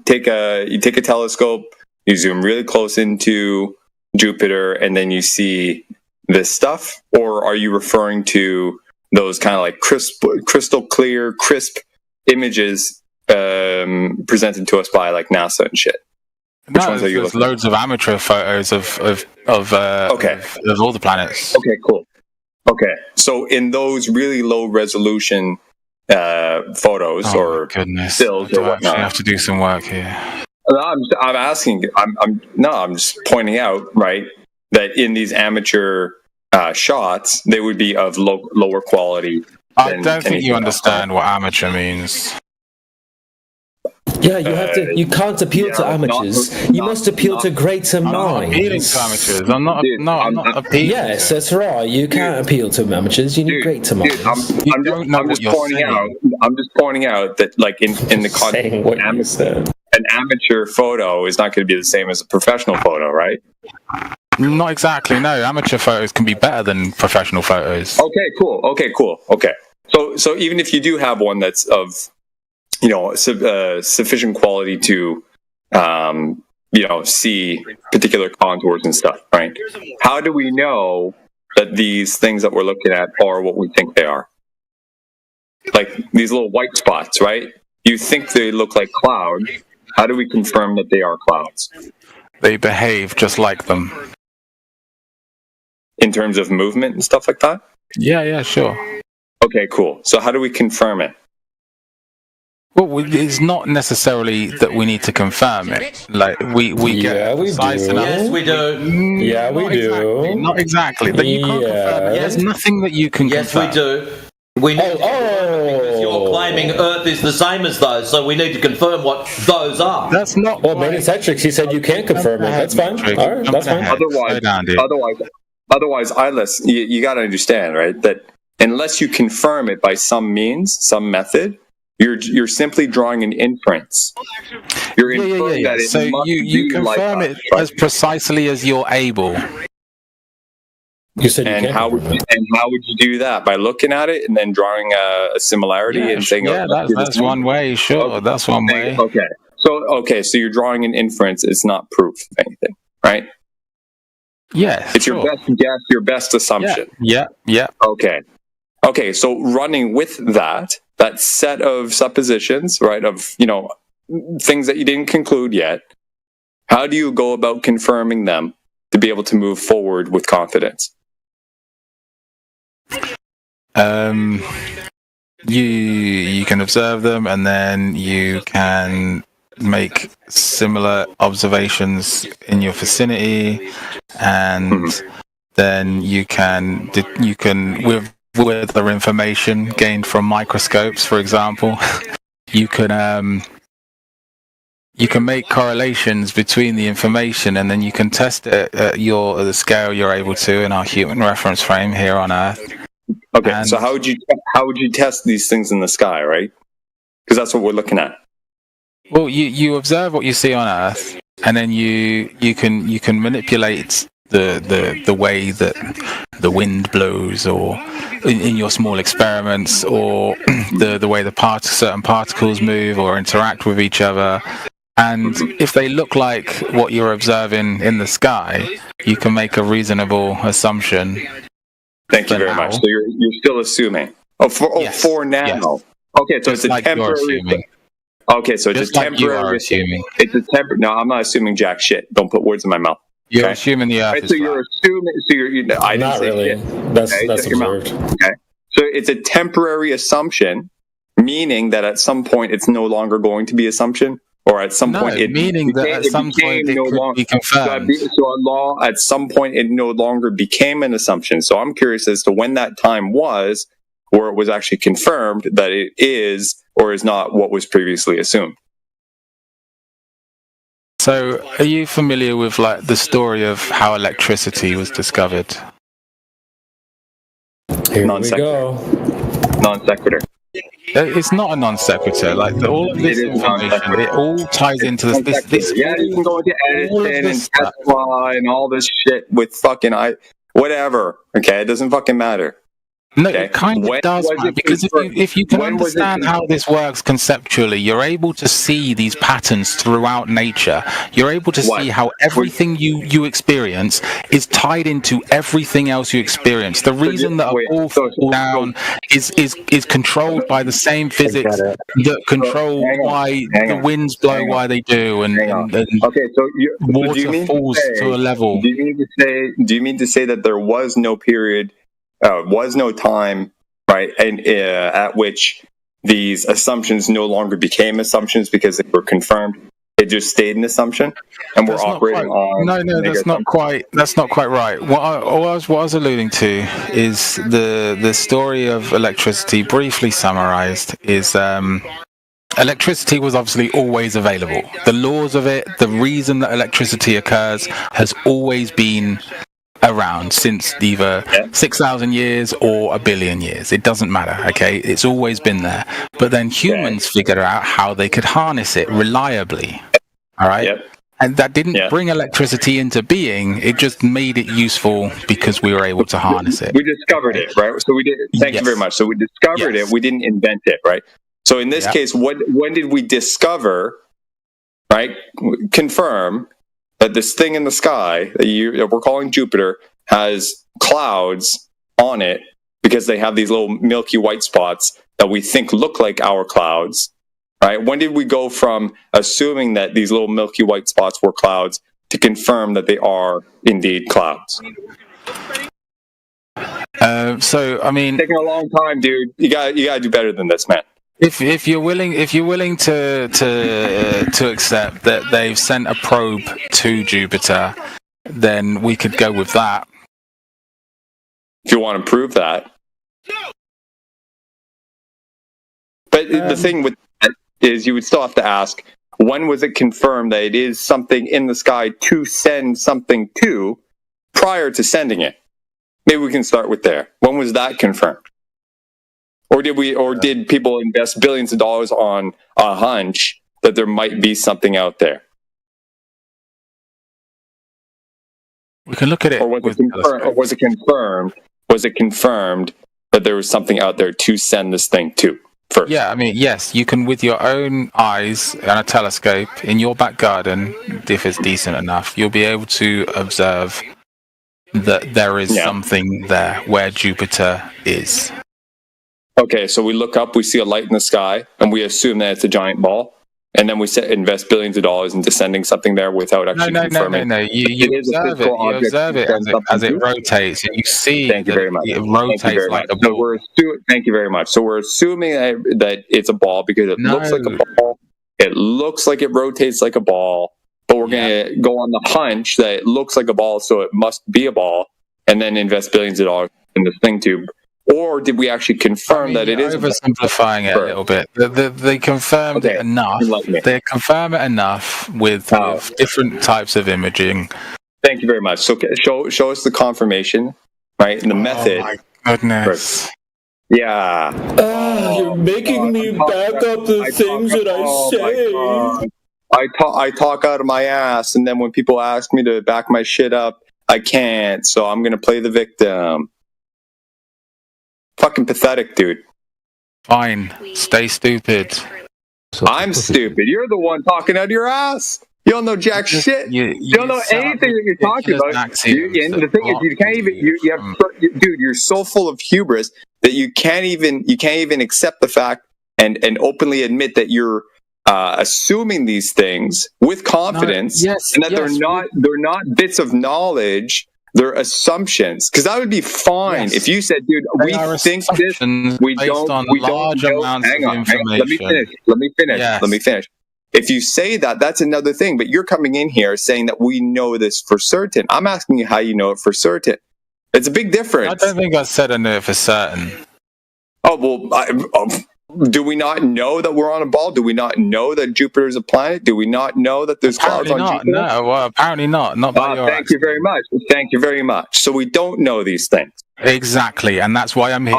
take a telescope, you zoom really close into Jupiter, and then you see this stuff, or are you referring to those kind of like crystal clear, crisp images presented to us by like NASA and shit? Which ones are you looking at? Loads of amateur photos of all the planets. Okay, cool. Okay, so in those really low resolution photos or stills or whatnot, I have to do some work here. I'm asking. I'm just pointing out, right, that in these amateur shots, they would be of lower quality. I don't think you understand what amateur means. Yeah, you have to. You can't appeal to amateurs. You must appeal to greater minds. I'm not appealing to amateurs. I'm not appealing. Yes, that's right. You can't appeal to amateurs. You need greater minds. I'm just pointing out that, like, in the context, an amateur photo is not going to be the same as a professional photo, right? Not exactly. No, amateur photos can be better than professional photos. Okay, cool. Okay, so even if you do have one that's of, you know, sufficient quality to, you know, see particular contours and stuff, right? How do we know that these things that we're looking at are what we think they are? Like these little white spots, right? You think they look like clouds. How do we confirm that they are clouds? They behave just like them. In terms of movement and stuff like that? Yeah, sure. Okay, cool. So how do we confirm it? Well, it's not necessarily that we need to confirm it. Like we get precise enough. Yes, we do. Yeah, we do. Not exactly. That you can't confirm it. There's nothing that you can confirm. Yes, we do. We need to confirm it because you're claiming Earth is the same as those, so we need to confirm what those are. That's not. Well, Mediatrix, he said you can't confirm it. That's fine. All right, that's fine. Otherwise, Eyeless, you got to understand, right? That unless you confirm it by some means, some method, you're simply drawing an inference. You're inferring that it so must you be confirm like it as precisely as you're able. You said and how would you do that? By looking at it and then drawing a similarity and saying, that's one way. Sure, that's one way. Okay. So you're drawing an inference. It's not proof of anything, right? Yes. It's your best guess, your best assumption. Yeah. Okay. So running with that set of suppositions, right? Of, you know, things that you didn't conclude yet. How do you go about confirming them to be able to move forward with confidence? You can observe them, and then you can make similar observations in your vicinity, and then you can with other information gained from microscopes, for example, you can make correlations between the information, and then you can test it at the scale you're able to in our human reference frame here on Earth. Okay, so how would you test these things in the sky, right? Because that's what we're looking at. Well, you observe what you see on Earth, and then you can manipulate the way that the wind blows, or in your small experiments, or the way certain particles move or interact with each other. And if they look like what you're observing in the sky, you can make a reasonable assumption. Thank you very much. So you're still assuming. For now. Yes. Okay, so just it's a temporary. Okay, so it's just a temporary. Like you are assuming. It's a temporary. No, I'm not assuming jack shit. Don't put words in my mouth. You're assuming the Earth is so you're assuming. So you're. I didn't not say really. shit. That's Shut your mouth. observed. Okay. So it's a temporary assumption, meaning that at some point it's no longer going to be assumption. Or at some point, it could be confirmed. So a law, at some point, it no longer became an assumption. So I'm curious as to when that time was, where it was actually confirmed that it is or is not what was previously assumed. So, are you familiar with like the story of how electricity was discovered? Here we go. Non sequitur. It's not a non sequitur. Like all of this information, it all ties into this. Yeah, you can go into Edison and Tesla and all this shit with fucking whatever. Okay, it doesn't fucking matter. No, it kind of does, man, because if you can understand how this works conceptually, you're able to see these patterns throughout nature. You're able to see how everything you experience is tied into everything else you experience. The reason that a ball falls down is controlled by the same physics that control why the winds blow why they do, and okay, so water falls to a level. Do you mean to say that there was no period? Was no time, right, and at which these assumptions no longer became assumptions because they were confirmed. It just stayed an assumption, and we're operating on. No, that's not quite. That's not quite right. What I was alluding to is the story of electricity. Briefly summarized, is electricity was obviously always available. The laws of it, the reason that electricity occurs, has always been around since either 6,000 years or 1 billion years. It doesn't matter, okay? It's always been there. But then humans figured out how they could harness it reliably, all right? Yep. And that didn't bring electricity into being. It just made it useful because we were able to harness it. We discovered it, right? So we did. Thank you very much. So we discovered it. We didn't invent it, right? So in this case, when did we discover, right? Confirm that this thing in the sky that we're calling Jupiter has clouds on it because they have these little milky white spots that we think look like our clouds, right? When did we go from assuming that these little milky white spots were clouds to confirm that they are indeed clouds? So I mean, it's taking a long time, dude. You got to do better than this, man. If you're willing to accept that they've sent a probe to Jupiter, then we could go with that. If you want to prove that. But the thing with that is you would still have to ask, when was it confirmed that it is something in the sky to send something to prior to sending it? Maybe we can start with there. When was that confirmed? Or did people invest billions of dollars on a hunch that there might be something out there? We can look at it. Or was it confirmed? Was it confirmed that there was something out there to send this thing to first? Yeah, I mean, yes, you can with your own eyes and a telescope in your back garden, if it's decent enough, you'll be able to observe that there is something there where Jupiter is. Okay, so we look up, we see a light in the sky, and we assume that it's a giant ball, and then we invest billions of dollars into sending something there without actually confirming. No. You observe it. You observe it as it rotates, and you see. Thank you very much. It rotates like a ball. Thank you very much. So we're assuming that it's a ball because it looks like a ball. It looks like it rotates like a ball, but we're going to go on the hunch that it looks like a ball, so it must be a ball, and then invest billions of dollars in this thing tube. Or did we actually confirm that it is oversimplifying it a little bit? They confirmed it enough. They confirm it enough with different types of imaging. Thank you very much. So show us the confirmation, right? And the method. Oh my goodness. Yeah. You're making me back up the things that I say. I talk out of my ass, and then when people ask me to back my shit up, I can't. So I'm going to play the victim. Fucking pathetic, dude. Fine. Stay stupid. I'm stupid. You're the one talking out of your ass. You don't know jack shit. You don't know anything that you're talking about. And the thing is, you can't even. Dude, you're so full of hubris that you can't even accept the fact and openly admit that you're assuming these things with confidence, and that they're not bits of knowledge. They're assumptions, because that would be fine if you said, "Dude, we think this. We don't know." Hang on. Let me finish. If you say that, that's another thing. But you're coming in here saying that we know this for certain. I'm asking you how you know it for certain. It's a big difference. I don't think I said I knew it for certain. Oh well. Do we not know that we're on a ball? Do we not know that Jupiter is a planet? Do we not know that there's clouds on Jupiter? No, well, apparently not. Not by your Thank you very much. Thank you very much. So we don't know these things. Exactly, and that's why I'm here.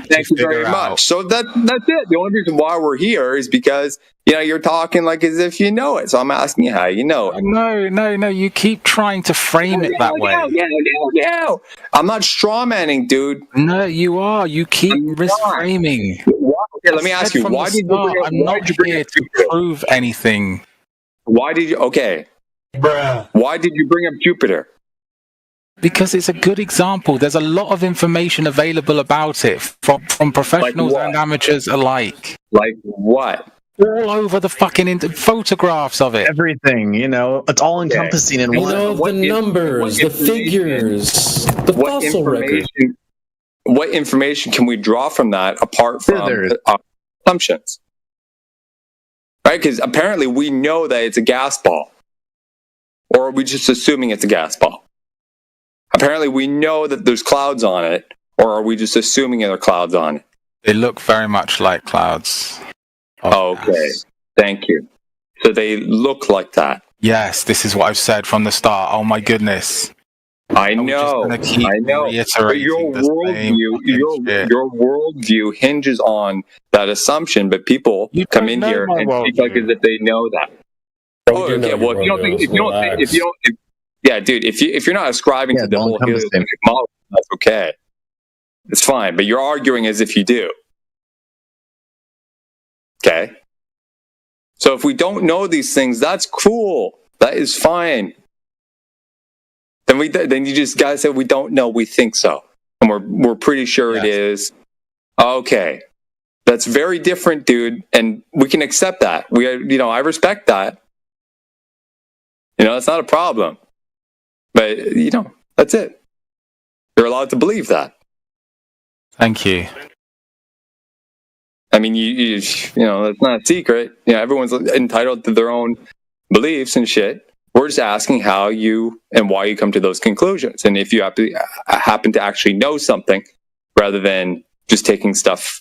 Thank you very much. So that's it. The only reason why we're here is because you're talking like as if you know it. So I'm asking you how you know it. No. You keep trying to frame it that way. Yeah. I'm not strawmanning, dude. No, you are. You keep misframing. Okay, let me ask you. Why did you bring up? I'm not here to prove anything. Why did you? Okay. Bruh. Why did you bring up Jupiter? Because it's a good example. There's a lot of information available about it from professionals and amateurs alike. Like what? All over the fucking photographs of it. Everything, it's all encompassing in one. The numbers, the figures, the fossil record. What information can we draw from that apart from assumptions? right? Because apparently we know that it's a gas ball. Or are we just assuming it's a gas ball? Apparently we know that there's clouds on it, or are we just assuming there are clouds on it? They look very much like clouds. Okay, thank you. So they look like that. Yes, this is what I've said from the start. Oh my goodness. I know. But your worldview hinges on that assumption, but people come in here and speak like as if they know that. Oh, okay. Well, if you're not ascribing to the whole heliocentric model, that's okay. It's fine, but you're arguing as if you do. Okay. So if we don't know these things, that's cool. That is fine. Then you just gotta say we don't know. We think so, and we're pretty sure it is. Okay, that's very different, dude, and we can accept that. I respect that. That's not a problem. But that's it. You're allowed to believe that. Thank you. I mean, that's not a secret. Everyone's entitled to their own beliefs and shit. We're just asking how you and why you come to those conclusions, and if you happen to actually know something, rather than just taking stuff,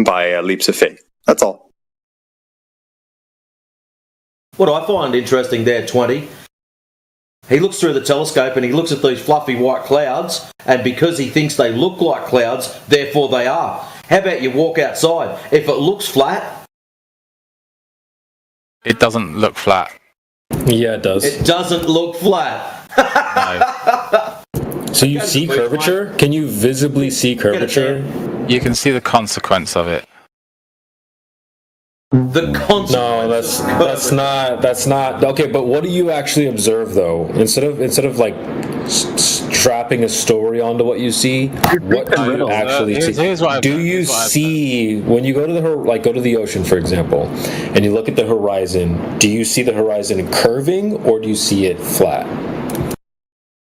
by leaps of faith. That's all. What I find interesting there, 20, he looks through the telescope and he looks at these fluffy white clouds, and because he thinks they look like clouds, therefore they are. How about you walk outside? If it looks flat... It doesn't look flat. Yeah, it does. It doesn't look flat. No. So you see curvature? Can you visibly see curvature? You can see the consequence of it. The consequence. No, that's not okay. But what do you actually observe though? Instead of like strapping a story onto what you see, what do you actually see? Do you see when you go to the ocean, for example, and you look at the horizon? Do you see the horizon curving or do you see it flat?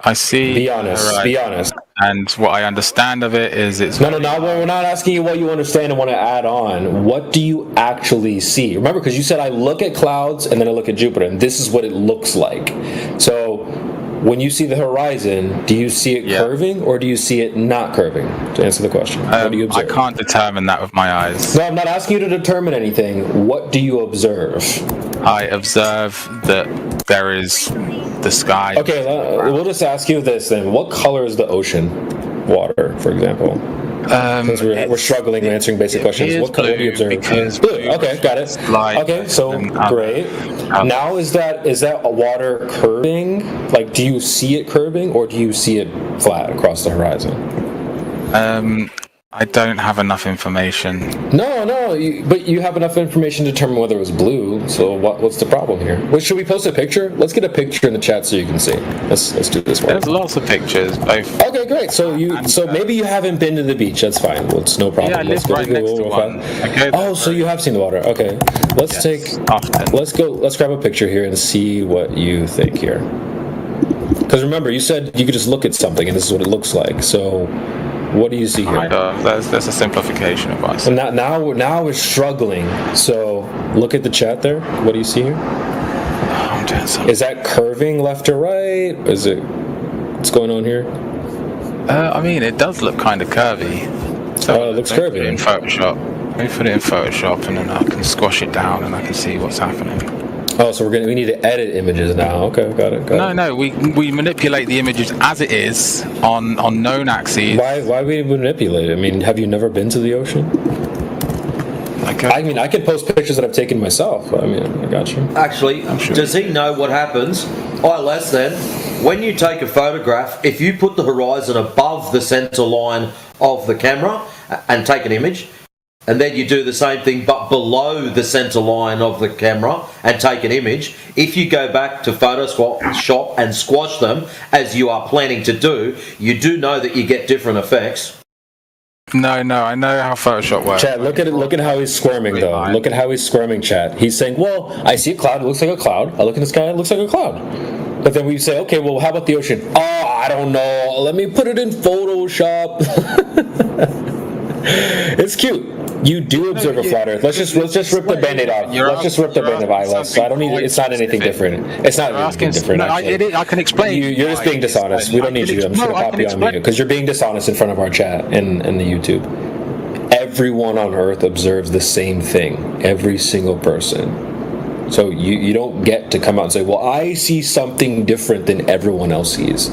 I see. Be honest. Be honest. And what I understand of it is it's... No, we're not asking you what you understand and want to add on. What do you actually see? Remember, because you said I look at clouds and then I look at Jupiter, and this is what it looks like. So when you see the horizon, do you see it curving or do you see it not curving? To answer the question. What do you observe? I can't determine that with my eyes. No, I'm not asking you to determine anything. What do you observe? I observe that there is the sky. Okay, we'll just ask you this then. What color is the ocean water, for example? Since we're struggling answering basic questions. What color do you observe? Blue. Okay, got it. Okay, so great. Now is that water curving? Like, do you see it curving or do you see it flat across the horizon? I don't have enough information. No, but you have enough information to determine whether it was blue. So what's the problem here? Well, should we post a picture? Let's get a picture in the chat so you can see. Let's do this one. There's lots of pictures, both. Okay, great. So maybe you haven't been to the beach. That's fine. Well, it's no problem. Yeah, I live right next to one. Oh, so you have seen the water. Okay. Let's grab a picture here and see what you think here. Because remember, you said you could just look at something and this is what it looks like. So what do you see here? There's a simplification of us. And now we're struggling. So look at the chat there. What do you see here? Is that curving left to right? What's going on here? I mean, it does look kind of curvy. So it looks curvy. In Photoshop. Let me put it in Photoshop and then I can squash it down and I can see what's happening. Oh, so we need to edit images now. Okay, got it. No, we manipulate the images as it is on known axes. Why we manipulate it? I mean, have you never been to the ocean? Okay. I mean, I can post pictures that I've taken myself. I mean, I got you. Actually, does he know what happens? ILS then, when you take a photograph, if you put the horizon above the center line of the camera and take an image, and then you do the same thing but below the center line of the camera and take an image, if you go back to Photoshop and squash them, as you are planning to do, you do know that you get different effects. No, I know how Photoshop works. Chat, look at how he's squirming though. Look at how he's squirming, chat. He's saying, well, I see a cloud, it looks like a cloud. I look in the sky, it looks like a cloud. But then we say, okay, well, how about the ocean? Oh, I don't know. Let me put it in Photoshop. It's cute. You do observe a flat Earth. Let's just rip the Band-Aid off. Let's just rip the Band-Aid off. So I don't need. It's not anything different. It's not anything different. I can explain. You're just being dishonest. We don't need you. I'm just going to pop you on mute because you're being dishonest in front of our chat and the YouTube. Everyone on Earth observes the same thing. Every single person. So you don't get to come out and say, well, I see something different than everyone else sees.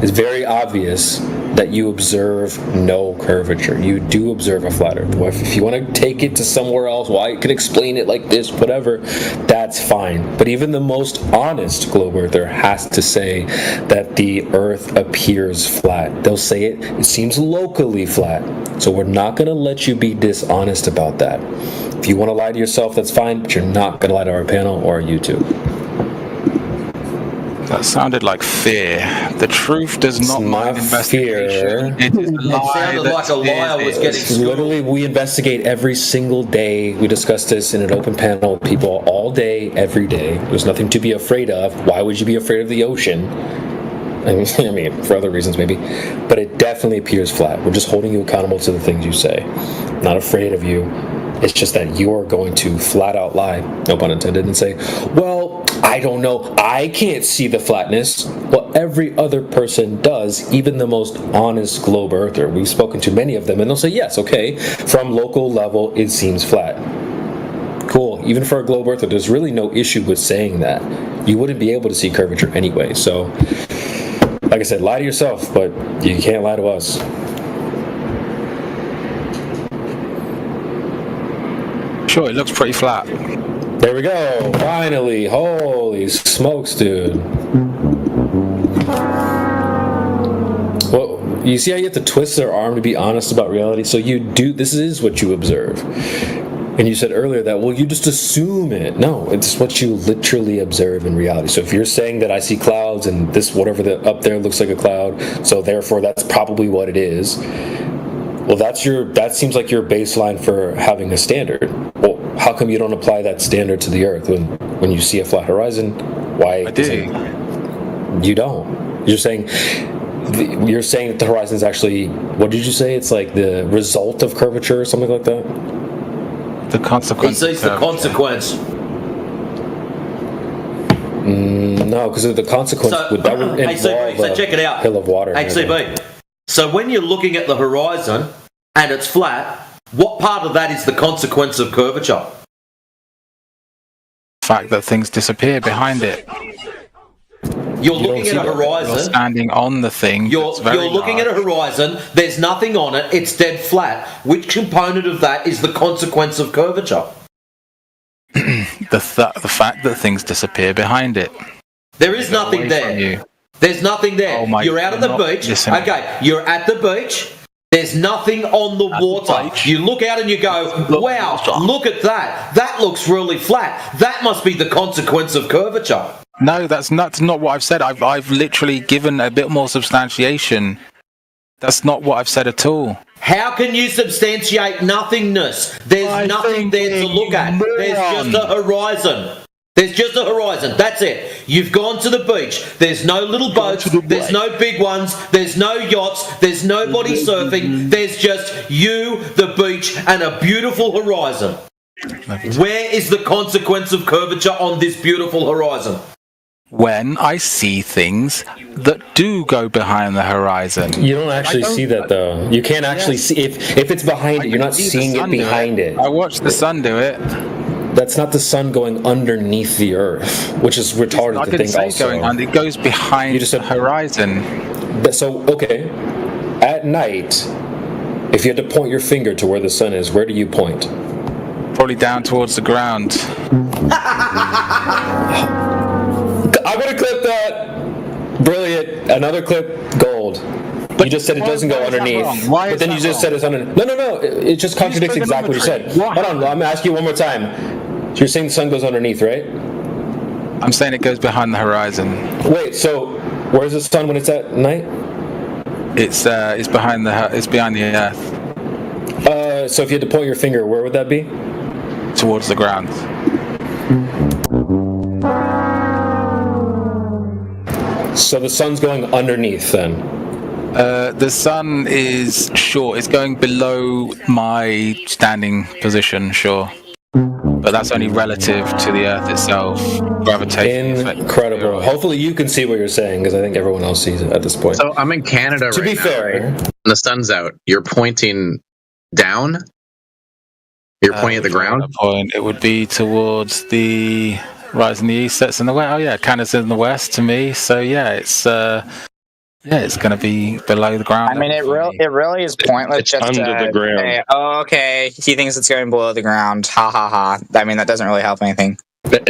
It's very obvious that you observe no curvature. You do observe a flat Earth. If you want to take it to somewhere else, well, I can explain it like this, whatever, that's fine. But even the most honest globe earther has to say that the Earth appears flat. They'll say it seems locally flat. So we're not going to let you be dishonest about that. If you want to lie to yourself, that's fine, but you're not going to lie to our panel or our YouTube. That sounded like fear. The truth does not mind investigation. It is a lie. It sounded like a liar was getting schooled. Literally, we investigate every single day. We discuss this in an open panel with people all day, every day. There's nothing to be afraid of. Why would you be afraid of the ocean? I mean, for other reasons maybe. But it definitely appears flat. We're just holding you accountable to the things you say. Not afraid of you. It's just that you're going to flat out lie, no pun intended, and say, well, I don't know, I can't see the flatness. Well, every other person does, even the most honest globe earther. We've spoken to many of them, and they'll say, yes, okay, from local level, it seems flat. Cool. Even for a globe earther, there's really no issue with saying that. You wouldn't be able to see curvature anyway. So, like I said, lie to yourself, but you can't lie to us. Sure, it looks pretty flat. There we go. Finally. Holy smokes, dude. Well, you see how you have to twist their arm to be honest about reality? So you do, this is what you observe. And you said earlier that, well, you just assume it. No, it's what you literally observe in reality. So if you're saying that I see clouds and this, whatever up there looks like a cloud, so therefore that's probably what it is. Well, that seems like your baseline for having a standard. Well, how come you don't apply that standard to the Earth when you see a flat horizon? Why? I do. You don't. You're saying that the horizon is actually, what did you say? It's like the result of curvature or something like that? The consequence. He sees the consequence. No, because the consequence would involve so check it out. A hill of water. HCB. So when you're looking at the horizon and it's flat, what part of that is the consequence of curvature? The fact that things disappear behind it. You're looking at a horizon. You're standing on the thing. You're looking at a horizon. There's nothing on it. It's dead flat. Which component of that is the consequence of curvature? The fact that things disappear behind it. There is nothing there. There's nothing there. You're out at the beach. Okay, you're at the beach. There's nothing on the water. You look out and you go, wow, look at that. That looks really flat. That must be the consequence of curvature. No, that's not what I've said. I've literally given a bit more substantiation. That's not what I've said at all. How can you substantiate nothingness? There's nothing there to look at. There's just a horizon. There's just a horizon. That's it. You've gone to the beach. There's no little boats. There's no big ones. There's no yachts. There's nobody surfing. There's just you, the beach, and a beautiful horizon. Where is the consequence of curvature on this beautiful horizon? When I see things that do go behind the horizon. You don't actually see that, though. You can't actually see. If it's behind it, you're not seeing it behind it. I watched the sun do it. That's not the sun going underneath the Earth, which is retarded to think also. It goes behind the horizon. So, okay, at night, if you had to point your finger to where the sun is, where do you point? Probably down towards the ground. I'm going to clip that. Brilliant. Another clip, gold. But you just said it doesn't go underneath. But then you just said it's underneath. No. It just contradicts exactly what you said. Hold on, I'm going to ask you one more time. So you're saying the sun goes underneath, right? I'm saying it goes behind the horizon. Wait, so where's the sun when it's at night? It's behind the Earth. So if you had to point your finger, where would that be? Towards the ground. So the sun's going underneath then. The sun is sure. It's going below my standing position, sure. But that's only relative to the Earth itself. Gravitation. Incredible. Hopefully you can see what you're saying, because I think everyone else sees it at this point. So I'm in Canada to right be now, fair, right? And the sun's out. You're pointing down? You're pointing at the ground? Point. It would be towards the rise in the east, sets in the west. Oh yeah, Canada's in the west to me. So yeah, it's going to be below the ground. I mean, it really is pointless. It's under the ground. Say, oh, okay, he thinks it's going below the ground. Ha ha ha. I mean, that doesn't really help anything.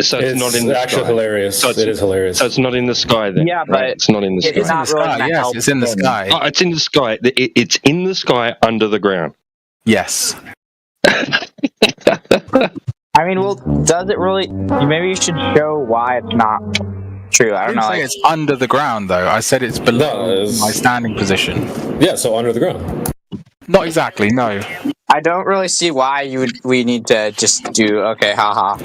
So it's not in the actually sky. hilarious. So it is hilarious. So it's not in the sky then. Yeah, right? It's not in the sky. It's not really yes, it's in the sky. Oh, it's in the sky. It's in the sky under the ground. Yes. I mean, well, does it really? Maybe you should show why it's not true. I don't know. Say it's under the ground, though. I said it's below my standing position. Yeah, so under the ground. Not exactly, no. I don't really see why we need to just do okay, haha.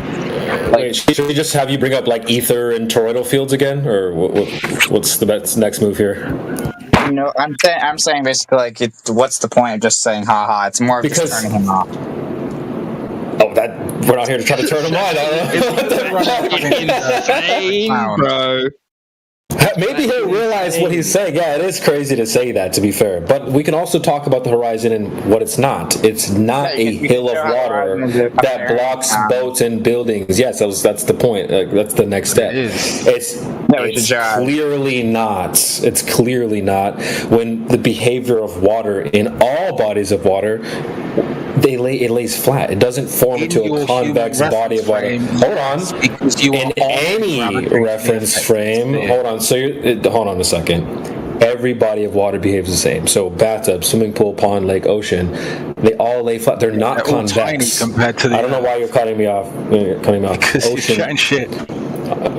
Wait, should we just have you bring up like ether and toroidal fields again, or what's the next move here? No, I'm saying basically like, what's the point of just saying haha? It's more of just turning him off. Oh, we're not here to try to turn him on. Insane, bro. Maybe he'll realize what he's saying. Yeah, it is crazy to say that, to be fair. But we can also talk about the horizon and what it's not. It's not a hill of water that blocks boats and buildings. Yes, that's the point. That's the next step. It's clearly not. It's clearly not. When the behavior of water in all bodies of water, it lays flat. It doesn't form into a convex body of water. Hold on. In any reference frame, hold on. So hold on a second. Every body of water behaves the same. So bathtub, swimming pool, pond, lake, ocean, they all lay flat. They're not convex. Compared to I don't know why you're cutting me off. Because ocean. You're shit.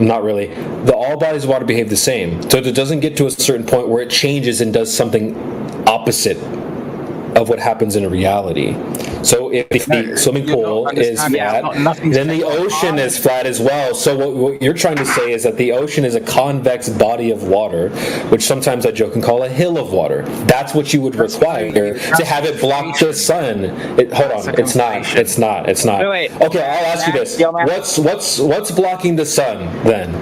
Not really. All bodies of water behave the same. So it doesn't get to a certain point where it changes and does something opposite of what happens in a reality. So if the swimming pool is flat, then the ocean is flat as well. So what you're trying to say is that the ocean is a convex body of water, which sometimes I joke and call a hill of water. That's what you would require to have it block the sun. Hold on, it's not. It's not. Wait. Okay, I'll ask you this: what's blocking the sun then?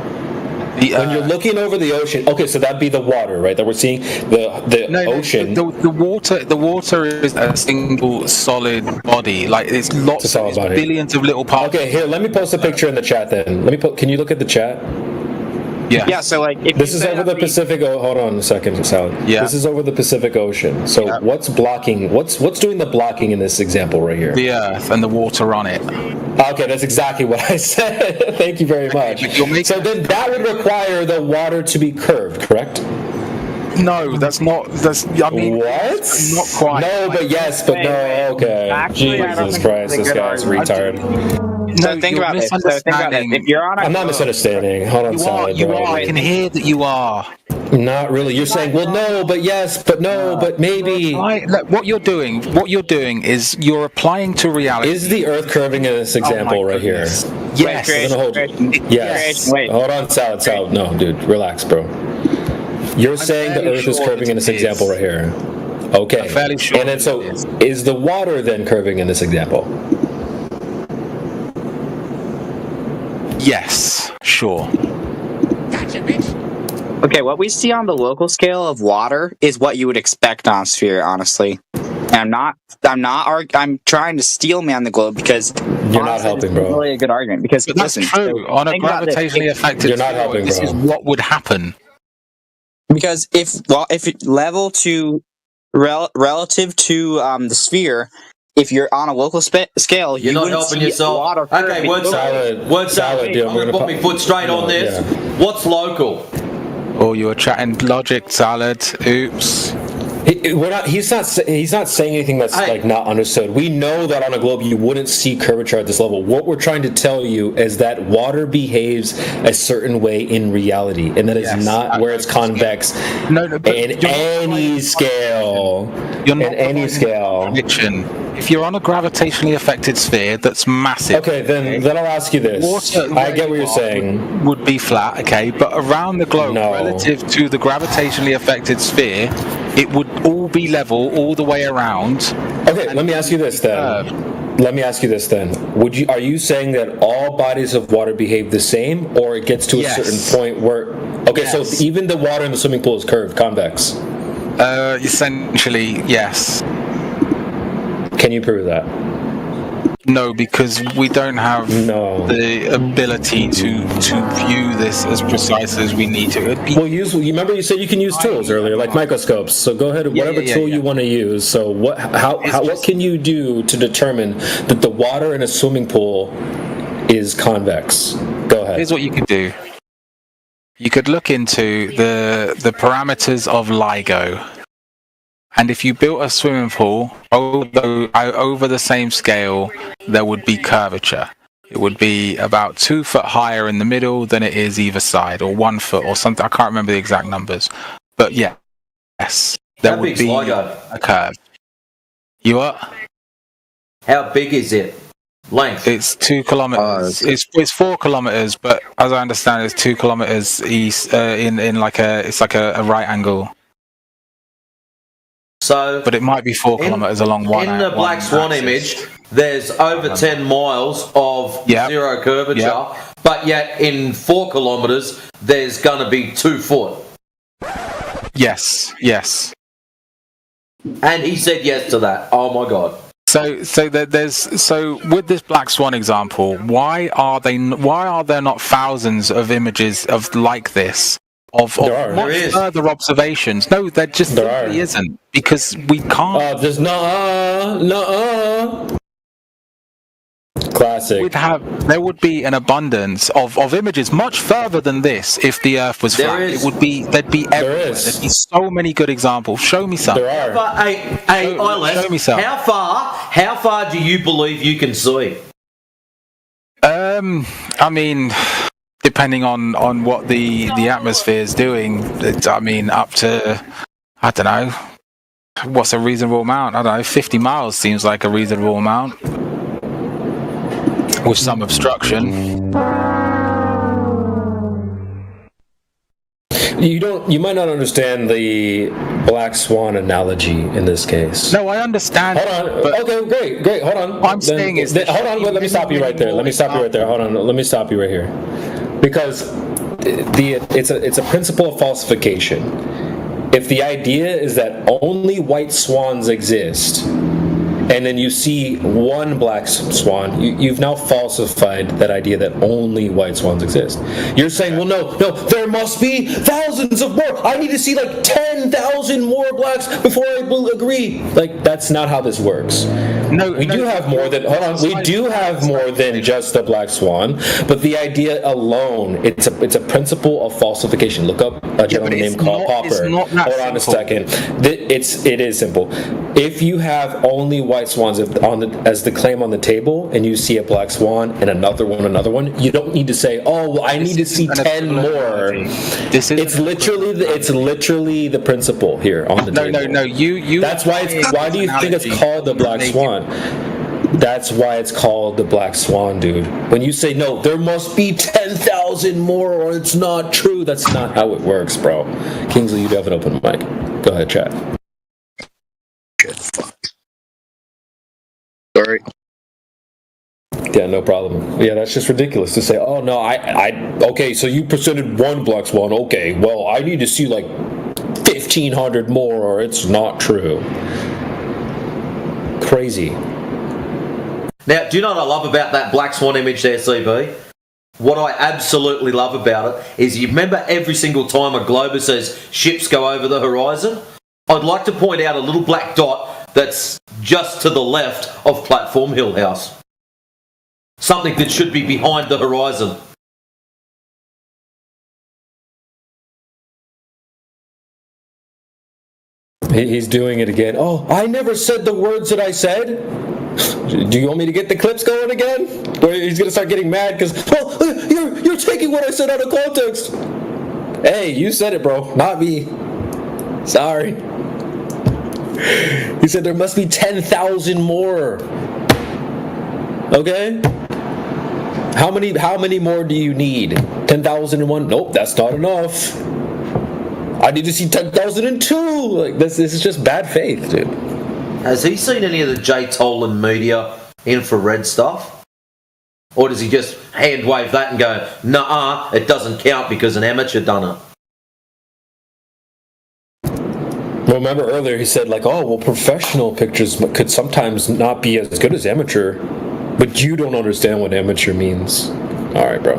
When you're looking over the ocean, okay, so that'd be the water, right? That we're seeing the ocean. The water is a single solid body. Like it's lots of billions of little parts. Okay, here, let me post a picture in the chat then. Can you look at the chat? Yeah. Yeah. So like, if this is over the Pacific. Hold on a second, Salad. Yeah. This is over the Pacific Ocean. So what's blocking? What's doing the blocking in this example right here? The Earth and the water on it. Okay, that's exactly what I said. Thank you very much. So then that would require the water to be curved, correct? No, that's not. I mean, what? Not quite. No, but yes, but no. Okay. Actually, Jesus Christ, this guy's retarded. So think about this. If you're on I'm not misunderstanding. Hold on, Salad. You are. I can hear that you are. Not really. You're saying, well, no, but yes, but no, but maybe. Look, what you're doing is you're applying to reality. Is the Earth curving in this example right here? Yes. Yes. Hold on, Salad. No, dude, relax, bro. You're saying the Earth is curving in this example right here. Okay. I'm fairly sure. And then so, is the water then curving in this example? Yes. Sure. Okay, what we see on the local scale of water is what you would expect on a sphere, honestly. And I'm trying to steel man the globe because you're not helping, bro. It's really a good argument because that's true. On a gravitationally affected, you're not helping, bro. This is what would happen. Because if level to relative to the sphere, if you're on a local scale, you're not helping yourself. Okay, word salad. I'm going to put my foot straight on this. Yeah. What's local? Oh, you were chatting logic, Salad. Oops. He's not saying anything that's like not understood. We know that on a globe you wouldn't see curvature at this level. What we're trying to tell you is that water behaves a certain way in reality, and that is not where it's convex. No, in any scale. You're not in any scale. Prediction. If you're on a gravitationally affected sphere that's massive, okay, then I'll ask you this. Water, I get what you're saying. Would be flat, okay, but around the globe, relative to the gravitationally affected sphere, it would all be level all the way around. Okay, let me ask you this then. Are you saying that all bodies of water behave the same, or it gets to a certain point where? Okay, so even the water in the swimming pool is curved, convex. Essentially, yes. Can you prove that? No, because we don't have the ability to view this as precise as we need to. Well, you remember you said you can use tools earlier, like microscopes. So go ahead, whatever tool you want to use. So what can you do to determine that the water in a swimming pool is convex? Go ahead. Here's what you could do. You could look into the parameters of LIGO. And if you built a swimming pool, over the same scale, there would be curvature. It would be about 2 foot higher in the middle than it is either side, or 1 foot or something. I can't remember the exact numbers. But yes, there would be a curve. You what? How big is it? Length? It's 2 kilometers. It's 4 kilometers, but as I understand, it's 2 kilometers east in like a right angle. So, but it might be 4 kilometers along one. In the Black Swan image, there's over 10 miles of zero curvature, but yet in 4 kilometers, there's going to be 2 foot. Yes. And he said yes to that. Oh my God. So with this Black Swan example, why are there not thousands of images of like this? Of much further observations. No, there just really isn't, because we can't. There's classic. There would be an abundance of images much further than this if the Earth was flat. There'd be everywhere. There'd be so many good examples. Show me some. There are. Show me some. How far do you believe you can see? I mean, depending on what the atmosphere is doing, up to, I don't know, what's a reasonable amount? I don't know, 50 miles seems like a reasonable amount, with some obstruction. You might not understand the Black Swan analogy in this case. No, I understand. Hold on. Okay, great. Hold on. What I'm saying is, hold on. Let me stop you right there. Hold on. Let me stop you right here. Because it's a principle of falsification. If the idea is that only white swans exist, and then you see one black swan, you've now falsified that idea that only white swans exist. You're saying, well, no, there must be thousands of more. I need to see like 10,000 more blacks before I will agree. Like, that's not how this works. We do have more than just the black swan, but the idea alone, it's a principle of falsification. Look up a gentleman named Karl Popper. Hold on a second. It is simple. If you have only white swans as the claim on the table, and you see a black swan and another one, you don't need to say, oh, well, I need to see 10 more. It's literally the principle here on the table. No. That's why why do you think it's called the black swan? That's why it's called the Black Swan, dude. When you say, no, there must be 10,000 more or it's not true, that's not how it works, bro. Kingsley, you do have an open mic. Go ahead, chat. Sorry. Yeah, no problem. Yeah, that's just ridiculous to say, oh, no, okay, so you presented one Black Swan. Okay, well, I need to see like 1,500 more or it's not true. Crazy. Now, do you know what I love about that Black Swan image there, CB? What I absolutely love about it is, you remember every single time a glober says ships go over the horizon? I'd like to point out a little black dot that's just to the left of Platform Hill House. Something that should be behind the horizon. He's doing it again. Oh, I never said the words that I said. Do you want me to get the clips going again? Or he's going to start getting mad because, you're taking what I said out of context. Hey, you said it, bro, not me. Sorry. He said there must be 10,000 more. Okay? How many more do you need? 10,001? Nope, that's not enough. I need to see 10,002. Like this is just bad faith, dude. Has he seen any of the Jay Tolan media infrared stuff? Or does he just hand wave that and go, nah, it doesn't count because an amateur done it? Well, remember earlier he said like, oh, well, professional pictures could sometimes not be as good as amateur, but you don't understand what amateur means. All right, bro.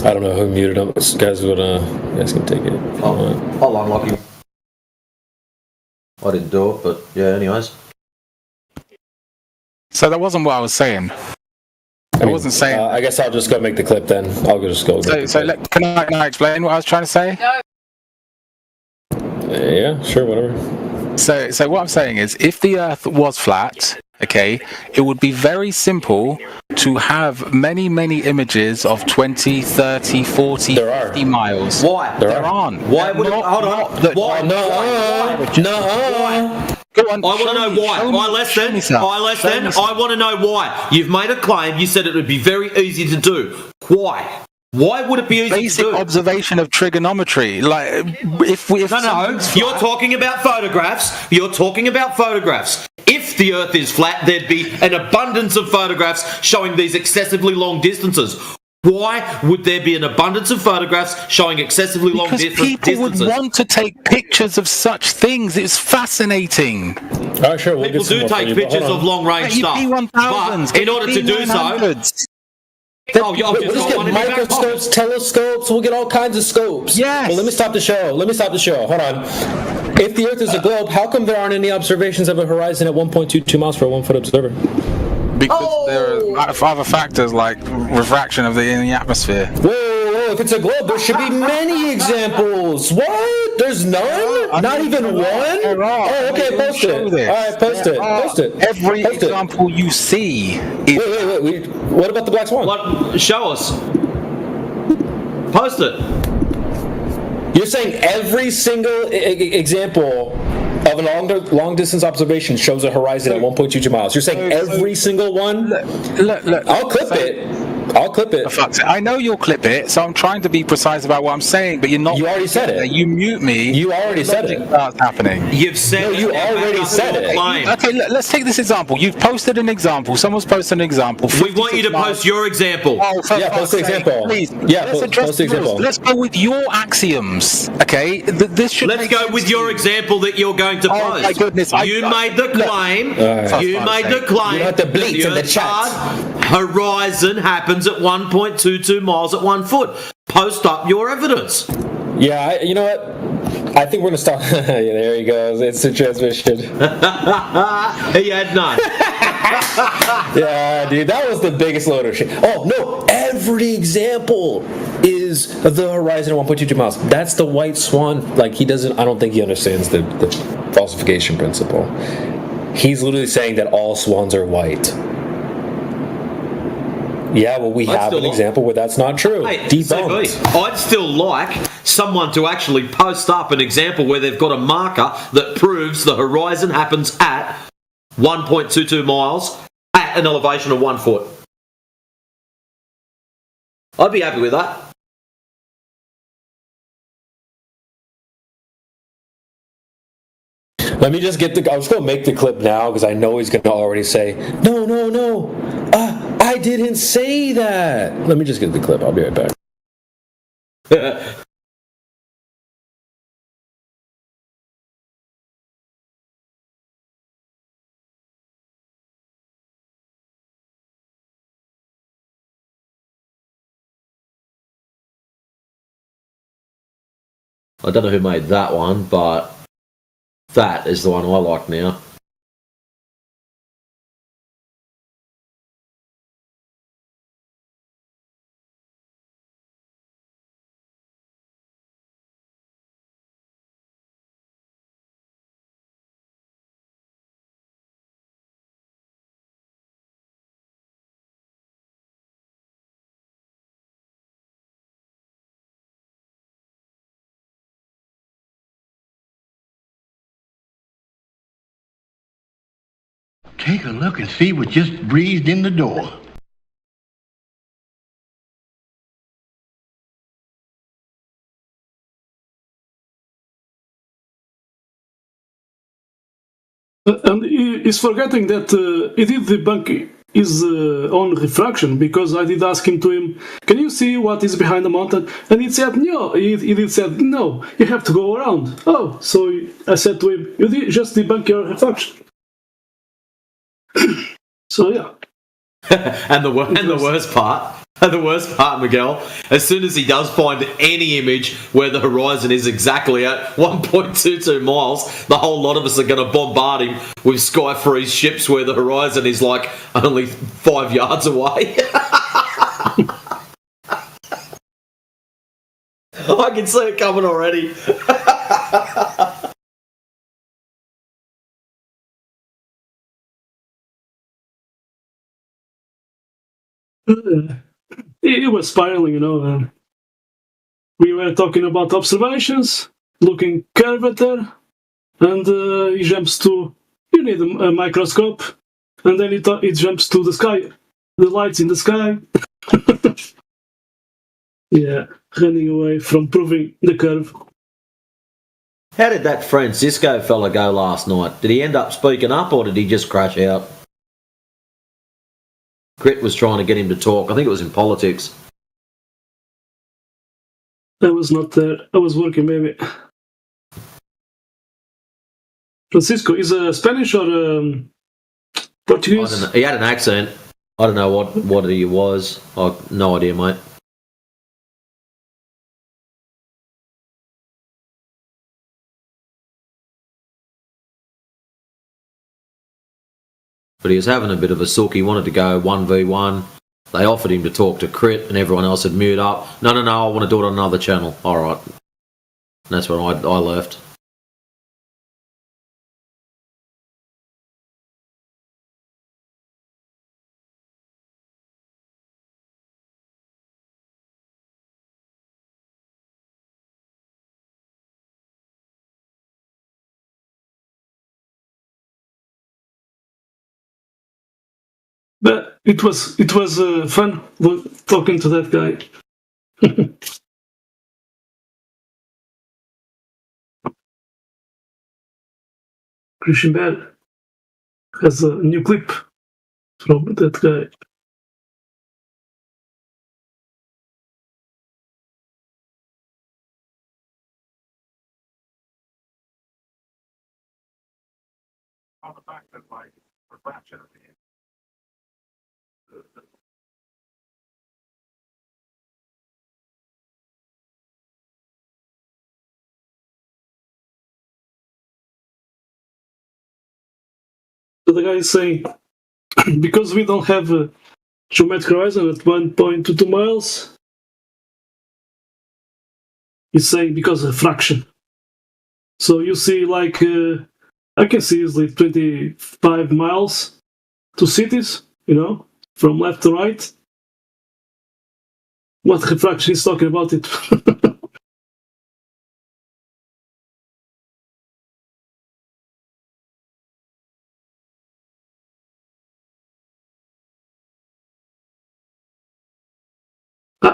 I don't know who muted him. This guys would, you guys can take it. I'll unlock him. I didn't do it, but yeah, anyways. So that wasn't what I was saying. I wasn't saying. I guess I'll just go make the clip then. I'll just go. Can I explain what I was trying to say? Yeah, sure, whatever. So what I'm saying is, if the Earth was flat, okay, it would be very simple to have many, many images of 20, 30, 40, 50 miles. Why? There aren't. Why would it? Hold on. Why? No. Go on. I want to know why. I want to know why. You've made a claim. You said it would be very easy to do. Why? Why would it be easy Basic to do? observation of trigonometry. Like, if you're talking about photographs. You're talking about photographs. If the Earth is flat, there'd be an abundance of photographs showing these excessively long distances. Why would there be an abundance of photographs showing excessively long distances? Because people would want to take pictures of such things. It's fascinating. All right, sure. People do take pictures of long-range stuff. But in order to do so... We'll just get microscopes, telescopes, we'll get all kinds of scopes. Yes. Well, let me stop the show. Hold on. If the Earth is a globe, how come there aren't any observations of a horizon at 1.22 miles for a 1-foot observer? Because there are other factors like refraction in the atmosphere. Whoa, if it's a globe, there should be many examples. What? There's none? Not even one? Oh, okay, post it. All right, post it. Every example you see is... Wait. What about the black swan? What? Show us. Post it. You're saying every single example of a long distance observation shows a horizon at 1.22 miles. You're saying every single one? Look. I'll clip it. I know you'll clip it, so I'm trying to be precise about what I'm saying, but you're not. You already said it. You mute me. You already said it. That's happening. You've said no, you already said it. Okay, let's take this example. You've posted an example. Someone's posted an example. We want you to post your example. Post the example. Please. Yeah, post the example. Let's go with your axioms. Okay, this should. Let's go with your example that you're going to post. Oh my goodness! You made the claim. You made the claim. You don't have to bleat in the chat. Horizon happens at 1.22 miles at 1 foot. Post up your evidence. Yeah, you know what? I think we're gonna stop. Yeah, there he goes. It's a transmission. He had none. Yeah, dude, that was the biggest load of shit. Oh no, every example is the horizon at 1.22 miles. That's the white swan. Like, he doesn't. I don't think he understands the falsification principle. He's literally saying that all swans are white. Yeah, well, we have an example where that's not true. Hey, debunked. CB, I'd still like someone to actually post up an example where they've got a marker that proves the horizon happens at 1.22 miles at an elevation of 1 foot. I'd be happy with that. Let me just get I was going to make the clip now because I know he's going to already say, no. I didn't say that. Let me just get the clip. I'll be right back. I don't know who made that one, but that is the one I like now. Take a look and see what just breezed in the door. And he's forgetting that he did debunk his own refraction, because I did ask him, can you see what is behind the mountain? And he said no. He did said no, you have to go around. Oh, so I said to him, you did just debunk your refraction. So yeah. And the worst part, Miguel, as soon as he does find any image where the horizon is exactly at 1.22 miles, the whole lot of us are going to bombard him with Skyfreeze ships where the horizon is like only 5 yards away. I can see it coming already. It was spiraling, and we were talking about observations, looking curvature, and he jumps to, you need a microscope, and then it jumps to the sky, the lights in the sky. Yeah, running away from proving the curve. How did that Francisco fella go last night? Did he end up speaking up, or did he just crash out? Grit was trying to get him to talk. I think it was in politics. I was not there. I was working, maybe. Francisco is a Spanish or Portuguese? I don't know. He had an accent. I don't know what he was. I've no idea, mate. But he was having a bit of a sook. He wanted to go 1v1. They offered him to talk to Crit, and everyone else had mute up. No, I want to do it on another channel. All right. And that's when I left. But it was fun talking to that guy. Christian Bale has a new clip from that guy. On the fact that my refraction of the So the guy is saying, because we don't have a geometric horizon at 1.22 miles, he's saying because of fraction. So you see, like, I can see easily 25 miles to cities, from left to right. What refraction is talking about it?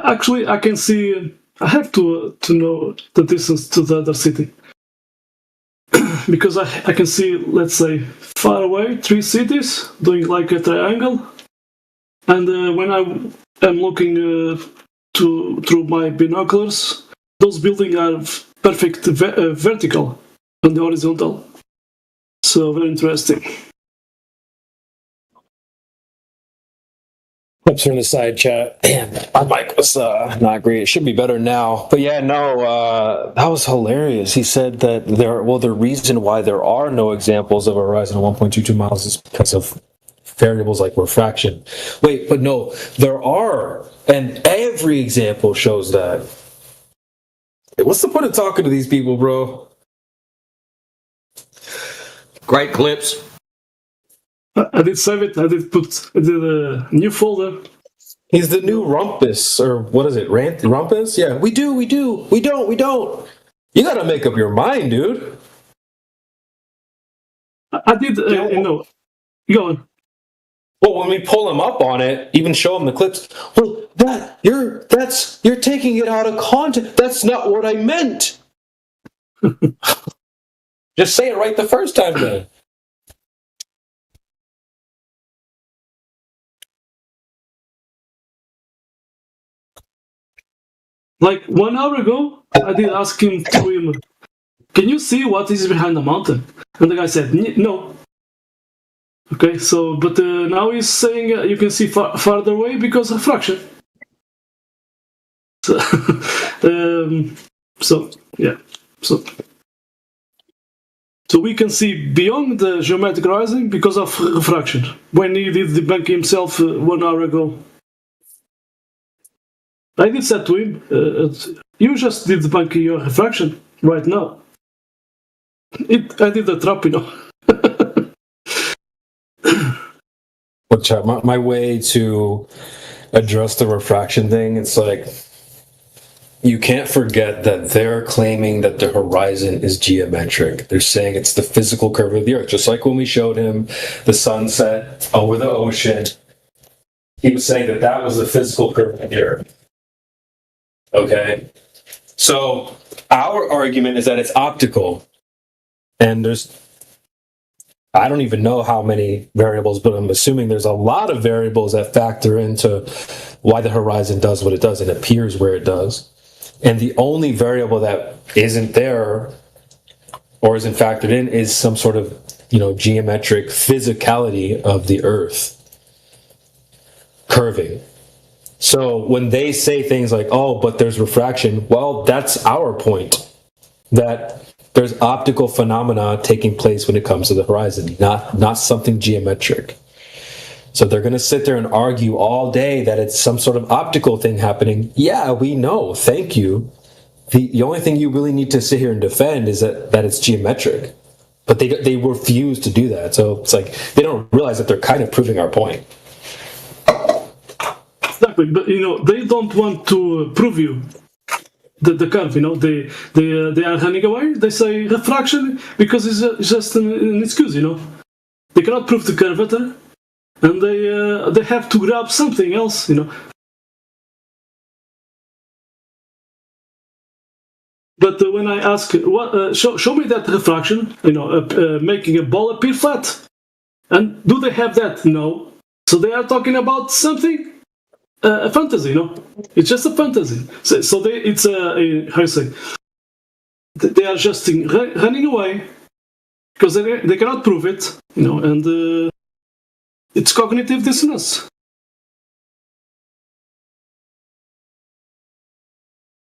Actually, I can see. I have to know the distance to the other city because I can see, let's say, far away 3 cities doing like a triangle, and when I am looking through my binoculars, those buildings are perfect vertical and horizontal. So very interesting. Clips are in the side chat. Damn, my mic was not great. It should be better now. But yeah, no, that was hilarious. He said that the reason why there are no examples of a horizon of 1.22 miles is because of variables like refraction. Wait, but no, there are. And every example shows that. Hey, what's the point of talking to these people, bro? Great clips. I did save it. I did a new folder. He's the new Rumpus, or what is it? Rumpus? Yeah, we do. We don't. You gotta make up your mind, dude. I did, Go on. Well, when we pull him up on it, even show him the clips. Well, you're taking it out of context. That's not what I meant. Just say it right the first time, then. Like 1 hour ago, I did ask him can you see what is behind the mountain? And the guy said, no. Okay, so, but now he's saying you can see farther away because of refraction. So, yeah. So we can see beyond the geometric horizon because of refraction. When he did debunk himself 1 hour ago. I did say to him, you just did debunk your refraction right now. I did the trap, Which my way to address the refraction thing, it's like, you can't forget that they're claiming that the horizon is geometric. They're saying it's the physical curve of the Earth. Just like when we showed him the sunset over the ocean, he was saying that was the physical curve of the Earth. Okay? So our argument is that it's optical. And I don't even know how many variables, but I'm assuming there's a lot of variables that factor into why the horizon does what it does and appears where it does. And the only variable that isn't there or isn't factored in is some sort of, geometric physicality of the Earth curving. So when they say things like, oh, but there's refraction, well, that's our point. That there's optical phenomena taking place when it comes to the horizon, not something geometric. So they're going to sit there and argue all day that it's some sort of optical thing happening. Yeah, we know. Thank you. The only thing you really need to sit here and defend is that it's geometric. But they refuse to do that. So it's like they don't realize that they're kind of proving our point. Exactly. But, they don't want to prove you the curve. They are running away. They say refraction because it's just an excuse, They cannot prove the curvature. And they have to grab something else, But when I ask, show me that refraction, making a ball appear flat, and do they have that? No. So they are talking about something, a fantasy, It's just a fantasy. So it's how you say? They are just running away because they cannot prove it, and. It's cognitive dissonance.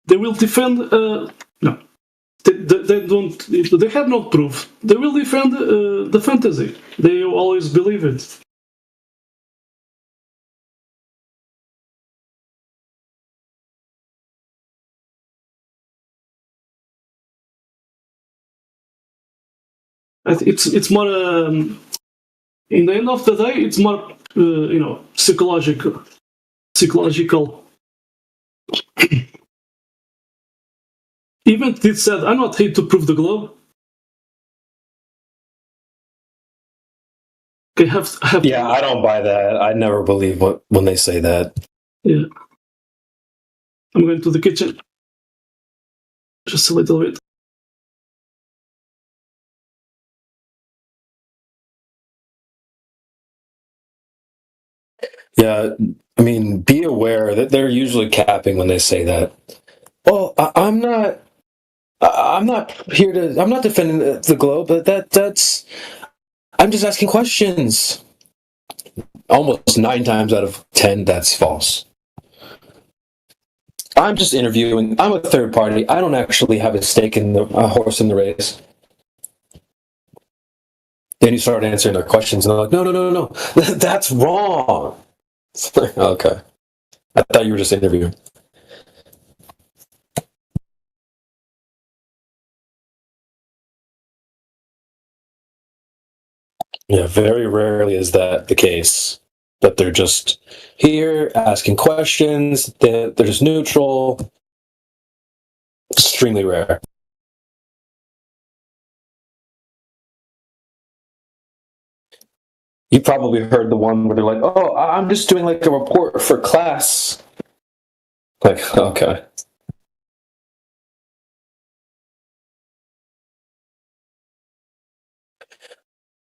They will defend. No, they don't. They have no proof. They will defend the fantasy. They always believe it. It's more. In the end of the day, it's more, psychological. Even it said, "I'm not here to prove the globe." Okay, Yeah, I don't buy that. I never believe when they say that. Yeah, I'm going to the kitchen. Just a little bit. Yeah, I mean, be aware that they're usually capping when they say that. Well, I'm not here to. I'm not defending the globe, but that's. I'm just asking questions. Almost 9 times out of 10, that's false. I'm just interviewing. I'm a third party. I don't actually have a stake in the horse in the race. Then you start answering their questions, and they're like, no. That's wrong. Okay. I thought you were just interviewing. Yeah, very rarely is that the case. That they're just here asking questions, they're just neutral. Extremely rare. You probably heard the one where they're like, "Oh, I'm just doing like a report for class." Like, okay.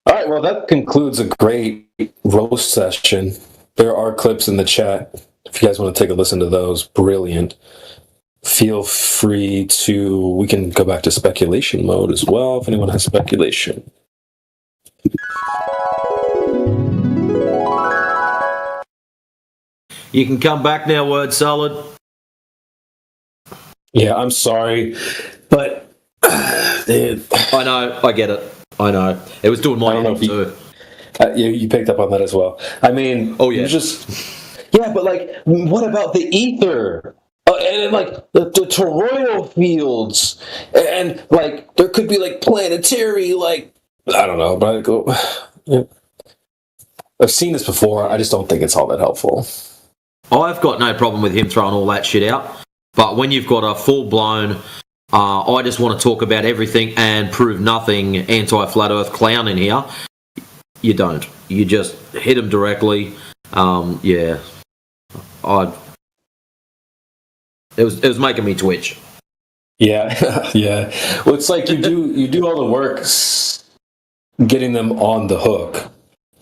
All right, well, that concludes a great roast session. There are clips in the chat. If you guys want to take a listen to those, brilliant. Feel free to, we can go back to speculation mode as well if anyone has speculation. You can come back now, word salad. Yeah, I'm sorry, but I know, I get it. I know. It was doing my head too. You picked up on that as well. I mean, oh yeah, yeah, but like, what about the ether? And like the toroidal fields, and like there could be like planetary, like I don't know, but I've seen this before. I just don't think it's all that helpful. I've got no problem with him throwing all that shit out, but when you've got a full-blown, I just want to talk about everything and prove nothing anti-flat Earth clown in here, you don't. You just hit him directly. Yeah, It was making me twitch. Yeah, yeah. Well, it's like you do all the work getting them on the hook.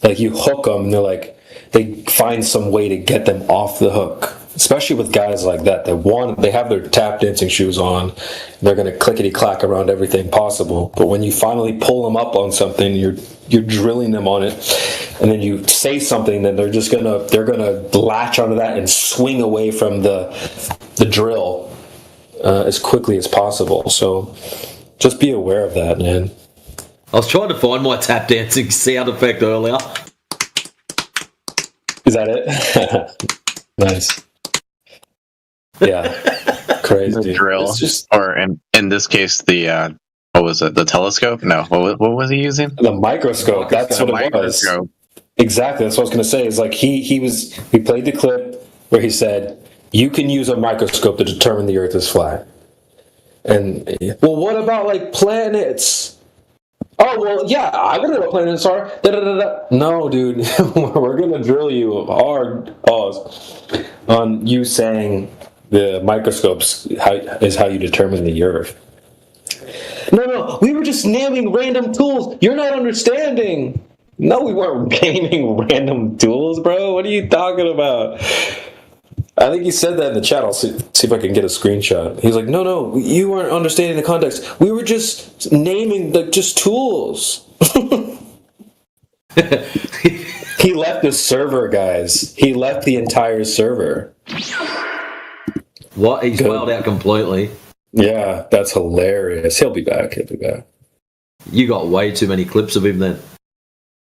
Like you hook them, and they find some way to get them off the hook. Especially with guys like that, they have their tap dancing shoes on. And they're going to clickety clack around everything possible. But when you finally pull them up on something, you're drilling them on it, and then you say something, then they're gonna latch onto that and swing away from the drill as quickly as possible. So just be aware of that, man. I was trying to find my tap dancing sound effect earlier. Is that it? Nice. Yeah, crazy. The drill, it's just, or in this case, the what was it? The telescope? No, what was he using? The microscope. That's what it was. Exactly. That's what I was going to say. Is like he played the clip where he said, "You can use a microscope to determine the Earth is flat." And well, what about like planets? Oh well, yeah, I would know what planets are. No, dude, we're gonna drill you hard on you saying the microscopes is how you determine the Earth. No, we were just naming random tools. You're not understanding. No, we weren't naming random tools, bro. What are you talking about? I think he said that in the chat. I'll see if I can get a screenshot. He's like, no, you weren't understanding the context. We were just naming just tools. He left the server, guys. He left the entire server. What? He's wild out completely. Yeah, that's hilarious. He'll be back. You got way too many clips of him then.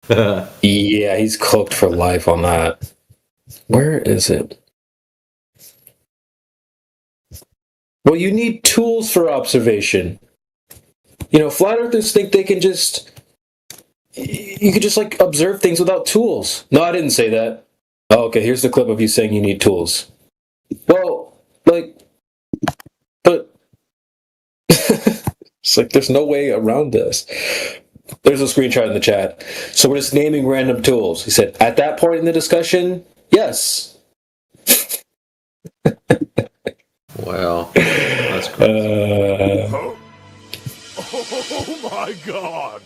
Yeah, he's cooked for life on that. Where is it? Well, you need tools for observation. Flat earthers think they can you could just like observe things without tools. No, I didn't say that. Oh, okay, here's the clip of you saying you need tools. Well, but it's like there's no way around this. There's a screenshot in the chat. So we're just naming random tools. He said, at that point in the discussion, yes. Wow. That's crazy. Oh my god!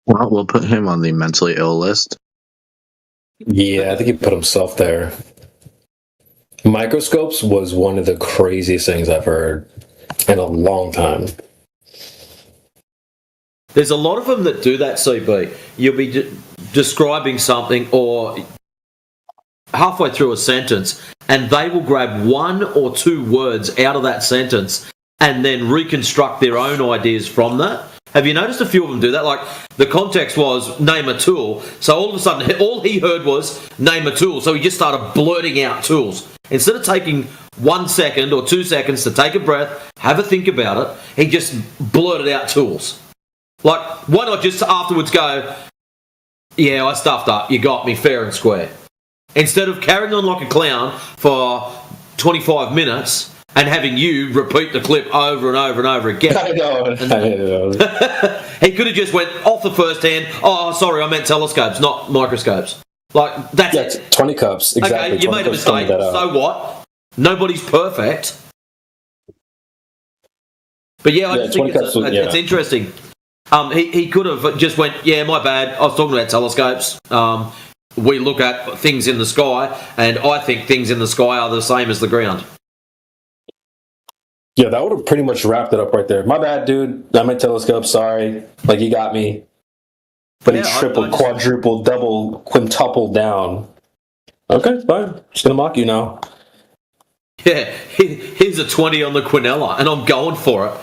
Well, we'll put him on the mentally ill list. Yeah, I think he put himself there. Microscopes was one of the craziest things I've heard in a long time. There's a lot of them that do that, CB. You'll be describing something or halfway through a sentence, and they will grab one or two words out of that sentence and then reconstruct their own ideas from that. Have you noticed a few of them do that? Like, the context was, name a tool. So all of a sudden, all he heard was, name a tool. So he just started blurting out tools. Instead of taking 1 second or 2 seconds to take a breath, have a think about it, he just blurted out tools. Like, why not just afterwards go, Yeah, I stuffed up. You got me fair and square. Instead of carrying on like a clown for 25 minutes and having you repeat the clip over and over and over again. I know. He could have just went off the first hand, oh, sorry, I meant telescopes, not microscopes. Like, that's it. 20 cups, exactly. Okay, you made a mistake, so what? Nobody's perfect. But yeah, I just think it's interesting. He could have just went, yeah, my bad, I was talking about telescopes. We look at things in the sky, and I think things in the sky are the same as the ground. Yeah, that would have pretty much wrapped it up right there. My bad, dude. I meant telescope, sorry. Like, you got me. But he tripled, quadrupled, double, quintupled down. Okay, fine. Just gonna mock you now. Yeah, here's a 20 on the Quinella, and I'm going for it.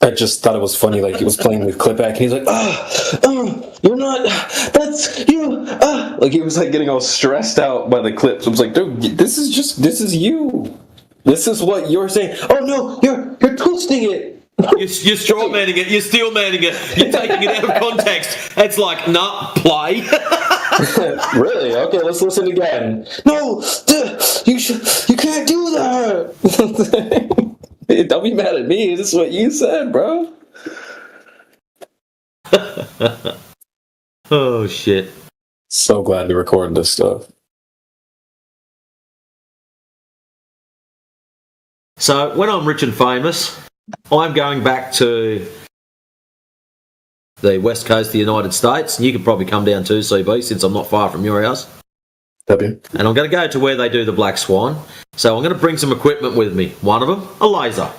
I just thought it was funny, like, he was playing with Clipback, and he's like, you're not, that's you, Like, he was, like, getting all stressed out by the clips. I was like, dude, this is you. This is what you're saying. Oh, no, you're twisting it. You're straw manning it, you're steel manning it, you're taking it out of context. It's like, nah, play. Really? Okay, let's listen again. No, you can't do that. Don't be mad at me. This is what you said, bro. Oh, shit. So glad we recorded this stuff. So, when I'm rich and famous, I'm going back to the west coast of the United States. You could probably come down too, CB, since I'm not far from your house. W. And I'm going to go to where they do the Black Swan. So I'm going to bring some equipment with me. One of them, a laser.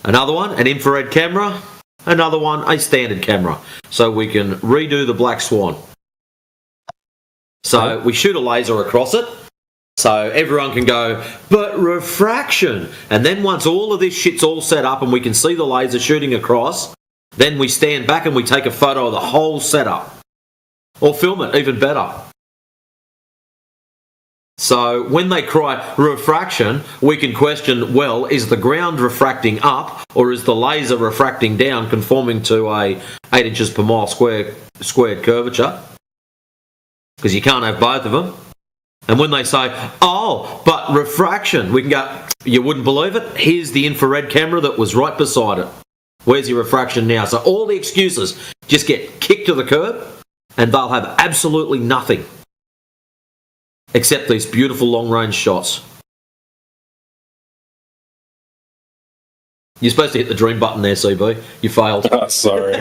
Another one, an infrared camera. Another one, a standard camera. So we can redo the Black Swan. So we shoot a laser across it. So everyone can go, but refraction. And then once all of this shit's all set up and we can see the laser shooting across, then we stand back and we take a photo of the whole setup. Or film it, even better. So when they cry refraction, we can question, well, is the ground refracting up or is the laser refracting down, conforming to a 8 inches per mile squared curvature? Because you can't have both of them. And when they say, oh, but refraction, we can go, you wouldn't believe it? Here's the infrared camera that was right beside it. Where's your refraction now? So all the excuses just get kicked to the curb and they'll have absolutely nothing. Except these beautiful long-range shots. You're supposed to hit the dream button there, CB. You failed. Oh, sorry.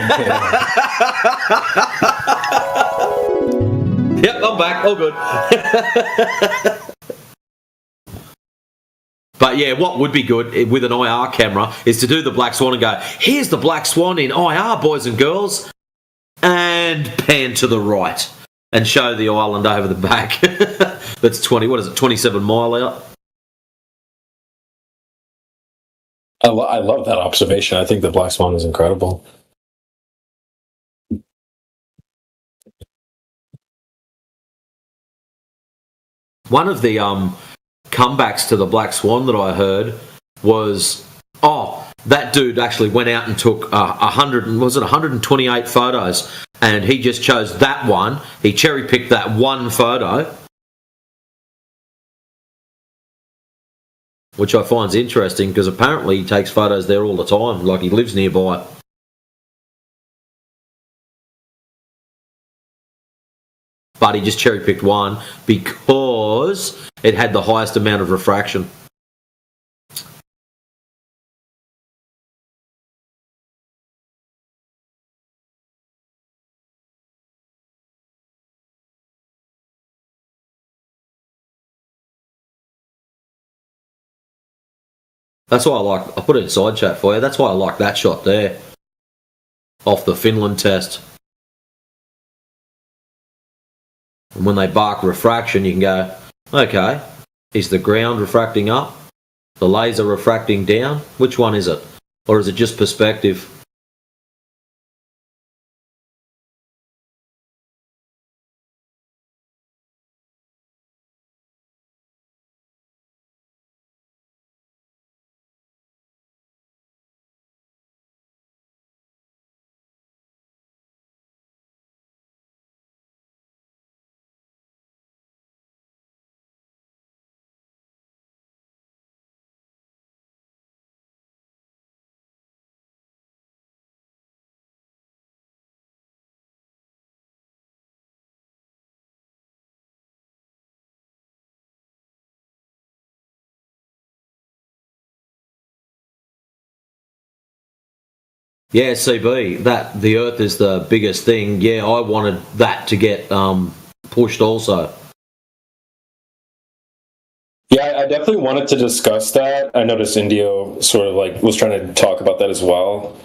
Yep, I'm back. All good. But yeah, what would be good with an IR camera is to do the Black Swan and go, here's the Black Swan in IR, boys and girls. And pan to the right. And show the island over the back. That's 27 mile out? I love that observation. I think the Black Swan is incredible. One of the comebacks to the Black Swan that I heard was, that dude actually went out and took 128 photos, and he just chose that one. He cherry-picked that one photo, which I find interesting because apparently he takes photos there all the time, like he lives nearby. But he just cherry-picked one because it had the highest amount of refraction. That's why I put it in side chat for you, that's why I like that shot there. Off the Finland test. And when they bark refraction, you can go, okay, is the ground refracting up? The laser refracting down? Which one is it? Or is it just perspective? Yeah, CB, that the Earth is the biggest thing. Yeah, I wanted that to get pushed also. Yeah, I definitely wanted to discuss that. I noticed Indio sort of like was trying to talk about that as well.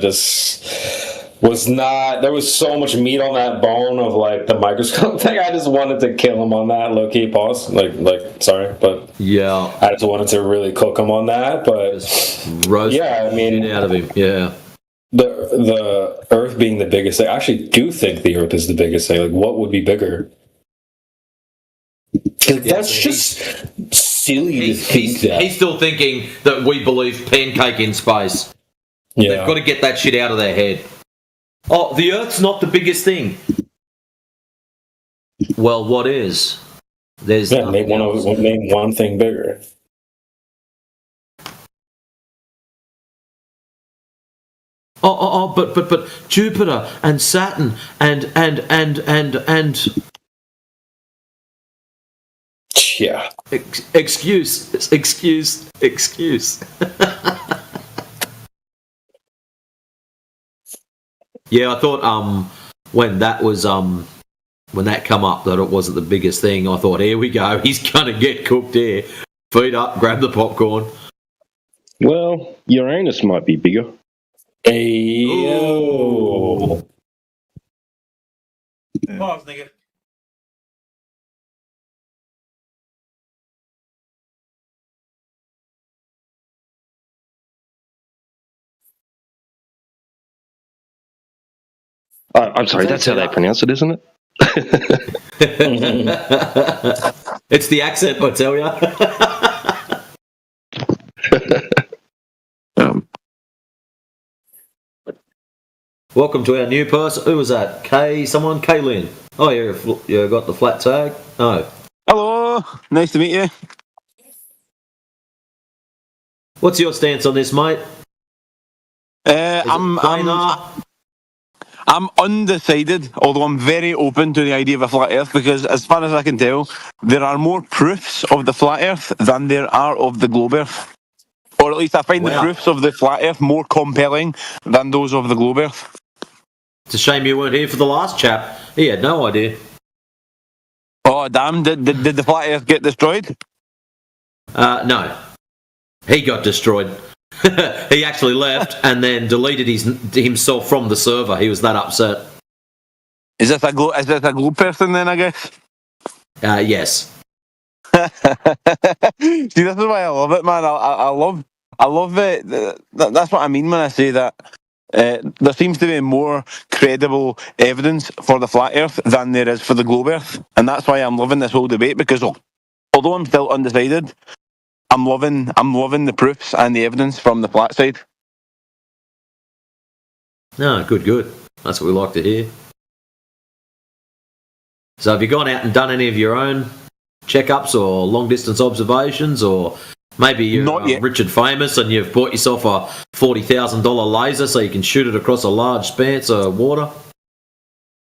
Just was not. There was so much meat on that bone of like the microscope thing. I just wanted to kill him on that. Low key pause. Sorry, but yeah, I just wanted to really cook him on that. But yeah, I mean, out of him. Yeah, the Earth being the biggest thing. I actually do think the Earth is the biggest thing. Like, what would be bigger? Like, that's just silly to think that. He's still thinking that we believe pancake in space. Yeah. They've got to get that shit out of their head. Oh, the Earth's not the biggest thing. Well, what is? There's name one thing bigger. But Jupiter and Saturn and yeah. Excuse. Yeah, I thought when that was when that come up that it wasn't the biggest thing, I thought, here we go, he's gonna get cooked here. Feet up, grab the popcorn. Well, Uranus might be bigger. Ayo. Pause, nigga. I'm sorry, that's how they pronounce it, isn't it? It's the accent, I tell ya. Welcome to our new person. Who was that? Kaylin. Oh, you got the flat tag? Oh. Hello, nice to meet you. What's your stance on this, mate? I'm undecided, although I'm very open to the idea of a flat Earth because, as far as I can tell, there are more proofs of the flat Earth than there are of the globe Earth. Or at least I find the proofs of the flat Earth more compelling than those of the globe Earth. It's a shame you weren't here for the last chap. He had no idea. Oh, damn. Did the flat Earth get destroyed? No. He got destroyed. He actually left and then deleted himself from the server. He was that upset. Is this a globe person then, I guess? Yes. See, this is why I love it, man. I love it. That's what I mean when I say that there seems to be more credible evidence for the flat Earth than there is for the globe Earth, and that's why I'm loving this whole debate because although I'm still undecided, I'm loving the proofs and the evidence from the flat side. No, good. That's what we like to hear. So have you gone out and done any of your own checkups or long distance observations, or maybe you're rich and famous and you've bought yourself a $40,000 laser so you can shoot it across a large expanse of water?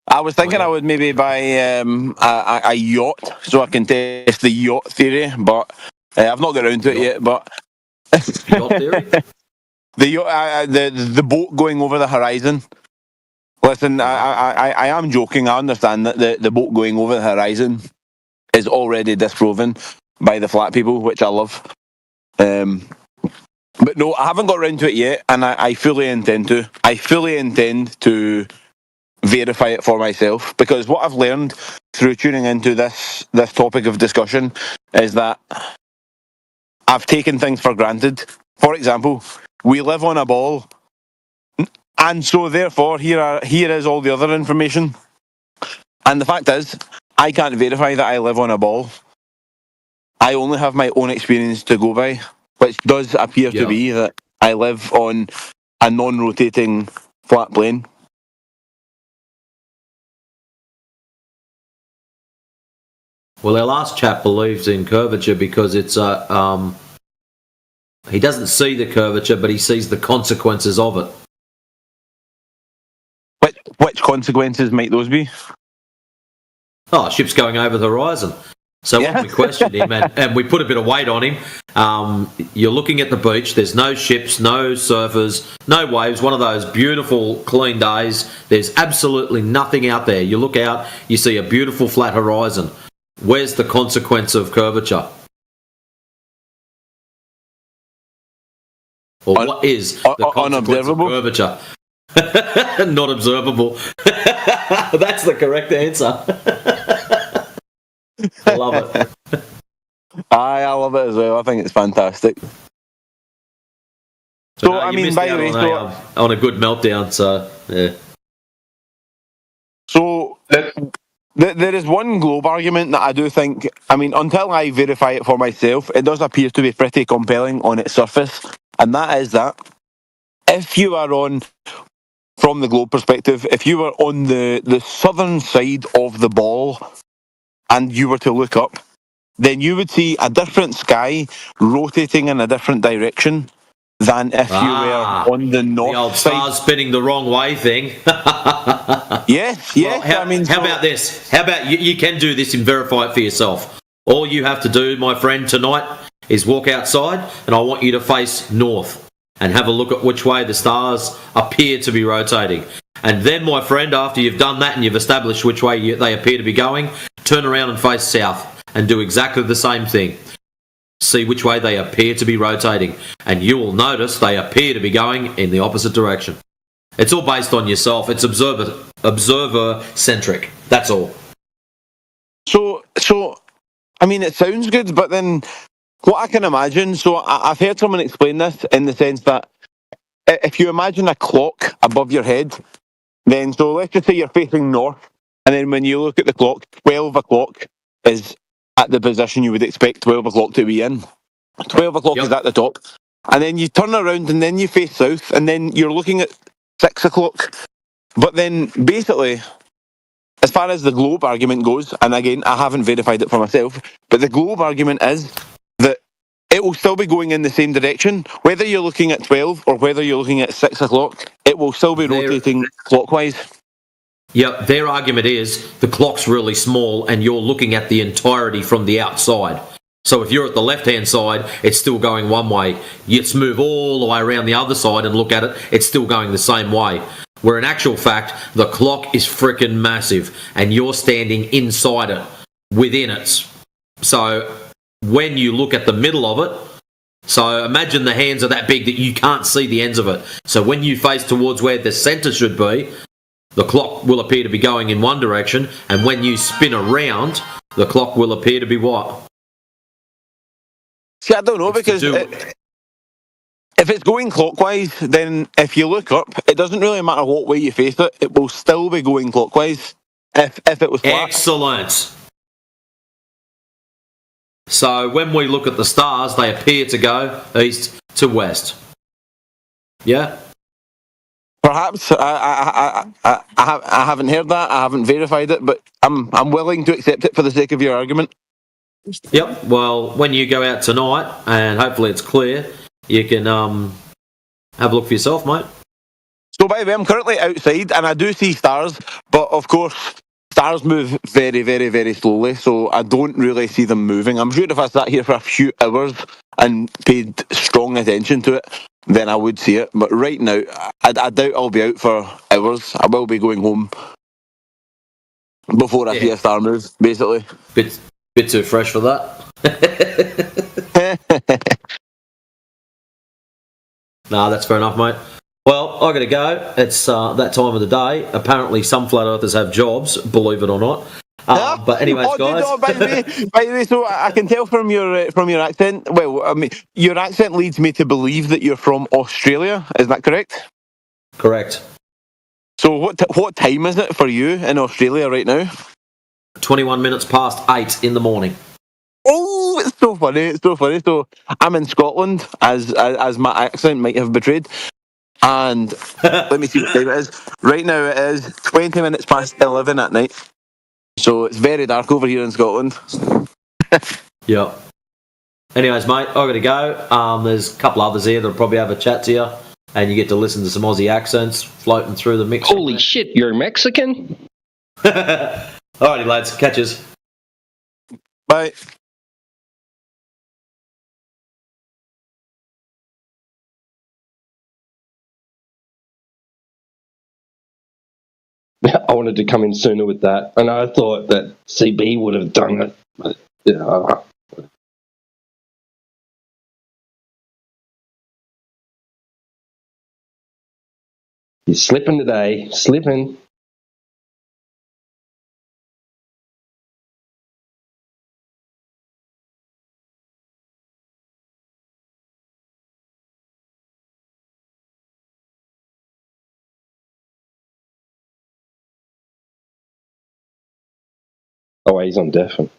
I was thinking I would maybe buy a yacht so I can test the yacht theory, but I've not got around to it yet. But yacht theory? The boat going over the horizon. Listen, I am joking. I understand that the boat going over the horizon is already disproven by the flat people, which I love. But no, I haven't got around to it yet, and I fully intend to. I fully intend to verify it for myself, because what I've learned through tuning into this topic of discussion is that I've taken things for granted. For example, we live on a ball, and so therefore here is all the other information. And the fact is, I can't verify that I live on a ball. I only have my own experience to go by, which does appear to be that I live on a non-rotating flat plane. Well, our last chap believes in curvature because it's he doesn't see the curvature, but he sees the consequences of it. Which consequences might those be? Oh, ships going over the horizon. So when we questioned him and we put a bit of weight on him, you're looking at the beach. There's no ships, no surfers, no waves. One of those beautiful, clean days. There's absolutely nothing out there. You look out, you see a beautiful flat horizon. Where's the consequence of curvature? Or what is the consequence of curvature? Not observable. That's the correct answer. I love it. I love it as well. I think it's fantastic. So, no, I mean, by the way, on a good meltdown, so yeah. So there is one globe argument that I do think, I mean, until I verify it for myself, it does appear to be pretty compelling on its surface, and that is that if you are on, from the globe perspective, if you were on the southern side of the ball and you were to look up, then you would see a different sky rotating in a different direction than if you were on the north the old side. stars spinning the wrong way thing. Yes. Well, how about this? How about you can do this and verify it for yourself. All you have to do, my friend, tonight is walk outside and I want you to face north and have a look at which way the stars appear to be rotating. And then, my friend, after you've done that and you've established which way they appear to be going, turn around and face south and do exactly the same thing. See which way they appear to be rotating, and you will notice they appear to be going in the opposite direction. It's all based on yourself. It's observer-centric. That's all. So, I mean, it sounds good, but then what I can imagine, so I've heard someone explain this in the sense that if you imagine a clock above your head, then, so let's just say you're facing north, and then when you look at the clock, 12 o'clock is at the position you would expect 12 o'clock to be in. 12 o'clock is at the top. And then you turn around and then you face south, and then you're looking at 6 o'clock. But then, basically, as far as the globe argument goes, and again, I haven't verified it for myself, but the globe argument is that it will still be going in the same direction. Whether you're looking at 12 or whether you're looking at 6 o'clock, it will still be rotating clockwise. Yep, their argument is the clock's really small and you're looking at the entirety from the outside. So if you're at the left-hand side, it's still going one way. You just move all the way around the other side and look at it, it's still going the same way. Where in actual fact, the clock is freaking massive and you're standing inside it, within it. So when you look at the middle of it, so imagine the hands are that big that you can't see the ends of it. So when you face towards where the centre should be, the clock will appear to be going in one direction, and when you spin around, the clock will appear to be what? See, I don't know, because if it's going clockwise, then if you look up, it doesn't really matter what way you face it, it will still be going clockwise if it was flat. Excellent. So when we look at the stars, they appear to go east to west. Yeah? Perhaps. I haven't heard that. I haven't verified it, but I'm willing to accept it for the sake of your argument. Yep. Well, when you go out tonight, and hopefully it's clear, you can have a look for yourself, mate. So by the way, I'm currently outside, and I do see stars, but of course, stars move very, very, very slowly, so I don't really see them moving. I'm sure if I sat here for a few hours and paid strong attention to it, then I would see it. But right now, I doubt I'll be out for hours. I will be going home before I see a star move, basically. Bit too fresh for that. Nah, that's fair enough, mate. Well, I gotta go. It's that time of the day. Apparently, some flat earthers have jobs, believe it or not. But anyways, guys. By the way, so I can tell from your accent. Well, I mean, your accent leads me to believe that you're from Australia. Is that correct? Correct. So what time is it for you in Australia right now? 21 minutes past 8 in the morning. Oh, it's so funny. It's so funny. So I'm in Scotland, as my accent might have betrayed. And let me see what time it is. Right now it is 20 minutes past 11 at night. So it's very dark over here in Scotland. Yeah. Anyways, mate, I gotta go. There's a couple others here that'll probably have a chat to you, and you get to listen to some Aussie accents floating through the mix. Holy shit, you're Mexican? Alrighty, lads, catches. Bye. I wanted to come in sooner with that, and I thought that CB would have done it. But, yeah. You're slipping today, slipping. Oh, he's on deafen.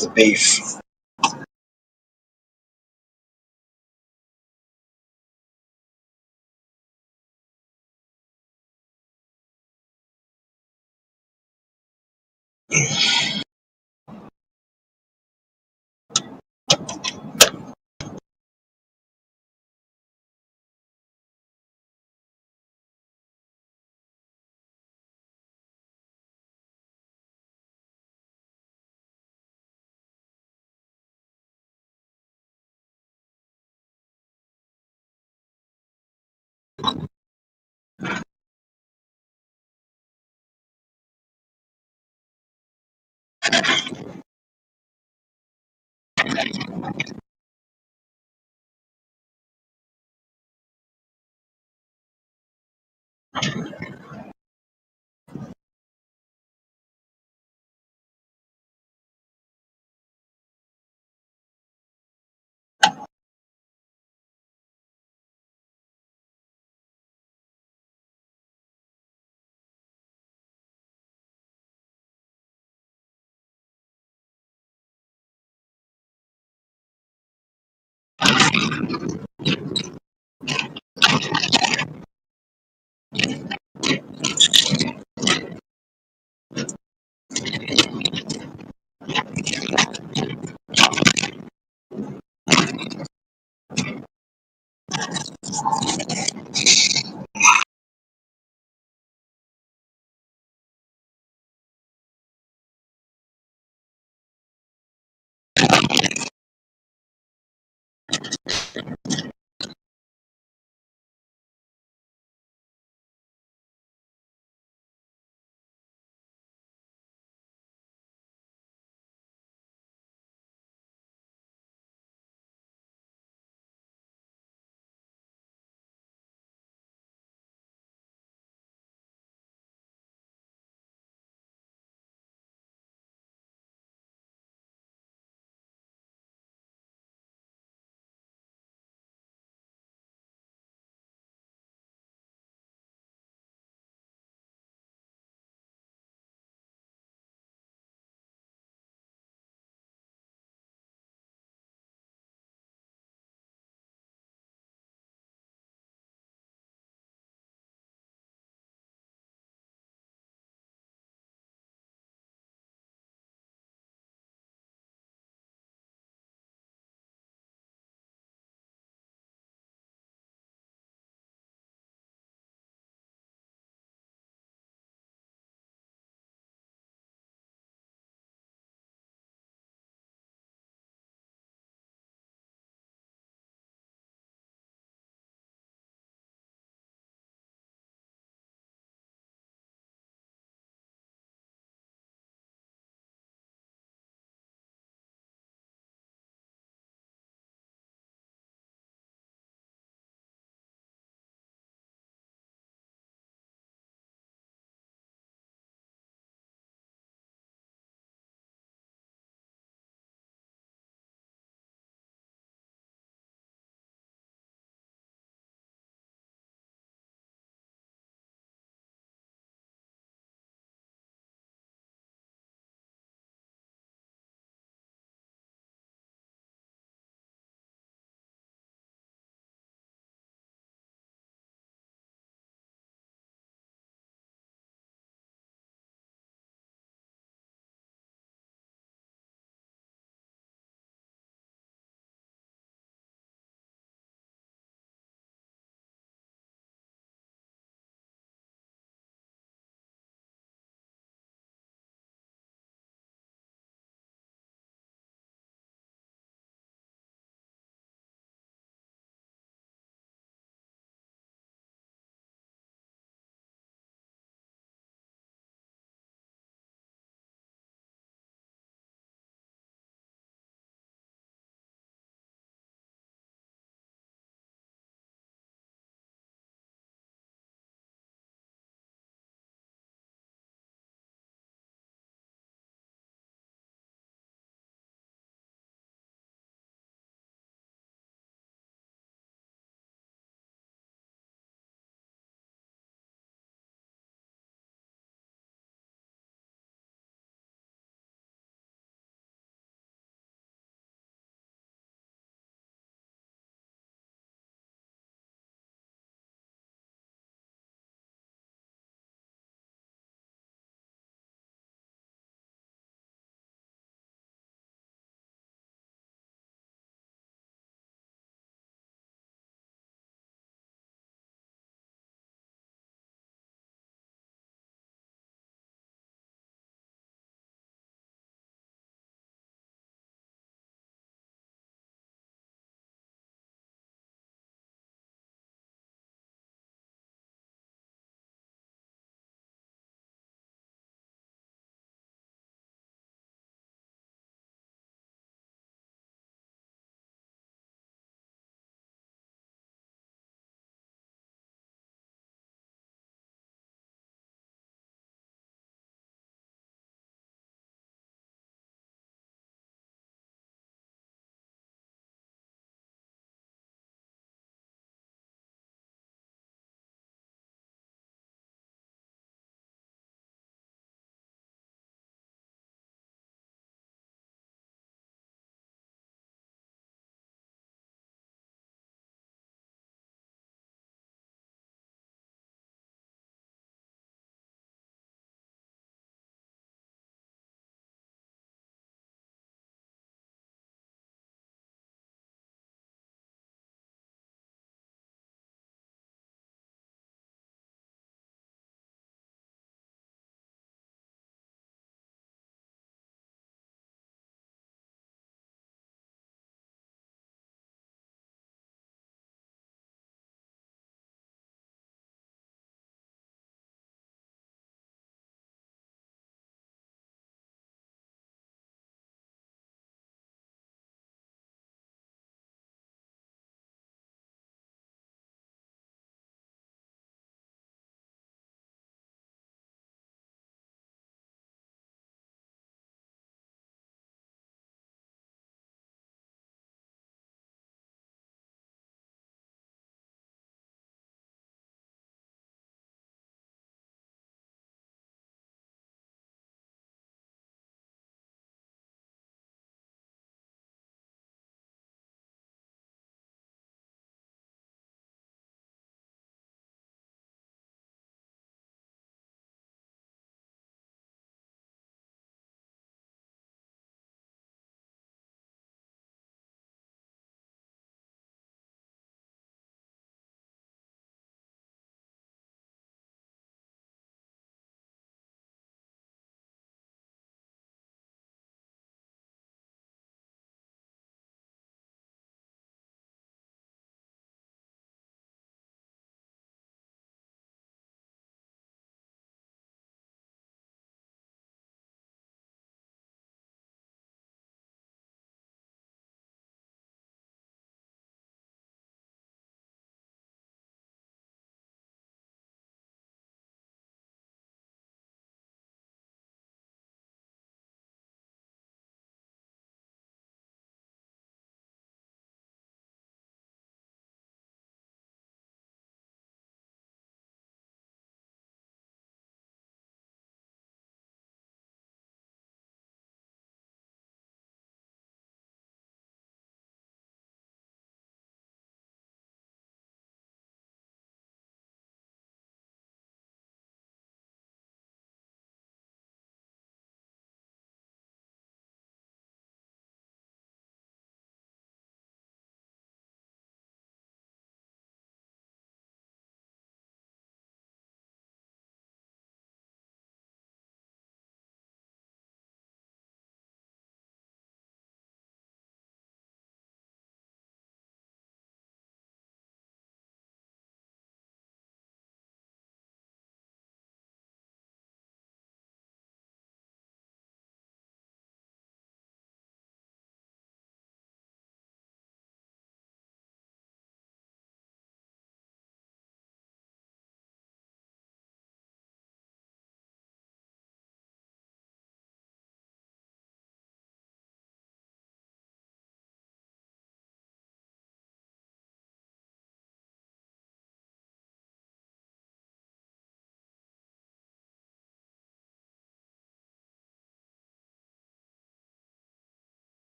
the beef.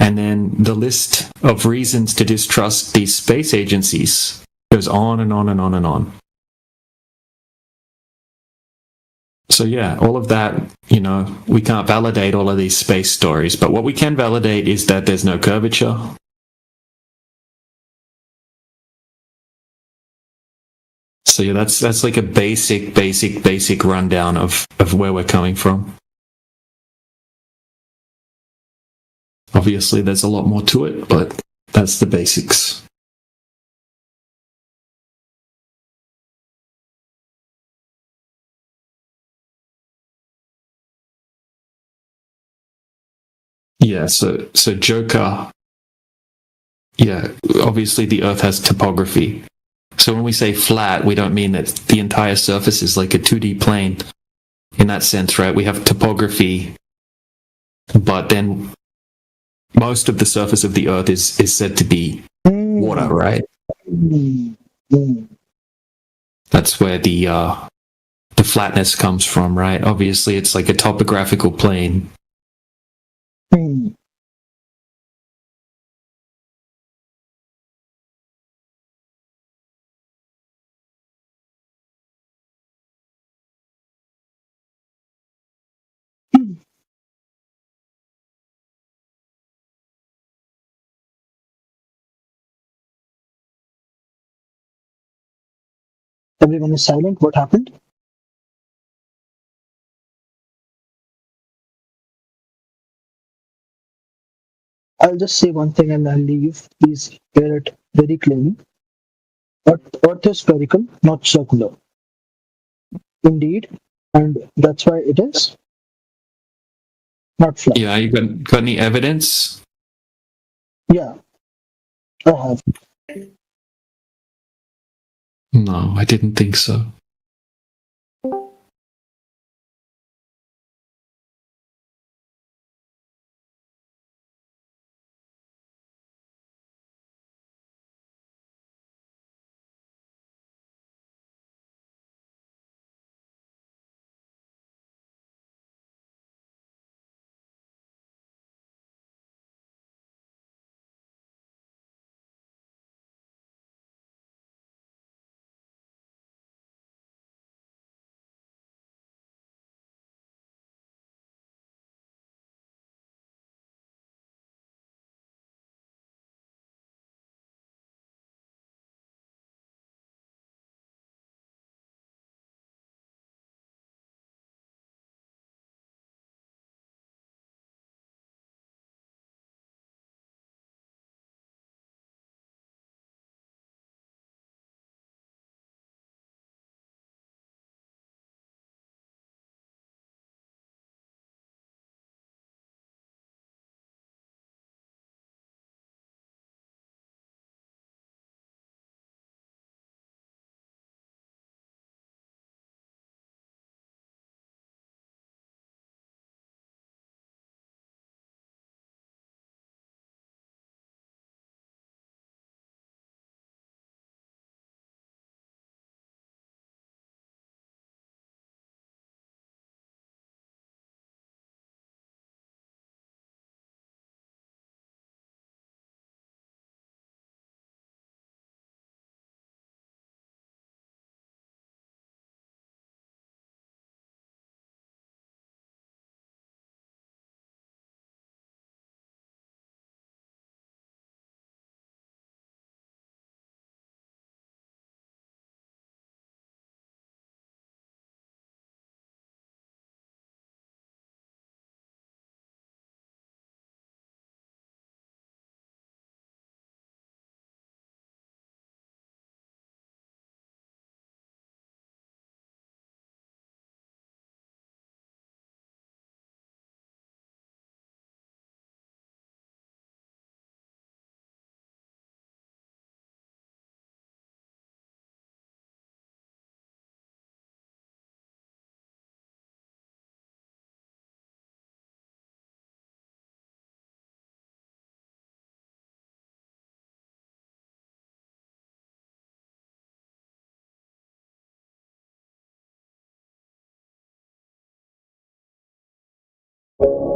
And then the list of reasons to distrust these space agencies goes on and on and on and on. So yeah, all of that, we can't validate all of these space stories, but what we can validate is that there's no curvature. So yeah, that's like a basic rundown of where we're coming from. Obviously, there's a lot more to it, but that's the basics. Yeah, so Joker, yeah, obviously the Earth has topography. So when we say flat, we don't mean that the entire surface is like a 2D plane in that sense, right? We have topography, but then most of the surface of the Earth is said to be water, right? That's where the flatness comes from, right? Obviously, it's like a topographical plane. Everyone is silent. What happened? I'll just say one thing and I'll leave. Please hear it very clearly. Earth is spherical, not circular. Indeed, and that's why it is not flat. Yeah, you got any evidence? Yeah, I have. No, I didn't think so.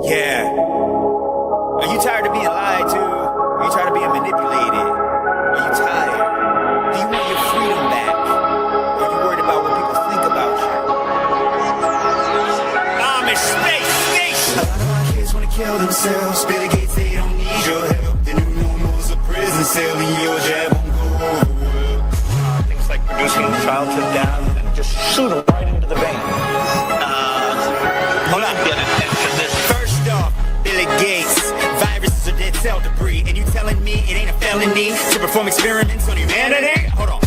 Yeah. Are you tired of being lied to? Are you tired of being manipulated? Are you tired? Do you want your freedom back? Or are you worried about what people think about you? I'm in space station! A lot of my kids wanna kill themselves. Bill Gates, they don't need your help. The new normal's a prison cell and your jab won't go over well. Things like reducing childhood down and just shoot them right into the vein. Hold on. First off, Bill Gates, viruses are dead cell debris, and you telling me it ain't a felony to perform experiments on humanity? Hold on.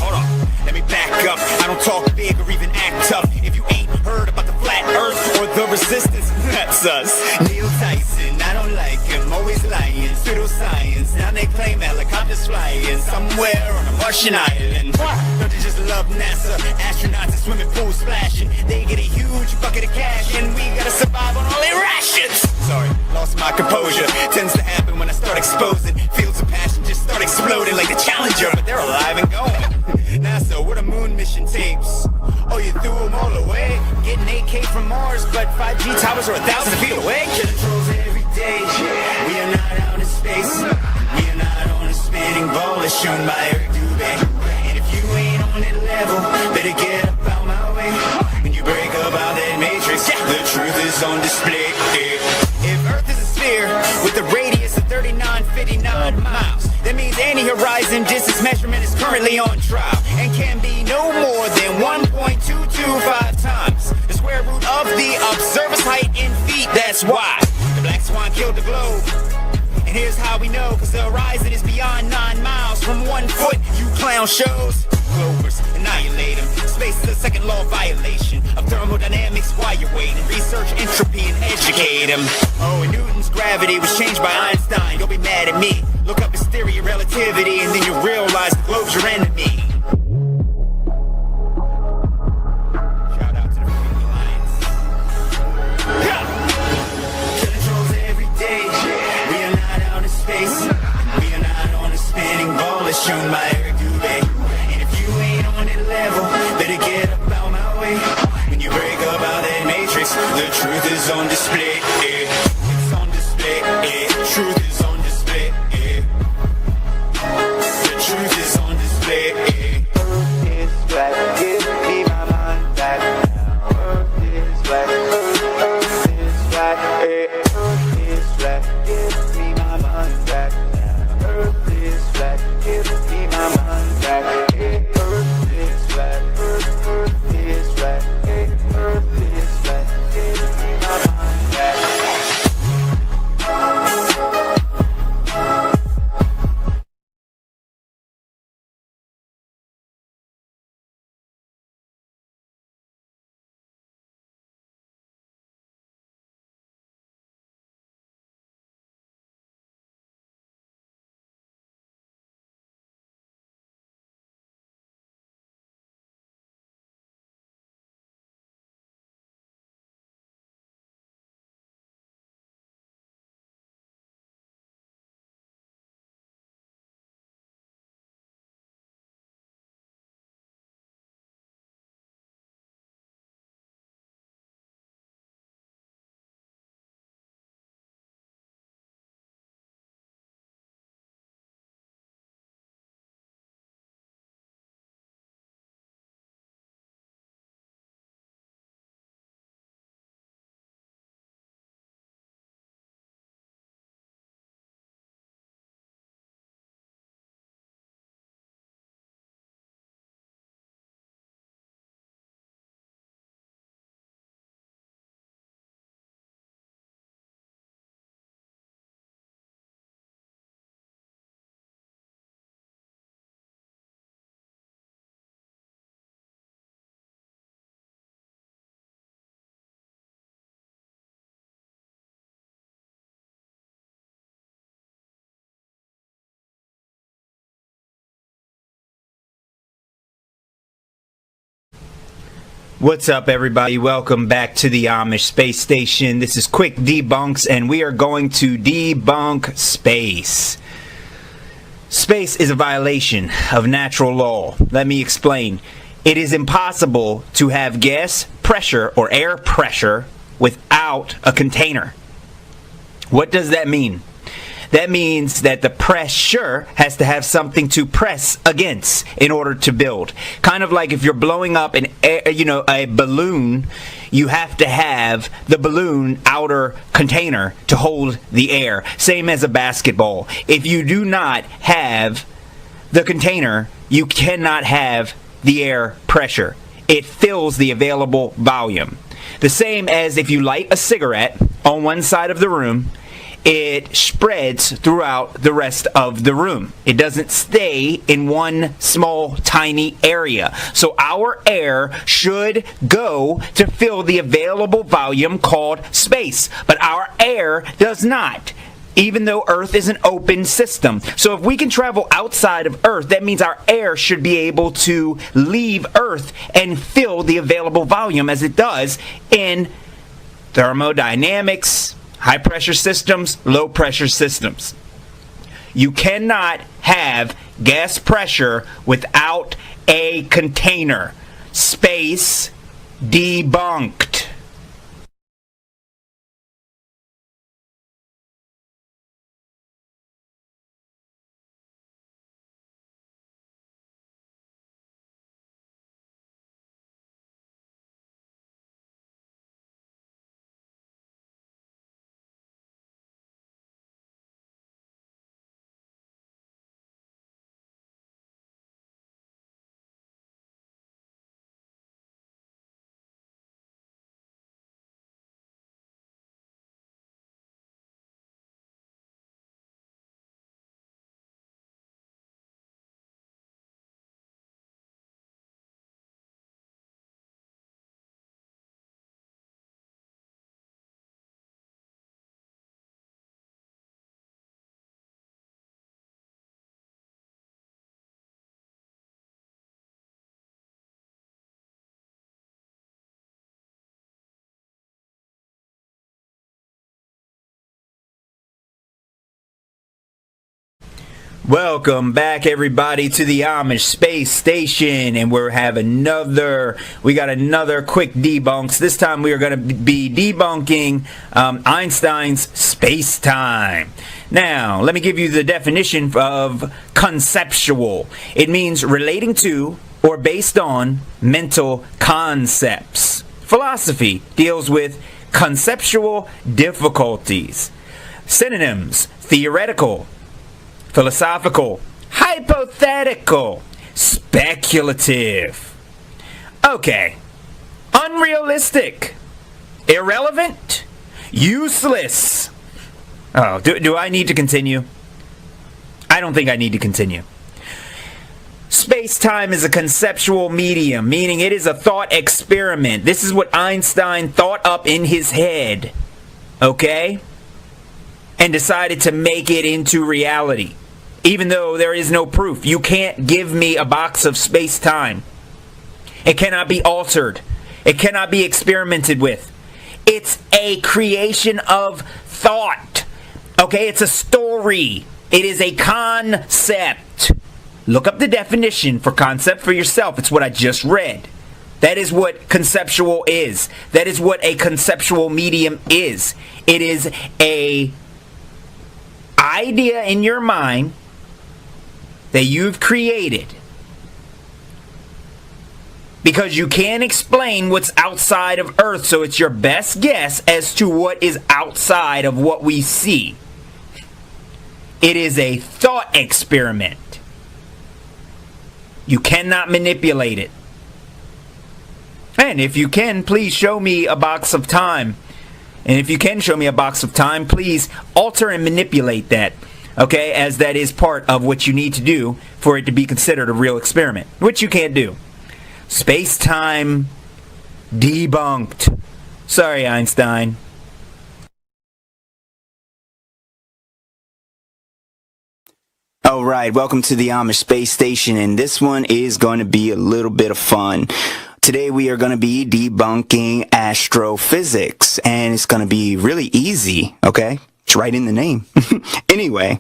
Let me back up. I don't talk big or even act tough. If you ain't heard about the flat earth or the resistance, that's us. Neil Tyson, I don't like him, always lying. Pseudoscience, now they claim helicopters flying somewhere on a Martian island. Don't they just love NASA? Astronauts in swimming pools splashing. They get a huge bucket of cash, and we gotta survive on all their rations. Sorry, lost my composure. Tends to happen when I start exposing. Fields of passion just start exploding like the Challenger, but they're alive and going. NASA, what a moon mission tapes. Oh, you threw them all away? Getting 8K from Mars, but 5G towers are 1,000 feet away? Killing trolls every day. We are not out in space. We are not on a spinning ball as shown by Eric Dubé. And if you ain't on that level, better get up out my way. When you break up out that matrix, the truth is on display. If Earth is a sphere with a radius of 3959 miles, that means any horizon distance measurement is currently on trial and can be no more than 1.225 times the square root of the observer's height in feet. That's why the black swan killed the globe. And here's how we know, cause the horizon is beyond 9 miles from 1 foot, you clown shows. Glovers, annihilate them. Space is the second law violation of thermodynamics while you're waiting. Research entropy and educate them. Oh, and Newton's gravity was changed by Einstein. You'll be mad at me. Look up his theory of relativity and then you realize the globe's your enemy. Shout out to the Freak Alliance. Killing trolls every day. We are not out in space. We are not on a spinning ball as shown by Eric Dubé. And if you ain't on that level, better get up out my way. When you break up out that matrix, the truth is on display. It's on display. Truth is on display. The truth is on display. Earth is black, give me my mind back now. Earth is black, Earth is black, Earth is black, give me my mind back now. Earth is black, give me my mind back. Earth is black, Earth is black, Earth is black, give me my mind back. What's up, everybody? Welcome back to the Amish Space Station. This is Quick Debunks, and we are going to debunk space. Space is a violation of natural law. Let me explain. It is impossible to have gas pressure or air pressure without a container. What does that mean? that means that the pressure has to have something to press against in order to build. Kind of like if you're blowing up a balloon, you have to have the balloon outer container to hold the air. Same as a basketball. If you do not have the container, you cannot have the air pressure. It fills the available volume. The same as if you light a cigarette on one side of the room, it spreads throughout the rest of the room. It doesn't stay in one small, tiny area. So our air should go to fill the available volume called space. But our air does not, even though Earth is an open system. So if we can travel outside of Earth, that means our air should be able to leave Earth and fill the available volume as it does in thermodynamics, high pressure systems, low pressure systems. You cannot have gas pressure without a container. Space debunked. Welcome back, everybody, to the Amish Space Station, and we got another quick debunks. This time we are going to be debunking Einstein's space-time. Now, let me give you the definition of conceptual. It means relating to or based on mental concepts. Philosophy deals with conceptual difficulties. Synonyms: theoretical, philosophical, hypothetical, speculative. Okay. Unrealistic, irrelevant, useless. Oh, do I need to continue? I don't think I need to continue. Space-time is a conceptual medium, meaning it is a thought experiment. This is what Einstein thought up in his head, okay? And decided to make it into reality. Even though there is no proof. You can't give me a box of space-time. It cannot be altered. It cannot be experimented with. It's a creation of thought. Okay, it's a story. It is a concept. Look up the definition for concept for yourself. It's what I just read. That is what conceptual is. That is what a conceptual medium is. It is a idea in your mind that you've created because you can't explain what's outside of Earth, so it's your best guess as to what is outside of what we see. It is a thought experiment. You cannot manipulate it. And if you can, please show me a box of time. And if you can show me a box of time, please alter and manipulate that, okay, as that is part of what you need to do for it to be considered a real experiment, which you can't do. Space-time debunked. Sorry, Einstein. Alright, welcome to the Amish Space Station, and this one is going to be a little bit of fun. Today we are going to be debunking astrophysics, and it's going to be really easy, okay? It's right in the name. Anyway,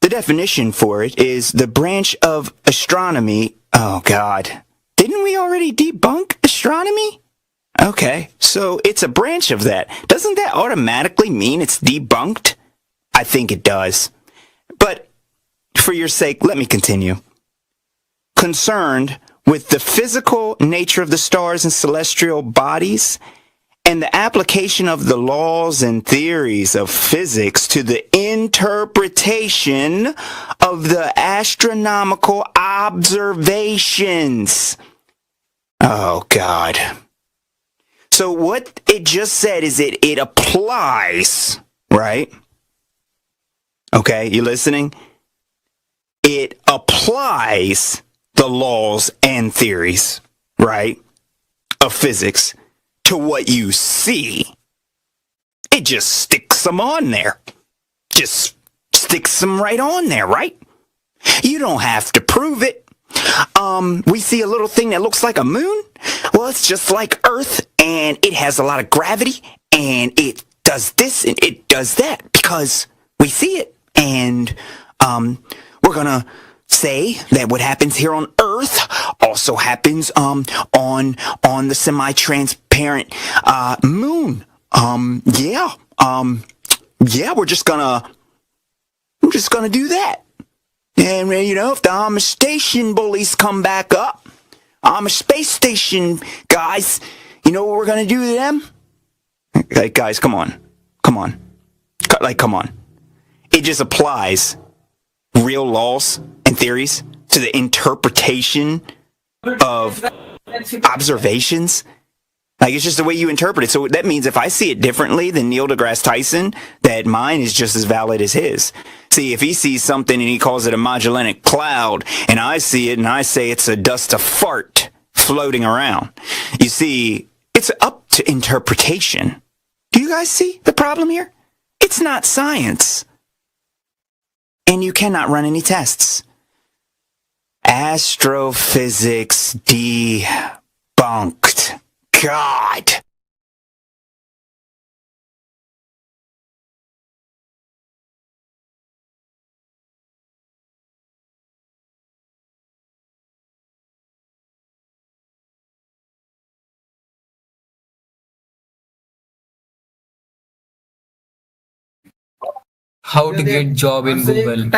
the definition for it is the branch of astronomy. Oh God, didn't we already debunk astronomy? Okay, so it's a branch of that. Doesn't that automatically mean it's debunked? I think it does. But for your sake, let me continue. Concerned with the physical nature of the stars and celestial bodies and the application of the laws and theories of physics to the interpretation of the astronomical observations. Oh, God. So what it just said is it applies, right? Okay, you listening? It applies the laws and theories, right, of physics to what you see. It just sticks them on there. Just sticks them right on there, right? You don't have to prove it. We see a little thing that looks like a moon. Well, it's just like Earth, and it has a lot of gravity, and it does this and it does that because we see it. And we're gonna say that what happens here on Earth also happens on the semi-transparent moon. Yeah, we're just gonna do that. And you know, if the Amish station bullies come back up, Amish space station guys, you know what we're gonna do to them? Like, guys, come on. Like, come on. It just applies real laws and theories to the interpretation of observations. Like, it's just the way you interpret it. So that means if I see it differently than Neil deGrasse Tyson, that mine is just as valid as his. See, if he sees something and he calls it a Magellanic Cloud, and I see it and I say it's a dust of fart floating around, you see, it's up to interpretation. Do you guys see the problem here? It's not science. And you cannot run any tests. Astrophysics debunked. God. How to get job in Google.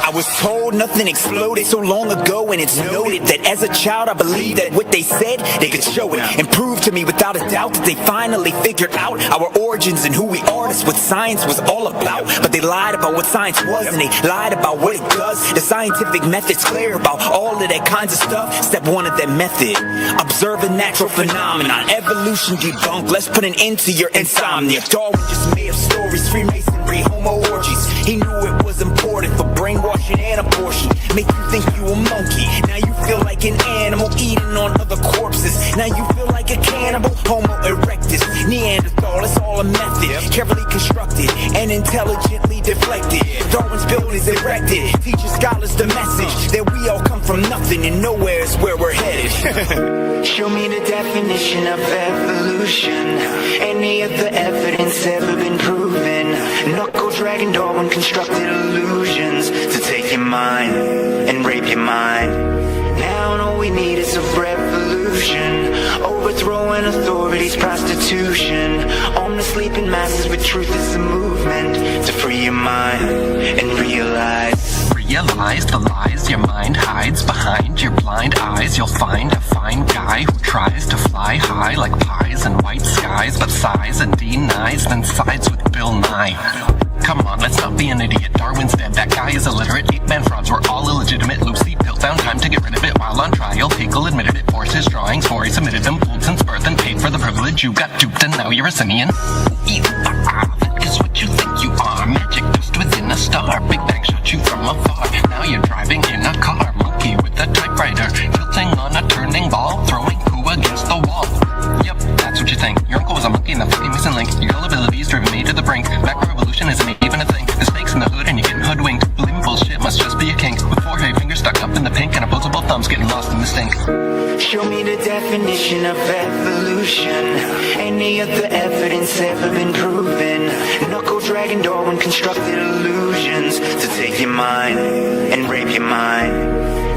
I was told nothing exploded so long ago, and it's noted that as a child I believed that what they said, they could show it and prove to me without a doubt that they finally figured out our origins and who we are. That's what science was all about. But they lied about what science was, and they lied about what it does. The scientific method's clear about all of that kinds of stuff. Step one of that method: observe a natural phenomenon. Evolution debunked. Let's put an end to your insomnia. Darwin just made up stories, Freemasonry, homo orgies. He knew it was important for brainwashing and abortion. Make you think you a monkey. Now you feel like an animal eating on other corpses. Now you feel like a cannibal. Homo erectus, Neanderthal, it's all a method. Carefully constructed and intelligently deflected. Darwin's buildings erected. Teaching scholars the message that we all come from nothing and nowhere is where we're headed. Show me the definition of evolution. Any of the evidence ever been proven? Knuckle dragging Darwin constructed illusions to take your mind and rape your mind. Now all we need is a revolution, overthrowing authorities, prostitution, on the sleeping masses. But truth is a movement to free your mind and realize the lies your mind hides behind your blind eyes. You'll find a fine guy who tries to fly high like pies and white skies, but sighs and denies, then sides with Bill Nye. Come on, let's not be an idiot. Darwin's dead, that guy is illiterate. 8-man frauds were all illegitimate. Lucy Pill Found time to get rid of it while on trial. Hegel admitted it, forced his drawings, for he submitted them, pulled since birth, and paid for the privilege. You got duped, and now you're a simian. That is what you think you are. Magic dust within a star. Big Bang shot you from afar. Now you're driving in a car. Monkey with a typewriter. Tilting on a turning ball. Throwing poo against the wall. Yep, that's what you think. Your uncle was a monkey in the fucking missing link. Your gullibility's driven me to the brink. Macro revolution isn't even a thing. The snakes in the hood and you're getting hoodwinked. Believing bullshit must just be a kink. With 4 hay fingers stuck up in the pink and opposable thumbs getting lost in the stink. Show me the definition of evolution. Any other evidence ever been proven? Knuckle dragging Darwin constructed illusions to take your mind and rape your mind.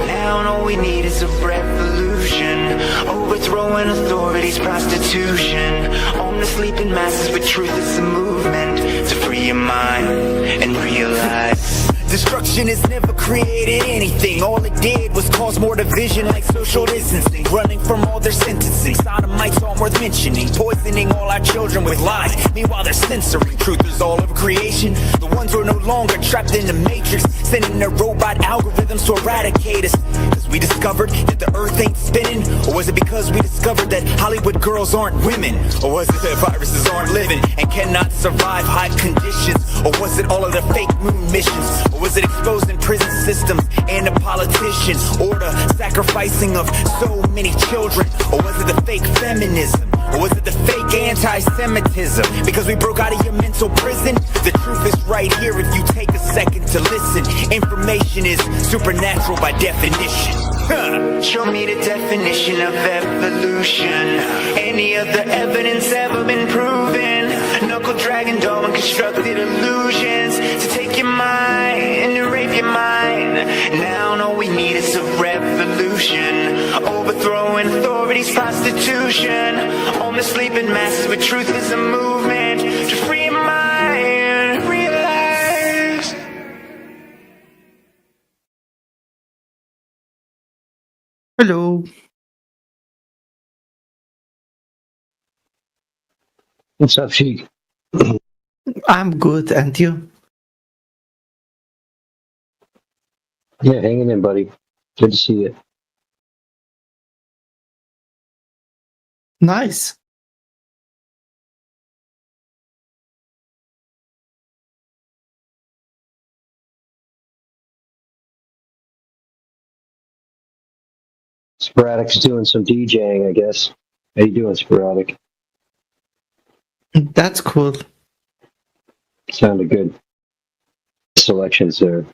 Now all we need is a revolution, overthrowing authorities, prostitution. On the sleeping masses, but truth is a movement to free your mind and realize destruction has never created anything. All it did was cause more division, like social distancing. Running from all their sentencing. Sodomites aren't worth mentioning. Poisoning all our children with lies. Meanwhile they're censoring truthers all over creation. The ones who are no longer trapped in the matrix, sending their robot algorithms to eradicate us. Cause we discovered that the earth ain't spinning? Or was it because we discovered that Hollywood girls aren't women? Or was it that viruses aren't living and cannot survive hot conditions? Or was it all of the fake moon missions? Or was it exposing prison systems and the politicians? Or the sacrificing of so many children? Or was it the fake feminism? Or was it the fake anti-Semitism? Because we broke out of your mental prison? The truth is right here if you take a second to listen. Information is supernatural by definition. Show me the definition of evolution. Any other evidence ever been proven? Knuckle dragging Darwin constructed illusions to take your mind and to rape your mind. Now all we need is a revolution, overthrowing authorities, prostitution. On the sleeping masses, but truth is a movement to free your mind, realize. Hello. What's up, Sheik? I'm good, and you? Yeah, hanging in, buddy. Good to see you. Nice. Sporadic's doing some DJing, I guess. How you doing, Sporadic? That's cool. Sounded good. Selections there.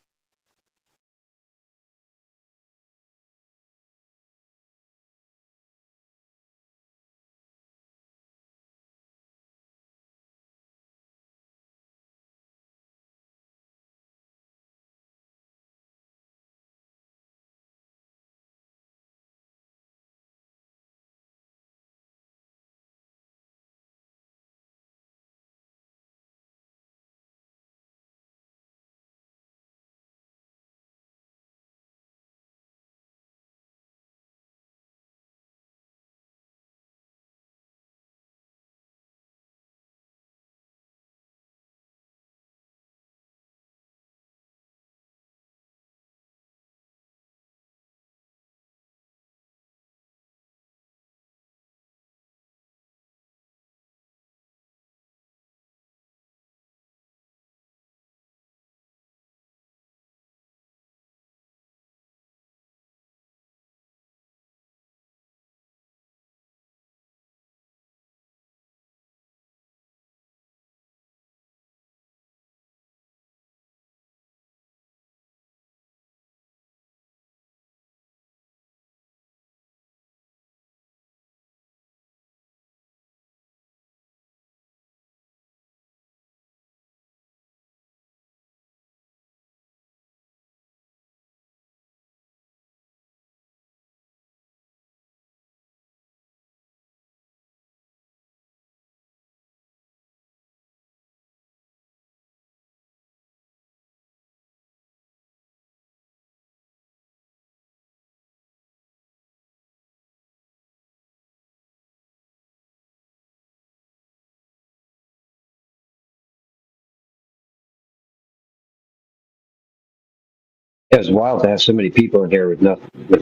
It was wild to have so many people in here with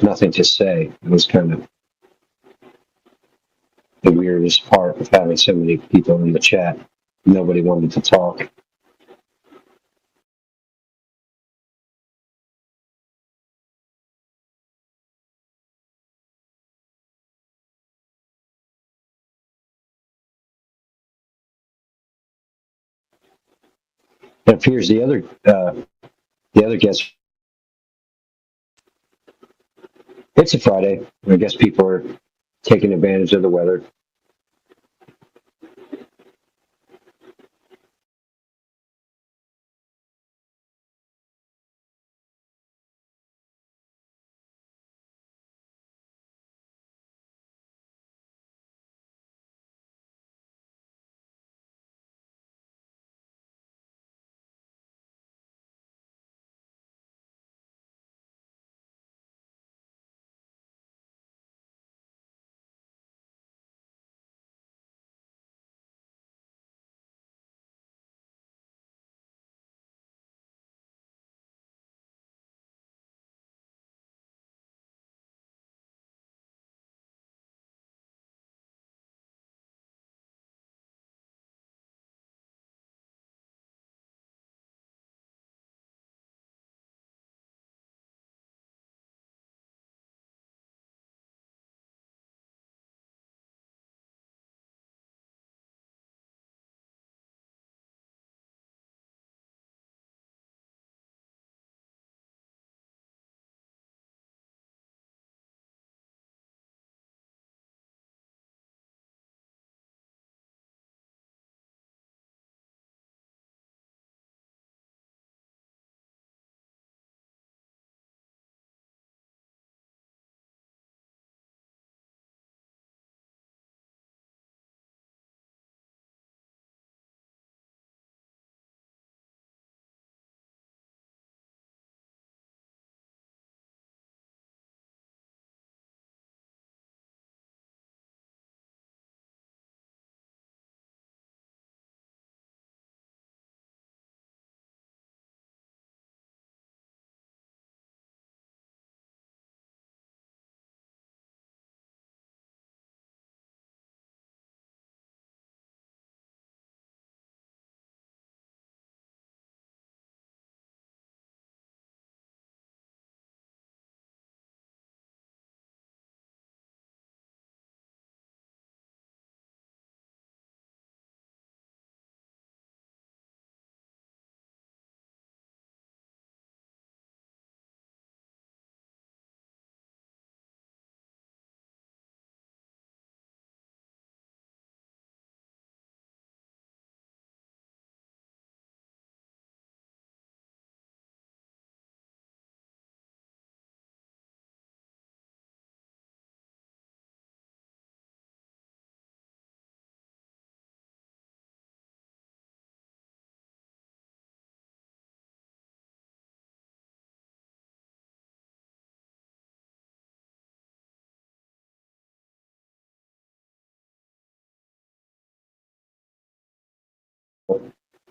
nothing to say. It was kind of the weirdest part of having so many people in the chat. Nobody wanted to talk. It appears the other guest. It's a Friday. I guess people are taking advantage of the weather.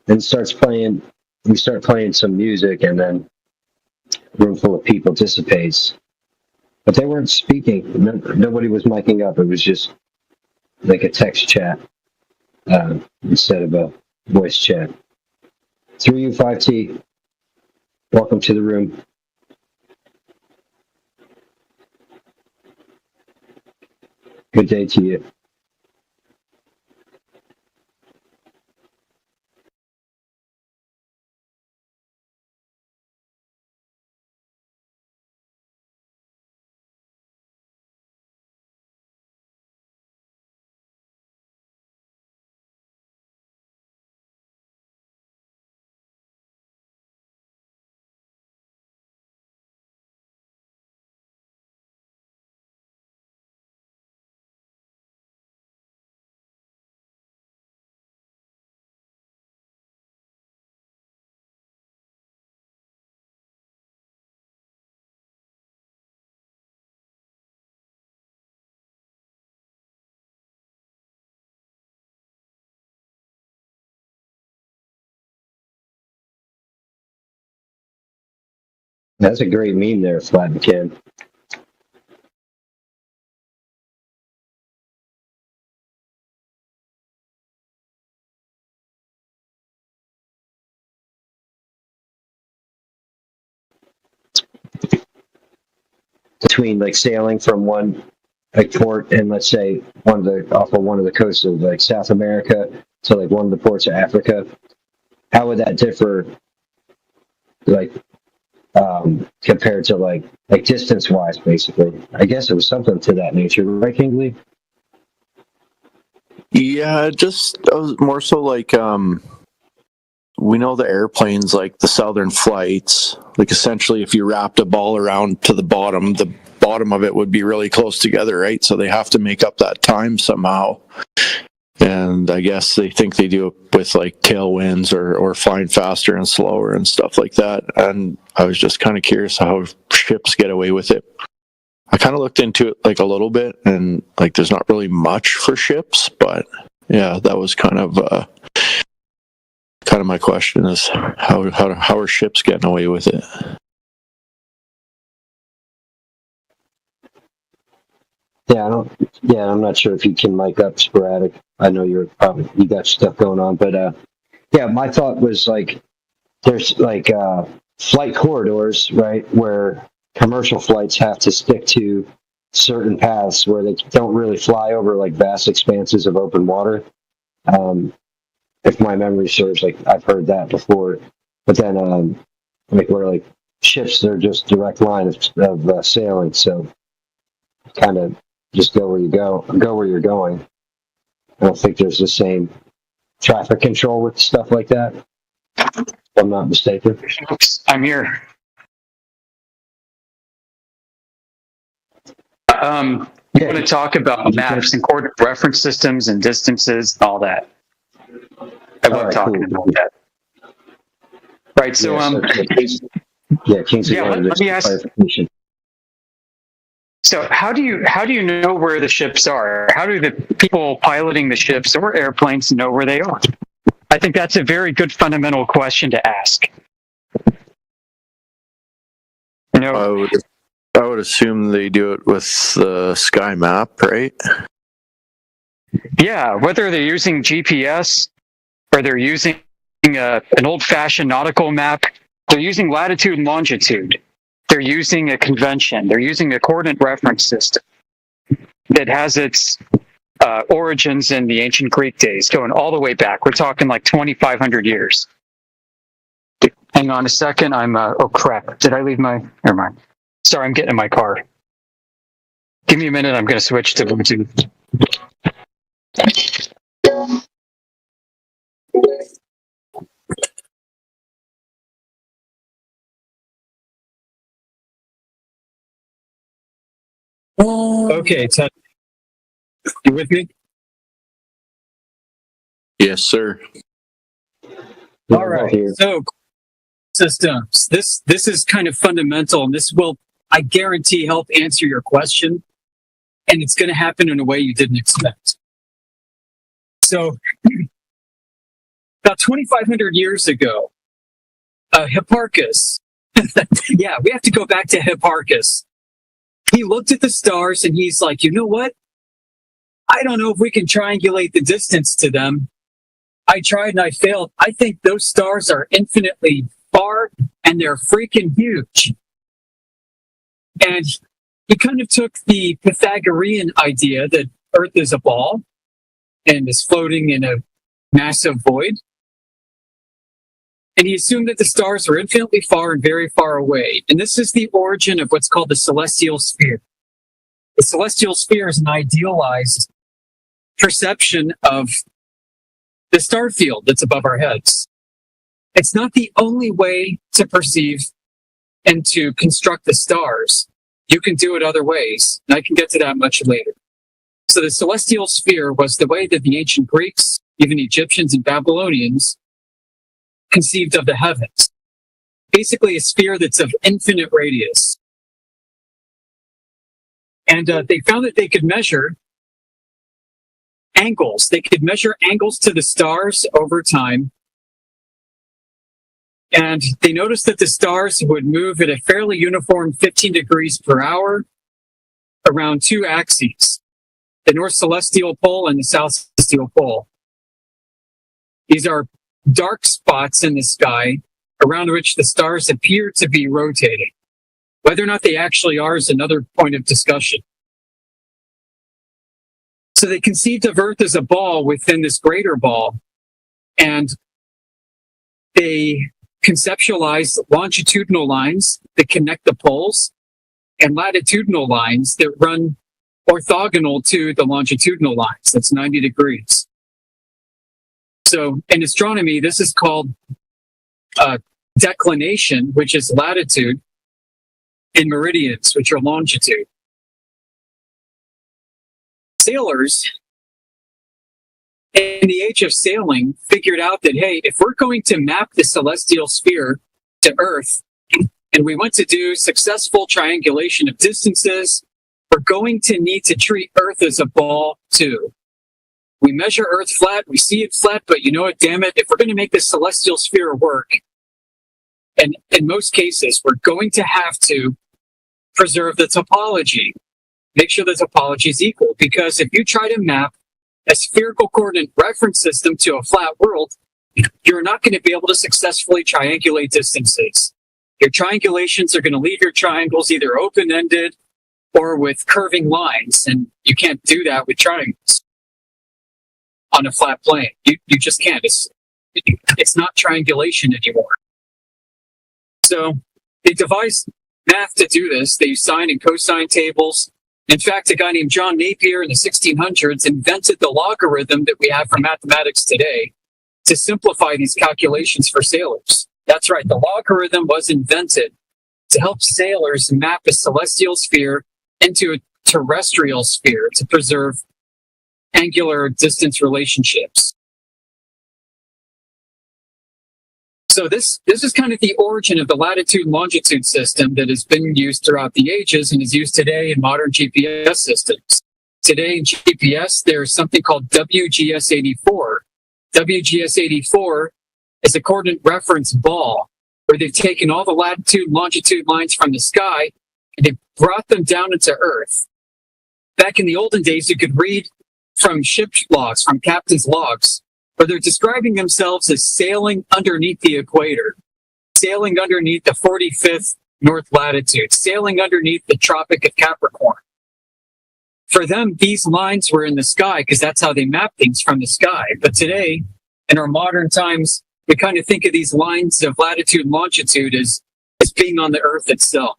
And starts playing. We start playing some music, and then a room full of people dissipates. But they weren't speaking. Nobody was miking up. It was just like a text chat instead of a voice chat. 3U5T, welcome to the room. Good day to you. That's a great meme there, Flat McCann. Between like sailing from one like port and let's say off of one of the coasts of like South America to like one of the ports of Africa, how would that differ, like compared to like distance wise, basically? I guess it was something to that nature, right, Kingley? Yeah, just more so like we know the airplanes, like the southern flights, like essentially if you wrapped a ball around to the bottom of it would be really close together, right? So they have to make up that time somehow. And I guess they think they do it with like tailwinds or flying faster and slower and stuff like that. And I was just kind of curious how ships get away with it. I kind of looked into it like a little bit, and like there's not really much for ships, but yeah, that was kind of my question is how are ships getting away with it? Yeah, I'm not sure if you can mic up sporadic. I know you got stuff going on, but yeah, my thought was like there's like flight corridors, right, where commercial flights have to stick to certain paths where they don't really fly over like vast expanses of open water. If my memory serves, like I've heard that before, but then like where like ships, they're just direct line of sailing, so kind of just go where you're going. I don't think there's the same traffic control with stuff like that, if I'm not mistaken. Oops, I'm here. You want to talk about maps and coordinate reference systems and distances and all that. I love talking about that. Right, so Kingsley, let me ask. So how do you know where the ships are? How do the people piloting the ships or airplanes know where they are? I think that's a very good fundamental question to ask. You know, I would assume they do it with the sky map, right? Yeah, whether they're using GPS or they're using an old-fashioned nautical map, they're using latitude and longitude. They're using a convention. They're using a coordinate reference system that has its origins in the ancient Greek days, going all the way back. We're talking like 2,500 years. Hang on a second. Oh crap. Did I leave my, never mind. Sorry, I'm getting in my car. Give me a minute. I'm going to switch to Bluetooth. Okay, so you with me? Yes, sir. All right. So systems. This is kind of fundamental, and this will, I guarantee, help answer your question. And it's going to happen in a way you didn't expect. So, about 2,500 years ago, Hipparchus. Yeah, we have to go back to Hipparchus. He looked at the stars and he's like, you know what? I don't know if we can triangulate the distance to them. I tried and I failed. I think those stars are infinitely far and they're freaking huge. And he kind of took the Pythagorean idea that Earth is a ball and is floating in a massive void. And he assumed that the stars are infinitely far and very far away. And this is the origin of what's called the celestial sphere. The celestial sphere is an idealized perception of the star field that's above our heads. It's not the only way to perceive and to construct the stars. You can do it other ways, and I can get to that much later. So the celestial sphere was the way that the ancient Greeks, even Egyptians and Babylonians, conceived of the heavens. Basically a sphere that's of infinite radius. And they found that they could measure angles. They could measure angles to the stars over time. And they noticed that the stars would move at a fairly uniform 15 degrees per hour around two axes, the North Celestial Pole and the South Celestial Pole. These are dark spots in the sky around which the stars appear to be rotating. Whether or not they actually are is another point of discussion. So they conceived of Earth as a ball within this greater ball, and they conceptualized longitudinal lines that connect the poles and latitudinal lines that run orthogonal to the longitudinal lines. That's 90 degrees. So in astronomy, this is called declination, which is latitude, and meridians, which are longitude. Sailors in the age of sailing figured out that, hey, if we're going to map the celestial sphere to Earth, and we want to do successful triangulation of distances, we're going to need to treat Earth as a ball too. We measure Earth flat, we see it flat, but you know what, damn it, if we're going to make this celestial sphere work, and in most cases, we're going to have to preserve the topology. Make sure the topology is equal, because if you try to map a spherical coordinate reference system to a flat world, you're not going to be able to successfully triangulate distances. Your triangulations are going to leave your triangles either open-ended or with curving lines, and you can't do that with triangles on a flat plane. You just can't. It's not triangulation anymore. So they devised math to do this. They used sine and cosine tables. In fact, a guy named John Napier in the 1600s invented the logarithm that we have for mathematics today to simplify these calculations for sailors. That's right, the logarithm was invented to help sailors map a celestial sphere into a terrestrial sphere to preserve angular distance relationships. So this is kind of the origin of the latitude and longitude system that has been used throughout the ages and is used today in modern GPS systems. Today in GPS, there's something called WGS84. WGS84 is a coordinate reference ball where they've taken all the latitude and longitude lines from the sky and they've brought them down into Earth. Back in the olden days, you could read from ship logs, from captain's logs, where they're describing themselves as sailing underneath the equator, sailing underneath the 45th north latitude, sailing underneath the Tropic of Capricorn. For them, these lines were in the sky because that's how they map things, from the sky. But today, in our modern times, we kind of think of these lines of latitude and longitude as being on the Earth itself.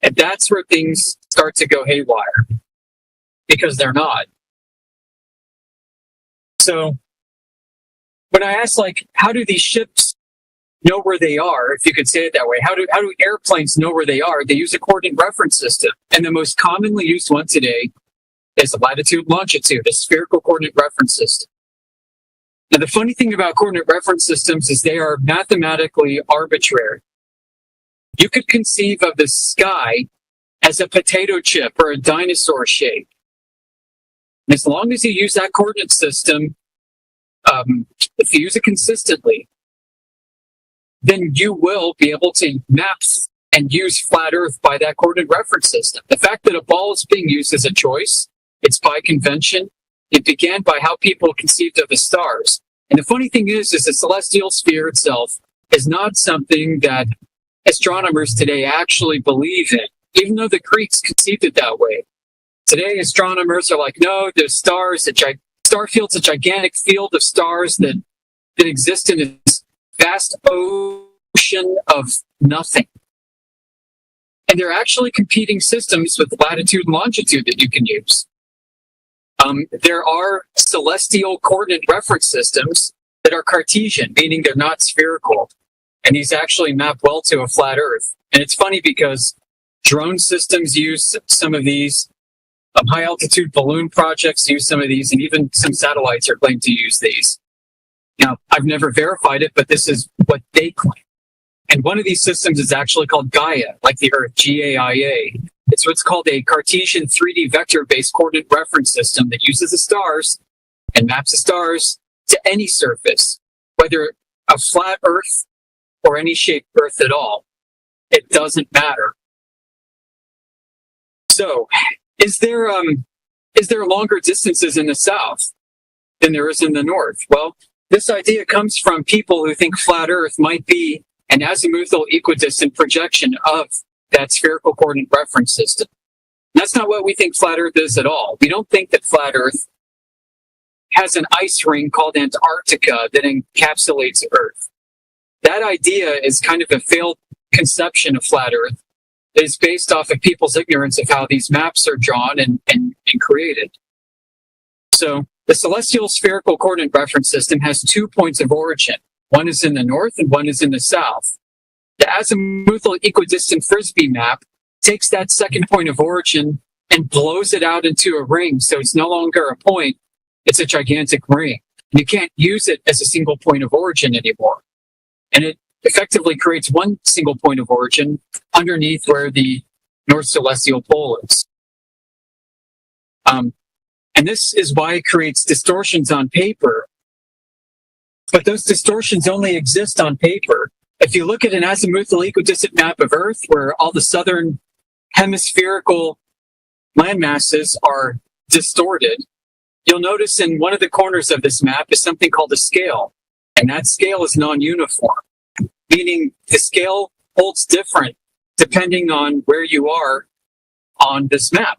And that's where things start to go haywire, because they're not. So when I ask, like, how do these ships know where they are, if you could say it that way, how do airplanes know where they are? They use a coordinate reference system. And the most commonly used one today is the latitude longitude, a spherical coordinate reference system. Now, the funny thing about coordinate reference systems is they are mathematically arbitrary. You could conceive of the sky as a potato chip or a dinosaur shape. And as long as you use that coordinate system, if you use it consistently, then you will be able to map and use flat Earth by that coordinate reference system. The fact that a ball is being used as a choice, it's by convention. It began by how people conceived of the stars. And the funny thing is the celestial sphere itself is not something that astronomers today actually believe in, even though the Greeks conceived it that way. Today, astronomers are like, no, there's stars, star field's a gigantic field of stars that exist in this vast ocean of nothing. And they're actually competing systems with latitude and longitude that you can use. There are celestial coordinate reference systems that are Cartesian, meaning they're not spherical. And these actually map well to a flat Earth. And it's funny because drone systems use some of these. High altitude balloon projects use some of these, and even some satellites are claimed to use these. Now, I've never verified it, but this is what they claim. And one of these systems is actually called Gaia, like the Earth, Gaia. It's what's called a Cartesian 3D vector-based coordinate reference system that uses the stars and maps the stars to any surface, whether a flat Earth or any shaped Earth at all. It doesn't matter. So, is there longer distances in the south than there is in the north? Well, this idea comes from people who think flat Earth might be an azimuthal equidistant projection of that spherical coordinate reference system. That's not what we think flat Earth is at all. We don't think that flat Earth has an ice ring called Antarctica that encapsulates Earth. That idea is kind of a failed conception of flat Earth that is based off of people's ignorance of how these maps are drawn and created. So the celestial spherical coordinate reference system has 2 points of origin. One is in the north and one is in the south. The azimuthal equidistant Frisbee map takes that second point of origin and blows it out into a ring, so it's no longer a point, it's a gigantic ring. You can't use it as a single point of origin anymore. And it effectively creates one single point of origin underneath where the North Celestial Pole is. And this is why it creates distortions on paper. But those distortions only exist on paper. If you look at an azimuthal equidistant map of Earth, where all the southern hemispherical landmasses are distorted, you'll notice in one of the corners of this map is something called a scale. And that scale is non-uniform, meaning the scale holds different depending on where you are on this map.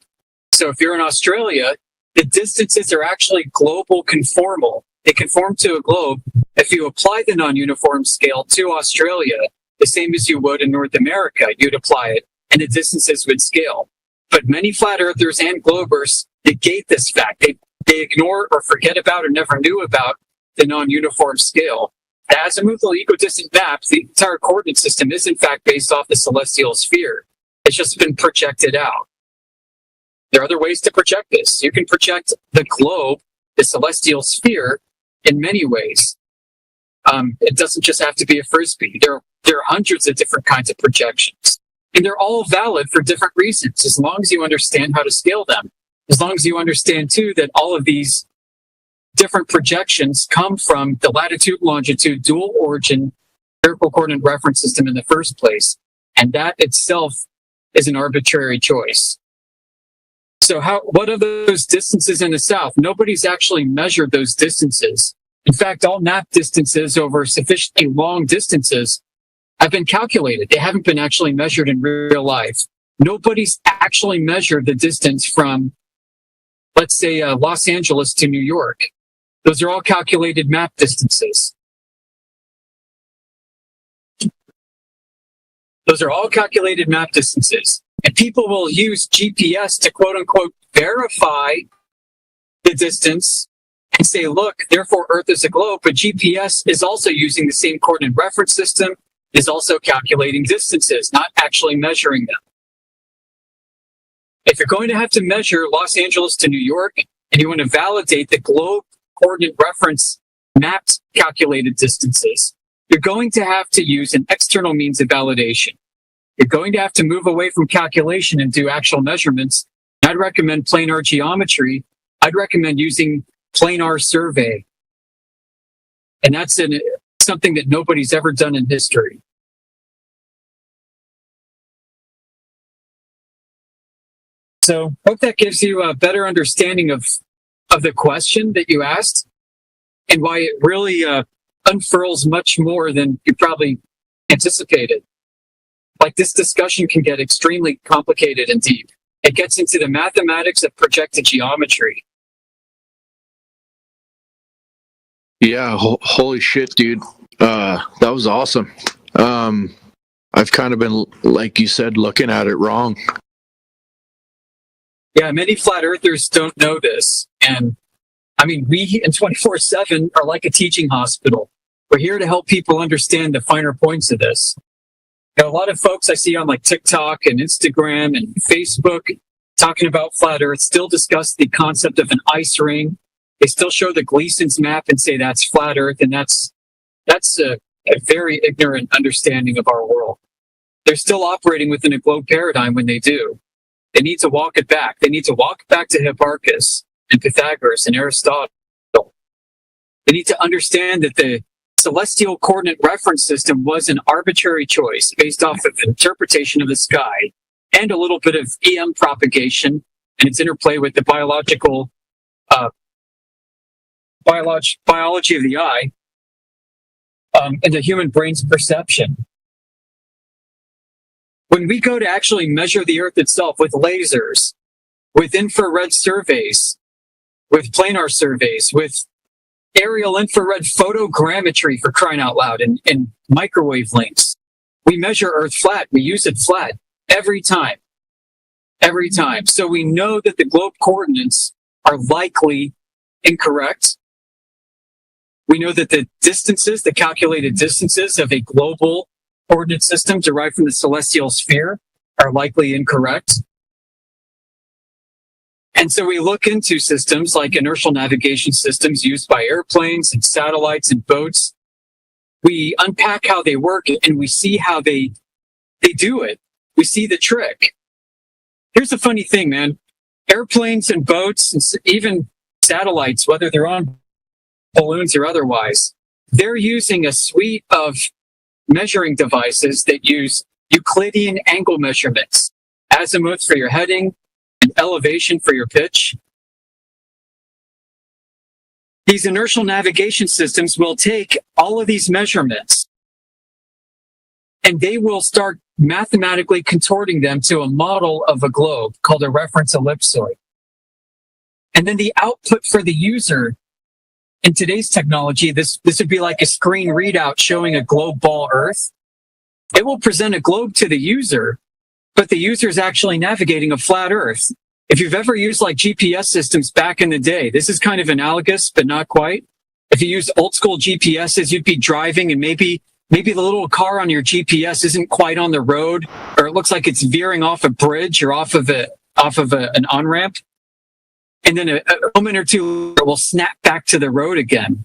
So if you're in Australia, the distances are actually global conformal. They conform to a globe. If you apply the non-uniform scale to Australia, the same as you would in North America, you'd apply it, and the distances would scale. But many flat earthers and globers negate this fact. They ignore or forget about or never knew about the non-uniform scale. The azimuthal equidistant map, the entire coordinate system, is in fact based off the celestial sphere. It's just been projected out. There are other ways to project this. You can project the globe, the celestial sphere, in many ways. It doesn't just have to be a Frisbee. There are hundreds of different kinds of projections. And they're all valid for different reasons, as long as you understand how to scale them. As long as you understand, too, that all of these different projections come from the latitude-longitude dual origin spherical coordinate reference system in the first place. And that itself is an arbitrary choice. So what are those distances in the south? Nobody's actually measured those distances. In fact, all map distances over sufficiently long distances have been calculated. They haven't been actually measured in real life. Nobody's actually measured the distance from, let's say, Los Angeles to New York. Those are all calculated map distances. Those are all calculated map distances. And people will use GPS to quote unquote verify the distance and say, look, therefore Earth is a globe, but GPS is also using the same coordinate reference system, is also calculating distances, not actually measuring them. If you're going to have to measure Los Angeles to New York and you want to validate the globe coordinate reference mapped calculated distances, you're going to have to use an external means of validation. You're going to have to move away from calculation and do actual measurements. I'd recommend planar geometry. I'd recommend using planar survey. And that's something that nobody's ever done in history. So hope that gives you a better understanding of the question that you asked and why it really unfurls much more than you probably anticipated. Like, this discussion can get extremely complicated and deep. It gets into the mathematics of projected geometry. Yeah, holy shit, dude. That was awesome. I've kind of been, like you said, looking at it wrong. Yeah, many flat earthers don't know this. And I mean, we in 24/7 are like a teaching hospital. We're here to help people understand the finer points of this. You know, a lot of folks I see on like TikTok and Instagram and Facebook talking about flat Earth still discuss the concept of an ice ring. They still show the Gleason's map and say that's flat Earth, and that's a very ignorant understanding of our world. They're still operating within a globe paradigm when they do. They need to walk it back. They need to walk back to Hipparchus and Pythagoras and Aristotle. They need to understand that the celestial coordinate reference system was an arbitrary choice based off of interpretation of the sky and a little bit of EM propagation and its interplay with the biological biology of the eye and the human brain's perception. When we go to actually measure the Earth itself with lasers, with infrared surveys, with planar surveys, with aerial infrared photogrammetry, for crying out loud, and microwave links, we measure Earth flat. We use it flat every time. Every time. So we know that the globe coordinates are likely incorrect. We know that the distances, the calculated distances of a global coordinate system derived from the celestial sphere are likely incorrect. And so we look into systems like inertial navigation systems used by airplanes and satellites and boats. We unpack how they work and we see how they do it. We see the trick. Here's the funny thing, man. Airplanes and boats and even satellites, whether they're on balloons or otherwise, they're using a suite of measuring devices that use Euclidean angle measurements, azimuth for your heading, and elevation for your pitch. These inertial navigation systems will take all of these measurements and they will start mathematically contorting them to a model of a globe called a reference ellipsoid. And then the output for the user in today's technology, this would be like a screen readout showing a globe ball Earth. It will present a globe to the user, but the user is actually navigating a flat Earth. If you've ever used like GPS systems back in the day, this is kind of analogous, but not quite. If you use old school GPSs, you'd be driving and maybe the little car on your GPS isn't quite on the road, or it looks like it's veering off a bridge or off of an on-ramp. And then a moment or two it will snap back to the road again.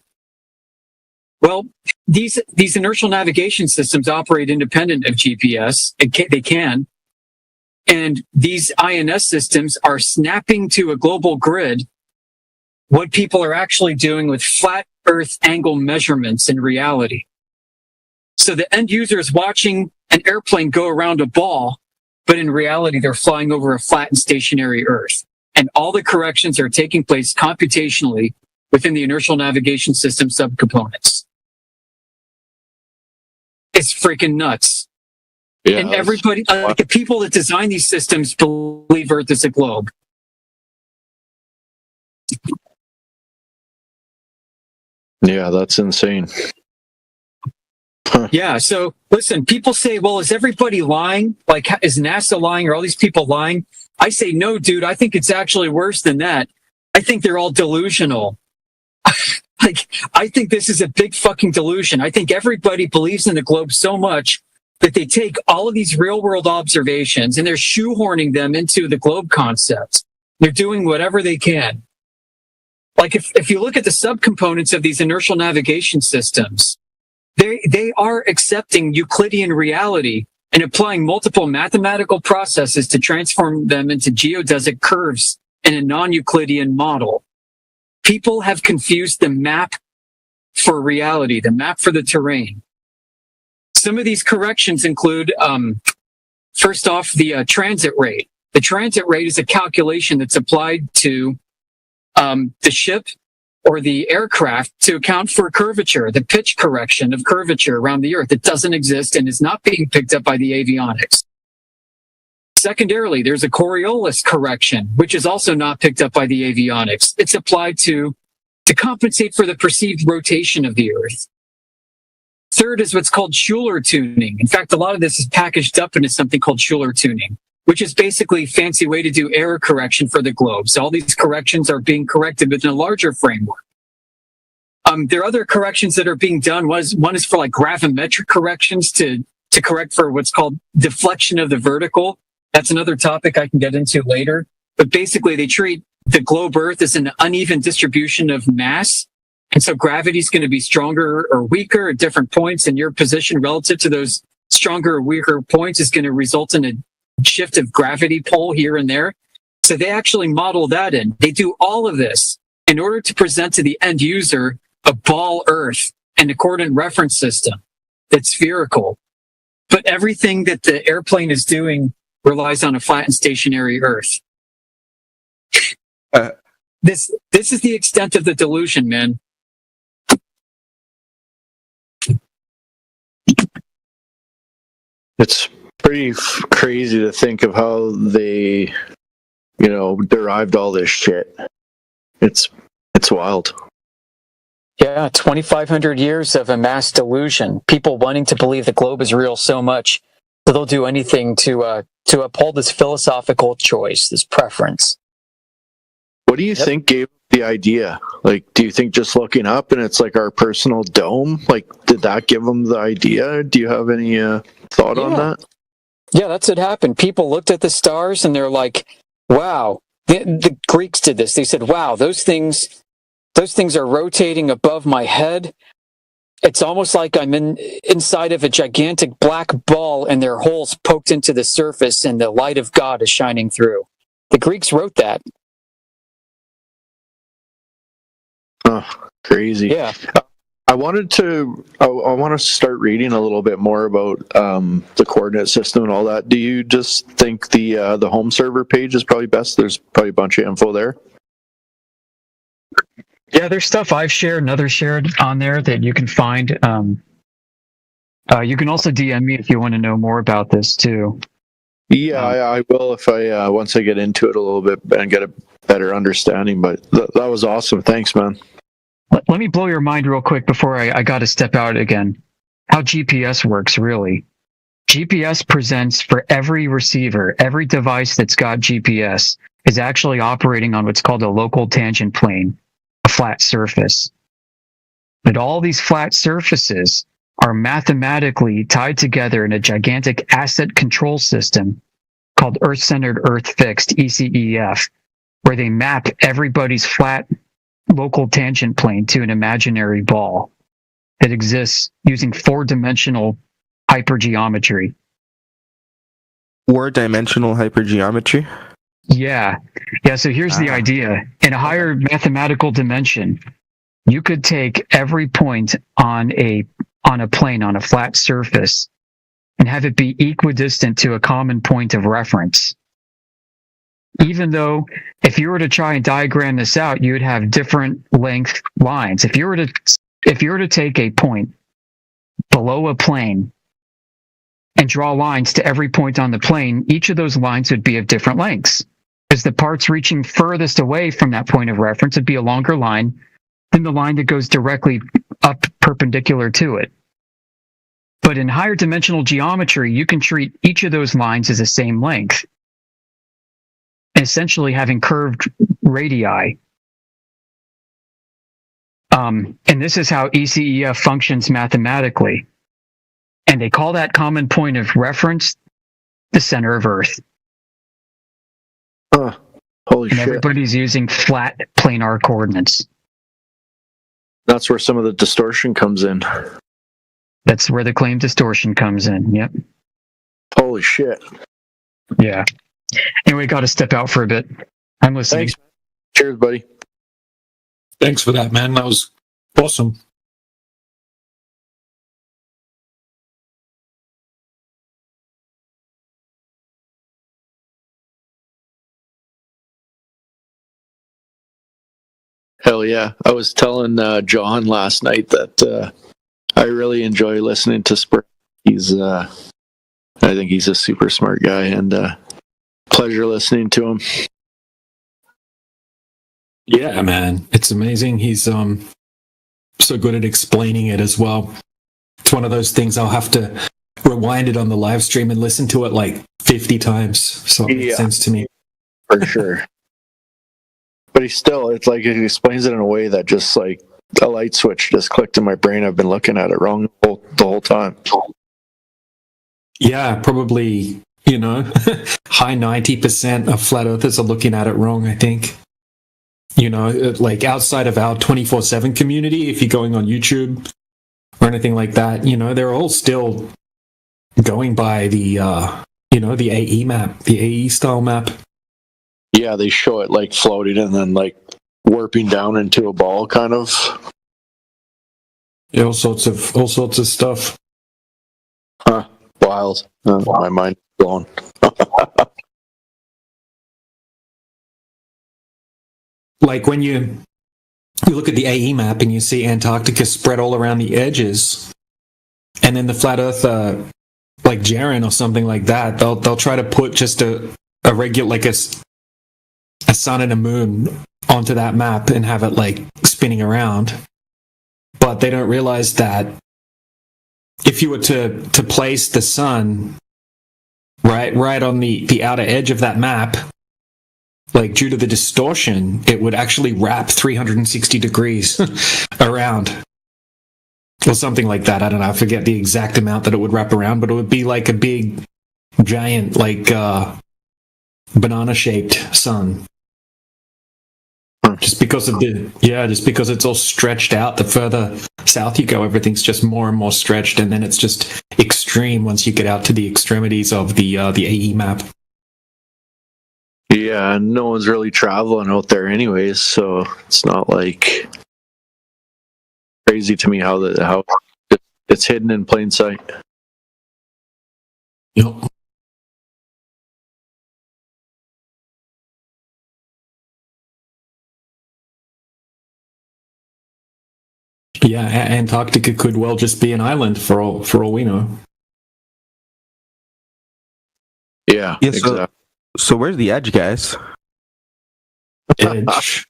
Well, these inertial navigation systems operate independent of GPS. They can. And these INS systems are snapping to a global grid what people are actually doing with flat Earth angle measurements in reality. So the end user is watching an airplane go around a ball, but in reality, they're flying over a flat and stationary Earth. And all the corrections are taking place computationally within the inertial navigation system subcomponents. It's freaking nuts. Yeah, and everybody, like the people that design these systems believe Earth is a globe. Yeah, that's insane. Yeah, so listen, people say, well, is everybody lying? Like, is NASA lying? Are all these people lying? I say, no, dude, I think it's actually worse than that. I think they're all delusional. Like, I think this is a big fucking delusion. I think everybody believes in the globe so much that they take all of these real world observations and they're shoehorning them into the globe concept. They're doing whatever they can. Like, if you look at the subcomponents of these inertial navigation systems, they are accepting Euclidean reality and applying multiple mathematical processes to transform them into geodesic curves in a non-Euclidean model. People have confused the map for reality, the map for the terrain. Some of these corrections include, first off, the transit rate. The transit rate is a calculation that's applied to the ship or the aircraft to account for curvature, the pitch correction of curvature around the Earth. It doesn't exist and is not being picked up by the avionics. Secondarily, there's a Coriolis correction, which is also not picked up by the avionics. It's applied to compensate for the perceived rotation of the Earth. Third is what's called Schuler tuning. In fact, a lot of this is packaged up into something called Schuler tuning, which is basically a fancy way to do error correction for the globe. So all these corrections are being corrected within a larger framework. There are other corrections that are being done. One is for like gravimetric corrections to correct for what's called deflection of the vertical. That's another topic I can get into later. But basically, they treat the globe Earth as an uneven distribution of mass. And so gravity is going to be stronger or weaker at different points, and your position relative to those stronger or weaker points is going to result in a shift of gravity pull here and there. So they actually model that in. They do all of this in order to present to the end user a ball Earth and a coordinate reference system that's spherical. But everything that the airplane is doing relies on a flat and stationary Earth. This is the extent of the delusion, man. It's pretty crazy to think of how they, derived all this shit. It's wild. Yeah, 2,500 years of a mass delusion. People wanting to believe the globe is real so much that they'll do anything to uphold this philosophical choice, this preference. What do you think gave the idea? Like, do you think just looking up and it's like our personal dome? Like, did that give them the idea? Do you have any thought on that? Yeah, that's what happened. People looked at the stars and they're like, wow. The Greeks did this. They said, wow, those things are rotating above my head. It's almost like I'm inside of a gigantic black ball and their holes poked into the surface and the light of God is shining through. The Greeks wrote that. Oh, crazy. Yeah. I want to start reading a little bit more about the coordinate system and all that. Do you just think the home server page is probably best? There's probably a bunch of info there. Yeah, there's stuff I've shared and others shared on there that you can find. You can also DM me if you want to know more about this too. Yeah, I will if I once I get into it a little bit and get a better understanding. But that was awesome. Thanks, man. Let me blow your mind real quick before I got to step out again. How GPS works, really. GPS presents for every receiver, every device that's got GPS is actually operating on what's called a local tangent plane, a flat surface. But all these flat surfaces are mathematically tied together in a gigantic asset control system called Earth-Centered Earth-Fixed, ECEF, where they map everybody's flat local tangent plane to an imaginary ball that exists using four-dimensional hypergeometry. Four-dimensional hypergeometry? Yeah, so here's the idea. In a higher mathematical dimension, you could take every point on a plane, on a flat surface, and have it be equidistant to a common point of reference. Even though if you were to try and diagram this out, you would have different length lines. If you were to take a point below a plane and draw lines to every point on the plane, each of those lines would be of different lengths. Because the parts reaching furthest away from that point of reference would be a longer line than the line that goes directly up perpendicular to it. But in higher dimensional geometry, you can treat each of those lines as the same length, essentially having curved radii. And this is how ECEF functions mathematically. And they call that common point of reference the center of Earth. Holy shit. Everybody's using flat planar coordinates. That's where some of the distortion comes in. That's where the claim distortion comes in. Yep. Holy shit. Yeah. Anyway, got to step out for a bit. I'm listening. Thanks. Cheers, buddy. Thanks for that, man. That was awesome. Hell yeah. I was telling John last night that I really enjoy listening to Spur. I think he's a super smart guy, and pleasure listening to him. Yeah, man. It's amazing. He's so good at explaining it as well. It's one of those things I'll have to rewind it on the live stream and listen to it like 50 times. So it makes sense to me. For sure. But it's like he explains it in a way that just like a light switch just clicked in my brain. I've been looking at it wrong the whole time. Yeah, probably, high 90% of flat earthers are looking at it wrong, I think. Like outside of our 24/7 community, if you're going on YouTube or anything like that, they're all still going by the, the AE map, the AE style map. Yeah, they show it like floating and then like warping down into a ball, kind of. Yeah, all sorts of stuff. Huh. Wild. My mind blown. Like when you look at the AE map and you see Antarctica spread all around the edges, and then the flat earther, like Jaren or something like that, they'll try to put just a regular, like a sun and a moon onto that map and have it like spinning around. But they don't realize that if you were to place the sun right on the outer edge of that map, like due to the distortion, it would actually wrap 360 degrees around. Or something like that. I don't know. I forget the exact amount that it would wrap around, but it would be like a big, giant, like, banana-shaped sun. Just because it's all stretched out. The further south you go, everything's just more and more stretched, and then it's just extreme once you get out to the extremities of the AE map. Yeah, no one's really traveling out there anyways, so it's not like crazy to me how it's hidden in plain sight. Yep. Yeah, Antarctica could well just be an island for all we know. Yeah, exactly. So where's the edge, guys? Edge.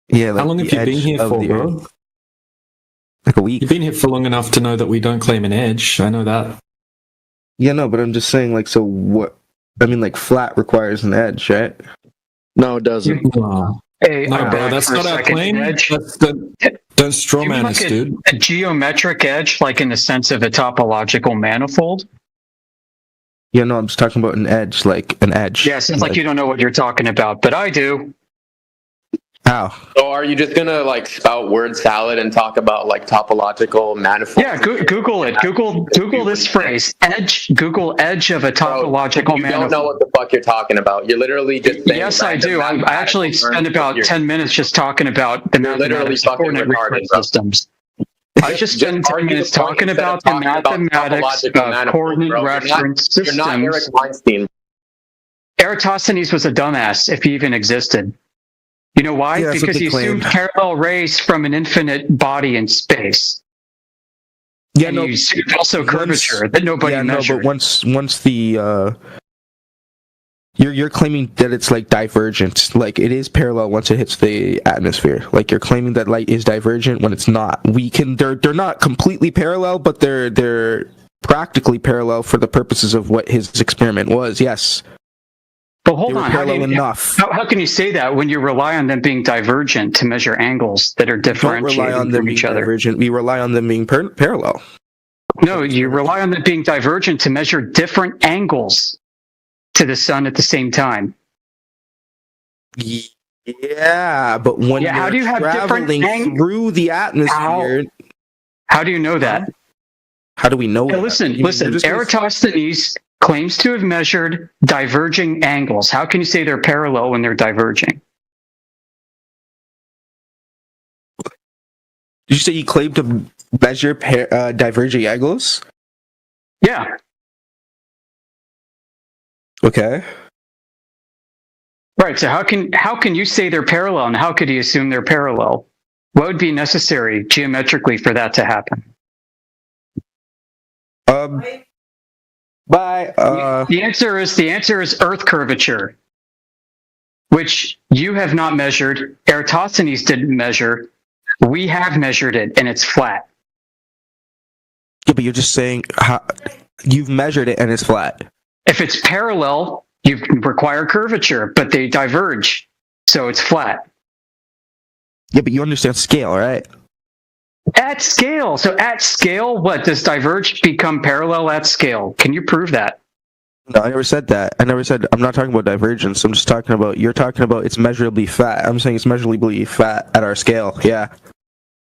Yeah, like how long have you been here for, bro? Like a week. You've been here for long enough to know that we don't claim an edge. I know that. Yeah, no, but I'm just saying, like, so what? I mean, like, flat requires an edge, right? No, it doesn't. Hey, no, bro, that's not our claim. Don't straw man us, dude. A geometric edge, like in the sense of a topological manifold? Yeah, no, I'm just talking about an edge, like an edge. Yeah, sounds like you don't know what you're talking about, but I do. How? So are you just gonna like spout word salad and talk about like topological manifold? Yeah, Google it. Google this phrase. Edge. Google edge of a topological manifold. You don't know what the fuck you're talking about. You're literally just saying yes, I do. I actually spent about 10 minutes just talking about the mathematics of coordinate reference systems. I just spent 10 minutes talking about the mathematics of coordinate reference systems. You're not Eric Weinstein. Eratosthenes was a dumbass, if he even existed. You know why? Yeah, because he assumed parallel rays from an infinite body in space. Yeah, and no. He assumed also curvature that nobody measured. No, but once the you're claiming that it's like divergent, like it is parallel once it hits the atmosphere. Like you're claiming that light is divergent when it's not. They're not completely parallel, but they're practically parallel for the purposes of what his experiment was. Yes. But hold on, how can you say that when you rely on them being divergent to measure angles that are differentiated from each other? Divergent. We rely on them being parallel. No, you rely on them being divergent to measure different angles to the sun at the same time. Yeah, but when how do you have traveling through the atmosphere, how do you know that? How do we know that? Listen. Eratosthenes claims to have measured diverging angles. How can you say they're parallel when they're diverging? Did you say you claimed to measure diverging angles? Yeah. Okay. Right. So how can you say they're parallel, and how could he assume they're parallel? What would be necessary geometrically for that to happen? The answer is Earth curvature, which you have not measured. Eratosthenes didn't measure. We have measured it, and it's flat. Yeah, but you're just saying you've measured it and it's flat. If it's parallel, you require curvature, but they diverge, so it's flat. Yeah, but you understand scale, right? At scale. So at scale, what? Does diverge become parallel at scale? Can you prove that? No, I never said that. I'm not talking about divergence. I'm just talking about, you're talking about it's measurably fat. I'm saying it's measurably fat at our scale. Yeah.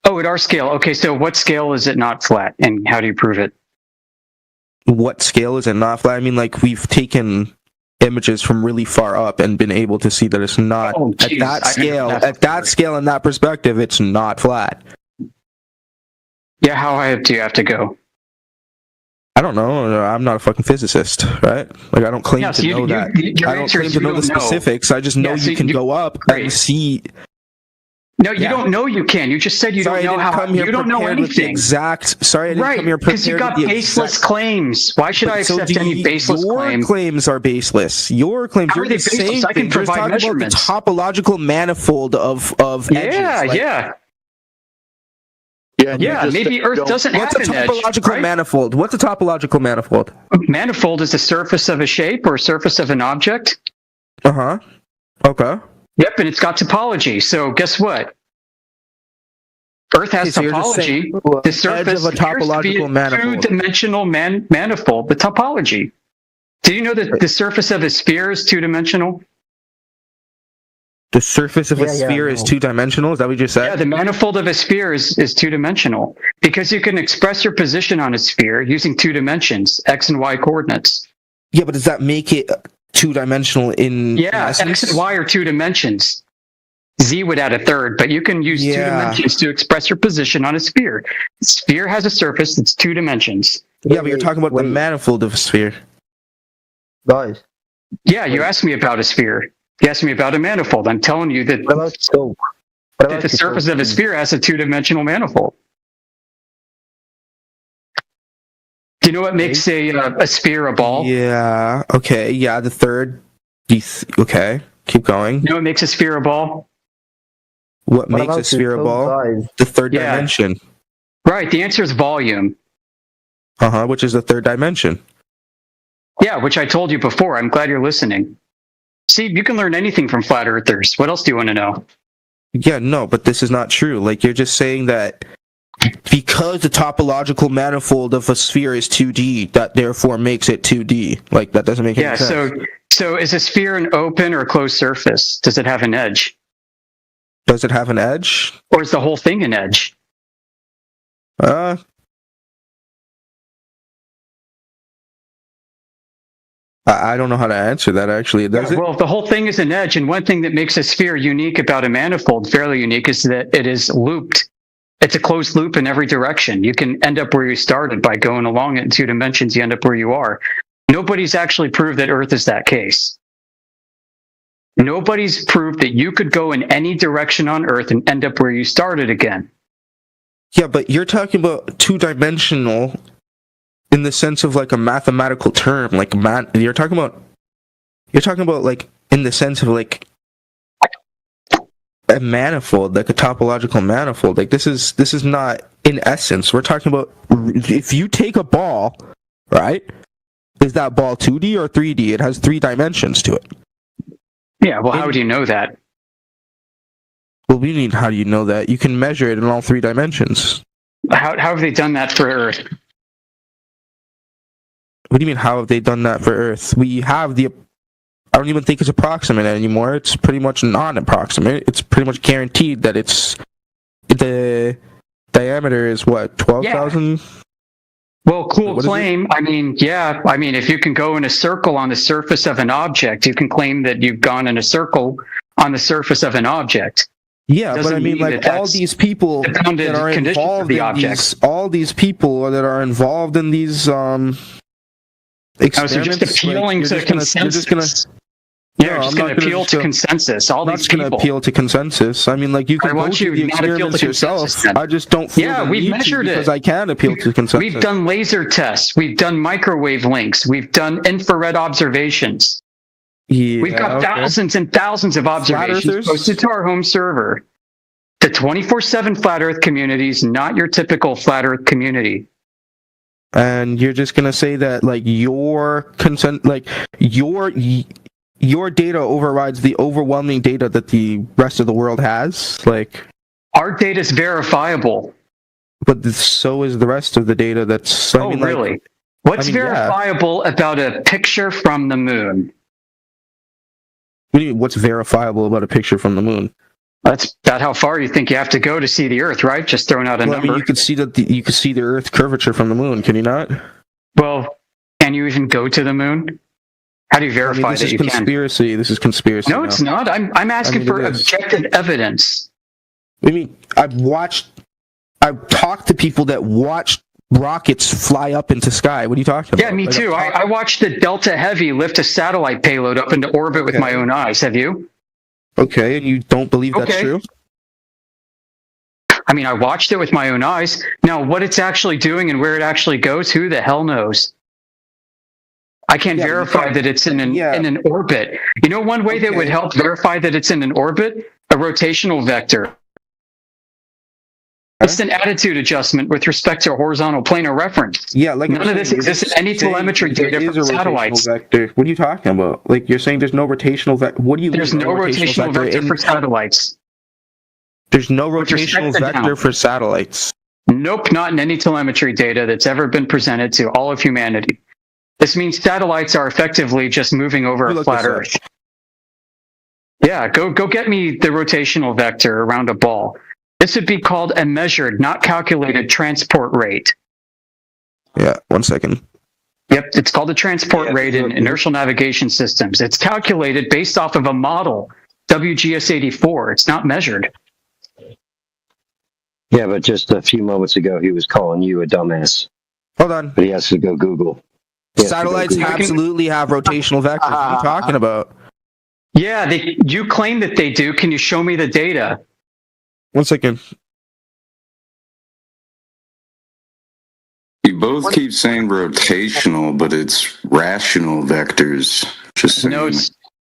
Oh, at our scale. Okay, so what scale is it not flat, and how do you prove it? What scale is it not flat? I mean, like, we've taken images from really far up and been able to see that it's not at that scale and that perspective, it's not flat. Yeah, how high up do you have to go? I don't know. I'm not a fucking physicist, right? Like I don't claim to know that. I don't claim to know the specifics. I just know you can go up and see. No, you don't know you can. You just said you don't know how. You don't know anything. Sorry, I didn't come here prepared. Because you got baseless claims. Why should I accept any baseless claim? Your claims are baseless. Your claims. How are they baseless? I can provide measurements. About the topological manifold of edges. Yeah, maybe Earth doesn't have an edge. What's a topological manifold? What's a topological manifold? Manifold is the surface of a shape or surface of an object. Okay. Yep, and it's got topology. So guess what? Earth has topology. The surface of a topological manifold. Two-dimensional manifold. The topology. Do you know that the surface of a sphere is two-dimensional? The surface of a sphere is two-dimensional? Is that what you just said? Yeah, the manifold of a sphere is two-dimensional because you can express your position on a sphere using two dimensions, x and y coordinates. Yeah, but does that make it two-dimensional in essence? X and y are two dimensions. Z would add a third, but you can use two dimensions to express your position on a sphere. A sphere has a surface that's two dimensions. Yeah, but you're talking about the manifold of a sphere. Guys. Yeah, you asked me about a sphere. You asked me about a manifold. I'm telling you that, that the surface of a sphere has a two-dimensional manifold. Do you know what makes a sphere a ball? Yeah, okay. Yeah, the third. Okay, keep going. You know what makes a sphere a ball? What makes a sphere a ball? The third dimension. Right, the answer is volume. Which is the third dimension. Yeah, which I told you before. I'm glad you're listening. See, you can learn anything from flat earthers. What else do you want to know? Yeah, no, but this is not true. Like, you're just saying that because the topological manifold of a sphere is 2D, that therefore makes it 2D. Like, that doesn't make any sense. So is a sphere an open or closed surface? Does it have an edge? Does it have an edge? Or is the whole thing an edge? I don't know how to answer that, actually. Well, the whole thing is an edge, and one thing that makes a sphere unique about a manifold, fairly unique, is that it is looped. It's a closed loop in every direction. You can end up where you started by going along it in two dimensions. You end up where you are. Nobody's actually proved that Earth is that case. Nobody's proved that you could go in any direction on Earth and end up where you started again. Yeah, but you're talking about two-dimensional in the sense of like a mathematical term, like you're talking about like in the sense of like a manifold, like a topological manifold. Like this is not in essence. We're talking about if you take a ball, right? Is that ball 2D or 3D? It has 3 dimensions to it. Yeah, well, how do you know that? Well, we mean, how do you know that? You can measure it in all 3 dimensions. How have they done that for Earth? What do you mean, how have they done that for Earth? We have I don't even think it's approximate anymore. It's pretty much non-approximate. It's pretty much guaranteed that the diameter is what, 12,000? Yeah. Well, cool claim. I mean, if you can go in a circle on the surface of an object, you can claim that you've gone in a circle on the surface of an object. Yeah, but I mean, like all these people that are involved in these experiments, so just appealing to consensus. Just going to appeal to consensus. All these people. Not going to appeal to consensus. I mean, like you can go through the experiments yourself. I just don't feel the we've need measured to because it. I can appeal to consensus. We've done laser tests. We've done microwave links. We've done infrared observations. Yeah, we've got thousands and thousands of observations posted to our home server. The 24/7 flat Earth community is not your typical flat Earth community. And you're just gonna say that like your data overrides the overwhelming data that the rest of the world has? Like, our data is verifiable. But so is the rest of the data that's... really? What's verifiable about a picture from the moon? What do you mean, what's verifiable about a picture from the moon? That's about how far you think you have to go to see the Earth, right? Just throwing out a number. I mean, you could see the Earth curvature from the moon, can you not? Well, can you even go to the moon? How do you verify that you can? This is conspiracy. No, it's not. I'm asking for objective evidence. I mean, I've watched I've talked to people that watch rockets fly up into sky. What are you talking about? Yeah, me too. I watched the Delta Heavy lift a satellite payload up into orbit with my own eyes. Have you? Okay, and you don't believe that's true? I mean, I watched it with my own eyes. Now, what it's actually doing and where it actually goes, who the hell knows? I can't verify that it's in an orbit. You know, one way that would help verify that it's in an orbit? A rotational vector. It's an attitude adjustment with respect to a horizontal plane of reference. Yeah, like none of this exists in any telemetry data from satellites. Vector. What are you talking about? Like, you're saying there's no rotational vector. What do you mean? There's no rotational vector for satellites. There's no rotational vector for satellites. Nope, not in any telemetry data that's ever been presented to all of humanity. This means satellites are effectively just moving over a flat Earth. Yeah, go get me the rotational vector around a ball. This would be called a measured, not calculated transport rate. Yeah, 1 second. Yep, it's called a transport rate in inertial navigation systems. It's calculated based off of a model, WGS-84. It's not measured. Yeah, but just a few moments ago, he was calling you a dumbass. Hold on. But he has to go Google. Satellites absolutely have rotational vectors. What are you talking about? Yeah, you claim that they do. Can you show me the data? 1 second. You both keep saying rotational, but it's rational vectors. Just saying. No, it's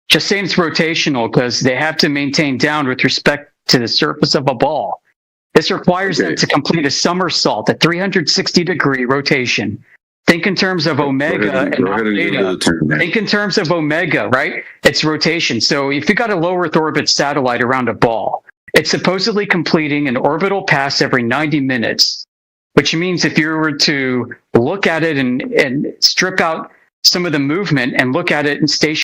just saying it's rotational because they have to maintain down with respect to the surface of a ball. This requires them to complete a somersault at 360-degree rotation. Think in terms of omega and not beta. Think in terms of omega, right? It's rotation. So if you got a low Earth orbit satellite around a ball, it's supposedly completing an orbital pass every 90 minutes, which means if you were to look at it and strip out some of the movement and look at it in station